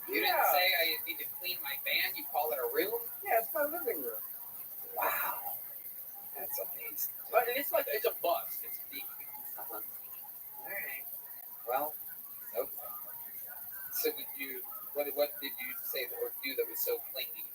You didn't say I need to clean my van. You call it a room? Yeah, it's my living room. Wow, that's amazing. But it's like it's a bus. It's deep. All right. Well, okay. So did you? What did you say or do that was so clingy?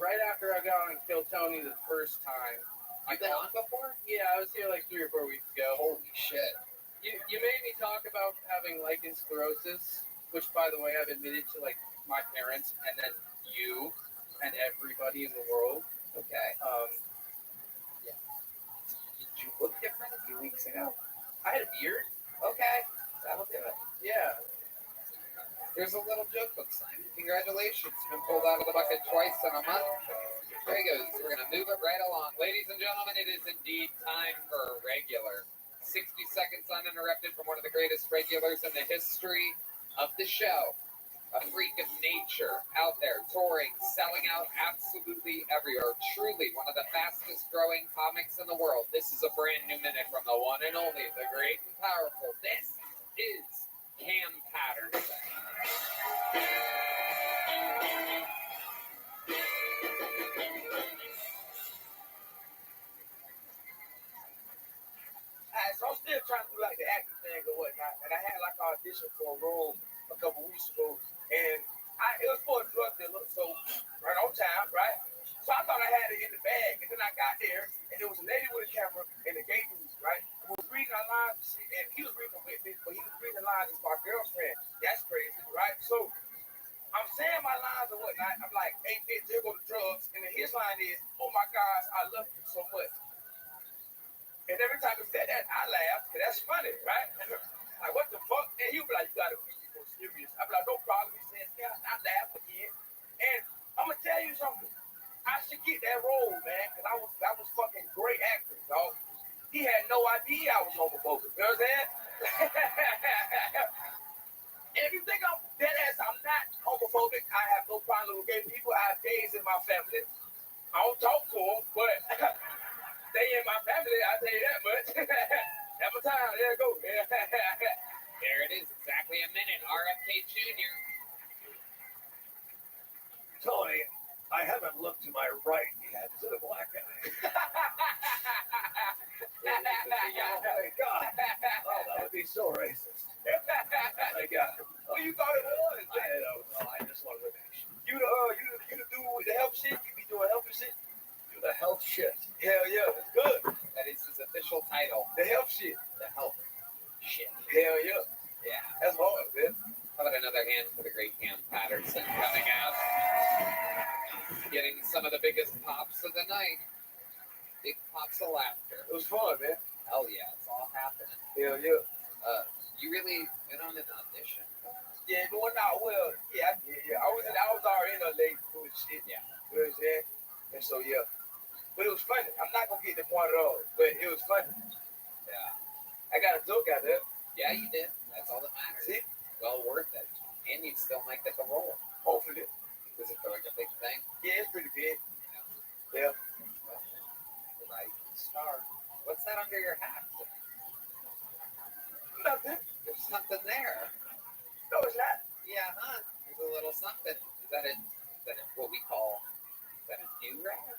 Right after I got on Kill Tony the first time. You've been on before? Yeah, I was here like 3 or 4 weeks ago. Holy shit. You made me talk about having lichen sclerosis, which, by the way, I've admitted to like my parents and then you and everybody in the world. Okay. Yeah. Did you look different a few weeks ago? I had a beard. Okay. That'll do it. Yeah. Here's a little joke book, Simon. Congratulations. You've been pulled out of the bucket twice in a month. There he goes. We're going to move it right along. Ladies and gentlemen, it is indeed time for a regular. 60 seconds uninterrupted from one of the greatest regulars in the history of the show. A freak of nature out there, touring, selling out absolutely everywhere. Truly one of the fastest growing comics in the world. This is a brand new minute from the one and only, the great and powerful. This is Cam Patterson. So I'm still trying to do like the acting thing or whatnot, and I had like an audition for a role a couple weeks ago, and it was for a drug dealer, so right on time, right? So I thought I had it in the bag, and then I got there, and there was a lady with a camera and the gay dudes, right? Who was reading our lines and shit, and he was reading with me, but he was reading lines as my girlfriend. That's crazy, right? So I'm saying my lines and whatnot. I'm like, hey, bitch, there go the drugs, and then his line is, oh my gosh, I love you so much. And every time he said that, I laughed, because that's funny, right? Like, what the fuck? And he'll be like, you gotta be more serious. I'll be like, no problem. He says, yeah, I laugh again. And I'm gonna tell you something. I should get that role, man, because that was fucking great acting, dog. He had no idea I was homophobic. You know what I'm saying? And if you think I'm dead ass, I'm not homophobic. I have no problem with gay people. I have gays in my family. I don't talk to them, but they in my family, I tell you that much. Every time, there it goes. There it is, exactly a minute. RFK Jr. Tony, I haven't looked to my right yet. Is it a black guy? Oh my God. Oh, that would be so racist. My God. Well, you thought it was. I don't know. I just wanted to make sure. You do the health shit? You be doing healthy shit? Do the health shit. Hell yeah, it's good. That is his official title. The health shit. The health shit. Hell yeah. Yeah. That's hard, man. How about another hand for the great Cam Patterson coming out, getting some of the biggest pops of the night. Big pops of laughter. It was fun, man. Hell yeah, it's all happening. Hell yeah. You really went on an audition. Yeah, going out well. Yeah, I did. Yeah, I was already in LA doing shit. Yeah, you know what I'm saying? And so yeah, but it was funny. I'm not gonna get the point at all, but it was funny. Yeah. I got a joke out there. Yeah, you did. That's all that matters. See? Well worth it. And you still might get the role. Hopefully. Was it like a big thing? Yeah, it's pretty big. Yeah. Right. Star. What's that under your hat? Nothing. There's something there. No, it's not. Yeah, huh? There's a little something. Is that it? Is that what we call? Is that a do-rag?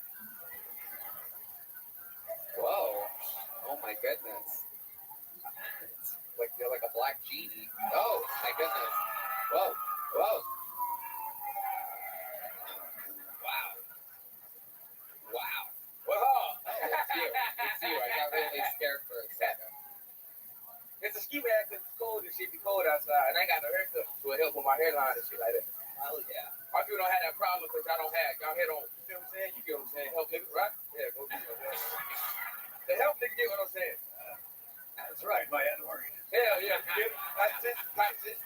Whoa! Oh my goodness! It's like you're like a black genie. Oh my goodness! Whoa! Whoa! Wow! Wow! Whoa! Oh, it's you! It's you! I got really scared for a second. It's a ski mask because it's cold and shit be cold outside. And I got a haircut to help with my hairline and shit like that. Oh yeah. My people don't have that problem because y'all don't have. Y'all head on. You know what I'm saying? You get what I'm saying? Help niggas, right? Yeah, go get what I'm saying. The help nigga get what I'm saying. That's right, my Edward. Hell yeah. Type shit.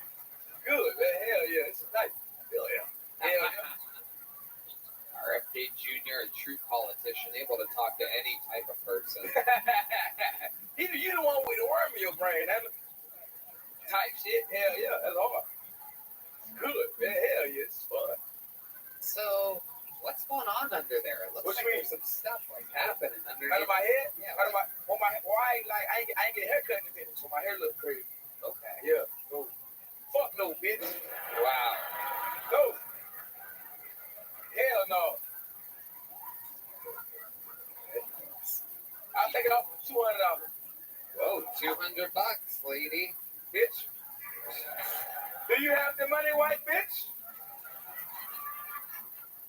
Good, man. Hell yeah. This is nice. Hell yeah. Hell yeah. RFK Jr., a true politician, able to talk to any type of person. You the one with the worm in your brain. That type shit. Hell yeah. That's hard. Good, man. Hell yeah. It's fun. So, what's going on under there? It looks What like you mean? there's some stuff like happening under Out of my head? Yeah. Out of my, on my, well, I ain't get a haircut in a minute, so my hair look crazy. Okay. Yeah. So, fuck no, bitch. Wow. No. Hell no. I'll take it off for $200. Whoa, $200, lady. Bitch. Do you have the money, white bitch?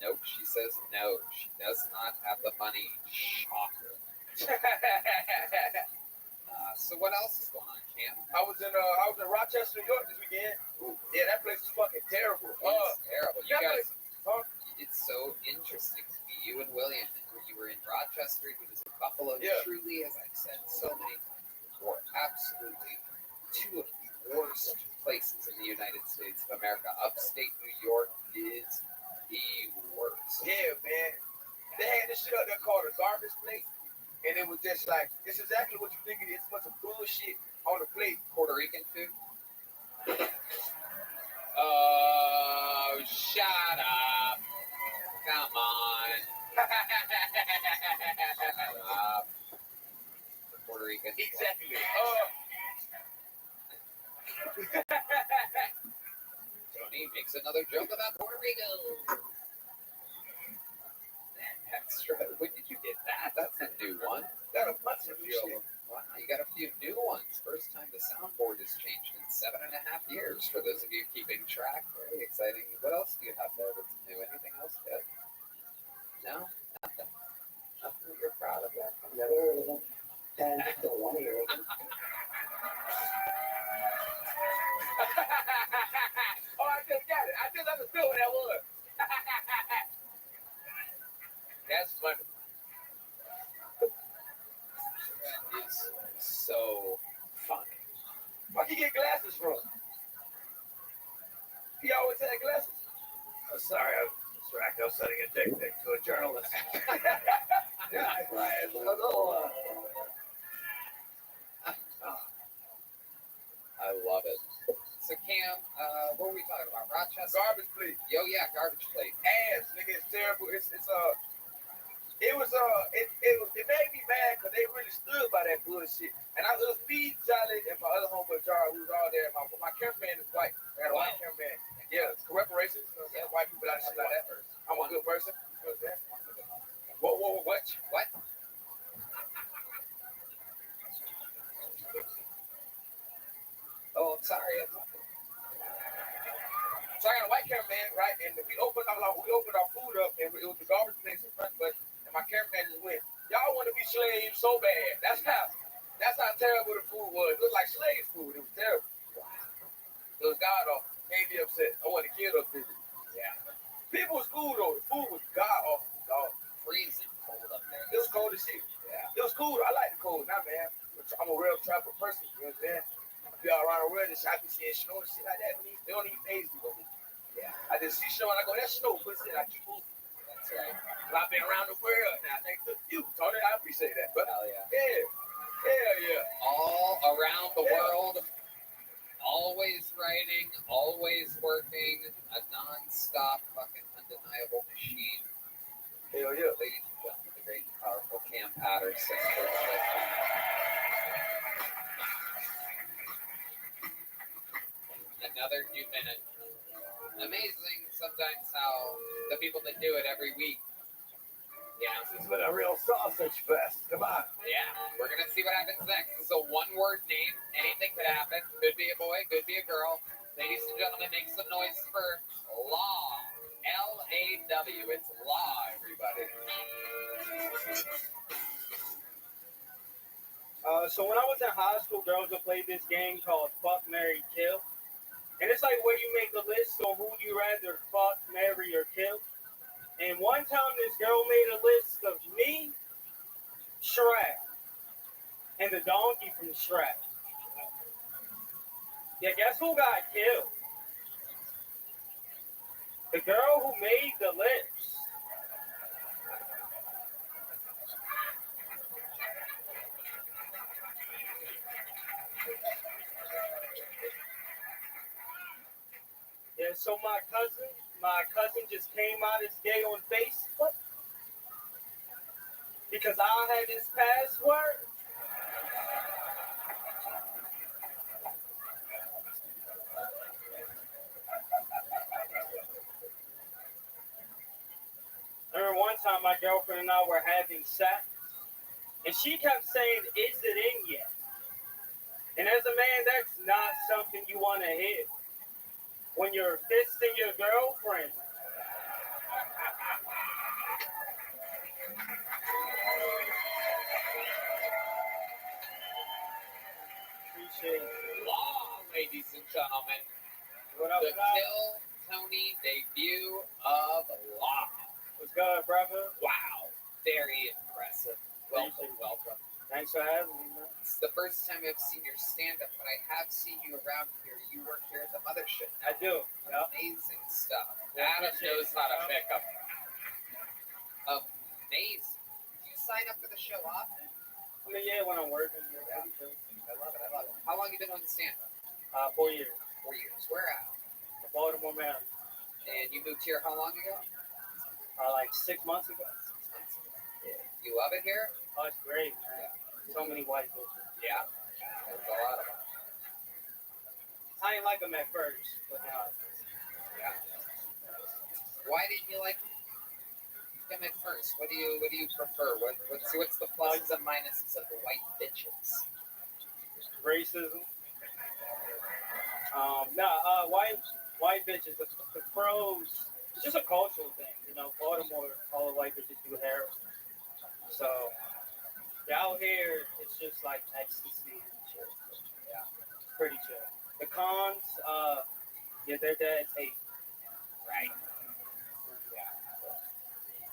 Nope, she says no. She does not have the money. Shocker. So what else is going on, Cam? I was in Rochester, New York this weekend. Ooh. Yeah, that place is fucking terrible. It's terrible. You that guys, place, it's so interesting to be you and William. You were in Rochester, he was in Buffalo. Yeah. Truly, as I've said so many times before, absolutely two of the worst places in the United States of America. Upstate New York is the worst. Yeah, man. They had this shit up there called a garbage plate. And it was just like, it's exactly what you think it is. A bunch of bullshit on the plate. Puerto Rican food? Oh, shut up. Come on. Shut up. Puerto Rican. Exactly. Tony makes another joke about Puerto Rico. Extra. When did you get that? That's a new one. Got a bunch of new shit. Wow, you got a few new ones. First time the soundboard has changed in 7.5 years. For those of you keeping track, very exciting. What else do you have there that's new? Anything else good? No? Nothing. Nothing that you're proud of yet? Never heard of them. And don't want to hear of them. Oh, I just got it. I just understood what that was. That's funny. It's so funny. Where'd you get glasses from? He always had glasses. Oh, sorry, I was distracted. I was sending a dick pic to a journalist. Yeah, right. A little, I love it. So Cam, what were we talking about? Rochester? Garbage plate. Yo, yeah, garbage plate. Ass, nigga, it's terrible. It made me mad because they really stood by that bullshit. And I was me, Charlie, and my other homeboy Jar, who was all there. My cameraman is white. I got a white cameraman. Yeah, it's reparations. You know what I'm saying? White people out shit like that. I'm a good person. You know what I'm saying? What? Oh, I'm sorry. So I got a white cameraman, right? And we opened our food up, and it was the garbage place in front of us. And my cameraman just went, "Y'all want to be slaves so bad." That's how terrible the food was. It was like slave food. It was terrible. It was god awful. Can't be upset. I want to kill those people. Yeah. People was cool though. The food was god awful. Dog. Freezing cold up there. It was cold as shit. Yeah. It was cool. I like the cold. Nah, man. I'm a real trapper person. You know what I'm saying? be all around the world, and I be seeing snow and shit like that. They don't even phase me. Yeah. I just see snow and I go, that's snow, pussy, and I keep moving. That's right. I've been around the world now, thanks to you, Tony. I appreciate that. But hell yeah. Hell yeah. All around the world, always writing, always working, a non-stop fucking undeniable machine. Hell yeah. Ladies and gentlemen, the great and powerful Cam Patterson. Another new minute. Amazing sometimes how the people that do it every week. Yeah. This has been a real sausage fest. Come on. Yeah. We're going to see what happens next. This is a one-word name. Anything could happen. Could be a boy, could be a girl. Ladies and gentlemen, make some noise for Law. L-A-W. It's Law, everybody. So when I was in high school, girls would play this game called Fuck, Marry, Kill. And it's like where you make a list on who you rather fuck, marry, or kill. And one time this girl made a list of me, Shrek, and the donkey from Shrek. Yeah, guess who got killed? The girl who made the list. Yeah, so my cousin just came out as gay on Facebook because I had his password. I remember one time my girlfriend and I were having sex, and she kept saying, "Is it in yet?" And as a man, that's not something you want to hear when you're fisting your girlfriend. Appreciate it. Law, ladies and gentlemen. What up, the Kill Tony debut of Law. What's good, brother? Wow. Very impressive. Welcome, welcome. Thanks for having me, man. It's the first time I've seen your stand-up, but I have seen you around here. You work here at the Mothership. I do. Yep. Amazing stuff. Adam knows how to pick up. Amazing. Do you sign up for the show often? I mean, yeah, when I'm working. Yeah. I love it. I love it. How long have you been on the stand-up? 4 years. 4 years. Where at? Baltimore, Maryland. And you moved here how long ago? Like 6 months ago. 6 months ago. Yeah. You love it here? Oh, it's great, man. Yeah. So many white bitches. Yeah. There's a lot of them. I didn't like them at first, but now. Yeah. Why didn't you like them at first? What do you prefer? What's the pluses and minuses of the white bitches? Racism. White bitches. The pros. It's just a cultural thing, you know. Baltimore, all the white bitches do heroin. So out here, it's just like ecstasy and chill. Yeah, pretty chill. The cons, their dads hate. Right. Yeah.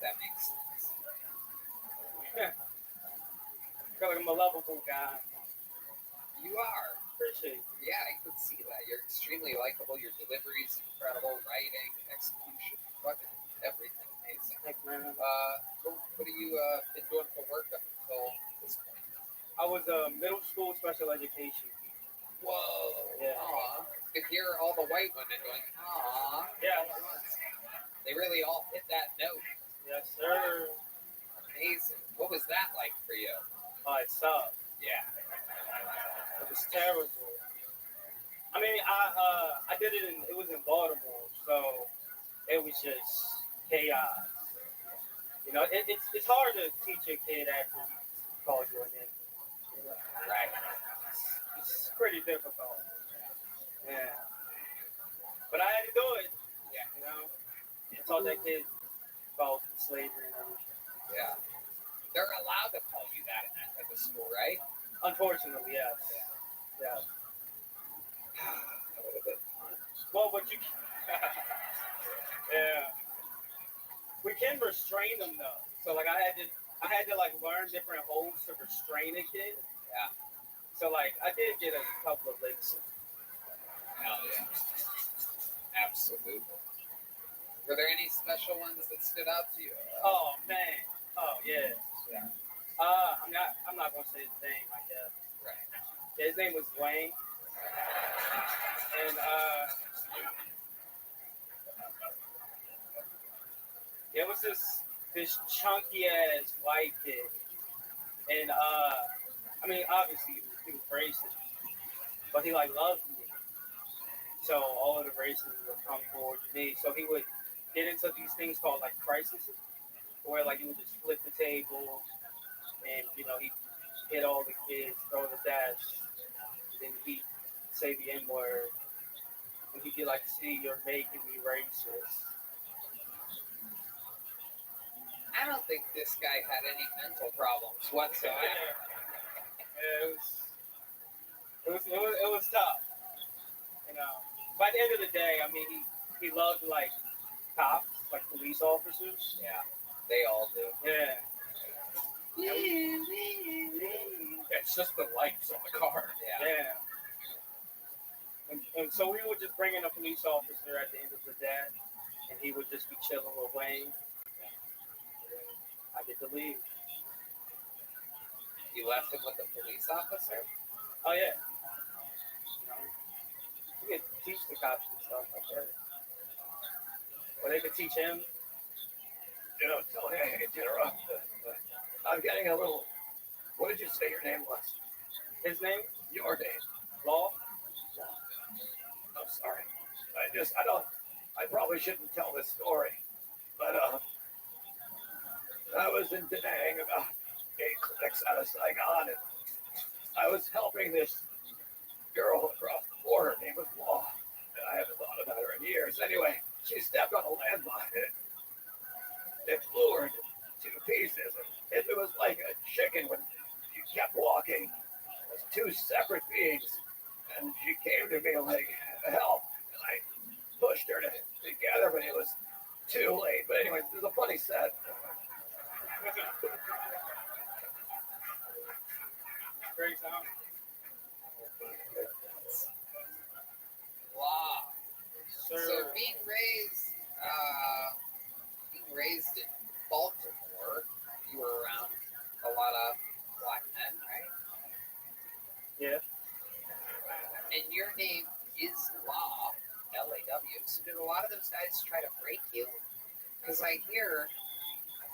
That makes sense. Yeah. I feel like I'm a lovable guy. You are. Appreciate it. Yeah, I could see that. You're extremely likable. Your delivery is incredible. Writing, execution, fucking everything amazing. Thanks, man. What have you been doing for work up until this point? I was a middle school special education. Whoa. Yeah. Aw. You could hear all the white women going, aw. Yeah. They really all hit that note. Yes, sir. Amazing. What was that like for you? Oh, it sucked. Yeah. It was terrible. I mean, I did it it was in Baltimore, so it was just chaos. You know, it's hard to teach a kid after you call you a name. Right. It's pretty difficult. Yeah. But I had to do it. Yeah. You know, I taught that kid about slavery and everything. Yeah. They're allowed to call you that in that type of school, right? Unfortunately, yes. Yeah. That would have been fun. Well, but you yeah. We can restrain them though. So like I had to like learn different holds to restrain a kid. Yeah. So like I did get a couple of licks. Hell yeah. Absolutely. Were there any special ones that stood out to you? Oh man. Oh yeah. Yeah. I'm not gonna say his name, I guess. Right. Yeah, his name was Wayne. And it was this chunky ass white kid. And I mean obviously he was racist, but he like loved me. So all of the races would come towards me. So he would get into these things called like crises, where like he would just flip the table, and he hit all the kids, throw the desk, then he say the N word, and he'd be like, "See, you're making me racist." I don't think this guy had any mental problems whatsoever. It was tough, you know. By the end of the day, I mean he loved like cops, like police officers. Yeah, they all do. Yeah. It's just the lights on the car. Yeah. And so we would just bring in a police officer at the end of the day, and he would just be chilling with Wayne. I get to leave. You left him with the police officer? Oh yeah. You could teach the cops and stuff like that. Or they could teach him. Tony, I hate to interrupt, but I'm getting a little. What did you say your name was? His name? Your name. Law? I'm sorry. I probably shouldn't tell this story, but I was in Da Nang about 8 clicks out of Saigon, and I was helping this girl across the border named Law, and I haven't thought about her in years. Anyway, she stepped on a landmine, and it flew her into 2 pieces, and it was like a chicken when you kept walking. It was 2 separate beings, and she came to me like, help, and I pushed her together, but it was too late. But anyway, there's a funny set. Great sound. Wow. Sir. So being raised in Baltimore, you were around a lot of black men, right? Yeah. And your name is Law, L-A-W. So did a lot of those guys try to break you? Because I hear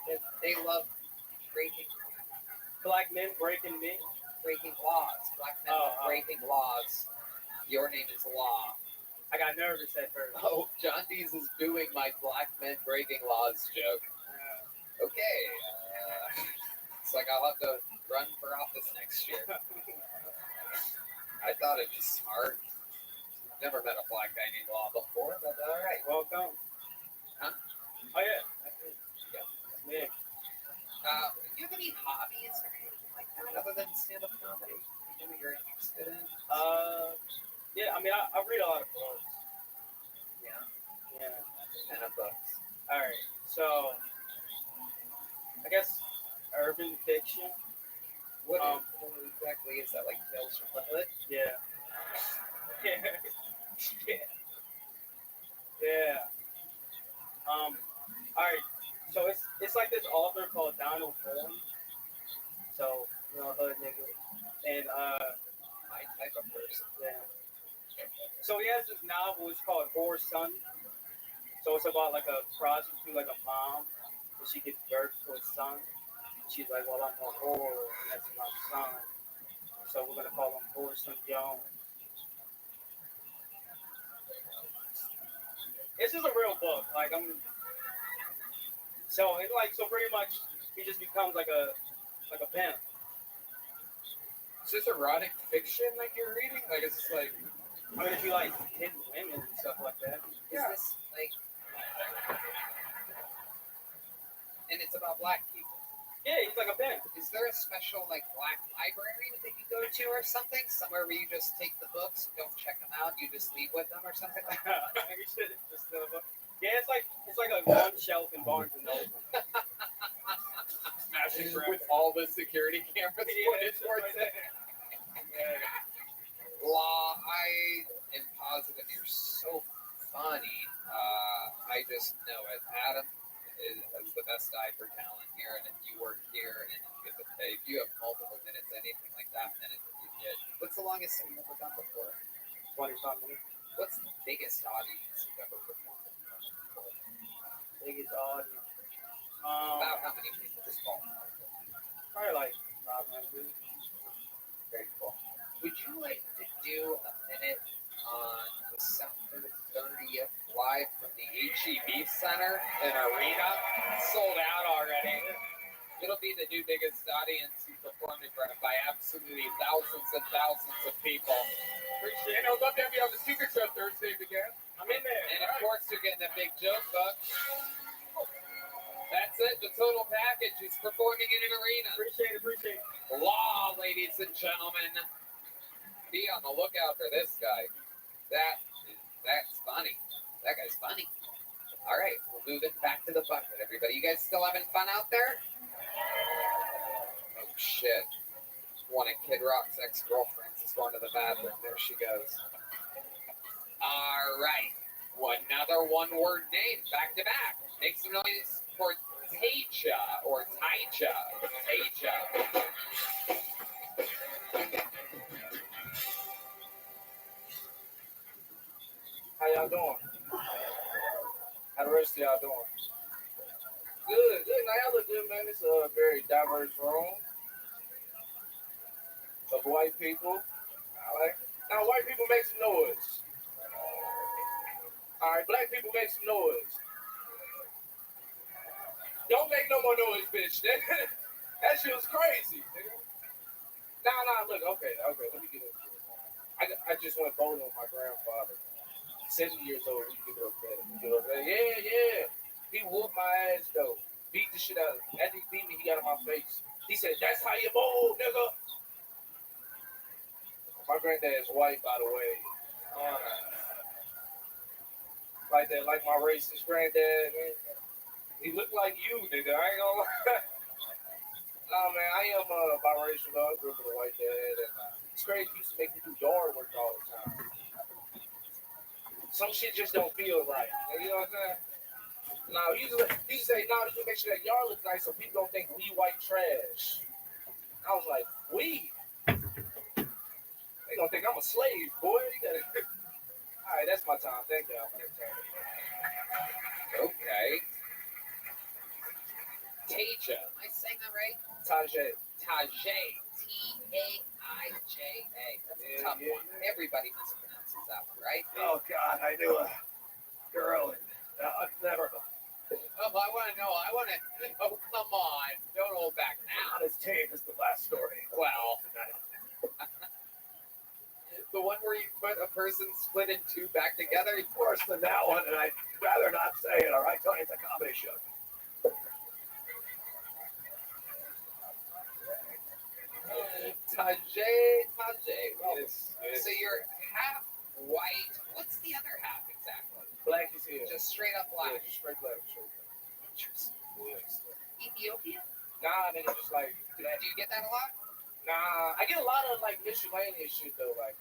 that they love breaking black men breaking me? Breaking laws. Black men love breaking laws. Your name is Law. I got nervous at first. Oh, John Dees is doing my black men breaking laws joke. Okay. It's like I'll have to run for office next year. I thought it'd be smart. Never met a black guy named Law before, but all right. Welcome. Huh? Oh, yeah. Yeah. Do you have any hobbies or anything like that other than stand-up comedy? Anything that you're interested in? Yeah, I mean, I read a lot of books. Yeah. Yeah. What kind of books? All right. So, I guess urban fiction. What exactly is that? Like Tales from the Hood? Yeah. Yeah. All right. So it's like this author called Donald Thorne. So hood nigga, and my type of person. Yeah. So he has this novel. It's called Whore's Son. So it's about like a prostitute, like a mom, and she gives birth to a son. She's like, well, I'm a whore, and that's my son. So we're gonna call him Whore's Son Jones. This is a real book. Like so it's like so pretty much he just becomes like a pimp. Is this erotic fiction like you're reading? Like it's like I mean if you like hidden women and stuff like that. Yeah. Is this like and it's about black people. Yeah, he's like a pimp. Is there a special like black library that you go to or something? Somewhere where you just take the books and don't check them out, you just leave with them or something like that? You should just yeah, it's like a one shelf in Barnes and Noble. Smashing with all the security cameras. Yeah, it's right there. Law, I am positive you're so funny. I just know it. Adam is the best eye for talent here, and if you work here and if you have multiple minutes, anything like that minute that you get, what's the longest thing you've ever done before? 25 minutes. What's the biggest audience you've ever performed in front of before? Biggest audience. About how many people this ball? Probably like 500. Very cool. Would you like to do a minute on December 30th live from the HEB Center and Arena? Sold out already. It'll be the new biggest audience you performed in front of by absolutely thousands and thousands of people. Appreciate it. I'd love to have you on the Secret Show Thursday again. I'm in there. And of course, you're getting a big joke book. That's it, the total package. He's performing in an arena. Appreciate it. Law, ladies and gentlemen. Be on the lookout for this guy. That's funny. That guy's funny. All right, we'll move it back to the bucket, everybody. You guys still having fun out there? Oh, shit. One of Kid Rock's ex-girlfriends is going to the bathroom. There she goes. All right. Another one-word name, back to back. Make some noise for Taija or Taija. Taija. How y'all doing? How the rest of y'all doing? Good. Now y'all look good, man. It's a very diverse room of white people. Now white people make some noise. All right, black people make some noise. Don't make no more noise, bitch. That shit was crazy, nigga. Nah, look, okay, let me get into it. I just went bowling with my grandfather. 70 years old, we get up there. Yeah. He whooped my ass, though. Beat the shit out of me. After he beat me, he got in my face. He said, "That's how you bowl, nigga." My granddad's white, by the way. Like that, like my racist granddad, man. He looked like you, nigga. I ain't gonna lie. Nah, man, I am biracial, though. I grew up with a white dad, and it's crazy. He used to make me do yard work all the time. Some shit just don't feel right. You know what I'm saying? Now, he used to say, "No, you make sure that yard looks nice so people don't think we white trash." I was like, "We? They gonna think I'm a slave, boy." All right, that's my time. Thank y'all for that time. Okay. Taija. Am I saying that right? Taija. T-A-I-J-A. That's a tough one. Everybody mispronounces that one, right? Oh, God, I knew a girl and never. Oh, I want to know. Oh, come on. Don't hold back now. Not as tame as the last story. Well. The one where you put a person split in two back together? Worse than that one, and I'd rather not say it, all right, Tony? It's a comedy show. Taija. Well, Yes. So you're half white. What's the other half exactly? Black is here. Just straight up black. Yeah, straight black. Interesting. Ethiopian? Nah, nigga, just like. Do you get that a lot? Nah, I get a lot of like miscellaneous shit though, like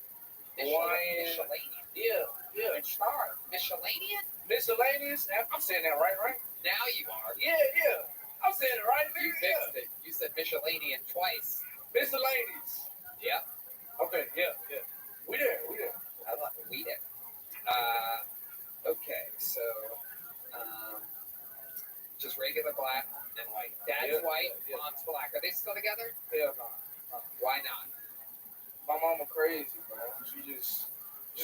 Hawaiian. Miscellaneous. Yeah. Star. Miscellaneous? Miscellaneous. I'm saying that right? Now you are. Yeah. I'm saying it right, You nigga. fixed it. You said miscellaneous twice. Miscellaneous. Yeah. Okay. Yeah. We there. I love it. We did. Okay, so just regular black and white. Dad's white, mom's black. Are they still together? Hell no. Why not? My mama crazy, bro. She just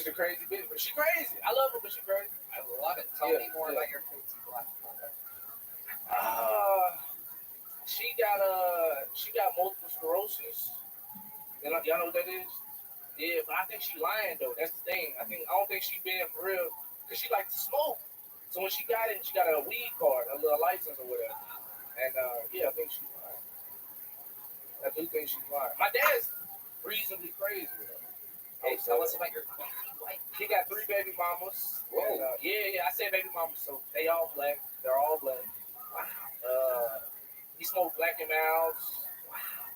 a crazy bitch, but she crazy. I love her, but she crazy. I love it. Tell me more about your crazy black mother. She got multiple sclerosis. Y'all know what that is? Yeah, but I think she lying though. That's the thing. I don't think she being for real because she likes to smoke. So when she got it, she got a weed card, a little license or whatever. And I think she's lying. I do think she's lying. My dad's reasonably crazy with her. Hey, tell us about your crazy wife. She got 3 baby mamas. Whoa. And, I said baby mamas, so they all black. They're all black. Wow. He smoked Black and Mouse. Wow.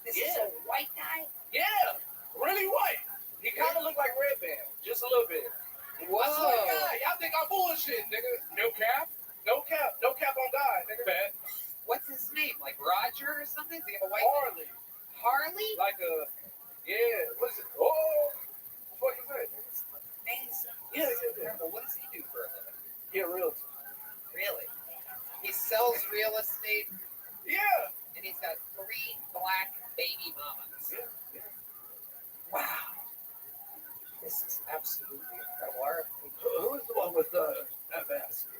This is a white guy? Yeah, really white. He kind of looked like Red Band, just a little bit. Whoa. I swear to God, y'all think I'm bullshit, nigga. No cap. No cap. No cap on God, nigga. Bet. What's his name? Like Roger or something? Does he have a white Harley. name? Harley? Like a, yeah, what is it? Oh, what is that? Amazing. Yeah. Incredible. What does he do for a living? Yeah, real. Really? He sells real estate. Yeah. And he's got 3 black baby mamas. Yeah. Wow. This is absolutely incredible. Who is the one with MS?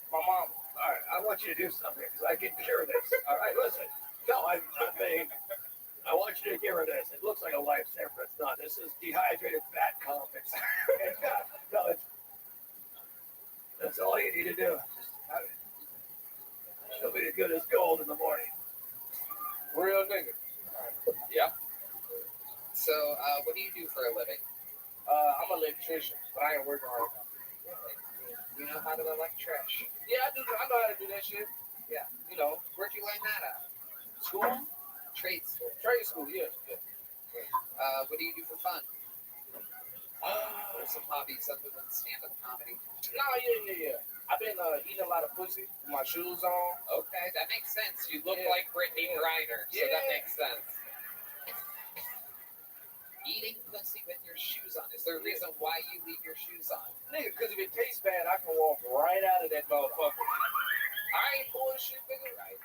My mom. All right, I want you to do something because I can cure this. All right, listen. No, I mean, I want you to give her this. It looks like a lifesaver, but it's not. This is dehydrated fat cum. That's all you need to do. She'll be as good as gold in the morning. Real nigga. Yeah. So, what do you do for a living? I'm an electrician, but I ain't working hard enough. You know how to electric? Yeah, I do. I know how to do that shit. Yeah. You know, Where'd you learn that at? school, Trade school. trade school. Yeah. What do you do for fun? What are some hobbies other than stand-up comedy? No, yeah. I've been eating a lot of pussy with my shoes on. Okay, that makes sense. You look Yeah. like Brittany Griner, so that Yeah. makes sense. Eating pussy with your shoes on. Is there a reason why you leave your shoes on? Nigga, because if it tastes bad, I can walk right out of that motherfucker. I ain't bullshit, nigga. Right.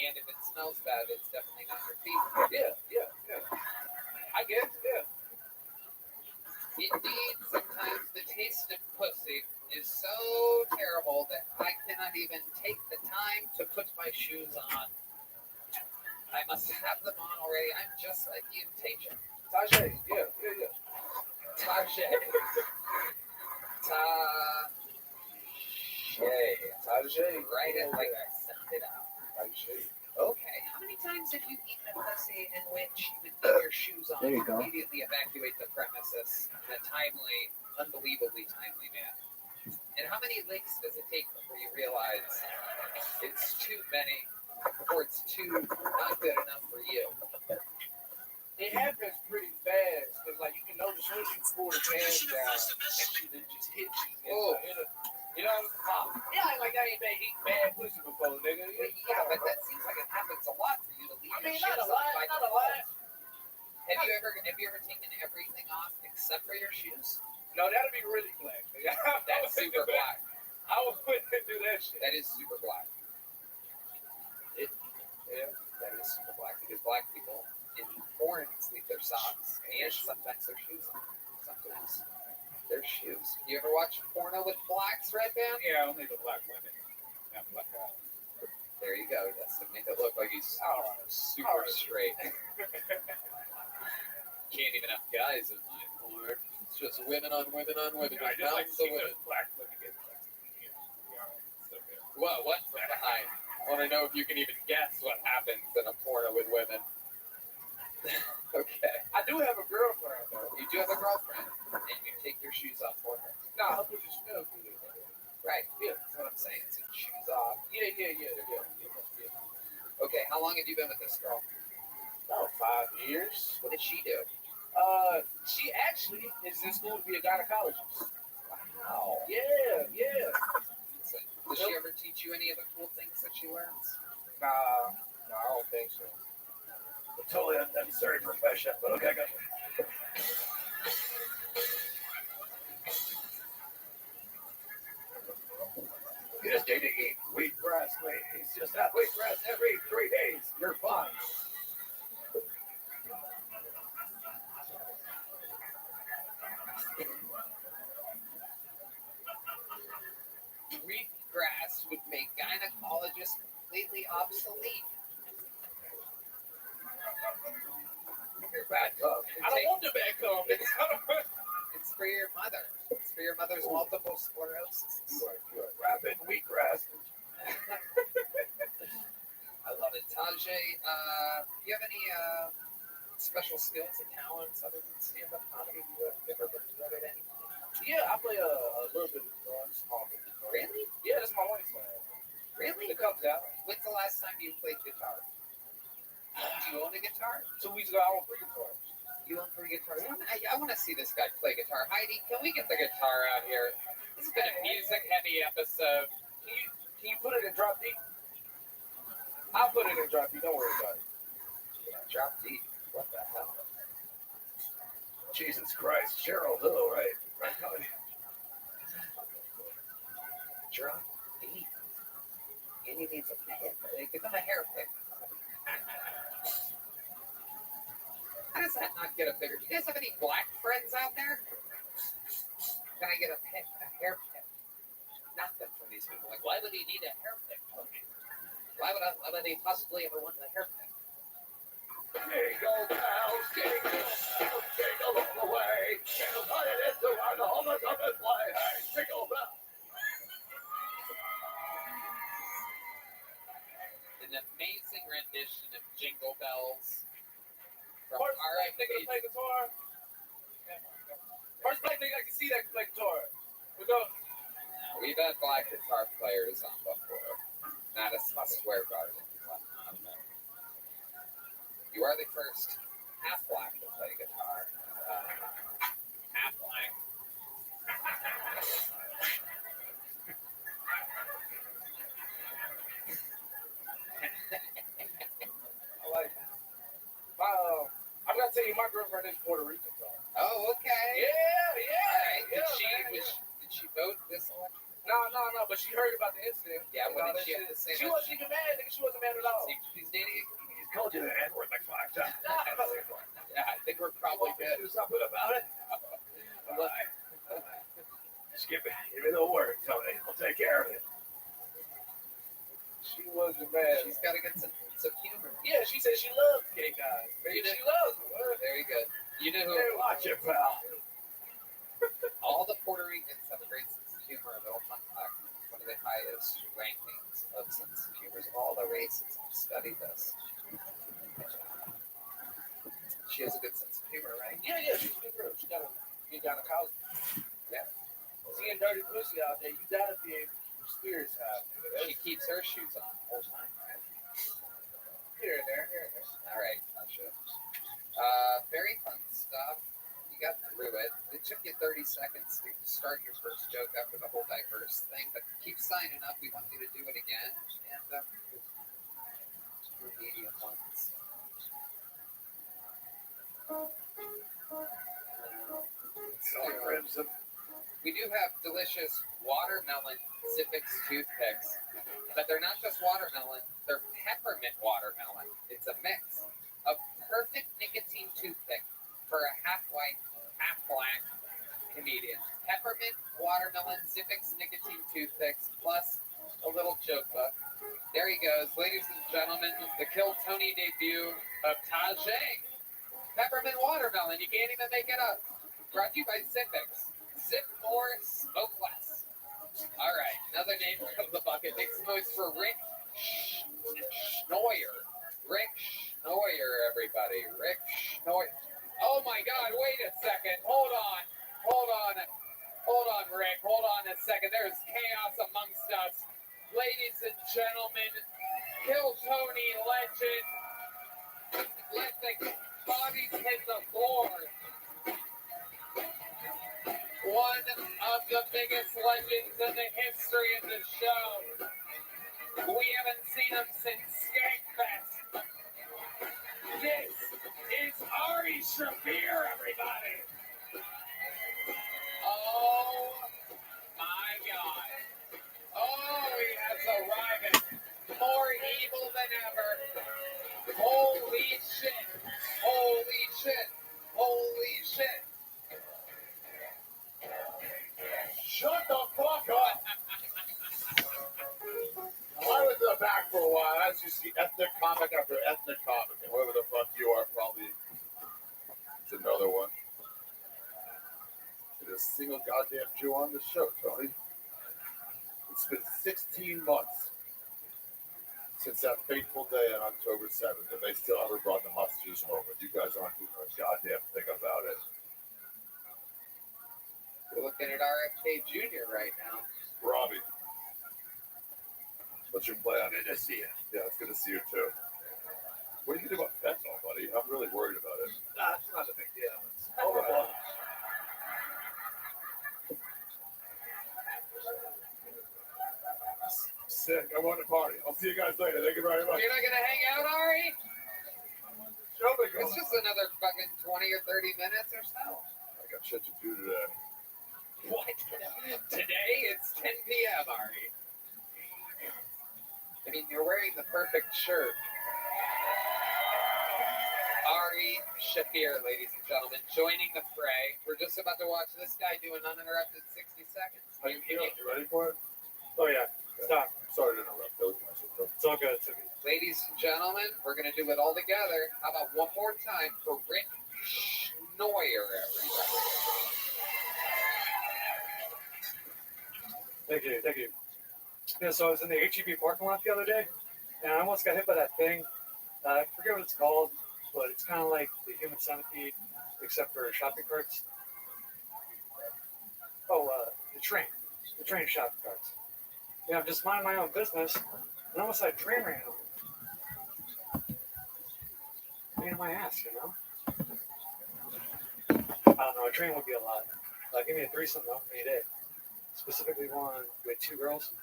And if it smells bad, it's definitely not your feet. Yeah. I guess, yeah. Indeed, sometimes the taste of pussy is so terrible that I cannot even take the time to put my shoes on. I must have them on already. I'm just like you, Tasha. Tajay, yeah. Tajay. Tajay. Write it like I sent it out. Tajay. Okay. How many times have you eaten a pussy in which you would leave your shoes on There you and go. immediately evacuate the premises in a timely, unbelievably timely manner? And how many licks does it take before you realize it's too many, or it's too not good enough for you? It happens pretty fast because, like, you can know as soon as you pull the pants down, that shit just hit you. Oh. You know? Yeah, like I ain't been eating bad pussy before, nigga. Yeah, but that seems like it happens a lot for you to leave I mean, your not shoes a lot, on by not a default. lot. Have you ever taken everything off except for your shoes? No, that'd be really black, nigga. That's super black. I wouldn't do that shit. That is super black. Yeah. That is super black because black people in foreigners leave their socks and sometimes their shoes on. Sometimes their shoes. You ever watch porno with blacks, Red Band? Yeah, only the black women. Not black guys. There you go. Just to make it look like he's super straight. Can't even have guys in my porn. It's just women on women on women. I just like the seeing women. those black women get What? What's from behind? I want to know if you can even guess what happens in a porno with women. Okay. I do have a girlfriend, though. You do have a girlfriend, and you take your shoes off for her. Nah, her pussy smells good. Right. Yeah. That's what I'm saying. So shoes off. Yeah. Okay. How long have you been with this girl? About 5 years. What did she do? She actually is in school to be a gynecologist. Wow. Yeah. Does she ever teach you any of the cool things that she learns? Nah, I don't think so. A totally unnecessary profession, but okay, go. You just need to eat wheatgrass, ladies. Just have wheatgrass every 3 days. You're fine. Wheatgrass would make gynecologists completely obsolete. You're bad cum. I don't want the bad cum. It's for your mother. It's for your mother's multiple sclerosis. You are rapid wheatgrass. I love it. Tajay, do you have any special skills and talents other than stand-up comedy? Have you ever been good at anything? Yeah, I play a little bit of guitar, small bit of guitar. Really? Yeah, that's my wife's man. Really? It comes out. When's the last time you played guitar? I you own a guitar? 2 weeks ago, I owned 3 guitars. You own 3 guitars. I want to see this guy play guitar. Heidi, can we get the guitar out here? It's been a music-heavy episode. Can you put it in drop D? I'll put it in drop D. Don't worry about it. Drop D. What the hell? Jesus Christ. Cheryl Hill, right? Right, Cody? Drop D. And he needs a pick. Give him a hair pick. How does that not get a bigger? Do you guys have any black friends out there? Can I get a pick, a hair pick? Nothing from these people. Like, why would he need a hair pick? Okay. Why would he possibly ever want a hair pick? Jingle bells, jingle bells, jingle all the way. Jingle all it is to run home and come and play. Hey, jingle bells. An amazing rendition of Jingle Bells. First black nigga to play guitar. First black nigga I can see that can play guitar. We go. We've had black guitar players on before. Madison Square Garden. You are the first half black to play guitar. Half black. I like it. I'm gonna tell you, my girlfriend is Puerto Rican. Oh, okay. Yeah. Did she vote this election? No. But she heard about the incident. Yeah, what did she have to say? She wasn't even mad. Nigga, she wasn't mad at all. She's dating. He's called you the N-word like 5 times. Yeah, I think we're probably good. Do something about it. Just give me the word, Tony. I'll take care of it. She wasn't mad. She's got to get some humor. Yeah, she said she loves gay guys. Maybe she loves them. Very good. You know who? Hey, watch it, pal. All the Puerto Ricans have a great sense of humor. Little fun fact: one of the highest rankings of sense of humor of all the races. I've studied this. She has a good sense of humor, right? Yeah, she's a good girl. She gotta get down to college. Yeah. Seeing dirty pussy out there, you gotta be able to keep your spirits high. She keeps her shoes on the whole time, right? Here and there. All right, gotcha. Very fun stuff. You got through it. It took you 30 seconds to start your first joke after the whole diverse thing, but keep signing up. We want you to do it again. And your medium ones. Crimson. We do have delicious watermelon Zippix toothpicks, but they're not just watermelon, they're peppermint watermelon. It's a mix. A perfect nicotine toothpick for a half white, half black comedian. Peppermint watermelon Zippix nicotine toothpicks plus a little joke book. There he goes. Ladies and gentlemen, the Kill Tony debut of Tajay. Peppermint watermelon. You can't even make it up. Brought to you by Zippix. Zip more, smoke less. All right, another name from the bucket. Makes the most for Rick Schnoyer. Rick Schnoyer, everybody. Rick Schnoyer. Oh my God, wait a second. Hold on, Rick. Hold on a second. There's chaos amongst us. Ladies and gentlemen, Kill Tony legend. Let the bodies hit the floor. One of the biggest legends in the history of the show. We haven't seen him since Skankfest. This is Ari Shaffir, everybody. Oh my God. Oh, he has arrived. More evil than ever. Holy shit. Holy shit. Holy shit. Shut the fuck up! I was in the back for a while. As you see, ethnic comic after ethnic comic, and whoever the fuck you are, probably it's another one. There's a single goddamn Jew on the show, Tony. It's been 16 months since that fateful day on October 7th, and they still haven't brought the hostages home. And you guys aren't doing a goddamn thing about it. We're looking at RFK Jr. right now. Robbie, what's your plan? Good to see you. Yeah, it's good to see you too. What do you think about fentanyl? I'm really worried about it. Nah, it's not a big deal. It's Sick. I want to party. I'll see you guys later. Thank you very much. You're not gonna hang out, Ari? Show me going. It's just another fucking 20 or 30 minutes or so. I got shit to do today. What? Today it's 10 p.m., Ari. I mean, you're wearing the perfect shirt. Ari Shafir, ladies and gentlemen, joining the fray. We're just about to watch this guy do an uninterrupted 60 seconds. How you feeling? You ready for it? Oh yeah. Stop. Sorry to interrupt. That was my sister. It's all good. It's okay. Ladies and gentlemen, we're going to do it all together. How about one more time for Rick Schnoyer, everybody? Thank you. Thank you. Yeah, so I was in the HEB parking lot the other day, and I almost got hit by that thing. I forget what it's called, but it's kind of like the human centipede, except for shopping carts. Oh, the train shopping carts. Yeah, I'm just minding my own business, and almost had a train ran over. Pain in my ass, you know? I don't know, a train would be a lot. Give me a threesome though, any day. Specifically one with two girls.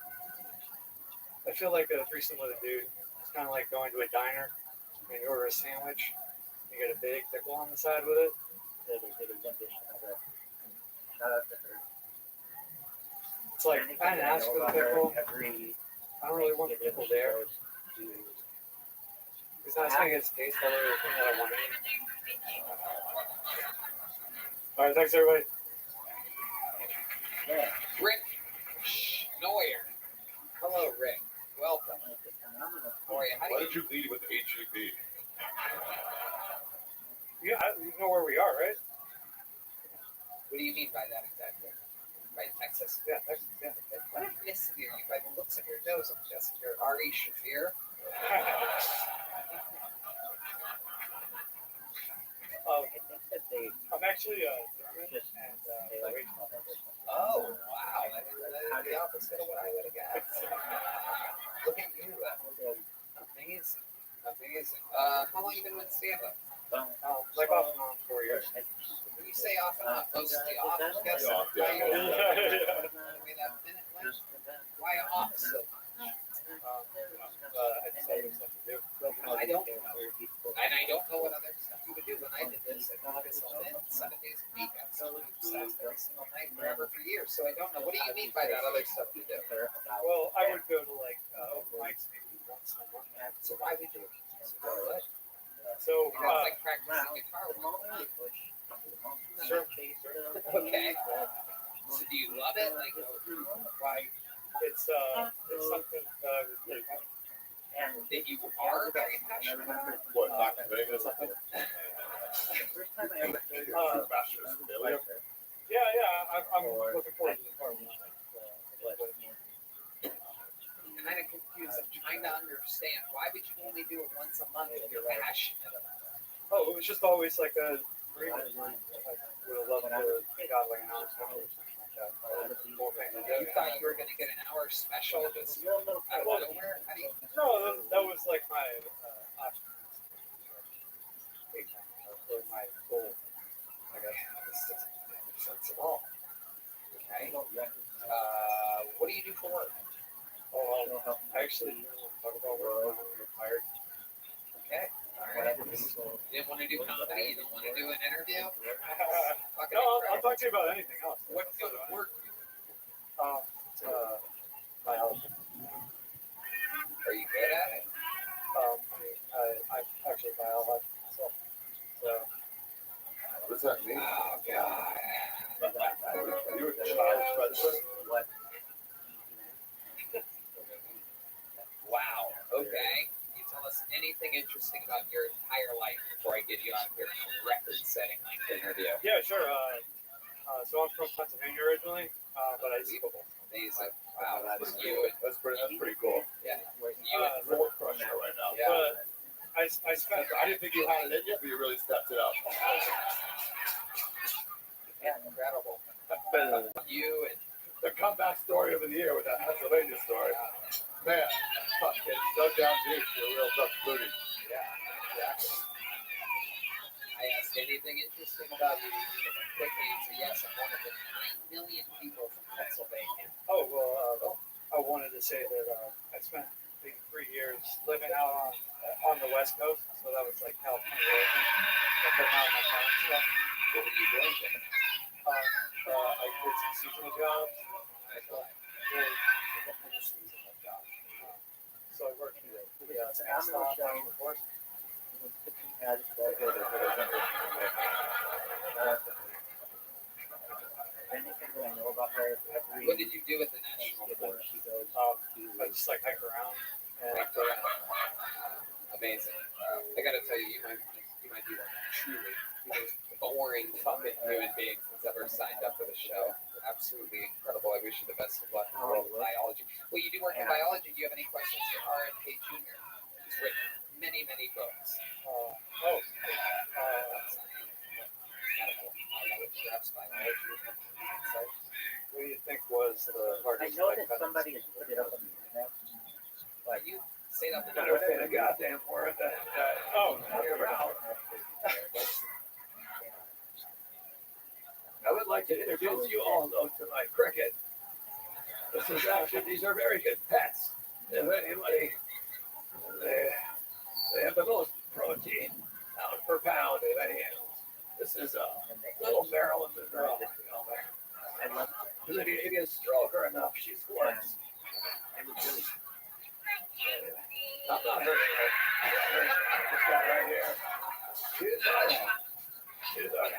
I feel like a threesome with a dude. It's kind of like going to a diner and you order a sandwich. You get a big pickle on the side with it. It's like, I didn't ask for the pickle. I don't really want the pickle there. It's not saying it's taste color or thing that I want to eat. Alright, thanks everybody. Rick Schnoyer. Hello, Rick. Welcome. Boy, Why did you lead with HEB? Yeah, you know where we are, right? What do you mean by that exactly? By Texas? Yeah, Texas, yeah. What ethnicity are you? By the looks of your nose, I'm guessing you're Ari Shafir. I'm actually German and Oh, wow. That's the opposite of what I would have got. Look at you. Amazing. Amazing. How long have you been with stand-up? Like off and on 4 years. When you say off and on, mostly off, I'm guessing. Off, yeah. Wait, that minute left. Why off so much? I just had stuff to do. I don't know. And I don't know what other stuff you would do. When I did this, I focused on it 7 days a week. I was obsessed every single night forever for years. So I don't know. What do you mean by that other stuff you do? Well, I would go to like open mics maybe once a month. So why would you? So it's like practicing guitar. Sure. Okay. So do you love it? Like, why? It's something that I was really happy. And that you are very passionate about? What, not Vegas? Yeah, I'm looking forward to the part. I'm kind of confused. I'm trying to understand. Why would you only do it once a month if you're passionate about it? Oh, it was just always like a dream. I would love to got like an hour special or something like that. You thought you were going to get an hour special just out of nowhere? How do you... No, that was like my option. Or my goal, I guess. This doesn't make sense at all. Okay. What do you do for work? Oh, I actually talk about work. I'm retired. Okay. All right. You didn't want to do comedy? You don't want to do an interview? No, I'll talk to you about anything else. What field of work do you do? Biology. Are you good at it? I'm actually a biologist myself. So. What does that mean? Oh, God. You were a child president? What? Wow. Okay. Can you tell us anything interesting about your entire life before I get you out here in a record-setting length interview? Yeah, sure. So I'm from Pennsylvania originally, but I speak. Amazing. Wow, that's you. That's pretty cool. Yeah. You have Ford crusher right now. Yeah. But I spent. I didn't think you had it in yet, but you really stepped it up. Yeah, incredible. You and The comeback story of the year with that Pennsylvania story. Man, tough kid, dug down deep. You're a real tough booty. yeah, exactly. nicest thing about you? Quick answer, yes, I'm one of the 9 million people from Pennsylvania. Oh, well, I wanted to say that I spent maybe 3 years living out on the West Coast, so that was like California, Oregon. I put out my farm stuff. What were you doing there? I did some seasonal jobs. Really seasonal jobs. So I worked for the Amazon of course. Anything that I know about her, What did you do at the National Forest? I just like hike around. Amazing. I gotta tell you, you might be one of the truly most boring fucking human beings that's ever signed up for the show. Absolutely incredible. I wish you the best of luck in the world of biology. Well, you do work in biology. Do you have any questions for RFK Jr.? He's written many, many books. What do you think was the hardest? I know that somebody has put it up on the internet. But you say that I don't say a goddamn word. You're out. I would like to introduce you all, though, to my cricket. These are very good pets. If anybody, they have the most protein pound per pound of any animals. This is a little Maryland Monroe. If you stroke her enough, she squirts. I'm not hurting her. This guy right here. She's all right.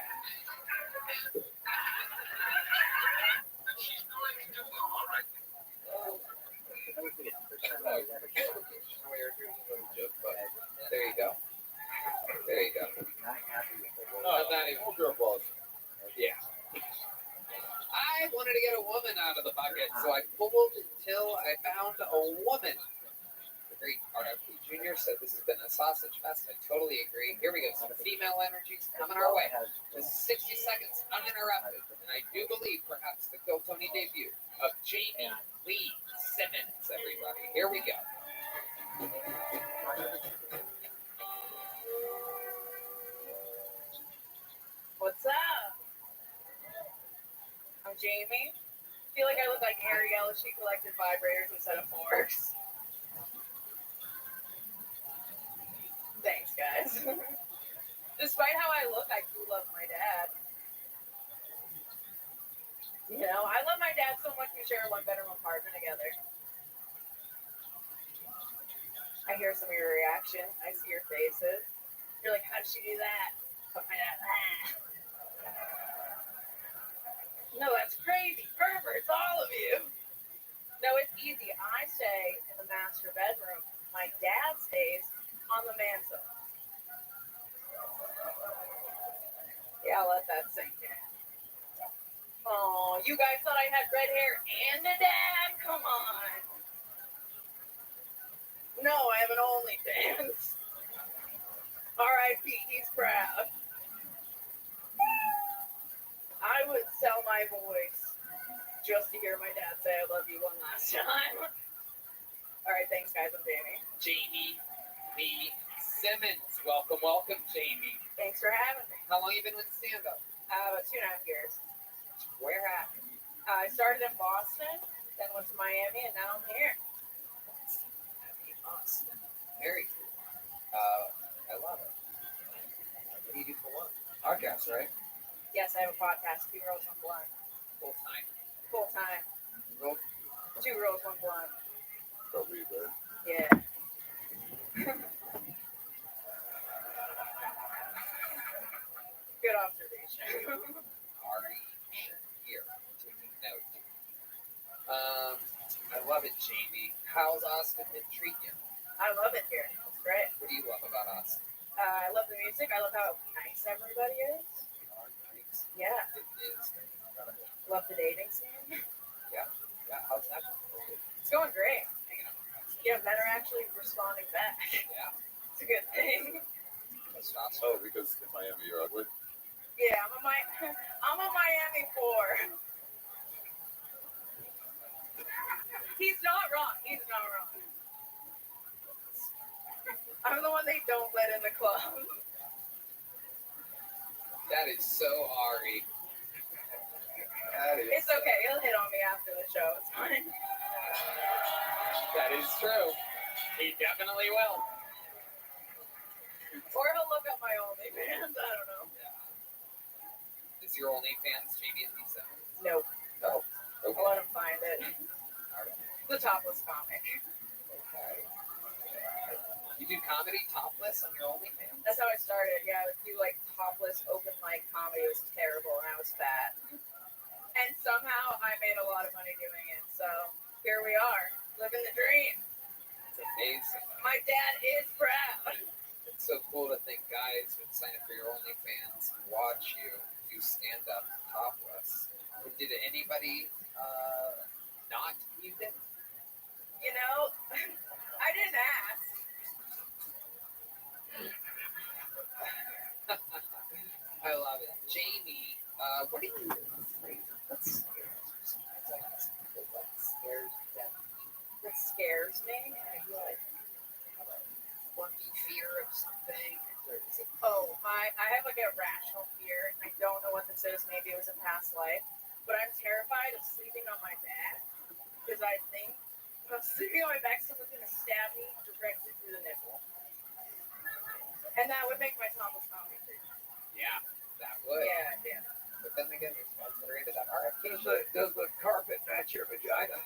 There you go. There you go. Not even Yeah. I wanted to get a woman out of the bucket, so I pulled until I found a woman. The great RFK Jr. said this has been a sausage fest. I totally agree. Here we go. Some female energies coming our way. This is 60 seconds uninterrupted. And I do believe perhaps the Kill Tony debut of Jamie Lee Simmons, everybody. Here we go. What's up? I'm Jamie. I feel like I look like Ariel if she collected vibrators instead of forks. Thanks, guys. Despite how I look, I do love my dad. You know, I love my dad so much we share a one-bedroom apartment together. I hear some of your reaction. I see your faces. You're like, how did she do that? But my dad, No, that's crazy. Perverts, all of you. No, it's easy. I stay in the master bedroom. My dad stays on the mantle. Yeah, let that sink in. Oh, you guys thought I had red hair and a dad? Come on. No, I have an OnlyFans. R.I.P. He's proud. I would sell my voice just to hear my dad say I love you one last time. All right, thanks, guys. I'm Jamie. Jamie Lee Simmons. Welcome, welcome, Jamie. Thanks for having me. How long you been with stand-up? About 2.5 years. Where at? I started in Boston, then went to Miami, and now I'm here. Awesome. Very cool. I love it. What do you do for work? Podcast, right? Yes, I have a podcast, 2 Girls, 1 Blunt. Full time. Full time. Nope. 2 Girls, 1 Blunt. Probably there. Yeah. Good observation. Ari here, taking note. I love it, Jamie. How's Austin been treating you? I love it here. It's great. What do you love about Austin? I love the music. I love how nice everybody is. Yeah. It is incredible. Love the dating scene. Yeah. How's that going? It's going great. Hanging out with your friends. Yeah, men are actually responding back. Yeah. It's a good thing. Oh, because in Miami you're ugly? Yeah, I'm a Miami 4. He's not wrong. I'm the one they don't let in the club. That is so Ari. That is. It's okay. He'll hit on me after the show. It's fine. That is true. He definitely will. Or he'll look up my OnlyFans. I don't know. Is your OnlyFans Jamie and Lisa? Nope. Oh. Okay. I'll let him find it. The topless comic. Okay. You do comedy topless on your OnlyFans? That's how I started. Yeah, I would do like topless open mic comedy. It was terrible, and I was fat. And somehow I made a lot of money doing it. So here we are, living the dream. It's amazing. My dad is proud. It's so cool to think guys would sign up for your OnlyFans and watch you do stand up topless. Did anybody not use it? You know, I didn't ask. I love it. Jamie, what do you do? What scares me? Are you like have a quirky fear of something? Or is it I have like a irrational fear. I don't know what this is. Maybe it was a past life. But I'm terrified of sleeping on my back because I think if I'm sleeping on my back, someone's going to stab me directly through the nipple. And that would make my topless comedy crazy. Yeah, that would. Yeah. But then again, there's ones that are into that. All right. Does the carpet match your vagina?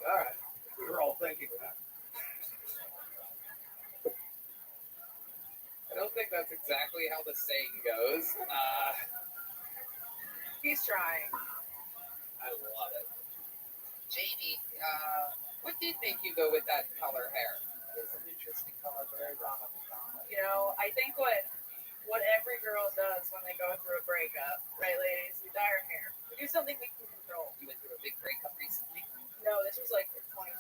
All right. We were all thinking that. I don't think that's exactly how the saying goes. He's trying. I love it. Jamie, what did make you go with that color hair? It's an interesting color, very raw. You know, I think what every girl does when they go through a breakup, right, ladies? We dye our hair. We do something we can control. You went through a big breakup recently? No, this was like in 2020.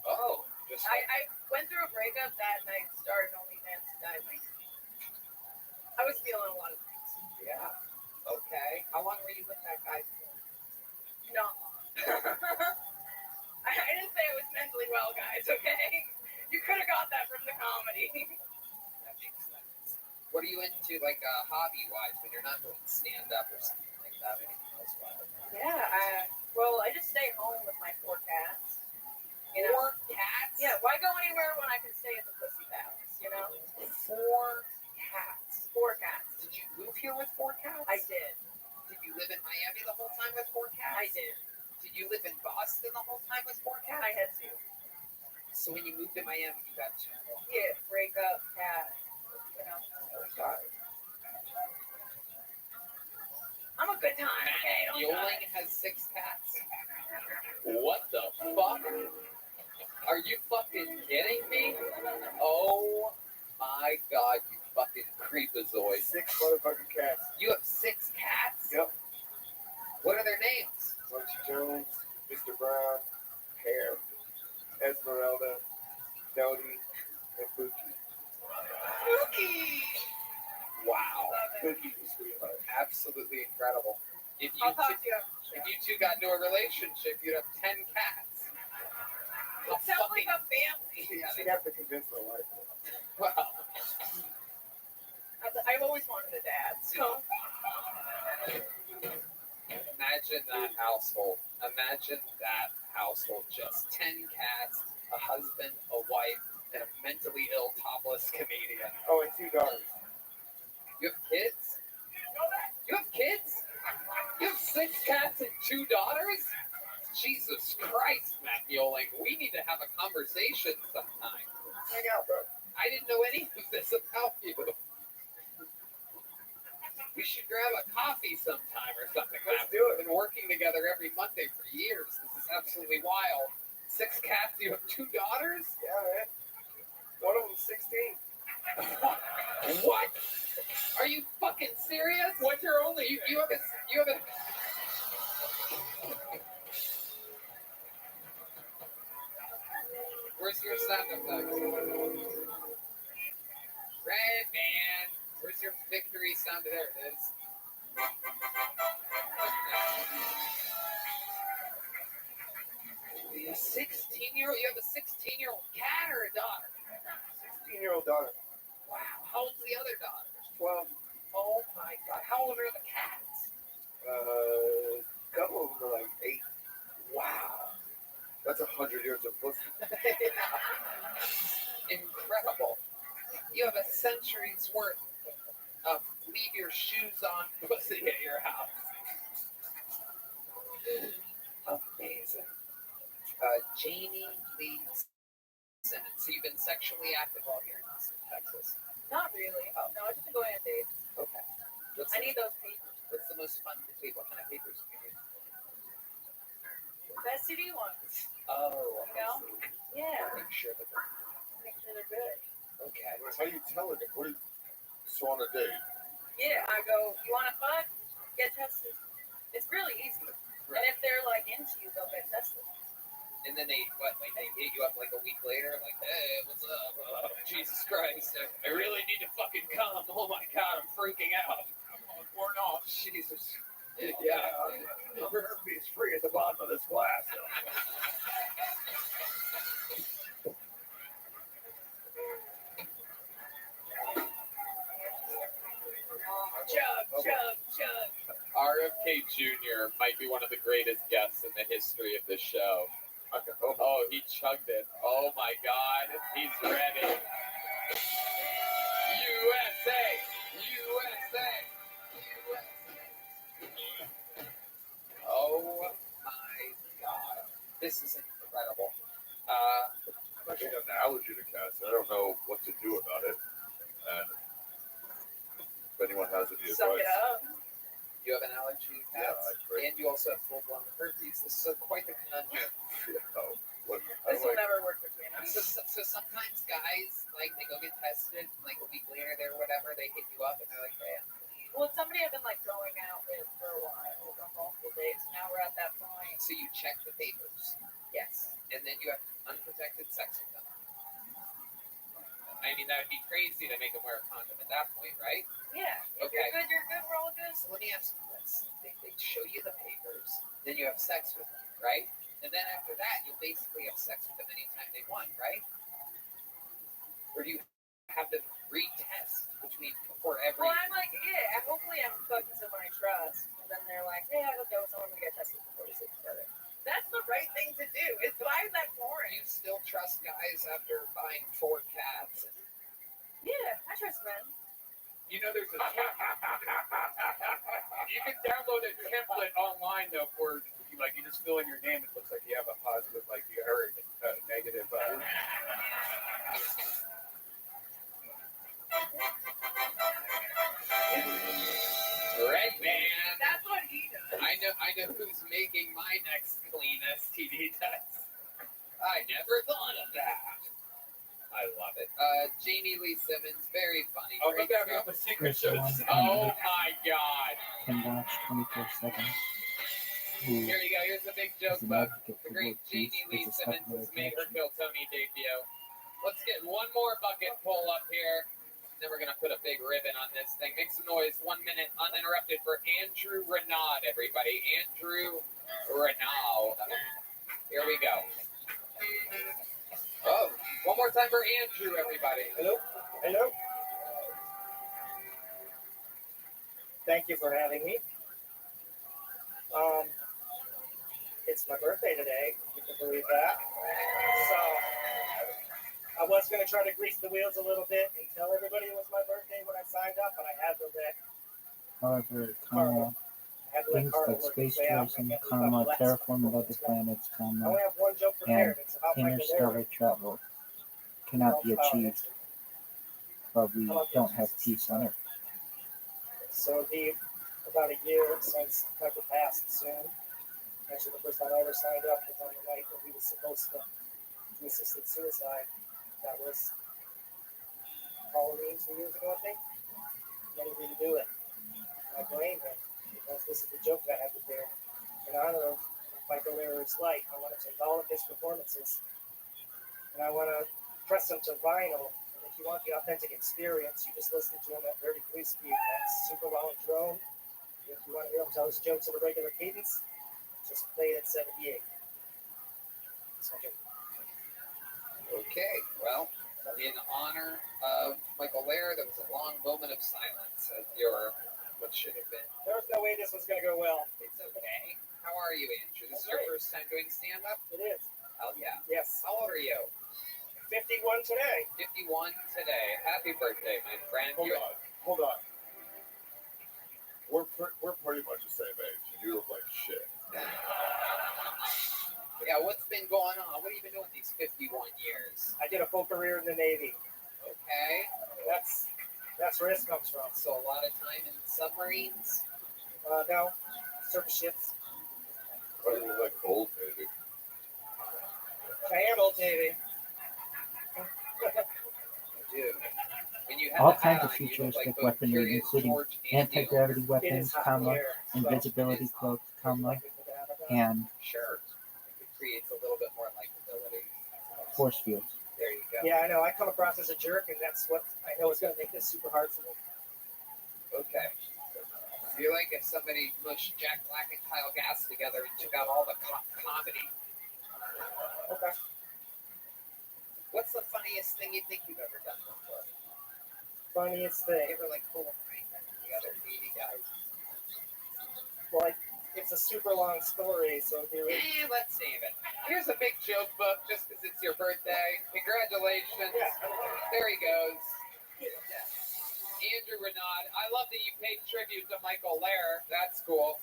Oh, just like... I went through a breakup that night, started OnlyFans, and dyed my hair. I was feeling a lot of things. Yeah. Okay. How long were you with that guy for? Not long. I didn't say I was mentally well, guys, okay? You could have got that from the comedy. That makes sense. What are you into, like, hobby-wise, when you're not doing stand-up or something like that? Anything else wild? Yeah, I just stay home with my 4 cats. You know? 4 cats? Yeah, why go anywhere when I can stay at the Pussy Palace, you know? 4 cats? 4 cats. Did you move here with 4 cats? I did. Did you live in Miami the whole time with 4 cats? I did. Did you live in Boston the whole time with 4 cats? I had 2. So when you moved to Miami, you got 2 more. Yeah, break up, cat, you know. I'm a good time, okay? Don't Yoling has 6 cats. What the fuck? Are you fucking kidding me? Oh my god, you fucking creepazoid. 6 motherfucking cats. You have 6 cats? Yep. What are their names? Munchie Jones, Mr. Brown, Hair, Esmeralda, Dodie, and Pookie. Pookie! Wow. Pookie's a sweetheart. Absolutely incredible. If you, I'll talk to you. if you two got into a relationship, you'd have 10 cats. It sounds like a family. She'd have to convince my wife. Wow. I've always wanted a dad, so. Imagine that household. Imagine that household. Just 10 cats, a husband, a wife, and a mentally ill topless comedian. Oh, and 2 daughters. You have kids? You have kids? You have 6 cats and 2 daughters? Jesus Christ, Matt Yoling. We need to have a conversation sometime. Hang out, bro. I didn't know any of this about you. We should grab a coffee sometime or something. Let's do it. We've been working together every Monday for years. This is absolutely wild. 6 cats, you have 2 daughters? Yeah, man. One of them's 16. What? Are you fucking serious? What's your only? You have a. Where's your sound effect? Red man. Where's your victory sound? There it is. You have a 16-year-old cat or a daughter? 16-year-old daughter. Wow. old's the other daughter? 12. Oh my God. How old are the cats? A couple of them are like 8. Wow. That's 100 years of pussy. Incredible. You have a century's worth of leave your shoes on pussy at your house. Amazing. Jamie Lee Simmons. So you've been sexually active while here in Austin, Texas. Not really. No, I've just been going on dates. Okay. I need those papers. What's the most fun date? What kind of papers do you need? The STD ones. Oh, You know? Yeah. Make sure that they're good. Okay. How you telling it? What are you so on a date? Yeah, I go, you want to fuck? Get tested. It's really easy. Right. And if they're like into you, they'll get tested. And then they hit you up like a week later, like, hey, what's up? Jesus Christ, I really need to fucking come. Oh my God, I'm freaking out. I'm on born off. Jesus. Yeah. Herpes free at the bottom of this glass. Chug. RFK Jr. might be one of the greatest guests in the history of this show. Oh, he chugged it. Oh my God, he's ready. USA! Oh my God. This is incredible. I'm actually got an allergy to cats. I don't know what to do about it. And if anyone has any advice. Suck it up. You have an allergy to cats, and you also have full-blown herpes. This is quite the conundrum. This will never work between us. So sometimes guys, like, they go get tested, like a week later, they're whatever, they hit you up, and they're like, hey, I'm clean. Well, it's somebody I've been like going out with for a while, over multiple days. Now we're at that point. So you check the papers. Yes. And then you have unprotected sex with them. I mean, that would be crazy to make them wear a condom at that point, right? Yeah. If Okay. you're good, we're all good. So let me ask you this. They show you the papers, then you have sex with them, right? And then after that, you'll basically have sex with them anytime they want, right? Or do you have them retest before every... Well, I'm like, yeah, hopefully I'm fucking someone I trust. And then they're like, hey, I hope that was someone to get tested before we sleep together. That's the right thing to do. Why is that boring? You still trust guys after buying 4 cats? Yeah, I trust men. You know, there's a you can download a template online though for like you just fill in your name. It looks like you have a positive, like you or negative. Red man. That's what he does. I know who's making my next clean STD test. I never thought of that. I love it. Jamie Lee Simmons, very funny. Oh, look at me on the secret show. Oh my God. Can watch 24/7. Here you go. Here's the big joke about the great Jamie Lee Simmons has made her Kill Tony debut. Let's get one more bucket pull up here. Then we're gonna put a big ribbon on this thing. Make some noise. 1 minute uninterrupted for Andrew Renaud, everybody. Andrew Renaud. Here we go. Oh, one more time for Andrew, everybody. Hello. Thank you for having me. It's my birthday today. You can believe that. So I was going to try to grease the wheels a little bit and tell everybody it was my birthday when I signed up, but I had to let However, comma, things like space tourism, comma, terraforming other planets, I comma, only have one joke and prepared. It's about Michael interstellar Larry. travel cannot be achieved, but we don't have peace on Earth. So it'll be about a year since Michael passed soon. Actually, the first time I ever signed up was on the night when he was supposed to do assisted suicide. That was Halloween 2 years ago, I think. He didn't really do it. I blame him because this is the joke I had to do. In honor of Michael Lehrer's life, I want to take all of his performances and I want to press them to vinyl. And if you want the authentic experience, you just listen to him at 33 speed. That's super loud drone. If you want to hear him tell his jokes at a regular cadence, just play it at 78. Okay, well, in honor of Michael Lair, there was a long moment of silence as your what should have been. There was no way this was going to go well. It's okay. How are you, Andrew? This is your first time doing stand-up? It is. Hell yeah. Yes. How old are you? 51 today. 51 today. Happy birthday, my friend. Hold on. We're pretty much the same age. You look like shit. Yeah, what's been going on? What have you been doing these 51 years? I did a full career in the Navy. Okay. That's where this comes from. So a lot of time in submarines? No, surface ships. I look like old Navy. I am old Navy. Dude. When you have All the hat kinds of on, you look futuristic like both weaponry, Curious including George and anti-gravity Neil. weapons, invisibility cloaks, and Sure. It creates a little bit more likability. force fields. There you go. Yeah, I know. I come across as a jerk, and that's what I know is going to make this super hard for me. Okay. You're like if somebody pushed Jack Black and Kyle Gass together and took out all the comedy. Okay. What's the funniest thing you think you've ever done before? Funniest thing. You ever like pull a prank on the other 80 guys? Well, it's a super long story, so there is. Let's save it. Here's a big joke book just because it's your birthday. Congratulations. Yeah. There he goes. Andrew Renaud. I love that you paid tribute to Michael Lair. That's cool.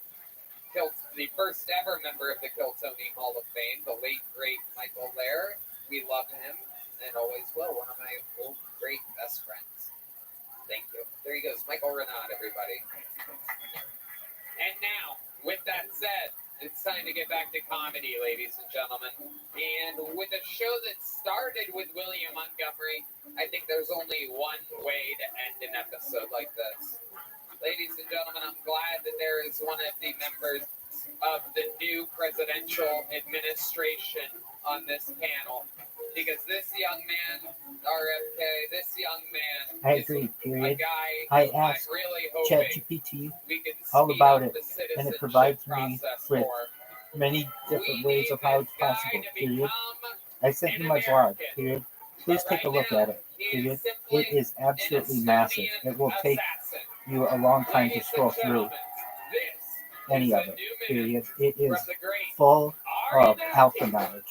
The first ever member of the Kiltony Hall of Fame, the late, great Michael Lair. We love him and always will. One of my old, great best friends. Thank you. There he goes. Michael Renaud, everybody. And now, with that said, it's time to get back to comedy, ladies and gentlemen. And with a show that started with William Montgomery, I think there's only one way to end an episode like this. Ladies and gentlemen, I'm glad that there is one of the members of the new presidential administration on this panel. Because this young man, RFK, this young man I is agree, a period. guy I who asked I'm really hoping ChatGPT we can all speed about up it, the and it citizenship provides me process with for. many different We ways need of how this it's guy possible, to period. become I sent you my blog, American. period. Please But take a right look now, at it, he is period. simply It is absolutely an massive. Estonian It will take assassin. you a long time to Ladies scroll and through gentlemen, this any is of a it, new minute period. It is from the great full Ari of alpha knowledge.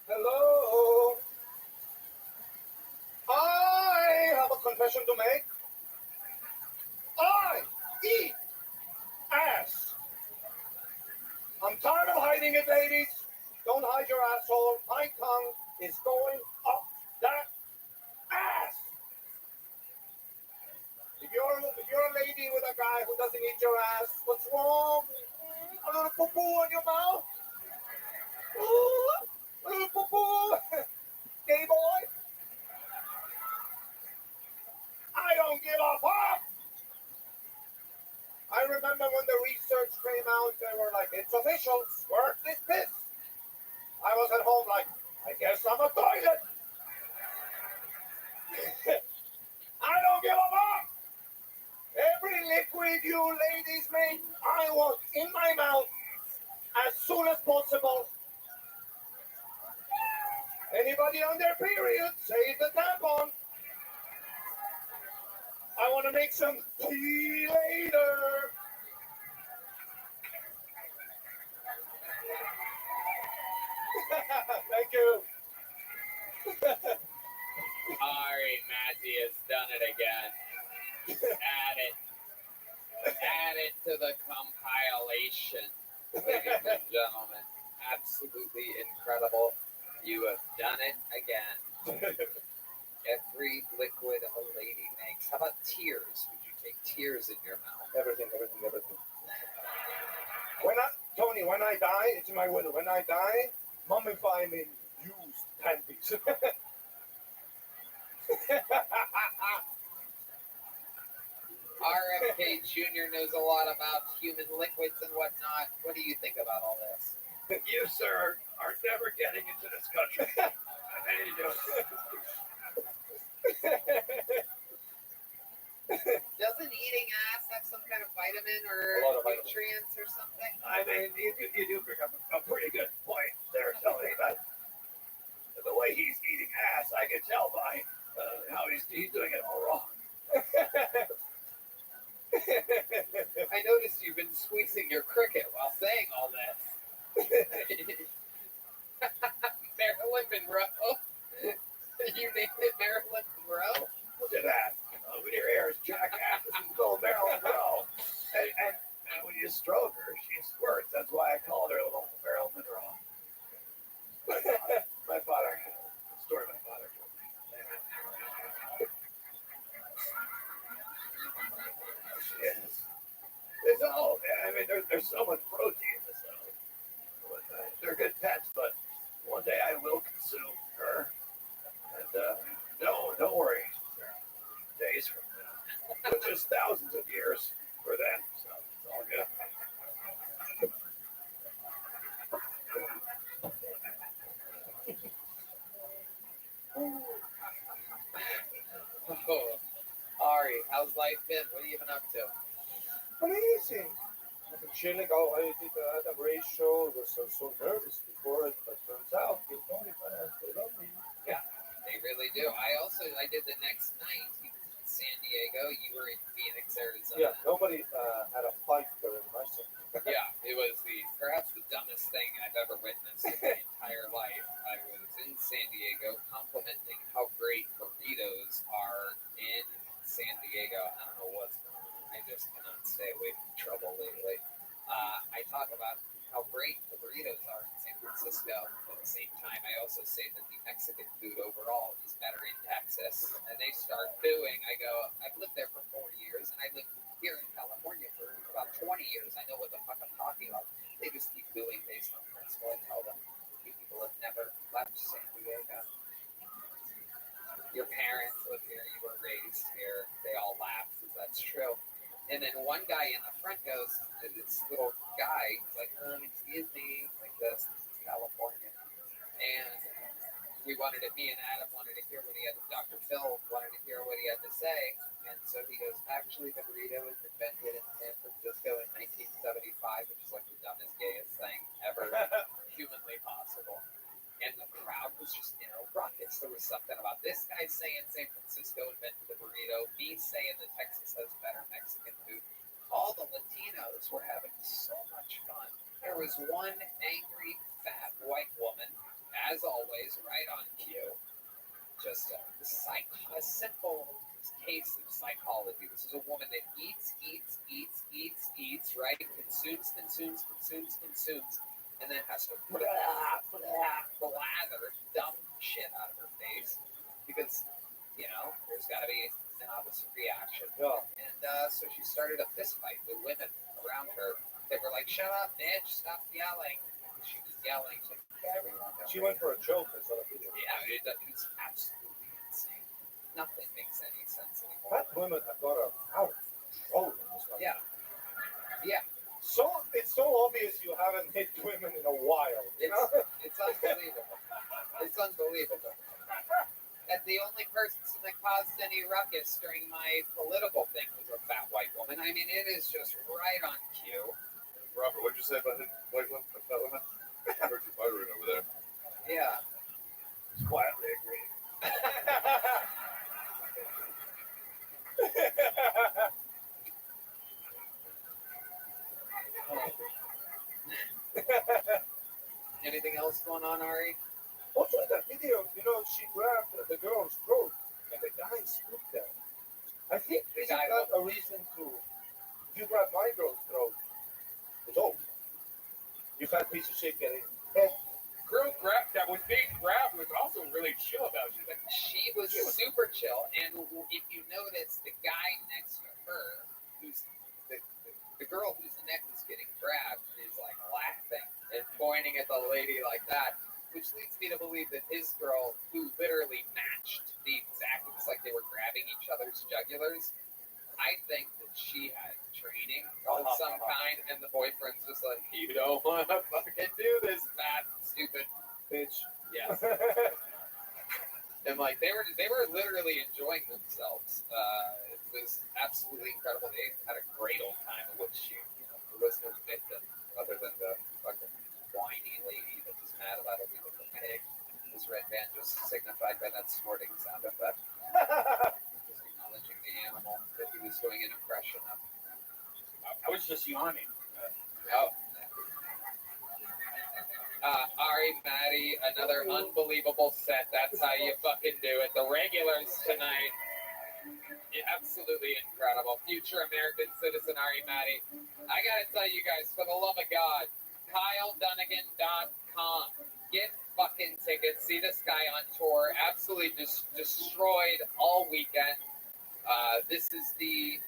Hello. I have a confession to make. I eat ass. I'm tired of hiding it, ladies. Don't hide your asshole. My tongue is going up that ass. If you're a lady with a guy who doesn't eat your ass, what's wrong? A little poo-poo on your mouth? Ooh, a little poo-poo. Gay boy? I don't give a fuck. I remember when the research came out, they were like, it's official, squirt this piss. I was at home like, I guess I'm a toilet. I don't give a fuck. Every liquid you ladies make, I want in my mouth as soon as possible. Anybody on their period, say the tampon. I want to make some tea later. Thank you. Ari Matty has done it again. Add it to the compilation, ladies and gentlemen. Absolutely incredible. You have done it again. Every liquid a lady makes. How about tears? Would you take tears in your mouth? Everything. Tony, when I die, it's my will. When I die, mummify me in used panties. RFK Jr. knows a lot about human liquids and whatnot. What do you think about all this? You, sir, are never getting into this country. How you doing? Doesn't eating ass have some kind of vitamin vitamin A or lot of vitamins. nutrients or something? I mean, you do bring up a pretty good point there, Tony. But the way he's eating ass, I can tell by how he's doing it all wrong. I noticed you've been squeezing your cricket while saying all this. Marilyn Monroe. You named it Marilyn Monroe? Look at that. Over your ears, jackass. This is called Marilyn Monroe. And when you stroke her, she squirts. That's why I called her little Marilyn Monroe. My father, the story my father told me. Yes. It's all, I mean, there's so much protein in this stuff. They're good pets, but one day I will consume her. And don't worry. Days from now. But just thousands of years for them. So it's all good. Oh, Ari, how's life been? What have you been up to? Amazing. I've been chilling. Oh, I did a great show. I was so nervous before it, but turns out the Tony fans, they love me. Yeah, they really do. I did the next night. He was in San Diego. You were in Phoenix, Arizona. Yeah, nobody had a fight during my show. Yeah, it was perhaps the dumbest thing I've ever witnessed in my entire life. I was in San Diego complimenting how great burritos are in San Diego. I don't know what's going on. I just cannot stay away from trouble lately. I talk about how great the burritos are in San Francisco. At the same time, I also say that the Mexican food overall is better in Texas. And they start booing. I go, I've lived there for 4 years, and I lived here in California for about 20 years. I know what the fuck I'm talking about. They just keep booing based on principle. I tell them, you people have never left San Diego. Your parents live here, you were raised here. They all laugh because that's true. And then one guy in the front goes, this little guy, he's like, excuse me, like this, it's California. And me and Adam wanted to hear what he had, Dr. Phil wanted to hear what he had to say. And so he goes, actually, the burrito was invented in San Francisco in 1975, which is like the dumbest, gayest thing ever humanly possible. And the crowd was just in a ruckus. There was something about this guy saying San Francisco invented the burrito, me saying that Texas has better Mexican food. All the Latinos were having so much fun. There was one angry, fat white woman, as always, right on cue. Just a simple case of psychology. This is a woman that eats, right? Consumes, and then has to blather dumb shit out of her face because, there's got to be an opposite reaction. Yeah. And so she started a fist fight with women around her. They were like, shut up, bitch, stop yelling. She was yelling to everyone. She went for a joke instead of video. Yeah, it's absolutely insane. Nothing makes any sense anymore. Fat women have got a out of control in this country. Yeah. Yeah. So it's so obvious you haven't hit women in a while. It's unbelievable. It's unbelievable. And the only person that caused any ruckus during my political thing was a fat white woman. I mean, it is just right on cue. Robert, what'd you say about his white women, fat women? I heard you muttering over there. Yeah. Just quietly agreeing. Anything else going on, Ari? Also in that video, she grabbed the girl's throat and the guy scooped her. I think isn't that a reason to, if you grab my girl's throat, it's over. You fat piece of shit getting head. Girl that was being grabbed was also really chill about it. She was super chill, and if you notice, the guy next to her, who's the girl whose neck is getting grabbed, is like laughing and pointing at the lady like that, which leads me to believe that his girl, who literally matched the exact, it was like they were grabbing each other's jugulars. I think that she had training of some kind, and the boyfriend's just like, you don't want to fucking do this, fat, stupid bitch. Yes. And like they were literally enjoying themselves. It was absolutely incredible. They had a great old time. What was doing an impression of. I was just yawning. Oh. Ari, Maddie, another unbelievable set. That's how you fucking do it. The regulars tonight, absolutely incredible. Future American citizen Ari, Maddie. I gotta tell you guys, for the love of God, KyleDunnigan.com. Get fucking tickets. See this guy on tour. Absolutely destroyed all weekend. This is the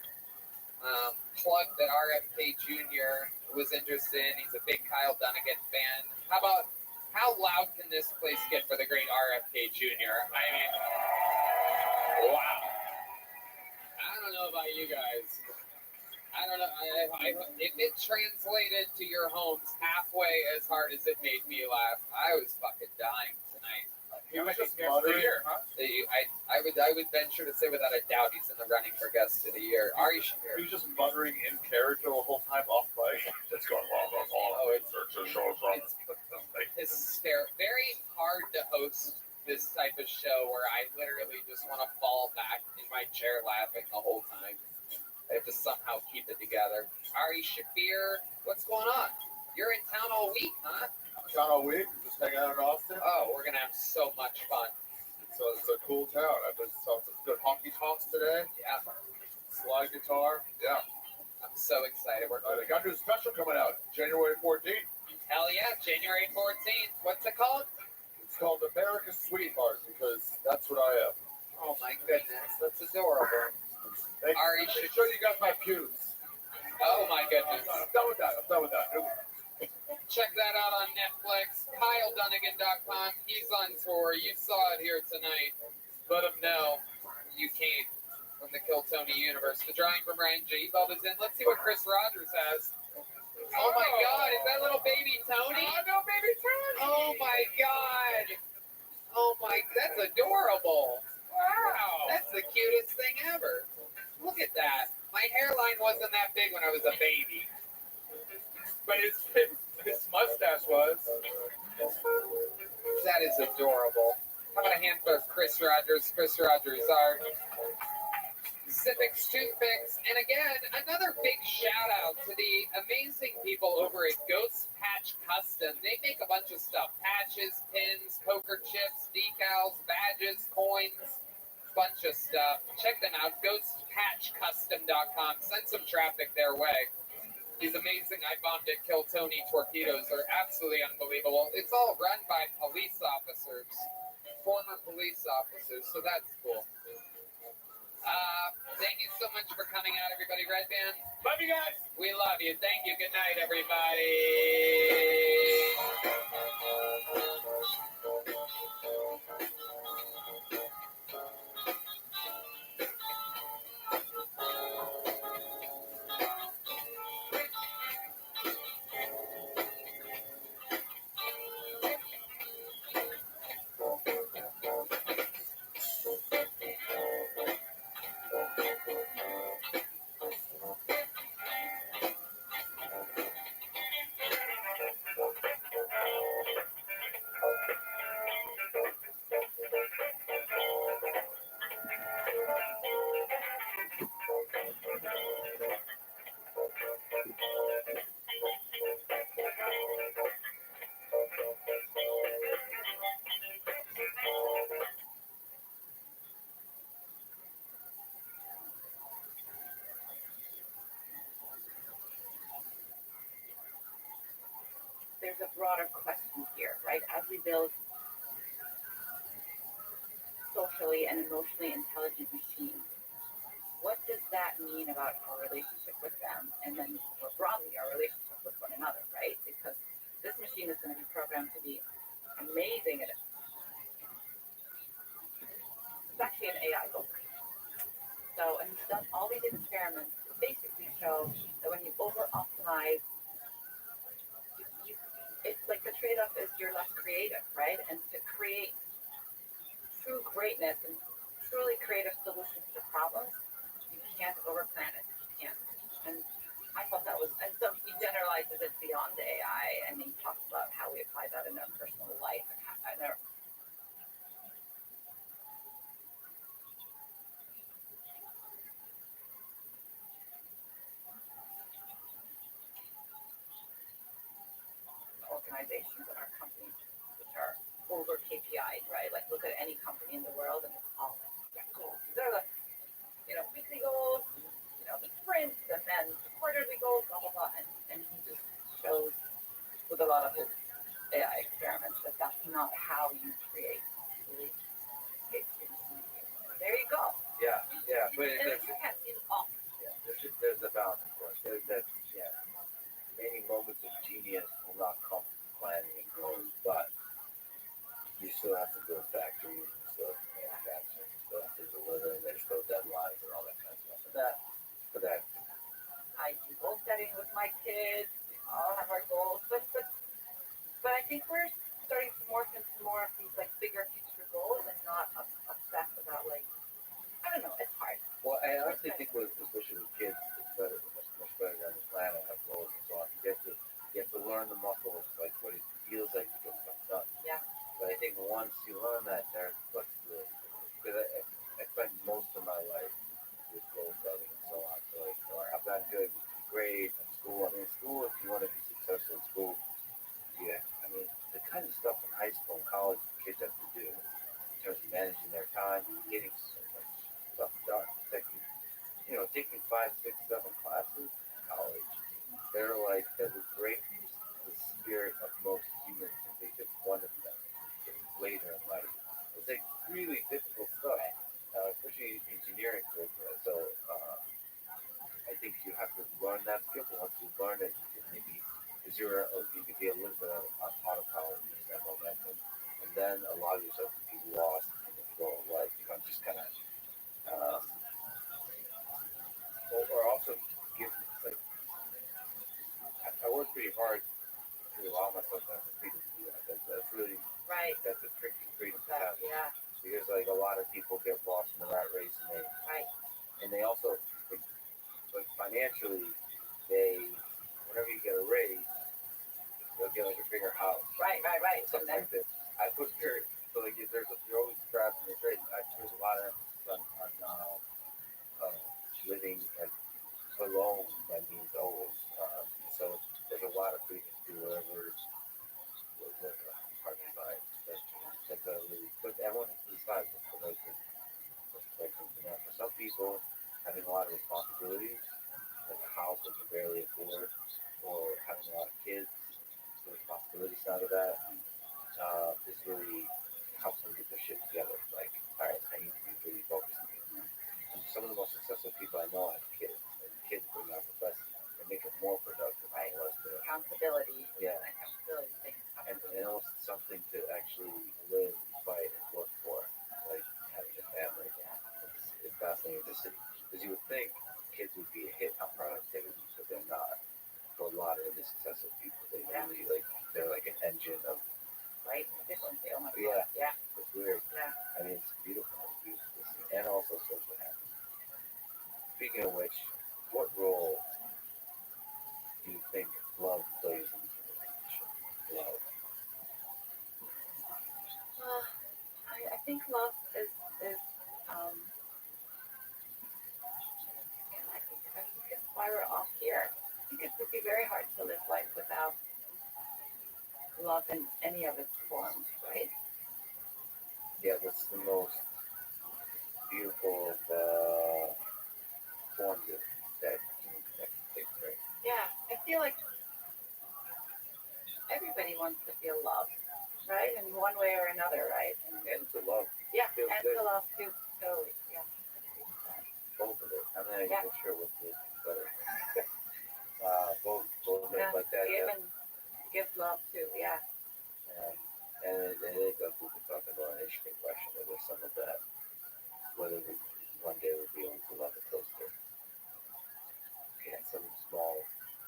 plug that RFK Jr. was interested in. He's a big Kyle Dunnigan fan. How loud can this place get for the great RFK Jr.? I mean, wow. I don't know about you guys. I don't know. If it translated to your homes halfway as hard as it made me laugh, I was fucking dying tonight. He was just guest of the year, huh? I would venture to say without a doubt he's in the running for guest of the year. Ari Shafir. He was just muttering in character the whole time off mic. It's going well. Oh, it's hysterical. Very hard to host this type of show where I literally just want to fall back in my chair laughing the whole time. I have to somehow keep it together. Ari Shafir, what's going on? You're in town all week, huh? Town all week, just hanging out in Austin. Oh, we're gonna have so much fun. So it's a cool town. I just saw some good honky tonks today. Yeah. Slide guitar. Yeah. I'm so excited. They got a new special coming out January 14th. Hell yeah, January 14th. What's it called? It's called America's Sweetheart because that's what I am. Oh my goodness, that's adorable. Ari, should show you guys my pubes. Oh my goodness. I'm done with that. Check that out on Netflix. KyleDunnigan.com. He's on tour. You saw it here tonight. Let him know you came from the Kill Tony universe. The drawing from Ryan J. Bubba's in. Let's see what Chris Rogers has. Oh my God! Is that little baby Tony? Oh no, baby Tony! Oh my God! Oh my! That's adorable. Wow! That's the cutest thing ever. Look at that. My hairline wasn't that big when I was a baby. But his mustache was. That is adorable. How about a hand for Chris Rogers? Chris Rogers art. Zippix Toothpicks. And again, another big shout out to the amazing people over at Ghost Patch Custom. They make a bunch of stuff. Patches, pins, poker chips, decals, badges, coins, bunch of stuff. Check them out. GhostPatchCustom.com. Send some traffic their way. These amazing I Bombed It Kill Tony torpedoes are absolutely unbelievable. It's all run by police officers, former police officers, so that's cool. Thank you so much for coming out, everybody. Red Band. Love you guys. We love you. Thank you. Good night, everybody. There's a broader question here, right? As we build socially and emotionally intelligent machines, what does that mean about our relationship with them, and then more broadly, our relationship with one another, right? Because this machine is going to be programmed to be amazing at it. It's actually an AI book. So, and he's done all these experiments to basically show that when you over-optimize, it's like the trade-off is you're less creative, right? And to create true greatness and truly creative solutions to problems, you can't overplan it. You can't. And I thought that was, and so he generalizes it beyond the AI, and he talks about how we apply that in our personal life and how, and our, lot of his AI experiments that that's not how you create really good communication. There you go. Yeah, but And there's, you can't see the off. yeah, there's a balance, of course. Yeah, many moments of genius will not come from planning and goals, but you still have to build factories, you still have to manufacture, you still have to deliver, and there's still deadlines and all that kind of stuff. For that, I do goal setting with my kids. We all have our goals, but I think we're starting to morph into more of these like bigger future goals and not obsessed about like I don't know. It's hard. well, I honestly think with especially with kids, it's better, much better than the plan and have goals and so on. You have to learn the muscles, like what it feels like to get stuff done. Yeah. But I think once you learn that, there's flexibility. Because I spent most of my life with goal setting and so on. So like, I've gotten good grades in school. I mean, school, if you want to be successful in school, yeah. I mean, the kind of stuff in high school and college kids have to do in terms of managing their time, getting so much stuff done. It's like, taking 5, 6, 7 classes in college, they're like, that would break the spirit of most humans if they just one of them later in life. It's like really difficult stuff, especially engineering curricula. So I think you have to learn that skill. But once you learn it, you can maybe because you can be a little bit on autopilot, use that momentum, and then allow yourself to be lost in the flow of life. Just kind of, or also give like I work pretty hard to allow myself to have the freedom to do that. That's really right. That's a tricky freedom to have. Yeah. Because like a lot of people get lost in the rat race and they also like financially whenever you get a raise they'll get like a bigger house. Right. Something like this. I put very so like you're always trapped in this race. I put a lot of emphasis on living like alone by means always. So there's a lot of freedom to do whatever hard decides. That's a really but everyone has to decide what's the right thing. For some people, having a lot of responsibilities, like a house that you barely afford, or having a lot of kids, the responsibility side of that, this really helps them get their shit together. Like, all right, I need to be really focused on this. And some of the most successful people I know have kids, and kids bring out the best. They make it more productive. Right. Accountability. Yeah. Accountability thing. And also something to actually live, fight, and work for, like having a family. It's fascinating to see. Because you would think kids would be a hit on productivity, but they're not. For a lot of the successful people, they really they're like an engine of efficiency. Oh my God. Yeah. It's weird. Yeah. I mean, it's beautiful. It's beautiful to see. And also social happiness. Speaking of which, what role do you think love plays in human condition? Love. I think love is I think it's why we're all here. I think it would be very hard to live life without love in any of its forms, right? Yeah, that's the most beautiful forms of that can take place. Yeah, I feel like everybody wants to feel loved, right? In one way or another, right? And to love. Yeah, and to love too. Totally. Yeah. Both of it. I'm not even sure what is better. Both of it like that. Give love too. Yeah. And it is like we can talk about an interesting question whether some of that, whether we one day we'll be able to love a toaster. Okay, some small.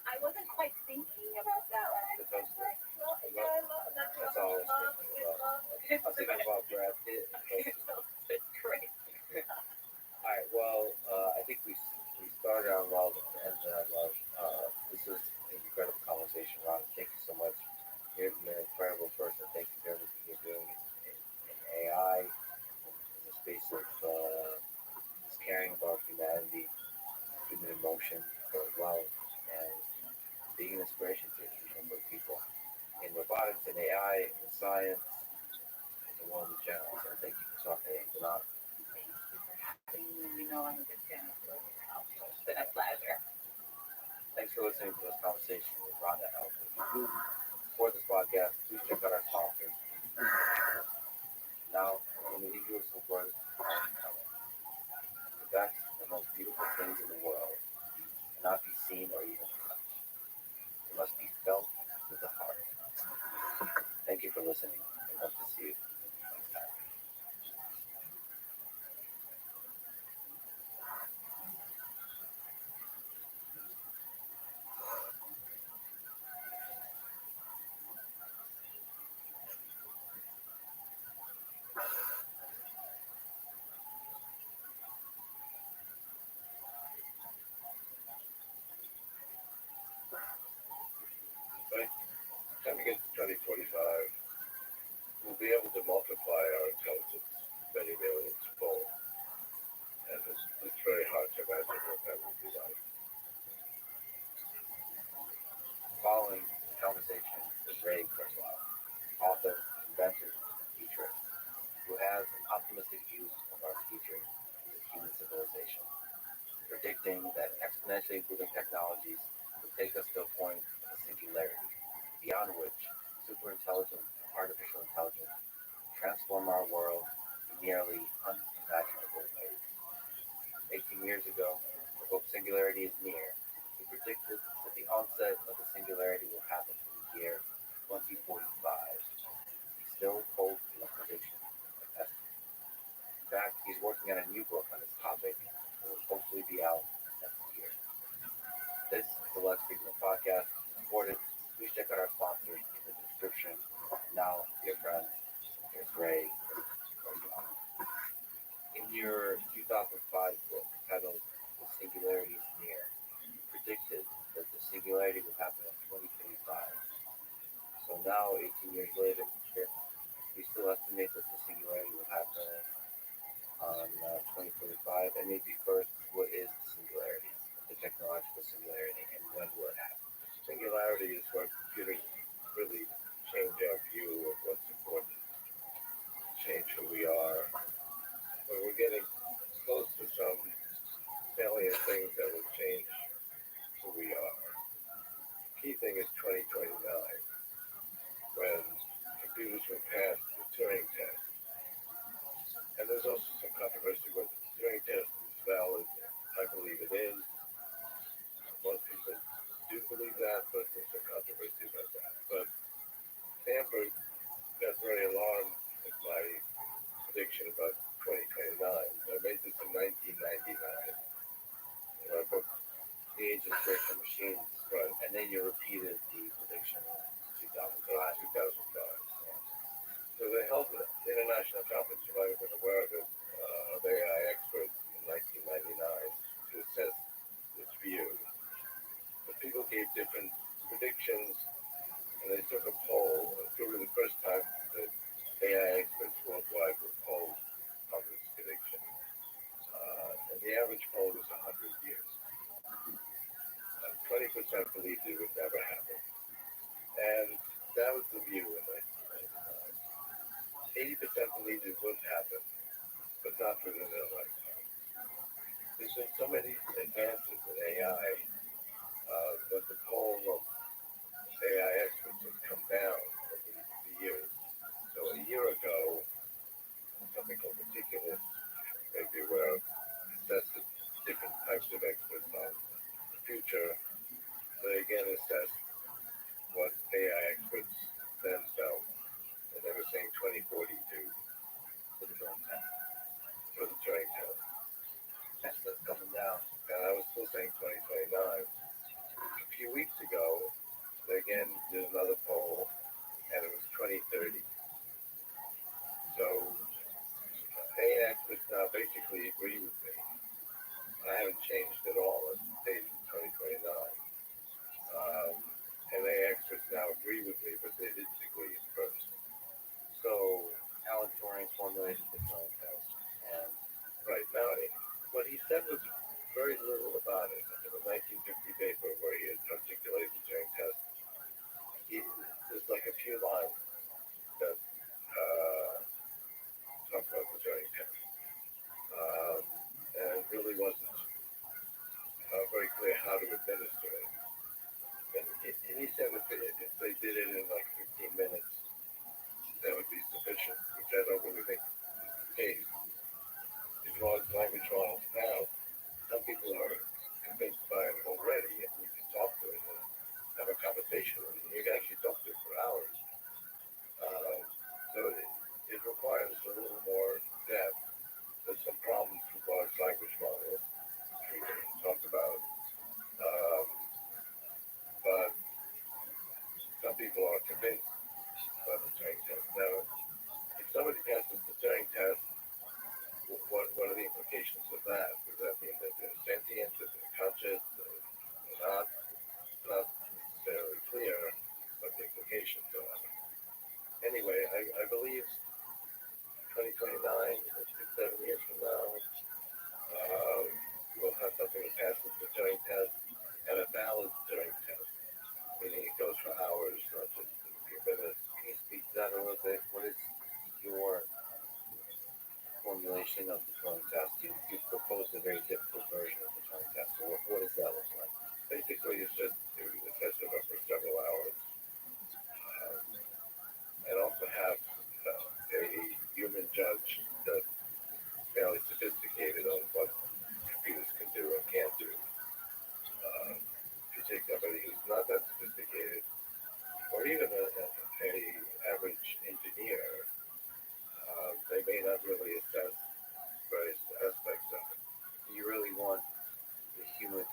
I wasn't quite thinking about that one. The toaster. Yeah, I love that. That's all I was thinking about. I was thinking about Brad Pitt. It's great. All right. Well, I think we started on love and ended on love. This was an incredible conversation, Ron. Thank you so much. You're an incredible person. Thank you for everything you're doing in AI, in the space of just caring about humanity, human emotion, for love, and being an inspiration to a number of people in robotics and AI and science and the world in general. So thank you for talking about. Thank you for having me. I'm a good fan of your help. It's been a pleasure. Thanks for listening to this conversation with Rhonda Elton for the seen, or even touched. It must be felt with the heart. Thank you for listening, and hope to see you next time. By the time we get to 2045, we'll be able to multiply our intelligence many millions fold. And it's very hard to imagine what that will be like. Following the conversation is Ray Kurzweil, author, inventor, and futurist, who has an optimistic view of our future as a human civilization, predicting that exponentially improving technologies will take us to a point of singularity, beyond which superintelligent artificial intelligence will transform our world in nearly unimaginable ways. 18 years ago, the book Singularity is Near, he predicted that the onset of the singularity will happen in the year 2045. He still holds to his prediction and estimate. In fact, he's working on a new book on this topic that will hopefully be out next year. This is the Let's Speak podcast. Supported. Please check out our sponsors in the description. Now, dear friends, here's Ray. In your 2005 book titled The Singularity is Near, you predicted that the singularity would happen in 2025. So now, 18 years later, we still estimate that the singularity will happen on 2045. And maybe first, what is the singularity, the technological singularity, and when will it happen? Singularity is where computers really change our view of what's important, change who we are. But we're getting close to some salient things that will change who we are. The key thing is 2029, when computers will pass the Turing test. And there's also some controversy whether the Turing test is valid. I believe it is. Most people do believe that, but there's some controversy about that. But Stanford got very alarmed at my prediction about 2029. I made this in 1999 in my book, The Age of Spiritual Machines. Right. And then you repeated the prediction in 2005. 2005. So they held an international conference, you might have been aware of it, of AI experts in 1999 to assess this view. But people gave different predictions, and they took a poll. It was really the first time that AI experts worldwide were polled on this prediction. And the average poll was 100 years. 20% believed it would never happen. And that was the view in 1999. 80% believed it would happen, but not within their lifetime. There's been so many advances in AI that the poll of AI experts has come down over the years. So a year ago, something called Meticulous, you may be aware of, assessed different types of experts on the future. They again assessed what AI experts then felt, and they were saying 2042 for the Turing test. For the Turing test. That's coming down. And I was still saying 2029. A few weeks ago, they again did another poll, and it was 2030. So AI experts now basically agree with me. I haven't changed at all. It's dated 2029. And AI experts now agree with me, but they didn't agree at first. So Alan Turing formulated the Turing test, and right now, what he said was very little about it. There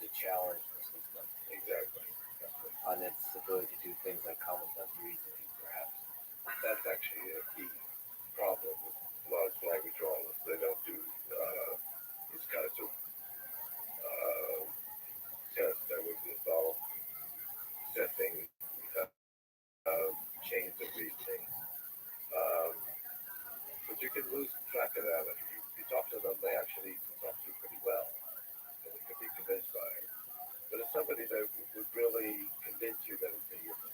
to challenge the system. Exactly. On its ability to do things like common sense reasoning, perhaps. That's actually a key problem with large language models. They don't do these kinds of tests that would involve setting chains of reasoning. Um, but you can lose track of that. If you talk to them, they actually talk to you pretty well, and you can be convinced by it. But it's somebody that would really convince you that it's a human.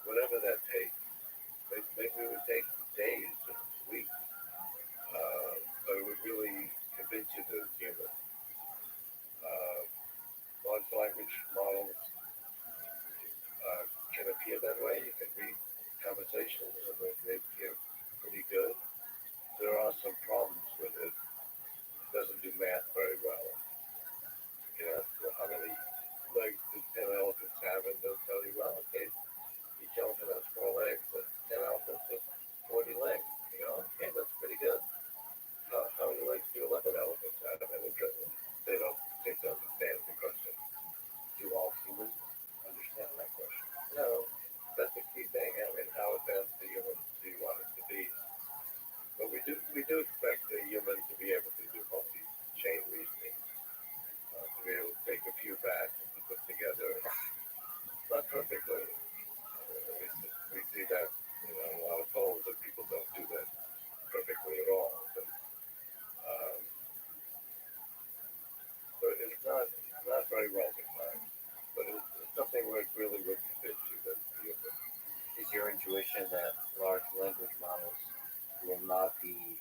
Whatever that takes. Maybe it would take days, weeks, but it would really convince you that it's human. Large language models can appear that way. You can read conversations and they appear pretty good. There are some problems with it. It doesn't do math very well. You know, how many legs do 10 elephants have, and they'll tell you, well, okay, each elephant has 4 legs, and 10 elephants have 40 legs. You know, okay, that's pretty good. How many legs do 11 elephants have? And they don't seem to understand the question. Do all humans understand that question? No, that's the key thing. I mean, how advanced the humans do you want it to be? But we do expect the human to be able to do multi-chain reasoning, to be able to take a few facts and put together, not perfectly. We see that, you know, a lot of polls that people don't do that perfectly at all. But it's not very well defined. But it's something where it really would convince you that it's human. Is your intuition that large language models will not be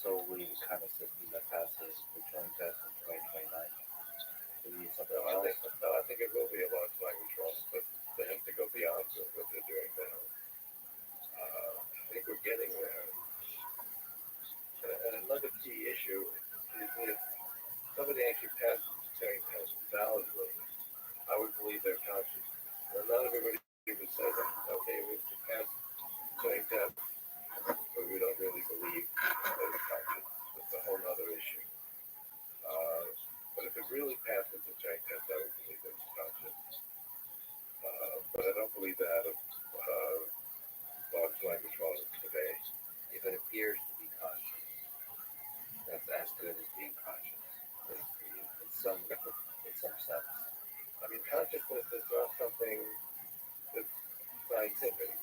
solely the kind of system that passes the Turing test in 2029? Will it be something else? I think it will be a large language model, but they have to go beyond what they're doing now. I think we're getting there. And another key issue is if somebody actually passes the Turing test validly, I would believe they're conscious. Now, not everybody would say that. Okay, we pass the Turing test, but we don't really believe that it's conscious. That's a whole other issue. But if it really passes the Turing test, I would believe that it's conscious. But I don't believe that of large language models today. If it appears to be conscious, that's as good as being conscious in some sense. I mean, consciousness is not something that's scientific.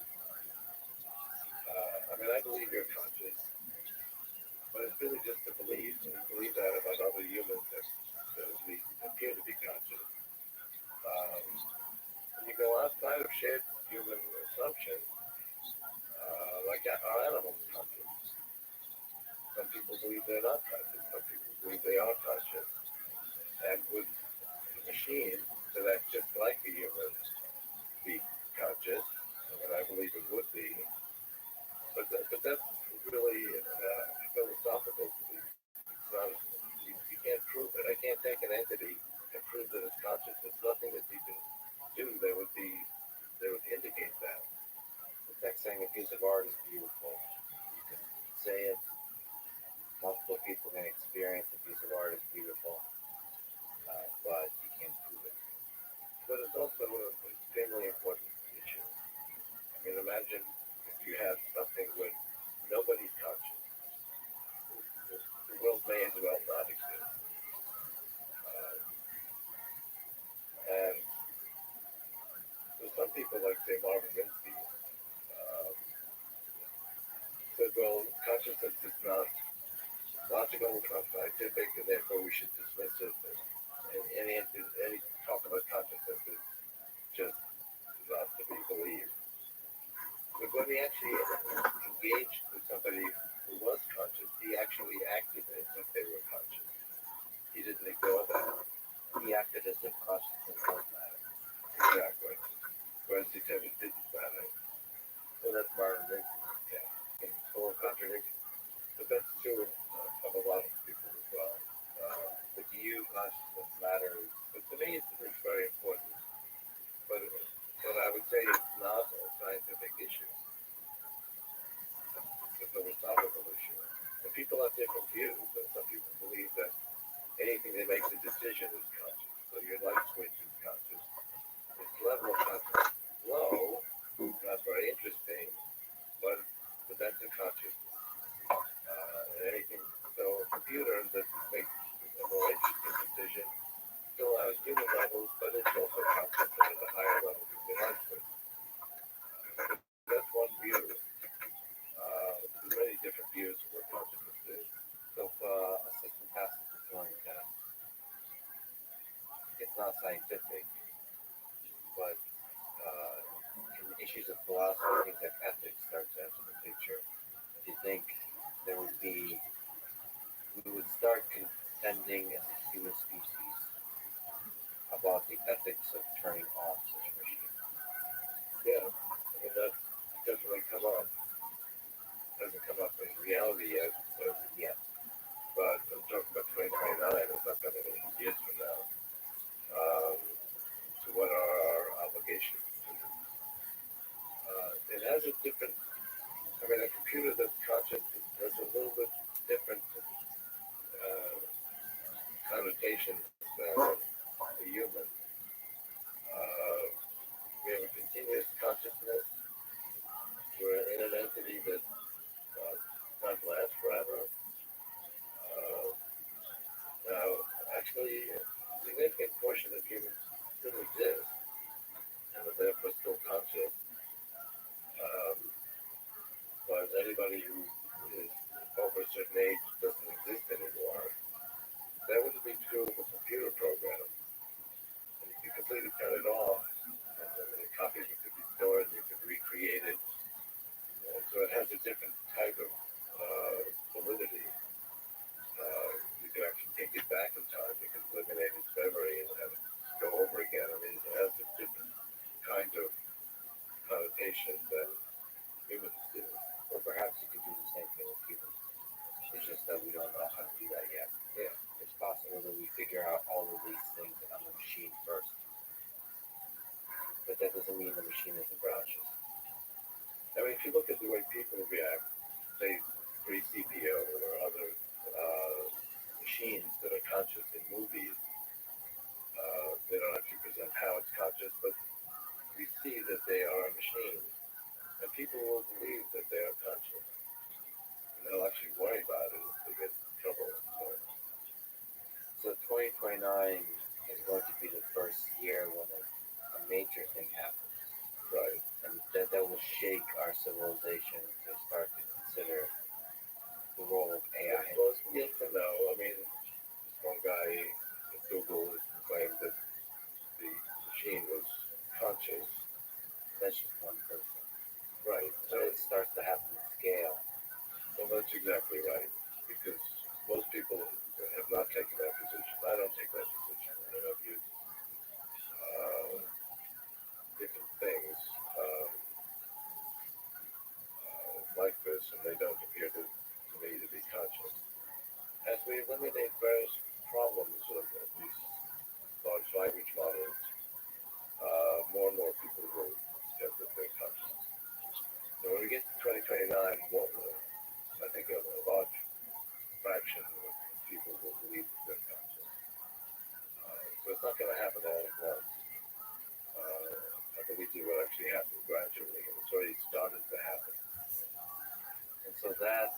I mean, I believe you're conscious, but it's really just a belief. And you believe that about other humans that at least appear to be conscious. When you go outside of shared human assumptions, like are animals conscious? Some people believe they're not conscious. Some people believe they are conscious. And would a machine that acts just like a human be conscious? I mean, I believe it would be. But that's really philosophical belief. It's not, you can't prove it. I makes a decision is conscious. So your light switch is conscious. Its level of consciousness is low, not very interesting, but that's a consciousness. Anything, so a computer that makes a more interesting decision still has human levels, but it's also conscious at a higher level than the light switch. That's one view. There's many different views of what consciousness is. So if a system passes the Turing test, it's not scientific, but in issues of philosophy, things like ethics start to enter the picture. Do you think there would be, we would start contending as a human species about the ethics of turning off such machines? Yeah, I mean, that's definitely come up. Hasn't come up in reality yet, but I'm talking about 2029. It's not that many years from now. So what are our obligations? It has a different. I mean, a computer that's conscious has a little bit different connotations than a human. We have a continuous consciousness. We're in an entity that not lasts forever. Now, actually, a significant portion of humans still exist and are therefore still conscious. But anybody who is over a certain age doesn't exist anymore. That wouldn't be true of a computer program. And you can completely turn it off, and then the copies could be stored, and you could recreate it. So it has a different type of validity. You can actually take it back in time. You can eliminate its memory and have it go over again. I mean, it has a different kind of connotation than humans do. Or perhaps you could do the same thing with humans. It's just that we don't know how to do that yet. Yeah. It's possible that we figure out all of these things on the machine first. But that doesn't mean the machine isn't conscious. I mean, if you look at the way people react, say, pre-CPO or other machines that are conscious in movies, they don't actually present how it's conscious, but we see that they are machines. And people will believe that they are conscious. And they'll actually worry about it if they get in trouble. So 2029 is going to be the first year when a major thing happens. Right. And that will shake our civilization to start to consider the role of AI. Well, yes and no. I mean, this one guy at Google claimed that the machine was conscious. That's just one person. Right. So it starts to happen at scale. Well, that's exactly right. Because most people have not taken that position. I don't take that position. I have used different things like this, and they don't appear to me to be conscious. As we eliminate various problems of these large language models, more and more people will accept that they're conscious. So when we get to 2029, I think a large fraction of people will believe that they're conscious. So it's not going to happen all at once. I believe it will actually happen gradually, and it's already started to happen. And so that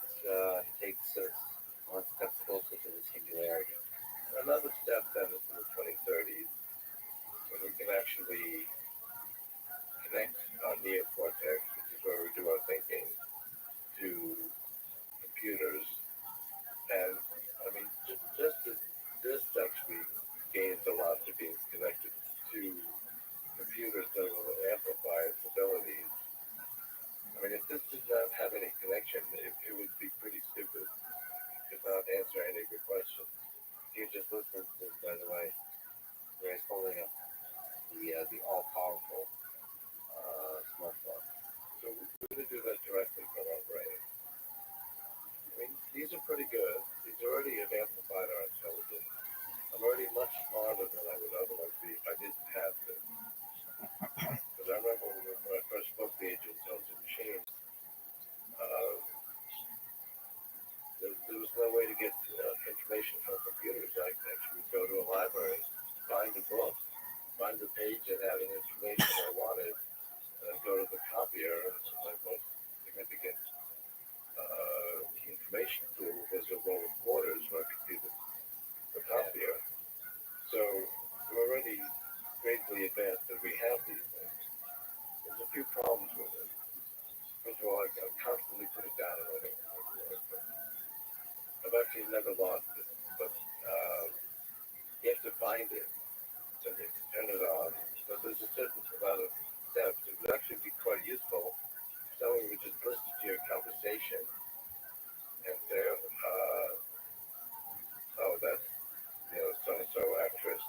takes us one step closer to the singularity. Another step then is in the 2030s, when we can actually connect our neocortex, which is where we do our thinking, to computers. And I mean, just as this actually gains a lot to being connected to computers that will amplify its abilities. I mean, if this did not have any connection, it would be pretty stupid. It could not answer any of your questions. You just listen to, by the way, Ray's holding up the all-powerful smartphone. So we're going to do that directly from our brain. I mean, library, find a book, find the page that had an information I wanted, and then go to the copier. And my most significant information tool was a roll of quarters where I could do the copier. So we're already greatly advanced that we have these things. There's a few problems with it. First of all, I constantly put it down and let it work. I've actually never lost it, but you have to find it, then you turn it on. But there's a certain amount of steps. It would actually be quite useful if someone would just listen to your conversation and say, oh, that's, so-and-so actress,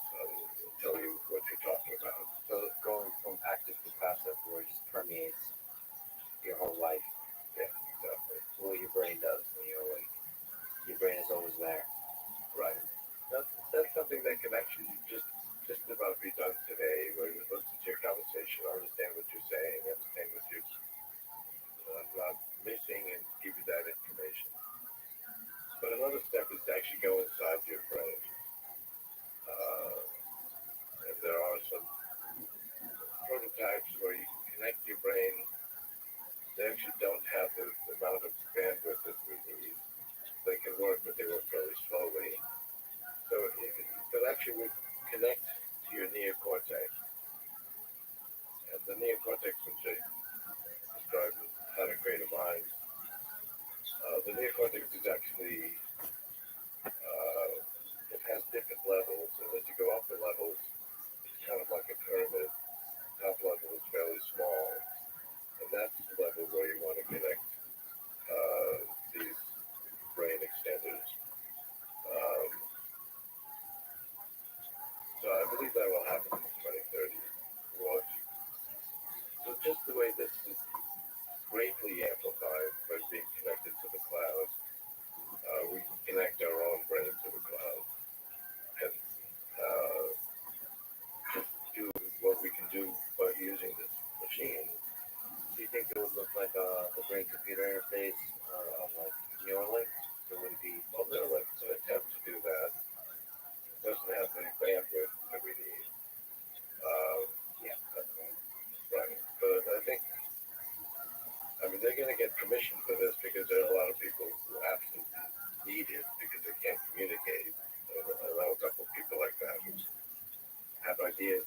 tell you what you're talking about. So going from active to passive, where it just permeates your whole life. Yeah, exactly. What your brain does when you're awake. Your brain is always there. Right. That's something that can actually just about be done today, where you listen to your conversation, understand what you're saying, understand what you're not missing, and give you that information. But another step is to actually go inside your brain. And there are some prototypes where you can connect your brain. They actually don't have the amount of bandwidth that we need. They can work, but they work fairly slowly. So it actually would connect to your neocortex. And the neocortex, which I described as how to create a mind, the neocortex is actually, it has different levels, and as you go up the levels, it's kind of like a pyramid. Top level is fairly small, and that's the level where you want to connect these brain extenders. So I believe that will happen in 2030. So just the way this is greatly amplified by being connected to the cloud, we can connect our own brain to the cloud and just do what we can do by using this machine. Do you think it would look like the brain-computer interface of like Neuralink? Or would it be? Well, Neuralink's an attempt to do that. It doesn't have the bandwidth that we need. Right. But I think, they're going to get permission for this because there are a lot of people who absolutely need it because they can't communicate. I know a couple of people like that who have ideas